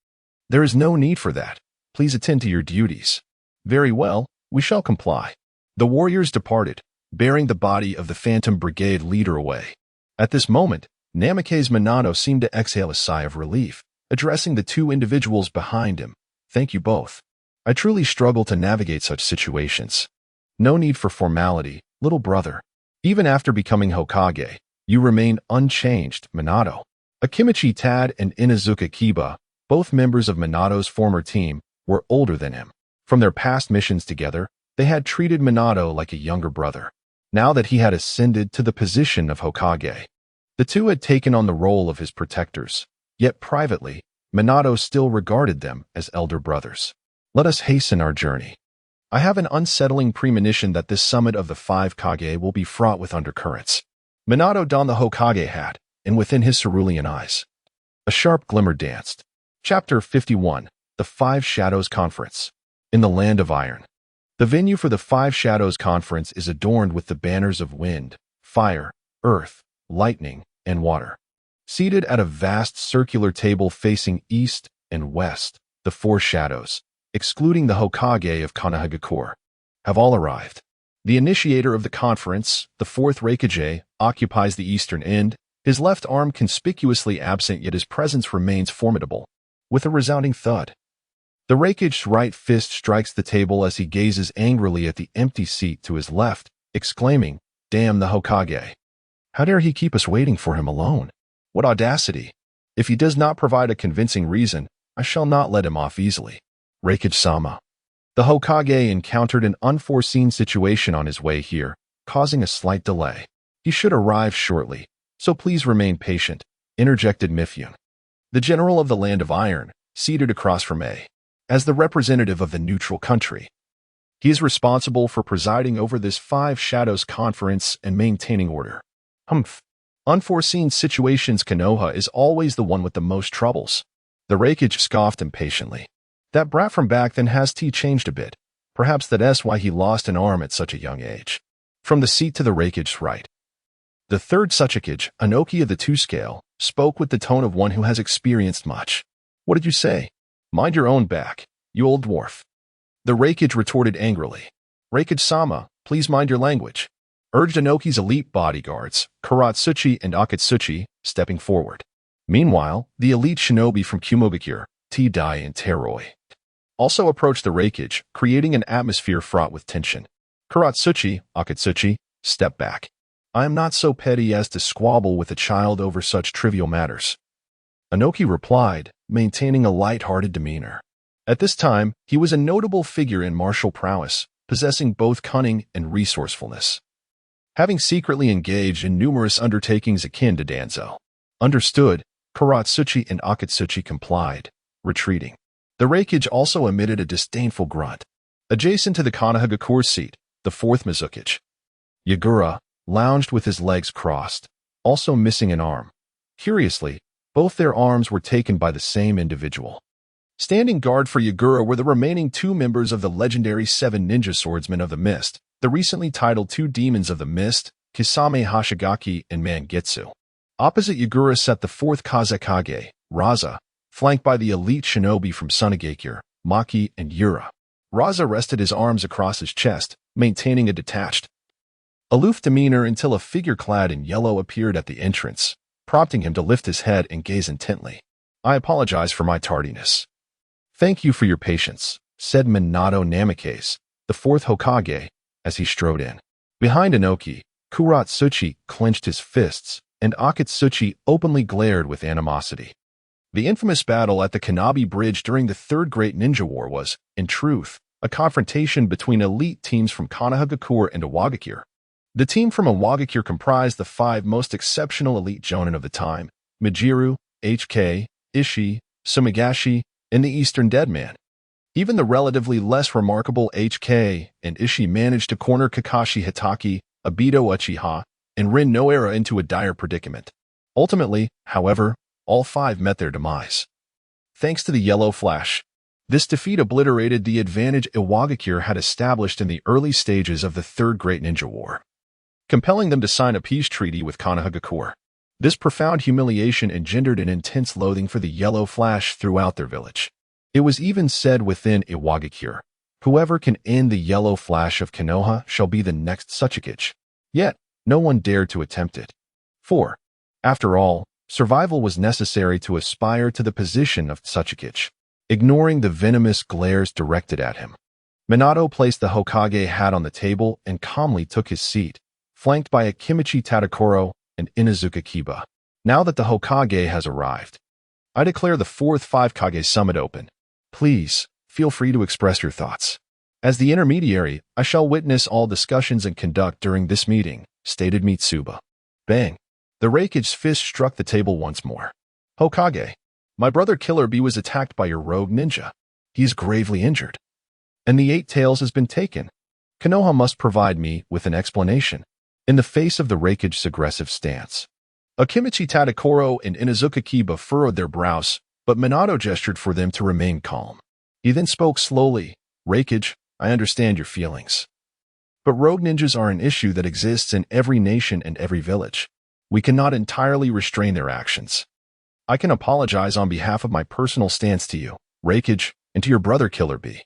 [SPEAKER 1] "There is no need for that. Please attend to your duties." "Very well, we shall comply." The warriors departed, bearing the body of the Phantom Brigade leader away. At this moment, Namikaze Minato seemed to exhale a sigh of relief, addressing the 2 individuals behind him. "Thank you both. I truly struggle to navigate such situations." "No need for formality, little brother. Even after becoming Hokage, you remain unchanged, Minato." Akimichi Tad and Inazuka Kiba, both members of Minato's former team, were older than him. From their past missions together, they had treated Minato like a younger brother. Now that he had ascended to the position of Hokage, the 2 had taken on the role of his protectors. Yet privately, Minato still regarded them as elder brothers. "Let us hasten our journey. I have an unsettling premonition that this summit of the 5 Kage will be fraught with undercurrents." Minato donned the Hokage hat, and within his cerulean eyes, a sharp glimmer danced. Chapter 51, The 5 Shadows Conference. In the Land of Iron. The venue for the 5 Shadows Conference is adorned with the banners of wind, fire, earth, lightning, and water. Seated at a vast circular table facing east and west, the 4 shadows, excluding the Hokage of Konohagakure, have all arrived. The initiator of the conference, the 4th Raikage, occupies the eastern end, his left arm conspicuously absent, yet his presence remains formidable. With a resounding thud, the Raikage's right fist strikes the table as he gazes angrily at the empty seat to his left, exclaiming, "Damn the Hokage! How dare he keep us waiting for him alone? What audacity! If he does not provide a convincing reason, I shall not let him off easily." Raikage-sama. The Hokage encountered an unforeseen situation on his way here, causing a slight delay. "He should arrive shortly, so please remain patient," interjected Mifune, the general of the Land of Iron, seated across from A. As the representative of the neutral country, he is responsible for presiding over this 5 Shadows Conference and maintaining order. Humph. Unforeseen situations. Konoha is always the one with the most troubles. The Raikage scoffed impatiently. That brat from back then has changed a bit. Perhaps that's why he lost an arm at such a young age. From the seat to the Raikage's right. The third Suchikage, Anoki of the two scale, spoke with the tone of one who has experienced much. What did you say? Mind your own back, you old dwarf. The Raikage retorted angrily. Raikage-sama, please mind your language, urged Anoki's elite bodyguards, Karatsuchi and Akatsuchi, stepping forward. Meanwhile, the elite shinobi from Kumogakure, T-Dai and Teroi, also approached the Raikage, creating an atmosphere fraught with tension. Karatsuchi, Akatsuchi, stepped back. I am not so petty as to squabble with a child over such trivial matters. Anoki replied, maintaining a light-hearted demeanor. At this time, he was a notable figure in martial prowess, possessing both cunning and resourcefulness. Having secretly engaged in numerous undertakings akin to Danzo. Understood, Karatsuchi and Akatsuchi complied, retreating. The Raikage also emitted a disdainful grunt. Adjacent to the Konohagakure seat, the fourth Mizukage, Yagura, lounged with his legs crossed, also missing an arm. Curiously, both their arms were taken by the same individual. Standing guard for Yagura were the remaining two members of the legendary 7 ninja swordsmen of the Mist, the recently titled 2 demons of the Mist, Kisame Hashigaki and Mangetsu. Opposite Yagura sat the 4th Kazekage, Raza, flanked by the elite shinobi from Sunagakure, Maki and Yura. Raza rested his arms across his chest, maintaining a detached, aloof demeanor until a figure clad in yellow appeared at the entrance, prompting him to lift his head and gaze intently. I apologize for my tardiness. Thank you for your patience, said Minato Namikaze, the 4th Hokage, as he strode in. Behind Anoki, Karatsuchi clenched his fists, and Akatsuchi openly glared with animosity. The infamous battle at the Kanabi Bridge during the Third Great Ninja War was, in truth, a confrontation between elite teams from Konohagakure and Iwagakure. The team from Iwagakure comprised the 5 most exceptional elite jonin of the time, Mijiru, HK, Ishii, Sumagashi, and the Eastern Deadman. Even the relatively less remarkable HK and Ishii managed to corner Kakashi Hitaki, Obito Uchiha, and Rin Noara into a dire predicament. Ultimately, however, all 5 met their demise. Thanks to the Yellow Flash, this defeat obliterated the advantage Iwagakure had established in the early stages of the Third Great Ninja War, compelling them to sign a peace treaty with Konohagakure. This profound humiliation engendered an intense loathing for the Yellow Flash throughout their village. It was even said within Iwagakure, whoever can end the Yellow Flash of Konoha shall be the next Suchikage. Yet, no one dared to attempt it. For, after all, survival was necessary to aspire to the position of Suchikage. Ignoring the venomous glares directed at him, Minato placed the Hokage hat on the table and calmly took his seat, flanked by Akimichi Tadakoro and Inuzuka Kiba. Now that the Hokage has arrived, I declare the 4th 5-Kage Summit open. Please, feel free to express your thoughts. As the intermediary, I shall witness all discussions and conduct during this meeting, stated Mitsuba. Bang! The Raikage's fist struck the table once more. Hokage, my brother Killer Bee was attacked by your rogue ninja. He is gravely injured. And the 8 Tails has been taken. Konoha must provide me with an explanation. In the face of the Raikage's aggressive stance, Akimichi Tadakoro and Inuzuka Kiba furrowed their brows, but Minato gestured for them to remain calm. He then spoke slowly. Raikage, I understand your feelings. But rogue ninjas are an issue that exists in every nation and every village. We cannot entirely restrain their actions. I can apologize on behalf of my personal stance to you, Raikage, and to your brother Killer Bee.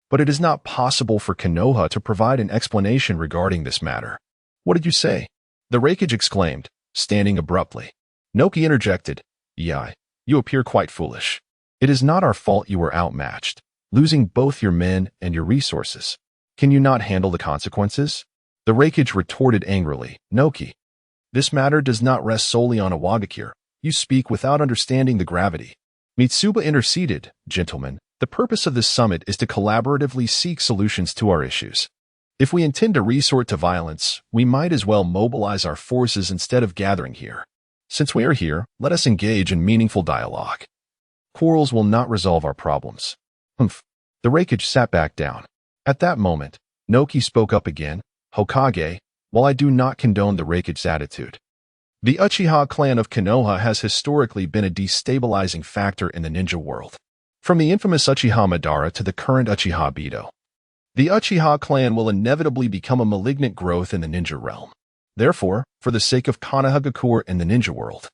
[SPEAKER 1] But it is not possible for Konoha to provide an explanation regarding this matter. What did you say? The Raikage exclaimed, standing abruptly. Noki interjected, Yai, you appear quite foolish. It is not our fault you were outmatched, losing both your men and your resources. Can you not handle the consequences? The Raikage retorted angrily, Noki, this matter does not rest solely on Iwagakure. You speak without understanding the gravity. Mitsuba interceded, gentlemen, the purpose of this summit is to collaboratively seek solutions to our issues. If we intend to resort to violence, we might as well mobilize our forces instead of gathering here. Since we are here, let us engage in meaningful dialogue. Quarrels will not resolve our problems. Humph. The Raikage sat back down. At that moment, Noki spoke up again, Hokage, while I do not condone the Raikage's attitude, The Uchiha clan of Konoha has historically been a destabilizing factor in the ninja world. From the infamous Uchiha Madara to the current Uchiha Bido, the Uchiha clan will inevitably become a malignant growth in the ninja realm. Therefore, for the sake of Konohagakure and the ninja world,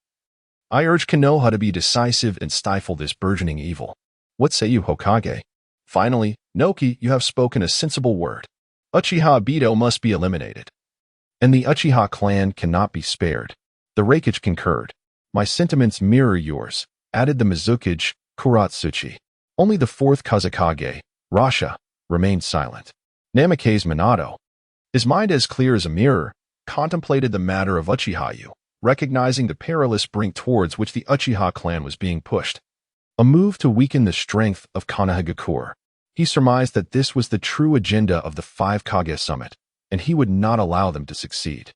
[SPEAKER 1] I urge Konoha to be decisive and stifle this burgeoning evil. What say you, Hokage? Finally, Noki, you have spoken a sensible word. Uchiha Bido must be eliminated, and the Uchiha clan cannot be spared. The Raikage concurred. My sentiments mirror yours, added the Mizukage, Kuratsuchi. Only the fourth Kazekage, Rasha, remained silent. Namikaze Minato, his mind as clear as a mirror, contemplated the matter of Uchiha-yu, recognizing the perilous brink towards which the Uchiha clan was being pushed. A move to weaken the strength of Konohagakure. He surmised that this was the true agenda of the Five Kage Summit, and he would not allow them to succeed.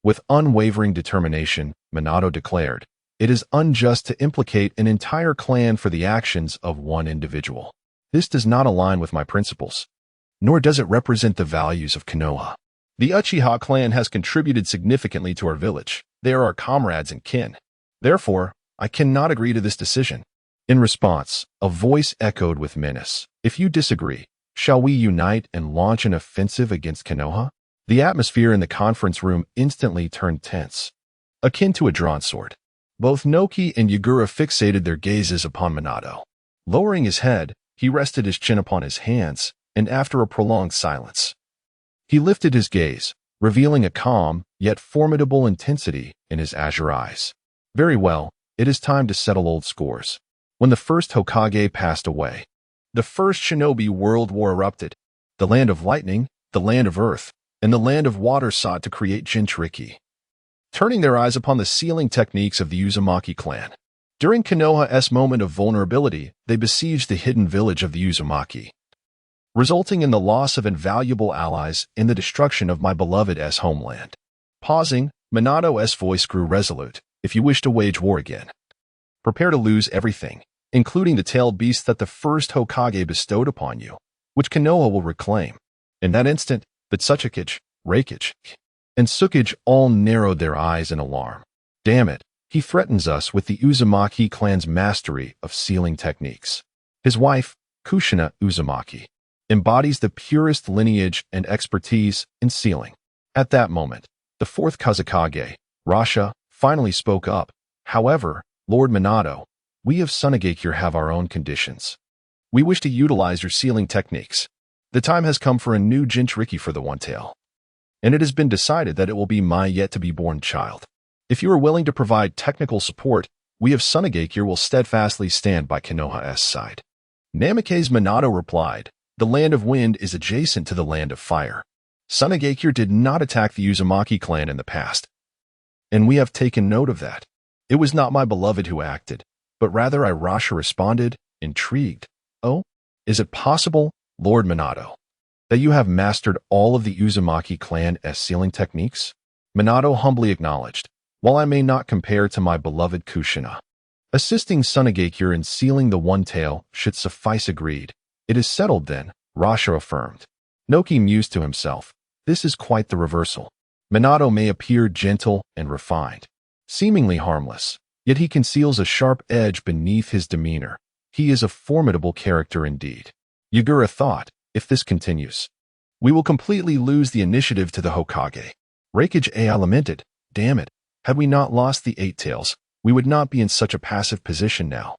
[SPEAKER 1] With unwavering determination, Minato declared, "It is unjust to implicate an entire clan for the actions of one individual. This does not align with my principles, nor does it represent the values of Konoha. The Uchiha clan has contributed significantly to our village. They are our comrades and kin. Therefore, I cannot agree to this decision." In response, a voice echoed with menace. "If you disagree, shall we unite and launch an offensive against Konoha?" The atmosphere in the conference room instantly turned tense, akin to a drawn sword. Both Noki and Yagura fixated their gazes upon Minato. Lowering his head, he rested his chin upon his hands, and after a prolonged silence, he lifted his gaze, revealing a calm, yet formidable intensity in his azure eyes. "Very well, it is time to settle old scores." When the first Hokage passed away, the first shinobi world war erupted. The land of lightning, the land of earth, and the land of water sought to create Jinchuriki, turning their eyes upon the sealing techniques of the Uzumaki clan. During Konoha's moment of vulnerability, they besieged the hidden village of the Uzumaki, resulting in the loss of invaluable allies and the destruction of my beloved's homeland. Pausing, Minato's voice grew resolute. "If you wish to wage war again, prepare to lose everything, including the tailed beast that the first Hokage bestowed upon you, which Konoha will reclaim." In that instant, Bitsukage, Raikage, and Tsukage all narrowed their eyes in alarm. "Damn it, he threatens us with the Uzumaki clan's mastery of sealing techniques." His wife, Kushina Uzumaki, embodies the purest lineage and expertise in sealing. At that moment, the fourth Kazekage, Rasha, finally spoke up. "However, Lord Minato, we of Sunagakure have our own conditions. We wish to utilize your sealing techniques. The time has come for a new Jinchuriki for the One Tail, and it has been decided that it will be my yet-to-be-born child. If you are willing to provide technical support, we of Sunagakure will steadfastly stand by Konoha's side." Namikaze Minato replied, "The land of wind is adjacent to the land of fire. Sunagakure did not attack the Uzumaki clan in the past, and we have taken note of that. It was not my beloved who acted, but rather Rasha responded, intrigued. Oh, is it possible, Lord Minato, that you have mastered all of the Uzumaki clan's sealing techniques?" Minato humbly acknowledged, "While I may not compare to my beloved Kushina, assisting Sunagakure in sealing the One Tail should suffice." Agreed. "It is settled then," Rasha affirmed. Noki mused to himself, "This is quite the reversal. Minato may appear gentle and refined, seemingly harmless, yet he conceals a sharp edge beneath his demeanor. He is a formidable character indeed." Yagura thought, "If this continues, we will completely lose the initiative to the Hokage." Raikage lamented, "Damn it, had we not lost the Eight Tails, we would not be in such a passive position now."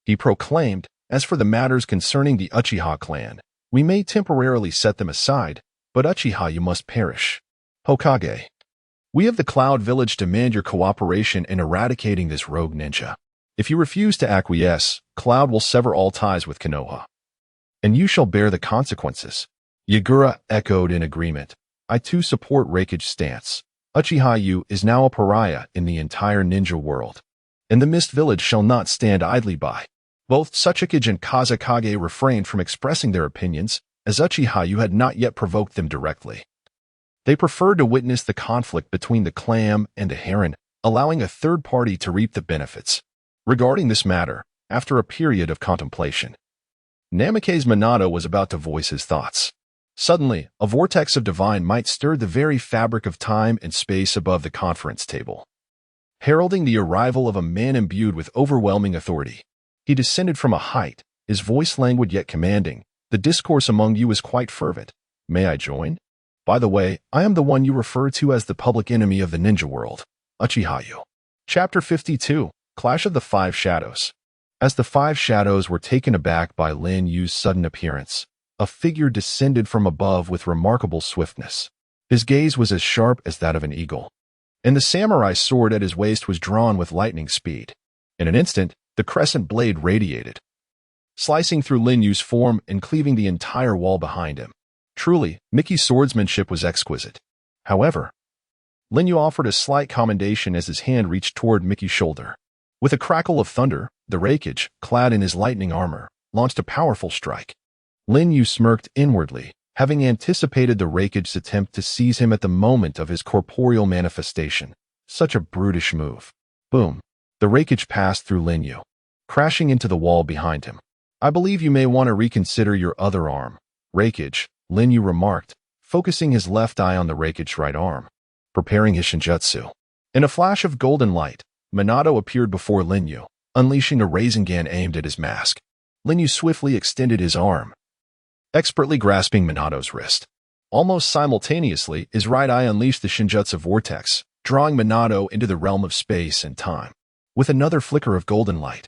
[SPEAKER 1] He proclaimed, "As for the matters concerning the Uchiha clan, we may temporarily set them aside, but Uchiha you must perish. Hokage, we of the Cloud Village demand your cooperation in eradicating this rogue ninja. If you refuse to acquiesce, Cloud will sever all ties with Konoha, and you shall bear the consequences." Yagura echoed in agreement. "I too support Raikage's stance. Uchiha-yu is now a pariah in the entire ninja world, and the Mist Village shall not stand idly by." Both Tsukage and Kazekage refrained from expressing their opinions, as Uchiha-yu had not yet provoked them directly. They preferred to witness the conflict between the clam and the heron, allowing a third party to reap the benefits. Regarding this matter, after a period of contemplation, Namikaze Minato was about to voice his thoughts. Suddenly, a vortex of divine might stirred the very fabric of time and space above the conference table. heralding the arrival of a man imbued with overwhelming authority. He descended from a height, his voice languid yet commanding. The discourse among you is quite fervent. May I join? By the way, I am the one you refer to as the public enemy of the ninja world, Uchihayu. Chapter 52, Clash of the Five Shadows. As the five shadows were taken aback by Lin Yu's sudden appearance, a figure descended from above with remarkable swiftness. His gaze was as sharp as that of an eagle, and the samurai sword at his waist was drawn with lightning speed. In an instant, the crescent blade radiated, slicing through Lin Yu's form and cleaving the entire wall behind him. Truly, Mickey's swordsmanship was exquisite. However, Lin Yu offered a slight commendation as his hand reached toward Mickey's shoulder. With a crackle of thunder, the Raikage, clad in his lightning armor, launched a powerful strike. Lin Yu smirked inwardly, having anticipated the Raikage's attempt to seize him at the moment of his corporeal manifestation. Such a brutish move. Boom. The Raikage passed through Lin Yu, crashing into the wall behind him. I believe you may want to reconsider your other arm, Raikage, Lin Yu remarked, focusing his left eye on the Raikage's right arm, preparing his Shinjutsu. In a flash of golden light, Minato appeared before Lin Yu, unleashing a Rasengan aimed at his mask. Lin Yu swiftly extended his arm, expertly grasping Minato's wrist. Almost simultaneously, his right eye unleashed the Shinjutsu vortex, drawing Minato into the realm of space and time. With another flicker of golden light,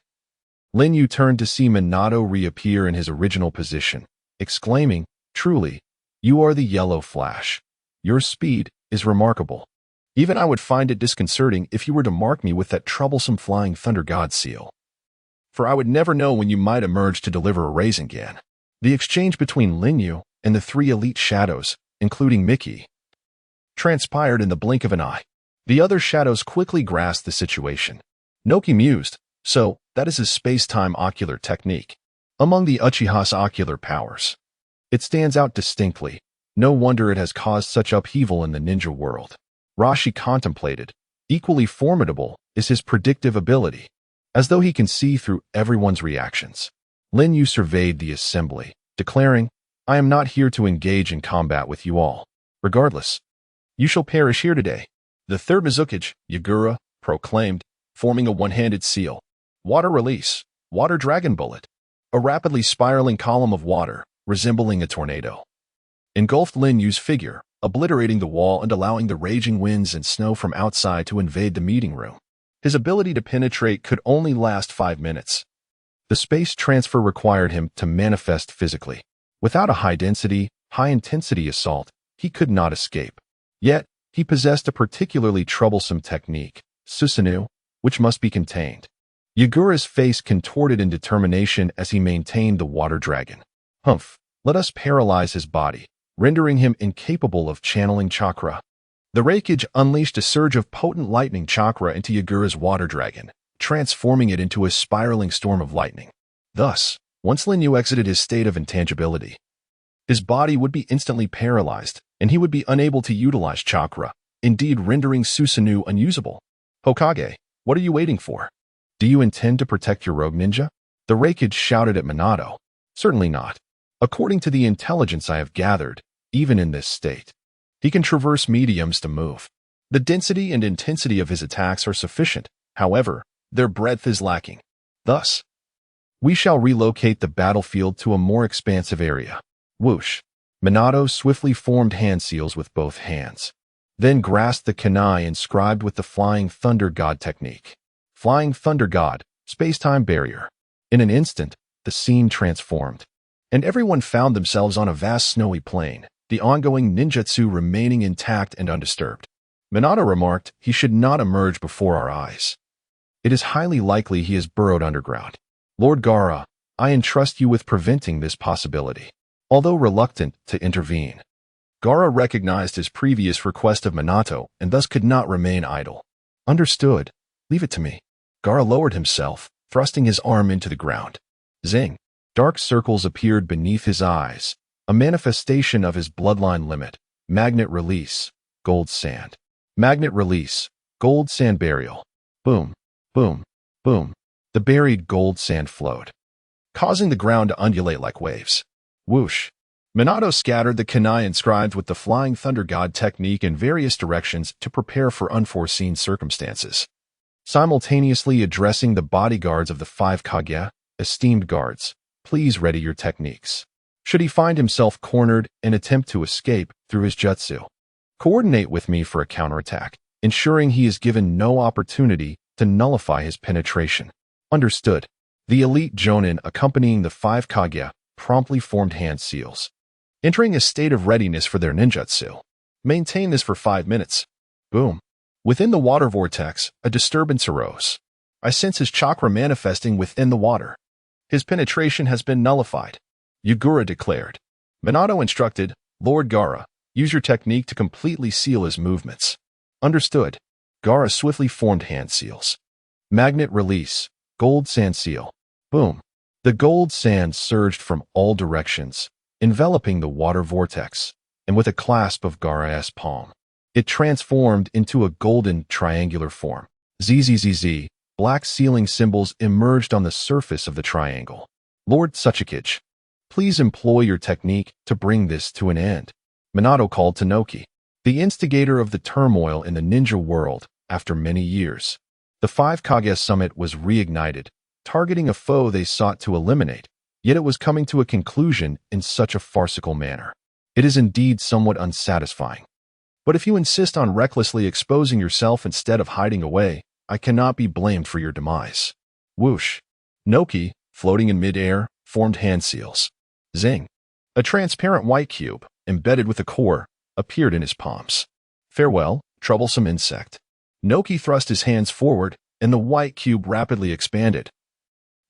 [SPEAKER 1] Lin Yu turned to see Minato reappear in his original position, exclaiming, "Truly, you are the Yellow Flash. Your speed is remarkable. Even I would find it disconcerting if you were to mark me with that troublesome flying thunder god seal. For I would never know when you might emerge to deliver a Rasengan." The exchange between Lin Yu and the three elite shadows, including Mickey, transpired in the blink of an eye. The other shadows quickly grasped the situation. Noki mused, so that is his space-time ocular technique. Among the Uchiha's ocular powers, it stands out distinctly. No wonder it has caused such upheaval in the ninja world. Rashi contemplated. Equally formidable is his predictive ability, as though he can see through everyone's reactions. Lin Yu surveyed the assembly, declaring, "I am not here to engage in combat with you all. Regardless, you shall perish here today." The third Mizukage, Yagura, proclaimed, forming a one-handed seal. Water release, water dragon bullet. A rapidly spiraling column of water, resembling a tornado, engulfed Lin Yu's figure, obliterating the wall and allowing the raging winds and snow from outside to invade the meeting room. His ability to penetrate could only last 5 minutes. The space transfer required him to manifest physically. Without a high-density, high-intensity assault, he could not escape. Yet, he possessed a particularly troublesome technique, Susanoo, which must be contained. Yagura's face contorted in determination as he maintained the water dragon. Humph, let us paralyze his body, rendering him incapable of channeling chakra. The Raikage unleashed a surge of potent lightning chakra into Yagura's water dragon, transforming it into a spiraling storm of lightning. Thus, once Lin Yu exited his state of intangibility, his body would be instantly paralyzed, and he would be unable to utilize chakra, indeed rendering Susanoo unusable. Hokage, what are you waiting for? Do you intend to protect your rogue ninja? The Raikage shouted at Minato. Certainly not. According to the intelligence I have gathered, even in this state, he can traverse mediums to move. The density and intensity of his attacks are sufficient. However, their breadth is lacking. Thus, we shall relocate the battlefield to a more expansive area. Whoosh. Minato swiftly formed hand seals with both hands, then grasped the kunai inscribed with the Flying Thunder God technique. Flying Thunder God, space-time barrier. In an instant, the scene transformed, and everyone found themselves on a vast snowy plain, the ongoing ninjutsu remaining intact and undisturbed. Minato remarked, "He should not emerge before our eyes. It is highly likely he has burrowed underground. Lord Gaara, I entrust you with preventing this possibility." Although reluctant to intervene, Gaara recognized his previous request of Minato and thus could not remain idle. Understood. Leave it to me. Gaara lowered himself, thrusting his arm into the ground. Zing. Dark circles appeared beneath his eyes, a manifestation of his bloodline limit. Magnet release. Gold sand. Magnet release. Gold sand burial. Boom. Boom. Boom. The buried gold sand flowed, causing the ground to undulate like waves. Whoosh. Minato scattered the kunai inscribed with the Flying Thunder God technique in various directions to prepare for unforeseen circumstances. simultaneously addressing the bodyguards of the 5 Kage. Esteemed guards, please ready your techniques. Should he find himself cornered and attempt to escape through his jutsu, coordinate with me for a counterattack, ensuring he is given no opportunity to nullify his penetration. Understood. The elite Jonin accompanying the 5 Kage promptly formed hand seals, entering a state of readiness for their ninjutsu. Maintain this for 5 minutes. Boom. Within the water vortex, a disturbance arose. I sense his chakra manifesting within the water. His penetration has been nullified. Yugura declared. Minato instructed, Lord Gaara, use your technique to completely seal his movements. Understood. Gaara swiftly formed hand seals. Magnet release. Gold sand seal. Boom. The gold sand surged from all directions, enveloping the water vortex, and with a clasp of Gaara's palm, it transformed into a golden triangular form. ZZZZ, black sealing symbols emerged on the surface of the triangle. Lord Tsuchikage, please employ your technique to bring this to an end. Minato called to Noki, the instigator of the turmoil in the ninja world after many years. The 5 Kage summit was reignited, targeting a foe they sought to eliminate, yet it was coming to a conclusion in such a farcical manner. It is indeed somewhat unsatisfying. But if you insist on recklessly exposing yourself instead of hiding away, I cannot be blamed for your demise. Whoosh. Noki, floating in midair, formed hand seals. Zing. A transparent white cube, embedded with a core, appeared in his palms. Farewell, troublesome insect. Noki thrust his hands forward, and the white cube rapidly expanded,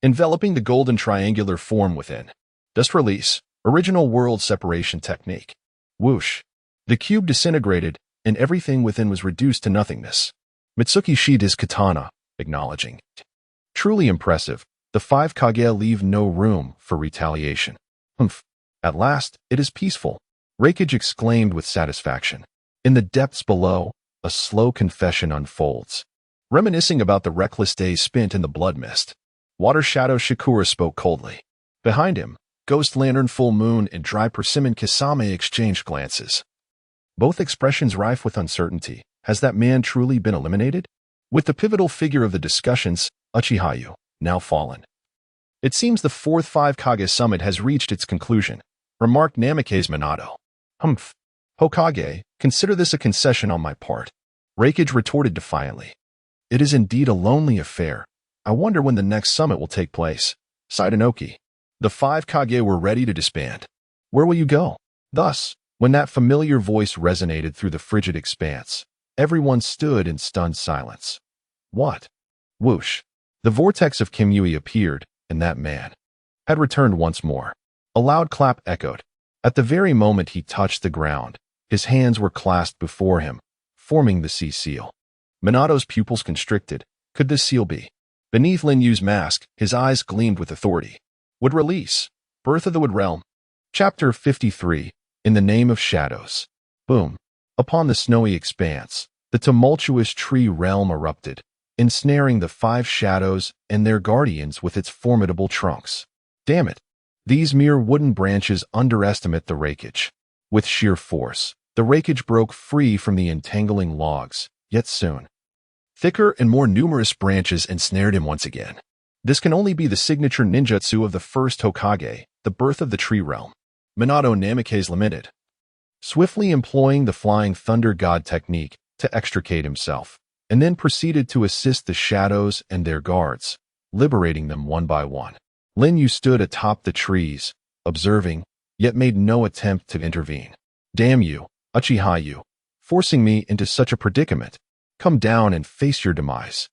[SPEAKER 1] enveloping the golden triangular form within. Dust release, original world separation technique. Whoosh. The cube disintegrated, and everything within was reduced to nothingness. Mitsuki sheathed his katana, acknowledging. Truly impressive, the 5 Kage leave no room for retaliation. Humph. At last, it is peaceful, Reikage exclaimed with satisfaction. In the depths below, a slow confession unfolds. Reminiscing about the reckless days spent in the blood mist, Water Shadow Shikura spoke coldly. Behind him, Ghost Lantern Full Moon and Dry Persimmon Kisame exchanged glances, both expressions rife with uncertainty. Has that man truly been eliminated? With the pivotal figure of the discussions, Uchihayu, now fallen, it seems the fourth 5 Kage summit has reached its conclusion, remarked Namikaze Minato. Humph. Hokage, consider this a concession on my part, Reikage retorted defiantly. It is indeed a lonely affair. I wonder when the next summit will take place. Sighed Inoki. The 5 Kage were ready to disband. Where will you go? Thus, when that familiar voice resonated through the frigid expanse, everyone stood in stunned silence. What? Whoosh. The vortex of Kamui appeared, and that man had returned once more. A loud clap echoed. At the very moment he touched the ground, his hands were clasped before him, forming the sea seal. Minato's pupils constricted. Could this seal be? Beneath Lin Yu's mask, his eyes gleamed with authority. Wood release. Birth of the Wood Realm. Chapter 53. In the Name of Shadows. Boom. Upon the snowy expanse, the tumultuous tree realm erupted, ensnaring the 5 shadows and their guardians with its formidable trunks. Damn it. These mere wooden branches underestimate the Reikage. With sheer force, the Reikage broke free from the entangling logs, yet soon, thicker and more numerous branches ensnared him once again. This can only be the signature ninjutsu of the first Hokage, the birth of the tree realm. Minato Namikaze lamented, swiftly employing the Flying Thunder God technique to extricate himself, and then proceeded to assist the shadows and their guards, liberating them one by one. Lin Yu stood atop the trees, observing, yet made no attempt to intervene. Damn you, Uchihayu, forcing me into such a predicament. Come down and face your demise.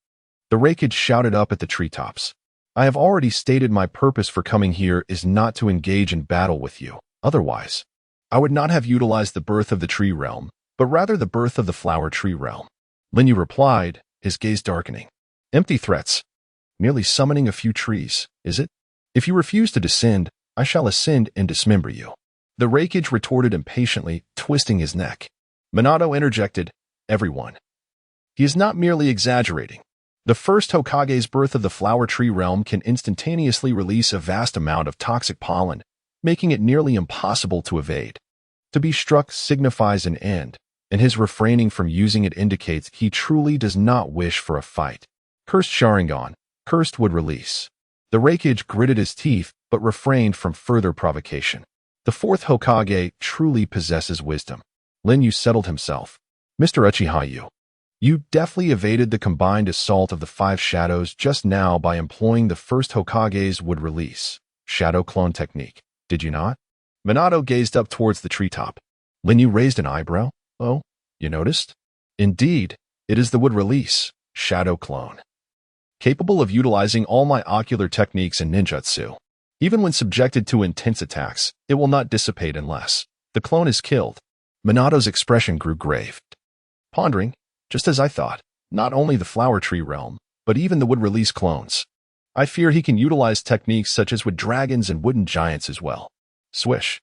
[SPEAKER 1] The Reikage shouted up at the treetops. I have already stated my purpose for coming here is not to engage in battle with you. Otherwise, I would not have utilized the birth of the tree realm, but rather the birth of the flower tree realm. Lin Yu replied, his gaze darkening. Empty threats. Merely summoning a few trees, is it? If you refuse to descend, I shall ascend and dismember you. The Reikage retorted impatiently, twisting his neck. Minato interjected, everyone. He is not merely exaggerating. The first Hokage's birth of the flower tree realm can instantaneously release a vast amount of toxic pollen, making it nearly impossible to evade. To be struck signifies an end, and his refraining from using it indicates he truly does not wish for a fight. Cursed Sharingan, cursed would release. The Raikage gritted his teeth but refrained from further provocation. The fourth Hokage truly possesses wisdom. Lin Yu settled himself. Mr. Uchiha, you deftly evaded the combined assault of the five shadows just now by employing the first Hokage's would release shadow clone technique, did you not? Minato gazed up towards the treetop. Lin Yu raised an eyebrow. Oh, you noticed? Indeed, it is the would release shadow clone, capable of utilizing all my ocular techniques and ninjutsu. Even when subjected to intense attacks, it will not dissipate unless the clone is killed. Minato's expression grew grave. Pondering, just as I thought, not only the flower tree realm, but even the would release clones. I fear he can utilize techniques such as with dragons and wooden giants as well. Swish.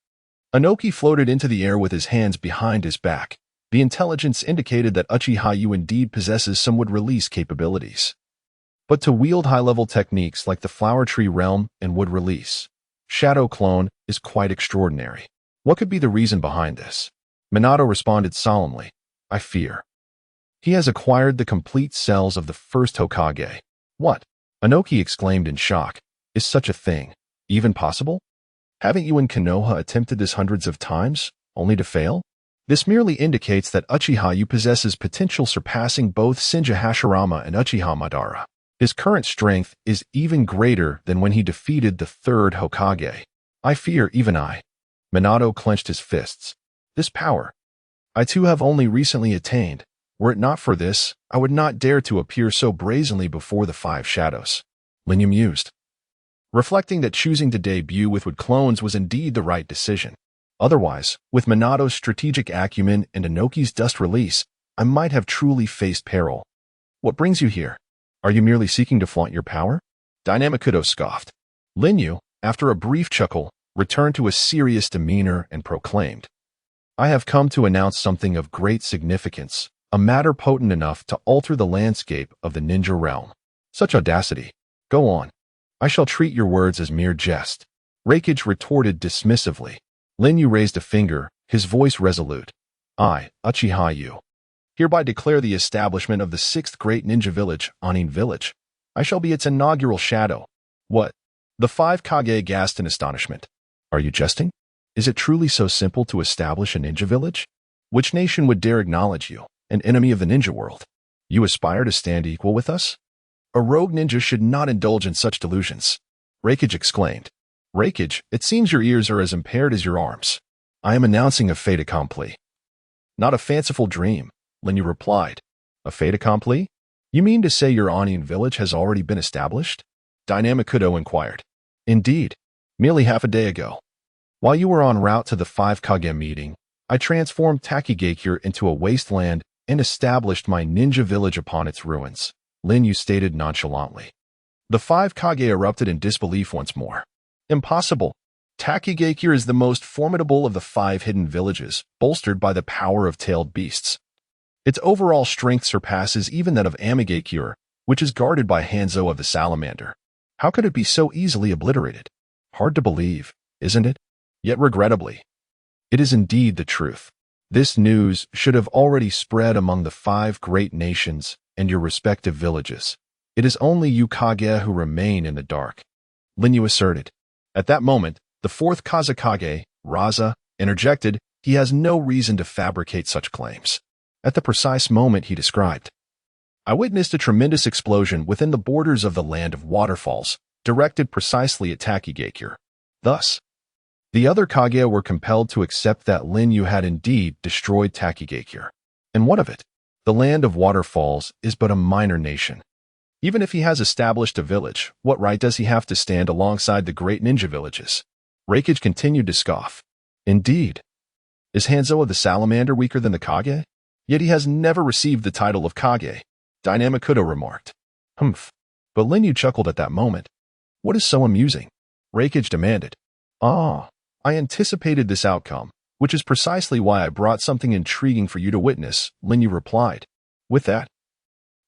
[SPEAKER 1] Inoki floated into the air with his hands behind his back. The intelligence indicated that Uchiha indeed possesses some would release capabilities. But to wield high-level techniques like the flower tree realm and would release shadow clone is quite extraordinary. What could be the reason behind this? Minato responded solemnly. I fear he has acquired the complete cells of the first Hokage. What? Inoki exclaimed in shock. Is such a thing even possible? Haven't you and Konoha attempted this hundreds of times, only to fail? This merely indicates that Uchiha possesses potential surpassing both Shinja Hashirama and Uchiha Madara. His current strength is even greater than when he defeated the third Hokage. I fear even I. Minato clenched his fists. This power, I too have only recently attained. Were it not for this, I would not dare to appear so brazenly before the five shadows. Lin Yu mused, reflecting that choosing to debut with wood clones was indeed the right decision. Otherwise, with Minato's strategic acumen and Inoki's dust release, I might have truly faced peril. What brings you here? Are you merely seeking to flaunt your power? Dynamicudo scoffed. Lin Yu, after a brief chuckle, returned to a serious demeanor and proclaimed, I have come to announce something of great significance, a matter potent enough to alter the landscape of the ninja realm. Such audacity. Go on. I shall treat your words as mere jest. Raikage retorted dismissively. Lin Yu raised a finger, his voice resolute. I, Uchiha, hereby declare the establishment of the sixth great ninja village, Anin Village. I shall be its inaugural shadow. What? The five Kage gasped in astonishment. Are you jesting? Is it truly so simple to establish a ninja village? Which nation would dare acknowledge you, an enemy of the ninja world? You aspire to stand equal with us? A rogue ninja should not indulge in such delusions. Raikage exclaimed. Raikage, it seems your ears are as impaired as your arms. I am announcing a fait accompli. Not a fanciful dream, Lin Yu replied. A fait accompli? You mean to say your Onion village has already been established? Dynamicudo inquired. Indeed, merely half a day ago. While you were en route to the 5 Kage meeting, I transformed Takigakure into a wasteland and established my ninja village upon its ruins, Lin Yu stated nonchalantly. The 5 Kage erupted in disbelief once more. Impossible. Takigakure is the most formidable of the 5 hidden villages, bolstered by the power of tailed beasts. Its overall strength surpasses even that of Amigakure, which is guarded by Hanzo of the Salamander. How could it be so easily obliterated? Hard to believe, isn't it? Yet regrettably, it is indeed the truth. This news should have already spread among the 5 great nations and your respective villages. It is only you Kage who remain in the dark, Lin Yu asserted. At that moment, the 4th Kazekage, Raza, interjected. He has no reason to fabricate such claims. At the precise moment he described, I witnessed a tremendous explosion within the borders of the land of waterfalls, directed precisely at Takigakure. Thus, the other Kage were compelled to accept that Lin Yu had indeed destroyed Takigakure. And what of it? The land of waterfalls is but a minor nation. Even if he has established a village, what right does he have to stand alongside the great ninja villages? Raikage continued to scoff. Indeed. Is Hanzo of the Salamander weaker than the Kage? Yet he has never received the title of Kage, Dynamicudo remarked. Humph. But Lin Yu chuckled at that moment. What is so amusing? Raikage demanded. Ah, I anticipated this outcome, which is precisely why I brought something intriguing for you to witness, Lin Yu replied. With that,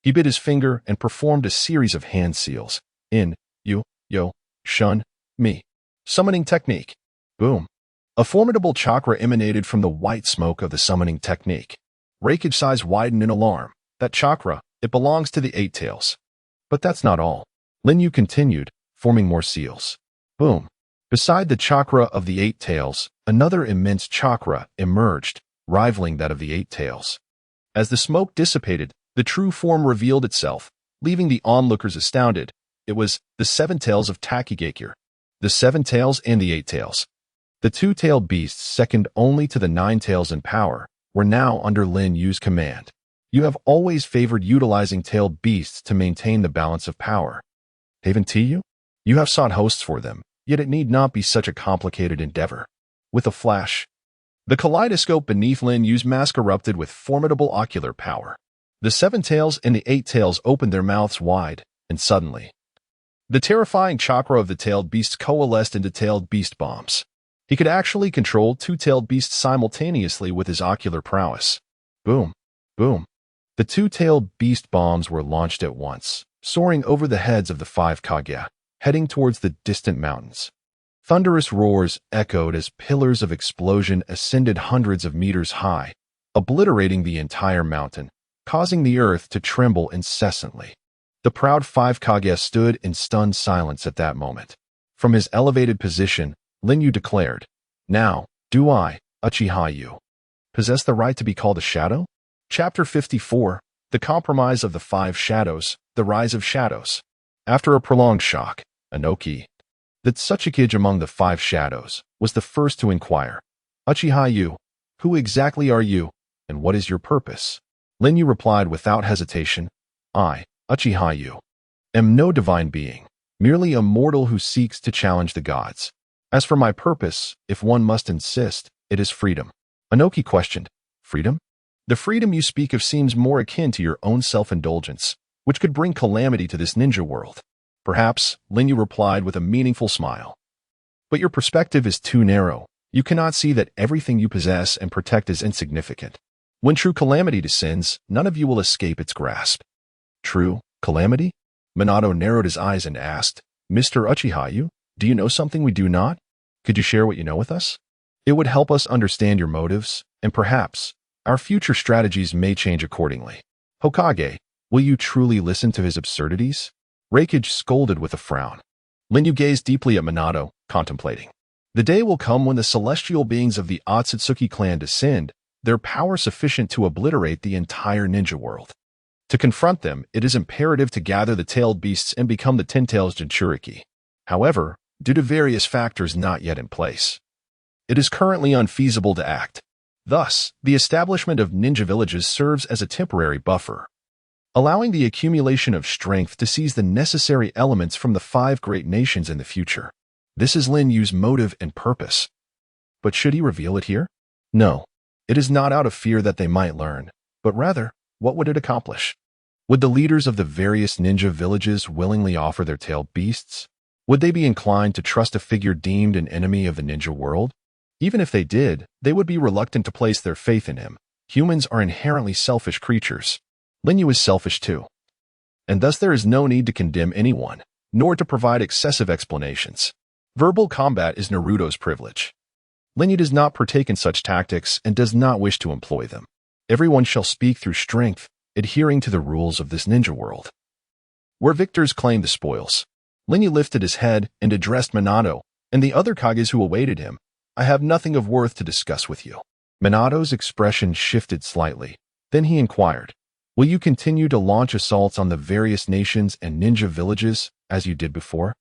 [SPEAKER 1] he bit his finger and performed a series of hand seals. In, you, yo, shun, me. Summoning technique. Boom. A formidable chakra emanated from the white smoke of the summoning technique. Raikage's eyes widened in alarm. That chakra, it belongs to the 8 Tails. But that's not all. Lin Yu continued, forming more seals. Boom. Beside the chakra of the eight tails, another immense chakra emerged, rivaling that of the eight tails. As the smoke dissipated, the true form revealed itself, leaving the onlookers astounded. It was the seven tails of Takigakure. The seven tails and the eight tails. The two-tailed beasts, second only to the nine tails in power, were now under Lin Yu's command. You have always favored utilizing tailed beasts to maintain the balance of power. Haven't you? You have sought hosts for them, yet it need not be such a complicated endeavor. With a flash, the kaleidoscope beneath Lin Yu's mask erupted with formidable ocular power. The seven tails and the eight tails opened their mouths wide, and suddenly, the terrifying chakra of the tailed beasts coalesced into tailed beast bombs. He could actually control two-tailed beasts simultaneously with his ocular prowess. Boom, boom. The two-tailed beast bombs were launched at once, soaring over the heads of the five Kage, heading towards the distant mountains. Thunderous roars echoed as pillars of explosion ascended hundreds of meters high, obliterating the entire mountain, causing the earth to tremble incessantly. The proud five Kage stood in stunned silence at that moment. From his elevated position, Lin Yu declared, "Now, do I, Uchiha Yu, possess the right to be called a shadow?" Chapter 54, The Compromise of the Five Shadows, The Rise of Shadows. After a prolonged shock, Inoki, the Tsuchikage among the five shadows, was the first to inquire, "Uchiha Yu, who exactly are you, and what is your purpose?" Lin Yu replied without hesitation, "I, Uchiha Yu, am no divine being, merely a mortal who seeks to challenge the gods. As for my purpose, if one must insist, it is freedom." Inoki questioned, "Freedom? The freedom you speak of seems more akin to your own self-indulgence, which could bring calamity to this ninja world." "Perhaps," Lin Yu replied with a meaningful smile. "But your perspective is too narrow. You cannot see that everything you possess and protect is insignificant. When true calamity descends, none of you will escape its grasp." "True calamity?" Minato narrowed his eyes and asked, "Mr. Uchiha Yu, do you know something we do not? Could you share what you know with us? It would help us understand your motives, and perhaps our future strategies may change accordingly." "Hokage, will you truly listen to his absurdities?" Raikage scolded with a frown. Lin Yu gazed deeply at Minato, contemplating. "The day will come when the celestial beings of the Otsutsuki clan descend, their power sufficient to obliterate the entire ninja world. To confront them, it is imperative to gather the tailed beasts and become the Ten Tails Jinchuriki. However, due to various factors not yet in place, it is currently unfeasible to act. Thus, the establishment of ninja villages serves as a temporary buffer, allowing the accumulation of strength to seize the necessary elements from the five great nations in the future. This is Lin Yu's motive and purpose. But should he reveal it here? No. It is not out of fear that they might learn, but rather, what would it accomplish? Would the leaders of the various ninja villages willingly offer their tailed beasts? Would they be inclined to trust a figure deemed an enemy of the ninja world? Even if they did, they would be reluctant to place their faith in him. Humans are inherently selfish creatures. Lin Yu is selfish too. And thus there is no need to condemn anyone, nor to provide excessive explanations. Verbal combat is Naruto's privilege. Lin Yu does not partake in such tactics and does not wish to employ them. Everyone shall speak through strength, adhering to the rules of this ninja world, where victors claim the spoils. Lin Yu lifted his head and addressed Minato and the other Kages who awaited him. "I have nothing of worth to discuss with you." Minato's expression shifted slightly. Then he inquired, "Will you continue to launch assaults on the various nations and ninja villages as you did before?"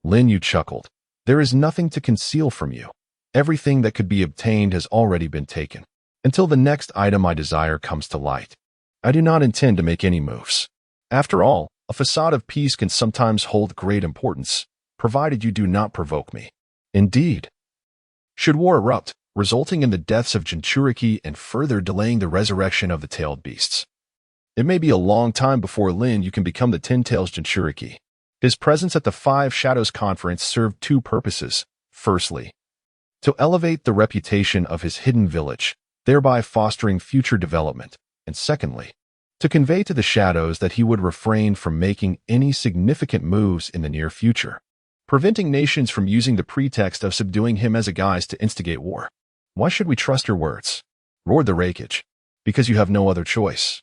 [SPEAKER 1] Lin Yu chuckled. "There is nothing to conceal from you. Everything that could be obtained has already been taken. Until the next item I desire comes to light, I do not intend to make any moves. After all, a facade of peace can sometimes hold great importance, provided you do not provoke me. Indeed, should war erupt, resulting in the deaths of Jinchuriki and further delaying the resurrection of the tailed beasts, it may be a long time before Lin Yu can become the Ten Tails Jinchuriki." His presence at the Five Shadows Conference served two purposes. Firstly, to elevate the reputation of his hidden village, thereby fostering future development, and secondly, to convey to the shadows that he would refrain from making any significant moves in the near future, preventing nations from using the pretext of subduing him as a guise to instigate war. "Why should we trust your words?" roared the Raikage. "Because you have no other choice."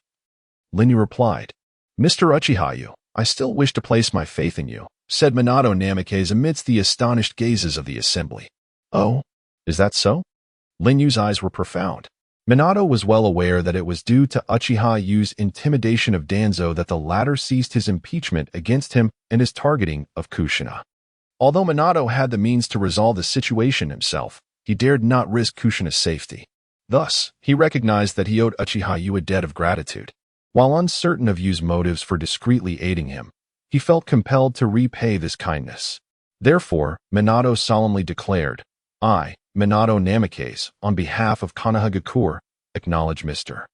[SPEAKER 1] Lin Yu replied, "Mr. Uchiha Yu, I still wish to place my faith in you, said Minato Namikaze amidst the astonished gazes of the assembly. Oh, is that so? Lin Yu's eyes were profound. Minato was well aware that it was due to Uchiha Yu's intimidation of Danzo that the latter ceased his impeachment against him and his targeting of Kushina. Although Minato had the means to resolve the situation himself, he dared not risk Kushina's safety. Thus, he recognized that he owed Uchiha Yu a debt of gratitude. While uncertain of Yu's motives for discreetly aiding him, he felt compelled to repay this kindness. Therefore, Minato solemnly declared, I, Minato Namikaze, on behalf of Konohagakure, acknowledge Mr.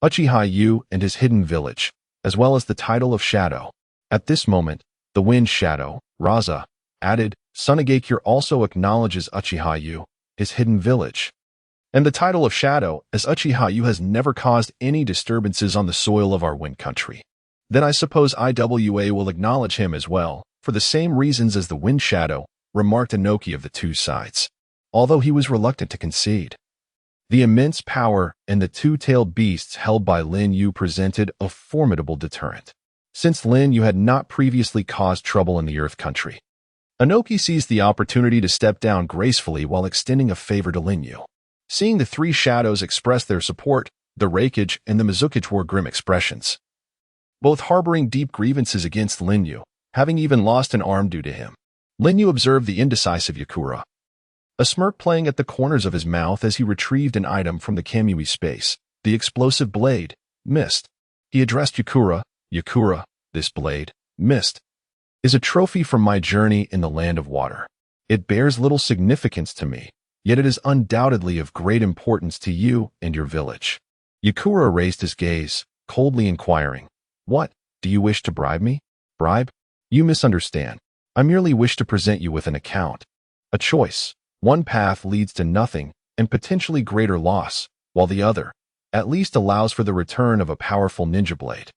[SPEAKER 1] Uchiha Yu and his hidden village, as well as the title of Shadow. At this moment, the Wind Shadow, Raza, added, Sunagakure also acknowledges Uchiha Yu, his hidden village, and the title of Shadow, as Uchiha Yu has never caused any disturbances on the soil of our Wind Country. Then I suppose IWA will acknowledge him as well, for the same reasons as the Wind Shadow, remarked Inoki of the two sides, although he was reluctant to concede. The immense power and the two-tailed beasts held by Lin Yu presented a formidable deterrent, since Lin Yu had not previously caused trouble in the Earth Country. Inoki seized the opportunity to step down gracefully while extending a favor to Lin Yu. Seeing the three shadows express their support, the Raikage and the Mizukage wore grim expressions, both harboring deep grievances against Lin Yu, having even lost an arm due to him. Lin Yu observed the indecisive Yakura, a smirk playing at the corners of his mouth as he retrieved an item from the Kamui space, the explosive blade, Mist. He addressed Yakura, Yakura, this blade, Mist, is a trophy from my journey in the land of water. It bears little significance to me, yet it is undoubtedly of great importance to you and your village. Yakura raised his gaze, coldly inquiring, What, do you wish to bribe me? Bribe? You misunderstand. I merely wish to present you with an account. A choice. One path leads to nothing and potentially greater loss, while the other, at least, allows for the return of a powerful ninja blade.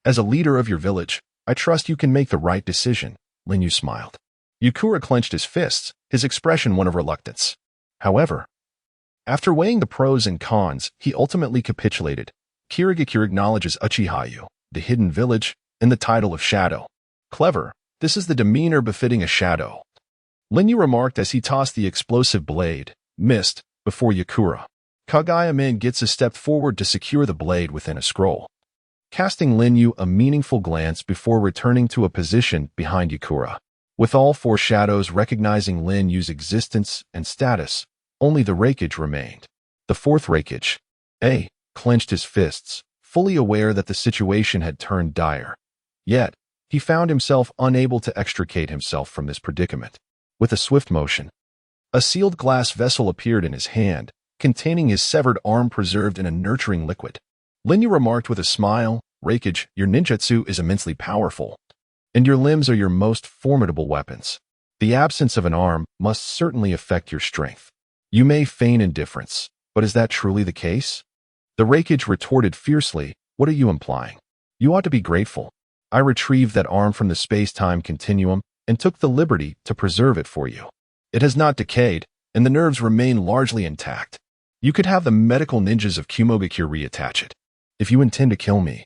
[SPEAKER 1] As a leader of your village, I trust you can make the right decision, Lin Yu smiled. Yakura clenched his fists, his expression one of reluctance. However, after weighing the pros and cons, he ultimately capitulated. Kirigakure acknowledges Uchiha Yu, the hidden village, and the title of Shadow. Clever, this is the demeanor befitting a shadow, Lin Yu remarked as he tossed the explosive blade, Mist, before Yakura. Kagaya gets a step forward to secure the blade within a scroll, casting Lin Yu a meaningful glance before returning to a position behind Yakura. With all four shadows recognizing Lin Yu's existence and status, only the Raikage remained. The fourth Raikage, A, clenched his fists, fully aware that the situation had turned dire. Yet, he found himself unable to extricate himself from this predicament. With a swift motion, a sealed glass vessel appeared in his hand, containing his severed arm preserved in a nurturing liquid. Lin Yu remarked with a smile, Raikage, your ninjutsu is immensely powerful, and your limbs are your most formidable weapons. The absence of an arm must certainly affect your strength. You may feign indifference, but is that truly the case? The Raikage retorted fiercely, what are you implying? You ought to be grateful. I retrieved that arm from the space-time continuum and took the liberty to preserve it for you. It has not decayed, and the nerves remain largely intact. You could have the medical ninjas of Kumogakure reattach it. If you intend to kill me,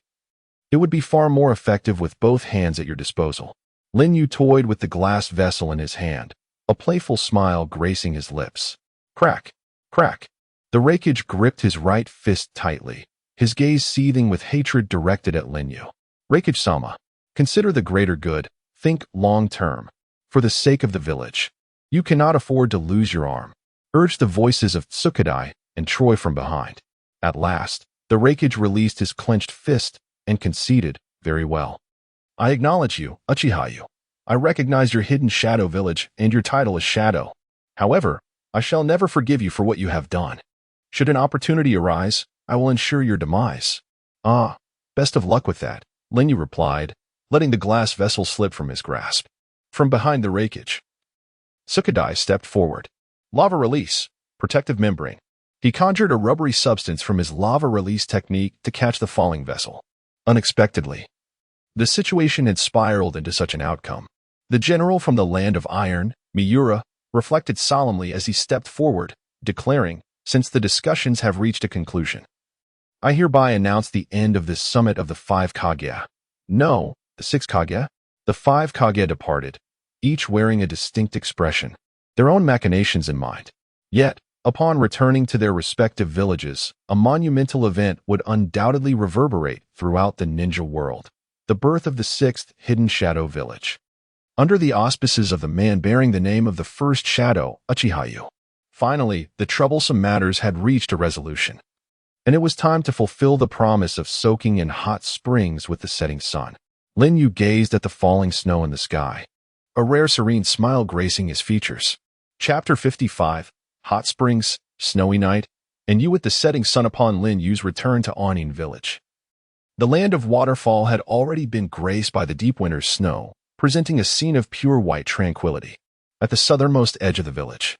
[SPEAKER 1] it would be far more effective with both hands at your disposal. Lin Yu toyed with the glass vessel in his hand, a playful smile gracing his lips. Crack, crack. The Raikage gripped his right fist tightly, his gaze seething with hatred directed at Lin Yu. Raikage-sama, consider the greater good, think long-term. For the sake of the village, you cannot afford to lose your arm, urged the voices of Tsukadai and Troy from behind. At last, the Raikage released his clenched fist and conceded, very well. I acknowledge you, Uchiha Yu. I recognize your hidden shadow village and your title as Shadow. However, I shall never forgive you for what you have done. Should an opportunity arise, I will ensure your demise. Ah, best of luck with that, Lin Yu replied, letting the glass vessel slip from his grasp. From behind the Raikage, Tsukadai stepped forward. Lava release, protective membrane. He conjured a rubbery substance from his lava release technique to catch the falling vessel. Unexpectedly, the situation had spiraled into such an outcome. The general from the land of iron, Miura, reflected solemnly as he stepped forward, declaring, since the discussions have reached a conclusion, I hereby announce the end of this summit of the five Kagya. No, The 6 Kage? The 5 Kage departed, each wearing a distinct expression, their own machinations in mind. Yet, upon returning to their respective villages, a monumental event would undoubtedly reverberate throughout the ninja world: the birth of the 6th Hidden Shadow Village. Under the auspices of the man bearing the name of the first shadow, Uchihayu. Finally, the troublesome matters had reached a resolution, and it was time to fulfill the promise of soaking in hot springs with the setting sun. Lin Yu gazed at the falling snow in the sky, a rare serene smile gracing his features. Chapter 55, Hot Springs, Snowy Night, and you with the setting sun. Upon Lin Yu's return to Anin Village, the land of waterfall had already been graced by the deep winter's snow, presenting a scene of pure white tranquility. At the southernmost edge of the village,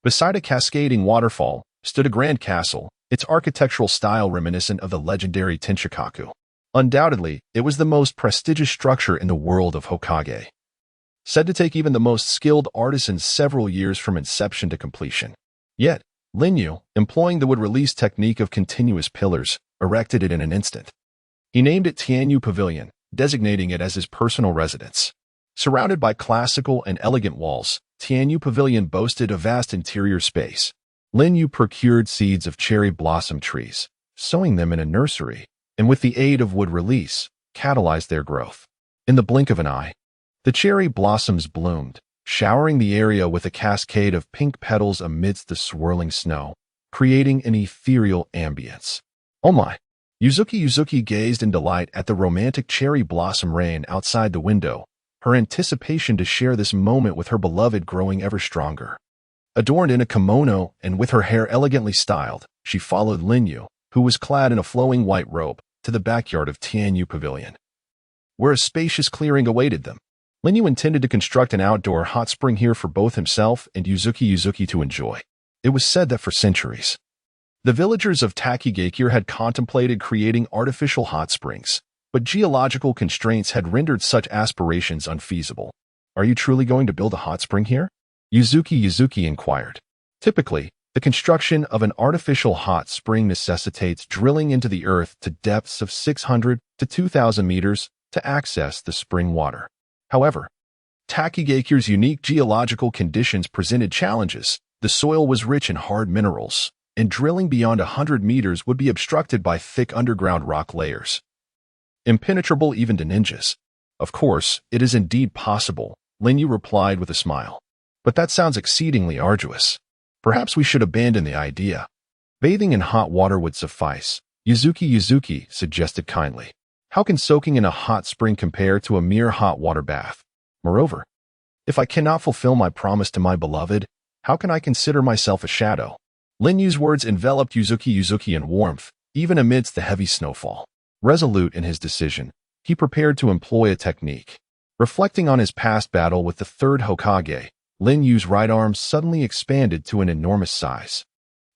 [SPEAKER 1] beside a cascading waterfall, stood a grand castle, its architectural style reminiscent of the legendary Tenshikaku. Undoubtedly, it was the most prestigious structure in the world of Hokage, said to take even the most skilled artisans several years from inception to completion. Yet, Lin Yu, employing the wood-release technique of continuous pillars, erected it in an instant. He named it Tianyu Pavilion, designating it as his personal residence. Surrounded by classical and elegant walls, Tianyu Pavilion boasted a vast interior space. Lin Yu procured seeds of cherry blossom trees, sowing them in a nursery, and with the aid of wood release, catalyzed their growth. In the blink of an eye, the cherry blossoms bloomed, showering the area with a cascade of pink petals amidst the swirling snow, creating an ethereal ambience. Oh my! Yuzuki gazed in delight at the romantic cherry blossom rain outside the window, her anticipation to share this moment with her beloved growing ever stronger. Adorned in a kimono and with her hair elegantly styled, she followed Lin Yu, who was clad in a flowing white robe, to the backyard of Tianyu Pavilion, where a spacious clearing awaited them. Lin Yu intended to construct an outdoor hot spring here for both himself and Yuzuki to enjoy. It was said that for centuries, the villagers of Takigakure had contemplated creating artificial hot springs, but geological constraints had rendered such aspirations unfeasible. Are you truly going to build a hot spring here? Yuzuki inquired. Typically, the construction of an artificial hot spring necessitates drilling into the earth to depths of 600 to 2,000 meters to access the spring water. However, Takigakure's unique geological conditions presented challenges. The soil was rich in hard minerals, and drilling beyond 100 meters would be obstructed by thick underground rock layers, impenetrable even to ninjas. Of course, it is indeed possible, Lin Yu replied with a smile. But that sounds exceedingly arduous. Perhaps we should abandon the idea. Bathing in hot water would suffice, Yuzuki suggested kindly. How can soaking in a hot spring compare to a mere hot water bath? Moreover, if I cannot fulfill my promise to my beloved, how can I consider myself a shadow? Lin Yu's words enveloped Yuzuki in warmth, even amidst the heavy snowfall. Resolute in his decision, he prepared to employ a technique. Reflecting on his past battle with the third Hokage, Lin Yu's right arm suddenly expanded to an enormous size.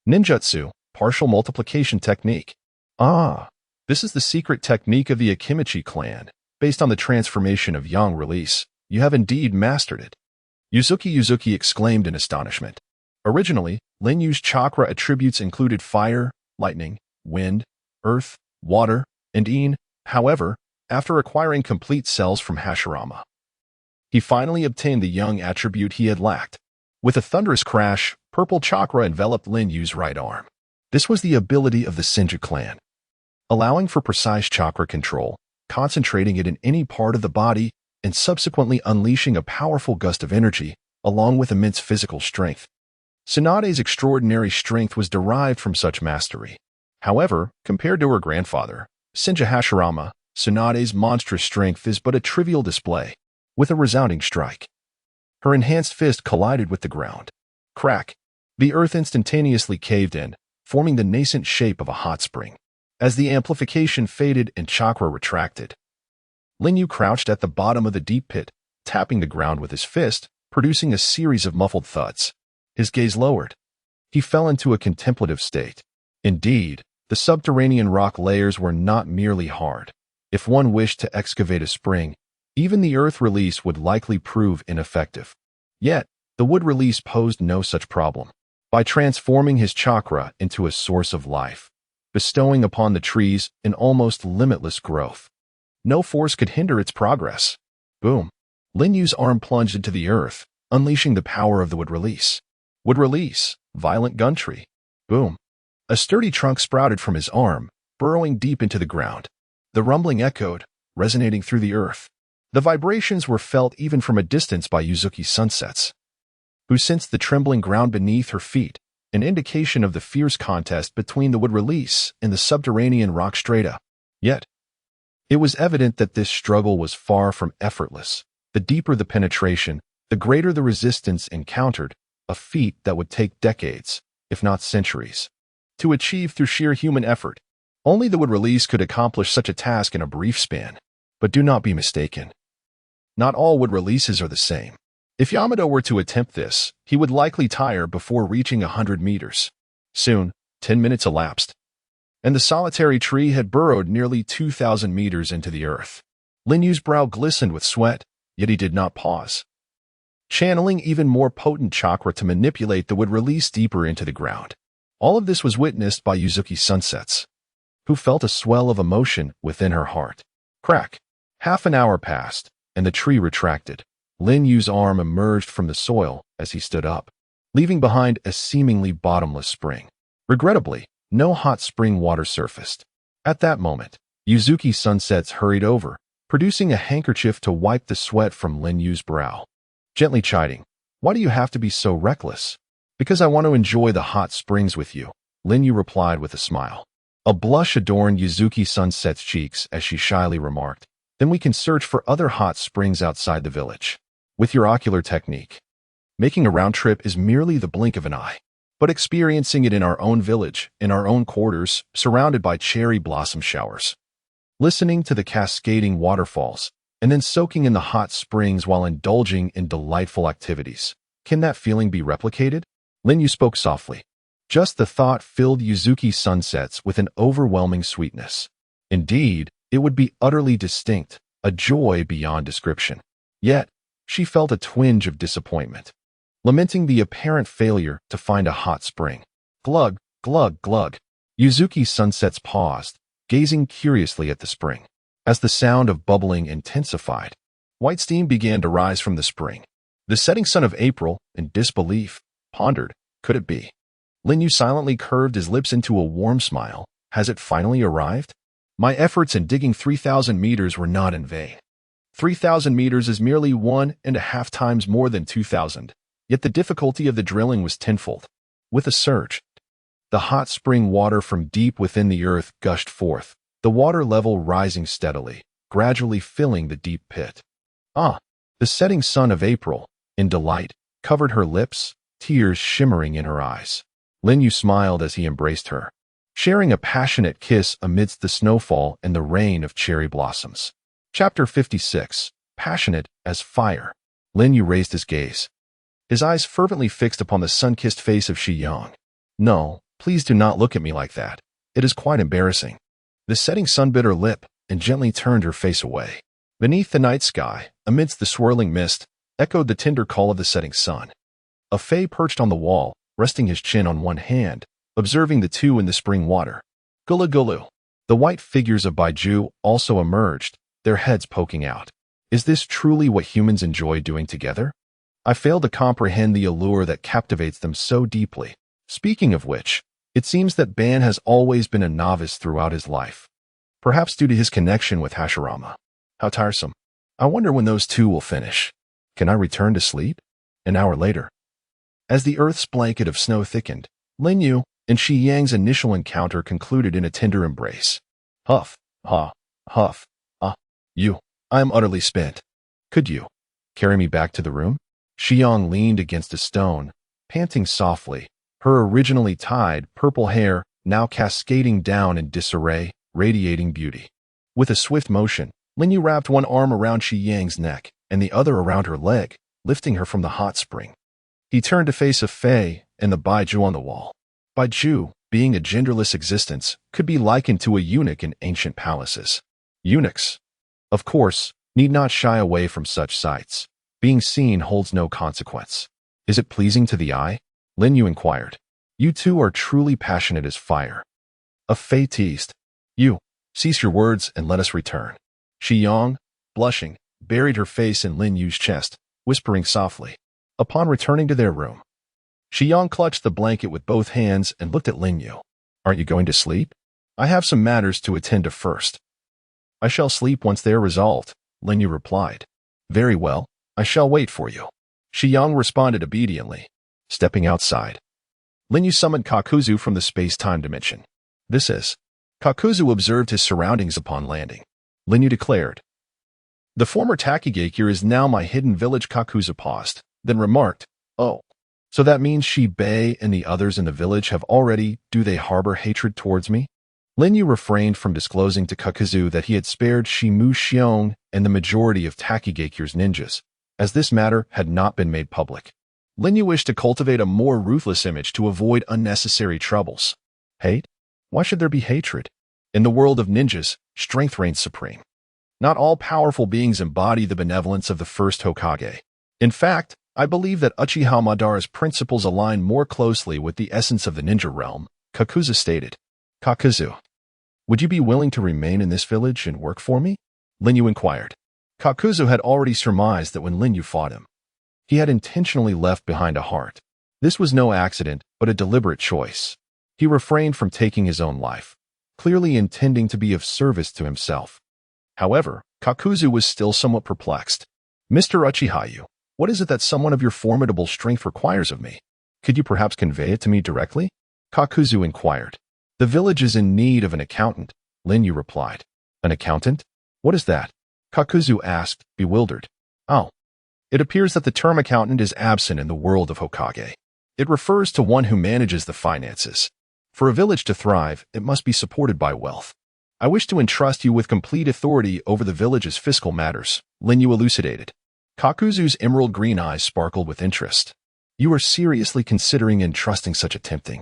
[SPEAKER 1] Ninjutsu, partial multiplication technique. Ah, this is the secret technique of the Akimichi clan. Based on the transformation of yang release, you have indeed mastered it. Yuzuki exclaimed in astonishment. Originally, Lin Yu's chakra attributes included fire, lightning, wind, earth, water, and Yin. However, after acquiring complete cells from Hashirama, he finally obtained the yang attribute he had lacked. With a thunderous crash, purple chakra enveloped Lin Yu's right arm. This was the ability of the Senju clan, allowing for precise chakra control, concentrating it in any part of the body, and subsequently unleashing a powerful gust of energy, along with immense physical strength. Tsunade's extraordinary strength was derived from such mastery. However, compared to her grandfather, Senju Hashirama, Tsunade's monstrous strength is but a trivial display. With a resounding strike, her enhanced fist collided with the ground. Crack! The earth instantaneously caved in, forming the nascent shape of a hot spring. As the amplification faded and chakra retracted, Lin Yu crouched at the bottom of the deep pit, tapping the ground with his fist, producing a series of muffled thuds. His gaze lowered. He fell into a contemplative state. Indeed, the subterranean rock layers were not merely hard. If one wished to excavate a spring, even the earth release would likely prove ineffective. Yet, the wood release posed no such problem. By transforming his chakra into a source of life, bestowing upon the trees an almost limitless growth, No force could hinder its progress. Boom. Lin Yu's arm plunged into the earth, unleashing the power of the wood release. Wood release. Violent gun tree. Boom. A sturdy trunk sprouted from his arm, burrowing deep into the ground. The rumbling echoed, resonating through the earth. The vibrations were felt even from a distance by Yuzuki Sunsets, who sensed the trembling ground beneath her feet, an indication of the fierce contest between the wood release and the subterranean rock strata. Yet, it was evident that this struggle was far from effortless. The deeper the penetration, the greater the resistance encountered, a feat that would take decades, if not centuries, to achieve through sheer human effort. Only the wood release could accomplish such a task in a brief span. But do not be mistaken. Not all wood releases are the same. If Yamato were to attempt this, he would likely tire before reaching 100 meters. Soon, 10 minutes elapsed, and the solitary tree had burrowed nearly 2,000 meters into the earth. Lin Yu's brow glistened with sweat, yet he did not pause, channeling even more potent chakra to manipulate the wood release deeper into the ground. All of this was witnessed by Yuzuki Sunsets, who felt a swell of emotion within her heart. Crack. Half an hour passed, and the tree retracted. Lin Yu's arm emerged from the soil as he stood up, leaving behind a seemingly bottomless spring. Regrettably, no hot spring water surfaced. At that moment, Yuzuki Sunsets hurried over, producing a handkerchief to wipe the sweat from Lin Yu's brow. Gently chiding, "Why do you have to be so reckless?" "Because I want to enjoy the hot springs with you," Lin Yu replied with a smile. A blush adorned Yuzuki Sunset's cheeks as she shyly remarked, "Then we can search for other hot springs outside the village. With your ocular technique, making a round trip is merely the blink of an eye. But experiencing it in our own village, in our own quarters, surrounded by cherry blossom showers, listening to the cascading waterfalls, and then soaking in the hot springs while indulging in delightful activities. Can that feeling be replicated?" Lin Yu spoke softly. Just the thought filled Yuzuki Sunsets with an overwhelming sweetness. Indeed, it would be utterly distinct, a joy beyond description. Yet, she felt a twinge of disappointment, lamenting the apparent failure to find a hot spring. Glug, glug, glug. Yuzuki Sunsets paused, gazing curiously at the spring. As the sound of bubbling intensified, white steam began to rise from the spring. The setting sun of April, in disbelief, pondered, could it be? Lin Yu silently curved his lips into a warm smile. Has it finally arrived? My efforts in digging 3,000 meters were not in vain. 3,000 meters is merely 1.5 times more than 2,000, yet the difficulty of the drilling was tenfold. With a surge, the hot spring water from deep within the earth gushed forth, the water level rising steadily, gradually filling the deep pit. Ah! The setting sun of April, in delight, covered her lips, tears shimmering in her eyes. Lin Yu smiled as he embraced her, sharing a passionate kiss amidst the snowfall and the rain of cherry blossoms. Chapter 56. Passionate as fire. Lin Yu raised his gaze, his eyes fervently fixed upon the sun-kissed face of Shi Yang. "No, please do not look at me like that. It is quite embarrassing." The setting sun bit her lip and gently turned her face away. Beneath the night sky, amidst the swirling mist, echoed the tender call of the setting sun. A Fei perched on the wall, resting his chin on one hand, observing the two in the spring water. Gulu gulu. The white figures of Baiju also emerged, their heads poking out. Is this truly what humans enjoy doing together? I fail to comprehend the allure that captivates them so deeply. Speaking of which, it seems that Ban has always been a novice throughout his life. Perhaps due to his connection with Hashirama. How tiresome. I wonder when those two will finish. Can I return to sleep? An hour later, as the earth's blanket of snow thickened, Lin Yu and Shi Yang's initial encounter concluded in a tender embrace. Huff, ha, huff, ah, you, I am utterly spent. Could you carry me back to the room? Shi Yang leaned against a stone, panting softly, her originally tied purple hair now cascading down in disarray, radiating beauty. With a swift motion, Lin Yu wrapped one arm around Shi Yang's neck and the other around her leg, lifting her from the hot spring. He turned to face a Fei and the Baiju on the wall. Baiju, being a genderless existence, could be likened to a eunuch in ancient palaces. Eunuchs, of course, need not shy away from such sights. Being seen holds no consequence. Is it pleasing to the eye? Lin Yu inquired. You two are truly passionate as fire. A Fei teased. You, cease your words and let us return. Shiyong, blushing, buried her face in Lin Yu's chest, whispering softly. Upon returning to their room, Shiyong clutched the blanket with both hands and looked at Lin Yu. Aren't you going to sleep? I have some matters to attend to first. I shall sleep once they are resolved, Lin Yu replied. Very well, I shall wait for you. Shiyong responded obediently. Stepping outside, Lin Yu summoned Kakuzu from the space-time dimension. This is. Kakuzu observed his surroundings upon landing. Lin Yu declared. The former Takigakure is now my hidden village. Kakuzu paused, then remarked, Oh, so that means Bei and the others in the village have already, do they harbor hatred towards me? Lin Yu refrained from disclosing to Kakuzu that he had spared Shimu Xiong and the majority of Takigakure's ninjas, as this matter had not been made public. Lin Yu wished to cultivate a more ruthless image to avoid unnecessary troubles. Hate? Why should there be hatred? In the world of ninjas, strength reigns supreme. Not all powerful beings embody the benevolence of the first Hokage. In fact, I believe that Uchiha Madara's principles align more closely with the essence of the ninja realm, Kakuzu stated. Kakuzu, would you be willing to remain in this village and work for me? Lin Yu inquired. Kakuzu had already surmised that when Lin Yu fought him, he had intentionally left behind a heart. This was no accident, but a deliberate choice. He refrained from taking his own life, clearly intending to be of service to himself. However, Kakuzu was still somewhat perplexed. Mr. Uchiha, what is it that someone of your formidable strength requires of me? Could you perhaps convey it to me directly? Kakuzu inquired. The village is in need of an accountant, Lin Yu replied. An accountant? What is that? Kakuzu asked, bewildered. Oh. It appears that the term accountant is absent in the world of Hokage. It refers to one who manages the finances. For a village to thrive, it must be supported by wealth. I wish to entrust you with complete authority over the village's fiscal matters, Lin Yu elucidated. Kakuzu's emerald green eyes sparkled with interest. You are seriously considering entrusting such a tempting?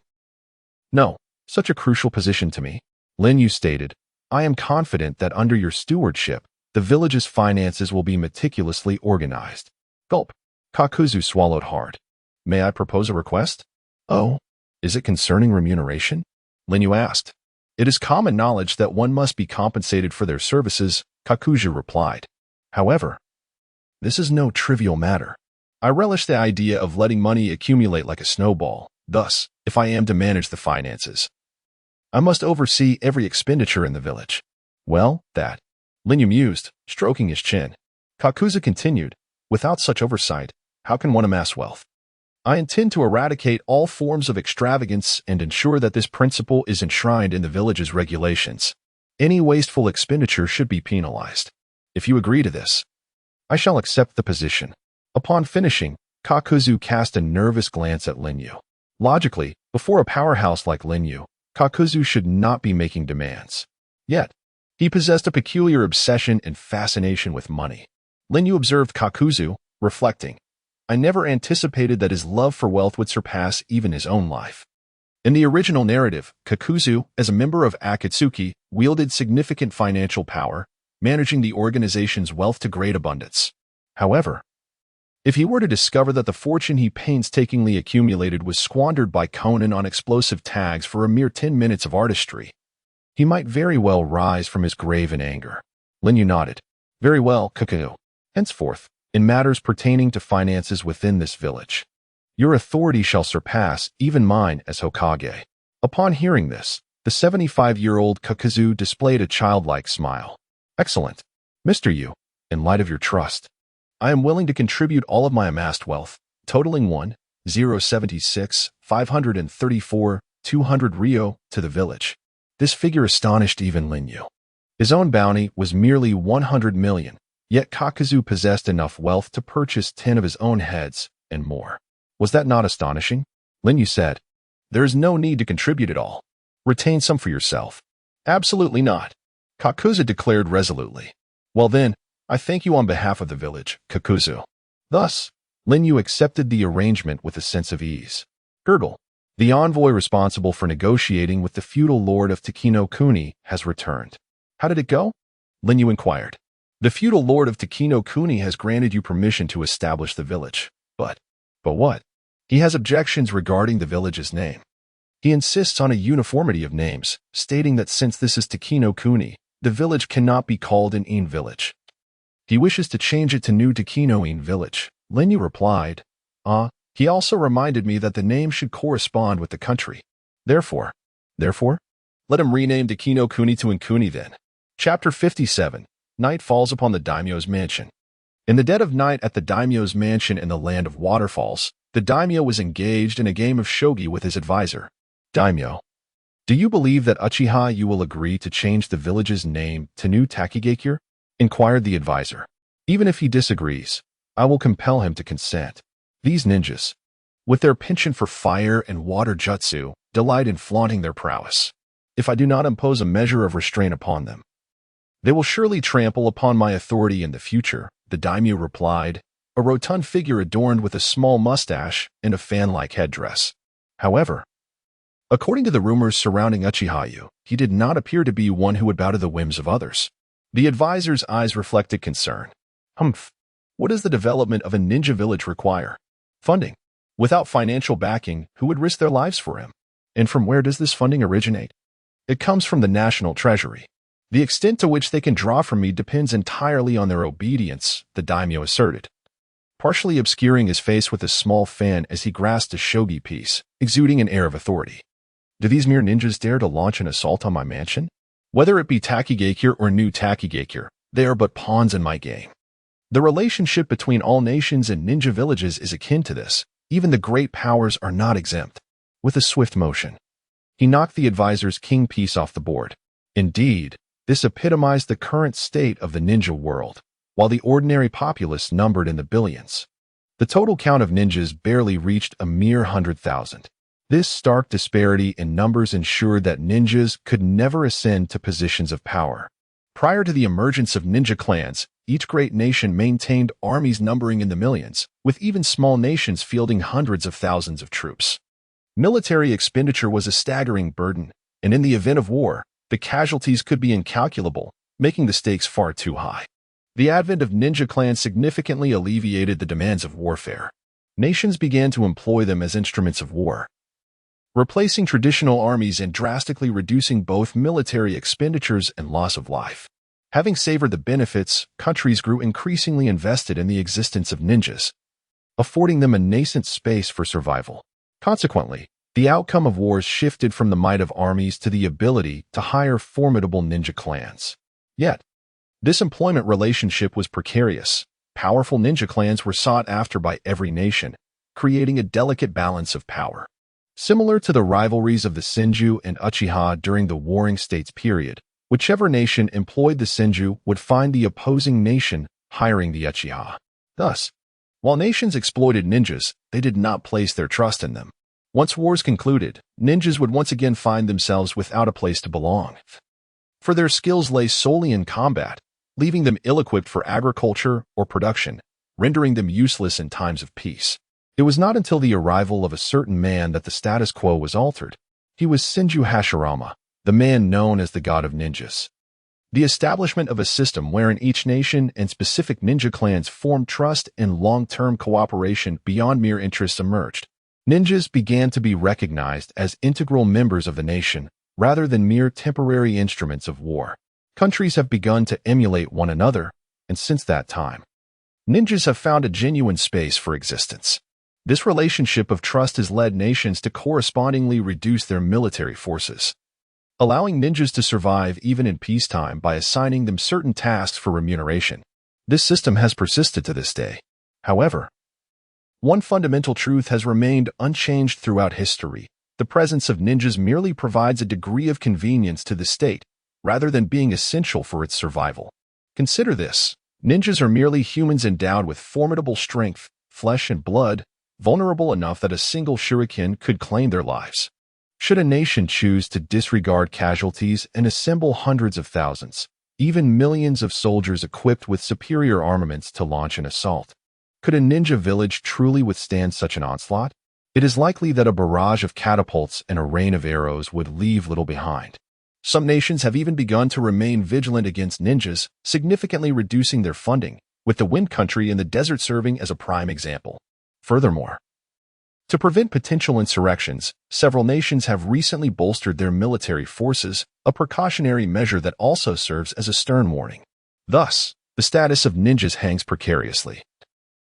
[SPEAKER 1] No, such a crucial position to me, Lin Yu stated. I am confident that under your stewardship, the village's finances will be meticulously organized. Gulp. Kakuzu swallowed hard. May I propose a request? Oh, is it concerning remuneration? Lin Yu asked. It is common knowledge that one must be compensated for their services, Kakuzu replied. However, this is no trivial matter. I relish the idea of letting money accumulate like a snowball. Thus, if I am to manage the finances, I must oversee every expenditure in the village. Well, that. Lin Yu mused, stroking his chin. Kakuzu continued, without such oversight, how can one amass wealth? I intend to eradicate all forms of extravagance and ensure that this principle is enshrined in the village's regulations. Any wasteful expenditure should be penalized. If you agree to this, I shall accept the position. Upon finishing, Kakuzu cast a nervous glance at Lin Yu. Logically, before a powerhouse like Lin Yu, Kakuzu should not be making demands. Yet, he possessed a peculiar obsession and fascination with money. Lin Yu observed Kakuzu, reflecting, I never anticipated that his love for wealth would surpass even his own life. In the original narrative, Kakuzu, as a member of Akatsuki, wielded significant financial power, managing the organization's wealth to great abundance. However, if he were to discover that the fortune he painstakingly accumulated was squandered by Conan on explosive tags for a mere 10 minutes of artistry, he might very well rise from his grave in anger. Lin Yu nodded. Very well, Kakuzu. Henceforth, in matters pertaining to finances within this village, your authority shall surpass even mine as Hokage. Upon hearing this, the 75-year-old Kakuzu displayed a childlike smile. Excellent. Mr. Yu, in light of your trust, I am willing to contribute all of my amassed wealth, totaling 1,076,534,200 ryo, to the village. This figure astonished even Lin Yu. His own bounty was merely 100 million, yet Kakuzu possessed enough wealth to purchase 10 of his own heads and more. Was that not astonishing? Lin Yu said, There is no need to contribute it all. Retain some for yourself. Absolutely not, Kakuzu declared resolutely. Well then, I thank you on behalf of the village, Kakuzu. Thus, Lin Yu accepted the arrangement with a sense of ease. Gurgle, the envoy responsible for negotiating with the feudal lord of Takino-kuni, has returned. How did it go? Lin Yu inquired. The feudal lord of Takino-kuni has granted you permission to establish the village. But what? He has objections regarding the village's name. He insists on a uniformity of names, stating that since this is Takino-kuni, the village cannot be called an In village. He wishes to change it to New Takino In village. Linyu replied, he also reminded me that the name should correspond with the country. Therefore, let him rename Takino Kuni to Inkuni then. Chapter 57. Night falls upon the daimyo's mansion. In the dead of night at the daimyo's mansion in the land of waterfalls, the daimyo was engaged in a game of shogi with his advisor. Daimyo, do you believe that Uchiha you will agree to change the village's name to New Takigakure? Inquired the advisor. Even if he disagrees, I will compel him to consent. These ninjas, with their penchant for fire and water jutsu, delight in flaunting their prowess. If I do not impose a measure of restraint upon them, they will surely trample upon my authority in the future, the daimyo replied, a rotund figure adorned with a small mustache and a fan-like headdress. However, according to the rumors surrounding Uchiha, he did not appear to be one who would bow to the whims of others. The advisor's eyes reflected concern. What does the development of a ninja village require? Funding. Without financial backing, who would risk their lives for him? And from where does this funding originate? It comes from the national treasury. The extent to which they can draw from me depends entirely on their obedience, the daimyo asserted, partially obscuring his face with a small fan as he grasped a shogi piece, exuding an air of authority. Do these mere ninjas dare to launch an assault on my mansion? Whether it be Takigakure or New Takigakure, they are but pawns in my game. The relationship between all nations and ninja villages is akin to this. Even the great powers are not exempt. With a swift motion, he knocked the advisor's king piece off the board. Indeed, this epitomized the current state of the ninja world, while the ordinary populace numbered in the billions. The total count of ninjas barely reached a mere 100,000. This stark disparity in numbers ensured that ninjas could never ascend to positions of power. Prior to the emergence of ninja clans, each great nation maintained armies numbering in the millions, with even small nations fielding hundreds of thousands of troops. Military expenditure was a staggering burden, and in the event of war, the casualties could be incalculable, making the stakes far too high. The advent of ninja clans significantly alleviated the demands of warfare. Nations began to employ them as instruments of war, replacing traditional armies and drastically reducing both military expenditures and loss of life. Having savored the benefits, countries grew increasingly invested in the existence of ninjas, affording them a nascent space for survival. Consequently, the outcome of wars shifted from the might of armies to the ability to hire formidable ninja clans. Yet, this employment relationship was precarious. Powerful ninja clans were sought after by every nation, creating a delicate balance of power. Similar to the rivalries of the Senju and Uchiha during the Warring States period, whichever nation employed the Senju would find the opposing nation hiring the Uchiha. Thus, while nations exploited ninjas, they did not place their trust in them. Once wars concluded, ninjas would once again find themselves without a place to belong, for their skills lay solely in combat, leaving them ill-equipped for agriculture or production, rendering them useless in times of peace. It was not until the arrival of a certain man that the status quo was altered. He was Senju Hashirama, the man known as the god of ninjas. The establishment of a system wherein each nation and specific ninja clans formed trust and long-term cooperation beyond mere interests emerged. Ninjas began to be recognized as integral members of the nation, rather than mere temporary instruments of war. Countries have begun to emulate one another, and since that time, ninjas have found a genuine space for existence. This relationship of trust has led nations to correspondingly reduce their military forces, allowing ninjas to survive even in peacetime by assigning them certain tasks for remuneration. This system has persisted to this day. However, one fundamental truth has remained unchanged throughout history. The presence of ninjas merely provides a degree of convenience to the state, rather than being essential for its survival. Consider this. Ninjas are merely humans endowed with formidable strength, flesh and blood, vulnerable enough that a single shuriken could claim their lives. Should a nation choose to disregard casualties and assemble hundreds of thousands, even millions of soldiers equipped with superior armaments to launch an assault, could a ninja village truly withstand such an onslaught? It is likely that a barrage of catapults and a rain of arrows would leave little behind. Some nations have even begun to remain vigilant against ninjas, significantly reducing their funding, with the Wind Country and the desert serving as a prime example. Furthermore, To prevent potential insurrections, several nations have recently bolstered their military forces, a precautionary measure that also serves as a stern warning. Thus, the status of ninjas hangs precariously,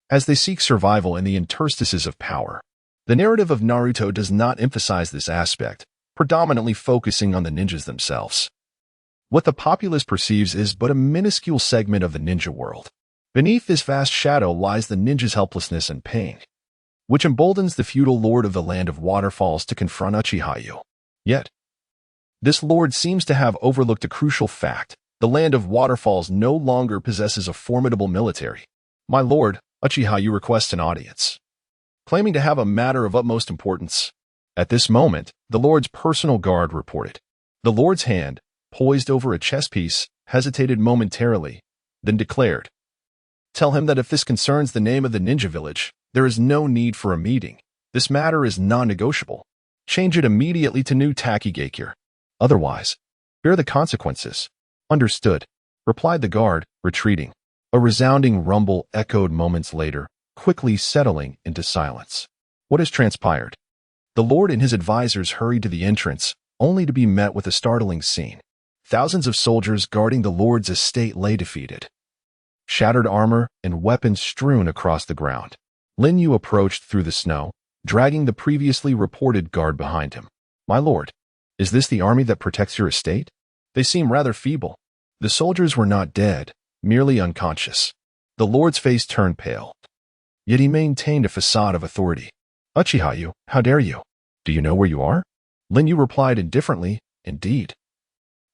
[SPEAKER 1] as they seek survival in the interstices of power. The narrative of Naruto does not emphasize this aspect, predominantly focusing on the ninjas themselves. What the populace perceives is but a minuscule segment of the ninja world. Beneath this vast shadow lies the ninja's helplessness and pain, which emboldens the feudal lord of the land of waterfalls to confront Uchiha. Yet, this lord seems to have overlooked a crucial fact. The land of waterfalls no longer possesses a formidable military. My lord, Uchiha requests an audience, claiming to have a matter of utmost importance. At this moment, the lord's personal guard reported. The lord's hand, poised over a chess piece, hesitated momentarily, then declared, "Tell him that if this concerns the name of the ninja village, there is no need for a meeting. This matter is non-negotiable. Change it immediately to new Takigakure. Otherwise, bear the consequences." "Understood," replied the guard, retreating. A resounding rumble echoed moments later, quickly settling into silence. What has transpired? The lord and his advisors hurried to the entrance, only to be met with a startling scene. Thousands of soldiers guarding the lord's estate lay defeated, shattered armor and weapons strewn across the ground. Lin Yu approached through the snow, dragging the previously reported guard behind him. "My lord, is this the army that protects your estate? They seem rather feeble." The soldiers were not dead, merely unconscious. The lord's face turned pale, yet he maintained a facade of authority. "Uchiha, how dare you? Do you know where you are?" Lin Yu replied indifferently, "Indeed.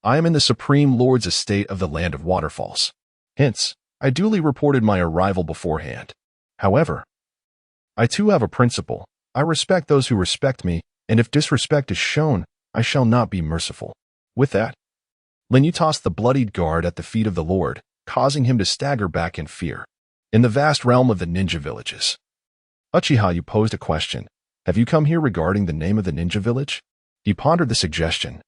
[SPEAKER 1] I am in the Supreme Lord's estate of the Land of Waterfalls. Hence, I duly reported my arrival beforehand. However, I too have a principle. I respect those who respect me, and if disrespect is shown, I shall not be merciful." With that, Lin Yu tossed the bloodied guard at the feet of the lord, causing him to stagger back in fear. In the vast realm of the ninja villages, Uchiha posed a question. "Have you come here regarding the name of the ninja village?" He pondered the suggestion,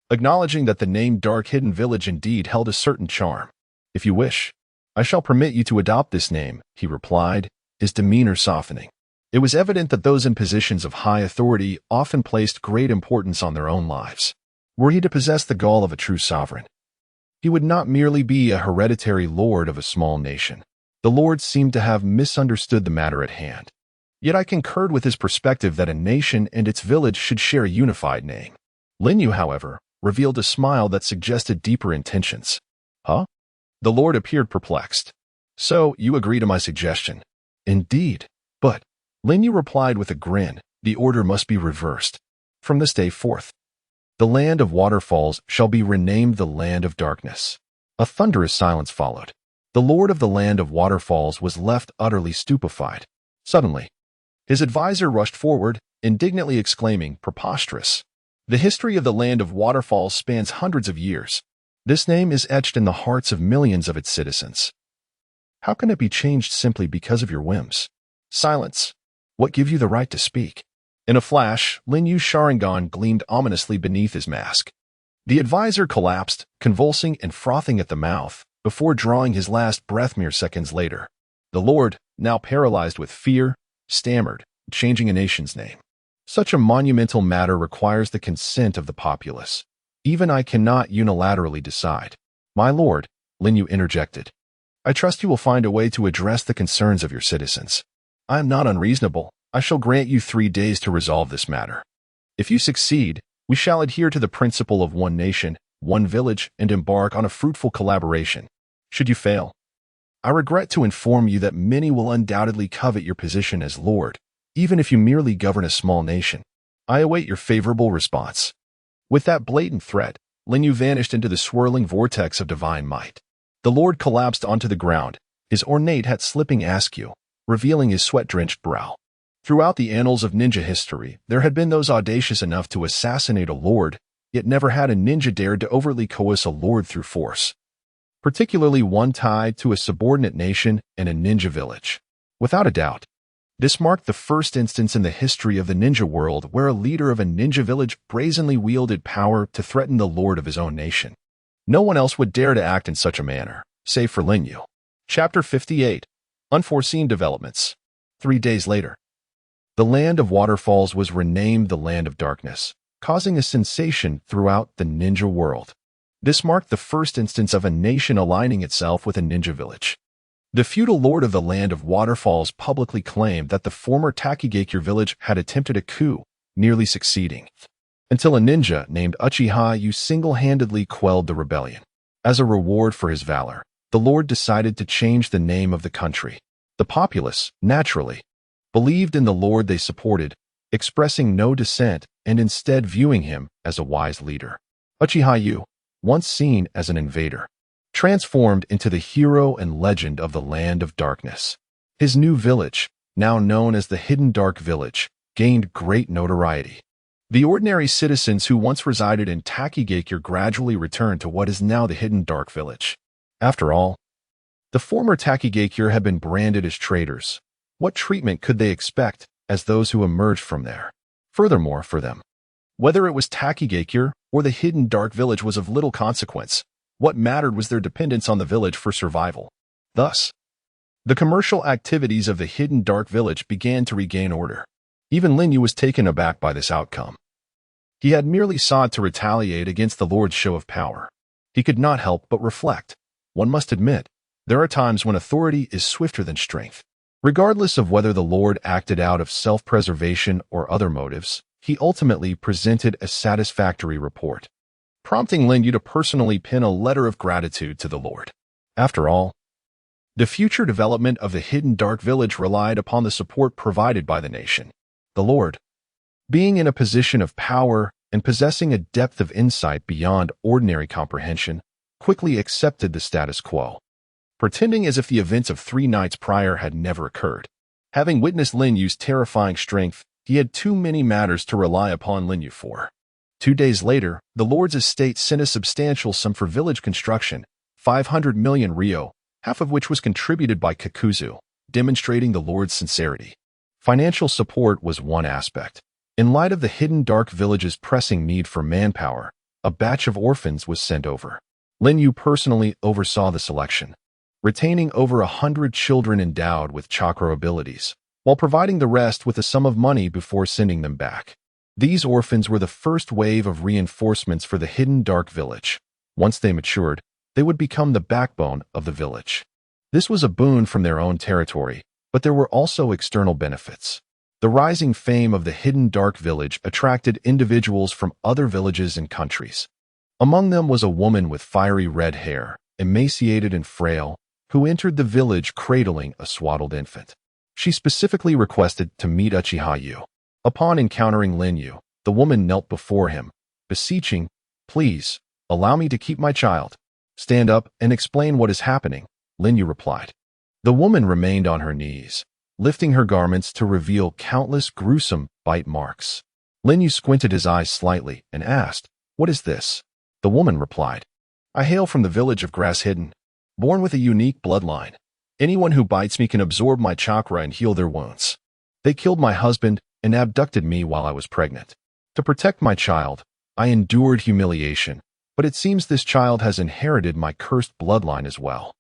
[SPEAKER 1] acknowledging that the name Dark Hidden Village indeed held a certain charm. "If you wish, I shall permit you to adopt this name," he replied, his demeanor softening. It was evident that those in positions of high authority often placed great importance on their own lives. Were he to possess the gall of a true sovereign, he would not merely be a hereditary lord of a small nation. The lord seemed to have misunderstood the matter at hand. Yet I concurred with his perspective that a nation and its village should share a unified name. Lin Yu, however, revealed a smile that suggested deeper intentions. "Huh?" The lord appeared perplexed. "So, you agree to my suggestion?" "Indeed. But," Lin Yu replied with a grin, "the order must be reversed. From this day forth, the land of waterfalls shall be renamed the Land of Darkness." A thunderous silence followed. The lord of the Land of Waterfalls was left utterly stupefied. Suddenly, his advisor rushed forward, indignantly exclaiming, "Preposterous! The history of the Land of Waterfalls spans hundreds of years. This name is etched in the hearts of millions of its citizens. How can it be changed simply because of your whims?" "Silence! What gives you the right to speak?" In a flash, Lin Yu's Sharingan gleamed ominously beneath his mask. The advisor collapsed, convulsing and frothing at the mouth, before drawing his last breath mere seconds later. The lord, now paralyzed with fear, stammered, changing a nation's name. "Such a monumental matter requires the consent of the populace. Even I cannot unilaterally decide." "My lord," Lin Yu interjected, "I trust you will find a way to address the concerns of your citizens. I am not unreasonable. I shall grant you 3 days to resolve this matter. If you succeed, we shall adhere to the principle of one nation, one village, and embark on a fruitful collaboration. Should you fail, I regret to inform you that many will undoubtedly covet your position as lord, even if you merely govern a small nation. I await your favorable response." With that blatant threat, Lin Yu vanished into the swirling vortex of divine might. The lord collapsed onto the ground, his ornate hat slipping askew, revealing his sweat-drenched brow. Throughout the annals of ninja history, there had been those audacious enough to assassinate a lord, yet never had a ninja dared to overtly coerce a lord through force, particularly one tied to a subordinate nation and a ninja village. Without a doubt, this marked the first instance in the history of the ninja world where a leader of a ninja village brazenly wielded power to threaten the lord of his own nation. No one else would dare to act in such a manner, save for Lin Yu. Chapter 58. Unforeseen Developments. 3 days later. The land of waterfalls was renamed the Land of Darkness, causing a sensation throughout the ninja world. This marked the first instance of a nation aligning itself with a ninja village. The feudal lord of the Land of Waterfalls publicly claimed that the former Takigakure village had attempted a coup, nearly succeeding, until a ninja named Uchiha Yu single-handedly quelled the rebellion. As a reward for his valor, the lord decided to change the name of the country. The populace, naturally, believed in the lord they supported, expressing no dissent and instead viewing him as a wise leader. Uchiha Yu, once seen as an invader, transformed into the hero and legend of the Land of Darkness. His new village, now known as the Hidden Dark Village, gained great notoriety. The ordinary citizens who once resided in Takigakure gradually returned to what is now the Hidden Dark Village. After all, the former Takigakure had been branded as traitors. What treatment could they expect as those who emerged from there? Furthermore, for them, whether it was Takigakure or the Hidden Dark Village was of little consequence. What mattered was their dependence on the village for survival. Thus, the commercial activities of the Hidden Dark Village began to regain order. Even Lin Yu was taken aback by this outcome. He had merely sought to retaliate against the Lord's show of power. He could not help but reflect. One must admit, there are times when authority is swifter than strength. Regardless of whether the Lord acted out of self-preservation or other motives, he ultimately presented a satisfactory report, prompting Lin Yu to personally pen a letter of gratitude to the Lord. After all, the future development of the Hidden Dark Village relied upon the support provided by the nation. The Lord, being in a position of power and possessing a depth of insight beyond ordinary comprehension, quickly accepted the status quo, pretending as if the events of 3 nights prior had never occurred. Having witnessed Lin Yu's terrifying strength, he had too many matters to rely upon Lin Yu for. 2 days later, the Lord's estate sent a substantial sum for village construction, 500 million ryo, half of which was contributed by Kakuzu, demonstrating the Lord's sincerity. Financial support was one aspect. In light of the Hidden Dark Village's pressing need for manpower, a batch of orphans was sent over. Lin Yu personally oversaw the selection, retaining over 100 children endowed with chakra abilities, while providing the rest with a sum of money before sending them back. These orphans were the first wave of reinforcements for the Hidden Dark Village. Once they matured, they would become the backbone of the village. This was a boon from their own territory, but there were also external benefits. The rising fame of the Hidden Dark Village attracted individuals from other villages and countries. Among them was a woman with fiery red hair, emaciated and frail, who entered the village cradling a swaddled infant. She specifically requested to meet Uchiha Yu. Upon encountering Lin Yu, the woman knelt before him, beseeching, "Please, allow me to keep my child." "Stand up and explain what is happening," Lin Yu replied. The woman remained on her knees, lifting her garments to reveal countless gruesome bite marks. Lin Yu squinted his eyes slightly and asked, "What is this?" The woman replied, "I hail from the village of Grass Hidden, born with a unique bloodline. Anyone who bites me can absorb my chakra and heal their wounds. They killed my husband and abducted me while I was pregnant. To protect my child, I endured humiliation, but it seems this child has inherited my cursed bloodline as well.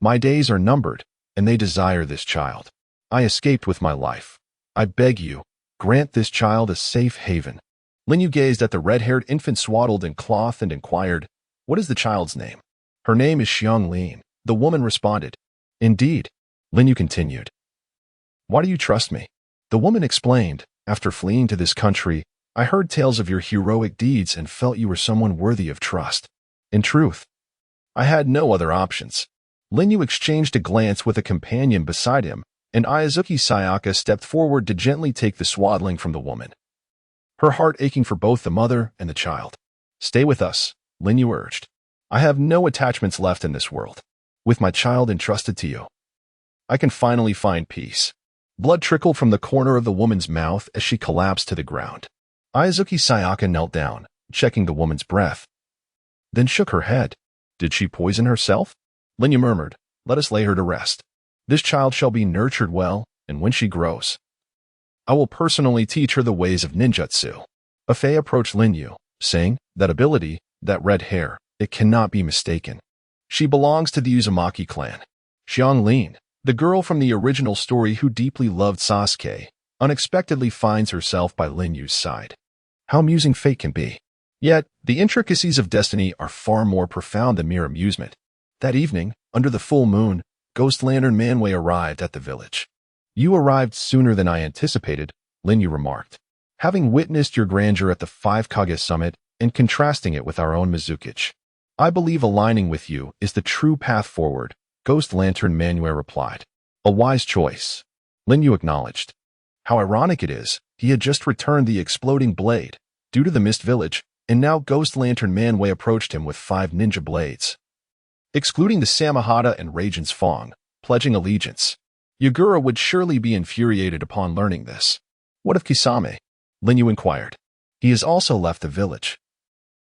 [SPEAKER 1] My days are numbered, and they desire this child. I escaped with my life. I beg you, grant this child a safe haven." Lin Yu gazed at the red-haired infant swaddled in cloth and inquired, "What is the child's name?" "Her name is Xiang Lin," the woman responded. "Indeed," Lin Yu continued. "Why do you trust me?" The woman explained, "After fleeing to this country, I heard tales of your heroic deeds and felt you were someone worthy of trust. In truth, I had no other options." Lin Yu exchanged a glance with a companion beside him, and Ayazuki Sayaka stepped forward to gently take the swaddling from the woman, her heart aching for both the mother and the child. "Stay with us," Lin Yu urged. "I have no attachments left in this world. With my child entrusted to you, I can finally find peace." Blood trickled from the corner of the woman's mouth as she collapsed to the ground. Ayazuki Sayaka knelt down, checking the woman's breath, then shook her head. "Did she poison herself?" Lin Yu murmured, "Let us lay her to rest. This child shall be nurtured well, and when she grows, I will personally teach her the ways of ninjutsu." A Fae approached Lin Yu, saying, "That ability, that red hair, it cannot be mistaken. She belongs to the Uzumaki clan. Xiang Lin, the girl from the original story who deeply loved Sasuke, unexpectedly finds herself by Lin Yu's side. How amusing fate can be. Yet, the intricacies of destiny are far more profound than mere amusement. That evening, under the full moon, Ghost Lantern Manway arrived at the village. You arrived sooner than I anticipated, Lin Yu remarked. Having witnessed your grandeur at the Five Kage Summit and contrasting it with our own Mizukichi, I believe aligning with you is the true path forward, Ghost Lantern Manway replied. A wise choice, Lin Yu acknowledged. How ironic it is, he had just returned the exploding blade, due to the Mist Village, and now Ghost Lantern Manway approached him with 5 ninja blades. Excluding the Samahata and Raging's Fong, pledging allegiance. Yagura would surely be infuriated upon learning this. What of Kisame? Lin Yu inquired. He has also left the village.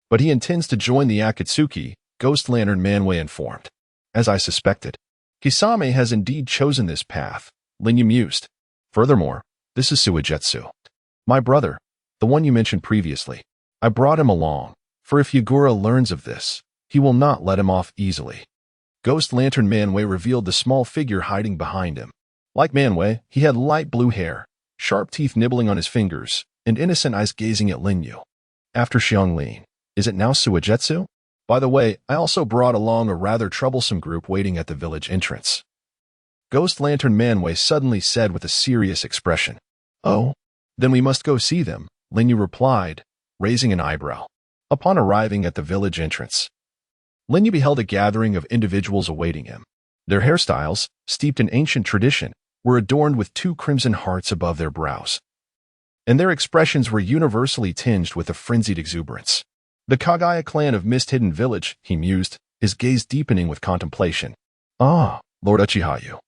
[SPEAKER 1] But he intends to join the Akatsuki, Ghost Lantern Manway informed. As I suspected. Kisame has indeed chosen this path, Lin Yu mused. Furthermore, this is Suigetsu. My brother, the one you mentioned previously. I brought him along, for if Yagura learns of this, he will not let him off easily. Ghost Lantern Manway revealed the small figure hiding behind him. Like Manway, he had light blue hair, sharp teeth nibbling on his fingers, and innocent eyes gazing at Lin Yu. After Xianglin, is it now Suigetsu? By the way, I also brought along a rather troublesome group waiting at the village entrance. Ghost Lantern Manway suddenly said with a serious expression. Oh, then we must go see them, Lin Yu replied, raising an eyebrow. Upon arriving at the village entrance, Lin Yu beheld a gathering of individuals awaiting him. Their hairstyles, steeped in ancient tradition, were adorned with 2 crimson hearts above their brows. And their expressions were universally tinged with a frenzied exuberance. The Kagaya clan of Mist-Hidden Village, he mused, his gaze deepening with contemplation. Ah, Lord Uchihayu,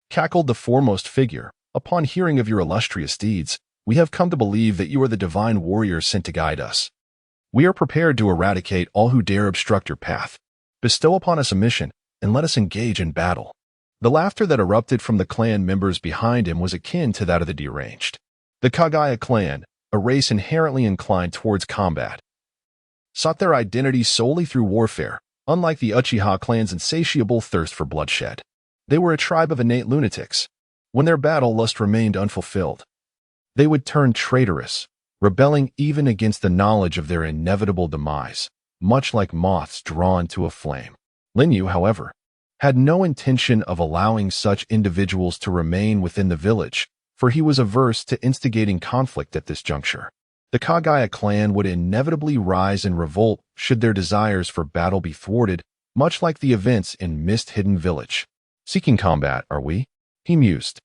[SPEAKER 1] cackled the foremost figure, upon hearing of your illustrious deeds, we have come to believe that you are the divine warrior sent to guide us. We are prepared to eradicate all who dare obstruct your path. Bestow upon us a mission, and let us engage in battle. The laughter that erupted from the clan members behind him was akin to that of the deranged. The Kagaya clan, a race inherently inclined towards combat, sought their identity solely through warfare, unlike the Uchiha clan's insatiable thirst for bloodshed. They were a tribe of innate lunatics. When their battle lust remained unfulfilled, they would turn traitorous, rebelling even against the knowledge of their inevitable demise, much like moths drawn to a flame. Lin Yu, however, had no intention of allowing such individuals to remain within the village, for he was averse to instigating conflict at this juncture. The Kagaya clan would inevitably rise in revolt should their desires for battle be thwarted, much like the events in Mist-Hidden Village. Seeking combat, are we? He mused.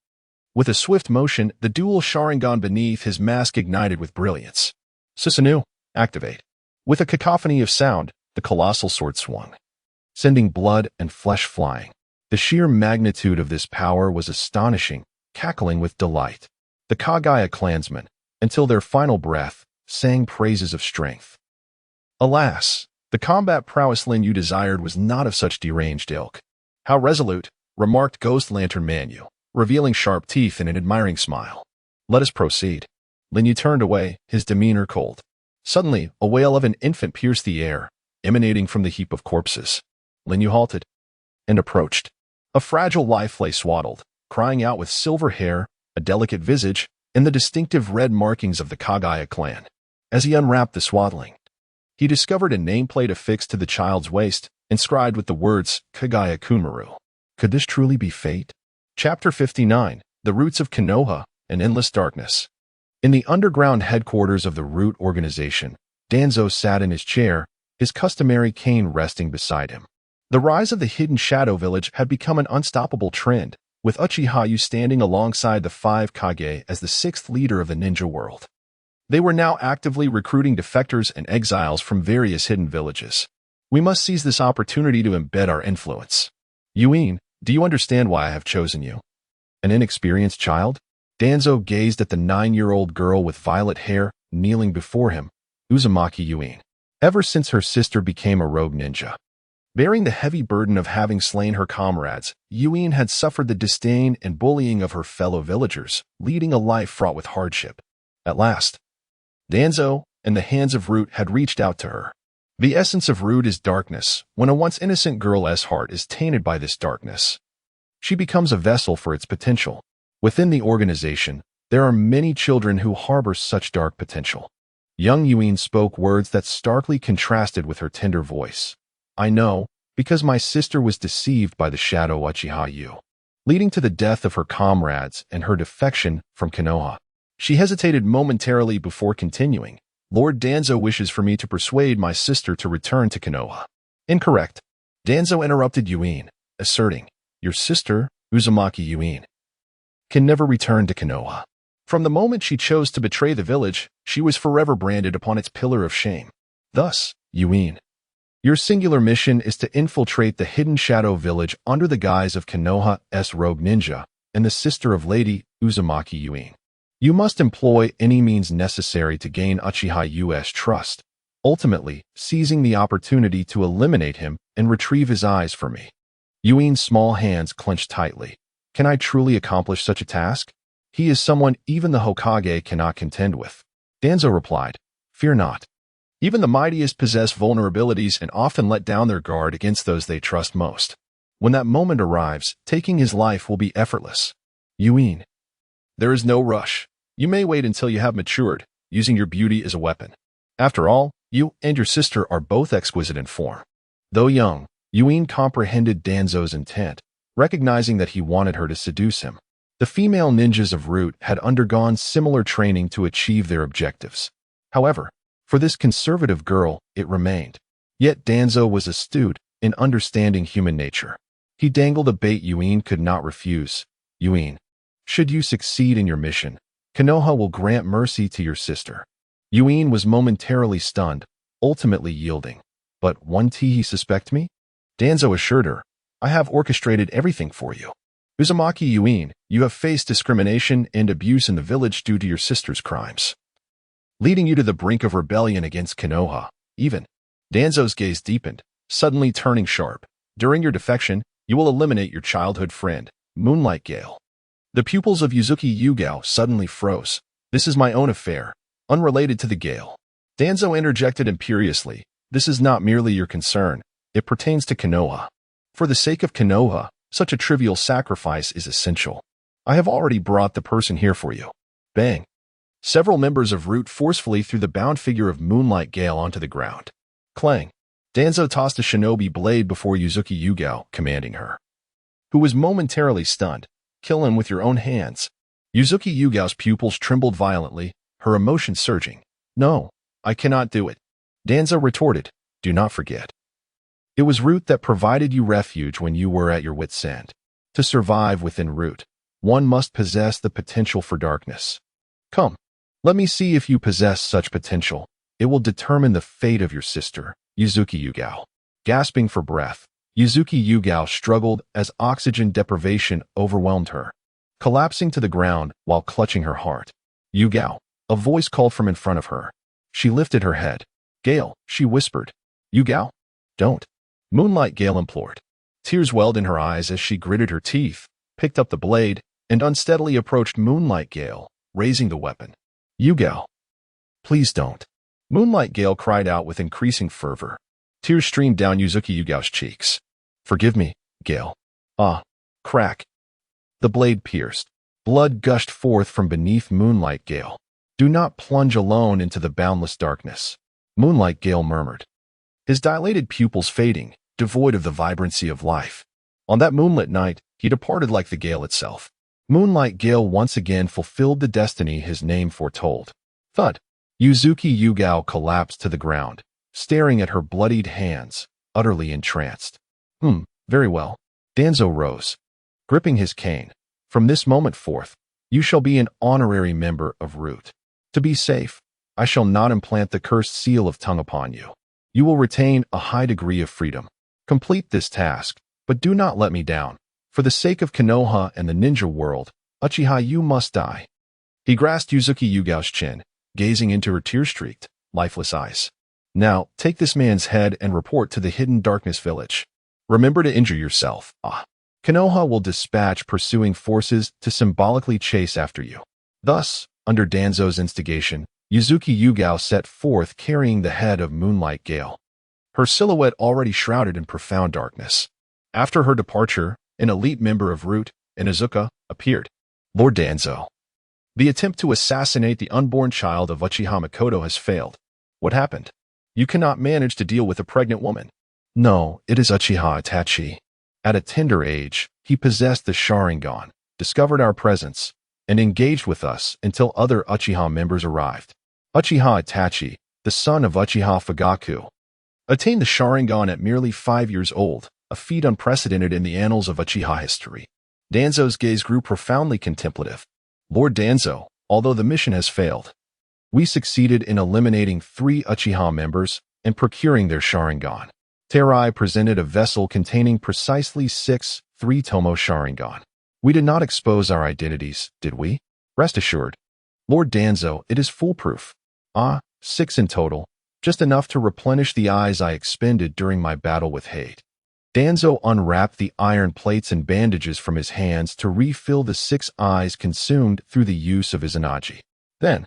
[SPEAKER 1] With a swift motion, the dual Sharingan beneath his mask ignited with brilliance. Susanoo, activate. With a cacophony of sound, the colossal sword swung, sending blood and flesh flying. The sheer magnitude of this power was astonishing, cackling with delight. The Kagaya clansmen, until their final breath, sang praises of strength. Alas, the combat prowess Lin Yu desired was not of such deranged ilk. How resolute, remarked Ghost Lantern Manu, revealing sharp teeth and an admiring smile. Let us proceed. Lin Yu turned away, his demeanor cold. Suddenly, a wail of an infant pierced the air, emanating from the heap of corpses. Lin Yu halted and approached. A fragile life lay swaddled, crying out with silver hair, a delicate visage, and the distinctive red markings of the Kagaya clan. As he unwrapped the swaddling, he discovered a nameplate affixed to the child's waist, inscribed with the words, Kagaya Kunmaru. Could this truly be fate? Chapter 59, The Roots of Konoha, and Endless Darkness. In the underground headquarters of the Root organization, Danzo sat in his chair, his customary cane resting beside him. The rise of the Hidden Shadow Village had become an unstoppable trend, with Uchihayu standing alongside the 5 Kage as the 6th leader of the ninja world. They were now actively recruiting defectors and exiles from various hidden villages. We must seize this opportunity to embed our influence. Yuin, do you understand why I have chosen you? An inexperienced child? Danzo gazed at the 9-year-old girl with violet hair, kneeling before him, Uzumaki Yuin. Ever since her sister became a rogue ninja, bearing the heavy burden of having slain her comrades, Yuin had suffered the disdain and bullying of her fellow villagers, leading a life fraught with hardship. At last, Danzo and the hands of Root had reached out to her. The essence of Root is darkness. When a once innocent girl's heart is tainted by this darkness, she becomes a vessel for its potential. Within the organization, There are many children who harbor such dark potential. Young Yuin spoke words that starkly contrasted with her tender voice. I know, because my sister was deceived by the shadow Uchiha Yu, leading to the death of her comrades and her defection from Konoha. She hesitated momentarily before continuing. Lord Danzo wishes for me to persuade my sister to return to Konoha. Incorrect. Danzo interrupted Yuin, asserting, your sister, Uzumaki Yuin, can never return to Konoha. From the moment she chose to betray the village, she was forever branded upon its pillar of shame. Thus, Yuin, your singular mission is to infiltrate the hidden shadow village under the guise of Konoha's rogue ninja and the sister of Lady Uzumaki Yuin. You must employ any means necessary to gain Uchiha Yu's trust, ultimately seizing the opportunity to eliminate him and retrieve his eyes for me. Yuin's small hands clenched tightly. Can I truly accomplish such a task? He is someone even the Hokage cannot contend with. Danzo replied, fear not. Even the mightiest possess vulnerabilities and often let down their guard against those they trust most. When that moment arrives, taking his life will be effortless. Yuin, there is no rush. You may wait until you have matured, using your beauty as a weapon. After all, you and your sister are both exquisite in form. Though young, Yuin comprehended Danzo's intent, recognizing that he wanted her to seduce him. The female ninjas of Root had undergone similar training to achieve their objectives. However, for this conservative girl, it remained. Yet Danzo was astute in understanding human nature. He dangled a bait Yuin could not refuse. Yuin, should you succeed in your mission, Konoha will grant mercy to your sister. Yuin was momentarily stunned, ultimately yielding. But won't he suspect me? Danzo assured her, I have orchestrated everything for you. Uzumaki Yuin, you have faced discrimination and abuse in the village due to your sister's crimes, leading you to the brink of rebellion against Konoha. Even Danzo's gaze deepened, suddenly turning sharp. During your defection, you will eliminate your childhood friend, Moonlight Gale. The pupils of Yuzuki Yugao suddenly froze. This is my own affair, unrelated to the Gale. Danzo interjected imperiously. This is not merely your concern. It pertains to Konoha. For the sake of Konoha, such a trivial sacrifice is essential. I have already brought the person here for you. Bang. Several members of Root forcefully threw the bound figure of Moonlight Gale onto the ground. Clang. Danzo tossed a shinobi blade before Yuzuki Yugao, commanding her, who was momentarily stunned. Kill him with your own hands. Yuzuki Yugao's pupils trembled violently, her emotion surging. No, I cannot do it. Danzo retorted, do not forget. It was Root that provided you refuge when you were at your wit's end. To survive within Root, one must possess the potential for darkness. Come, let me see if you possess such potential. It will determine the fate of your sister, Yuzuki Yugao. Gasping for breath, Yuzuki Yugao struggled as oxygen deprivation overwhelmed her, collapsing to the ground while clutching her heart. Yugao, a voice called from in front of her. She lifted her head. Gale, she whispered. Yugao? Don't. Moonlight Gale implored. Tears welled in her eyes as she gritted her teeth, picked up the blade, and unsteadily approached Moonlight Gale, raising the weapon. Yugao. Please don't. Moonlight Gale cried out with increasing fervor. Tears streamed down Yuzuki Yugao's cheeks. Forgive me, Gale. Ah. Crack. The blade pierced. Blood gushed forth from beneath Moonlight Gale. Do not plunge alone into the boundless darkness. Moonlight Gale murmured, his dilated pupils fading, devoid of the vibrancy of life. On that moonlit night, he departed like the gale itself. Moonlight Gale once again fulfilled the destiny his name foretold. Thud. Yuzuki Yugao collapsed to the ground, staring at her bloodied hands, utterly entranced. Very well. Danzo rose, gripping his cane. From this moment forth, you shall be an honorary member of Root. To be safe, I shall not implant the cursed seal of tongue upon you. You will retain a high degree of freedom. Complete this task, but do not let me down. For the sake of Konoha and the ninja world, Uchiha Yu must die. He grasped Yuzuki Yugao's chin, gazing into her tear-streaked, lifeless eyes. Now, take this man's head and report to the Hidden Darkness Village. Remember to injure yourself. Konoha will dispatch pursuing forces to symbolically chase after you. Thus, under Danzo's instigation, Yuzuki Yugao set forth carrying the head of Moonlight Gale, her silhouette already shrouded in profound darkness. After her departure, an elite member of Root, Inuzuka, appeared. Lord Danzo. The attempt to assassinate the unborn child of Uchiha Makoto has failed. What happened? You cannot manage to deal with a pregnant woman. No, it is Uchiha Itachi. At a tender age, he possessed the Sharingan, discovered our presence, and engaged with us until other Uchiha members arrived. Uchiha Itachi, the son of Uchiha Fugaku, attained the Sharingan at merely 5 years old, a feat unprecedented in the annals of Uchiha history. Danzo's gaze grew profoundly contemplative. Lord Danzo, although the mission has failed, we succeeded in eliminating 3 Uchiha members and procuring their Sharingan. Terai presented a vessel containing precisely 6 3-tomo Sharingan. We did not expose our identities, did we? Rest assured. Lord Danzo, it is foolproof. 6 in total, just enough to replenish the eyes I expended during my battle with hate. Danzo unwrapped the iron plates and bandages from his hands to refill the 6 eyes consumed through the use of his Anaji. Then,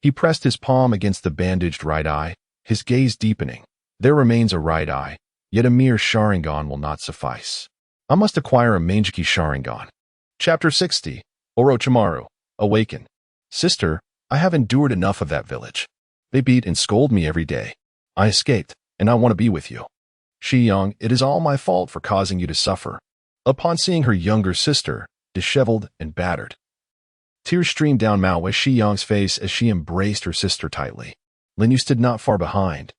[SPEAKER 1] he pressed his palm against the bandaged right eye, his gaze deepening. There remains a right eye, yet a mere Sharingan will not suffice. I must acquire a Mangeki Sharingan. Chapter 60. Orochimaru, Awaken. Sister, I have endured enough of that village. They beat and scold me every day. I escaped, and I want to be with you. Shi-young, it is all my fault for causing you to suffer. Upon seeing her younger sister, disheveled and battered, tears streamed down Mao Shi-young's face as she embraced her sister tightly. Linyu stood not far behind,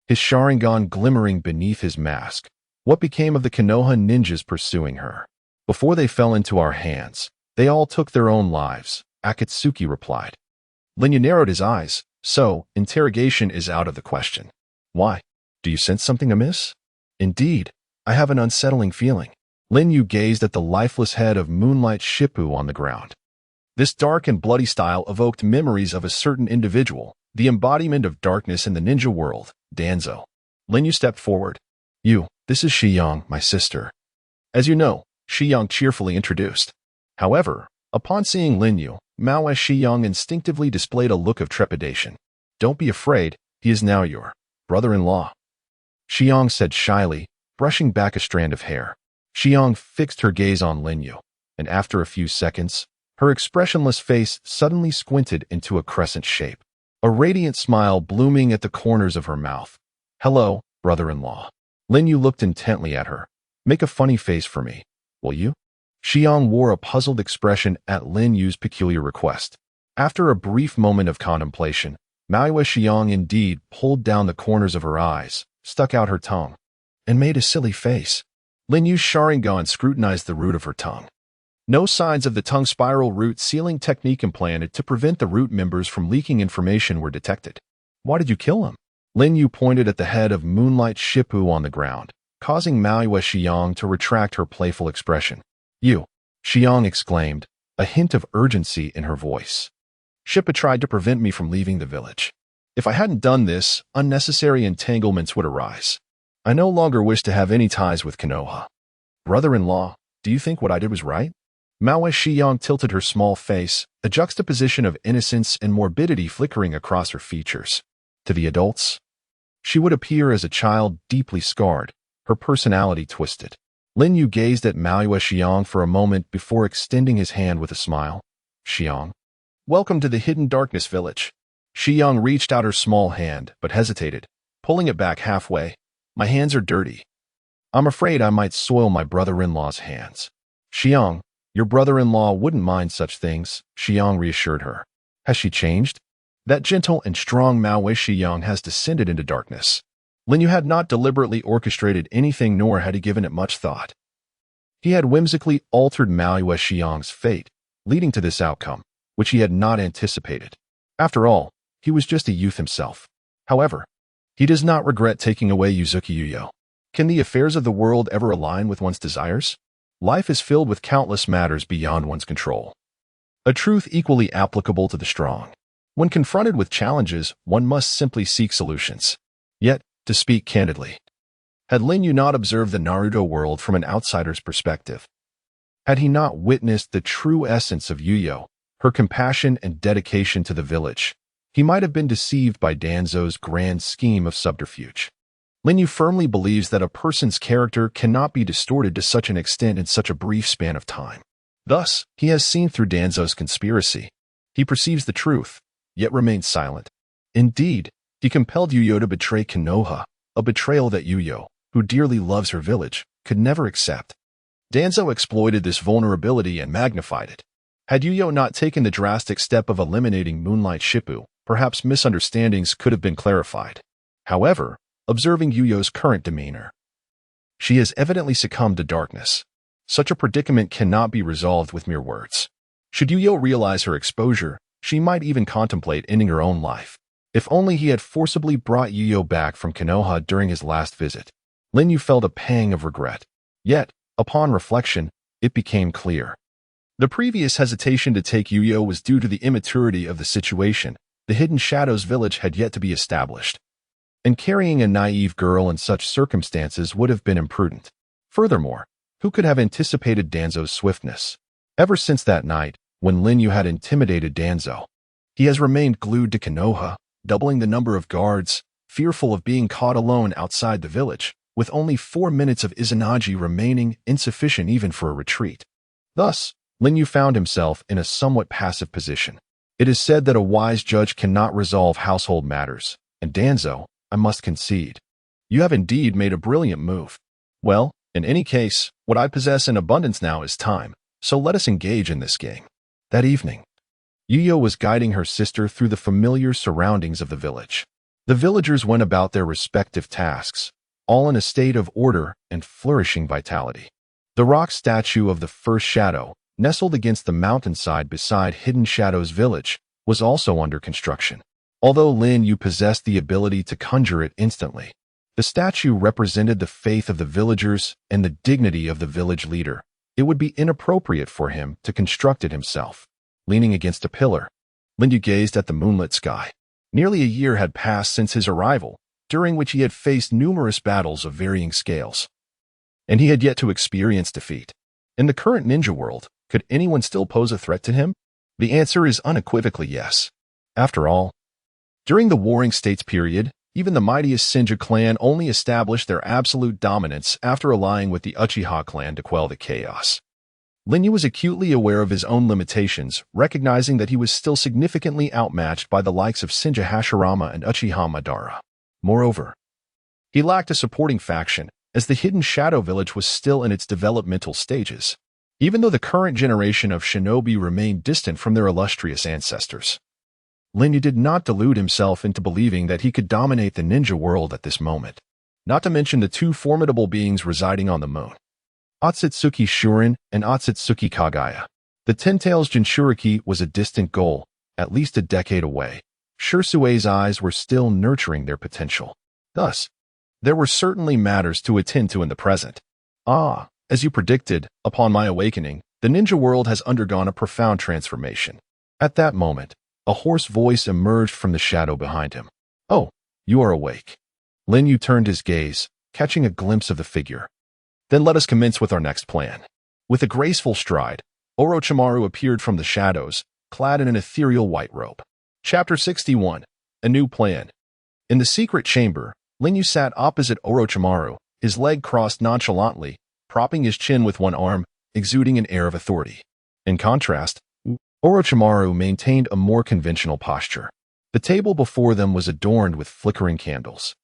[SPEAKER 1] his Sharingan glimmering beneath his mask. What became of the Konoha ninjas pursuing her? Before they fell into our hands, they all took their own lives, Akatsuki replied. Linyu narrowed his eyes. So, interrogation is out of the question. Why? Do you sense something amiss? Indeed, I have an unsettling feeling. Linyu gazed at the lifeless head of Moonlight Shippu on the ground. This dark and bloody style evoked memories of a certain individual, the embodiment of darkness in the ninja world, Danzo. Linyu stepped forward. This is Shi-young, my sister. As you know, Shi-young cheerfully introduced. However, upon seeing Linyu, Mao Shi-young instinctively displayed a look of trepidation. Don't be afraid, he is now your brother-in-law. Shi-young said shyly, brushing back a strand of hair. Shi-young fixed her gaze on Linyu, and after a few seconds, her expressionless face suddenly squinted into a crescent shape, a radiant smile blooming at the corners of her mouth. Hello, brother-in-law. Linyu looked intently at her. Make a funny face for me, will you? Shi-young wore a puzzled expression at Linyu's peculiar request. After a brief moment of contemplation, Mao Shi-young indeed pulled down the corners of her eyes, stuck out her tongue, and made a silly face. Linyu's Sharingan scrutinized the root of her tongue. No signs of the tongue spiral root sealing technique implanted to prevent the root members from leaking information were detected. Why did you kill him? Linyu pointed at the head of Moonlight Shippu on the ground, causing Mao Shi-young to retract her playful expression. Shi-young exclaimed, a hint of urgency in her voice. Shippa tried to prevent me from leaving the village. If I hadn't done this, unnecessary entanglements would arise. I no longer wish to have any ties with Konoha. Brother-in-law, do you think what I did was right? Mao Shi-young tilted her small face, a juxtaposition of innocence and morbidity flickering across her features. To the adults, she would appear as a child deeply scarred, her personality twisted. Linyu gazed at Mao Shi-young for a moment before extending his hand with a smile. Shi-young, welcome to the Hidden Darkness Village. Shi-young reached out her small hand, but hesitated, pulling it back halfway. My hands are dirty. I'm afraid I might soil my brother-in-law's hands. Shi-young, your brother-in-law wouldn't mind such things, Shi-young reassured her. Has she changed? That gentle and strong Mao Shi-young has descended into darkness. Linyu had not deliberately orchestrated anything, nor had he given it much thought. He had whimsically altered Mao Shi-young's fate, leading to this outcome, which he had not anticipated. After all, he was just a youth himself. However, he does not regret taking away Yuzuki Yuyo. Can the affairs of the world ever align with one's desires? Life is filled with countless matters beyond one's control. A truth equally applicable to the strong. When confronted with challenges, one must simply seek solutions. Yet, to speak candidly, had Linyu not observed the Naruto world from an outsider's perspective, had he not witnessed the true essence of Yuyo, her compassion and dedication to the village, he might have been deceived by Danzo's grand scheme of subterfuge. Linyu firmly believes that a person's character cannot be distorted to such an extent in such a brief span of time. Thus, he has seen through Danzo's conspiracy. He perceives the truth, yet remains silent. Indeed, he compelled Yuyo to betray Konoha, a betrayal that Yuyo, who dearly loves her village, could never accept. Danzo exploited this vulnerability and magnified it. Had Yuyo not taken the drastic step of eliminating Moonlight Shippu, perhaps misunderstandings could have been clarified. However, observing Yuyo's current demeanor, she has evidently succumbed to darkness. Such a predicament cannot be resolved with mere words. Should Yuyo realize her exposure, she might even contemplate ending her own life. If only he had forcibly brought Yuyo back from Konoha during his last visit. Lin Yu felt a pang of regret. Yet, upon reflection, it became clear. The previous hesitation to take Yuyo was due to the immaturity of the situation. The Hidden Shadows village had yet to be established, and carrying a naive girl in such circumstances would have been imprudent. Furthermore, who could have anticipated Danzo's swiftness? Ever since that night, when Lin Yu had intimidated Danzo, he has remained glued to Konoha, doubling the number of guards, fearful of being caught alone outside the village, with only 4 minutes of Izanagi remaining, insufficient even for a retreat. Thus, Lin Yu found himself in a somewhat passive position. It is said that a wise judge cannot resolve household matters, and Danzo, I must concede, you have indeed made a brilliant move. Well, in any case, what I possess in abundance now is time, so let us engage in this game. That evening, Yuyo was guiding her sister through the familiar surroundings of the village. The villagers went about their respective tasks, all in a state of order and flourishing vitality. The rock statue of the first shadow, nestled against the mountainside beside Hidden Shadows village, was also under construction. Although Lin Yu possessed the ability to conjure it instantly, the statue represented the faith of the villagers and the dignity of the village leader. It would be inappropriate for him to construct it himself. Leaning against a pillar, Lin Yu gazed at the moonlit sky. Nearly a year had passed since his arrival, during which he had faced numerous battles of varying scales, and he had yet to experience defeat. In the current ninja world, could anyone still pose a threat to him? The answer is unequivocally yes. After all, during the Warring States period, even the mightiest Senju clan only established their absolute dominance after allying with the Uchiha clan to quell the chaos. Lin Yu was acutely aware of his own limitations, recognizing that he was still significantly outmatched by the likes of Senju Hashirama and Uchiha Madara. Moreover, he lacked a supporting faction, as the Hidden Shadow village was still in its developmental stages, even though the current generation of shinobi remained distant from their illustrious ancestors. Lin Yu did not delude himself into believing that he could dominate the ninja world at this moment, not to mention the two formidable beings residing on the moon, Otsutsuki Shurin and Otsutsuki Kagaya. The Ten Tails Jinchuriki was a distant goal, at least a decade away. Shursue's eyes were still nurturing their potential. Thus, there were certainly matters to attend to in the present. As you predicted, upon my awakening, the ninja world has undergone a profound transformation. At that moment, a hoarse voice emerged from the shadow behind him. Oh, you are awake. Lin Yu turned his gaze, catching a glimpse of the figure. Then let us commence with our next plan. With a graceful stride, Orochimaru appeared from the shadows, clad in an ethereal white robe. Chapter 61. A New Plan. In the secret chamber, Lin Yu sat opposite Orochimaru, his leg crossed nonchalantly, propping his chin with one arm, exuding an air of authority. In contrast, Orochimaru maintained a more conventional posture. The table before them was adorned with flickering candles.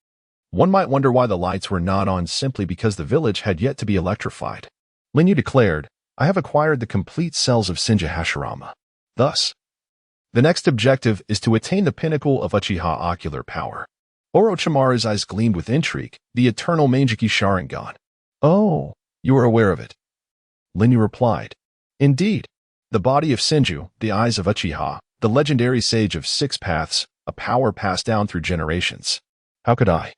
[SPEAKER 1] One might wonder why the lights were not on simply because the village had yet to be electrified. Lin Yu declared, I have acquired the complete cells of Senju Hashirama. Thus, the next objective is to attain the pinnacle of Uchiha ocular power. Orochimaru's eyes gleamed with intrigue, the eternal Manjiki Sharingan. Oh, you are aware of it. Lin Yu replied, Indeed. The body of Senju, the eyes of Uchiha, the legendary sage of 6 paths, a power passed down through generations. How could I,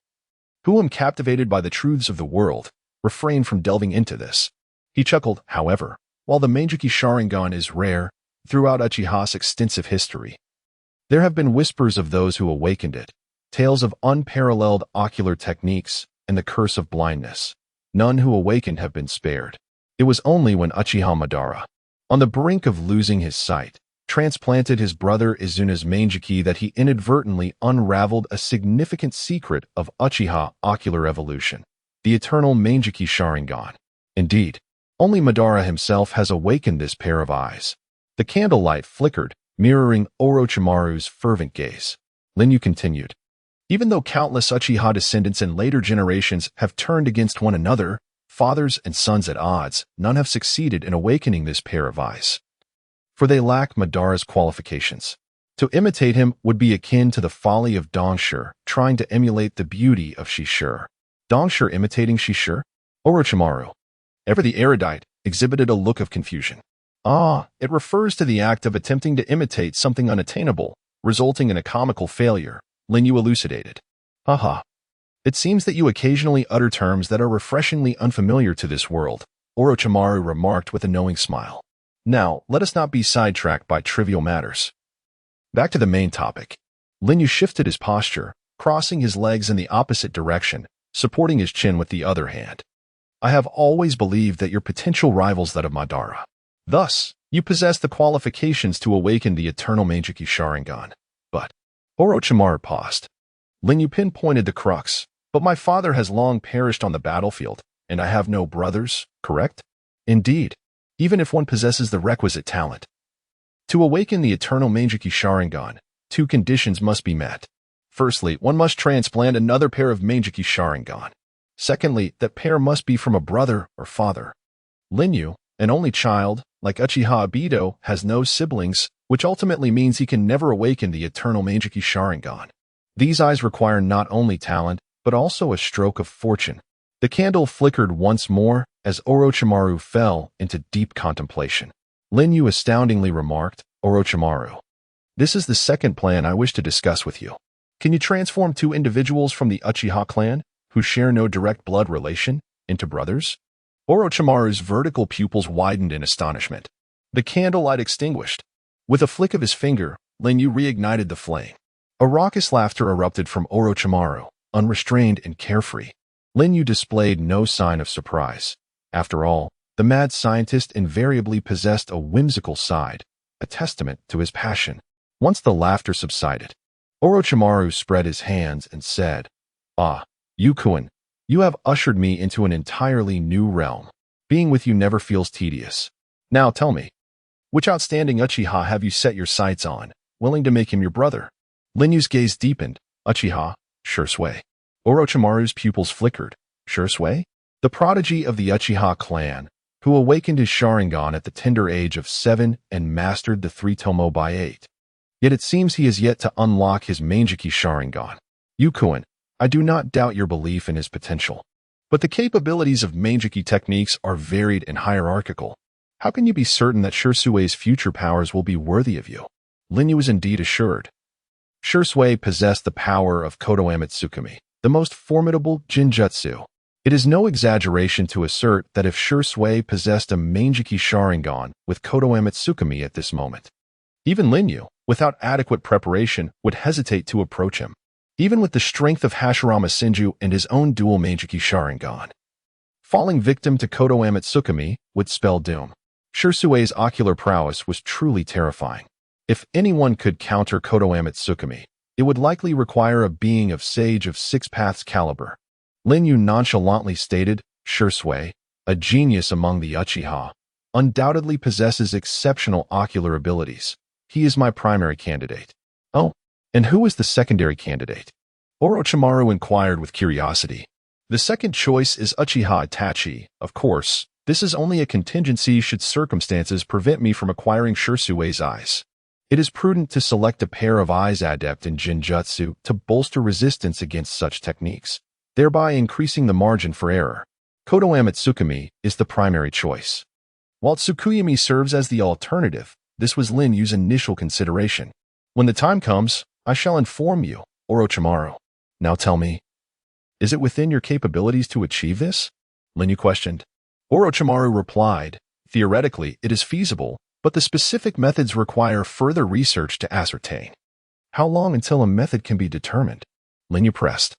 [SPEAKER 1] who am captivated by the truths of the world, refrain from delving into this? He chuckled, however, while the Manjiki Sharingan is rare, throughout Uchiha's extensive history, there have been whispers of those who awakened it, tales of unparalleled ocular techniques and the curse of blindness. None who awakened have been spared. It was only when Uchiha Madara, on the brink of losing his sight, transplanted his brother Izuna's Manjiki that he inadvertently unraveled a significant secret of Uchiha ocular evolution, the eternal Manjiki Sharingan. Indeed, only Madara himself has awakened this pair of eyes. The candlelight flickered, mirroring Orochimaru's fervent gaze. Linyu continued. Even though countless Uchiha descendants in later generations have turned against one another, fathers and sons at odds, none have succeeded in awakening this pair of eyes. For they lack Madara's qualifications. To imitate him would be akin to the folly of Dongshi trying to emulate the beauty of Shishir. Dongshi imitating Shishir? Orochimaru, ever the erudite, exhibited a look of confusion. It refers to the act of attempting to imitate something unattainable, resulting in a comical failure, Linyu elucidated. Haha. It seems that you occasionally utter terms that are refreshingly unfamiliar to this world, Orochimaru remarked with a knowing smile. Now, let us not be sidetracked by trivial matters. Back to the main topic. Linyu shifted his posture, crossing his legs in the opposite direction, supporting his chin with the other hand. I have always believed that your potential rival's that of Madara. Thus, you possess the qualifications to awaken the eternal Meijiki Sharingan. But Orochimaru paused. Linyu pinpointed the crux. But my father has long perished on the battlefield, and I have no brothers, correct? Indeed, even if one possesses the requisite talent. To awaken the eternal Meijiki Sharingan, two conditions must be met. Firstly, one must transplant another pair of Meijiki Sharingan. Secondly, that pair must be from a brother or father. Linyu, an only child, like Uchiha Obito, has no siblings, which ultimately means he can never awaken the eternal Meijiki Sharingan. These eyes require not only talent, but also a stroke of fortune. The candle flickered once more as Orochimaru fell into deep contemplation. Linyu astoundingly remarked, Orochimaru, this is the second plan I wish to discuss with you. Can you transform two individuals from the Uchiha clan, who share no direct blood relation, into brothers? Orochimaru's vertical pupils widened in astonishment. The candlelight extinguished. With a flick of his finger, Linyu reignited the flame. A raucous laughter erupted from Orochimaru, unrestrained and carefree. Linyu displayed no sign of surprise. After all, the mad scientist invariably possessed a whimsical side, a testament to his passion. Once the laughter subsided, Orochimaru spread his hands and said, Yukuin, you have ushered me into an entirely new realm. Being with you never feels tedious. Now tell me, which outstanding Uchiha have you set your sights on, willing to make him your brother? Linyu's gaze deepened. Uchiha, Shisui. Orochimaru's pupils flickered. Shisui? The prodigy of the Uchiha clan, who awakened his Sharingan at the tender age of 7 and mastered the 3 Tomo by 8. Yet it seems he has yet to unlock his Meijiki Sharingan. Yukuin, I do not doubt your belief in his potential. But the capabilities of Meijiki techniques are varied and hierarchical. How can you be certain that Shisui's future powers will be worthy of you? Linyu was indeed assured. Shisui possessed the power of Kodoamatsukami, the most formidable Jinjutsu. It is no exaggeration to assert that if Shisui possessed a Meijiki Sharingan with Kodoamatsukami at this moment, even Linyu, without adequate preparation, would hesitate to approach him. Even with the strength of Hashirama Senju and his own dual Meijiki Sharingan, falling victim to Kodoamatsukami would spell doom. Shisui's ocular prowess was truly terrifying. If anyone could counter Kodoamatsukami, it would likely require a being of Sage of 6 Paths caliber. Linyu nonchalantly stated, Shisui, a genius among the Uchiha, undoubtedly possesses exceptional ocular abilities. He is my primary candidate. Oh, and who is the secondary candidate? Orochimaru inquired with curiosity. The second choice is Uchiha Itachi, of course. This is only a contingency should circumstances prevent me from acquiring Shisui's eyes. It is prudent to select a pair of eyes adept in Jinjutsu to bolster resistance against such techniques, thereby increasing the margin for error. Kodoamatsukami is the primary choice. While Tsukuyami serves as the alternative, this was Linyu's initial consideration. When the time comes, I shall inform you, Orochimaru. Now tell me, is it within your capabilities to achieve this? Linyu questioned. Orochimaru replied, theoretically, it is feasible, but the specific methods require further research to ascertain. How long until a method can be determined? Linyu pressed.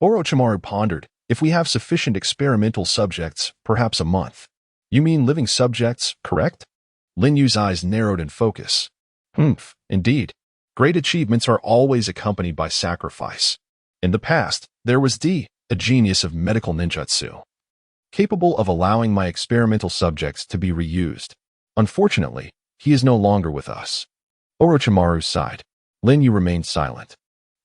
[SPEAKER 1] Orochimaru pondered, if we have sufficient experimental subjects, perhaps a month. You mean living subjects, correct? Linyu's eyes narrowed in focus. Indeed. Great achievements are always accompanied by sacrifice. In the past, there was D, a genius of medical ninjutsu, capable of allowing my experimental subjects to be reused. Unfortunately, he is no longer with us. Orochimaru sighed. Lin Yu remained silent.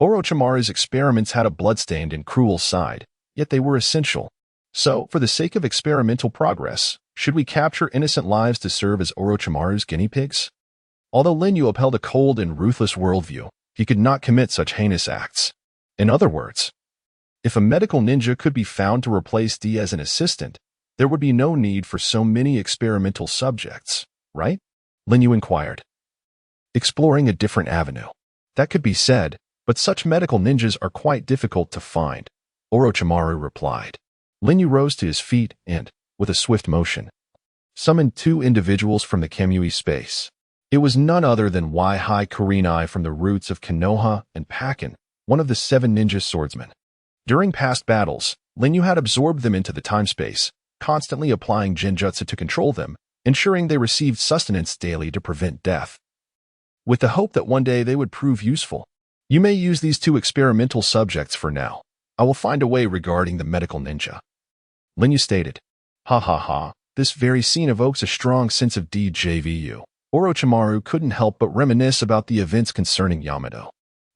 [SPEAKER 1] Orochimaru's experiments had a bloodstained and cruel side, yet they were essential. So, for the sake of experimental progress, should we capture innocent lives to serve as Orochimaru's guinea pigs? Although Lin Yu upheld a cold and ruthless worldview, he could not commit such heinous acts. In other words, if a medical ninja could be found to replace D as an assistant, there would be no need for so many experimental subjects, right? Lin Yu inquired. Exploring a different avenue. That could be said, but such medical ninjas are quite difficult to find, Orochimaru replied. Lin Yu rose to his feet and, with a swift motion, summoned two individuals from the Kamui space. It was none other than Wai Kurenai from the roots of Konoha and Pakken, one of the 7 ninja swordsmen. During past battles, Lin Yu had absorbed them into the time-space, constantly applying genjutsu to control them, ensuring they received sustenance daily to prevent death. With the hope that one day they would prove useful, you may use these 2 experimental subjects for now. I will find a way regarding the medical ninja. Lin Yu stated. Ha ha ha, this very scene evokes a strong sense of DJVU. Orochimaru couldn't help but reminisce about the events concerning Yamato.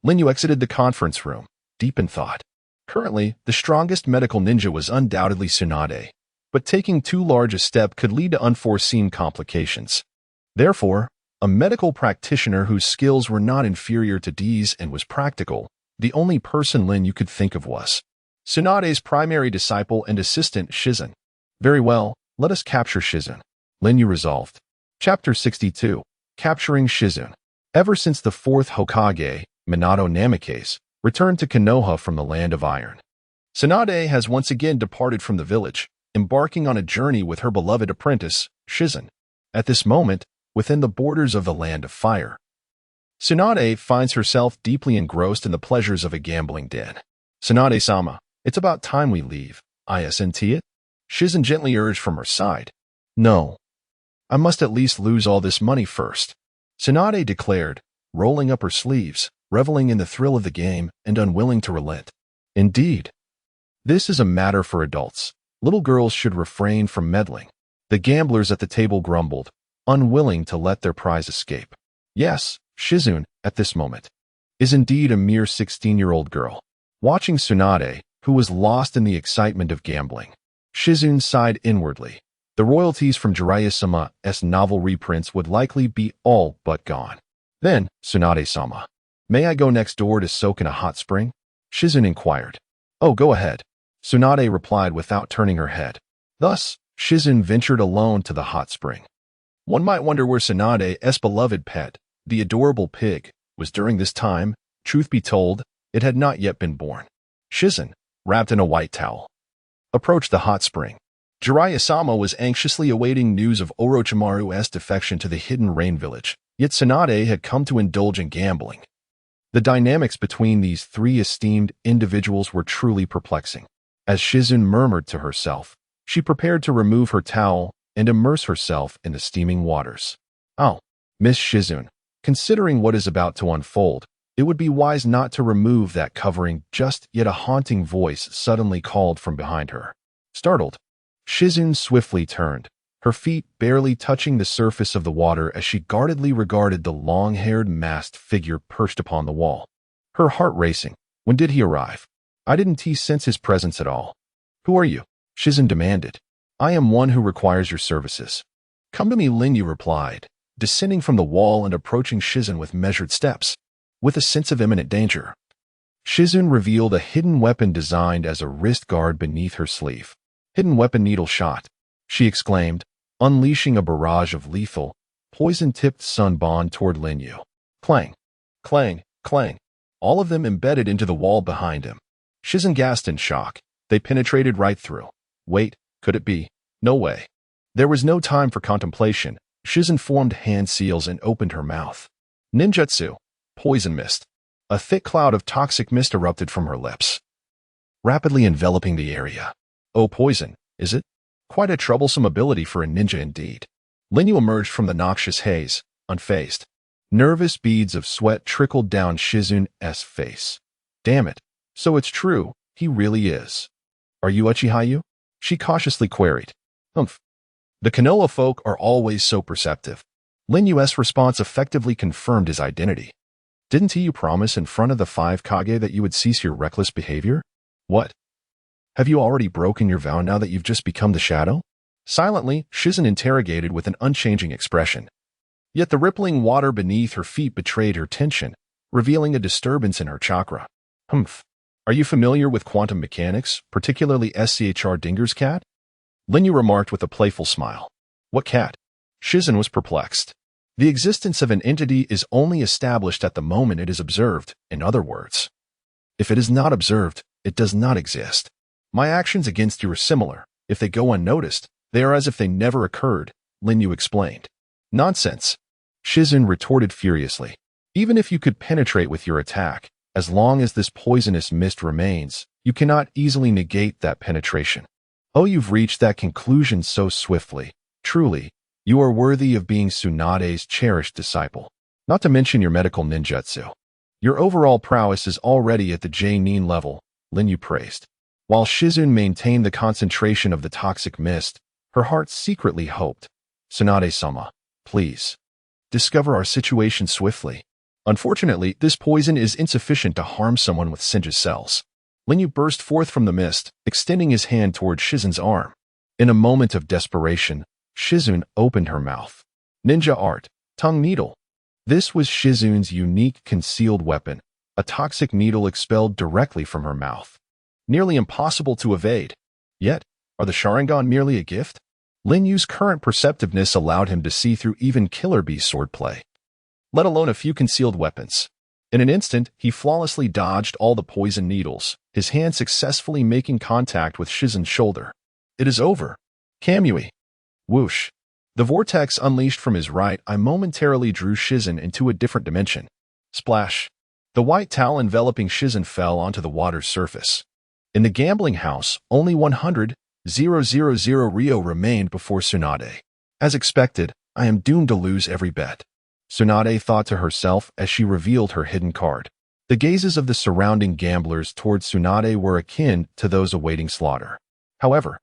[SPEAKER 1] Lin Yu exited the conference room, deep in thought. Currently, the strongest medical ninja was undoubtedly Tsunade, but taking too large a step could lead to unforeseen complications. Therefore, a medical practitioner whose skills were not inferior to D's and was practical, the only person Lin Yu could think of was Tsunade's primary disciple and assistant Shizun. Very well, let us capture Shizun, Lin Yu resolved. Chapter 62. Capturing Shizun. Ever since the 4th Hokage, Minato Namikaze, returned to Konoha from the Land of Iron, Tsunade has once again departed from the village, embarking on a journey with her beloved apprentice, Shizun. At this moment, within the borders of the Land of Fire, Tsunade finds herself deeply engrossed in the pleasures of a gambling den. Tsunade-sama, it's about time we leave. Isn't it? Shizun gently urged from her side. No. I must at least lose all this money first, Tsunade declared, rolling up her sleeves, reveling in the thrill of the game and unwilling to relent. Indeed. This is a matter for adults. Little girls should refrain from meddling. The gamblers at the table grumbled, unwilling to let their prize escape. Yes, Shizun, at this moment, is indeed a mere 16-year-old girl. Watching Tsunade, who was lost in the excitement of gambling, Shizun sighed inwardly. The royalties from Jiraiya-sama's novel reprints would likely be all but gone. Then, Tsunade-sama, may I go next door to soak in a hot spring? Shizun inquired. Oh, go ahead, Tsunade replied without turning her head. Thus, Shizun ventured alone to the hot spring. One might wonder where Tsunade's beloved pet, the adorable pig, was during this time. Truth be told, it had not yet been born. Shizun, wrapped in a white towel, approached the hot spring. Jiraiya-sama was anxiously awaiting news of Orochimaru's defection to the Hidden Rain Village, yet Tsunade had come to indulge in gambling. The dynamics between these 3 esteemed individuals were truly perplexing. As Shizun murmured to herself, she prepared to remove her towel and immerse herself in the steaming waters. Oh, Miss Shizun, considering what is about to unfold, it would be wise not to remove that covering just yet. A haunting voice suddenly called from behind her. Startled, Shizun swiftly turned, her feet barely touching the surface of the water as she guardedly regarded the long-haired masked figure perched upon the wall. Her heart racing. When did he arrive? I didn't sense his presence at all. Who are you? Shizun demanded. I am one who requires your services. Come to me, Lin Yu replied, descending from the wall and approaching Shizun with measured steps. With a sense of imminent danger, Shizun revealed a hidden weapon designed as a wrist guard beneath her sleeve. Hidden weapon needle shot, she exclaimed, unleashing a barrage of lethal, poison-tipped sunbon toward Lin Yu. Clang, clang, clang, all of them embedded into the wall behind him. Shizun gasped in shock. They penetrated right through. Wait, could it be? No way. There was no time for contemplation. Shizun formed hand seals and opened her mouth. Ninjutsu. Poison mist. A thick cloud of toxic mist erupted from her lips, rapidly enveloping the area. Oh, poison, is it? Quite a troublesome ability for a ninja indeed. Lin Yu emerged from the noxious haze, unfazed. Nervous beads of sweat trickled down Shizun's face. Damn it. So it's true, he really is. Are you Uchihayu? She cautiously queried. Humph. The Konoha folk are always so perceptive. Lin Yu's response effectively confirmed his identity. Didn't you promise in front of the 5 Kage that you would cease your reckless behavior? What? Have you already broken your vow now that you've just become the shadow? Silently, Shizen interrogated with an unchanging expression. Yet the rippling water beneath her feet betrayed her tension, revealing a disturbance in her chakra. Humph. Are you familiar with quantum mechanics, particularly SCHR Dinger's cat? Lin Yu remarked with a playful smile. What cat? Shizen was perplexed. The existence of an entity is only established at the moment it is observed, in other words. If it is not observed, it does not exist. My actions against you are similar. If they go unnoticed, they are as if they never occurred, Lin Yu explained. Nonsense. Shizen retorted furiously. Even if you could penetrate with your attack, as long as this poisonous mist remains, you cannot easily negate that penetration. Oh, you've reached that conclusion so swiftly. Truly, you are worthy of being Tsunade's cherished disciple. Not to mention your medical ninjutsu. Your overall prowess is already at the J-Nin level, Lin Yu praised. While Shizen maintained the concentration of the toxic mist, her heart secretly hoped. Tsunade-sama, please. Discover our situation swiftly. Unfortunately, this poison is insufficient to harm someone with Senju's cells. Lin Yu burst forth from the mist, extending his hand toward Shizen's arm. In a moment of desperation, Shizen opened her mouth. Ninja art, tongue needle. This was Shizen's unique concealed weapon, a toxic needle expelled directly from her mouth. Nearly impossible to evade. Yet, are the Sharingan merely a gift? Lin Yu's current perceptiveness allowed him to see through even Killer Bee's swordplay, let alone a few concealed weapons. In an instant, he flawlessly dodged all the poison needles, his hand successfully making contact with Shizen's shoulder. It is over. Kamui. Whoosh. The vortex unleashed from his right eye momentarily drew Shizen into a different dimension. Splash. The white towel enveloping Shizen fell onto the water's surface. In the gambling house, only 100,000 Rio remained before Tsunade. As expected, I am doomed to lose every bet. Tsunade thought to herself as she revealed her hidden card. The gazes of the surrounding gamblers towards Tsunade were akin to those awaiting slaughter. However,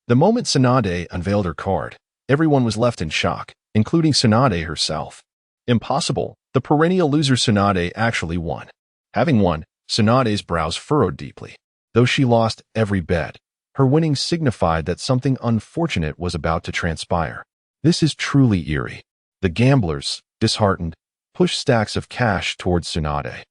[SPEAKER 1] the moment Tsunade unveiled her card, everyone was left in shock, including Tsunade herself. Impossible, the perennial loser Tsunade actually won. Having won, Tsunade's brows furrowed deeply. Though she lost every bet, her winning signified that something unfortunate was about to transpire. This is truly eerie. The gamblers, disheartened, pushed stacks of cash towards Tsunade,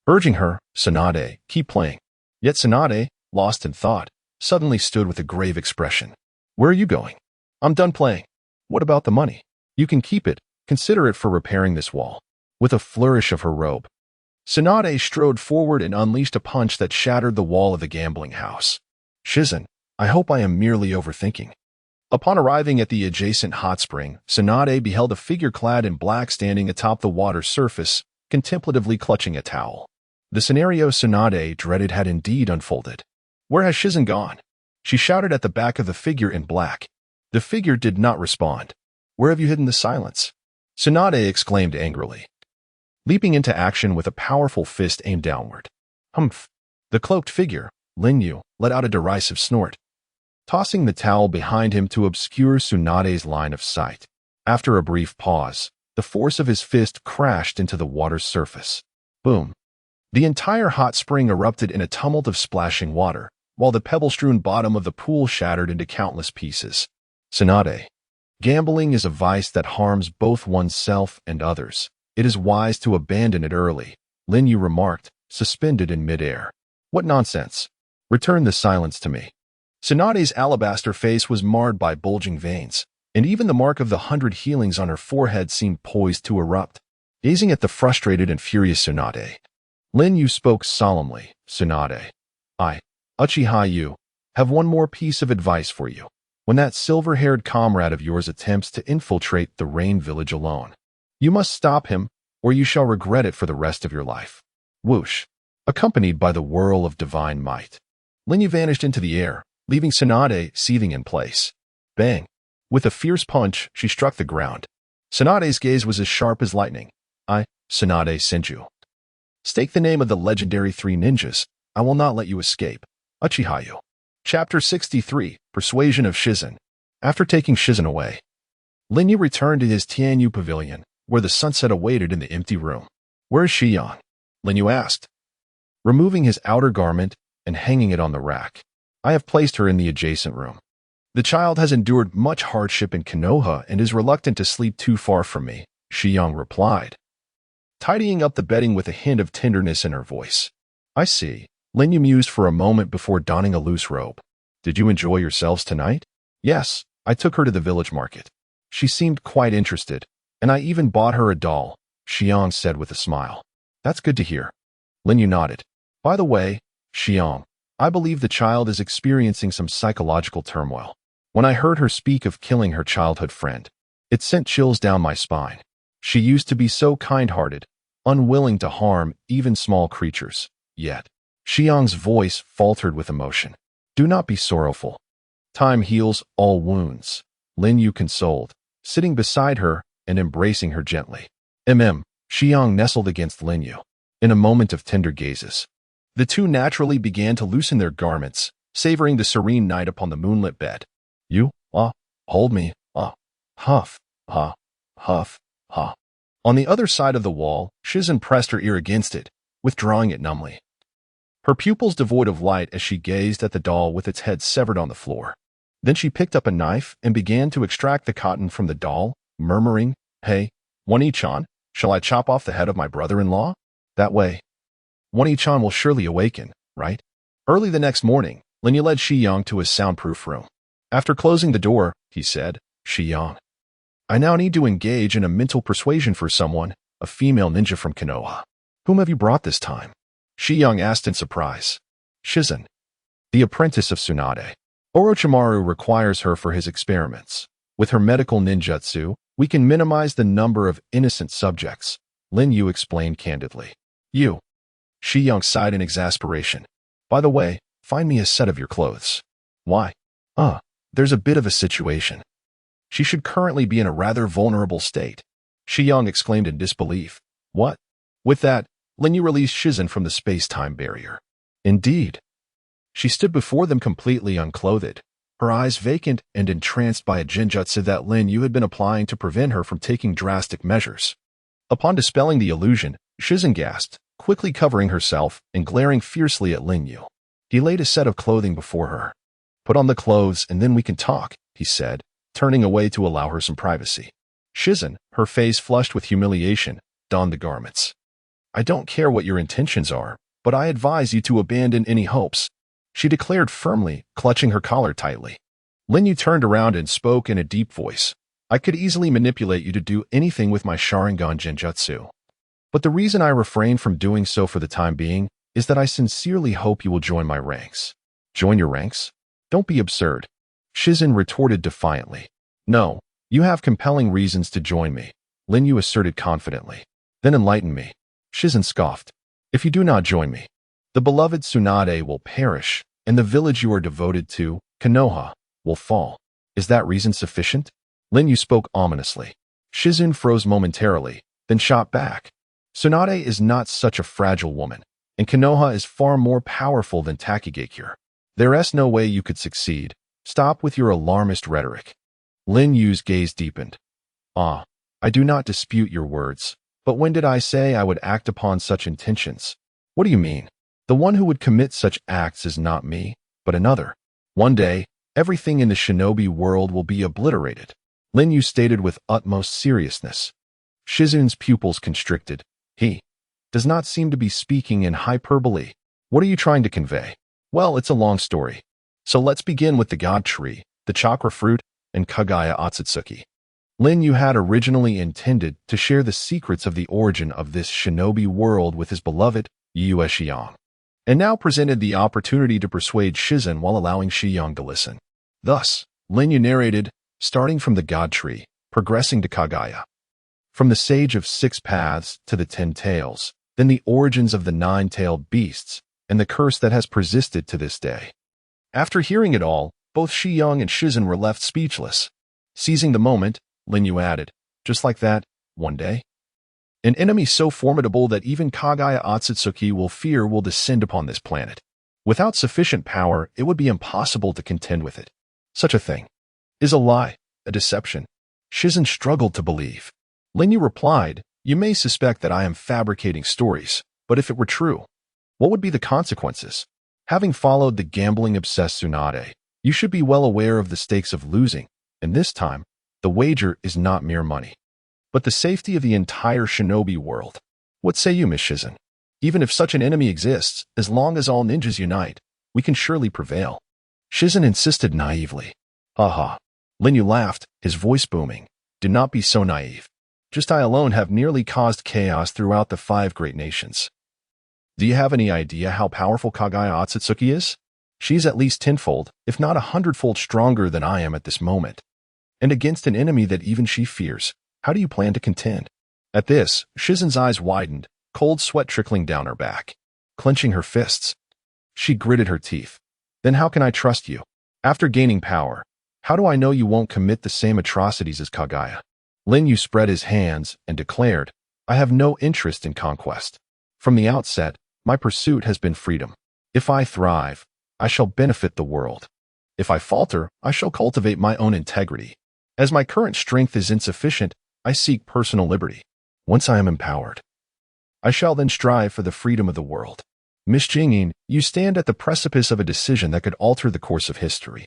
[SPEAKER 1] urging her, Tsunade, keep playing. Yet Tsunade, lost in thought, suddenly stood with a grave expression. Where are you going? I'm done playing. What about the money? You can keep it. Consider it for repairing this wall. With a flourish of her robe, Tsunade strode forward and unleashed a punch that shattered the wall of the gambling house. Shizen, I hope I am merely overthinking. Upon arriving at the adjacent hot spring, Tsunade beheld a figure clad in black standing atop the water's surface, contemplatively clutching a towel. The scenario Tsunade dreaded had indeed unfolded. Where has Shizen gone? She shouted at the back of the figure in black. The figure did not respond. Where have you hidden the silence? Tsunade exclaimed angrily, leaping into action with a powerful fist aimed downward. Humph! The cloaked figure, Lin Yu, let out a derisive snort, tossing the towel behind him to obscure Tsunade's line of sight. After a brief pause, the force of his fist crashed into the water's surface. Boom! The entire hot spring erupted in a tumult of splashing water, while the pebble-strewn bottom of the pool shattered into countless pieces. Tsunade. Gambling is a vice that harms both oneself and others. It is wise to abandon it early, Lin Yu remarked, suspended in midair. What nonsense! Return the silence to me. Tsunade's alabaster face was marred by bulging veins, and even the mark of the 100 healings on her forehead seemed poised to erupt. Gazing at the frustrated and furious Tsunade, Lin Yu spoke solemnly. Tsunade, I, Uchiha Yu, have one more piece of advice for you. When that silver-haired comrade of yours attempts to infiltrate the Rain Village alone, you must stop him, or you shall regret it for the rest of your life. Whoosh! Accompanied by the whirl of divine might, Lin Yu vanished into the air, leaving Tsunade seething in place. Bang! With a fierce punch, she struck the ground. Tsunade's gaze was as sharp as lightning. I, Tsunade Senju. Stake the name of the legendary 3 ninjas. I will not let you escape. Uchiha Yu. Chapter 63, Persuasion of Shizen. After taking Shizen away, Lin Yu returned to his Tianyu pavilion, where the sunset awaited in the empty room. Where is Shiyang? Lin Yu asked, removing his outer garment and hanging it on the rack. I have placed her in the adjacent room. The child has endured much hardship in Konoha and is reluctant to sleep too far from me, Shiyang replied, tidying up the bedding with a hint of tenderness in her voice. I see. Lin Yu mused for a moment before donning a loose robe. Did you enjoy yourselves tonight? Yes, I took her to the village market. She seemed quite interested, and I even bought her a doll, Xiang said with a smile. That's good to hear. Lin Yu nodded. By the way, Xiang, I believe the child is experiencing some psychological turmoil. When I heard her speak of killing her childhood friend, it sent chills down my spine. She used to be so kind-hearted, unwilling to harm even small creatures. Yet, Xiang's voice faltered with emotion. Do not be sorrowful. Time heals all wounds, Lin Yu consoled, sitting beside her and embracing her gently. Xiang nestled against Lin Yu. In a moment of tender gazes, the two naturally began to loosen their garments, savoring the serene night upon the moonlit bed. You, hold me, huff, huff. On the other side of the wall, Shizen pressed her ear against it, withdrawing it numbly. Her pupils devoid of light as she gazed at the doll with its head severed on the floor. Then she picked up a knife and began to extract the cotton from the doll, murmuring, Hey, Wani-chan, shall I chop off the head of my brother-in-law? That way, Wani-chan will surely awaken, right? Early the next morning, Lin Yu led Shiyang to his soundproof room. After closing the door, he said, Shiyang, I now need to engage in a mental persuasion for someone, a female ninja from Konoha. Whom have you brought this time? Shiyang asked in surprise. Shizen, the apprentice of Tsunade. Orochimaru requires her for his experiments. With her medical ninjutsu, we can minimize the number of innocent subjects, Lin Yu explained candidly. You. Shiyang sighed in exasperation. By the way, find me a set of your clothes. Why? There's a bit of a situation. She should currently be in a rather vulnerable state. Shiyang exclaimed in disbelief. What? With that, Lin Yu released Shizen from the space-time barrier. Indeed. She stood before them completely unclothed, her eyes vacant and entranced by a genjutsu that Lin Yu had been applying to prevent her from taking drastic measures. Upon dispelling the illusion, Shizen gasped, quickly covering herself and glaring fiercely at Lin Yu. He laid a set of clothing before her. Put on the clothes and then we can talk, he said, turning away to allow her some privacy. Shizen, her face flushed with humiliation, donned the garments. I don't care what your intentions are, but I advise you to abandon any hopes, she declared firmly, clutching her collar tightly. Lin Yu turned around and spoke in a deep voice. I could easily manipulate you to do anything with my Sharingan Genjutsu. But the reason I refrain from doing so for the time being is that I sincerely hope you will join my ranks. Join your ranks? Don't be absurd. Shizen retorted defiantly. No, you have compelling reasons to join me, Lin Yu asserted confidently. Then enlighten me. Shizen scoffed. If you do not join me, the beloved Tsunade will perish, and the village you are devoted to, Konoha, will fall. Is that reason sufficient? Lin Yu spoke ominously. Shizen froze momentarily, then shot back. Tsunade is not such a fragile woman, and Konoha is far more powerful than Takigakure. There is no way you could succeed. Stop with your alarmist rhetoric. Lin Yu's gaze deepened. I do not dispute your words, but when did I say I would act upon such intentions? What do you mean? The one who would commit such acts is not me, but another. One day, everything in the shinobi world will be obliterated, Lin Yu stated with utmost seriousness. Shizen's pupils constricted. He does not seem to be speaking in hyperbole. What are you trying to convey? Well, it's a long story. So let's begin with the God Tree, the Chakra Fruit, and Kagaya Otsutsuki. Lin Yu had originally intended to share the secrets of the origin of this shinobi world with his beloved Yu Xiang, and now presented the opportunity to persuade Shizen while allowing Shiyang to listen. Thus, Lin Yu narrated, starting from the God Tree, progressing to Kagaya. From the Sage of Six Paths to the 10 Tails, then the origins of the 9-tailed beasts, and the curse that has persisted to this day. After hearing it all, both Shiyang and Shizen were left speechless. Seizing the moment, Lin Yu added, just like that, one day, an enemy so formidable that even Kagaya Otsutsuki will fear will descend upon this planet. Without sufficient power, it would be impossible to contend with it. Such a thing is a lie, a deception. Shizen struggled to believe. Linyu replied, "You may suspect that I am fabricating stories, but if it were true, what would be the consequences? Having followed the gambling-obsessed Tsunade, you should be well aware of the stakes of losing, and this time, the wager is not mere money, but the safety of the entire shinobi world. What say you, Miss Shizen? Even if such an enemy exists, as long as all ninjas unite, we can surely prevail." Shizen insisted naively. "Haha." Linyu laughed, his voice booming. "Do not be so naive. Just I alone have nearly caused chaos throughout the 5 great nations. Do you have any idea how powerful Kagaya Otsutsuki is? She's at least 10-fold, if not 100-fold stronger than I am at this moment. And against an enemy that even she fears, how do you plan to contend?" At this, Shizen's eyes widened, cold sweat trickling down her back. Clenching her fists, she gritted her teeth. "Then how can I trust you? After gaining power, how do I know you won't commit the same atrocities as Kagaya?" Linyu spread his hands and declared, "I have no interest in conquest. From the outset, my pursuit has been freedom. If I thrive, I shall benefit the world. If I falter, I shall cultivate my own integrity. As my current strength is insufficient, I seek personal liberty. Once I am empowered, I shall then strive for the freedom of the world." Miss Jingyin, you stand at the precipice of a decision that could alter the course of history.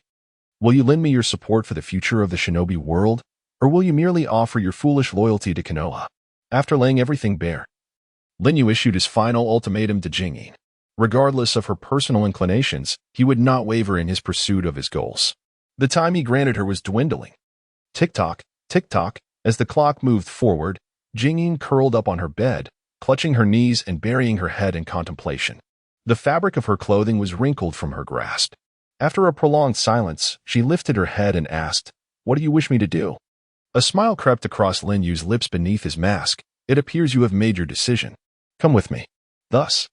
[SPEAKER 1] Will you lend me your support for the future of the shinobi world, or will you merely offer your foolish loyalty to Konoha? After laying everything bare, Linyu issued his final ultimatum to Jingyin. Regardless of her personal inclinations, he would not waver in his pursuit of his goals. The time he granted her was dwindling. Tick-tock, tick-tock, as the clock moved forward, Jingyin curled up on her bed, clutching her knees and burying her head in contemplation. The fabric of her clothing was wrinkled from her grasp. After a prolonged silence, she lifted her head and asked, "What do you wish me to do?" A smile crept across Linyu's lips beneath his mask. "It appears you have made your decision. Come with me." Thus,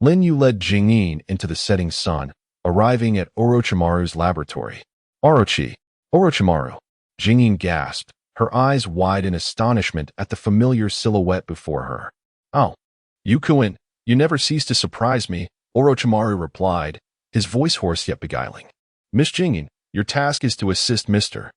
[SPEAKER 1] Linyu led Jingyin into the setting sun, arriving at Orochimaru's laboratory. Orochimaru. Jingyin gasped, her eyes wide in astonishment at the familiar silhouette before her. "Oh, Yukuin, you never cease to surprise me," Orochimaru replied, his voice hoarse yet beguiling. "Miss Jingyin, your task is to assist Mr.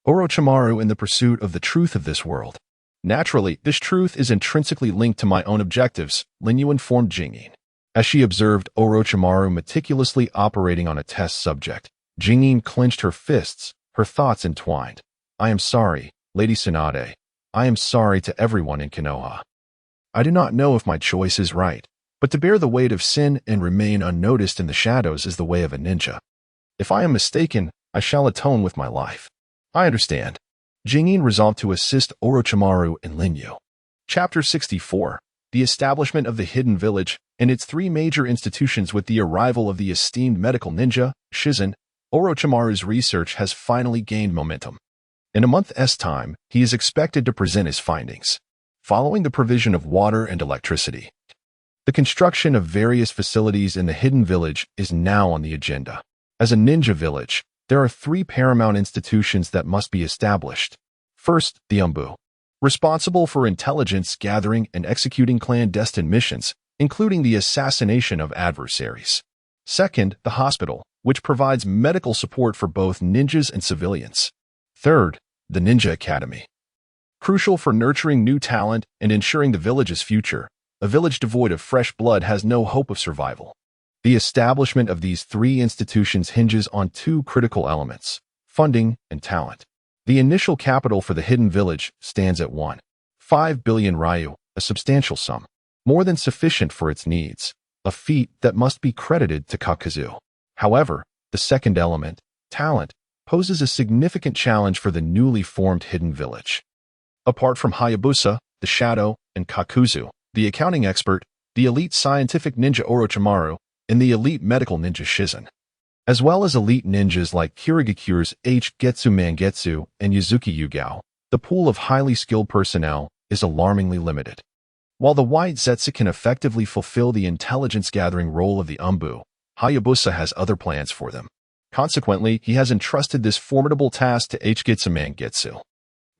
[SPEAKER 1] Orochimaru in the pursuit of the truth of this world. Naturally, this truth is intrinsically linked to my own objectives," Linyu informed Jingyin. As she observed Orochimaru meticulously operating on a test subject, Jingyin clenched her fists, her thoughts entwined. "I am sorry, Lady Tsunade. I am sorry to everyone in Konoha. I do not know if my choice is right, but to bear the weight of sin and remain unnoticed in the shadows is the way of a ninja. If I am mistaken, I shall atone with my life." "I understand." Jingyin resolved to assist Orochimaru and Linyu. Chapter 64. The establishment of the Hidden Village and its 3 major institutions. With the arrival of the esteemed medical ninja, Shizen, Orochimaru's research has finally gained momentum. In a month's time, he is expected to present his findings. Following the provision of water and electricity, the construction of various facilities in the Hidden Village is now on the agenda. As a ninja village, there are 3 paramount institutions that must be established. First, the Umbu, responsible for intelligence gathering and executing clandestine missions, including the assassination of adversaries. Second, the hospital, which provides medical support for both ninjas and civilians. Third, the Ninja Academy, crucial for nurturing new talent and ensuring the village's future. A village devoid of fresh blood has no hope of survival. The establishment of these 3 institutions hinges on 2 critical elements: funding and talent. The initial capital for the Hidden Village stands at 1.5 billion ryu, a substantial sum, more than sufficient for its needs, a feat that must be credited to Kakuzu. However, the second element, talent, poses a significant challenge for the newly formed Hidden Village. Apart from Hayabusa, the Shadow, and Kakuzu, the accounting expert, the elite scientific ninja Orochimaru, and the elite medical ninja Shizen, as well as elite ninjas like Kirigakure's Getsu Mangetsu and Yuzuki Yugao, the pool of highly skilled personnel is alarmingly limited. While the White Zetsu can effectively fulfill the intelligence-gathering role of the Umbu, Hayabusa has other plans for them. Consequently, he has entrusted this formidable task to Getsu Mangetsu.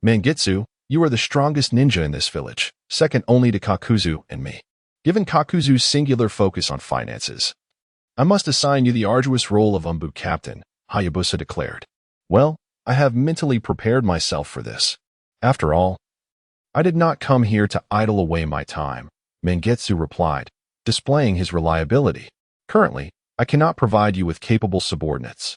[SPEAKER 1] "Mangetsu, you are the strongest ninja in this village, second only to Kakuzu and me. Given Kakuzu's singular focus on finances, I must assign you the arduous role of Umbu captain," Hayabusa declared. "Well, I have mentally prepared myself for this. After all, I did not come here to idle away my time, Mangetsu replied, displaying his reliability. Currently, I cannot provide you with capable subordinates.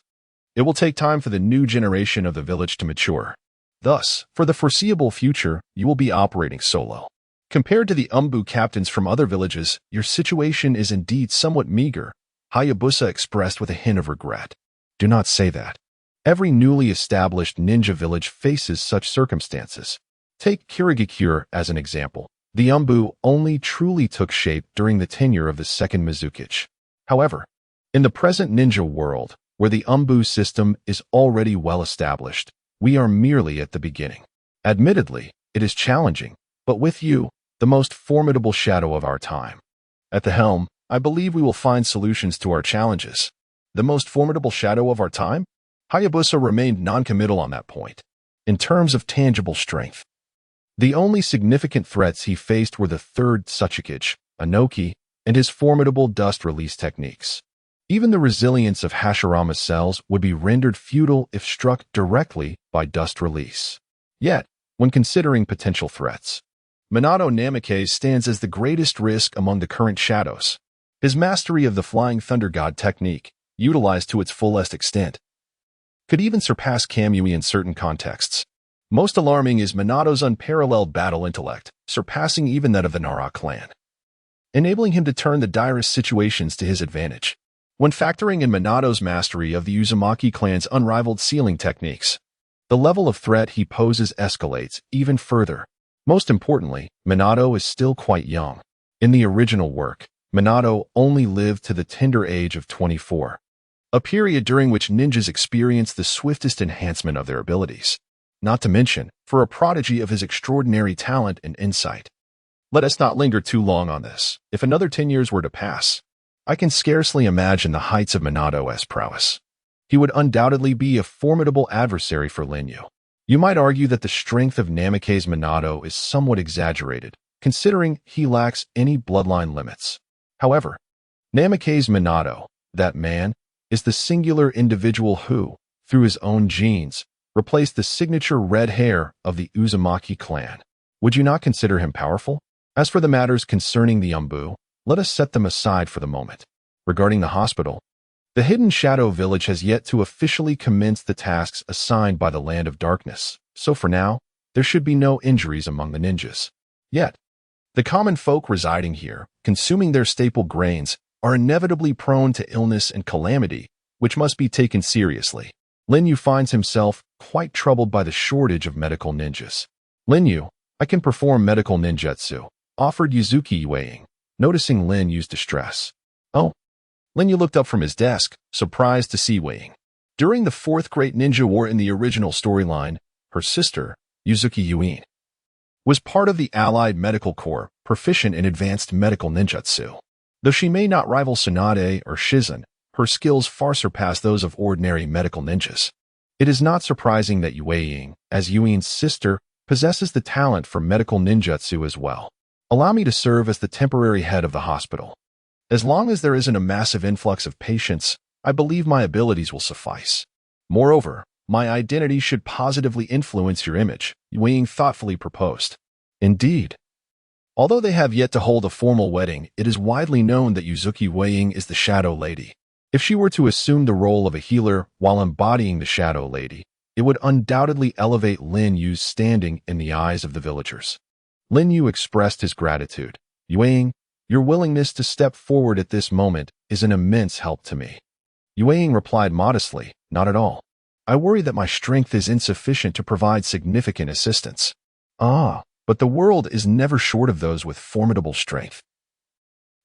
[SPEAKER 1] It will take time for the new generation of the village to mature. Thus, for the foreseeable future, you will be operating solo. Compared to the Umbu captains from other villages, your situation is indeed somewhat meager, Hayabusa expressed with a hint of regret. Do not say that. Every newly established ninja village faces such circumstances. Take Kirigakure as an example. The Umbu only truly took shape during the tenure of the second Mizukichi. However, in the present ninja world, where the Umbu system is already well established, we are merely at the beginning. Admittedly, it is challenging, but with you, the most formidable shadow of our time. At the helm, I believe we will find solutions to our challenges. The most formidable shadow of our time? Hayabusa remained non-committal on that point. In terms of tangible strength, the only significant threats he faced were the third Tsuchikichi, Anoki, and his formidable dust release techniques. Even the resilience of Hashirama's cells would be rendered futile if struck directly by dust release. Yet, when considering potential threats, Minato Namikaze stands as the greatest risk among the current shadows. His mastery of the Flying Thunder God technique, utilized to its fullest extent, could even surpass Kamui in certain contexts. Most alarming is Minato's unparalleled battle intellect, surpassing even that of the Nara clan, enabling him to turn the direst situations to his advantage. When factoring in Minato's mastery of the Uzumaki clan's unrivaled sealing techniques, the level of threat he poses escalates even further. Most importantly, Minato is still quite young. In the original work, Minato only lived to the tender age of 24, a period during which ninjas experience the swiftest enhancement of their abilities. Not to mention, for a prodigy of his extraordinary talent and insight. Let us not linger too long on this. If another 10 years were to pass, I can scarcely imagine the heights of Minato's prowess. He would undoubtedly be a formidable adversary for Linyu. You might argue that the strength of Namikaze Minato is somewhat exaggerated, considering he lacks any bloodline limits. However, Namikaze Minato, that man, is the singular individual who, through his own genes, replaced the signature red hair of the Uzumaki clan. Would you not consider him powerful? As for the matters concerning the Umbu, let us set them aside for the moment. Regarding the hospital, the Hidden Shadow Village has yet to officially commence the tasks assigned by the Land of Darkness, so for now, there should be no injuries among the ninjas. Yet, the common folk residing here, consuming their staple grains, are inevitably prone to illness and calamity, which must be taken seriously. Linyu finds himself quite troubled by the shortage of medical ninjas. Linyu, I can perform medical ninjutsu, offered Yuzuki Yueying, noticing Linyu's distress. Oh. Linyu looked up from his desk, surprised to see Yueying. During the Fourth Great Ninja War in the original storyline, her sister, Yuzuki Yuin, was part of the Allied Medical Corps, proficient in advanced medical ninjutsu. Though she may not rival Tsunade or Shizen, her skills far surpass those of ordinary medical ninjas. It is not surprising that Yueying, as Yuin's sister, possesses the talent for medical ninjutsu as well. Allow me to serve as the temporary head of the hospital. As long as there isn't a massive influx of patients, I believe my abilities will suffice. Moreover, my identity should positively influence your image, Yueying thoughtfully proposed. Indeed. Although they have yet to hold a formal wedding, it is widely known that Yuzuki Yueying is the Shadow Lady. If she were to assume the role of a healer while embodying the Shadow Lady, it would undoubtedly elevate Linyu's standing in the eyes of the villagers. Linyu expressed his gratitude. Yueying, your willingness to step forward at this moment is an immense help to me. Yueying replied modestly, not at all. I worry that my strength is insufficient to provide significant assistance. But the world is never short of those with formidable strength.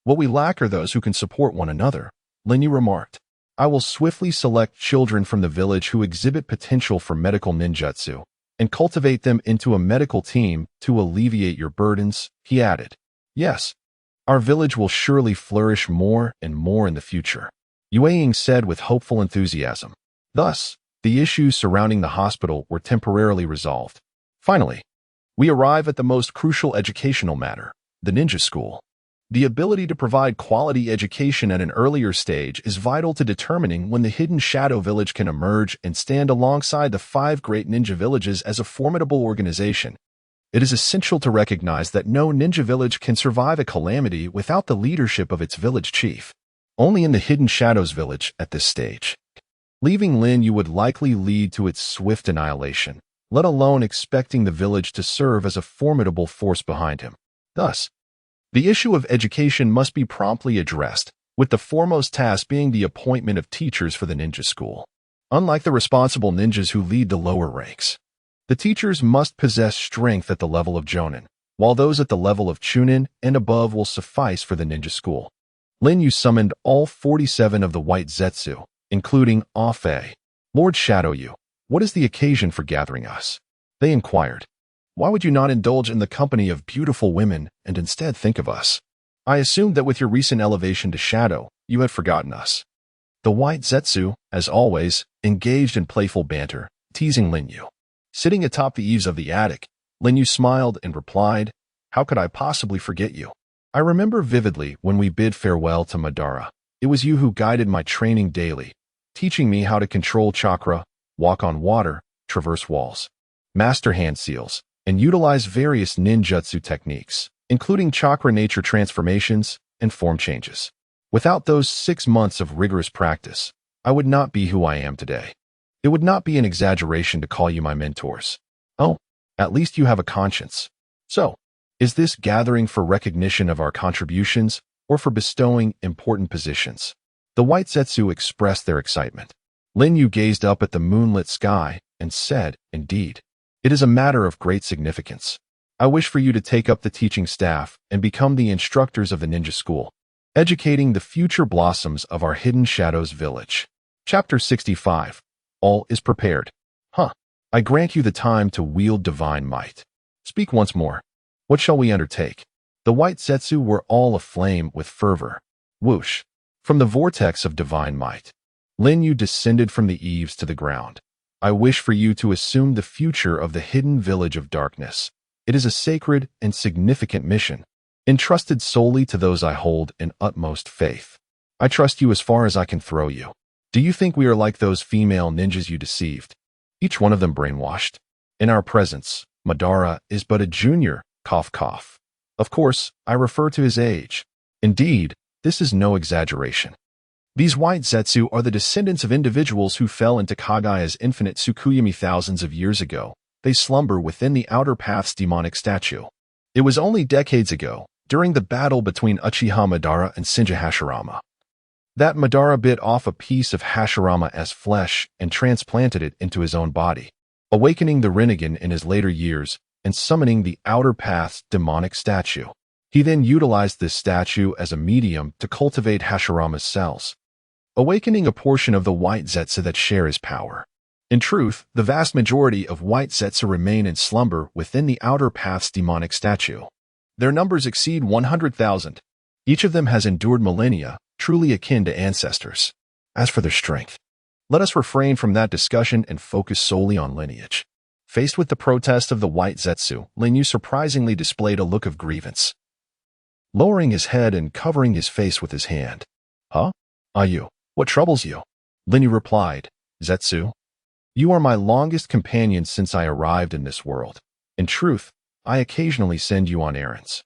[SPEAKER 1] What we lack are those who can support one another, Linyu remarked. I will swiftly select children from the village who exhibit potential for medical ninjutsu and cultivate them into a medical team to alleviate your burdens, he added. Yes, our village will surely flourish more and more in the future, Yueying said with hopeful enthusiasm. Thus, the issues surrounding the hospital were temporarily resolved. Finally, we arrive at the most crucial educational matter, the ninja school. The ability to provide quality education at an earlier stage is vital to determining when the hidden shadow village can emerge and stand alongside the 5 great ninja villages as a formidable organization. It is essential to recognize that no ninja village can survive a calamity without the leadership of its village chief. Only in the Hidden Shadows village at this stage. Leaving Lin Yu would likely lead to its swift annihilation, let alone expecting the village to serve as a formidable force behind him. Thus, the issue of education must be promptly addressed, with the foremost task being the appointment of teachers for the ninja school. Unlike the responsible ninjas who lead the lower ranks, the teachers must possess strength at the level of Jonin, while those at the level of Chunin and above will suffice for the ninja school. Lin Yu summoned all 47 of the White Zetsu, including Ah-Fei. Lord Shadow Yu, what is the occasion for gathering us? They inquired. Why would you not indulge in the company of beautiful women and instead think of us? I assumed that with your recent elevation to shadow, you had forgotten us. The White Zetsu, as always, engaged in playful banter, teasing Lin Yu. Sitting atop the eaves of the attic, Lin Yu smiled and replied, How could I possibly forget you? I remember vividly when we bid farewell to Madara. It was you who guided my training daily, teaching me how to control chakra, walk on water, traverse walls, master hand seals, and utilize various ninjutsu techniques, including chakra nature transformations and form changes. Without those 6 months of rigorous practice, I would not be who I am today. It would not be an exaggeration to call you my mentors. Oh, at least you have a conscience. So, is this gathering for recognition of our contributions or for bestowing important positions? The White Zetsu expressed their excitement. Lin Yu gazed up at the moonlit sky and said, Indeed, it is a matter of great significance. I wish for you to take up the teaching staff and become the instructors of the ninja school, educating the future blossoms of our Hidden Shadows village. Chapter 65. All is prepared. I grant you the time to wield divine might. Speak once more. What shall we undertake? The White Zetsu were all aflame with fervor. Whoosh! From the vortex of divine might, Lin Yu descended from the eaves to the ground. I wish for you to assume the future of the hidden village of darkness. It is a sacred and significant mission, entrusted solely to those I hold in utmost faith. I trust you as far as I can throw you. Do you think we are like those female ninjas you deceived? Each one of them brainwashed. In our presence, Madara is but a junior, cough cough. Of course, I refer to his age. Indeed, this is no exaggeration. These White Zetsu are the descendants of individuals who fell into Kagaya's infinite Tsukuyomi thousands of years ago. They slumber within the Outer Path's demonic statue. It was only decades ago, during the battle between Uchiha Madara and Shinja Hashirama, that Madara bit off a piece of Hashirama's flesh and transplanted it into his own body, awakening the Rinnegan in his later years and summoning the Outer Path's demonic statue. He then utilized this statue as a medium to cultivate Hashirama's cells, awakening a portion of the White Zetsu that share his power. In truth, the vast majority of White Zetsu remain in slumber within the Outer Path's demonic statue. Their numbers exceed 100,000. Each of them has endured millennia, truly akin to ancestors. As for their strength, let us refrain from that discussion and focus solely on lineage. Faced with the protest of the White Zetsu, Lin Yu surprisingly displayed a look of grievance, lowering his head and covering his face with his hand. Huh? You, what troubles you? Lin Yu replied, Zetsu, you are my longest companion since I arrived in this world. In truth, I occasionally send you on errands.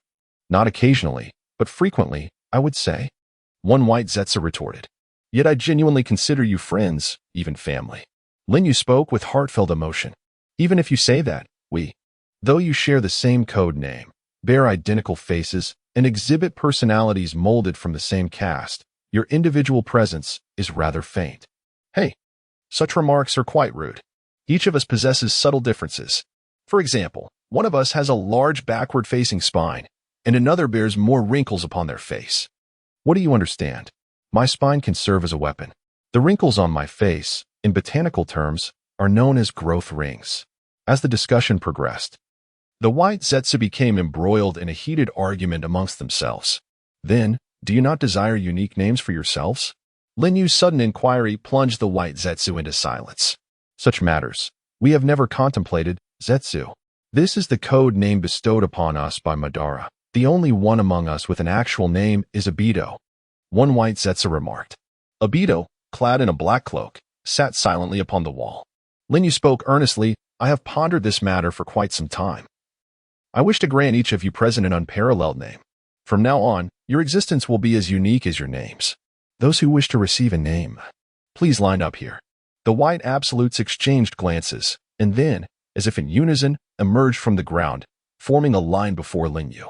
[SPEAKER 1] Not occasionally, but frequently, I would say. One White Zetsu retorted. Yet I genuinely consider you friends, even family. Lin Yu spoke with heartfelt emotion. Even if you say that, though you share the same code name, bear identical faces, and exhibit personalities molded from the same caste, your individual presence is rather faint. Hey, such remarks are quite rude. Each of us possesses subtle differences. For example, one of us has a large backward-facing spine, and another bears more wrinkles upon their face. What do you understand? My spine can serve as a weapon. The wrinkles on my face, in botanical terms, are known as growth rings. As the discussion progressed, the White Zetsu became embroiled in a heated argument amongst themselves. Then, do you not desire unique names for yourselves? Lin Yu's sudden inquiry plunged the White Zetsu into silence. Such matters we have never contemplated, Zetsu. This is the code name bestowed upon us by Madara. The only one among us with an actual name is Obito, one white Zetsu remarked. Obito, clad in a black cloak, sat silently upon the wall. Linyu spoke earnestly. I have pondered this matter for quite some time. I wish to grant each of you present an unparalleled name. From now on, your existence will be as unique as your names. Those who wish to receive a name, please line up here. The white absolutes exchanged glances, and then, as if in unison, emerged from the ground, forming a line before Linyu.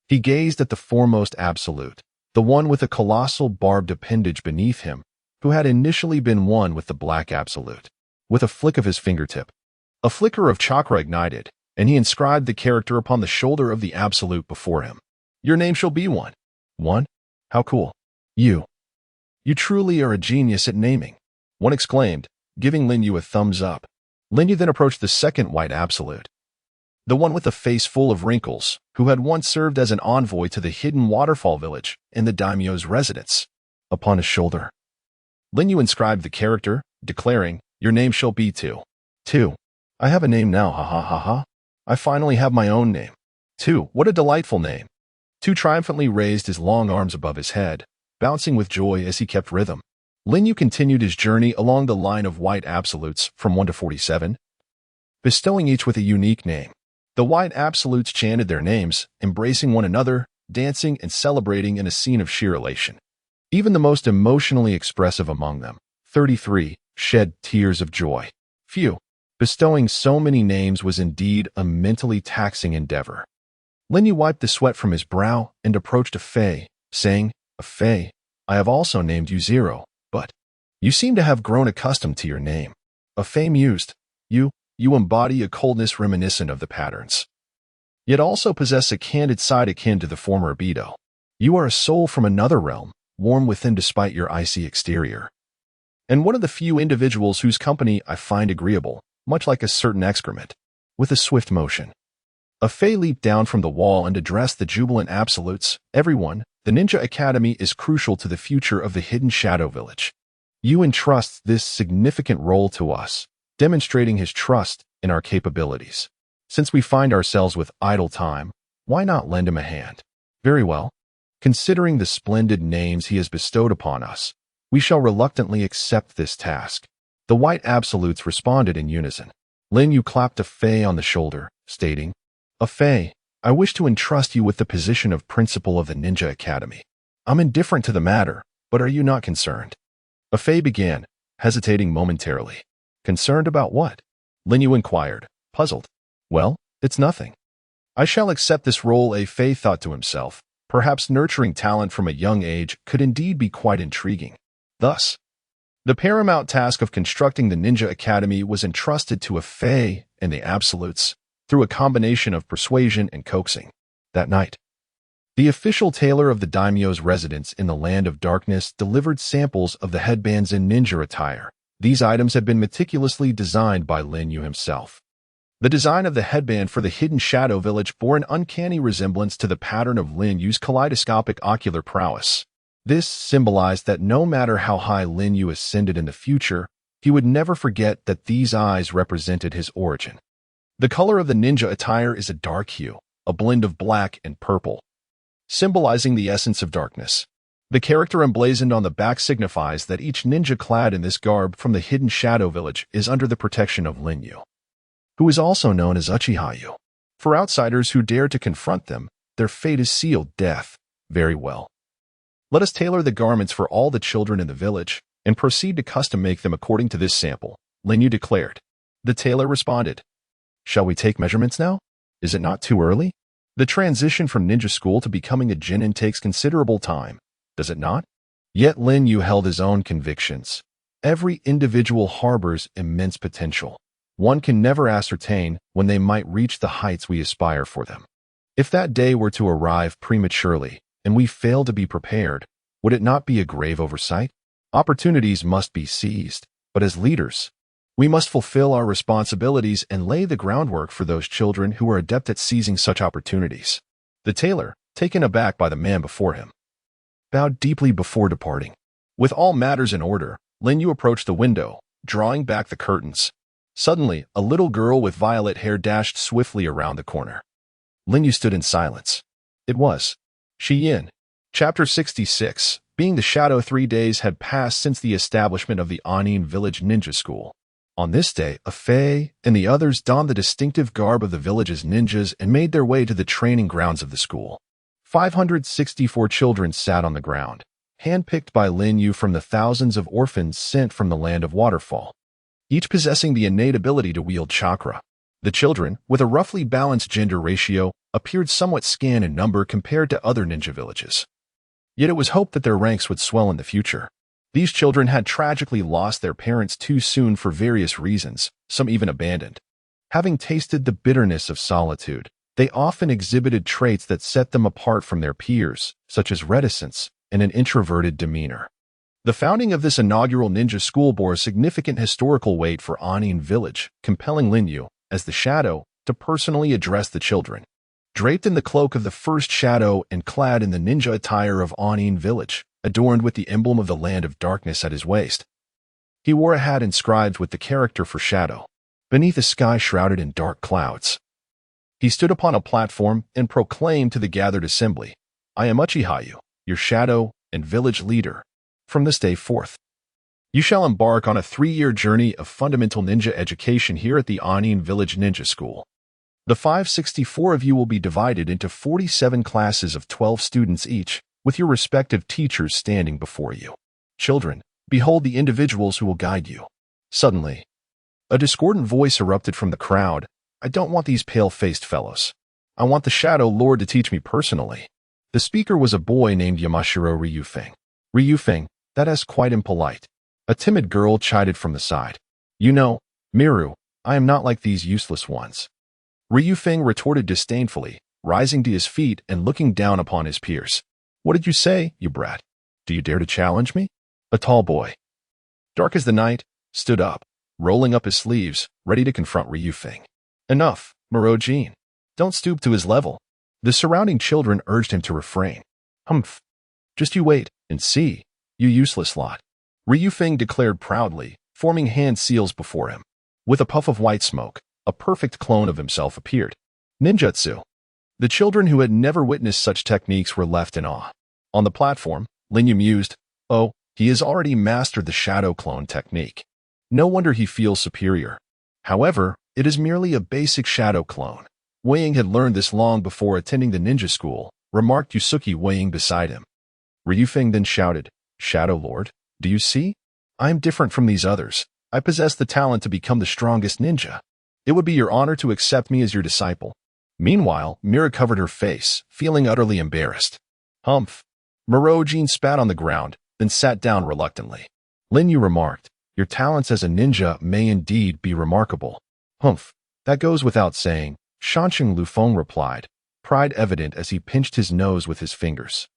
[SPEAKER 1] He gazed at the foremost absolute, the one with a colossal barbed appendage beneath him, who had initially been one with the black absolute. With a flick of his fingertip, a flicker of chakra ignited, and he inscribed the character upon the shoulder of the absolute before him. Your name shall be one. One? How cool. You truly are a genius at naming, one exclaimed, giving Linyu a thumbs up. Linyu then approached the second white absolute, the one with a face full of wrinkles, who had once served as an envoy to the hidden waterfall village in the daimyo's residence. Upon his shoulder, Linyu inscribed the character, declaring, Your name shall be Two. Two. I have a name now, ha ha ha ha. I finally have my own name. Two. What a delightful name. Two triumphantly raised his long arms above his head, bouncing with joy as he kept rhythm. Linyu continued his journey along the line of white absolutes from 1 to 47, bestowing each with a unique name. The white absolutes chanted their names, embracing one another, dancing and celebrating in a scene of sheer elation. Even the most emotionally expressive among them, 33, shed tears of joy. Phew, bestowing so many names was indeed a mentally taxing endeavor. Linyu wiped the sweat from his brow and approached Afei, saying, Afei, I have also named you Zero, but you seem to have grown accustomed to your name. Afei mused, You embody a coldness reminiscent of the patterns, yet also possess a candid side akin to the former Obito. You are a soul from another realm, warm within despite your icy exterior, and one of the few individuals whose company I find agreeable, much like a certain excrement. With a swift motion, Afei leaped down from the wall and addressed the jubilant absolutes. Everyone, the Ninja Academy is crucial to the future of the Hidden Shadow Village. You entrust this significant role to us, demonstrating his trust in our capabilities. Since we find ourselves with idle time, why not lend him a hand? Very well. Considering the splendid names he has bestowed upon us, we shall reluctantly accept this task. The white absolutes responded in unison. Linyu clapped Afei on the shoulder, stating, Afei, I wish to entrust you with the position of principal of the Ninja Academy. I'm indifferent to the matter, but are you not concerned? Afei began, hesitating momentarily. Concerned about what? Linyu inquired, puzzled. Well, it's nothing. I shall accept this role, Afei thought to himself. Perhaps nurturing talent from a young age could indeed be quite intriguing. Thus, the paramount task of constructing the Ninja Academy was entrusted to Afei and the Absolutes through a combination of persuasion and coaxing. That night, the official tailor of the daimyo's residence in the Land of Darkness delivered samples of the headbands in ninja attire. These items had been meticulously designed by Linyu himself. The design of the headband for the Hidden Shadow Village bore an uncanny resemblance to the pattern of Linyu's kaleidoscopic ocular prowess. This symbolized that no matter how high Linyu ascended in the future, he would never forget that these eyes represented his origin. The color of the ninja attire is a dark hue, a blend of black and purple, symbolizing the essence of darkness. The character emblazoned on the back signifies that each ninja clad in this garb from the Hidden Shadow Village is under the protection of Linyu, who is also known as Uchihayu. For outsiders who dare to confront them, their fate is sealed death. Very well. Let us tailor the garments for all the children in the village and proceed to custom make them according to this sample, Linyu declared. The tailor responded, Shall we take measurements now? Is it not too early? The transition from ninja school to becoming a genin takes considerable time, does it not? Yet Linyu held his own convictions. Every individual harbors immense potential. One can never ascertain when they might reach the heights we aspire for them. If that day were to arrive prematurely and we fail to be prepared, would it not be a grave oversight? Opportunities must be seized, but as leaders, we must fulfill our responsibilities and lay the groundwork for those children who are adept at seizing such opportunities. The tailor, taken aback by the man before him, bowed deeply before departing. With all matters in order, Linyu approached the window, drawing back the curtains. Suddenly, a little girl with violet hair dashed swiftly around the corner. Linyu stood in silence. It was. Yin. Chapter 66. Being the shadow, 3 days had passed since the establishment of the Anin village ninja school. On this day, Fei and the others donned the distinctive garb of the village's ninjas and made their way to the training grounds of the school. 564 children sat on the ground, handpicked by Lin Yu from the thousands of orphans sent from the land of Waterfall, each possessing the innate ability to wield chakra. The children, with a roughly balanced gender ratio, appeared somewhat scant in number compared to other ninja villages. Yet it was hoped that their ranks would swell in the future. These children had tragically lost their parents too soon for various reasons, some even abandoned. Having tasted the bitterness of solitude, they often exhibited traits that set them apart from their peers, such as reticence and an introverted demeanor. The founding of this inaugural ninja school bore a significant historical weight for Anin village, compelling Lin Yu, as the shadow, to personally address the children. Draped in the cloak of the first shadow and clad in the ninja attire of Anin village, adorned with the emblem of the land of darkness at his waist, he wore a hat inscribed with the character for shadow, beneath a sky shrouded in dark clouds. He stood upon a platform and proclaimed to the gathered assembly, "I am Uchihayu, your shadow and village leader. From this day forth, you shall embark on a 3-year journey of fundamental ninja education here at the Anin Village Ninja School. The 564 of you will be divided into 47 classes of 12 students each, with your respective teachers standing before you. Children, behold the individuals who will guide you." Suddenly, a discordant voice erupted from the crowd. "I don't want these pale-faced fellows. I want the Shadow Lord to teach me personally." The speaker was a boy named Yamashiro Ryufeng. "Ryufeng, that is quite impolite." A timid girl chided from the side. "You know, Miru, I am not like these useless ones." Ryufeng retorted disdainfully, rising to his feet and looking down upon his peers. "What did you say, you brat? Do you dare to challenge me?" A tall boy, dark as the night, stood up, rolling up his sleeves, ready to confront Ryufeng. "Enough, Miro-jin. Don't stoop to his level." The surrounding children urged him to refrain. "Humph. Just you wait and see, you useless lot," Ryufeng declared proudly, forming hand seals before him. With a puff of white smoke, a perfect clone of himself appeared. Ninjutsu. The children who had never witnessed such techniques were left in awe. On the platform, Lin Yu mused, "Oh, he has already mastered the shadow clone technique. No wonder he feels superior. However, it is merely a basic shadow clone. Wei Ying had learned this long before attending the ninja school," remarked Yusuke Wei Ying beside him. Ryufeng then shouted, "Shadow Lord, do you see? I am different from these others. I possess the talent to become the strongest ninja. It would be your honor to accept me as your disciple." Meanwhile, Mira covered her face, feeling utterly embarrassed. "Humph." Miro-jin spat on the ground, then sat down reluctantly. Lin Yu remarked, "Your talents as a ninja may indeed be remarkable." "Humph. That goes without saying," Shanxing Lufeng replied, pride evident as he pinched his nose with his fingers.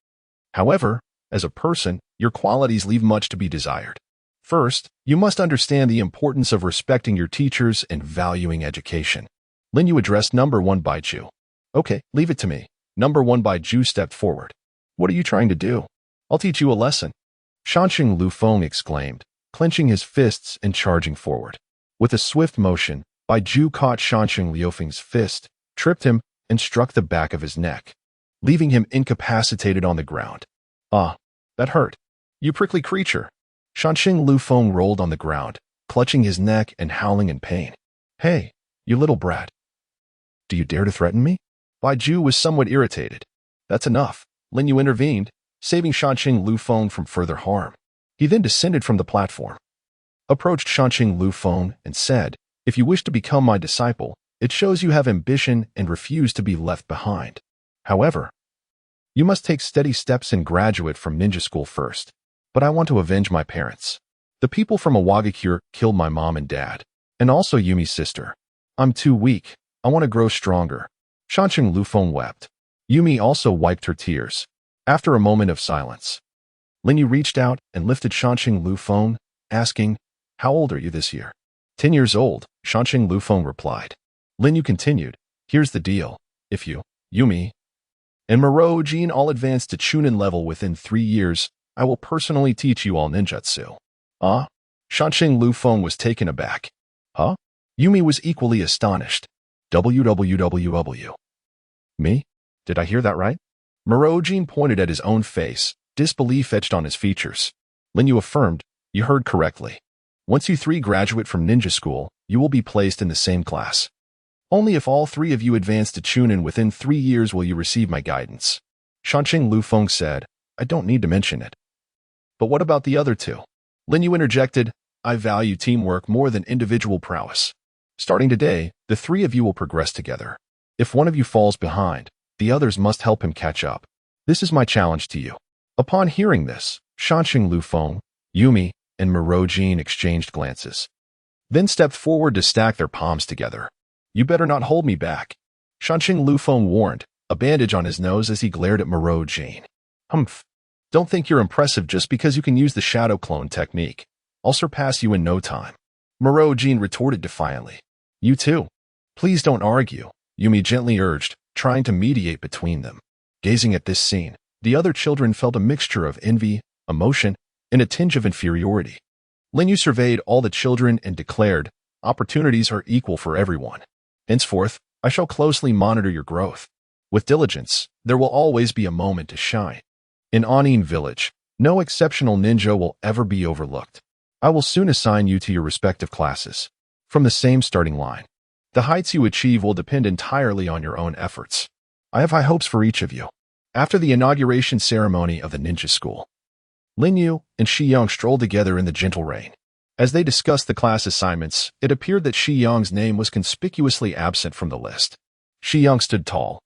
[SPEAKER 1] "However, as a person, your qualities leave much to be desired. First, you must understand the importance of respecting your teachers and valuing education." Lin Yu addressed number 1 Baiju. "Okay, leave it to me." Number 1 Baiju stepped forward. "What are you trying to do? I'll teach you a lesson," Shanxing Lufeng exclaimed, clenching his fists and charging forward. With a swift motion, Baiju caught Shanxing Liufeng's fist, tripped him, and struck the back of his neck, leaving him incapacitated on the ground. "Ah, that hurt. You prickly creature." Shanxing Lufeng rolled on the ground, clutching his neck and howling in pain. "Hey, you little brat. Do you dare to threaten me?" Baiju was somewhat irritated. "That's enough." Lin Yu intervened, saving Shanxing Lufeng from further harm. He then descended from the platform, approached Shanxing Lufeng, and said, "If you wish to become my disciple, it shows you have ambition and refuse to be left behind. However, you must take steady steps and graduate from ninja school first. But I want to avenge my parents. The people from Awagakure killed my mom and dad, and also Yumi's sister. I'm too weak. I want to grow stronger." Shanxing Lufeng wept. Yumi also wiped her tears. After a moment of silence, Lin Yu reached out and lifted Shanxing Lufeng, asking, "How old are you this year?" 10 years old, Shanxing Lufeng replied. Lin Yu continued, "Here's the deal. If you, Yumi, and Miro-jin all advance to Chunin level within 3 years, I will personally teach you all ninjutsu." "Ah?" Shanxing Lufeng was taken aback. "Huh?" Yumi was equally astonished. "WWWW. Me? Did I hear that right?" Morojin pointed at his own face, disbelief etched on his features. Lin Yu affirmed, "You heard correctly. Once you three graduate from ninja school, you will be placed in the same class. Only if all three of you advance to Chunin within 3 years will you receive my guidance." Shanqing Lufeng said, "I don't need to mention it." "But what about the other two?" Lin Yu interjected, "I value teamwork more than individual prowess. Starting today, the three of you will progress together. If one of you falls behind, the others must help him catch up. This is my challenge to you." Upon hearing this, Shanqing Lufeng, Yumi, and Morojin exchanged glances, then stepped forward to stack their palms together. "You better not hold me back," Shanqing Lufeng warned, a bandage on his nose as he glared at Morojin. "Humph. Don't think you're impressive just because you can use the shadow clone technique. I'll surpass you in no time," Morojin retorted defiantly. "You too. Please don't argue," Yumi gently urged, trying to mediate between them. Gazing at this scene, the other children felt a mixture of envy, emotion, and a tinge of inferiority. Lin Yu surveyed all the children and declared, "Opportunities are equal for everyone. Henceforth, I shall closely monitor your growth. With diligence, there will always be a moment to shine. In Anin Village, no exceptional ninja will ever be overlooked. I will soon assign you to your respective classes, from the same starting line. The heights you achieve will depend entirely on your own efforts. I have high hopes for each of you." After the inauguration ceremony of the ninja school, Lin Yu and Shi Yang strolled together in the gentle rain. As they discussed the class assignments, it appeared that Shi Yang's name was conspicuously absent from the list. Shi Yang stood tall,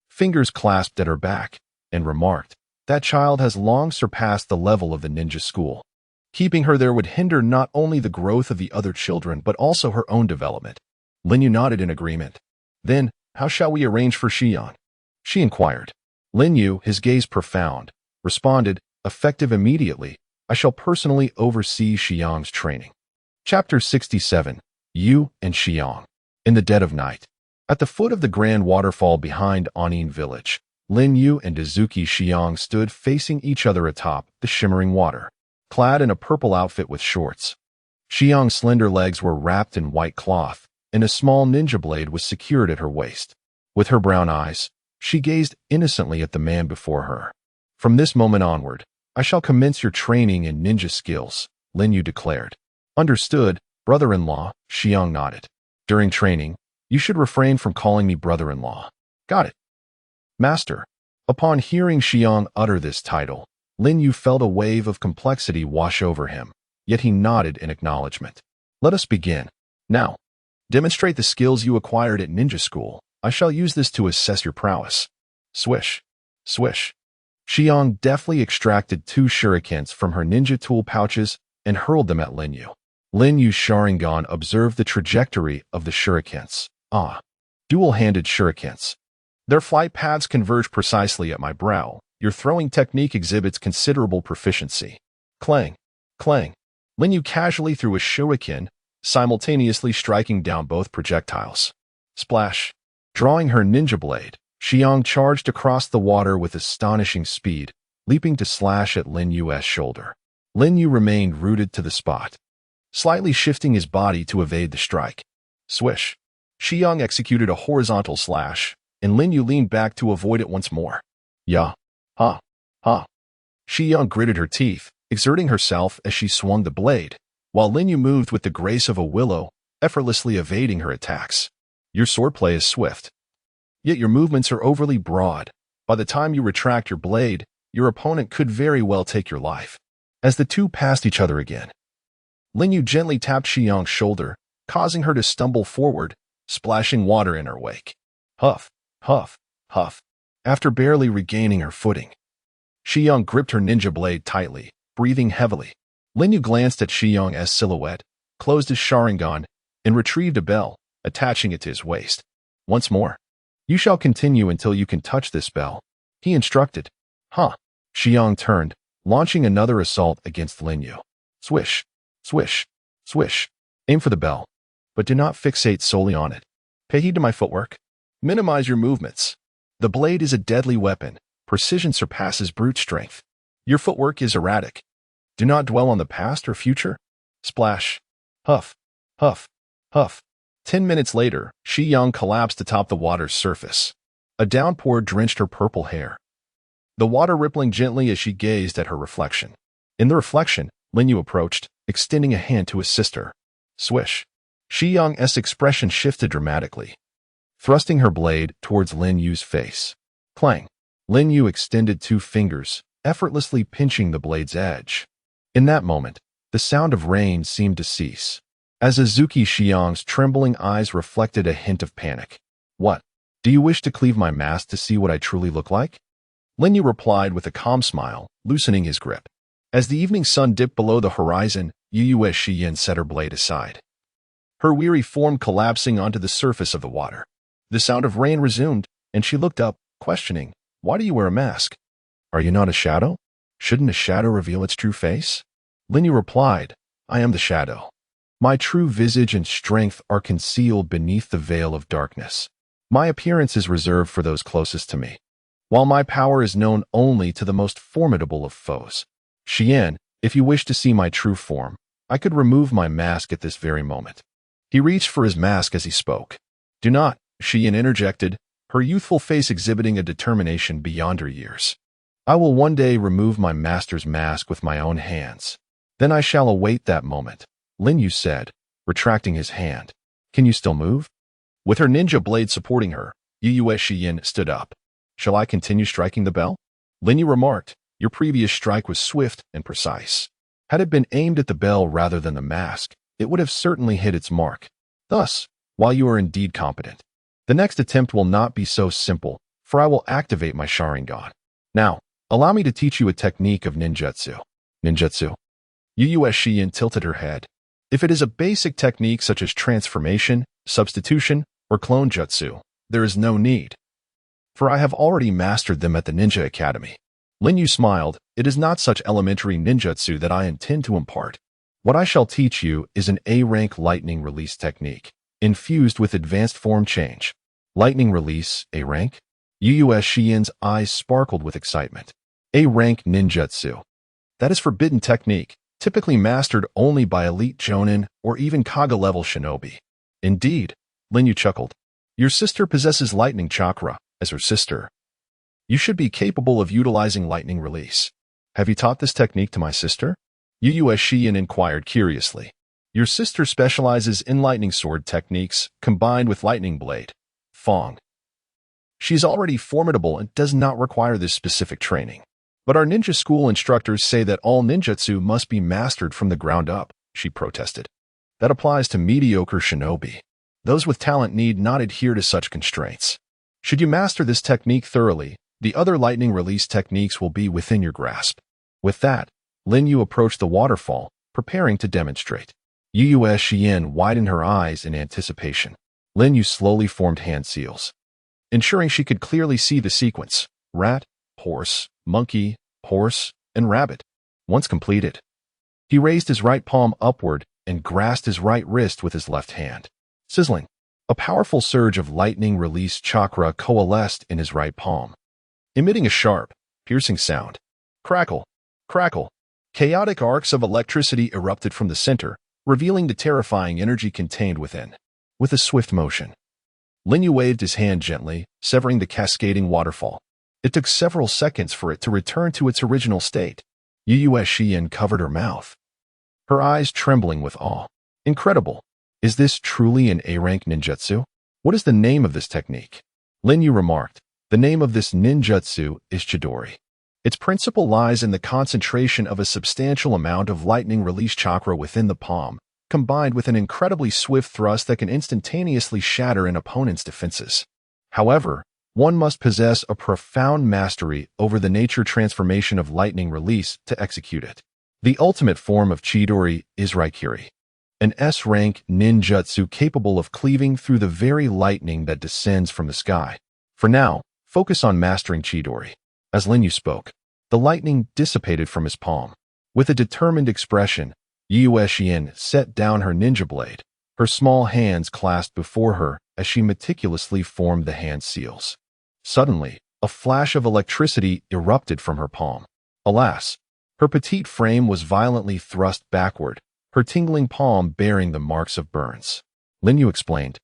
[SPEAKER 1] fingers clasped at her back, and remarked, "That child has long surpassed the level of the ninja school. Keeping her there would hinder not only the growth of the other children but also her own development." Lin Yu nodded in agreement. "Then, how shall we arrange for Shi Yang?" she inquired. Lin Yu, his gaze profound, responded, "Effective immediately. I shall personally oversee Shi Yang's training." Chapter 67. Yu and Shi Yang. In the dead of night, at the foot of the grand waterfall behind Anin Village, Lin Yu and Dazuki Shi Yang stood facing each other atop the shimmering water, clad in a purple outfit with shorts. Shi Yang's slender legs were wrapped in white cloth, and a small ninja blade was secured at her waist. With her brown eyes, she gazed innocently at the man before her. "From this moment onward, I shall commence your training in ninja skills," Lin Yu declared. "Understood, brother-in-law," Shi Yang nodded. "During training, you should refrain from calling me brother-in-law." "Got it, master." Upon hearing Shi Yang utter this title, Lin Yu felt a wave of complexity wash over him, yet he nodded in acknowledgement. "Let us begin. Now, demonstrate the skills you acquired at ninja school. I shall use this to assess your prowess." Swish, swish. Shi Yang deftly extracted 2 shurikens from her ninja tool pouches and hurled them at Lin Yu. Lin Yu's Sharingan observed the trajectory of the shurikens. Dual-handed shurikens. Their flight paths converge precisely at my brow. Your throwing technique exhibits considerable proficiency. Clang, clang. Lin Yu casually threw a shuriken, simultaneously striking down both projectiles. Splash. Drawing her ninja blade, Shi Yang charged across the water with astonishing speed, leaping to slash at Lin Yu's shoulder. Lin Yu remained rooted to the spot, slightly shifting his body to evade the strike. Swish. Shi Yang executed a horizontal slash, and Lin Yu leaned back to avoid it once more. Ya. Ha. Ha. Shi Yang gritted her teeth, exerting herself as she swung the blade, while Lin Yu moved with the grace of a willow, effortlessly evading her attacks. Your swordplay is swift, yet your movements are overly broad. By the time you retract your blade, your opponent could very well take your life. As the two passed each other again, Lin Yu gently tapped Shi Yang's shoulder, causing her to stumble forward, splashing water in her wake. Huff, huff, huff. After barely regaining her footing, Shi Yang gripped her ninja blade tightly, breathing heavily. Lin Yu glanced at Shi Yang's silhouette, closed his Sharingan, and retrieved a bell, attaching it to his waist. Once more. You shall continue until you can touch this bell, he instructed. Huh. Shi Yang turned, launching another assault against Lin Yu. Swish, swish, swish. Aim for the bell, but do not fixate solely on it. Pay heed to my footwork. Minimize your movements. The blade is a deadly weapon. Precision surpasses brute strength. Your footwork is erratic. Do not dwell on the past or future. Splash. Huff, huff, huff. 10 minutes later, Shi Yang collapsed atop the water's surface. A downpour drenched her purple hair. the water rippling gently as she gazed at her reflection. In the reflection, Lin Yu approached, extending a hand to his sister. Swish. Shi Yang's expression shifted dramatically, thrusting her blade towards Lin Yu's face. Clang. Lin Yu extended 2 fingers, effortlessly pinching the blade's edge. In that moment, the sound of rain seemed to cease, as Azuki Xiang's trembling eyes reflected a hint of panic. What? Do you wish to cleave my mask to see what I truly look like? Lin Yu replied with a calm smile, loosening his grip. As the evening sun dipped below the horizon, Yu Shiyin set her blade aside, her weary form collapsing onto the surface of the water. The sound of rain resumed, and she looked up, questioning, "Why do you wear a mask? Are you not a shadow? Shouldn't a shadow reveal its true face?" Lin Yu replied, "I am the shadow. My true visage and strength are concealed beneath the veil of darkness. My appearance is reserved for those closest to me, while my power is known only to the most formidable of foes. Xian, if you wish to see my true form, I could remove my mask at this very moment." He reached for his mask as he spoke. "Do not," Xian interjected, her youthful face exhibiting a determination beyond her years. "I will one day remove my master's mask with my own hands. Then I shall await that moment," Lin Yu said, retracting his hand. "Can you still move?" With her ninja blade supporting her, Yu Shiyin stood up. "Shall I continue striking the bell?" Lin Yu remarked, "Your previous strike was swift and precise. Had it been aimed at the bell rather than the mask, it would have certainly hit its mark. Thus, while you are indeed competent, the next attempt will not be so simple, for I will activate my Sharingan. Now, allow me to teach you a technique of ninjutsu." Ninjutsu? Yu Shiyin tilted her head. If it is a basic technique such as transformation, substitution, or clone jutsu, there is no need, for I have already mastered them at the Ninja Academy. Lin Yu smiled. "It is not such elementary ninjutsu that I intend to impart. What I shall teach you is an A-rank lightning release technique, infused with advanced form change." Lightning release, A-rank? Yu Shiyin's eyes sparkled with excitement. A-rank ninjutsu. That is forbidden technique, typically mastered only by elite jonin or even Kaga-level shinobi. Indeed, Lin Yu chuckled. Your sister possesses lightning chakra, as her sister. You should be capable of utilizing lightning release. Have you taught this technique to my sister? Yu Shiyin inquired curiously. Your sister specializes in lightning sword techniques combined with lightning blade, Fong. She is already formidable and does not require this specific training. But our ninja school instructors say that all ninjutsu must be mastered from the ground up, she protested. That applies to mediocre shinobi. Those with talent need not adhere to such constraints. Should you master this technique thoroughly, the other lightning release techniques will be within your grasp. With that, Lin Yu approached the waterfall, preparing to demonstrate. Yu Shiyin widened her eyes in anticipation. Lin Yu slowly formed hand seals, ensuring she could clearly see the sequence: rat, horse, monkey, horse, and rabbit. Once completed, he raised his right palm upward and grasped his right wrist with his left hand. Sizzling, a powerful surge of lightning release chakra coalesced in his right palm, emitting a sharp, piercing sound. Crackle, crackle. Chaotic arcs of electricity erupted from the center, revealing the terrifying energy contained within. With a swift motion, Lin Yu waved his hand gently, severing the cascading waterfall. It took several seconds for it to return to its original state. Yu Shiyin covered her mouth, her eyes trembling with awe. Incredible. Is this truly an A-rank ninjutsu? What is the name of this technique? Lin Yu remarked. The name of this ninjutsu is Chidori. Its principle lies in the concentration of a substantial amount of lightning release chakra within the palm, combined with an incredibly swift thrust that can instantaneously shatter an opponent's defenses. However, one must possess a profound mastery over the nature transformation of lightning release to execute it. The ultimate form of Chidori is Raikiri, an S-rank ninjutsu capable of cleaving through the very lightning that descends from the sky. For now, focus on mastering Chidori. As Lin Yu spoke, the lightning dissipated from his palm. With a determined expression, Yu Shiyin set down her ninja blade, her small hands clasped before her as she meticulously formed the hand seals. Suddenly, a flash of electricity erupted from her palm. Alas, her petite frame was violently thrust backward, her tingling palm bearing the marks of burns. Lin Yu explained.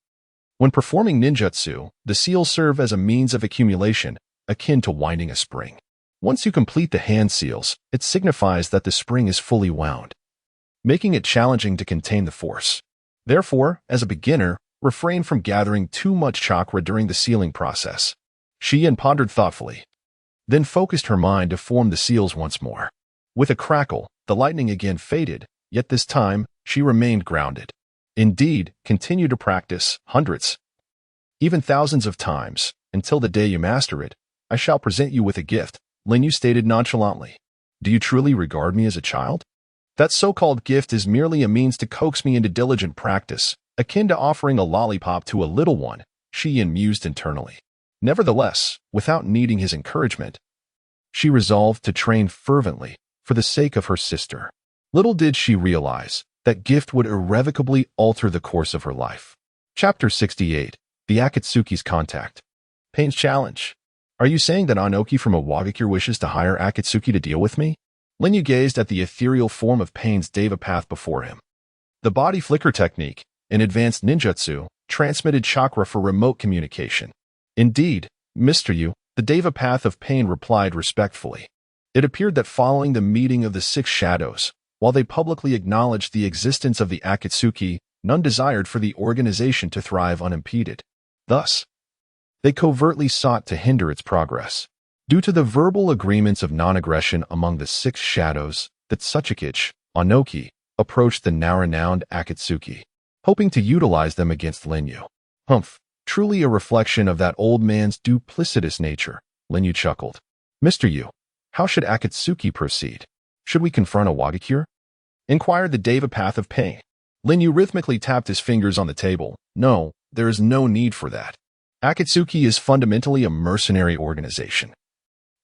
[SPEAKER 1] When performing ninjutsu, the seals serve as a means of accumulation, akin to winding a spring. Once you complete the hand seals, it signifies that the spring is fully wound, making it challenging to contain the force. Therefore, as a beginner, refrain from gathering too much chakra during the sealing process. Shiyin pondered thoughtfully, then focused her mind to form the seals once more. With a crackle, the lightning again faded, yet this time, she remained grounded. Indeed, continue to practice hundreds, even thousands of times, until the day you master it. I shall present you with a gift, Lin Yu stated nonchalantly. Do you truly regard me as a child? That so-called gift is merely a means to coax me into diligent practice, akin to offering a lollipop to a little one, Shiyin mused internally. Nevertheless, without needing his encouragement, she resolved to train fervently for the sake of her sister. Little did she realize that gift would irrevocably alter the course of her life. Chapter 68. The Akatsuki's Contact. Pain's Challenge. Are you saying that Anoki from Iwagakure wishes to hire Akatsuki to deal with me? Lin Yu gazed at the ethereal form of Pain's Deva path before him. The body flicker technique, an advanced ninjutsu, transmitted chakra for remote communication. Indeed, Mr. Yu, the Deva path of Pain replied respectfully. It appeared that following the meeting of the six shadows, while they publicly acknowledged the existence of the Akatsuki, none desired for the organization to thrive unimpeded. Thus, they covertly sought to hinder its progress. Due to the verbal agreements of non-aggression among the six shadows, the Tsuchikichi, Anoki, approached the now-renowned Akatsuki, hoping to utilize them against Lin Yu. Humph, truly a reflection of that old man's duplicitous nature, Lin Yu chuckled. Mr. Yu, how should Akatsuki proceed? Should we confront Iwagakure? Inquired the Deva path of Pain. Lin Yu rhythmically tapped his fingers on the table. No, there is no need for that. Akatsuki is fundamentally a mercenary organization,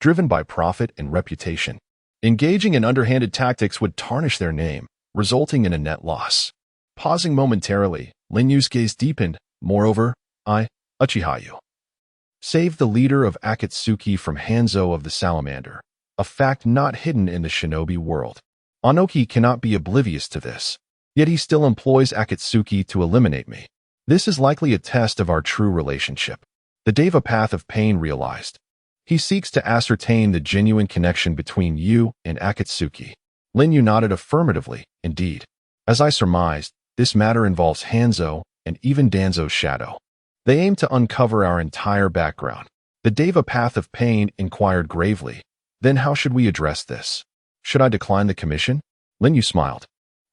[SPEAKER 1] driven by profit and reputation. Engaging in underhanded tactics would tarnish their name, resulting in a net loss. Pausing momentarily, Lin Yu's gaze deepened. Moreover, Uchihayu, saved the leader of Akatsuki from Hanzo of the Salamander, a fact not hidden in the shinobi world. Anoki cannot be oblivious to this, yet he still employs Akatsuki to eliminate me. This is likely a test of our true relationship. The Deva path of Pain realized. He seeks to ascertain the genuine connection between you and Akatsuki. Lin Yu nodded affirmatively. Indeed. As I surmised, this matter involves Hanzo and even Danzo's shadow. They aim to uncover our entire background. The Deva path of Pain inquired gravely. Then how should we address this? Should I decline the commission? Lin Yu smiled.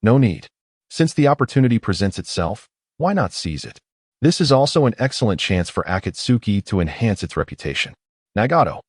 [SPEAKER 1] No need. Since the opportunity presents itself, why not seize it? This is also an excellent chance for Akatsuki to enhance its reputation. Nagato,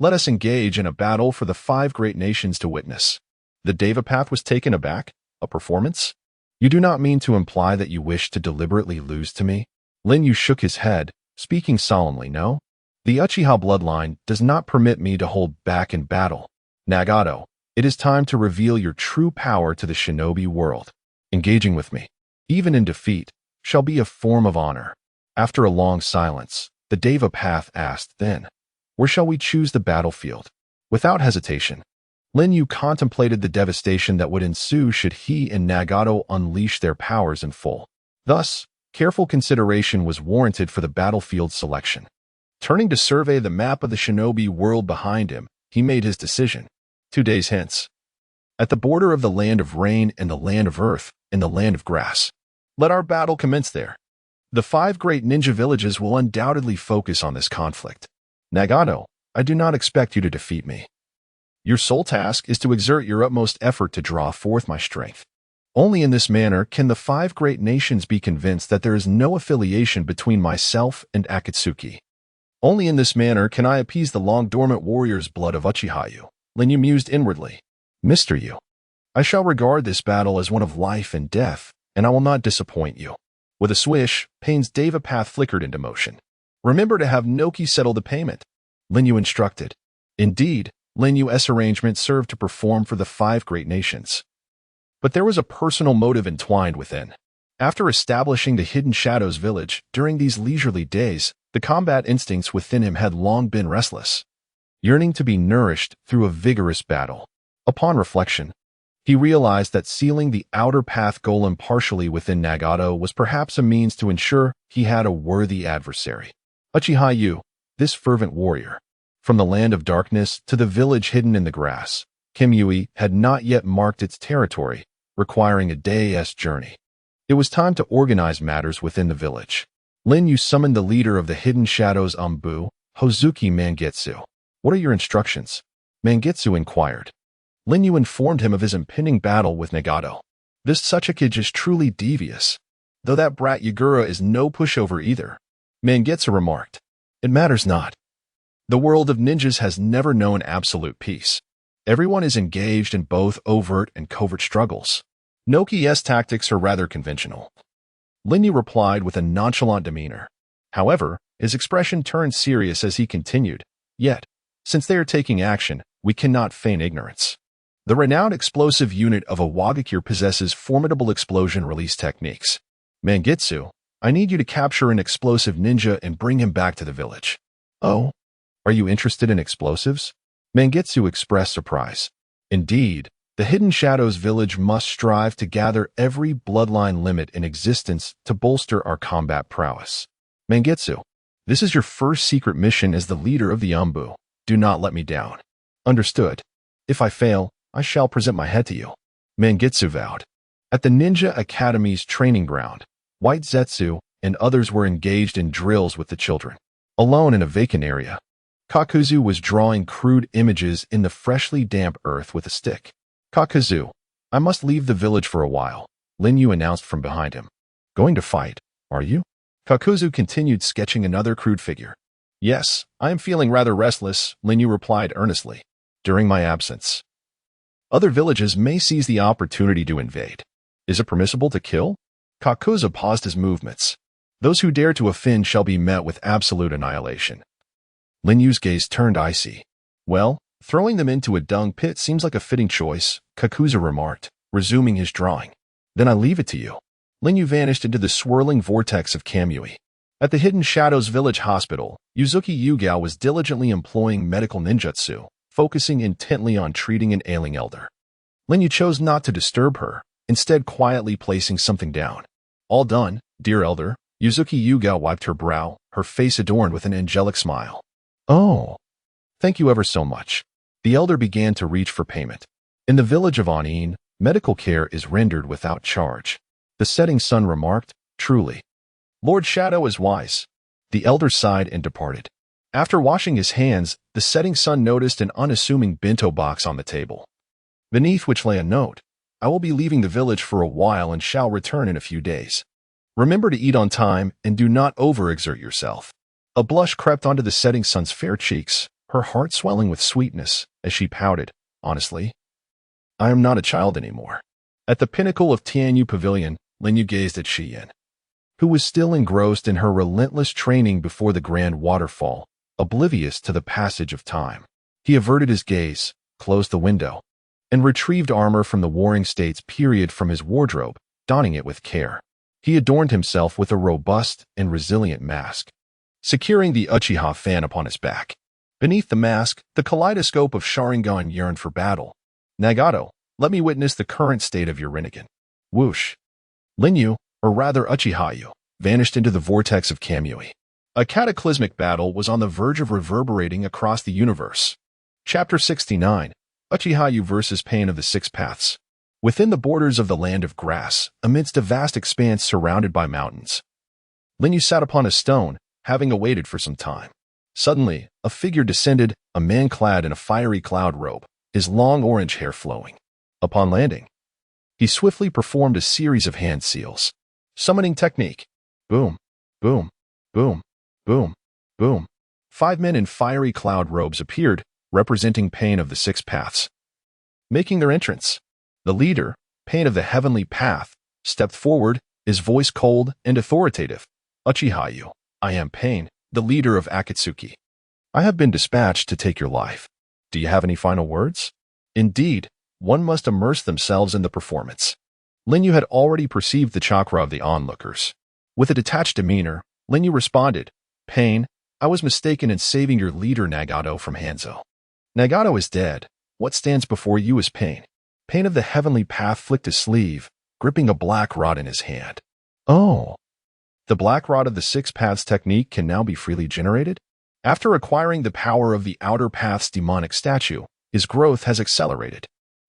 [SPEAKER 1] let us engage in a battle for the 5 great nations to witness. The Deva path was taken aback. A performance? You do not mean to imply that you wish to deliberately lose to me? Lin Yu shook his head, speaking solemnly. No. The Uchiha bloodline does not permit me to hold back in battle. Nagato, it is time to reveal your true power to the shinobi world. Engaging with me, even in defeat, shall be a form of honor. After a long silence, the Deva path asked, then, where shall we choose the battlefield? Without hesitation, Lin Yu contemplated the devastation that would ensue should he and Nagato unleash their powers in full. Thus, careful consideration was warranted for the battlefield selection. Turning to survey the map of the shinobi world behind him, he made his decision. 2 days hence, at the border of the land of rain and the land of earth and the land of grass, let our battle commence there. The 5 great ninja villages will undoubtedly focus on this conflict. Nagato, I do not expect you to defeat me. Your sole task is to exert your utmost effort to draw forth my strength. Only in this manner can the 5 great nations be convinced that there is no affiliation between myself and Akatsuki. Only in this manner can I appease the long-dormant warrior's blood of Uchihayu. Lin Yu mused inwardly. Mr. Yu, I shall regard this battle as one of life and death, and I will not disappoint you. With a swish, Pain's Deva path flickered into motion. Remember to have Noki settle the payment, Lin Yu instructed. Indeed, Lin Yu's arrangement served to perform for the 5 great nations. But there was a personal motive entwined within. After establishing the Hidden Shadows village, during these leisurely days, the combat instincts within him had long been restless, yearning to be nourished through a vigorous battle. Upon reflection, he realized that sealing the outer path golem partially within Nagato was perhaps a means to ensure he had a worthy adversary. Uchihayu, this fervent warrior, From the land of darkness to the village hidden in the grass, Kamui had not yet marked its territory, requiring a day's journey. It was time to organize matters within the village. Lin Yu summoned the leader of the Hidden Shadows Ambu, Hozuki Mangetsu. What are your instructions? Mangetsu inquired. Lin Yu informed him of his impending battle with Nagato. This Tsuchikage is truly devious, though that brat Yagura is no pushover either. Mangetsu remarked. It matters not. The world of ninjas has never known absolute peace. Everyone is engaged in both overt and covert struggles. Noki's tactics are rather conventional. Lin Yu replied with a nonchalant demeanor. However, his expression turned serious as he continued. Yet, since they are taking action, we cannot feign ignorance. The renowned explosive unit of Awagakure possesses formidable explosion release techniques. Mangetsu, I need you to capture an explosive ninja and bring him back to the village. Oh? Are you interested in explosives? Mangetsu expressed surprise. Indeed, the Hidden Shadows village must strive to gather every bloodline limit in existence to bolster our combat prowess. Mangetsu, this is your first secret mission as the leader of the Ambu. Do not let me down. Understood. If I fail, I shall present my head to you. Mangetsu vowed. At the Ninja Academy's training ground, White Zetsu and others were engaged in drills with the children. Alone in a vacant area, Kakuzu was drawing crude images in the freshly damp earth with a stick. Kakuzu, I must leave the village for a while, Lin Yu announced from behind him. Going to fight, are you? Kakuzu continued sketching another crude figure. Yes, I am feeling rather restless, Lin Yu replied earnestly. During my absence, other villages may seize the opportunity to invade. Is it permissible to kill? Kakuzu paused his movements. Those who dare to offend shall be met with absolute annihilation. Lin Yu's gaze turned icy. Well, throwing them into a dung pit seems like a fitting choice, Kakuzu remarked, resuming his drawing. Then I leave it to you. Lin Yu vanished into the swirling vortex of Kamui. At the Hidden Shadows Village Hospital, Yuzuki Yugao was diligently employing medical ninjutsu, focusing intently on treating an ailing elder. Lin Yu chose not to disturb her, instead quietly placing something down. All done, dear elder. Yuzuki Yugao wiped her brow, her face adorned with an angelic smile. Oh, thank you ever so much. The elder began to reach for payment. In the village of Onin, medical care is rendered without charge. The setting sun remarked, truly. Lord Shadow is wise. The elder sighed and departed. After washing his hands, the setting sun noticed an unassuming bento box on the table, beneath which lay a note. I will be leaving the village for a while and shall return in a few days. Remember to eat on time and do not overexert yourself. A blush crept onto the setting sun's fair cheeks, her heart swelling with sweetness as she pouted. Honestly, I am not a child anymore. At the pinnacle of Tianyu Pavilion, Lin Yu gazed at Shiyin, who was still engrossed in her relentless training before the grand waterfall, oblivious to the passage of time. He averted his gaze, closed the window, and retrieved armor from the Warring States period from his wardrobe, donning it with care. He adorned himself with a robust and resilient mask, securing the Uchiha fan upon his back. Beneath the mask, the kaleidoscope of Sharingan yearned for battle. Nagato, let me witness the current state of your Rinnegan. Whoosh. Lin Yu, or rather Uchiha-yu, vanished into the vortex of Kamui. A cataclysmic battle was on the verge of reverberating across the universe. Chapter 69, Uchiha-yu versus Pain of the Six Paths. Within the borders of the land of grass, amidst a vast expanse surrounded by mountains, Lin Yu sat upon a stone, having awaited for some time. Suddenly, a figure descended, a man clad in a fiery cloud robe, his long orange hair flowing. Upon landing, he swiftly performed a series of hand seals. Summoning technique. Boom, boom, boom, boom, boom. 5 men in fiery cloud robes appeared, representing Pain of the Six Paths. Making their entrance, the leader, Pain of the Heavenly Path, stepped forward, his voice cold and authoritative. Uchiha-yu, I am Pain, the leader of Akatsuki. I have been dispatched to take your life. Do you have any final words? Indeed, one must immerse themselves in the performance. Lin Yu had already perceived the chakra of the onlookers. With a detached demeanor, Lin Yu responded, Pain, I was mistaken in saving your leader Nagato from Hanzo. Nagato is dead. What stands before you is Pain. Pain of the Heavenly Path flicked his sleeve, gripping a black rod in his hand. Oh. The black rod of the Six Paths technique can now be freely generated? After acquiring the power of the Outer Path's demonic statue, his growth has accelerated.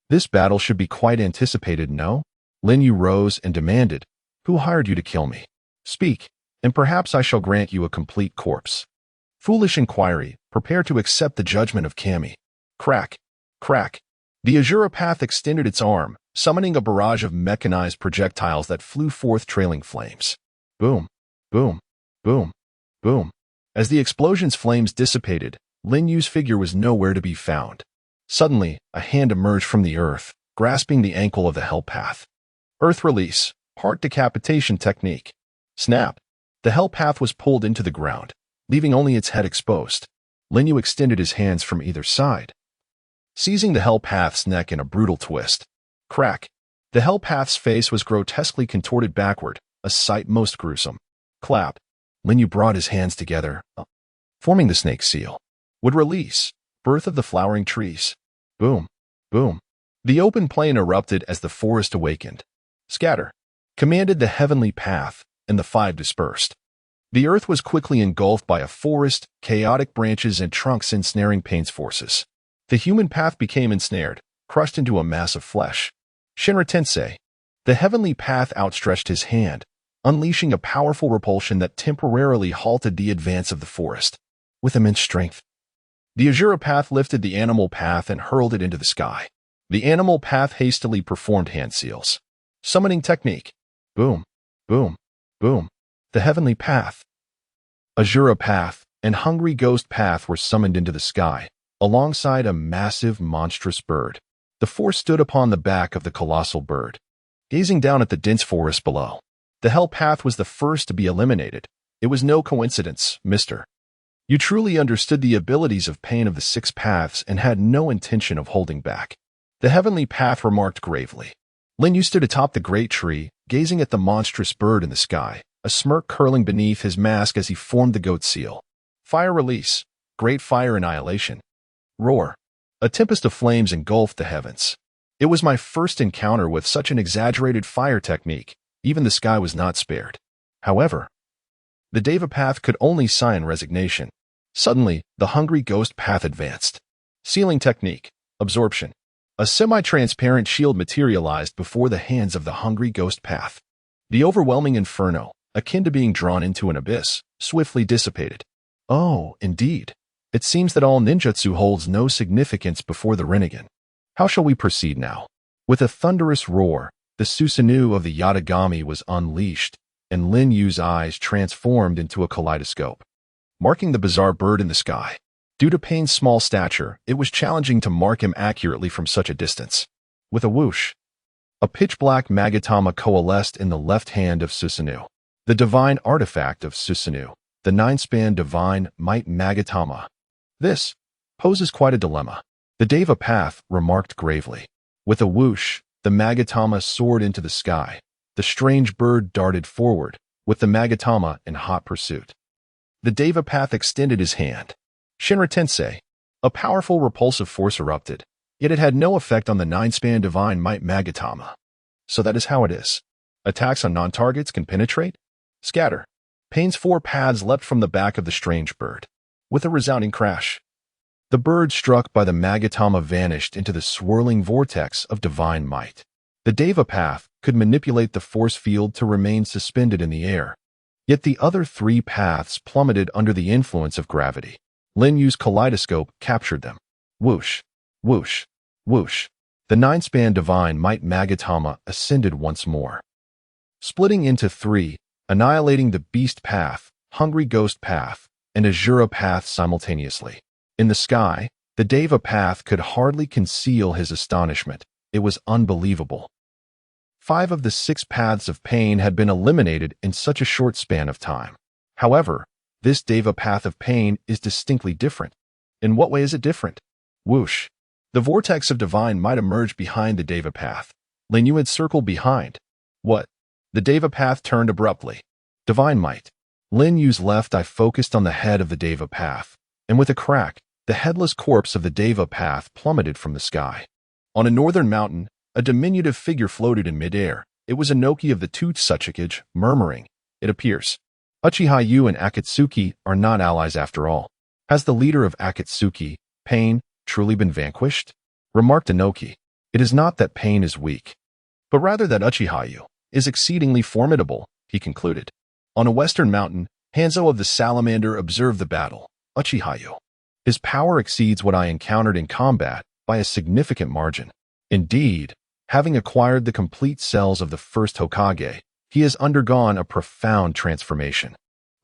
[SPEAKER 1] This battle should be quite anticipated, no? Lin Yu rose and demanded, "Who hired you to kill me? Speak, and perhaps I shall grant you a complete corpse." Foolish inquiry, prepare to accept the judgment of Kamui. Crack, crack. The Azura Path extended its arm, summoning a barrage of mechanized projectiles that flew forth trailing flames. Boom, boom, boom, boom. As the explosion's flames dissipated, Lin Yu's figure was nowhere to be found. Suddenly, a hand emerged from the earth, grasping the ankle of the Hell Path. Earth release, heart decapitation technique. Snap. The Hell Path was pulled into the ground, leaving only its head exposed. Lin Yu extended his hands from either side, seizing the Hell Path's neck in a brutal twist. Crack. The Hell Path's face was grotesquely contorted backward, a sight most gruesome. Clap. Lin Yu brought his hands together, forming the snake seal. Would release. Birth of the flowering trees. Boom. Boom. The open plain erupted as the forest awakened. Scatter. Commanded the heavenly path, and the five dispersed. The earth was quickly engulfed by a forest, chaotic branches and trunks ensnaring Pain's forces. The human path became ensnared, crushed into a mass of flesh. Shinra Tensei. The heavenly path outstretched his hand, unleashing a powerful repulsion that temporarily halted the advance of the forest. With immense strength, the Azura Path lifted the animal path and hurled it into the sky. The animal path hastily performed hand seals. Summoning technique. Boom, boom, boom. The heavenly path, Azura Path, and Hungry Ghost Path were summoned into the sky, alongside a massive, monstrous bird. The four stood upon the back of the colossal bird, gazing down at the dense forest below. The Hell Path was the first to be eliminated. It was no coincidence, mister. You truly understood the abilities of Pain of the Six Paths and had no intention of holding back. The Heavenly Path remarked gravely. Lin Yu stood atop the great tree, gazing at the monstrous bird in the sky, a smirk curling beneath his mask as he formed the goat seal. Fire release. Great fire annihilation. Roar. A tempest of flames engulfed the heavens. It was my first encounter with such an exaggerated fire technique. Even the sky was not spared. However, the Deva Path could only sigh in resignation. Suddenly, the Hungry Ghost Path advanced. Sealing technique. Absorption. A semi-transparent shield materialized before the hands of the Hungry Ghost Path. The overwhelming inferno, akin to being drawn into an abyss, swiftly dissipated. Oh, indeed. It seems that all ninjutsu holds no significance before the Rinnegan. How shall we proceed now? With a thunderous roar, the Susanoo of the Yatagami was unleashed, and Lin Yu's eyes transformed into a kaleidoscope, marking the bizarre bird in the sky. Due to Pain's small stature, it was challenging to mark him accurately from such a distance. With a whoosh, a pitch-black Magatama coalesced in the left hand of Susanoo. The divine artifact of Susanoo, the nine-span divine might Magatama. This poses quite a dilemma. The Deva Path remarked gravely. With a whoosh, the Magatama soared into the sky. The strange bird darted forward, with the Magatama in hot pursuit. The Deva Path extended his hand. Shinra Tensei. A powerful repulsive force erupted, yet it had no effect on the nine-span divine might Magatama. So that is how it is. Attacks on non-targets can penetrate? Scatter. Pain's four paths leapt from the back of the strange bird. With a resounding crash, the bird struck by the Magatama vanished into the swirling vortex of divine might. The Deva Path could manipulate the force field to remain suspended in the air. Yet the other three paths plummeted under the influence of gravity. Lin Yu's kaleidoscope captured them. Whoosh, whoosh, whoosh. The nine-span divine might Magatama ascended once more, splitting into three, annihilating the Beast Path, Hungry Ghost Path, and Azura Path simultaneously. In the sky, the Deva Path could hardly conceal his astonishment. It was unbelievable. 5 of the 6 paths of pain had been eliminated in such a short span of time. However, this Deva Path of pain is distinctly different. In what way is it different? Whoosh. The vortex of divine might emerge behind the Deva Path. Lin Yu had circled behind. What? The Deva Path turned abruptly. Divine might. Lin Yu's left eye focused on the head of the Deva Path, and with a crack, the headless corpse of the Deva Path plummeted from the sky. On a northern mountain, a diminutive figure floated in midair. It was Inoki of the Tooth-Suchikage, murmuring, "It appears Uchiha Yu and Akatsuki are not allies after all. Has the leader of Akatsuki, Pain, truly been vanquished? Remarked Inoki. It is not that Pain is weak, but rather that Uchihayu is exceedingly formidable, he concluded. On a western mountain, Hanzo of the Salamander observed the battle. Uchihayu. His power exceeds what I encountered in combat by a significant margin. Indeed, having acquired the complete cells of the first Hokage, he has undergone a profound transformation.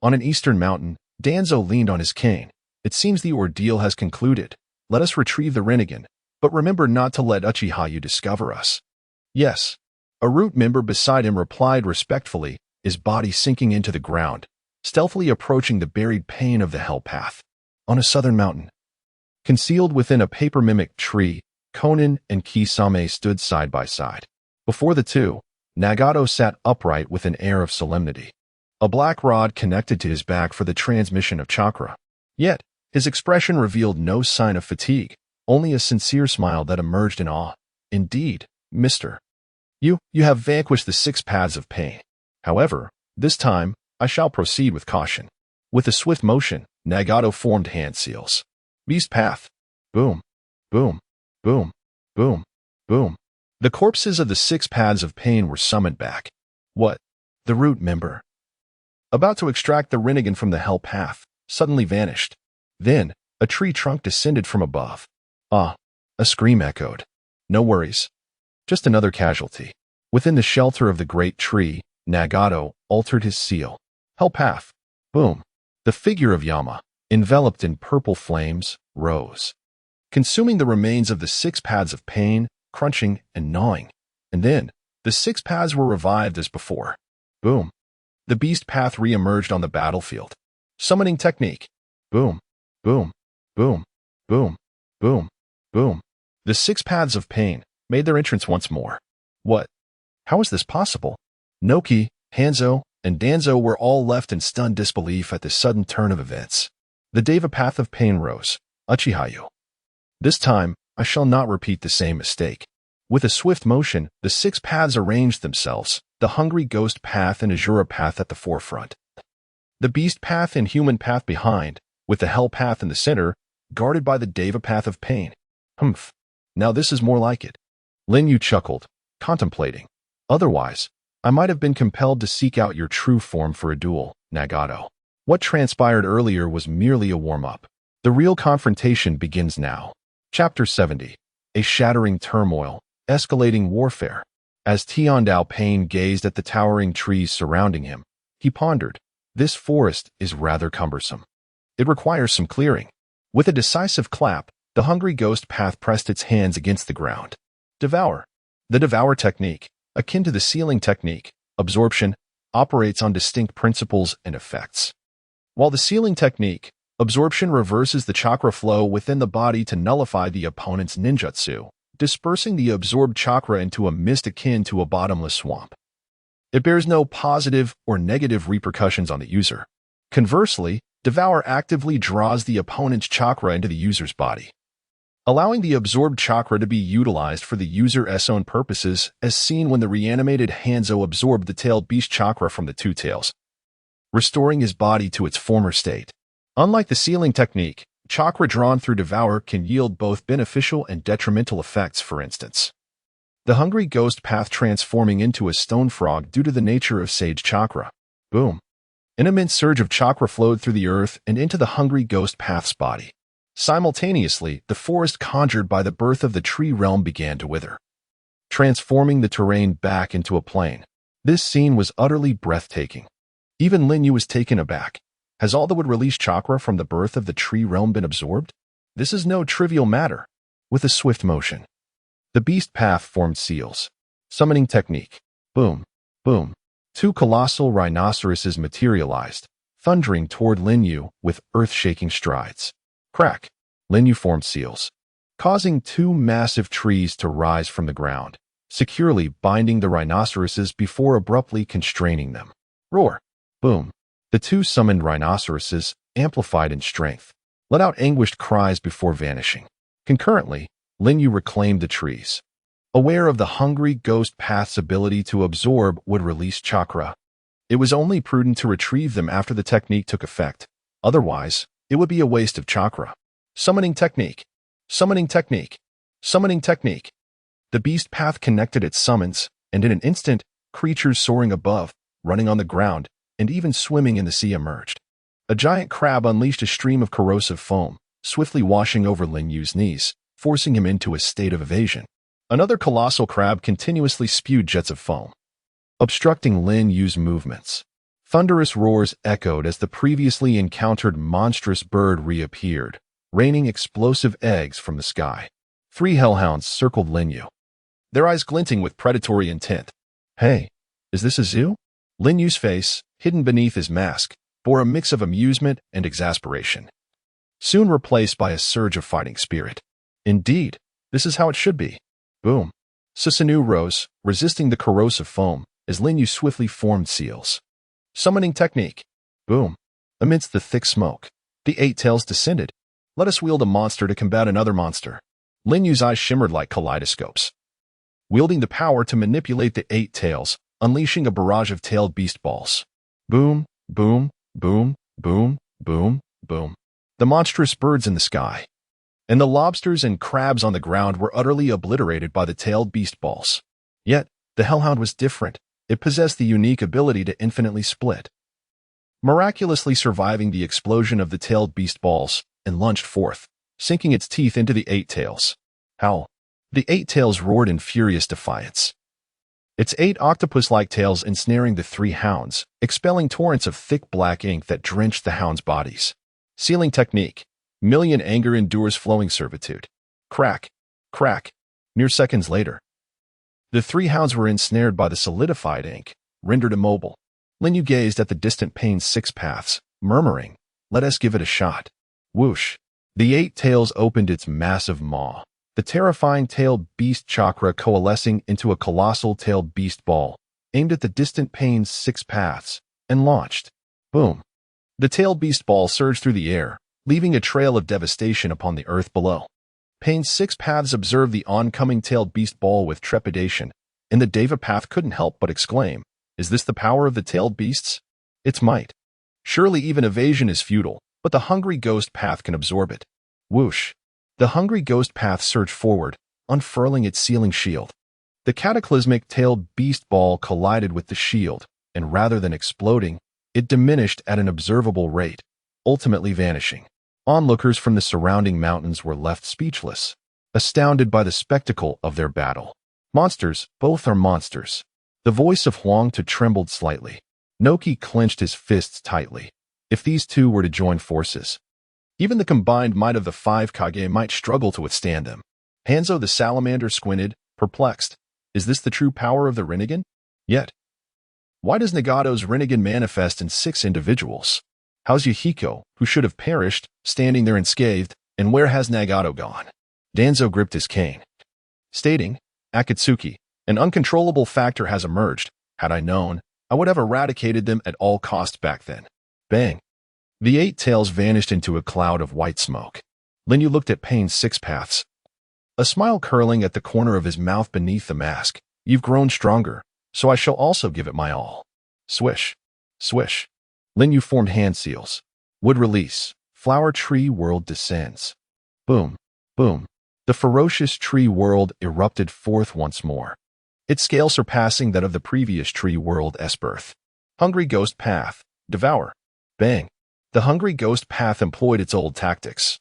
[SPEAKER 1] On an eastern mountain, Danzo leaned on his cane. It seems the ordeal has concluded. Let us retrieve the Rinnegan, but remember not to let Uchihayu discover us. Yes. A root member beside him replied respectfully, his body sinking into the ground, stealthily approaching the buried Pain of the Hell Path. On a southern mountain, concealed within a paper-mimic tree, Konan and Kisame stood side by side. Before the two, Nagato sat upright with an air of solemnity. A black rod connected to his back for the transmission of chakra. Yet, his expression revealed no sign of fatigue, only a sincere smile that emerged in awe. Indeed, Mr. You have vanquished the 6 paths of pain. However, this time, I shall proceed with caution. With a swift motion, Nagato formed hand seals. Beast path. Boom. Boom. Boom. Boom. Boom. The corpses of the 6 paths of pain were summoned back. What? The root member, about to extract the Rinnegan from the Hell Path, suddenly vanished. Then, a tree trunk descended from above. Ah, a scream echoed. No worries. Just another casualty. Within the shelter of the great tree, Nagato altered his seal. Hell Path. Boom. The figure of Yama, enveloped in purple flames, rose, consuming the remains of the 6 paths of pain, crunching and gnawing. And then, the 6 paths were revived as before. Boom. The beast path re-emerged on the battlefield. Summoning technique. Boom. Boom. Boom. Boom. Boom. Boom. The 6 paths of pain made their entrance once more. What? How is this possible? Noki, Hanzo, and Danzo were all left in stunned disbelief at this sudden turn of events. The Deva path of pain rose. Uchihayu. This time, I shall not repeat the same mistake. With a swift motion, the 6 paths arranged themselves, the Hungry Ghost path and Azura path at the forefront, the Beast path and Human path behind, with the Hell path in the center, guarded by the Deva path of pain. Humph. Now this is more like it. Lin Yu chuckled, contemplating. Otherwise, I might have been compelled to seek out your true form for a duel, Nagato. What transpired earlier was merely a warm-up. The real confrontation begins now. Chapter 70. A shattering turmoil, escalating warfare. As Tiandao Pain gazed at the towering trees surrounding him, he pondered, this forest is rather cumbersome. It requires some clearing. With a decisive clap, the Hungry Ghost path pressed its hands against the ground. Devour. The Devour technique, akin to the sealing technique, absorption, operates on distinct principles and effects. While the sealing technique, absorption reverses the chakra flow within the body to nullify the opponent's ninjutsu, dispersing the absorbed chakra into a mist akin to a bottomless swamp. It bears no positive or negative repercussions on the user. Conversely, Devour actively draws the opponent's chakra into the user's body, allowing the absorbed chakra to be utilized for the user's own purposes, as seen when the reanimated Hanzo absorbed the tailed beast chakra from the 2 tails, restoring his body to its former state. Unlike the sealing technique, chakra drawn through Devour can yield both beneficial and detrimental effects. For instance, the Hungry Ghost path transforming into a stone frog due to the nature of Sage chakra. Boom. An immense surge of chakra flowed through the earth and into the Hungry Ghost path's body. Simultaneously, the forest conjured by the birth of the tree realm began to wither, transforming the terrain back into a plain. This scene was utterly breathtaking. Even Lin Yu was taken aback. Has all that would release chakra from the birth of the tree realm been absorbed? This is no trivial matter. With a swift motion, the beast path formed seals. Summoning technique. Boom. Boom. 2 colossal rhinoceroses materialized, thundering toward Lin Yu with earth-shaking strides. Crack. Lin Yu formed seals, causing 2 massive trees to rise from the ground, securely binding the rhinoceroses before abruptly constraining them. Roar. Boom. The 2 summoned rhinoceroses, amplified in strength, let out anguished cries before vanishing. Concurrently, Lin Yu reclaimed the trees. Aware of the Hungry Ghost path's ability to absorb would release chakra, it was only prudent to retrieve them after the technique took effect. Otherwise, It would be a waste of chakra. Summoning technique. Summoning technique. Summoning technique. The beast path connected its summons, and in an instant, creatures soaring above, running on the ground, and even swimming in the sea emerged. A giant crab unleashed a stream of corrosive foam, swiftly washing over Lin Yu's knees, forcing him into a state of evasion. Another colossal crab continuously spewed jets of foam, obstructing Lin Yu's movements. Thunderous roars echoed as the previously encountered monstrous bird reappeared, raining explosive eggs from the sky. 3 hellhounds circled Lin Yu, their eyes glinting with predatory intent. Hey, is this a zoo? Lin Yu's face, hidden beneath his mask, bore a mix of amusement and exasperation, soon replaced by a surge of fighting spirit. Indeed, this is how it should be. Boom. Susanoo rose, resisting the corrosive foam, as Lin Yu swiftly formed seals. Summoning technique. Boom. Amidst the thick smoke, the 8 tails descended. Let us wield a monster to combat another monster. Lin Yu's eyes shimmered like kaleidoscopes, wielding the power to manipulate the 8 tails, unleashing a barrage of tailed beast balls. Boom, boom, boom, boom, boom, boom. The monstrous birds in the sky, and the lobsters and crabs on the ground were utterly obliterated by the tailed beast balls. Yet, the hellhound was different. It possessed the unique ability to infinitely split, miraculously surviving the explosion of the tailed beast balls, and lunged forth, sinking its teeth into the 8 tails. Howl. The 8 tails roared in furious defiance, its 8 octopus-like tails ensnaring the 3 hounds, expelling torrents of thick black ink that drenched the hounds' bodies. Sealing technique. Million anger endures flowing servitude. Crack. Crack. Mere seconds later, the 3 hounds were ensnared by the solidified ink, rendered immobile. Lin Yu gazed at the distant pane's 6 paths, murmuring, "Let us give it a shot." Whoosh. The 8 tails opened its massive maw, the terrifying tailed beast chakra coalescing into a colossal tailed beast ball, aimed at the distant pane's 6 paths, and launched. Boom. The tailed beast ball surged through the air, leaving a trail of devastation upon the earth below. Pane's 6 paths observed the oncoming tailed beast ball with trepidation, and the Deva path couldn't help but exclaim, "Is this the power of the tailed beasts? Its might. Surely even evasion is futile, but the hungry ghost path can absorb it." Whoosh. The hungry ghost path surged forward, unfurling its sealing shield. The cataclysmic tailed beast ball collided with the shield, and rather than exploding, it diminished at an observable rate, ultimately vanishing. Onlookers from the surrounding mountains were left speechless, astounded by the spectacle of their battle. Monsters, both are monsters. The voice of Huang Tu trembled slightly. Noki clenched his fists tightly. If these two were to join forces, even the combined might of the 5 Kage might struggle to withstand them. Hanzo the salamander squinted, perplexed. Is this the true power of the Rinnegan? Yet, why does Nagato's Rinnegan manifest in 6 individuals? How's Yahiko, who should have perished, standing there unscathed, and where has Nagato gone? Danzo gripped his cane, stating, "Akatsuki, an uncontrollable factor has emerged. Had I known, I would have eradicated them at all costs back then." Bang. The 8 tails vanished into a cloud of white smoke. Lin Yu looked at Pain's 6 paths, a smile curling at the corner of his mouth beneath the mask. "You've grown stronger, so I shall also give it my all." Swish. Swish. Lin Yu formed hand seals. Wood release. Flower tree world descends. Boom. Boom. The ferocious tree world erupted forth once more, its scale surpassing that of the previous tree world's birth. Hungry ghost path. Devour. Bang. The hungry ghost path employed its old tactics,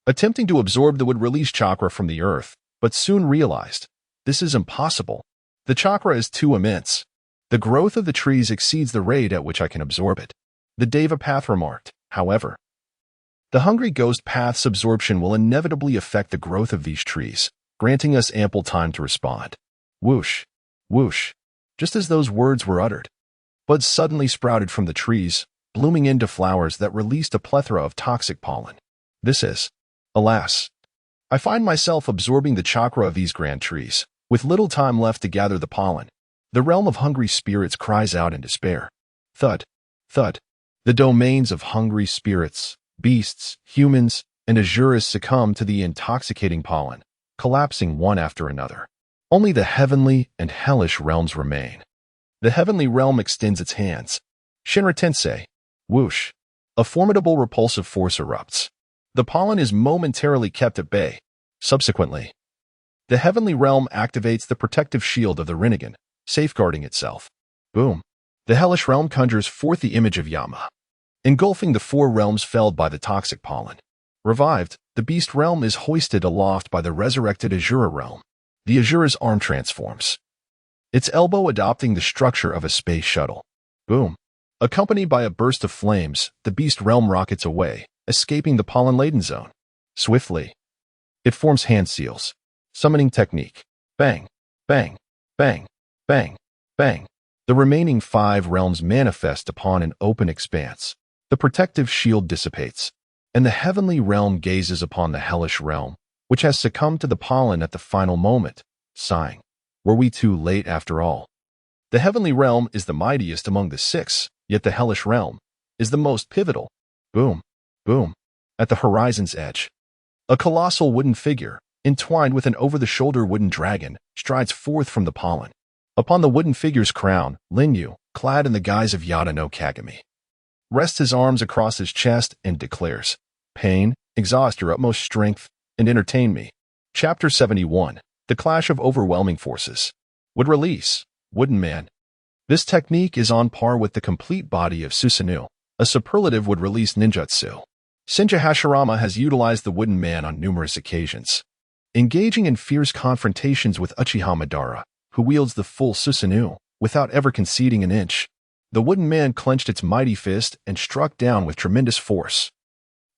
[SPEAKER 1] attempting to absorb the wood release chakra from the earth, but soon realized, this is impossible. The chakra is too immense. The growth of the trees exceeds the rate at which I can absorb it. The Deva path remarked, however, the hungry ghost path's absorption will inevitably affect the growth of these trees, granting us ample time to respond. Whoosh. Whoosh. Just as those words were uttered, buds suddenly sprouted from the trees, blooming into flowers that released a plethora of toxic pollen. This is, alas, I find myself absorbing the chakra of these grand trees, with little time left to gather the pollen. The realm of hungry spirits cries out in despair. Thud. Thud. The domains of hungry spirits, beasts, humans, and Azuras succumb to the intoxicating pollen, collapsing one after another. Only the heavenly and hellish realms remain. The heavenly realm extends its hands. Shinra Tensei. Whoosh. A formidable repulsive force erupts. The pollen is momentarily kept at bay. Subsequently, the heavenly realm activates the protective shield of the Rinnegan, safeguarding itself. Boom. The hellish realm conjures forth the image of Yama, engulfing the four realms felled by the toxic pollen. Revived, the beast realm is hoisted aloft by the resurrected Azura realm. The Azura's arm transforms, its elbow adopting the structure of a space shuttle. Boom. Accompanied by a burst of flames, the beast realm rockets away, escaping the pollen-laden zone. Swiftly, it forms hand seals. Summoning technique. Bang, bang, bang, bang, bang. The remaining 5 realms manifest upon an open expanse. The protective shield dissipates, and the heavenly realm gazes upon the hellish realm, which has succumbed to the pollen at the final moment, sighing, "Were we too late after all?" The heavenly realm is the mightiest among the 6, yet the hellish realm is the most pivotal. Boom, boom. At the horizon's edge, a colossal wooden figure, entwined with an over-the-shoulder wooden dragon, strides forth from the pollen. Upon the wooden figure's crown, Linyu, clad in the guise of Yada no Kagami, rests his arms across his chest and declares, "Pain, exhaust your utmost strength, and entertain me." Chapter 71. The Clash of Overwhelming Forces. Would release. Wooden Man. This technique is on par with the complete body of Susanoo, a superlative would-release ninjutsu. Shinja Hashirama has utilized the Wooden Man on numerous occasions, engaging in fierce confrontations with Uchiha Madara, who wields the full Susanoo, without ever conceding an inch. The Wooden Man clenched its mighty fist and struck down with tremendous force.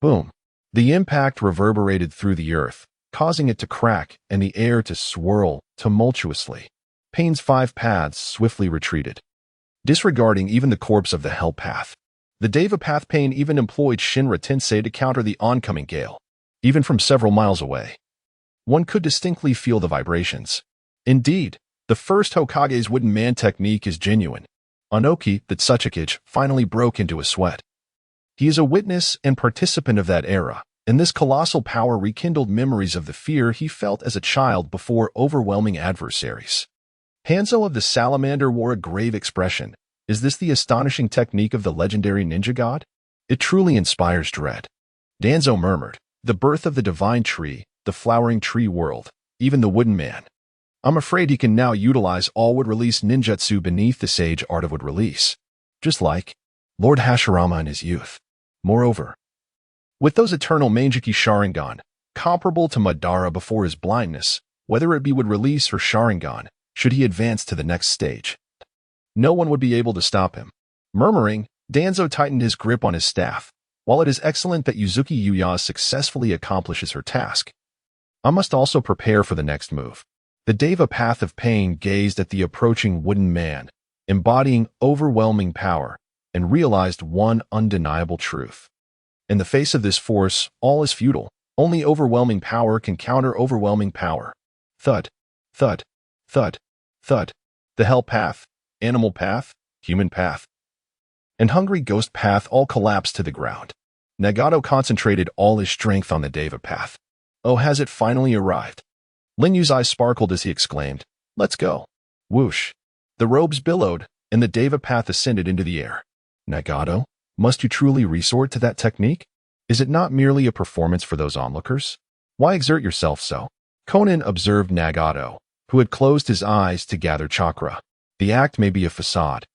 [SPEAKER 1] Boom. The impact reverberated through the earth, causing it to crack and the air to swirl tumultuously. Pain's 5 paths swiftly retreated, disregarding even the corpse of the Hell Path. The Deva Path Pain even employed Shinra Tensei to counter the oncoming gale, even from several miles away. One could distinctly feel the vibrations. Indeed, the first Hokage's Wooden Man technique is genuine. Onoki, the Tsuchikage, finally broke into a sweat. He is a witness and participant of that era, and this colossal power rekindled memories of the fear he felt as a child before overwhelming adversaries. Hanzo of the Salamander wore a grave expression. Is this the astonishing technique of the legendary ninja god? It truly inspires dread. Danzo murmured, "The birth of the divine tree, the flowering tree world, even the Wooden Man. I'm afraid he can now utilize all would-release ninjutsu beneath the sage art of would-release, just like Lord Hashirama in his youth. Moreover, with those eternal Mangeki Sharingan, comparable to Madara before his blindness, whether it be would-release or Sharingan, should he advance to the next stage, no one would be able to stop him." Murmuring, Danzo tightened his grip on his staff. While it is excellent that Yuzuki Yuya successfully accomplishes her task, I must also prepare for the next move. The Deva Path of Pain gazed at the approaching Wooden Man, embodying overwhelming power, and realized one undeniable truth. In the face of this force, all is futile. Only overwhelming power can counter overwhelming power. Thud, thud, thud, thud. The Hell Path, Animal Path, Human Path, and Hungry Ghost Path all collapsed to the ground. Nagato concentrated all his strength on the Deva Path. Oh, has it finally arrived? Linyu's eyes sparkled as he exclaimed, "Let's go." Whoosh. The robes billowed, and the Deva Path ascended into the air. Nagato, must you truly resort to that technique? Is it not merely a performance for those onlookers? Why exert yourself so? Conan observed Nagato, who had closed his eyes to gather chakra. The act may be a facade,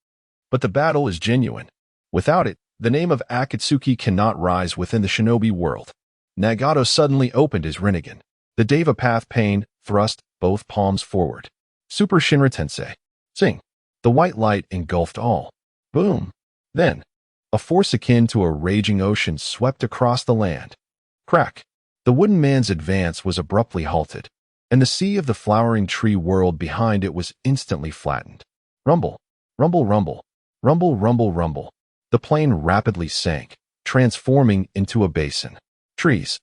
[SPEAKER 1] but the battle is genuine. Without it, the name of Akatsuki cannot rise within the shinobi world. Nagato suddenly opened his Rinnegan. The Deva Path Pain thrust both palms forward. Super Shinra Tensei. Sing. The white light engulfed all. Boom. Then, a force akin to a raging ocean swept across the land. Crack. The Wooden Man's advance was abruptly halted, and the sea of the flowering tree world behind it was instantly flattened. Rumble. Rumble, rumble. Rumble, rumble, rumble. The plain rapidly sank, transforming into a basin. Trees,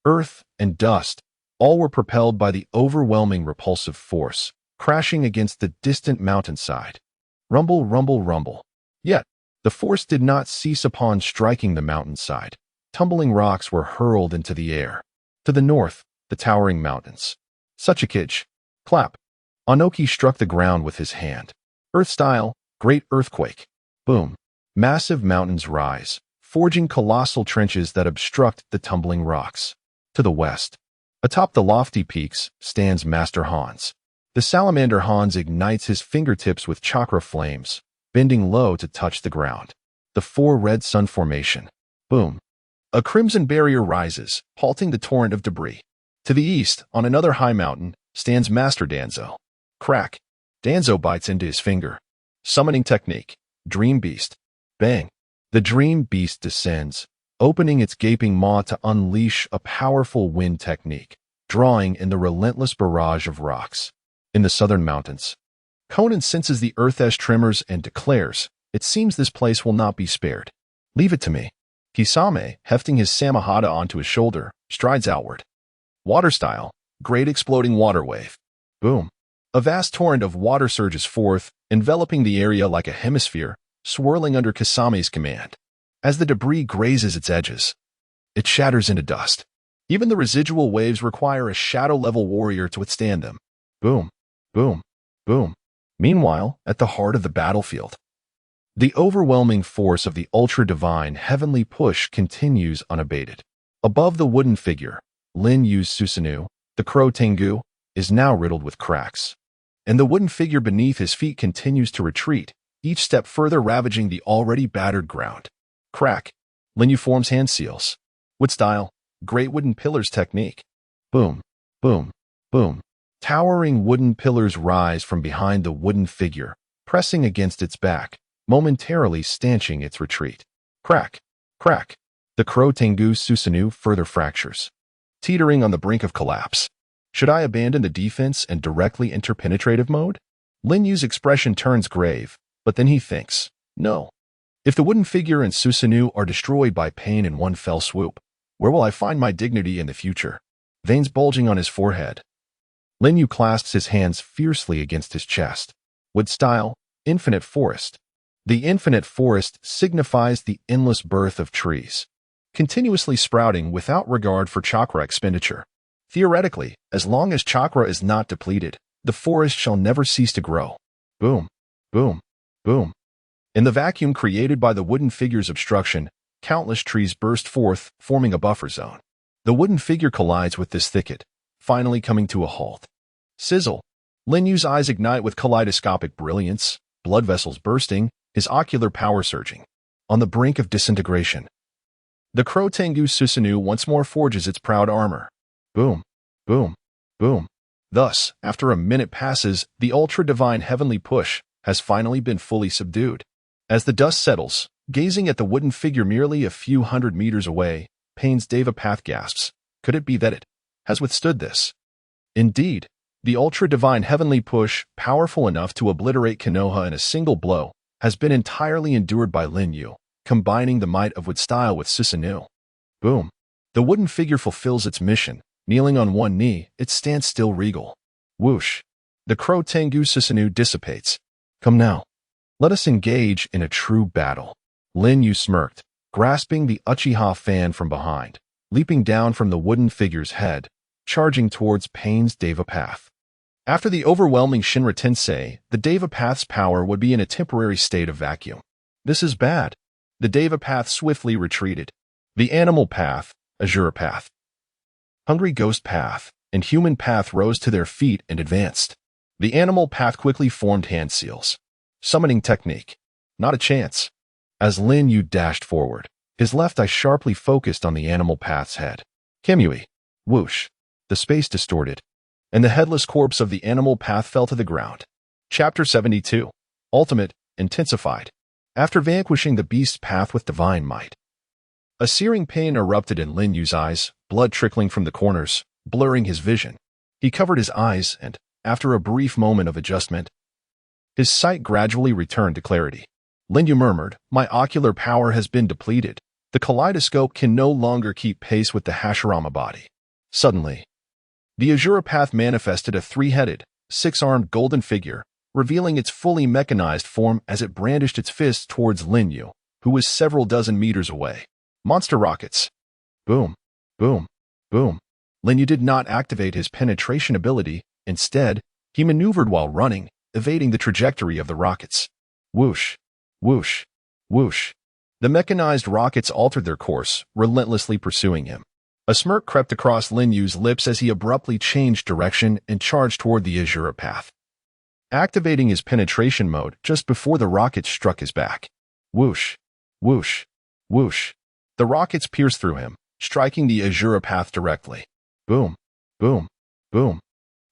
[SPEAKER 1] earth, and dust, all were propelled by the overwhelming repulsive force, crashing against the distant mountainside. Rumble, rumble, rumble. Yet, the force did not cease upon striking the mountainside. Tumbling rocks were hurled into the air. To the north, the towering mountains. Tsuchikage. Clap. Onoki struck the ground with his hand. Earth style, great earthquake. Boom. Massive mountains rise, forging colossal trenches that obstruct the tumbling rocks. To the west, atop the lofty peaks, stands Master Hans. The salamander Hans ignites his fingertips with chakra flames, bending low to touch the ground. The four red sun formation. Boom. A crimson barrier rises, halting the torrent of debris. To the east, on another high mountain, stands Master Danzo. Crack. Danzo bites into his finger. Summoning technique. Dream Beast. Bang. The Dream Beast descends, opening its gaping maw to unleash a powerful wind technique, drawing in the relentless barrage of rocks. In the southern mountains, Conan senses the earth-ash tremors and declares, "It seems this place will not be spared. Leave it to me." Kisame, hefting his samahata onto his shoulder, strides outward. Water style, great exploding water wave. Boom. A vast torrent of water surges forth, enveloping the area like a hemisphere, swirling under Kisame's command. As the debris grazes its edges, it shatters into dust. Even the residual waves require a shadow-level warrior to withstand them. Boom. Boom. Boom. Meanwhile, at the heart of the battlefield, the overwhelming force of the ultra-divine heavenly push continues unabated. Above the wooden figure, Lin Yu's Susanoo, the crow Tengu, is now riddled with cracks. And the wooden figure beneath his feet continues to retreat, each step further ravaging the already battered ground. Crack. Lin Yu forms hand seals. Wood style, great wooden pillars technique. Boom. Boom. Boom. Towering wooden pillars rise from behind the wooden figure, pressing against its back, momentarily stanching its retreat. Crack. Crack. The crow Tengu's Susanoo further fractures, teetering on the brink of collapse. Should I abandon the defense and directly enter penetrative mode? Lin Yu's expression turns grave, but then he thinks, no. If the wooden figure and Susanoo are destroyed by pain in one fell swoop, where will I find my dignity in the future? Veins bulging on his forehead. Lin Yu clasps his hands fiercely against his chest. Wood style, infinite forest. The infinite forest signifies the endless birth of trees, continuously sprouting without regard for chakra expenditure. Theoretically, as long as chakra is not depleted, the forest shall never cease to grow. Boom. Boom. Boom. In the vacuum created by the wooden figure's obstruction, countless trees burst forth, forming a buffer zone. The wooden figure collides with this thicket, finally coming to a halt. Sizzle. Lin Yu's eyes ignite with kaleidoscopic brilliance, blood vessels bursting, his ocular power surging. On the brink of disintegration, the crow Tengu Susanoo once more forges its proud armor. Boom. Boom. Boom. Thus, after a minute passes, the ultra-divine heavenly push has finally been fully subdued. As the dust settles, gazing at the wooden figure merely a few hundred meters away, Pain's Devapath gasps. Could it be that it has withstood this? Indeed, the ultra-divine heavenly push, powerful enough to obliterate Konoha in a single blow, has been entirely endured by Lin Yu, combining the might of wood style with Susanoo. Boom. The wooden figure fulfills its mission. Kneeling on one knee, it stands still regal. Whoosh. The crow Tengu Susanoo dissipates. Come now. Let us engage in a true battle. Lin Yu smirked, grasping the Uchiha fan from behind, leaping down from the wooden figure's head, charging towards Pain's Devapath. After the overwhelming Shinra Tensei, the Devapath's power would be in a temporary state of vacuum. This is bad. The Devapath swiftly retreated. The Animal Path, Azure Path, Hungry Ghost Path, and Human Path rose to their feet and advanced. The Animal Path quickly formed hand seals. Summoning technique. Not a chance. As Lin Yu dashed forward, his left eye sharply focused on the Animal Path's head. Kamui. Whoosh. The space distorted, and the headless corpse of the Animal Path fell to the ground. Chapter 72. Ultimate, intensified. After vanquishing the beast's path with divine might, a searing pain erupted in Lin Yu's eyes, blood trickling from the corners, blurring his vision. He covered his eyes and, after a brief moment of adjustment, his sight gradually returned to clarity. Lin Yu murmured, "My ocular power has been depleted. The kaleidoscope can no longer keep pace with the Hashirama body." Suddenly, the Azure Path manifested a three-headed, six-armed golden figure, revealing its fully mechanized form as it brandished its fist towards Lin Yu, who was several dozen meters away. Monster rockets. Boom. Boom. Boom. Lin Yu did not activate his penetration ability. Instead, he maneuvered while running, evading the trajectory of the rockets. Whoosh. Whoosh. Whoosh. The mechanized rockets altered their course, relentlessly pursuing him. A smirk crept across Lin Yu's lips as he abruptly changed direction and charged toward the Azure path, activating his penetration mode just before the rockets struck his back. Whoosh, whoosh, whoosh. The rockets pierced through him, striking the Azure path directly. Boom, boom, boom.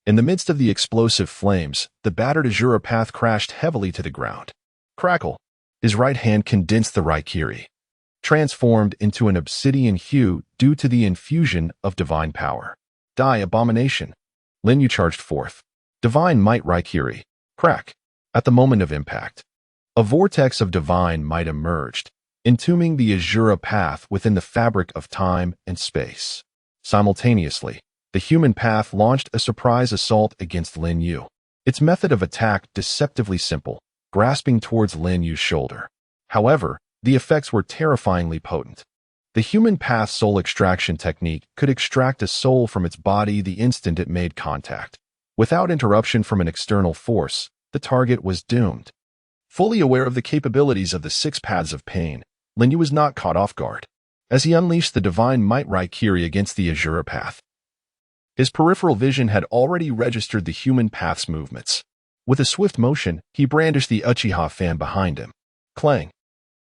[SPEAKER 1] In the midst of the explosive flames, the battered Azure path crashed heavily to the ground. Crackle. His right hand condensed the Raikiri, transformed into an obsidian hue due to the infusion of divine power. Die, abomination. Lin Yu charged forth. Divine might Raikiri. Crack. At the moment of impact, a vortex of divine might emerged, entombing the Azure path within the fabric of time and space. Simultaneously, the human path launched a surprise assault against Lin Yu. Its method of attack deceptively simple, grasping towards Lin Yu's shoulder. However, the effects were terrifyingly potent. The human path soul extraction technique could extract a soul from its body the instant it made contact. Without interruption from an external force, the target was doomed. Fully aware of the capabilities of the 6 paths of pain, Lin Yu was not caught off guard, as he unleashed the divine might Raikiri against the Azure path. His peripheral vision had already registered the human path's movements. With a swift motion, he brandished the Uchiha fan behind him. Clang!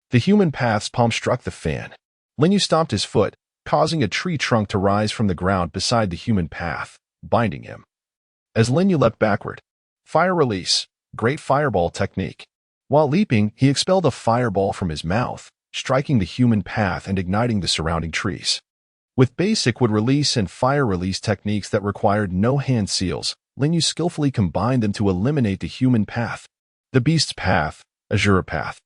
[SPEAKER 1] The human path's palm struck the fan. Lin Yu stomped his foot, causing a tree trunk to rise from the ground beside the human path, binding him. As Lin Yu leapt backward, fire release, great fireball technique. While leaping, he expelled a fireball from his mouth, striking the human path and igniting the surrounding trees. With basic wood release and fire release techniques that required no hand seals, Lin Yu skillfully combined them to eliminate the human path. The beast's path, Azure path,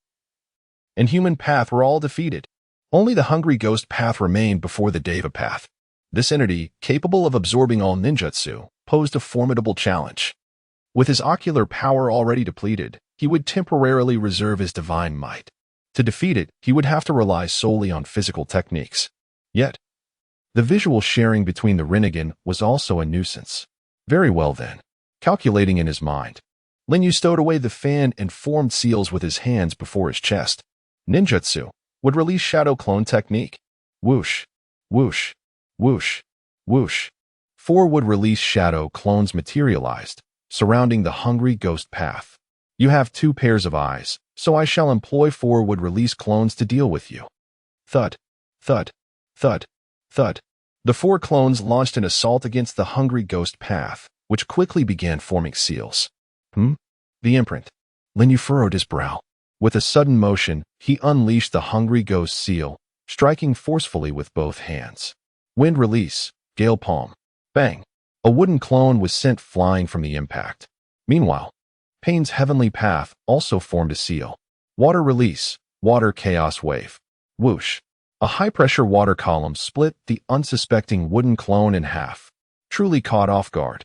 [SPEAKER 1] and human path were all defeated. Only the hungry ghost path remained before the Deva path. This entity, capable of absorbing all ninjutsu, posed a formidable challenge. With his ocular power already depleted, he would temporarily reserve his divine might. To defeat it, he would have to rely solely on physical techniques. Yet, the visual sharing between the Rinnegan was also a nuisance. Very well then. Calculating in his mind, Lin Yu stowed away the fan and formed seals with his hands before his chest. Ninjutsu would release shadow clone technique. Whoosh, whoosh, whoosh, whoosh. 4 would release shadow clones materialized, surrounding the hungry ghost path. You have 2 pairs of eyes, so I shall employ 4 would release clones to deal with you. Thud, thud, thud, thud. The 4 clones launched an assault against the hungry ghost path, which quickly began forming seals. The imprint. Lin Yu furrowed his brow. With a sudden motion, he unleashed the hungry ghost seal, striking forcefully with both hands. Wind release, gale palm. Bang! A wooden clone was sent flying from the impact. Meanwhile, Pain's heavenly path also formed a seal. Water release, water chaos wave. Whoosh! A high-pressure water column split the unsuspecting wooden clone in half. Truly caught off guard,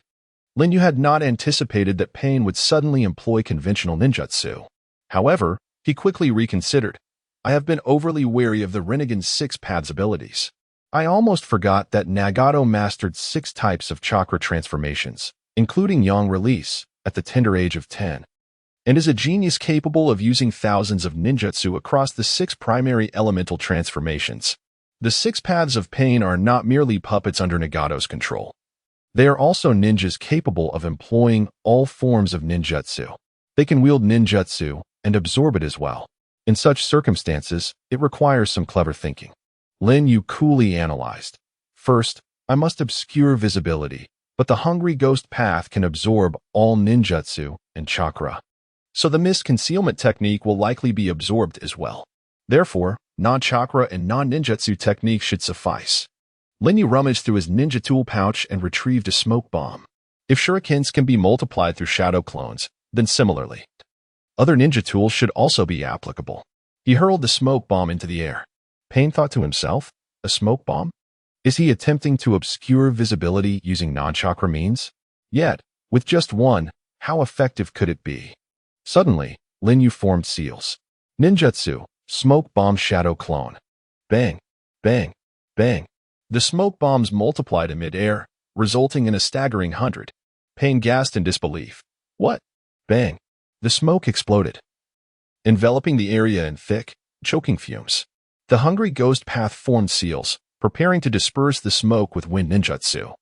[SPEAKER 1] Lin Yu had not anticipated that Pain would suddenly employ conventional ninjutsu. However, he quickly reconsidered. I have been overly wary of the Rinnegan's 6 paths abilities. I almost forgot that Nagato mastered 6 types of chakra transformations, including Yang release, at the tender age of 10, and is a genius capable of using thousands of ninjutsu across the 6 primary elemental transformations. The 6 paths of pain are not merely puppets under Nagato's control. They are also ninjas capable of employing all forms of ninjutsu. They can wield ninjutsu and absorb it as well. In such circumstances, it requires some clever thinking. Lin Yu coolly analyzed. First, I must obscure visibility, but the hungry ghost path can absorb all ninjutsu and chakra. So the mist concealment technique will likely be absorbed as well. Therefore, non-chakra and non-ninjutsu techniques should suffice. Lin Yu rummaged through his ninja tool pouch and retrieved a smoke bomb. If shurikens can be multiplied through shadow clones, then similarly, other ninja tools should also be applicable. He hurled the smoke bomb into the air. Pain thought to himself, a smoke bomb? Is he attempting to obscure visibility using non-chakra means? Yet, with just one, how effective could it be? Suddenly, Lin Yu formed seals. Ninjutsu, smoke bomb shadow clone. Bang, bang, bang. The smoke bombs multiplied in mid-air, resulting in a staggering 100. Pain gasped in disbelief. What? Bang. The smoke exploded, enveloping the area in thick, choking fumes. The hungry ghost path formed seals, preparing to disperse the smoke with wind ninjutsu.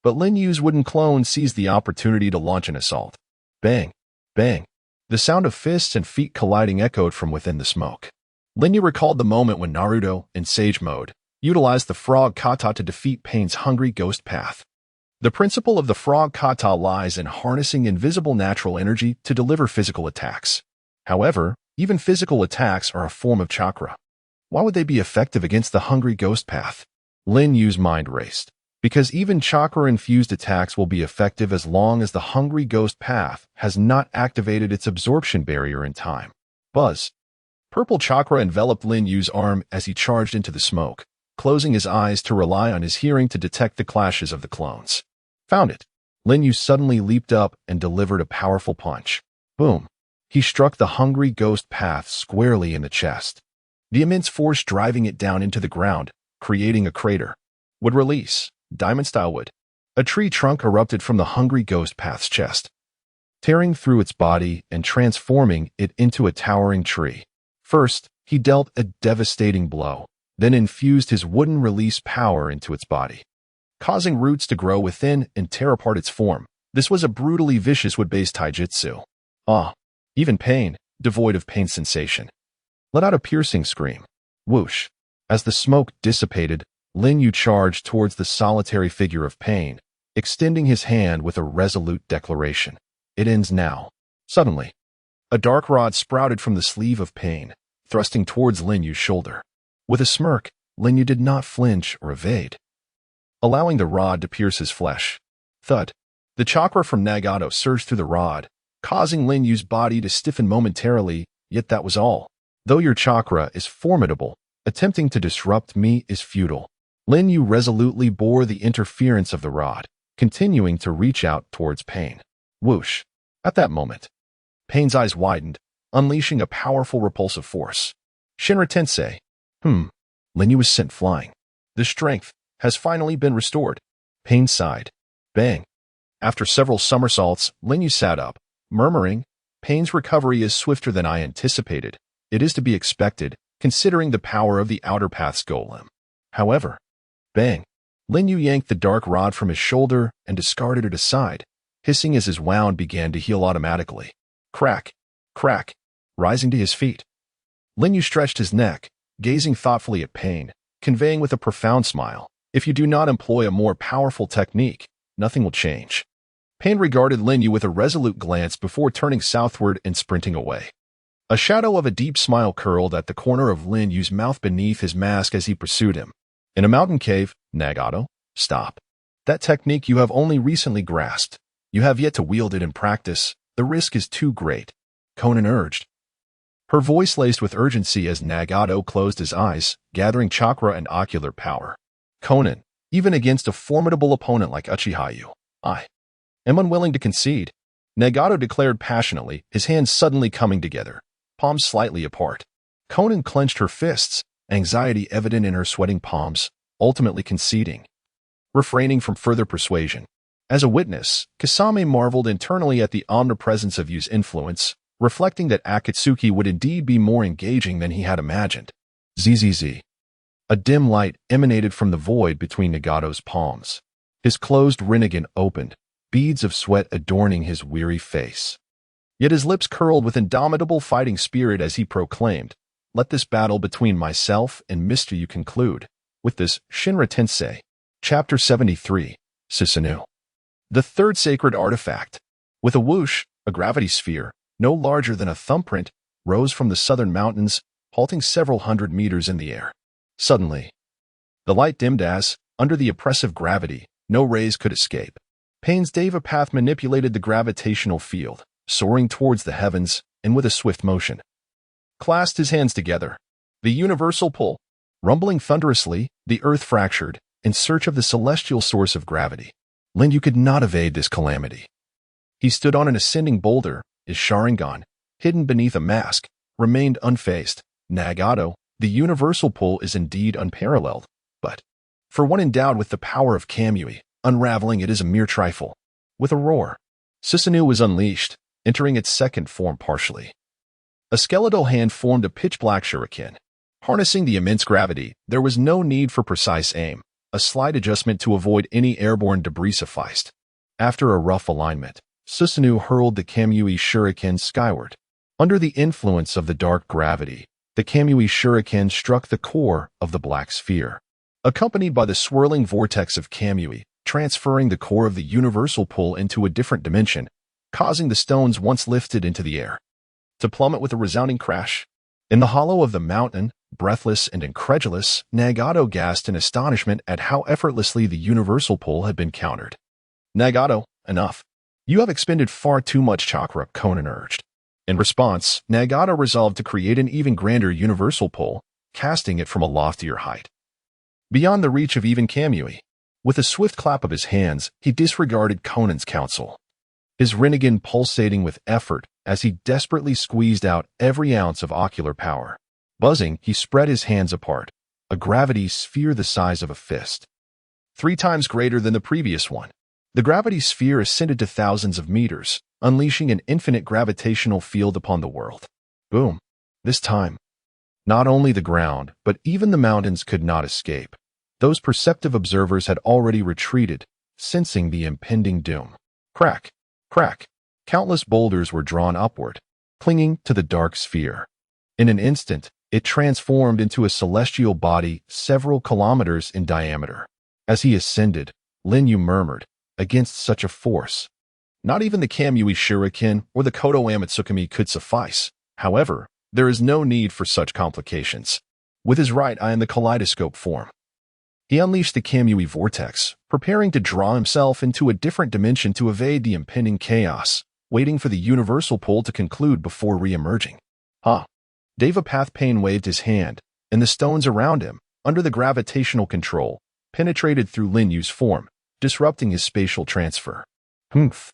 [SPEAKER 1] But Lin Yu's wooden clone seized the opportunity to launch an assault. Bang! Bang! The sound of fists and feet colliding echoed from within the smoke. Lin Yu recalled the moment when Naruto, in Sage Mode, utilized the frog kata to defeat Pain's hungry ghost path. The principle of the frog kata lies in harnessing invisible natural energy to deliver physical attacks. However, even physical attacks are a form of chakra. Why would they be effective against the hungry ghost path? Lin Yu's mind raced. Because even chakra-infused attacks will be effective as long as the hungry ghost path has not activated its absorption barrier in time. Buzz. Purple chakra enveloped Lin Yu's arm as he charged into the smoke, closing his eyes to rely on his hearing to detect the clashes of the clones. Found it. Lin Yu suddenly leaped up and delivered a powerful punch. Boom. He struck the hungry ghost path squarely in the chest. The immense force driving it down into the ground, creating a crater. Would release. Diamond-style wood. A tree trunk erupted from the hungry ghost path's chest, tearing through its body and transforming it into a towering tree. First, he dealt a devastating blow, then infused his wooden release power into its body, causing roots to grow within and tear apart its form. This was a brutally vicious wood-based taijutsu. Even Pain, devoid of pain sensation, let out a piercing scream. Whoosh! As the smoke dissipated, Lin Yu charged towards the solitary figure of Pain, extending his hand with a resolute declaration. It ends now. Suddenly, a dark rod sprouted from the sleeve of Pain, thrusting towards Lin Yu's shoulder. With a smirk, Lin Yu did not flinch or evade, allowing the rod to pierce his flesh. Thud. The chakra from Nagato surged through the rod, causing Lin Yu's body to stiffen momentarily, yet that was all. Though your chakra is formidable, attempting to disrupt me is futile. Lin Yu resolutely bore the interference of the rod, continuing to reach out towards Pain. Whoosh! At that moment, Pain's eyes widened, unleashing a powerful repulsive force. Shinra Tensei. Lin Yu was sent flying. The strength has finally been restored. Pain sighed. Bang! After several somersaults, Lin Yu sat up, murmuring, Pain's recovery is swifter than I anticipated. It is to be expected, considering the power of the Outer Path's golem. However, bang! Lin Yu yanked the dark rod from his shoulder and discarded it aside, hissing as his wound began to heal automatically. Crack! Crack! Rising to his feet, Lin Yu stretched his neck, gazing thoughtfully at Pain, conveying with a profound smile, if you do not employ a more powerful technique, nothing will change. Pain regarded Lin Yu with a resolute glance before turning southward and sprinting away. A shadow of a deep smile curled at the corner of Lin Yu's mouth beneath his mask as he pursued him. In a mountain cave, Nagato, stop. That technique you have only recently grasped. You have yet to wield it in practice. The risk is too great, Conan urged. Her voice laced with urgency as Nagato closed his eyes, gathering chakra and ocular power. Conan, even against a formidable opponent like Uchihayu, I am unwilling to concede, Nagato declared passionately, his hands suddenly coming together, palms slightly apart. Conan clenched her fists, anxiety evident in her sweating palms, ultimately conceding, refraining from further persuasion. As a witness, Kasame marveled internally at the omnipresence of Yu's influence, reflecting that Akatsuki would indeed be more engaging than he had imagined. Zzz. A dim light emanated from the void between Nagato's palms. His closed rinnegan opened, beads of sweat adorning his weary face. Yet his lips curled with indomitable fighting spirit as he proclaimed, let this battle between myself and Mr. Yu conclude. With this, Shinra Tensei. Chapter 73, Susanoo. The third sacred artifact. With a whoosh, a gravity sphere, no larger than a thumbprint, rose from the southern mountains, halting several hundred meters in the air. Suddenly, the light dimmed as, under the oppressive gravity, no rays could escape. Pain's Deva path manipulated the gravitational field, soaring towards the heavens, and with a swift motion, clasped his hands together. The universal pull. Rumbling thunderously, the earth fractured, in search of the celestial source of gravity. Lin Yu could not evade this calamity. He stood on an ascending boulder, his Sharingan, hidden beneath a mask, remained unfazed. Nagato, the universal pull is indeed unparalleled, but, for one endowed with the power of Kamui, unraveling it is a mere trifle. With a roar, Susanoo was unleashed, entering its second form partially. A skeletal hand formed a pitch-black shuriken. Harnessing the immense gravity, there was no need for precise aim. A slight adjustment to avoid any airborne debris sufficed. After a rough alignment, Susanoo hurled the Kamui shuriken skyward. Under the influence of the dark gravity, the Kamui shuriken struck the core of the black sphere, accompanied by the swirling vortex of Kamui, transferring the core of the universal pull into a different dimension, causing the stones once lifted into the air to plummet with a resounding crash. In the hollow of the mountain, breathless and incredulous, Nagato gasped in astonishment at how effortlessly the universal pull had been countered. Nagato, enough. You have expended far too much chakra, Conan urged. In response, Nagato resolved to create an even grander universal pull, casting it from a loftier height, beyond the reach of even Kamui. With a swift clap of his hands, he disregarded Conan's counsel, his Rinnegan pulsating with effort as he desperately squeezed out every ounce of ocular power. Buzzing, he spread his hands apart, a gravity sphere the size of a fist, 3 times greater than the previous one. The gravity sphere ascended to thousands of meters, unleashing an infinite gravitational field upon the world. Boom. This time, not only the ground, but even the mountains could not escape. Those perceptive observers had already retreated, sensing the impending doom. Crack, crack. Countless boulders were drawn upward, clinging to the dark sphere. In an instant, it transformed into a celestial body several kilometers in diameter. As he ascended, Linyu murmured, against such a force, not even the Kamui shuriken or the Kodo Amatsukami could suffice. However, there is no need for such complications. With his right eye in the kaleidoscope form, he unleashed the Kamui vortex, preparing to draw himself into a different dimension to evade the impending chaos, waiting for the universal pull to conclude before re-emerging. Devapath Pain waved his hand, and the stones around him, under the gravitational control, penetrated through Linyu's form, disrupting his spatial transfer. Humph.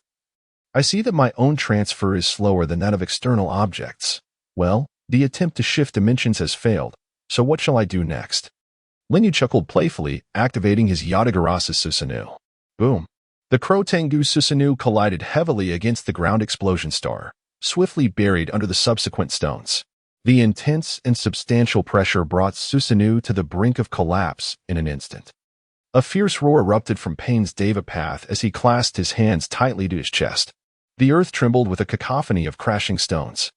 [SPEAKER 1] I see that my own transfer is slower than that of external objects. Well, the attempt to shift dimensions has failed, so what shall I do next? Linyu chuckled playfully, activating his Yatagarasu Susanoo. Boom. The Crotengu Susanoo collided heavily against the ground explosion star, swiftly buried under the subsequent stones. The intense and substantial pressure brought Susanoo to the brink of collapse in an instant. A fierce roar erupted from Pain's Devapath as he clasped his hands tightly to his chest. The earth trembled with a cacophony of crashing stones,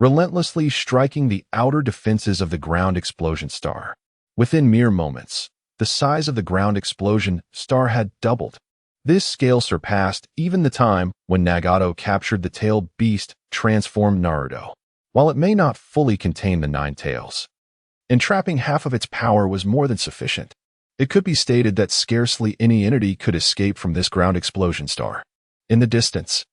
[SPEAKER 1] relentlessly striking the outer defenses of the ground explosion star. Within mere moments, the size of the ground explosion star had doubled. This scale surpassed even the time when Nagato captured the tailed beast transformed Naruto. While it may not fully contain the 9 tails, entrapping half of its power was more than sufficient. It could be stated that scarcely any entity could escape from this ground explosion star. In the distance,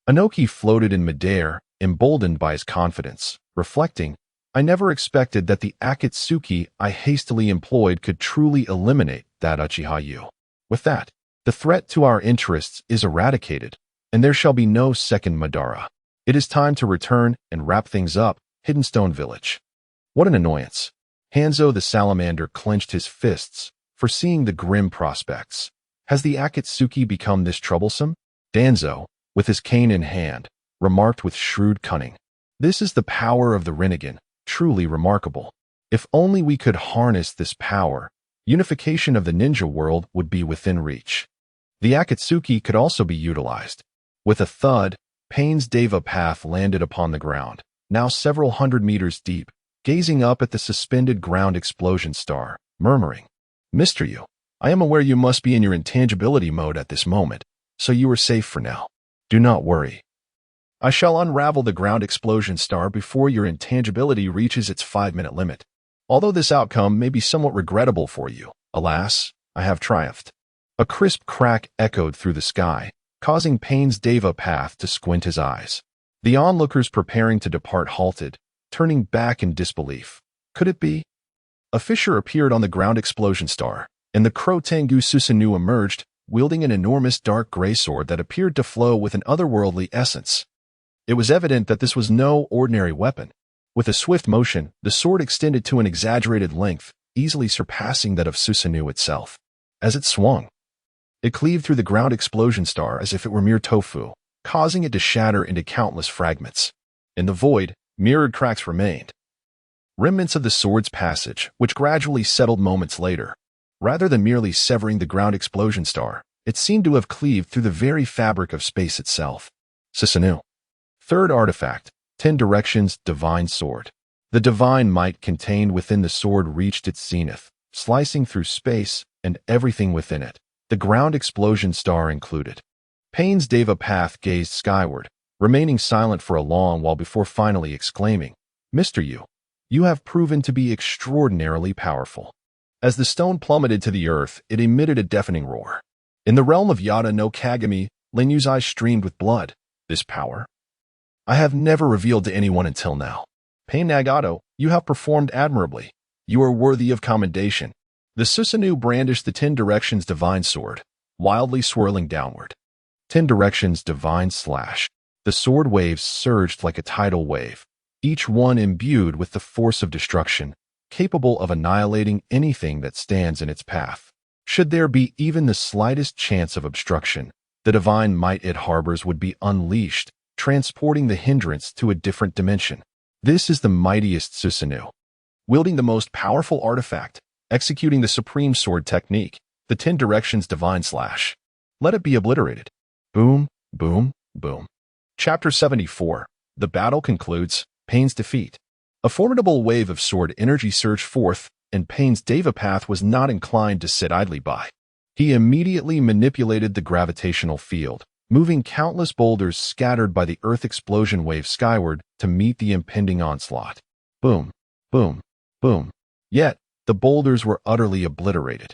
[SPEAKER 1] Anoki floated in midair, emboldened by his confidence, reflecting, I never expected that the Akatsuki I hastily employed could truly eliminate that Uchiha Yu. With that, the threat to our interests is eradicated, and there shall be no second Madara. It is time to return and wrap things up, Hidden Stone Village. What an annoyance. Hanzo the salamander clenched his fists, foreseeing the grim prospects. Has the Akatsuki become this troublesome? Danzo, with his cane in hand, remarked with shrewd cunning. This is the power of the Rinnegan, truly remarkable. If only we could harness this power, unification of the ninja world would be within reach. The Akatsuki could also be utilized. With a thud, Pain's Devapath landed upon the ground, now several hundred meters deep, gazing up at the suspended ground explosion star, murmuring, Mr. Yu, I am aware you must be in your intangibility mode at this moment, so you are safe for now. Do not worry. I shall unravel the ground explosion star before your intangibility reaches its 5-minute limit. Although this outcome may be somewhat regrettable for you, alas, I have triumphed. A crisp crack echoed through the sky, causing Pain's Devapath to squint his eyes. The onlookers preparing to depart halted, turning back in disbelief. Could it be? A fissure appeared on the ground explosion star, and the Crotengu Susanoo emerged, wielding an enormous dark gray sword that appeared to flow with an otherworldly essence. It was evident that this was no ordinary weapon. With a swift motion, the sword extended to an exaggerated length, easily surpassing that of Susanoo itself. As it swung, it cleaved through the ground explosion star as if it were mere tofu, causing it to shatter into countless fragments. In the void, Mirrored cracks remained, remnants of the sword's passage, which gradually settled moments later. Rather than merely severing the ground explosion star, it seemed to have cleaved through the very fabric of space itself. Susanoo. Third artifact, 10 Directions Divine Sword. The divine might contained within the sword reached its zenith, slicing through space and everything within it, the ground explosion star included. Pain's Deva Path gazed skyward, remaining silent for a long while before finally exclaiming, "Mr. Yu, you have proven to be extraordinarily powerful." As the stone plummeted to the earth, it emitted a deafening roar. In the realm of Yada no Kagami, Lin Yu's eyes streamed with blood. This power I have never revealed to anyone until now. Pain Nagato, you have performed admirably. You are worthy of commendation. The Susanoo brandished the 10 Directions Divine Sword, wildly swirling downward. 10 Directions Divine Slash. The sword waves surged like a tidal wave, each one imbued with the force of destruction, capable of annihilating anything that stands in its path. Should there be even the slightest chance of obstruction, the divine might it harbors would be unleashed, transporting the hindrance to a different dimension. This is the mightiest Susanoo, wielding the most powerful artifact, executing the supreme sword technique, the 10 Directions Divine Slash. Let it be obliterated. Boom, boom, boom. Chapter 74. The battle concludes. Pain's defeat. A formidable wave of sword energy surged forth, and Pain's Deva Path was not inclined to sit idly by. He immediately manipulated the gravitational field, moving countless boulders scattered by the earth explosion wave skyward to meet the impending onslaught. Boom, boom, boom. Yet, the boulders were utterly obliterated,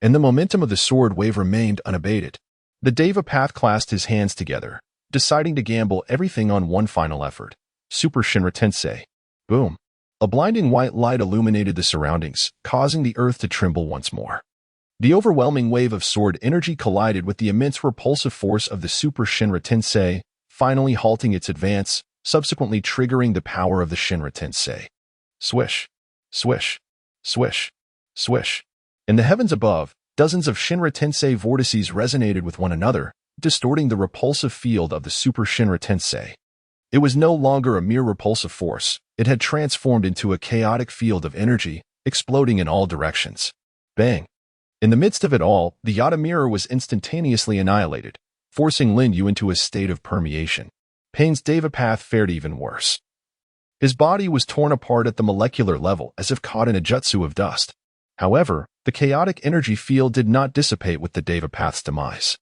[SPEAKER 1] and the momentum of the sword wave remained unabated. The Deva Path clasped his hands together, deciding to gamble everything on one final effort. Super Shinra Tensei. Boom. A blinding white light illuminated the surroundings, causing the earth to tremble once more. The overwhelming wave of sword energy collided with the immense repulsive force of the Super Shinra Tensei, finally halting its advance, subsequently triggering the power of the Shinra Tensei. Swish, swish, swish, swish. In the heavens above, dozens of Shinra Tensei vortices resonated with one another, distorting the repulsive field of the Super Shinra Tensei. It was no longer a mere repulsive force. It had transformed into a chaotic field of energy, exploding in all directions. Bang! In the midst of it all, the Yada mirror was instantaneously annihilated, forcing Lin Yu into a state of permeation. Pain's Deva Path fared even worse. His body was torn apart at the molecular level as if caught in a jutsu of dust. However, the chaotic energy field did not dissipate with the Deva Path's demise.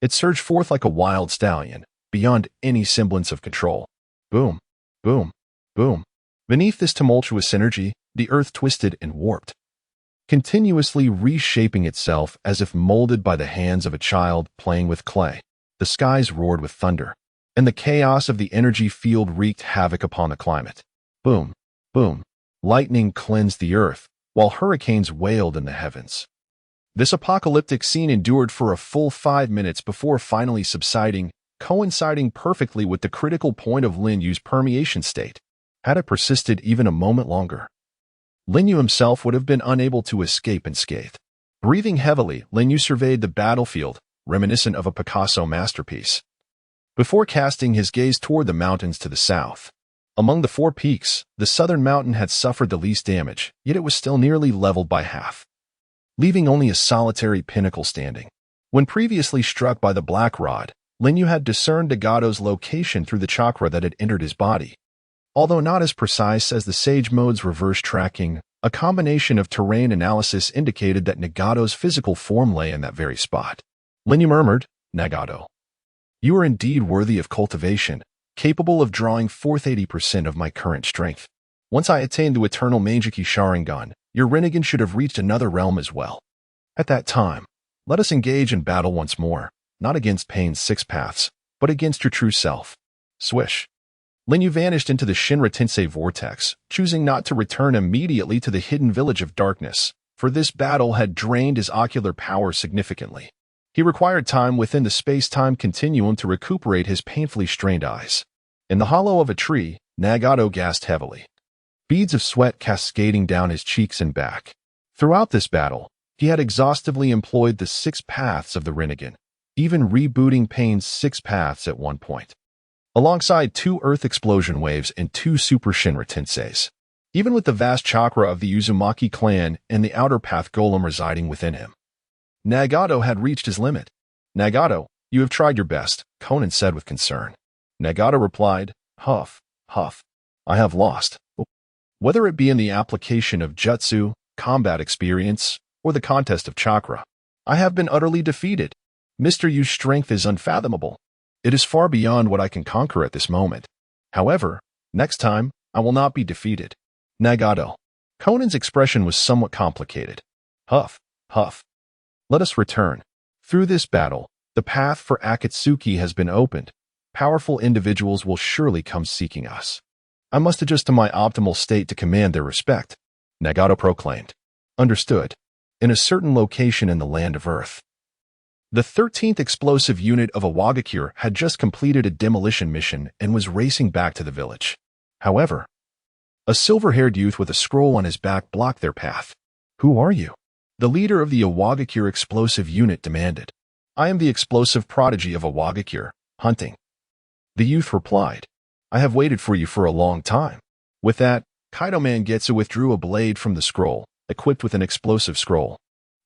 [SPEAKER 1] It surged forth like a wild stallion, beyond any semblance of control. Boom, boom, boom. Beneath this tumultuous energy, the earth twisted and warped, continuously reshaping itself as if molded by the hands of a child playing with clay. The skies roared with thunder, and the chaos of the energy field wreaked havoc upon the climate. Boom, boom. Lightning cleansed the earth, while hurricanes wailed in the heavens. This apocalyptic scene endured for a full 5 minutes before finally subsiding, coinciding perfectly with the critical point of Lin Yu's permeation state. Had it persisted even a moment longer, Lin Yu himself would have been unable to escape unscathed. Breathing heavily, Lin Yu surveyed the battlefield, reminiscent of a Picasso masterpiece, before casting his gaze toward the mountains to the south. Among the 4 peaks, the southern mountain had suffered the least damage, yet it was still nearly leveled by half, leaving only a solitary pinnacle standing. When previously struck by the black rod, Lin Yu had discerned Nagato's location through the chakra that had entered his body. Although not as precise as the Sage Mode's reverse tracking, a combination of terrain analysis indicated that Nagato's physical form lay in that very spot. Lin Yu murmured, "Nagato, you are indeed worthy of cultivation, capable of drawing forth 80% of my current strength. Once I attain the eternal Meijiki Sharingan, your Rinnegan should have reached another realm as well. At that time, let us engage in battle once more, not against Pain's 6 paths, but against your true self." Swish. Lin Yu vanished into the Shinra Tensei vortex, choosing not to return immediately to the hidden village of darkness, for this battle had drained his ocular power significantly. He required time within the space-time continuum to recuperate his painfully strained eyes. In the hollow of a tree, Nagato gasped heavily, beads of sweat cascading down his cheeks and back. Throughout this battle, he had exhaustively employed the 6 paths of the Rinnegan, even rebooting Pain's 6 paths at one point. alongside 2 Earth explosion waves and 2 Super Shinra Tenseis. Even with the vast chakra of the Uzumaki clan and the Outer Path Golem residing within him, Nagato had reached his limit. Nagato, you have tried your best, Conan said with concern. Nagato replied, huff, huff. I have lost. Whether it be in the application of jutsu, combat experience, or the contest of chakra, I have been utterly defeated. Mr. Yu's strength is unfathomable. It is far beyond what I can conquer at this moment. However, next time, I will not be defeated. Nagato. Conan's expression was somewhat complicated. Huff, huff. Let us return. Through this battle, the path for Akatsuki has been opened. Powerful individuals will surely come seeking us. I must adjust to my optimal state to command their respect, Nagato proclaimed. Understood. In a certain location in the land of Earth. The 13th explosive unit of Awagakure had just completed a demolition mission and was racing back to the village. However, a silver-haired youth with a scroll on his back blocked their path. Who are you? The leader of the Awagakure explosive unit demanded. I am the explosive prodigy of Awagakure, hunting. The youth replied. I have waited for you for a long time. With that, Kaido Mangetsu withdrew a blade from the scroll, equipped with an explosive scroll.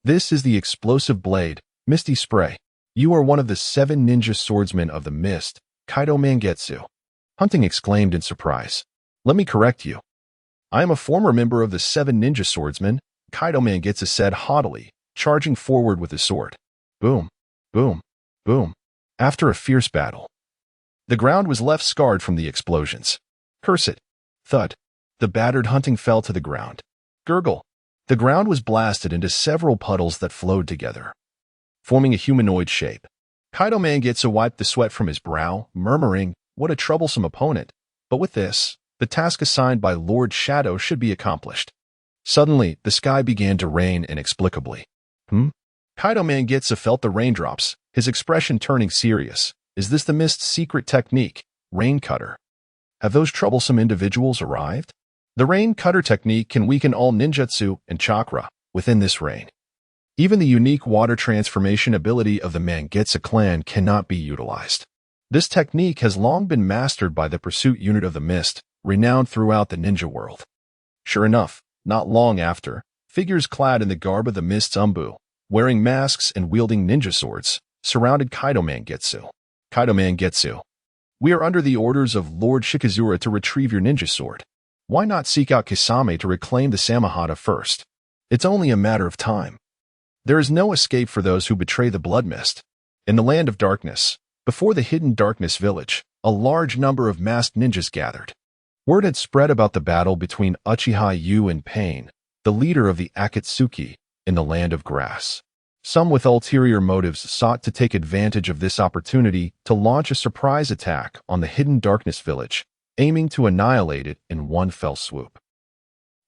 [SPEAKER 1] This is the explosive blade, Misty Spray. You are one of the 7 ninja swordsmen of the mist, Kaido Mangetsu. Hunting exclaimed in surprise. Let me correct you. I am a former member of the 7 ninja swordsmen, Kaido Mangetsu said haughtily, charging forward with his sword. Boom, boom, boom. After a fierce battle, the ground was left scarred from the explosions. Curse it. Thud. The battered hunting fell to the ground. Gurgle. The ground was blasted into several puddles that flowed together, forming a humanoid shape. Kaido Mangetsu wiped the sweat from his brow, murmuring, what a troublesome opponent. But with this, the task assigned by Lord Shadow should be accomplished. Suddenly, the sky began to rain inexplicably. Kaido Mangetsu felt the raindrops, his expression turning serious. Is this the mist's secret technique, rain cutter? Have those troublesome individuals arrived? The rain cutter technique can weaken all ninjutsu and chakra within this rain. Even the unique water transformation ability of the Mangetsu clan cannot be utilized. This technique has long been mastered by the pursuit unit of the mist, renowned throughout the ninja world. Sure enough, not long after, figures clad in the garb of the mist's umbu, wearing masks and wielding ninja swords, surrounded Kaido Mangetsu. Kaido Mangetsu. We are under the orders of Lord Shikazura to retrieve your ninja sword. Why not seek out Kisame to reclaim the Samahata first? It's only a matter of time. There is no escape for those who betray the blood mist. In the land of darkness, before the hidden darkness village, a large number of masked ninjas gathered. Word had spread about the battle between Uchiha Yu and Pain, the leader of the Akatsuki, in the land of grass. Some with ulterior motives sought to take advantage of this opportunity to launch a surprise attack on the hidden darkness village, aiming to annihilate it in one fell swoop.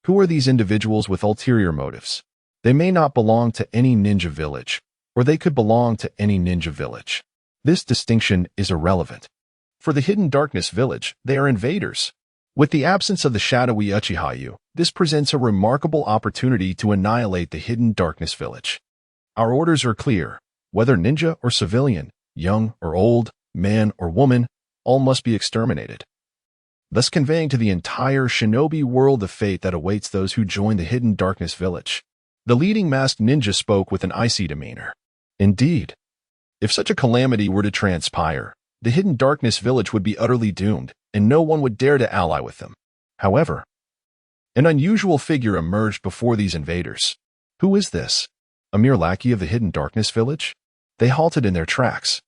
[SPEAKER 1] Who are these individuals with ulterior motives? They may not belong to any ninja village, or they could belong to any ninja village. This distinction is irrelevant. For the hidden darkness village, they are invaders. With the absence of the shadowy Uchiha Yu, this presents a remarkable opportunity to annihilate the hidden darkness village. Our orders are clear. Whether ninja or civilian, young or old, man or woman, all must be exterminated, thus conveying to the entire shinobi world the fate that awaits those who join the hidden darkness village. The leading masked ninja spoke with an icy demeanor. Indeed, if such a calamity were to transpire, the hidden darkness village would be utterly doomed, and no one would dare to ally with them. However, an unusual figure emerged before these invaders. Who is this? A mere lackey of the hidden darkness village? They halted in their tracks,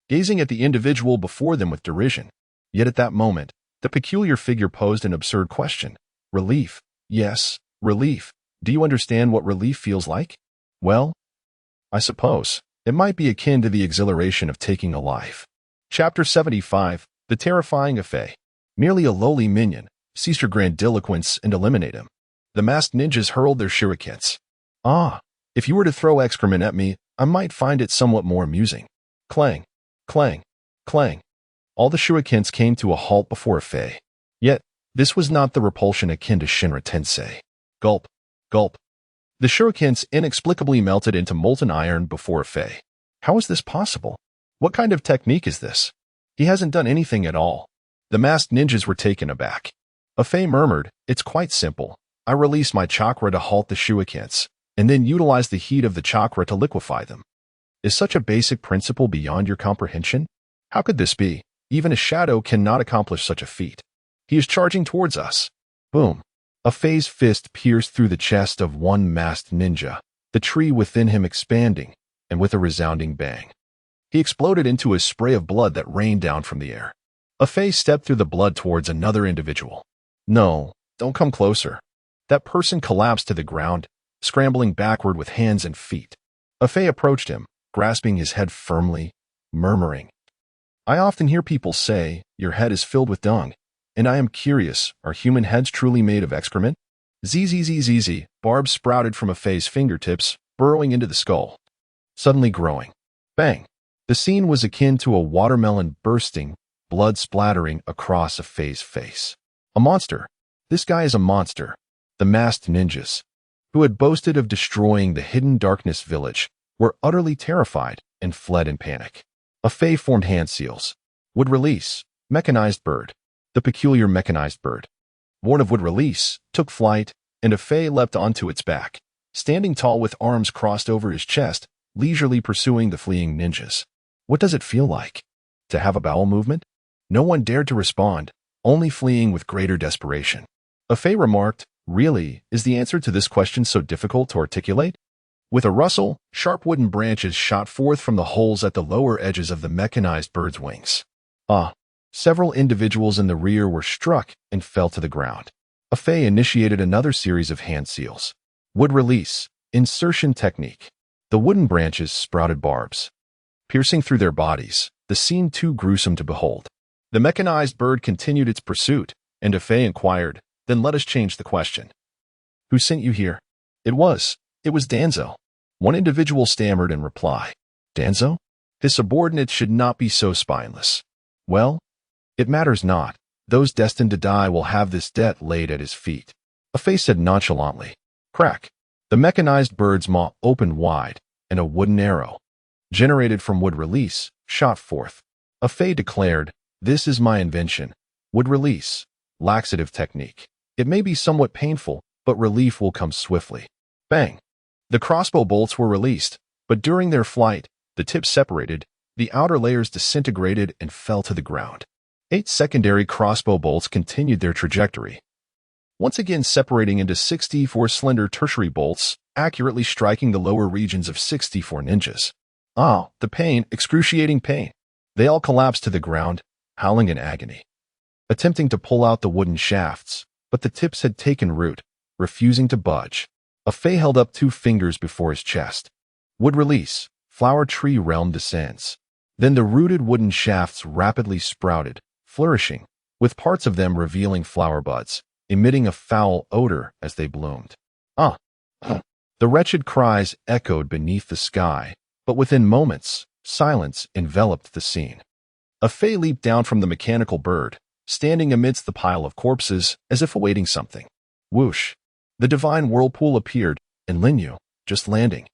[SPEAKER 1] gazing at the individual before them with derision. Yet at that moment, the peculiar figure posed an absurd question. Relief. Yes, relief. Do you understand what relief feels like? Well, I suppose it might be akin to the exhilaration of taking a life. Chapter 75, The Terrifying Afei. Merely a lowly minion, cease your grandiloquence and eliminate him. The masked ninjas hurled their shurikens. Ah, if you were to throw excrement at me, I might find it somewhat more amusing. Clang, clang, clang. All the shurikens came to a halt before Afei. Yet, this was not the repulsion akin to Shinra Tensei. Gulp, gulp. The shurikens inexplicably melted into molten iron before Afei. How is this possible? What kind of technique is this? He hasn't done anything at all. The masked ninjas were taken aback. Afei murmured, "It's quite simple. I release my chakra to halt the shurikens, and then utilize the heat of the chakra to liquefy them. Is such a basic principle beyond your comprehension? How could this be? Even a shadow cannot accomplish such a feat. He is charging towards us." Boom. Afei's fist pierced through the chest of one masked ninja, the tree within him expanding, and with a resounding bang, he exploded into a spray of blood that rained down from the air. Afei stepped through the blood towards another individual. "No, don't come closer." That person collapsed to the ground, scrambling backward with hands and feet. Afei approached him, grasping his head firmly, murmuring, "I often hear people say, your head is filled with dung, and I am curious, are human heads truly made of excrement?" Zzz, barbs sprouted from Afei's fingertips, burrowing into the skull, suddenly growing. Bang! The scene was akin to a watermelon bursting, blood splattering across Afei's face. A monster. This guy is a monster. The masked ninjas, who had boasted of destroying the hidden darkness village, were utterly terrified and fled in panic. Afei formed hand seals. Would release. Mechanized bird. The peculiar mechanized bird, born of would release, took flight, and Afei leapt onto its back, standing tall with arms crossed over his chest, leisurely pursuing the fleeing ninjas. What does it feel like? To have a bowel movement? No one dared to respond, only fleeing with greater desperation. Afei remarked, "Really, is the answer to this question so difficult to articulate?" With a rustle, sharp wooden branches shot forth from the holes at the lower edges of the mechanized bird's wings. Several individuals in the rear were struck and fell to the ground. Afei initiated another series of hand seals. Wood release, insertion technique. The wooden branches sprouted barbs, piercing through their bodies, the scene too gruesome to behold. The mechanized bird continued its pursuit, and Afei inquired, "Then let us change the question. Who sent you here?" It was Danzo. One individual stammered in reply. Danzo? His subordinates should not be so spineless. Well, it matters not. Those destined to die will have this debt laid at his feet. Afei said nonchalantly. Crack. The mechanized bird's maw opened wide, and a wooden arrow, generated from wood release, shot forth. Afei declared, "This is my invention. Wood release. Laxative technique. It may be somewhat painful, but relief will come swiftly." Bang. The crossbow bolts were released, but during their flight, the tips separated, the outer layers disintegrated and fell to the ground. 8 secondary crossbow bolts continued their trajectory, once again separating into 64 slender tertiary bolts, accurately striking the lower regions of 64 ninjas. The pain, excruciating pain. They all collapsed to the ground, howling in agony, attempting to pull out the wooden shafts, but the tips had taken root, refusing to budge. Afei held up 2 fingers before his chest. Wood release, flower tree realm descends. Then the rooted wooden shafts rapidly sprouted, flourishing, with parts of them revealing flower buds, emitting a foul odor as they bloomed. The wretched cries echoed beneath the sky, but within moments, silence enveloped the scene. Afei leaped down from the mechanical bird, standing amidst the pile of corpses as if awaiting something. Whoosh! The divine whirlpool appeared, and Linyu, just landing,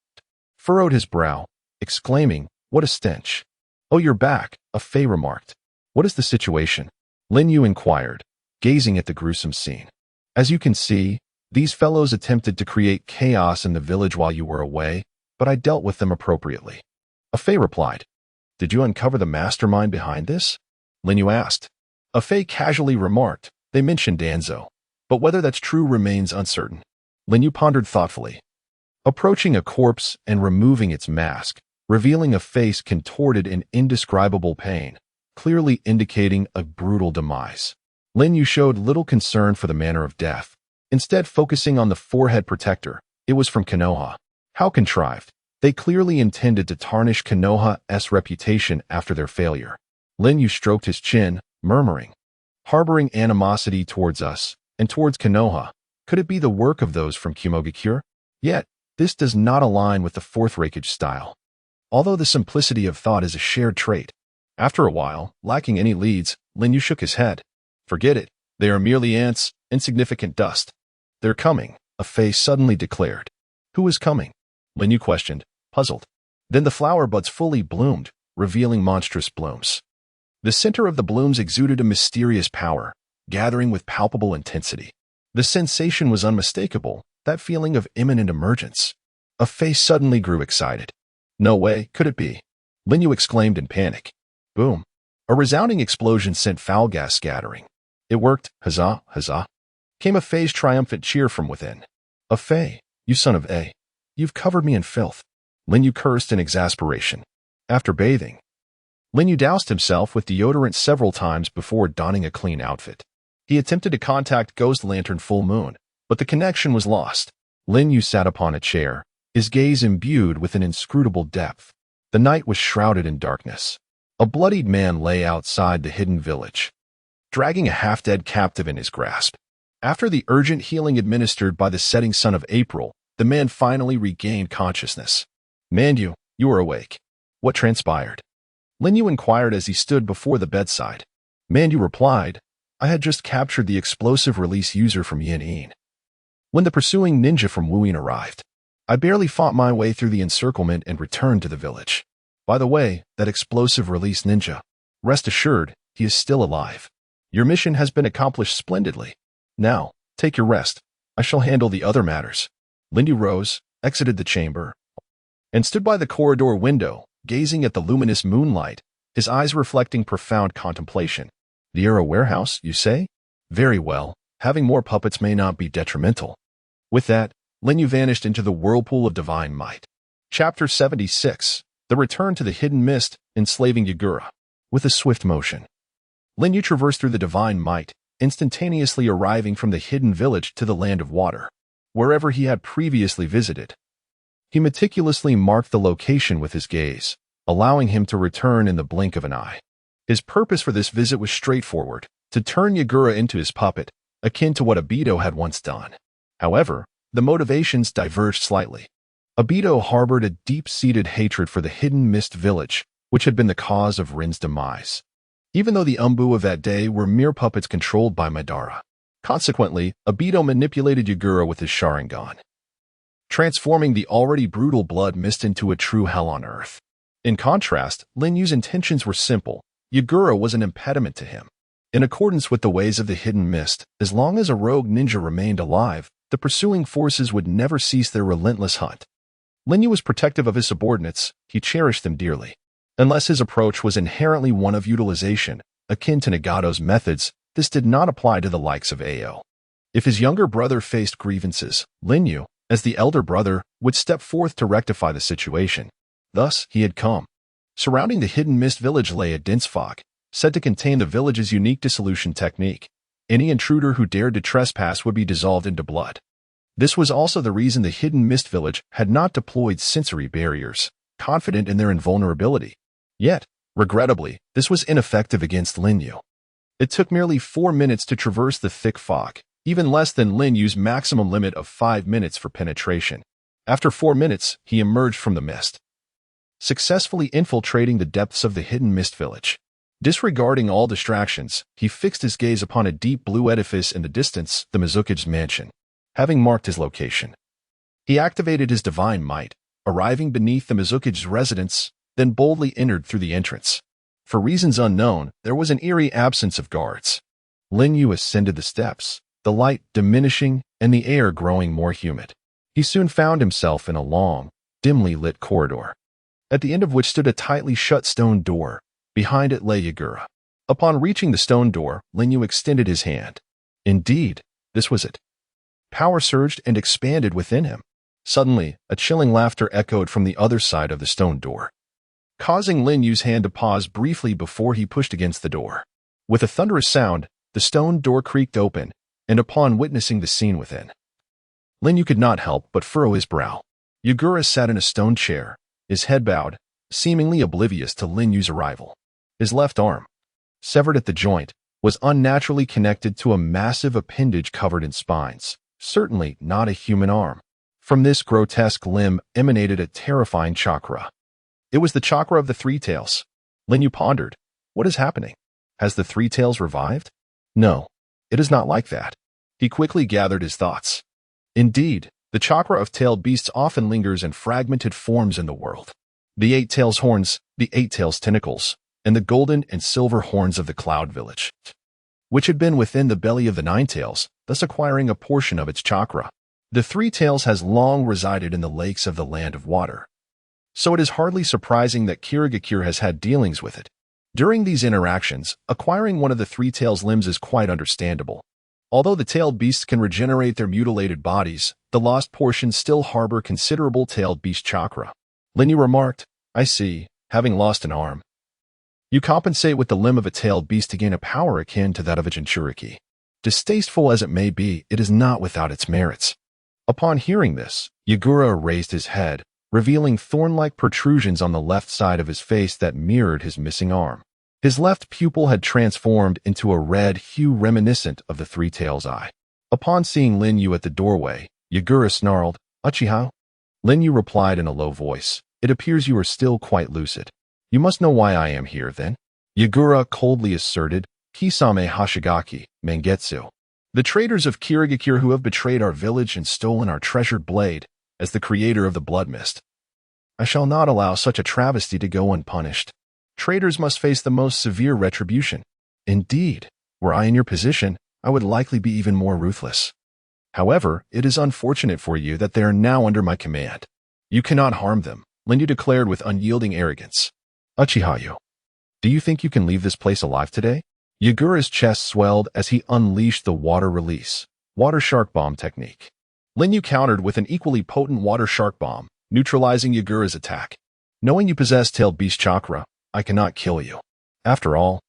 [SPEAKER 1] furrowed his brow, exclaiming, "What a stench!" "Oh, you're back," Afei remarked. "What is the situation?" Linyu inquired, gazing at the gruesome scene. "As you can see, these fellows attempted to create chaos in the village while you were away, but I dealt with them appropriately." Afei replied. "Did you uncover the mastermind behind this?" Linyu asked. Afei casually remarked, "They mentioned Danzo, but whether that's true remains uncertain." Linyu pondered thoughtfully, approaching a corpse and removing its mask, revealing a face contorted in indescribable pain, clearly indicating a brutal demise. Linyu showed little concern for the manner of death, instead focusing on the forehead protector. It was from Konoha. How contrived. They clearly intended to tarnish Konoha's reputation after their failure. Linyu stroked his chin, murmuring, "Harboring animosity towards us, and towards Konoha, could it be the work of those from Kumogakure? Yet, this does not align with the fourth raikage style. Although the simplicity of thought is a shared trait." After a while, lacking any leads, Linyu shook his head. "Forget it. They are merely ants, insignificant dust." "They're coming," Afei suddenly declared. "Who is coming?" Linyu questioned, puzzled. Then the flower buds fully bloomed, revealing monstrous blooms. The center of the blooms exuded a mysterious power, gathering with palpable intensity. The sensation was unmistakable, that feeling of imminent emergence. A face suddenly grew excited. No way could it be. Lin Yu exclaimed in panic. Boom. A resounding explosion sent foul gas scattering. It worked, huzzah, huzzah. Came a Fei's triumphant cheer from within. A Fei, you son of A. You've covered me in filth. Lin Yu cursed in exasperation. After bathing, Lin Yu doused himself with deodorant several times before donning a clean outfit. He attempted to contact Ghost Lantern Full Moon, but the connection was lost. Lin Yu sat upon a chair, his gaze imbued with an inscrutable depth. The night was shrouded in darkness. A bloodied man lay outside the hidden village, dragging a half-dead captive in his grasp. After the urgent healing administered by the setting sun of April, the man finally regained consciousness. Mandu, you are awake. What transpired? Lin Yu inquired as he stood before the bedside. Mandu replied, I had just captured the explosive release user from Yin-Yin. When the pursuing ninja from Wuyin arrived, I barely fought my way through the encirclement and returned to the village. By the way, that explosive release ninja, rest assured, he is still alive. Your mission has been accomplished splendidly. Now, take your rest. I shall handle the other matters. Lin Yu rose, exited the chamber, and stood by the corridor window, gazing at the luminous moonlight, his eyes reflecting profound contemplation. The Arrow warehouse, you say? Very well, having more puppets may not be detrimental. With that, Lin Yu vanished into the whirlpool of divine might. Chapter 76. The Return to the Hidden Mist, Enslaving Yagura. With a swift motion, Lin Yu traversed through the divine might, instantaneously arriving from the hidden village to the land of water, wherever he had previously visited. He meticulously marked the location with his gaze, allowing him to return in the blink of an eye. His purpose for this visit was straightforward, to turn Yagura into his puppet, akin to what Obito had once done. However, the motivations diverged slightly. Obito harbored a deep-seated hatred for the Hidden Mist village, which had been the cause of Rin's demise. Even though the Umbu of that day were mere puppets controlled by Madara. Consequently, Obito manipulated Yagura with his Sharingan, transforming the already brutal blood mist into a true hell on earth. In contrast, Lin Yu's intentions were simple. Yagura was an impediment to him. In accordance with the ways of the Hidden Mist, as long as a rogue ninja remained alive, the pursuing forces would never cease their relentless hunt. Lin Yu was protective of his subordinates, he cherished them dearly. Unless his approach was inherently one of utilization, akin to Nagato's methods, this did not apply to the likes of Ao. If his younger brother faced grievances, Lin Yu, as the elder brother, would step forth to rectify the situation. Thus, he had come. Surrounding the Hidden Mist village lay a dense fog, said to contain the village's unique dissolution technique. Any intruder who dared to trespass would be dissolved into blood. This was also the reason the Hidden Mist village had not deployed sensory barriers, confident in their invulnerability. Yet, regrettably, this was ineffective against Lin Yu. It took merely 4 minutes to traverse the thick fog, even less than Lin Yu's maximum limit of 5 minutes for penetration. After 4 minutes, he emerged from the mist, successfully infiltrating the depths of the Hidden Mist village. Disregarding all distractions, he fixed his gaze upon a deep blue edifice in the distance, the Mizuki's mansion. Having marked his location, he activated his divine might, arriving beneath the Mizuki's residence, then boldly entered through the entrance. For reasons unknown, there was an eerie absence of guards. Lin Yu ascended the steps, the light diminishing and the air growing more humid. He soon found himself in a long, dimly lit corridor, at the end of which stood a tightly shut stone door. Behind it lay Yagura. Upon reaching the stone door, Lin Yu extended his hand. Indeed, this was it. Power surged and expanded within him. Suddenly, a chilling laughter echoed from the other side of the stone door, causing Lin Yu's hand to pause briefly before he pushed against the door. With a thunderous sound, the stone door creaked open, and upon witnessing the scene within, Lin Yu could not help but furrow his brow. Yagura sat in a stone chair, his head bowed, seemingly oblivious to Lin Yu's arrival. His left arm, severed at the joint, was unnaturally connected to a massive appendage covered in spines, certainly not a human arm. From this grotesque limb emanated a terrifying chakra. It was the chakra of the Three Tails. Lin Yu pondered, what is happening? Has the Three Tails revived? No, it is not like that. He quickly gathered his thoughts. Indeed, the chakra of tailed beasts often lingers in fragmented forms in the world. The 8 tails horns, the 8 tails tentacles, and the golden and silver horns of the Cloud Village, which had been within the belly of the Nine Tails, thus acquiring a portion of its chakra. The Three Tails has long resided in the lakes of the Land of Water, so it is hardly surprising that Kirigakure has had dealings with it. During these interactions, acquiring one of the Three Tails' limbs is quite understandable. Although the tailed beasts can regenerate their mutilated bodies, the lost portions still harbor considerable tailed beast chakra. Linyu remarked, I see, having lost an arm, you compensate with the limb of a tailed beast to gain a power akin to that of a Jinchuriki. Distasteful as it may be, it is not without its merits. Upon hearing this, Yagura raised his head, revealing thorn-like protrusions on the left side of his face that mirrored his missing arm. His left pupil had transformed into a red hue reminiscent of the Three Tails' eye. Upon seeing Linyu at the doorway, Yagura snarled, Uchihao? Linyu replied in a low voice, it appears you are still quite lucid. You must know why I am here, then. Yagura coldly asserted, Kisame Hashigaki, Mangetsu. The traitors of Kirigakure who have betrayed our village and stolen our treasured blade, as the creator of the Blood Mist. I shall not allow such a travesty to go unpunished. Traitors must face the most severe retribution. Indeed, were I in your position, I would likely be even more ruthless. However, it is unfortunate for you that they are now under my command. You cannot harm them, Linyu declared with unyielding arrogance. Uchihayu, do you think you can leave this place alive today? Yagura's chest swelled as he unleashed the water release, water shark bomb technique. Linyu countered with an equally potent water shark bomb, neutralizing Yagura's attack. Knowing you possess tailed beast chakra, I cannot kill you. After all,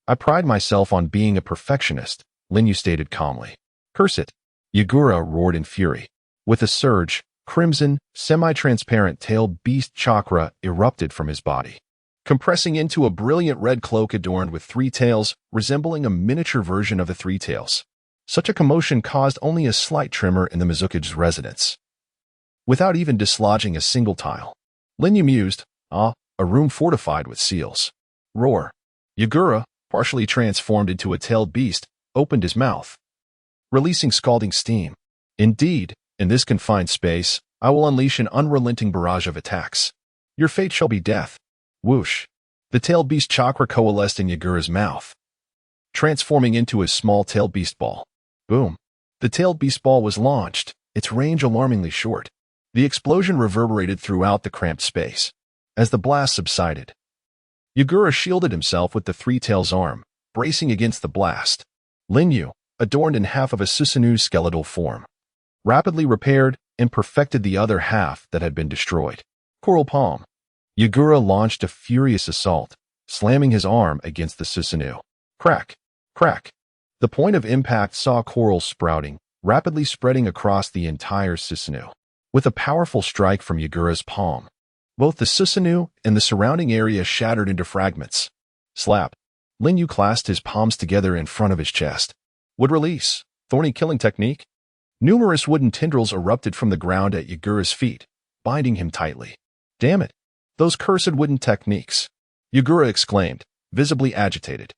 [SPEAKER 1] I pride myself on being a perfectionist, Linyu stated calmly. Curse it! Yagura roared in fury. With a surge, crimson, semi-transparent tailed beast chakra erupted from his body, compressing into a brilliant red cloak adorned with three tails, resembling a miniature version of the Three Tails. Such a commotion caused only a slight tremor in the Mizuki's residence. Without even dislodging a single tile, Linyu mused, a room fortified with seals. Roar. Yagura, partially transformed into a tailed beast, opened his mouth, releasing scalding steam. Indeed, in this confined space, I will unleash an unrelenting barrage of attacks. Your fate shall be death. Whoosh. The tailed beast chakra coalesced in Yagura's mouth, transforming into a small tailed beast ball. Boom. The tailed beast ball was launched, its range alarmingly short. The explosion reverberated throughout the cramped space. As the blast subsided, Yagura shielded himself with the Three Tails' arm, bracing against the blast. Linyu, adorned in half of a Susanu's skeletal form, rapidly repaired and perfected the other half that had been destroyed. Coral Palm. Yagura launched a furious assault, slamming his arm against the Susanu. Crack! Crack! The point of impact saw coral sprouting, rapidly spreading across the entire Susanu. With a powerful strike from Yagura's palm, both the Susanu and the surrounding area shattered into fragments. Slap. Linyu clasped his palms together in front of his chest. Wood release. Thorny killing technique. Numerous wooden tendrils erupted from the ground at Yagura's feet, binding him tightly. Damn it. Those cursed wooden techniques. Yagura exclaimed, visibly agitated.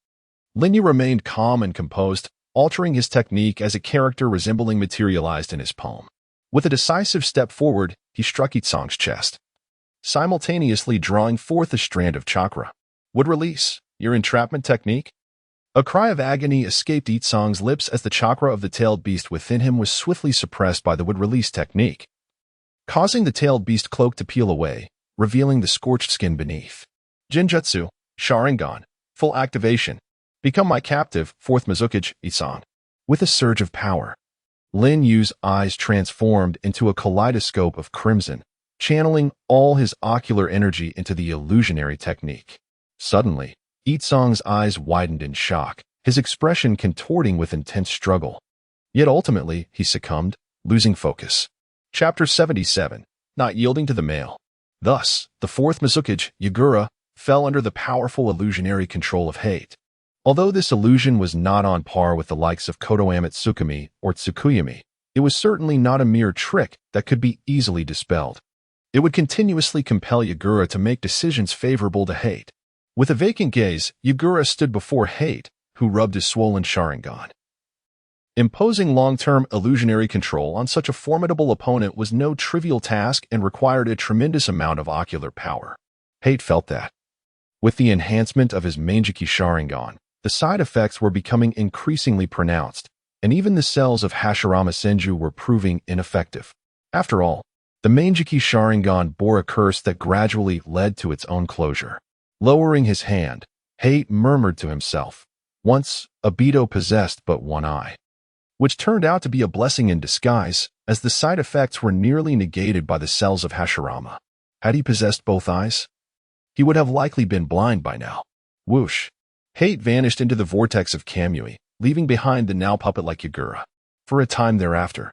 [SPEAKER 1] Linyu remained calm and composed, altering his technique as a character resembling materialized in his palm. With a decisive step forward, he struck Itsong's chest, simultaneously drawing forth a strand of chakra. Wood release. Your entrapment technique? A cry of agony escaped Itsong's lips as the chakra of the tailed beast within him was swiftly suppressed by the wood release technique, causing the tailed beast cloak to peel away, revealing the scorched skin beneath. Genjutsu, Sharingan, full activation. Become my captive, fourth Mizuki, Itsong. With a surge of power, Linyu's eyes transformed into a kaleidoscope of crimson, channeling all his ocular energy into the illusionary technique. Suddenly, Itsong's eyes widened in shock, his expression contorting with intense struggle. Yet ultimately, he succumbed, losing focus. Chapter 77. Not yielding to the male. Thus, the fourth Mizuki, Yagura, fell under the powerful illusionary control of hate. Although this illusion was not on par with the likes of Kotoame Tsukumi or Tsukuyami, it was certainly not a mere trick that could be easily dispelled. It would continuously compel Yagura to make decisions favorable to hate. With a vacant gaze, Yagura stood before hate, who rubbed his swollen Sharingan. Imposing long-term illusionary control on such a formidable opponent was no trivial task and required a tremendous amount of ocular power. Hate felt that. With the enhancement of his Manjiki Sharingan, the side effects were becoming increasingly pronounced, and even the cells of Hashirama Senju were proving ineffective. After all, the Manjiki Sharingan bore a curse that gradually led to its own closure. Lowering his hand, Hate murmured to himself, "Once, Obito possessed but one eye," which turned out to be a blessing in disguise, as the side effects were nearly negated by the cells of Hashirama. Had he possessed both eyes, he would have likely been blind by now. Whoosh! Hate vanished into the vortex of Kamui, leaving behind the now puppet-like Yagura. For a time thereafter,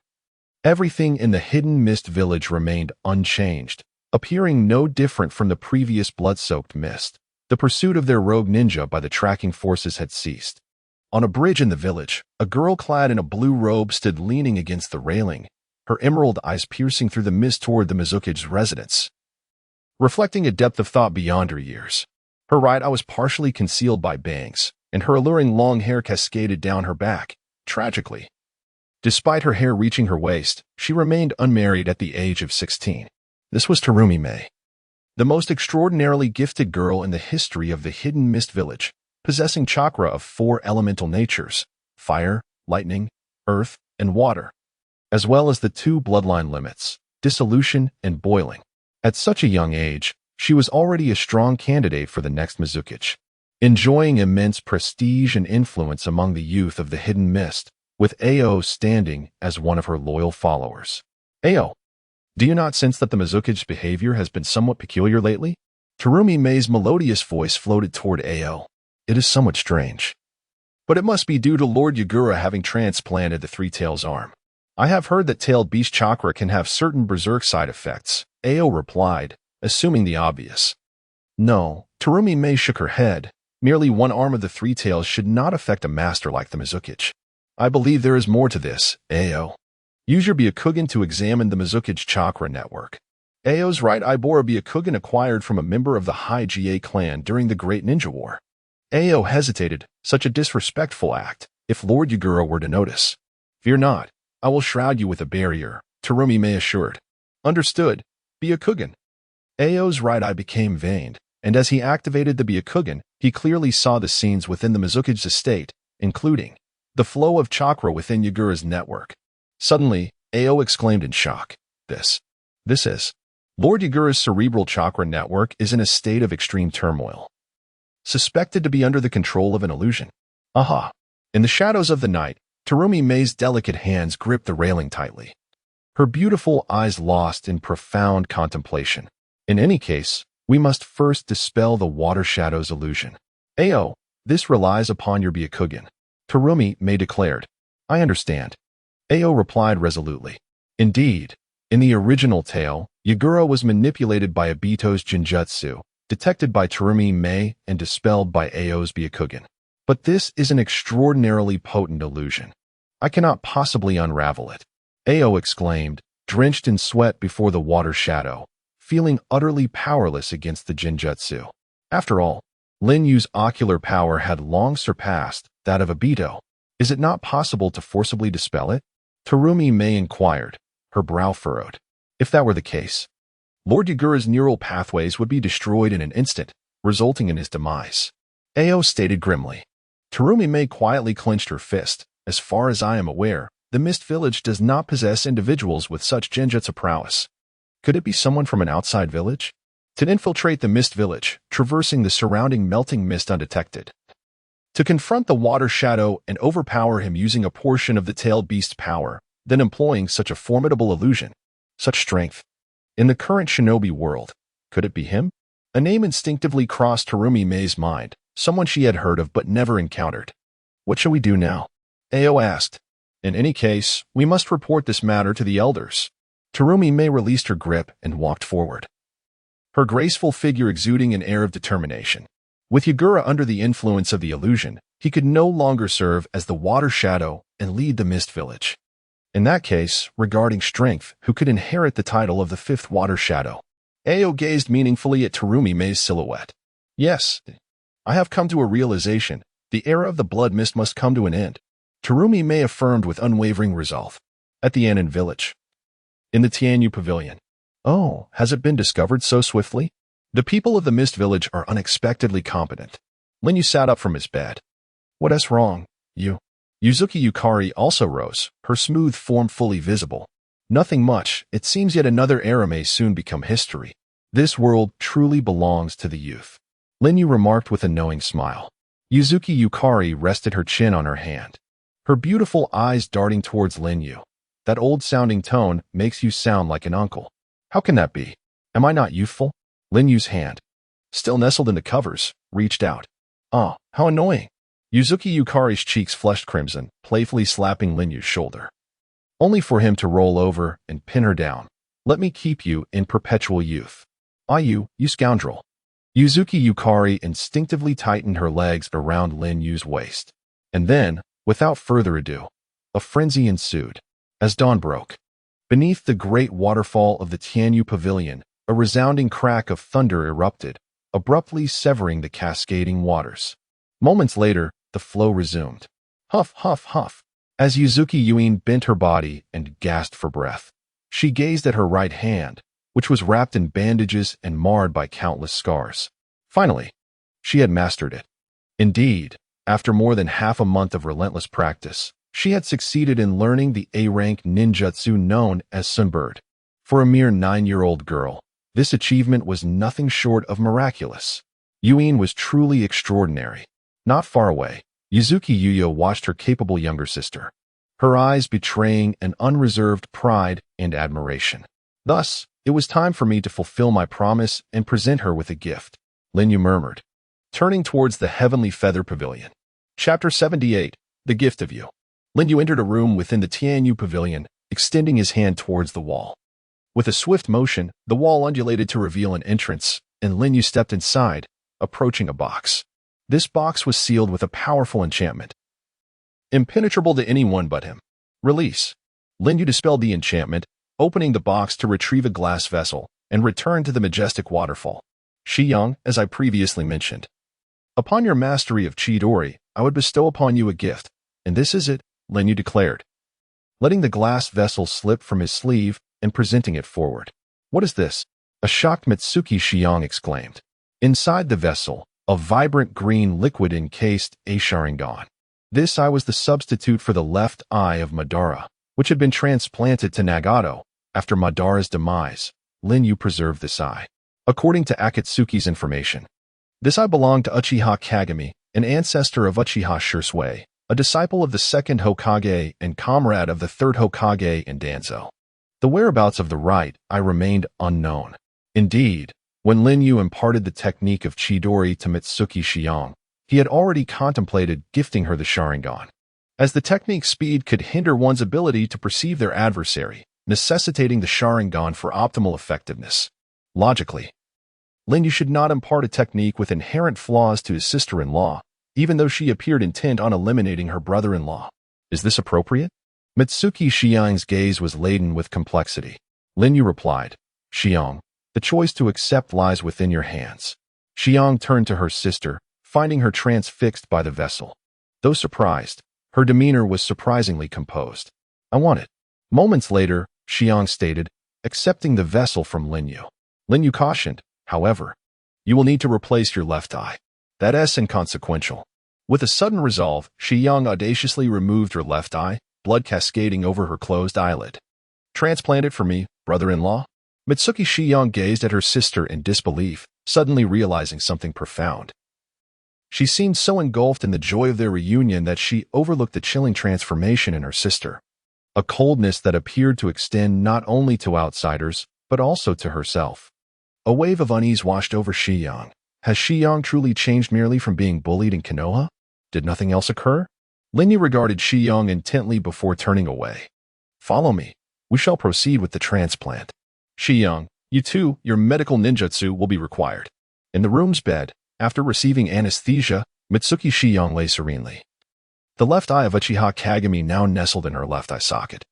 [SPEAKER 1] everything in the hidden mist village remained unchanged, appearing no different from the previous blood-soaked mist. The pursuit of their rogue ninja by the tracking forces had ceased. On a bridge in the village, a girl clad in a blue robe stood leaning against the railing, her emerald eyes piercing through the mist toward the Mizuki's residence, reflecting a depth of thought beyond her years. Her right eye was partially concealed by bangs, and her alluring long hair cascaded down her back. Tragically, despite her hair reaching her waist, she remained unmarried at the age of 16. This was Terumi Mei, the most extraordinarily gifted girl in the history of the Hidden Mist Village, possessing chakra of 4 elemental natures: fire, lightning, earth, and water, as well as the 2 bloodline limits, dissolution and boiling. At such a young age, she was already a strong candidate for the next Mizuki, enjoying immense prestige and influence among the youth of the Hidden Mist, with Ao standing as one of her loyal followers. Ao, do you not sense that the Mizuki's behavior has been somewhat peculiar lately? Terumi Mei's melodious voice floated toward Ao. It is somewhat strange, but it must be due to Lord Yagura having transplanted the Three Tails arm. I have heard that tailed beast chakra can have certain berserk side effects, Ao replied, assuming the obvious. No, Terumi Mei shook her head. Merely one arm of the Three Tails should not affect a master like the Mizuki. I believe there is more to this, Ao. Use your Byakugan to examine the Mizuki's chakra network. Ao's right eye bore a Byakugan acquired from a member of the High GA clan during the Great Ninja War. Ao hesitated, such a disrespectful act, if Lord Yagura were to notice. Fear not, I will shroud you with a barrier, Terumi Mei assured. Understood, Byakugan. Ao's right eye became veined, and as he activated the Byakugan, he clearly saw the scenes within the Mizuki's estate, including the flow of chakra within Yagura's network. Suddenly, Ao exclaimed in shock. This is. Lord Yagura's cerebral chakra network is in a state of extreme turmoil, suspected to be under the control of an illusion. Aha! In the shadows of the night, Terumi Mei's delicate hands gripped the railing tightly, her beautiful eyes lost in profound contemplation. In any case, we must first dispel the water shadow's illusion. Ao, this relies upon your Byakugan, Terumi Mei declared. I understand. Ao replied resolutely. Indeed, in the original tale, Yagura was manipulated by Obito's Jinjutsu, detected by Terumi Mei and dispelled by Ao's Byakugan. But this is an extraordinarily potent illusion. I cannot possibly unravel it. Ao exclaimed, drenched in sweat before the water shadow, feeling utterly powerless against the Jinjutsu. After all, Lin Yu's ocular power had long surpassed that of Obito. Is it not possible to forcibly dispel it? Terumi Mei inquired, her brow furrowed. If that were the case, Lord Yagura's neural pathways would be destroyed in an instant, resulting in his demise. Ao stated grimly. Terumi Mei quietly clenched her fist. As far as I am aware, the Mist Village does not possess individuals with such genjutsu prowess. Could it be someone from an outside village? To infiltrate the Mist Village, traversing the surrounding melting mist undetected. To confront the water shadow and overpower him using a portion of the tailed beast's power, then employing such a formidable illusion. Such strength. In the current shinobi world, could it be him? A name instinctively crossed Terumi Mei's mind, someone she had heard of but never encountered. What shall we do now? Ao asked. In any case, we must report this matter to the elders. Terumi Mei released her grip and walked forward, her graceful figure exuding an air of determination. With Yagura under the influence of the illusion, he could no longer serve as the water shadow and lead the Mist Village. In that case, regarding strength, who could inherit the title of the fifth water shadow? Ao gazed meaningfully at Terumi Mei's silhouette. Yes, I have come to a realization. The era of the blood mist must come to an end. Terumi Mei affirmed with unwavering resolve. At the Anin village. In the Tianyu Pavilion. Oh, has it been discovered so swiftly? The people of the Mist Village are unexpectedly competent. Linyu sat up from his bed. What is wrong, you? Yuzuki Yukari also rose, her smooth form fully visible. Nothing much, it seems yet another era may soon become history. This world truly belongs to the youth. Linyu remarked with a knowing smile. Yuzuki Yukari rested her chin on her hand, her beautiful eyes darting towards Linyu. That old-sounding tone makes you sound like an uncle. How can that be? Am I not youthful? Linyu's hand, still nestled in the covers, reached out. Ah, how annoying. Yuzuki Yukari's cheeks flushed crimson, playfully slapping Linyu's shoulder. Only for him to roll over and pin her down. Let me keep you in perpetual youth. Ah, you scoundrel. Yuzuki Yukari instinctively tightened her legs around Linyu's waist. And then, without further ado, a frenzy ensued. As dawn broke, beneath the great waterfall of the Tianyu Pavilion, a resounding crack of thunder erupted, abruptly severing the cascading waters. Moments later, the flow resumed. Huff, huff, huff. As Yuzuki Yuin bent her body and gasped for breath, she gazed at her right hand, which was wrapped in bandages and marred by countless scars. Finally, she had mastered it. Indeed, after more than half a month of relentless practice, she had succeeded in learning the A-rank ninjutsu known as Sunbird. For a mere 9-year-old girl, this achievement was nothing short of miraculous. Yuin was truly extraordinary. Not far away, Yuzuki Yuyo watched her capable younger sister, her eyes betraying an unreserved pride and admiration. Thus, it was time for me to fulfill my promise and present her with a gift, Linyu murmured, turning towards the Heavenly Feather Pavilion. Chapter 78, The Gift of You. Linyu entered a room within the Tianyu Pavilion, extending his hand towards the wall. With a swift motion, the wall undulated to reveal an entrance, and Linyu stepped inside, approaching a box. This box was sealed with a powerful enchantment, impenetrable to anyone but him. Release. Linyu dispelled the enchantment, opening the box to retrieve a glass vessel and return to the majestic waterfall. Shiyang, as I previously mentioned. Upon your mastery of Chidori, I would bestow upon you a gift, and this is it, Linyu declared, letting the glass vessel slip from his sleeve and presenting it forward. What is this? A shocked Mitsuki Shiyang exclaimed. Inside the vessel, a vibrant green liquid encased a Sharingan. This eye was the substitute for the left eye of Madara, which had been transplanted to Nagato. After Madara's demise, Linyu preserved this eye. According to Akatsuki's information, this eye belonged to Uchiha Kagami, an ancestor of Uchiha Shisui, a disciple of the second Hokage and comrade of the third Hokage in Danzo. The whereabouts of the right eye remained unknown. Indeed, when Linyu imparted the technique of Chidori to Mitsuki Shiyang, he had already contemplated gifting her the Sharingan, as the technique's speed could hinder one's ability to perceive their adversary, necessitating the Sharingan for optimal effectiveness. Logically, Linyu should not impart a technique with inherent flaws to his sister-in-law, even though she appeared intent on eliminating her brother-in-law. Is this appropriate? Mitsuki Shiyang's gaze was laden with complexity. Linyu replied, Shiyang, the choice to accept lies within your hands. Shiyang turned to her sister, finding her transfixed by the vessel. Though surprised, her demeanor was surprisingly composed. I want it. Moments later, Shiyang stated, accepting the vessel from Linyu. Linyu cautioned, however, you will need to replace your left eye. That's inconsequential. With a sudden resolve, Shiyang audaciously removed her left eye, blood cascading over her closed eyelid. Transplant it for me, brother-in-law? Mitsuki Shiyang gazed at her sister in disbelief, suddenly realizing something profound. She seemed so engulfed in the joy of their reunion that she overlooked the chilling transformation in her sister, a coldness that appeared to extend not only to outsiders, but also to herself. A wave of unease washed over Shiyang. Has Shiyang truly changed merely from being bullied in Konoha? Did nothing else occur? Linyu regarded Shiyang intently before turning away. Follow me. We shall proceed with the transplant. Shiyang, you too, your medical ninjutsu will be required. In the room's bed, after receiving anesthesia, Mitsuki Shiyang lay serenely. The left eye of Uchiha Kagami now nestled in her left eye socket.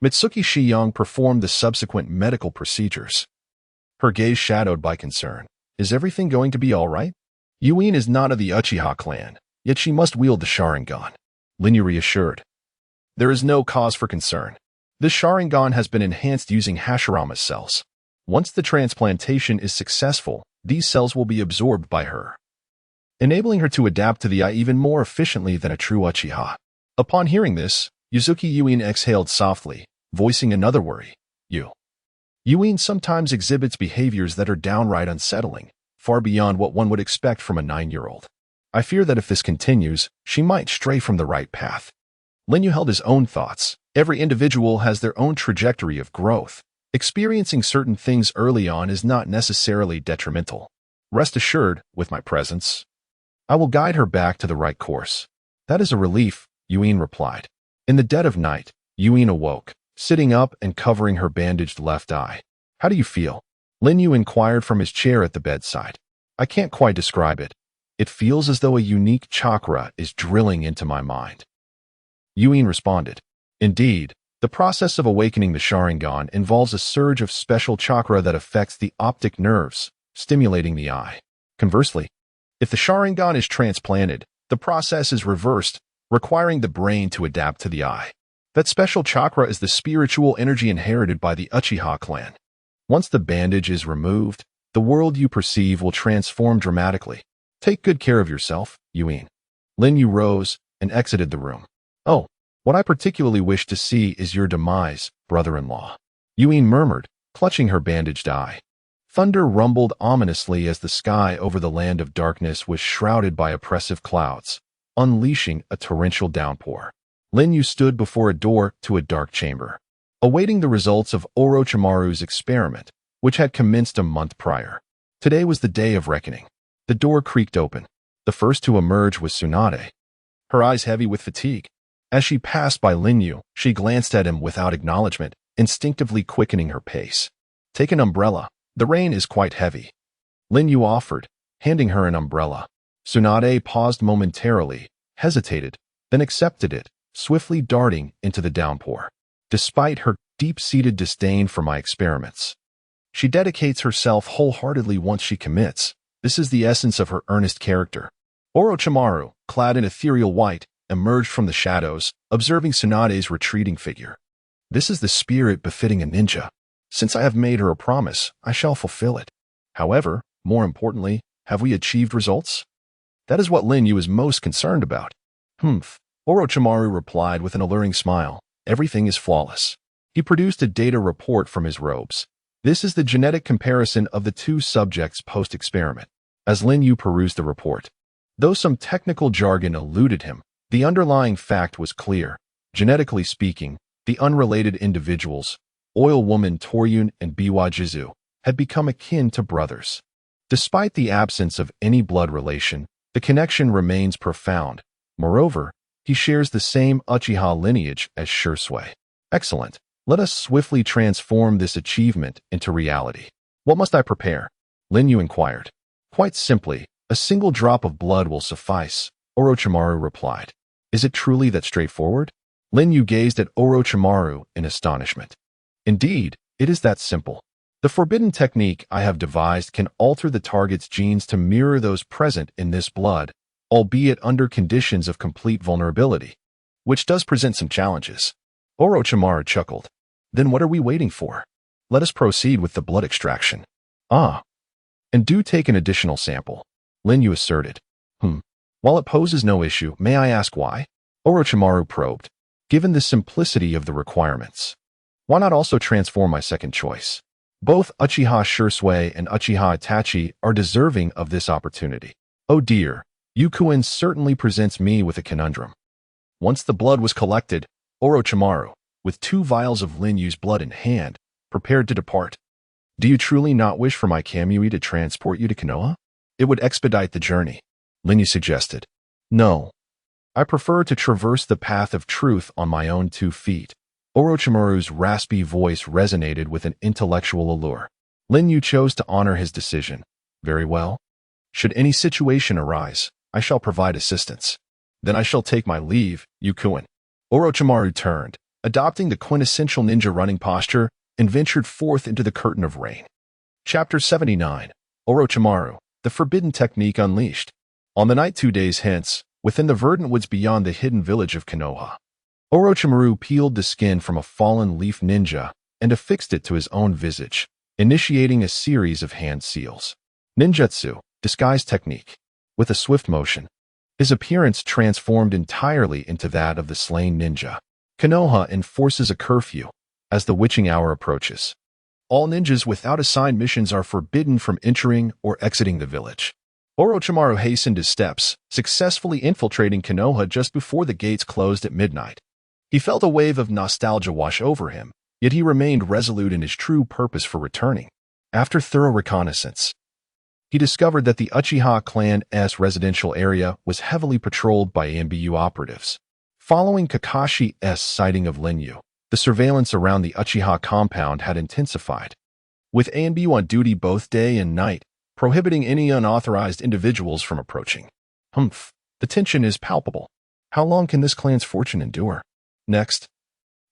[SPEAKER 1] Mitsuki Shiyang performed the subsequent medical procedures, her gaze shadowed by concern. Is everything going to be all right? Yuin is not of the Uchiha clan, yet she must wield the Sharingan. Linyu reassured. There is no cause for concern. This Sharingan has been enhanced using Hashirama's cells. Once the transplantation is successful, these cells will be absorbed by her, enabling her to adapt to the eye even more efficiently than a true Uchiha. Upon hearing this, Yuzuki Yuin exhaled softly, voicing another worry. Yuin sometimes exhibits behaviors that are downright unsettling, far beyond what one would expect from a 9-year-old. I fear that if this continues, she might stray from the right path. Lin Yu held his own thoughts. Every individual has their own trajectory of growth. Experiencing certain things early on is not necessarily detrimental. Rest assured, with my presence, I will guide her back to the right course. That is a relief, Yuin replied. In the dead of night, Yuin awoke, sitting up and covering her bandaged left eye. How do you feel? Lin Yu inquired from his chair at the bedside. I can't quite describe it. It feels as though a unique chakra is drilling into my mind. Yuin responded. Indeed, the process of awakening the Sharingan involves a surge of special chakra that affects the optic nerves, stimulating the eye. Conversely, if the Sharingan is transplanted, the process is reversed, requiring the brain to adapt to the eye. That special chakra is the spiritual energy inherited by the Uchiha clan. Once the bandage is removed, the world you perceive will transform dramatically. Take good care of yourself, Yuin. Lin Yu rose and exited the room. Oh, what I particularly wish to see is your demise, brother-in-law. Yuin murmured, clutching her bandaged eye. Thunder rumbled ominously as the sky over the land of darkness was shrouded by oppressive clouds, unleashing a torrential downpour. Lin Yu stood before a door to a dark chamber, awaiting the results of Orochimaru's experiment, which had commenced a month prior. Today was the day of reckoning. The door creaked open. The first to emerge was Tsunade, her eyes heavy with fatigue. As she passed by Lin Yu, she glanced at him without acknowledgement, instinctively quickening her pace. Take an umbrella. The rain is quite heavy. Lin Yu offered, handing her an umbrella. Tsunade paused momentarily, hesitated, then accepted it, swiftly darting into the downpour. Despite her deep-seated disdain for my experiments, she dedicates herself wholeheartedly once she commits. This is the essence of her earnest character. Orochimaru, clad in ethereal white, emerged from the shadows, observing Tsunade's retreating figure. This is the spirit befitting a ninja. Since I have made her a promise, I shall fulfill it. However, more importantly, have we achieved results? That is what Lin Yu is most concerned about. Orochimaru replied with an alluring smile. Everything is flawless. He produced a data report from his robes. This is the genetic comparison of the two subjects post-experiment. As Lin Yu perused the report, though some technical jargon eluded him, the underlying fact was clear. Genetically speaking, the unrelated individuals, Oil Woman Toryun and Biwa Jizu, had become akin to brothers. Despite the absence of any blood relation, the connection remains profound. Moreover, he shares the same Uchiha lineage as Shursui. Excellent. Let us swiftly transform this achievement into reality. What must I prepare? Lin Yu inquired. Quite simply, a single drop of blood will suffice, Orochimaru replied. Is it truly that straightforward? Lin Yu gazed at Orochimaru in astonishment. Indeed, it is that simple. The forbidden technique I have devised can alter the target's genes to mirror those present in this blood, albeit under conditions of complete vulnerability, which does present some challenges. Orochimaru chuckled. Then what are we waiting for? Let us proceed with the blood extraction. And do take an additional sample, Lin Yu asserted. While it poses no issue, may I ask why? Orochimaru probed. Given the simplicity of the requirements, why not also transform my second choice? Both Uchiha Shursui and Uchiha Itachi are deserving of this opportunity. Oh dear, Yukuin certainly presents me with a conundrum. Once the blood was collected, Orochimaru, with 2 vials of Lin Yu's blood in hand, prepared to depart. Do you truly not wish for my Kamui to transport you to Konoha? It would expedite the journey, Lin Yu suggested. No. I prefer to traverse the path of truth on my own 2 feet. Orochimaru's raspy voice resonated with an intellectual allure. Lin Yu chose to honor his decision. Very well. Should any situation arise, I shall provide assistance. Then I shall take my leave, Yukuin. Orochimaru turned, adopting the quintessential ninja running posture, and ventured forth into the curtain of rain. Chapter 79. Orochimaru, the Forbidden Technique Unleashed. On the night 2 days hence, within the verdant woods beyond the hidden village of Konoha, Orochimaru peeled the skin from a fallen leaf ninja and affixed it to his own visage. initiating a series of hand seals. Ninjutsu, disguise technique. With a swift motion, his appearance transformed entirely into that of the slain ninja. Konoha enforces a curfew as the witching hour approaches. All ninjas without assigned missions are forbidden from entering or exiting the village. Orochimaru hastened his steps, successfully infiltrating Konoha just before the gates closed at midnight. He felt a wave of nostalgia wash over him, yet he remained resolute in his true purpose for returning. After thorough reconnaissance, he discovered that the Uchiha clan's residential area was heavily patrolled by ANBU operatives. Following Kakashi's sighting of Linyu, the surveillance around the Uchiha compound had intensified, with ANBU on duty both day and night, prohibiting any unauthorized individuals from approaching. The tension is palpable. How long can this clan's fortune endure? Next,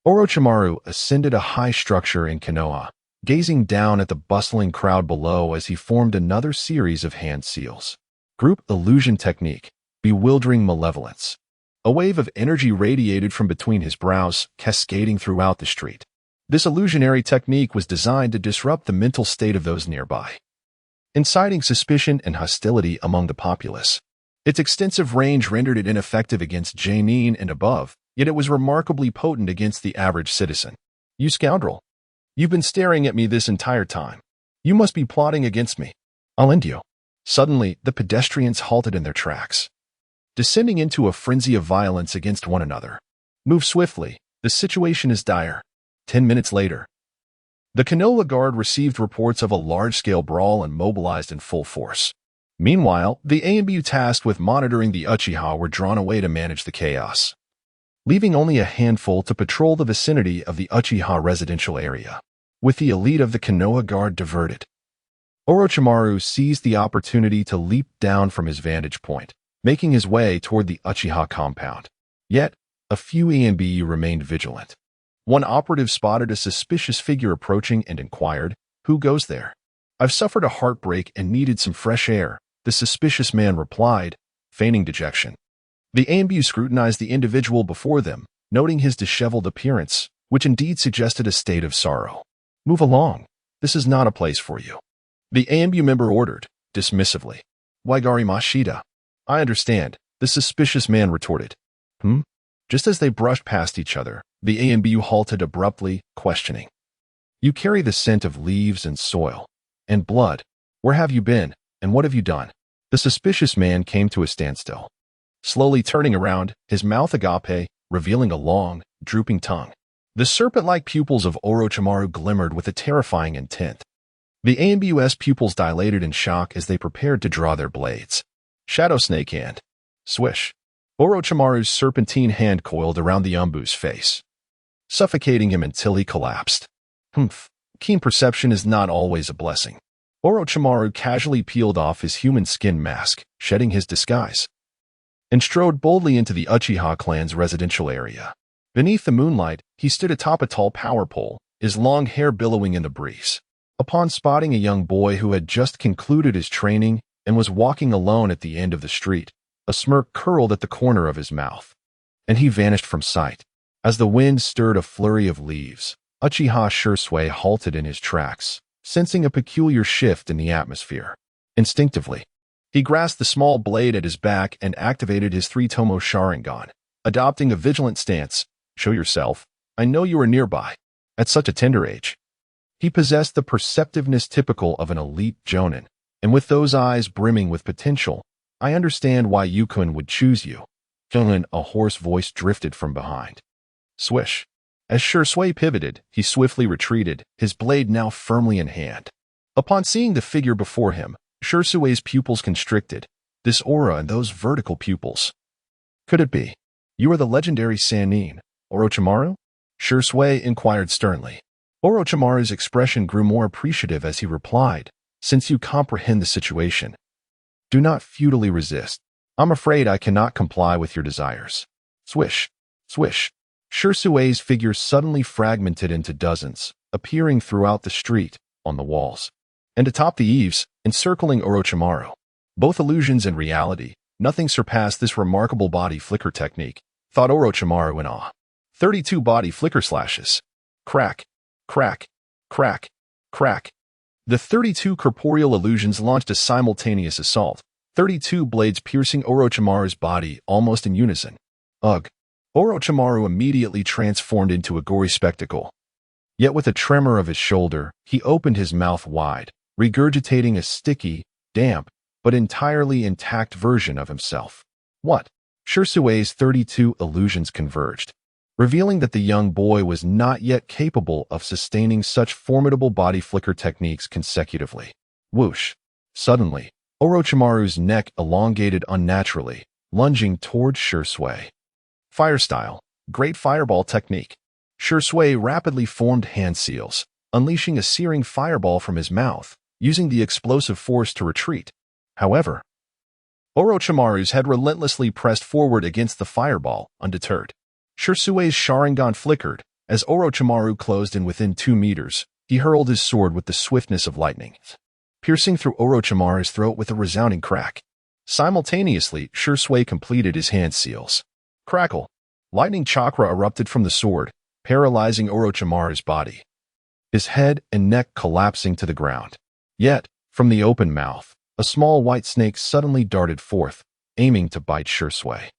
[SPEAKER 1] Orochimaru ascended a high structure in Konoha, gazing down at the bustling crowd below as he formed another series of hand seals. Group illusion technique, bewildering malevolence. A wave of energy radiated from between his brows, cascading throughout the street. This illusionary technique was designed to disrupt the mental state of those nearby, inciting suspicion and hostility among the populace. Its extensive range rendered it ineffective against Genin and above, yet it was remarkably potent against the average citizen. You scoundrel! You've been staring at me this entire time. You must be plotting against me. I'll end you. Suddenly, the pedestrians halted in their tracks, descending into a frenzy of violence against one another. Move swiftly. The situation is dire. 10 minutes later, the Konoha Guard received reports of a large-scale brawl and mobilized in full force. Meanwhile, the ANBU tasked with monitoring the Uchiha were drawn away to manage the chaos, leaving only a handful to patrol the vicinity of the Uchiha residential area. With the elite of the Konoha Guard diverted, Orochimaru seized the opportunity to leap down from his vantage point, making his way toward the Uchiha compound. Yet, a few ANBU remained vigilant. One operative spotted a suspicious figure approaching and inquired, "Who goes there?" "I've suffered a heartbreak and needed some fresh air," the suspicious man replied, feigning dejection. The ANBU scrutinized the individual before them, noting his disheveled appearance, which indeed suggested a state of sorrow. "Move along. This is not a place for you," the ANBU member ordered, dismissively. "Waigari Mashida." "I understand," the suspicious man retorted. Just as they brushed past each other, the ANBU halted abruptly, questioning. "You carry the scent of leaves and soil and blood. Where have you been, and what have you done?" The suspicious man came to a standstill, slowly turning around, his mouth agape, revealing a long, drooping tongue. The serpent-like pupils of Orochimaru glimmered with a terrifying intent. The ANBU's pupils dilated in shock as they prepared to draw their blades. Shadow Snake Hand. Swish. Orochimaru's serpentine hand coiled around the ANBU's face, suffocating him until he collapsed. Keen perception is not always a blessing. Orochimaru casually peeled off his human skin mask, shedding his disguise, and strode boldly into the Uchiha clan's residential area. Beneath the moonlight, he stood atop a tall power pole, his long hair billowing in the breeze. Upon spotting a young boy who had just concluded his training and was walking alone at the end of the street, a smirk curled at the corner of his mouth, and he vanished from sight. As the wind stirred a flurry of leaves, Uchiha Shursui halted in his tracks, sensing a peculiar shift in the atmosphere. Instinctively, he grasped the small blade at his back and activated his three-tomo Sharingan, adopting a vigilant stance. "Show yourself. I know you are nearby." At such a tender age, he possessed the perceptiveness typical of an elite jonin, and with those eyes brimming with potential, "I understand why Yukun would choose you." "Jonin," a hoarse voice drifted from behind. Swish. As Shursui pivoted, he swiftly retreated, his blade now firmly in hand. Upon seeing the figure before him, Shursui's pupils constricted. This aura and those vertical pupils. Could it be? "You are the legendary Sannin, Orochimaru?" Shursui inquired sternly. Orochimaru's expression grew more appreciative as he replied, "Since you comprehend the situation, do not futilely resist. I'm afraid I cannot comply with your desires." Swish. Swish. Shursui's figure suddenly fragmented into dozens, appearing throughout the street, on the walls, and atop the eaves, encircling Orochimaru. Both illusions and reality, nothing surpassed this remarkable body flicker technique, thought Orochimaru in awe. 32 body flicker slashes. Crack, crack, crack, crack. The 32 corporeal illusions launched a simultaneous assault, 32 blades piercing Orochimaru's body almost in unison. Ugh! Orochimaru immediately transformed into a gory spectacle. Yet with a tremor of his shoulder, he opened his mouth wide, regurgitating a sticky, damp, but entirely intact version of himself. What? Shirsue's 32 illusions converged, revealing that the young boy was not yet capable of sustaining such formidable body flicker techniques consecutively. Whoosh! Suddenly, Orochimaru's neck elongated unnaturally, lunging toward Shirsue. Fire style, great fireball technique. Shirsue rapidly formed hand seals, unleashing a searing fireball from his mouth, using the explosive force to retreat. However, Orochimaru's head relentlessly pressed forward against the fireball, undeterred. Shirsue's Sharingan flickered. As Orochimaru closed in within 2 meters, he hurled his sword with the swiftness of lightning, piercing through Orochimaru's throat with a resounding crack. Simultaneously, Shirsue completed his hand seals. Crackle! Lightning chakra erupted from the sword, paralyzing Orochimaru's body, his head and neck collapsing to the ground. Yet, from the open mouth, a small white snake suddenly darted forth, aiming to bite Shirsue.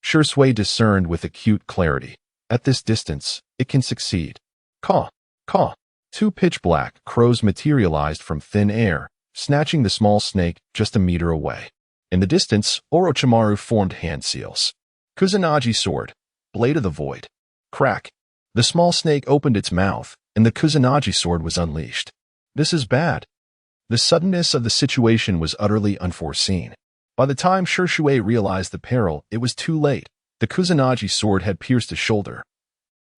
[SPEAKER 1] Shirsue discerned with acute clarity. At this distance, it can succeed. Caw! Caw! 2 pitch-black crows materialized from thin air, snatching the small snake just a meter away. In the distance, Orochimaru formed hand seals. Kusanagi sword, blade of the void. Crack! The small snake opened its mouth, and the Kusanagi sword was unleashed. This is bad. The suddenness of the situation was utterly unforeseen. By the time Shirsue realized the peril, it was too late. The Kusanagi sword had pierced his shoulder,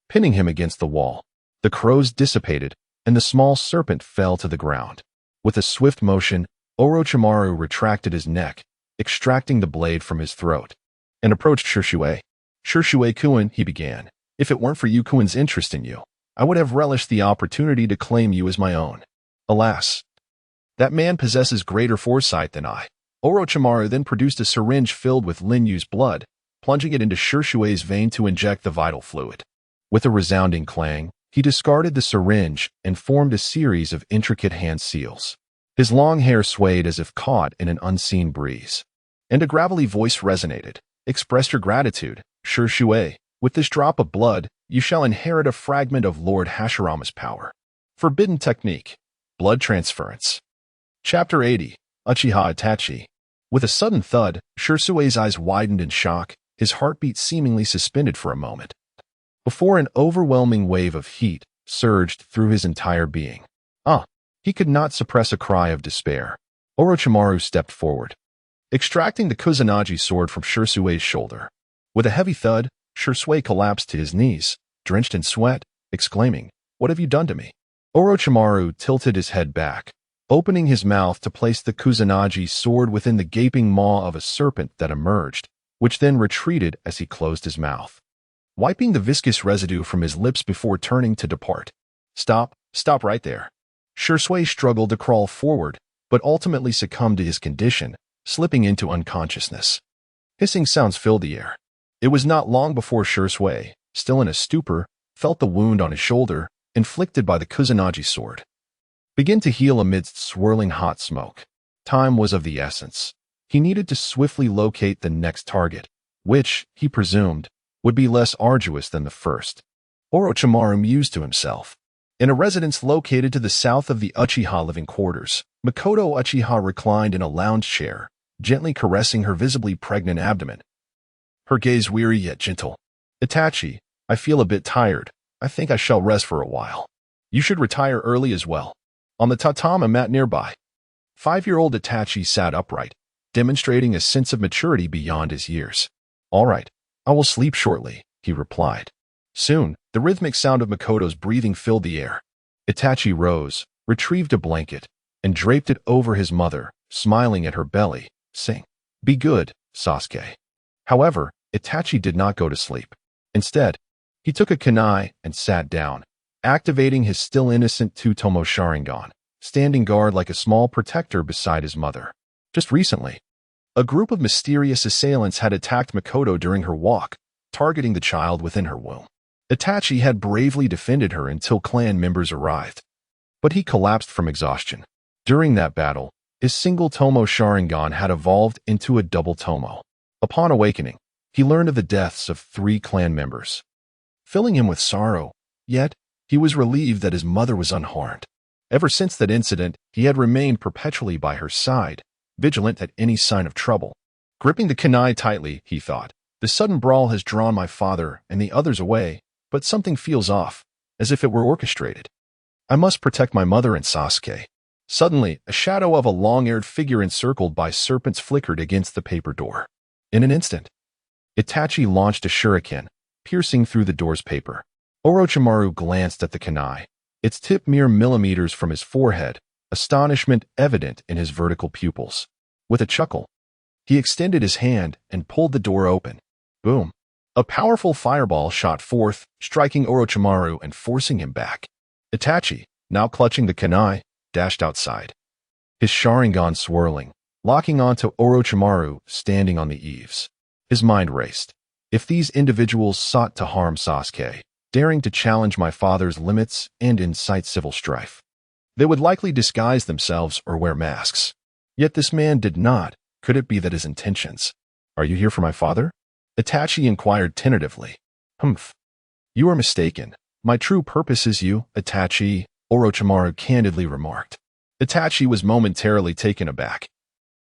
[SPEAKER 1] pinning him against the wall. The crows dissipated, and the small serpent fell to the ground. With a swift motion, Orochimaru retracted his neck, extracting the blade from his throat, and approached Shirsue. Shirsue-kun, he began. If it weren't for Yukuin's interest in you, I would have relished the opportunity to claim you as my own. Alas, that man possesses greater foresight than I. Orochimaru then produced a syringe filled with Linyu's blood, plunging it into Shirsue's vein to inject the vital fluid. With a resounding clang, he discarded the syringe and formed a series of intricate hand seals. His long hair swayed as if caught in an unseen breeze. And a gravelly voice resonated. Express your gratitude, Shirsue. With this drop of blood, you shall inherit a fragment of Lord Hashirama's power. Forbidden technique. Blood transference. Chapter 80. Uchiha Itachi. With a sudden thud, Shirsue's eyes widened in shock, his heartbeat seemingly suspended for a moment, before an overwhelming wave of heat surged through his entire being. He could not suppress a cry of despair. Orochimaru stepped forward, extracting the Kusanagi sword from Shirsue's shoulder. With a heavy thud, Shirsue collapsed to his knees, drenched in sweat, exclaiming, "What have you done to me?" Orochimaru tilted his head back, opening his mouth to place the Kusanagi sword within the gaping maw of a serpent that emerged, which then retreated as he closed his mouth, wiping the viscous residue from his lips before turning to depart. Stop right there." Shirsue struggled to crawl forward, but ultimately succumbed to his condition, slipping into unconsciousness. Hissing sounds filled the air. It was not long before Shirsue, still in a stupor, felt the wound on his shoulder, inflicted by the Kusanagi sword, begin to heal amidst swirling hot smoke. Time was of the essence. He needed to swiftly locate the next target, which, he presumed, would be less arduous than the first. Orochimaru mused to himself. In a residence located to the south of the Uchiha living quarters, Makoto Uchiha reclined in a lounge chair, gently caressing her visibly pregnant abdomen. Her gaze weary yet gentle. "Itachi, I feel a bit tired. I think I shall rest for a while. You should retire early as well." On the tatami mat nearby, 5-year-old Itachi sat upright, demonstrating a sense of maturity beyond his years. "All right, I will sleep shortly," he replied. Soon, the rhythmic sound of Makoto's breathing filled the air. Itachi rose, retrieved a blanket, and draped it over his mother, smiling at her belly, saying, "Be good, Sasuke." However, Itachi did not go to sleep. Instead, he took a kunai and sat down, activating his still innocent Two-Tomo Sharingan, standing guard like a small protector beside his mother. Just recently, a group of mysterious assailants had attacked Makoto during her walk, targeting the child within her womb. Itachi had bravely defended her until clan members arrived, but he collapsed from exhaustion. During that battle, his single Tomo Sharingan had evolved into a double Tomo. Upon awakening, he learned of the deaths of 3 clan members, filling him with sorrow, yet he was relieved that his mother was unharmed. Ever since that incident, he had remained perpetually by her side, vigilant at any sign of trouble. Gripping the kunai tightly, he thought, the sudden brawl has drawn my father and the others away, but something feels off, as if it were orchestrated. I must protect my mother and Sasuke. Suddenly, a shadow of a long-haired figure encircled by serpents flickered against the paper door. In an instant, Itachi launched a shuriken, piercing through the door's paper. Orochimaru glanced at the kunai, its tip mere millimeters from his forehead, astonishment evident in his vertical pupils. With a chuckle, he extended his hand and pulled the door open. Boom! A powerful fireball shot forth, striking Orochimaru and forcing him back. Itachi, now clutching the kunai, dashed outside, his Sharingan swirling, locking onto Orochimaru standing on the eaves. His mind raced. If these individuals sought to harm Sasuke, daring to challenge my father's limits and incite civil strife, they would likely disguise themselves or wear masks. Yet this man did not. Could it be that his intentions? Are you here for my father? Itachi inquired tentatively. Humph. You are mistaken. My true purpose is you, Itachi, Orochimaru candidly remarked. Itachi was momentarily taken aback,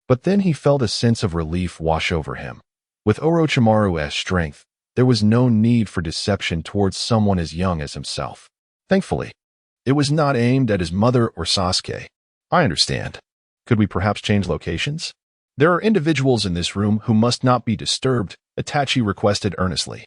[SPEAKER 1] but then he felt a sense of relief wash over him. With Orochimaru's strength, there was no need for deception towards someone as young as himself. Thankfully, it was not aimed at his mother or Sasuke. I understand. Could we perhaps change locations? There are individuals in this room who must not be disturbed, Itachi requested earnestly.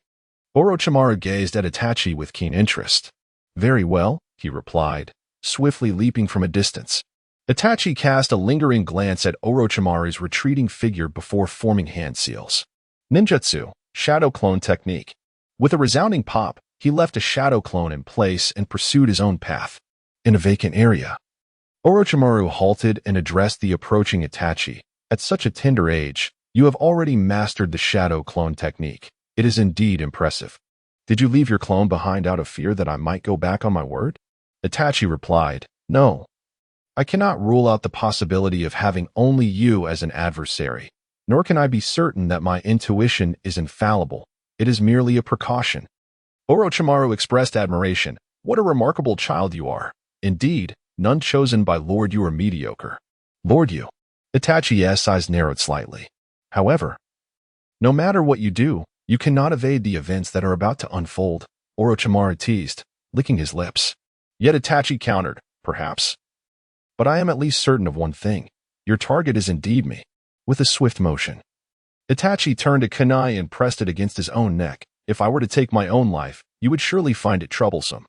[SPEAKER 1] Orochimaru gazed at Itachi with keen interest. Very well, he replied, swiftly leaping from a distance. Itachi cast a lingering glance at Orochimaru's retreating figure before forming hand seals. Ninjutsu, shadow clone technique. With a resounding pop, he left a shadow clone in place and pursued his own path. In a vacant area, Orochimaru halted and addressed the approaching Itachi. At such a tender age, you have already mastered the shadow clone technique. It is indeed impressive. Did you leave your clone behind out of fear that I might go back on my word? Itachi replied, No. I cannot rule out the possibility of having only you as an adversary, nor can I be certain that my intuition is infallible. It is merely a precaution. Orochimaru expressed admiration. What a remarkable child you are. Indeed, none chosen by Lord you are mediocre. Lord you. Itachi's eyes narrowed slightly. However, no matter what you do, you cannot evade the events that are about to unfold, Orochimaru teased, licking his lips. Yet Itachi countered, perhaps. But I am at least certain of one thing. Your target is indeed me. With a swift motion, Itachi turned a kunai and pressed it against his own neck. If I were to take my own life, you would surely find it troublesome.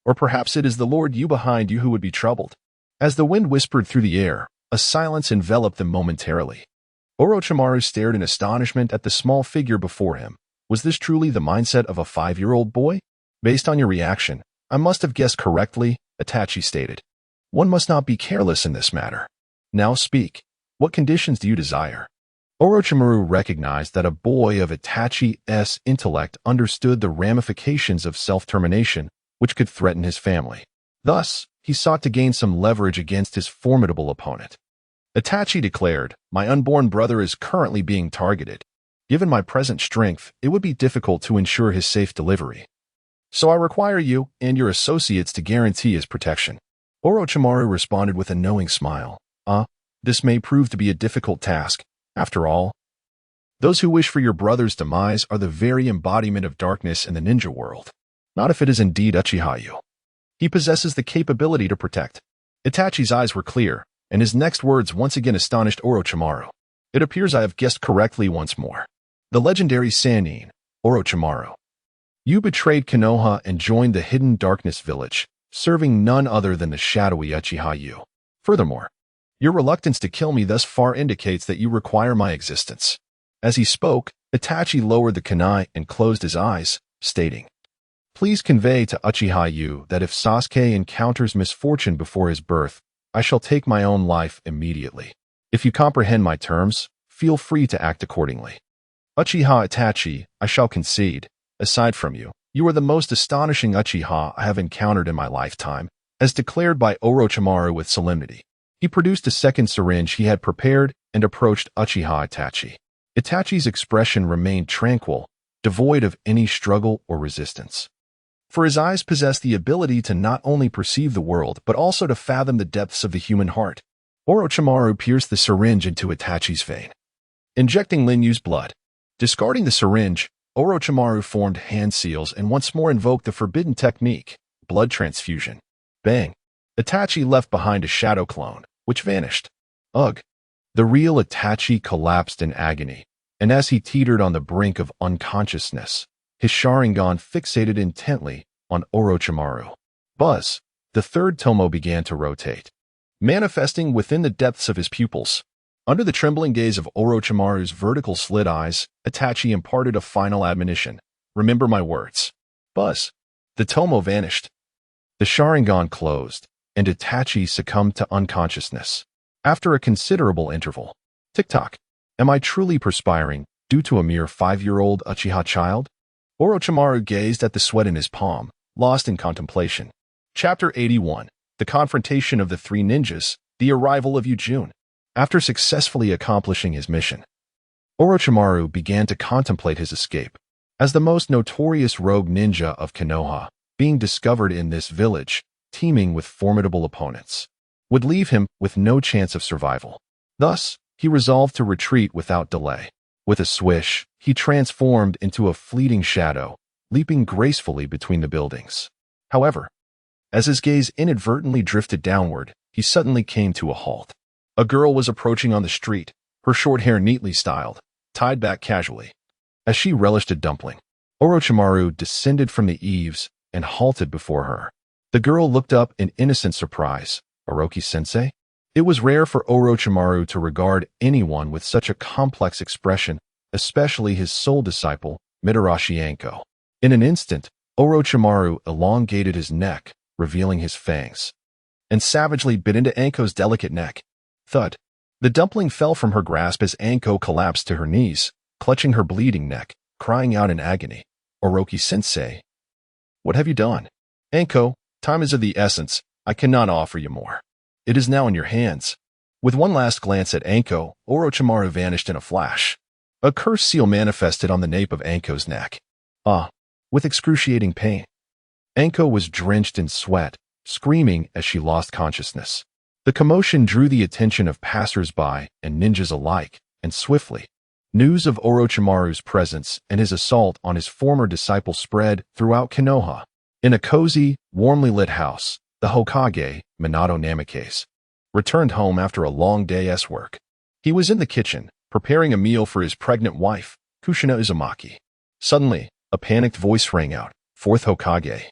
[SPEAKER 1] Or perhaps it is the Lord you behind you who would be troubled. As the wind whispered through the air, a silence enveloped them momentarily. Orochimaru stared in astonishment at the small figure before him. Was this truly the mindset of a 5-year-old boy? Based on your reaction, I must have guessed correctly, Itachi stated. One must not be careless in this matter. Now speak. What conditions do you desire? Orochimaru recognized that a boy of Itachi's intellect understood the ramifications of self-termination, which could threaten his family. Thus, he sought to gain some leverage against his formidable opponent. Itachi declared, My unborn brother is currently being targeted. Given my present strength, it would be difficult to ensure his safe delivery. So I require you and your associates to guarantee his protection. Orochimaru responded with a knowing smile. This may prove to be a difficult task. After all, those who wish for your brother's demise are the very embodiment of darkness in the ninja world. Not if it is indeed Uchiha. He possesses the capability to protect. Itachi's eyes were clear, and his next words once again astonished Orochimaru. It appears I have guessed correctly once more. The legendary Sannin, Orochimaru. You betrayed Konoha and joined the hidden darkness village, serving none other than the shadowy Uchiha. Furthermore, your reluctance to kill me thus far indicates that you require my existence. As he spoke, Itachi lowered the kunai and closed his eyes, stating, Please convey to Uchiha that if Sasuke encounters misfortune before his birth, I shall take my own life immediately. If you comprehend my terms, feel free to act accordingly. Uchiha Itachi, I shall concede. Aside from you, you are the most astonishing Uchiha I have encountered in my lifetime, as declared by Orochimaru with solemnity. He produced a second syringe he had prepared and approached Uchiha Itachi. Itachi's expression remained tranquil, devoid of any struggle or resistance. For his eyes possessed the ability to not only perceive the world, but also to fathom the depths of the human heart. Orochimaru pierced the syringe into Itachi's vein, injecting Lin Yu's blood. Discarding the syringe, Orochimaru formed hand seals and once more invoked the forbidden technique, blood transfusion. Bang! Itachi left behind a shadow clone, which vanished. Ugh! The real Itachi collapsed in agony, and as he teetered on the brink of unconsciousness, his Sharingan fixated intently on Orochimaru. Buzz! The third tomo began to rotate, manifesting within the depths of his pupils. Under the trembling gaze of Orochimaru's vertical slit eyes, Itachi imparted a final admonition. Remember my words. Buzz! The tomo vanished. The Sharingan closed, and Itachi succumbed to unconsciousness. After a considerable interval. Tick-tock. Am I truly perspiring due to a mere 5-year-old Uchiha child? Orochimaru gazed at the sweat in his palm, lost in contemplation. Chapter 81. The Confrontation of the Three Ninjas, the Arrival of Yujun. After successfully accomplishing his mission, Orochimaru began to contemplate his escape. As the most notorious rogue ninja of Konoha, being discovered in this village, teeming with formidable opponents, would leave him with no chance of survival. Thus, he resolved to retreat without delay. With a swish, he transformed into a fleeting shadow, leaping gracefully between the buildings. However, as his gaze inadvertently drifted downward, he suddenly came to a halt. A girl was approaching on the street, her short hair neatly styled, tied back casually. As she relished a dumpling, Orochimaru descended from the eaves and halted before her. The girl looked up in innocent surprise. Orochi-sensei? It was rare for Orochimaru to regard anyone with such a complex expression, especially his sole disciple, Mitarashi Anko. In an instant, Orochimaru elongated his neck, revealing his fangs, and savagely bit into Anko's delicate neck. Thud. The dumpling fell from her grasp as Anko collapsed to her knees, clutching her bleeding neck, crying out in agony. Orochi-sensei, what have you done? Anko, time is of the essence. I cannot offer you more. It is now in your hands. With one last glance at Anko, Orochimaru vanished in a flash. A cursed seal manifested on the nape of Anko's neck. With excruciating pain. Anko was drenched in sweat, screaming as she lost consciousness. The commotion drew the attention of passers-by and ninjas alike, and swiftly, news of Orochimaru's presence and his assault on his former disciple spread throughout Konoha. In a cozy, warmly lit house, the Hokage, Minato Namikaze, returned home after a long day's work. He was in the kitchen, preparing a meal for his pregnant wife, Kushina Uzumaki. Suddenly, a panicked voice rang out. Fourth Hokage.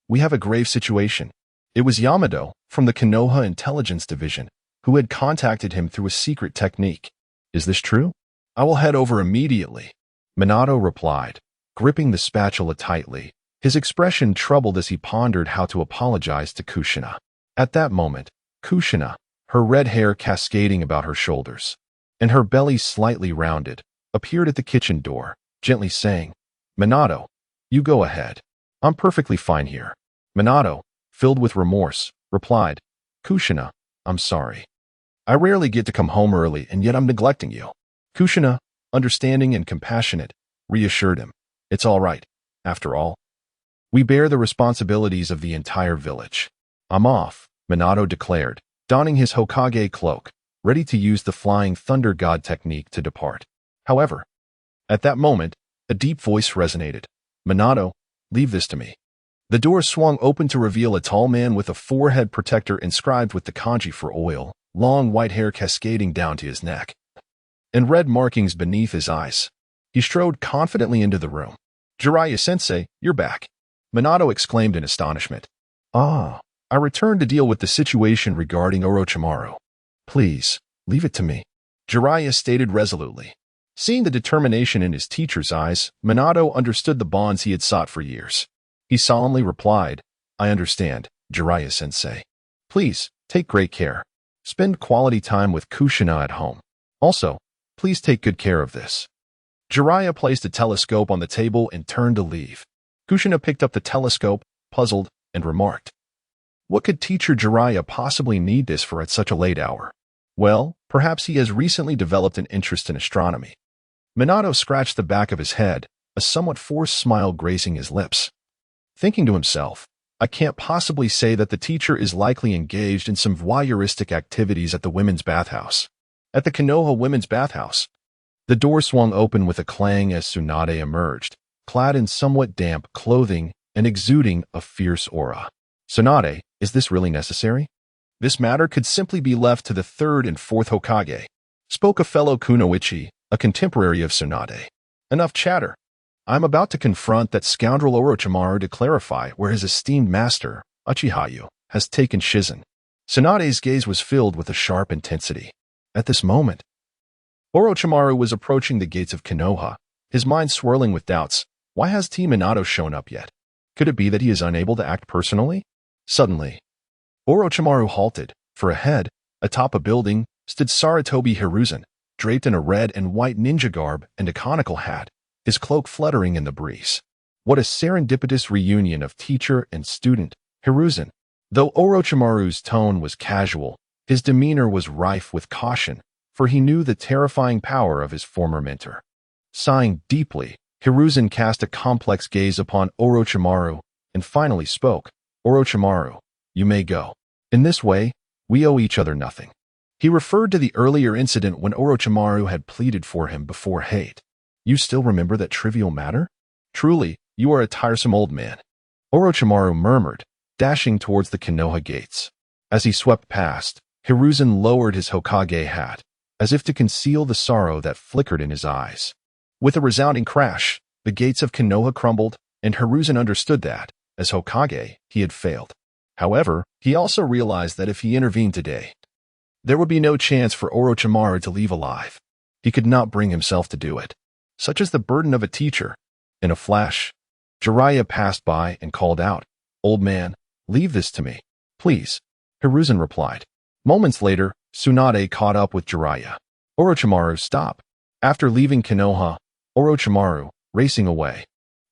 [SPEAKER 1] We have a grave situation. It was Yamado, from the Konoha Intelligence Division, who had contacted him through a secret technique. Is this true? I will head over immediately. Minato replied, gripping the spatula tightly, his expression troubled as he pondered how to apologize to Kushina. At that moment, Kushina, her red hair cascading about her shoulders, and her belly slightly rounded, appeared at the kitchen door, gently saying, Minato, you go ahead. I'm perfectly fine here. Minato, filled with remorse, replied, Kushina, I'm sorry. I rarely get to come home early and yet I'm neglecting you. Kushina, understanding and compassionate, reassured him. It's all right. After all, we bear the responsibilities of the entire village. I'm off, Minato declared, donning his Hokage cloak, ready to use the Flying Thunder God technique to depart. However, at that moment, a deep voice resonated. Minato, leave this to me. The door swung open to reveal a tall man with a forehead protector inscribed with the kanji for oil, long white hair cascading down to his neck, and red markings beneath his eyes. He strode confidently into the room. Jiraiya-sensei, you're back. Minato exclaimed in astonishment. I returned to deal with the situation regarding Orochimaru. Please, leave it to me. Jiraiya stated resolutely. Seeing the determination in his teacher's eyes, Minato understood the bonds he had sought for years. He solemnly replied, I understand, Jiraiya-sensei. Please, take great care. Spend quality time with Kushina at home. Also, please take good care of this. Jiraiya placed a telescope on the table and turned to leave. Kushina picked up the telescope, puzzled, and remarked, What could teacher Jiraiya possibly need this for at such a late hour? Well, perhaps he has recently developed an interest in astronomy. Minato scratched the back of his head, a somewhat forced smile gracing his lips. Thinking to himself, I can't possibly say that the teacher is likely engaged in some voyeuristic activities at the women's bathhouse. At the Konoha women's bathhouse, the door swung open with a clang as Tsunade emerged, clad in somewhat damp clothing and exuding a fierce aura. Tsunade, is this really necessary? This matter could simply be left to the third and fourth Hokage, spoke a fellow Kunoichi, a contemporary of Tsunade. Enough chatter. I'm about to confront that scoundrel Orochimaru to clarify where his esteemed master, Uchihayu, has taken Shizen. Tsunade's gaze was filled with a sharp intensity. At this moment, Orochimaru was approaching the gates of Konoha, his mind swirling with doubts. Why has Team Minato shown up yet? Could it be that he is unable to act personally? Suddenly, Orochimaru halted, for ahead, atop a building, stood Sarutobi Hiruzen, draped in a red and white ninja garb and a conical hat, his cloak fluttering in the breeze. What a serendipitous reunion of teacher and student, Hiruzen. Though Orochimaru's tone was casual, his demeanor was rife with caution, for he knew the terrifying power of his former mentor. Sighing deeply, Hiruzen cast a complex gaze upon Orochimaru and finally spoke. Orochimaru, you may go. In this way, we owe each other nothing. He referred to the earlier incident when Orochimaru had pleaded for him before hate. You still remember that trivial matter? Truly, you are a tiresome old man. Orochimaru murmured, dashing towards the Konoha gates. As he swept past, Hiruzen lowered his Hokage hat, as if to conceal the sorrow that flickered in his eyes. With a resounding crash, the gates of Konoha crumbled, and Hiruzen understood that, as Hokage, he had failed. However, he also realized that if he intervened today, there would be no chance for Orochimaru to leave alive. He could not bring himself to do it. Such is the burden of a teacher. In a flash, Jiraiya passed by and called out, Old man, leave this to me, please. Hiruzen replied. Moments later, Tsunade caught up with Jiraiya. Orochimaru, stop. After leaving Konoha, Orochimaru, racing away,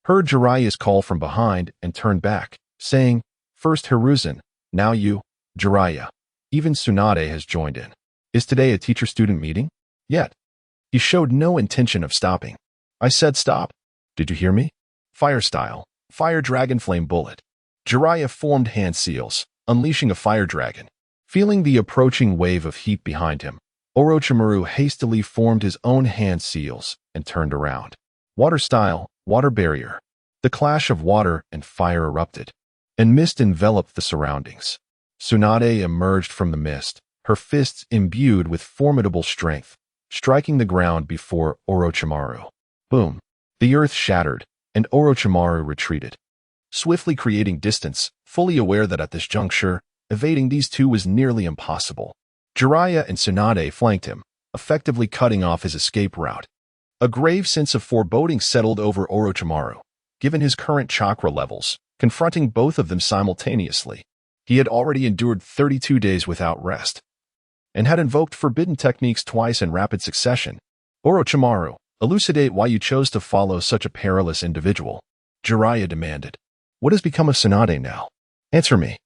[SPEAKER 1] heard Jiraiya's call from behind and turned back, saying, First Hiruzen, now you, Jiraiya. Even Tsunade has joined in. Is today a teacher-student meeting? Yet. He showed no intention of stopping. I said stop. Did you hear me? Fire style, fire dragon flame bullet. Jiraiya formed hand seals, unleashing a fire dragon. Feeling the approaching wave of heat behind him, Orochimaru hastily formed his own hand seals and turned around. Water style, water barrier. The clash of water and fire erupted, and mist enveloped the surroundings. Tsunade emerged from the mist, her fists imbued with formidable strength, striking the ground before Orochimaru. Boom! The earth shattered, and Orochimaru retreated, swiftly creating distance, fully aware that at this juncture, evading these two was nearly impossible. Jiraiya and Tsunade flanked him, effectively cutting off his escape route. A grave sense of foreboding settled over Orochimaru, given his current chakra levels, confronting both of them simultaneously. He had already endured 32 days without rest, and had invoked forbidden techniques twice in rapid succession. Orochimaru, elucidate why you chose to follow such a perilous individual. Jiraiya demanded. What has become of Tsunade now? Answer me.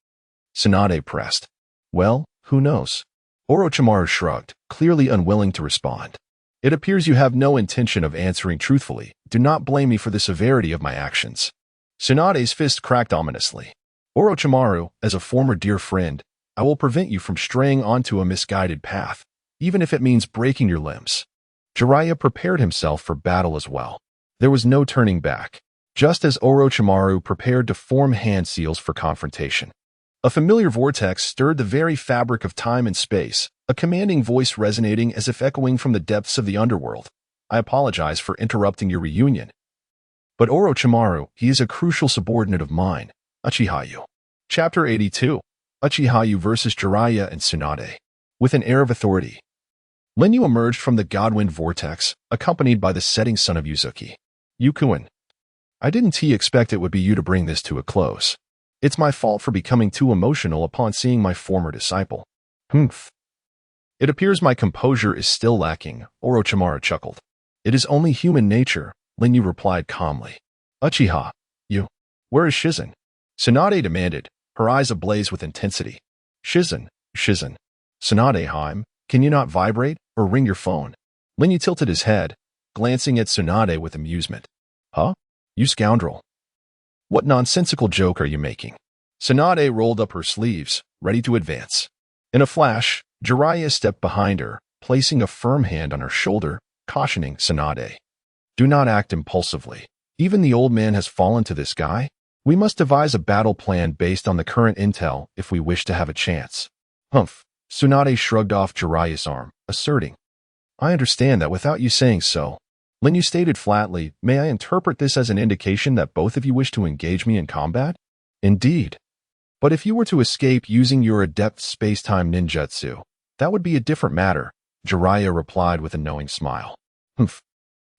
[SPEAKER 1] Tsunade pressed. Well, who knows? Orochimaru shrugged, clearly unwilling to respond. It appears you have no intention of answering truthfully. Do not blame me for the severity of my actions. Tsunade's fist cracked ominously. Orochimaru, as a former dear friend, I will prevent you from straying onto a misguided path, even if it means breaking your limbs. Jiraiya prepared himself for battle as well. There was no turning back, just as Orochimaru prepared to form hand seals for confrontation. A familiar vortex stirred the very fabric of time and space, a commanding voice resonating as if echoing from the depths of the underworld. I apologize for interrupting your reunion. But Orochimaru, he is a crucial subordinate of mine, Uchihayu. Chapter 82. Uchihayu versus Jiraiya and Tsunade. With an air of authority, Linyu emerged from the Godwind vortex, accompanied by the setting sun of Yuzuki. Yukuin. I didn't expect it would be you to bring this to a close. It's my fault for becoming too emotional upon seeing my former disciple. Humph. It appears my composure is still lacking, Orochimaru chuckled. It is only human nature, Linyu replied calmly. Uchiha, you. Where is Shizen? Tsunade demanded, her eyes ablaze with intensity. Shizen, Tsunade-heim, can you not vibrate or ring your phone? Linyu tilted his head, glancing at Tsunade with amusement. Huh? You scoundrel. What nonsensical joke are you making? Tsunade rolled up her sleeves, ready to advance. In a flash, Jiraiya stepped behind her, placing a firm hand on her shoulder, cautioning Tsunade. Do not act impulsively. Even the old man has fallen to this guy. We must devise a battle plan based on the current intel if we wish to have a chance. Humph. Tsunade shrugged off Jiraiya's arm, asserting. I understand that without you saying so. Linyu stated flatly, may I interpret this as an indication that both of you wish to engage me in combat? Indeed. But if you were to escape using your adept space-time ninjutsu, that would be a different matter, Jiraiya replied with a knowing smile. Humph.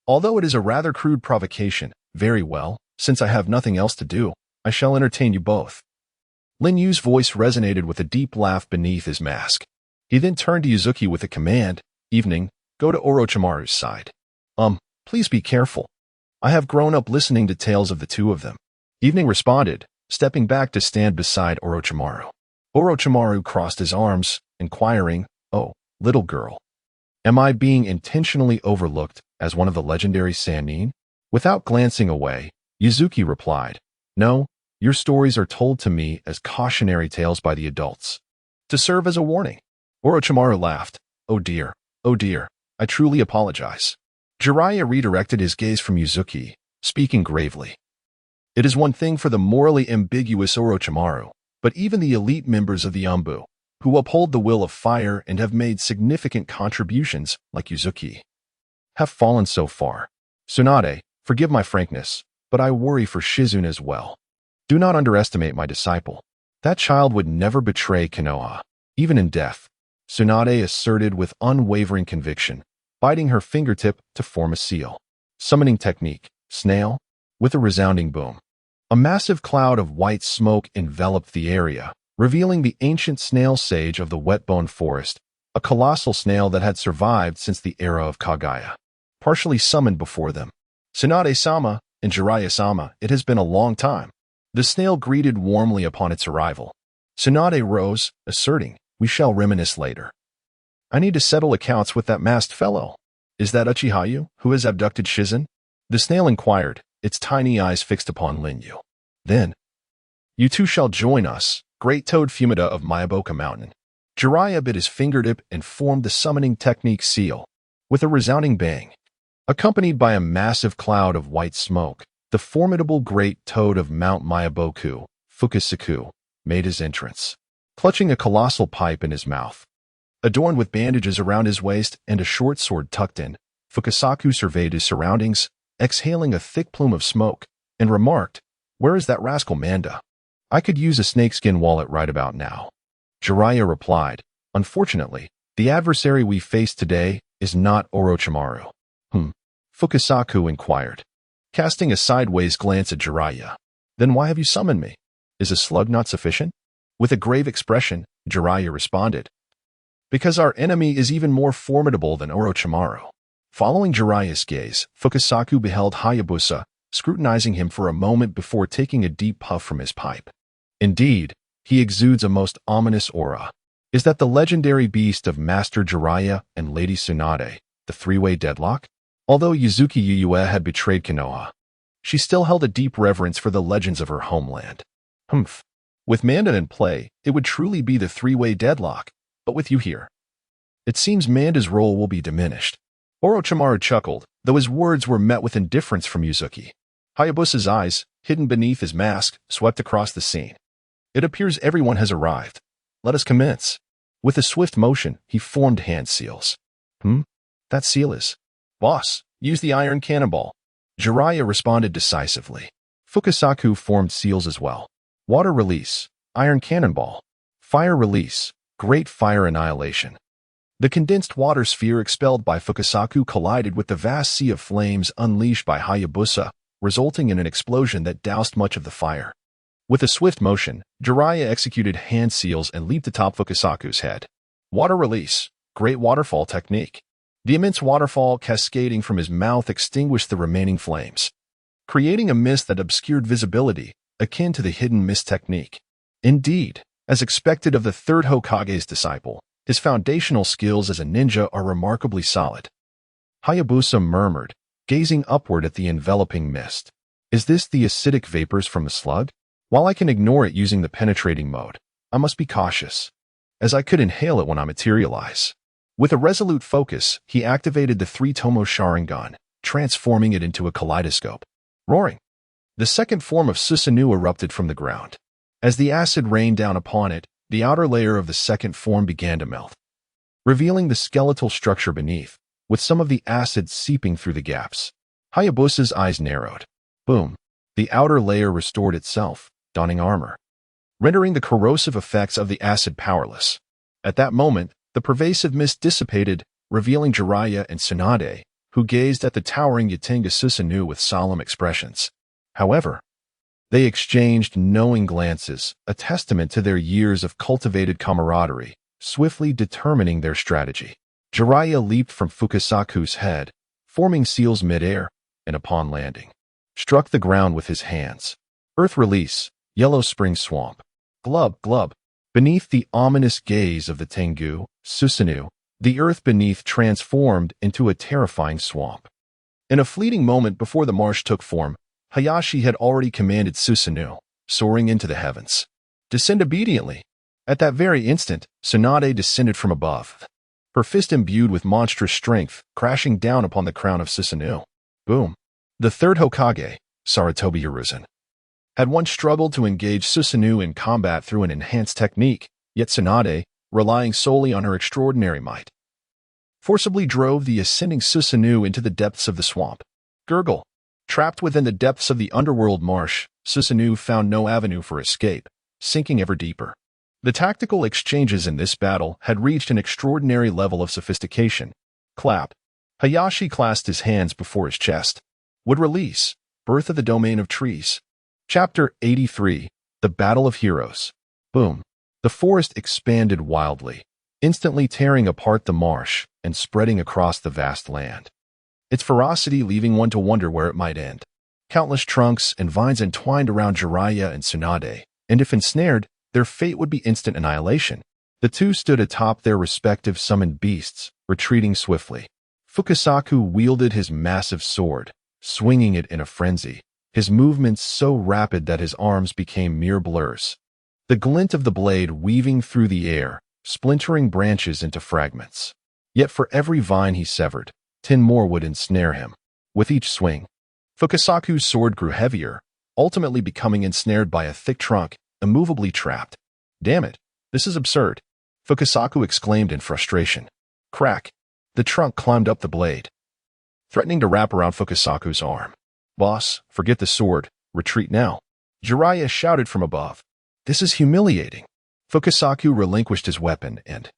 [SPEAKER 1] Although it is a rather crude provocation, very well, since I have nothing else to do, I shall entertain you both. Lin Yu's voice resonated with a deep laugh beneath his mask. He then turned to Yuzuki with a command, Evening, go to Orochimaru's side. Please be careful. I have grown up listening to tales of the two of them. Evening responded, stepping back to stand beside Orochimaru. Orochimaru crossed his arms, inquiring, Oh, little girl. Am I being intentionally overlooked as one of the legendary Sannin? Without glancing away, Yuzuki replied, No, your stories are told to me as cautionary tales by the adults. To serve as a warning. Orochimaru laughed. Oh dear, I truly apologize. Jiraiya redirected his gaze from Yuzuki, speaking gravely. It is one thing for the morally ambiguous Orochimaru, but even the elite members of the Anbu, who uphold the will of fire and have made significant contributions like Yuzuki, have fallen so far. Tsunade, forgive my frankness, but I worry for Shizune as well. Do not underestimate my disciple. That child would never betray Konoha, even in death, Tsunade asserted with unwavering conviction, biting her fingertip to form a seal. Summoning technique, snail, with a resounding boom. A massive cloud of white smoke enveloped the area, revealing the ancient snail sage of the wet-bone forest, a colossal snail that had survived since the era of Kagaya. Partially summoned before them. Tsunade-sama and Jiraiya-sama, it has been a long time. The snail greeted warmly upon its arrival. Tsunade rose, asserting, We shall reminisce later. I need to settle accounts with that masked fellow. Is that Uchihayu, who has abducted Shizen? The snail inquired, its tiny eyes fixed upon Linyu. Then, you two shall join us, great toad Fumida of Mayaboka Mountain. Jiraiya bit his fingertip and formed the summoning technique seal. With a resounding bang, accompanied by a massive cloud of white smoke, the formidable great toad of Mount Mayaboku, Fukusaku, made his entrance, clutching a colossal pipe in his mouth. Adorned with bandages around his waist and a short sword tucked in, Fukusaku surveyed his surroundings, exhaling a thick plume of smoke, and remarked, Where is that rascal Manda? I could use a snakeskin wallet right about now. Jiraiya replied, Unfortunately, the adversary we face today is not Orochimaru. Fukusaku inquired, casting a sideways glance at Jiraiya. Then why have you summoned me? Is a slug not sufficient? With a grave expression, Jiraiya responded, Because our enemy is even more formidable than Orochimaru. Following Jiraiya's gaze, Fukusaku beheld Hayabusa, scrutinizing him for a moment before taking a deep puff from his pipe. Indeed, he exudes a most ominous aura. Is that the legendary beast of Master Jiraiya and Lady Tsunade, the three-way deadlock? Although Yuzuki Yuyue had betrayed Konoha, she still held a deep reverence for the legends of her homeland. With Mandan in play, it would truly be the three-way deadlock, but with you here, it seems Manda's role will be diminished. Orochimaru chuckled, though his words were met with indifference from Yuzuki. Hayabusa's eyes, hidden beneath his mask, swept across the scene. It appears everyone has arrived. Let us commence. With a swift motion, he formed hand seals. That seal is. Boss, use the iron cannonball. Jiraiya responded decisively. Fukusaku formed seals as well. Water release, iron cannonball. Fire release, great fire annihilation. The condensed water sphere expelled by Fukusaku collided with the vast sea of flames unleashed by Hayabusa, resulting in an explosion that doused much of the fire. With a swift motion, Jiraiya executed hand seals and leaped atop Fukusaku's head. Water release, great waterfall technique. The immense waterfall cascading from his mouth extinguished the remaining flames, creating a mist that obscured visibility, akin to the hidden mist technique. Indeed, as expected of the third Hokage's disciple, his foundational skills as a ninja are remarkably solid. Hayabusa murmured, gazing upward at the enveloping mist. Is this the acidic vapors from the slug? While I can ignore it using the penetrating mode, I must be cautious, as I could inhale it when I materialize. With a resolute focus, he activated the three-tomo Sharingan, transforming it into a kaleidoscope. Roaring! The second form of Susanoo erupted from the ground. As the acid rained down upon it, the outer layer of the second form began to melt, revealing the skeletal structure beneath, with some of the acid seeping through the gaps. Hayabusa's eyes narrowed. Boom! The outer layer restored itself, donning armor, rendering the corrosive effects of the acid powerless. At that moment, the pervasive mist dissipated, revealing Jiraiya and Tsunade, who gazed at the towering Yatenga Susanoo with solemn expressions. However, they exchanged knowing glances, a testament to their years of cultivated camaraderie, swiftly determining their strategy. Jiraiya leaped from Fukasaku's head, forming seals mid-air, and upon landing, struck the ground with his hands. Earth release, yellow spring swamp. Glub, glub. Beneath the ominous gaze of the Tengu, Susanoo, the earth beneath transformed into a terrifying swamp. In a fleeting moment before the marsh took form, Hayashi had already commanded Susanoo, soaring into the heavens. Descend obediently. At that very instant, Tsunade descended from above, her fist imbued with monstrous strength, crashing down upon the crown of Susanoo. Boom. The third Hokage, Sarutobi Hiruzen, had once struggled to engage Susanoo in combat through an enhanced technique, yet Tsunade, relying solely on her extraordinary might, forcibly drove the ascending Susanoo into the depths of the swamp. Gurgle. Trapped within the depths of the underworld marsh, Susanoo found no avenue for escape, sinking ever deeper. The tactical exchanges in this battle had reached an extraordinary level of sophistication. Clap. Hayashi clasped his hands before his chest. Would release. Birth of the Domain of Trees. Chapter 83. The Battle of Heroes. Boom. The forest expanded wildly, instantly tearing apart the marsh and spreading across the vast land, its ferocity leaving one to wonder where it might end. Countless trunks and vines entwined around Jiraiya and Tsunade, and if ensnared, their fate would be instant annihilation. The two stood atop their respective summoned beasts, retreating swiftly. Fukasaku wielded his massive sword, swinging it in a frenzy, his movements so rapid that his arms became mere blurs. The glint of the blade weaving through the air, splintering branches into fragments. Yet for every vine he severed, 10 more would ensnare him. With each swing, Fukasaku's sword grew heavier, ultimately becoming ensnared by a thick trunk, immovably trapped. Damn it, this is absurd, Fukasaku exclaimed in frustration. Crack. The trunk climbed up the blade, threatening to wrap around Fukasaku's arm. Boss, forget the sword, retreat now, Jiraiya shouted from above. This is humiliating. Fukasaku relinquished his weapon and,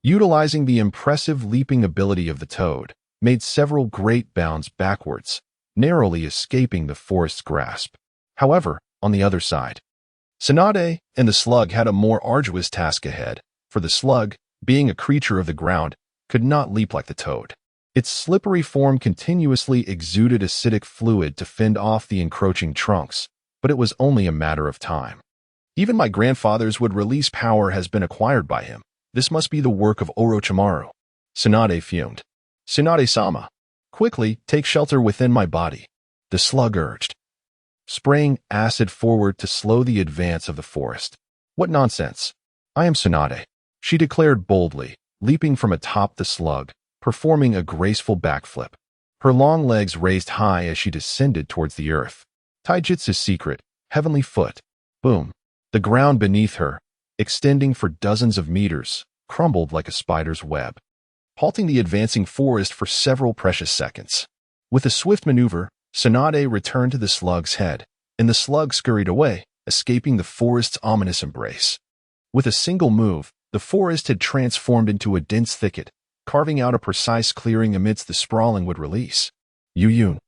[SPEAKER 1] utilizing the impressive leaping ability of the toad, made several great bounds backwards, narrowly escaping the forest's grasp. However, on the other side, Tsunade and the slug had a more arduous task ahead, for the slug, being a creature of the ground, could not leap like the toad. Its slippery form continuously exuded acidic fluid to fend off the encroaching trunks, but it was only a matter of time. Even my grandfather's would release power has been acquired by him. This must be the work of Orochimaru. Tsunade fumed. Tsunade-sama, quickly take shelter within my body, the slug urged, spraying acid forward to slow the advance of the forest. What nonsense. I am Tsunade, she declared boldly, leaping from atop the slug, performing a graceful backflip. Her long legs raised high as she descended towards the earth. Taijutsu's secret, heavenly foot. Boom. The ground beneath her, extending for dozens of meters, crumbled like a spider's web, halting the advancing forest for several precious seconds. With a swift maneuver, Tsunade returned to the slug's head, and the slug scurried away, escaping the forest's ominous embrace. With a single move, the forest had transformed into a dense thicket, carving out a precise clearing amidst the sprawling wood release. Yun,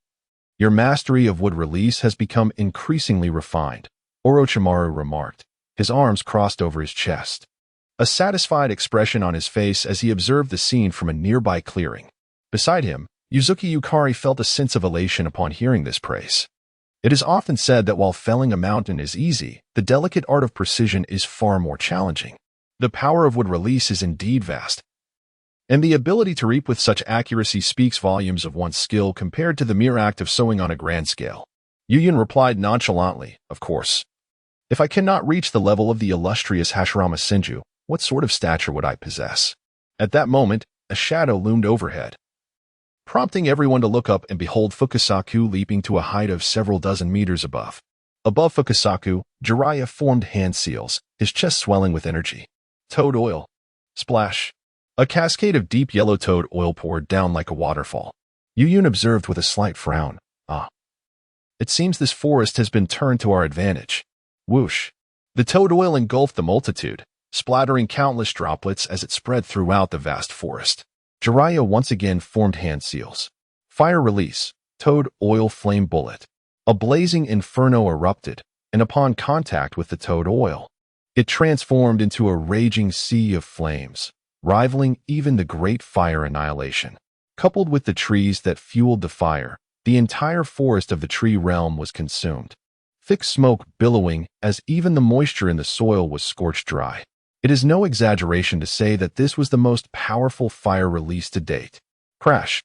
[SPEAKER 1] your mastery of wood release has become increasingly refined, Orochimaru remarked, his arms crossed over his chest, a satisfied expression on his face as he observed the scene from a nearby clearing. Beside him, Yuzuki Yukari felt a sense of elation upon hearing this praise. It is often said that while felling a mountain is easy, the delicate art of precision is far more challenging. The power of wood release is indeed vast, and the ability to reap with such accuracy speaks volumes of one's skill compared to the mere act of sowing on a grand scale. Yuyun replied nonchalantly, "Of course. If I cannot reach the level of the illustrious Hashirama Senju, what sort of stature would I possess?" At that moment, a shadow loomed overhead, prompting everyone to look up and behold Fukasaku leaping to a height of several dozen meters above. Above Fukasaku, Jiraiya formed hand seals, his chest swelling with energy. Toad oil. Splash. A cascade of deep yellow toad oil poured down like a waterfall. Yuyun observed with a slight frown. "Ah. It seems this forest has been turned to our advantage." Whoosh. The toad oil engulfed the multitude, splattering countless droplets as it spread throughout the vast forest. Jiraiya once again formed hand seals. Fire release. Toad oil flame bullet. A blazing inferno erupted, and upon contact with the toad oil, it transformed into a raging sea of flames, rivaling even the great fire annihilation. Coupled with the trees that fueled the fire, the entire forest of the tree realm was consumed. Thick smoke billowing as even the moisture in the soil was scorched dry. It is no exaggeration to say that this was the most powerful fire release to date. Crash.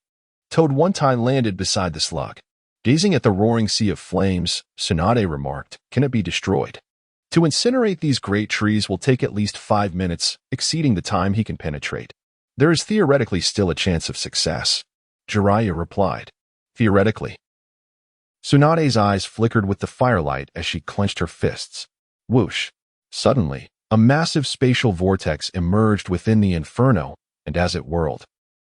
[SPEAKER 1] Toad One-Tai landed beside the slug. Gazing at the roaring sea of flames, Tsunade remarked, "Can it be destroyed?" To incinerate these great trees will take at least 5 minutes, exceeding the time he can penetrate. There is theoretically still a chance of success. Jiraiya replied. Theoretically. Tsunade's eyes flickered with the firelight as she clenched her fists. Whoosh. Suddenly, a massive spatial vortex emerged within the inferno, and as it whirled,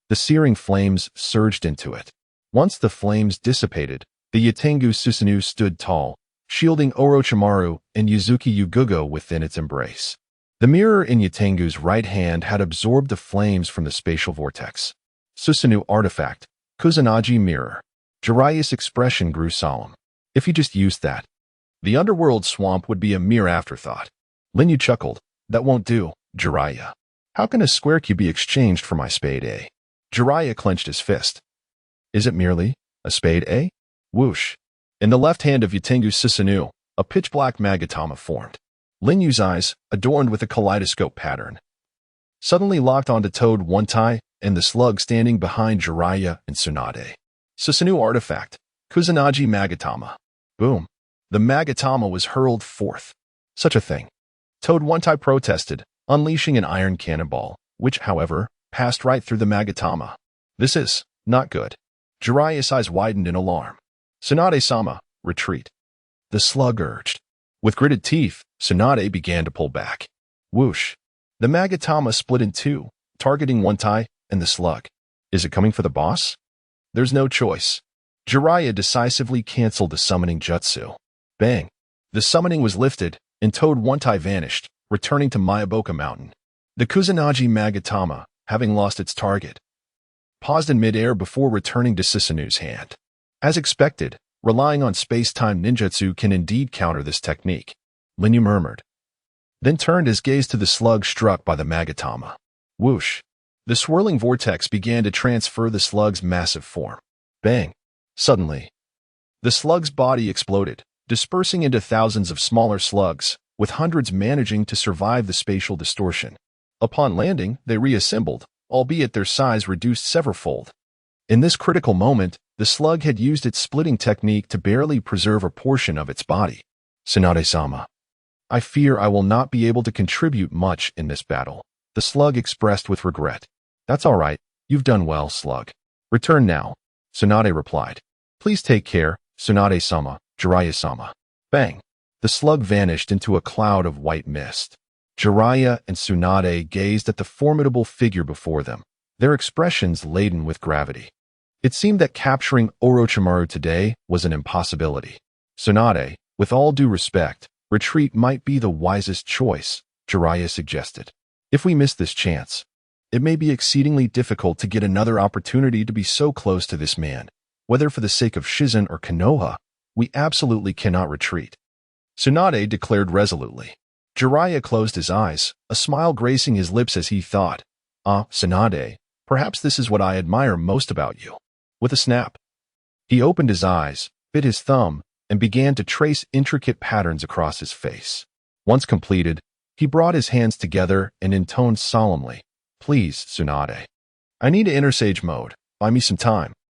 [SPEAKER 1] the searing flames surged into it. Once the flames dissipated, the Yatengu Susanoo stood tall, shielding Orochimaru and Yuzuki Yugugo within its embrace. The mirror in Yatengu's right hand had absorbed the flames from the spatial vortex. Susanoo artifact, Kusanagi mirror. Jiraiya's expression grew solemn. If he just used that, the underworld swamp would be a mere afterthought. Linyu chuckled. That won't do, Jiraiya. How can a square cube be exchanged for my spade A? Jiraiya clenched his fist. Is it merely a spade A? Whoosh. In the left hand of Yatengu Susanoo, a pitch-black magatama formed. Linyu's eyes, adorned with a kaleidoscope pattern, suddenly locked onto Toad One-Tai and the slug standing behind Jiraiya and Tsunade. Susanoo artifact, Kusanagi magatama. Boom. The magatama was hurled forth. Such a thing. Toad One-Tai protested, unleashing an iron cannonball, which, however, passed right through the magatama. This is not good. Jiraiya's eyes widened in alarm. Tsunade-sama, retreat. The slug urged. With gritted teeth, Tsunade began to pull back. Whoosh. The magatama split in two, targeting One-Tai and the slug. Is it coming for the boss? There's no choice. Jiraiya decisively canceled the summoning jutsu. Bang. The summoning was lifted, and Toad One-Tai vanished, returning to Mayaboka Mountain. The Kusanagi magatama, having lost its target, paused in midair before returning to Susanoo's hand. As expected, relying on space-time ninjutsu can indeed counter this technique, Linyu murmured, then turned his gaze to the slug struck by the magatama. Whoosh. The swirling vortex began to transfer the slug's massive form. Bang. Suddenly, the slug's body exploded, dispersing into thousands of smaller slugs, with hundreds managing to survive the spatial distortion. Upon landing, they reassembled, albeit their size reduced severalfold. In this critical moment, the slug had used its splitting technique to barely preserve a portion of its body. Tsunade-sama. I fear I will not be able to contribute much in this battle, the slug expressed with regret. That's all right. You've done well, slug. Return now. Tsunade replied. Please take care, Tsunade-sama, Jiraiya-sama. Bang. The slug vanished into a cloud of white mist. Jiraiya and Tsunade gazed at the formidable figure before them, their expressions laden with gravity. It seemed that capturing Orochimaru today was an impossibility. Tsunade, with all due respect, retreat might be the wisest choice, Jiraiya suggested. If we miss this chance, it may be exceedingly difficult to get another opportunity to be so close to this man. Whether for the sake of Shizen or Konoha, we absolutely cannot retreat. Tsunade declared resolutely. Jiraiya closed his eyes, a smile gracing his lips as he thought, Tsunade, perhaps this is what I admire most about you. With a snap, he opened his eyes, bit his thumb, and began to trace intricate patterns across his face. Once completed, he brought his hands together and intoned solemnly, "Please, Tsunade. I need to enter Sage mode. Buy me some time."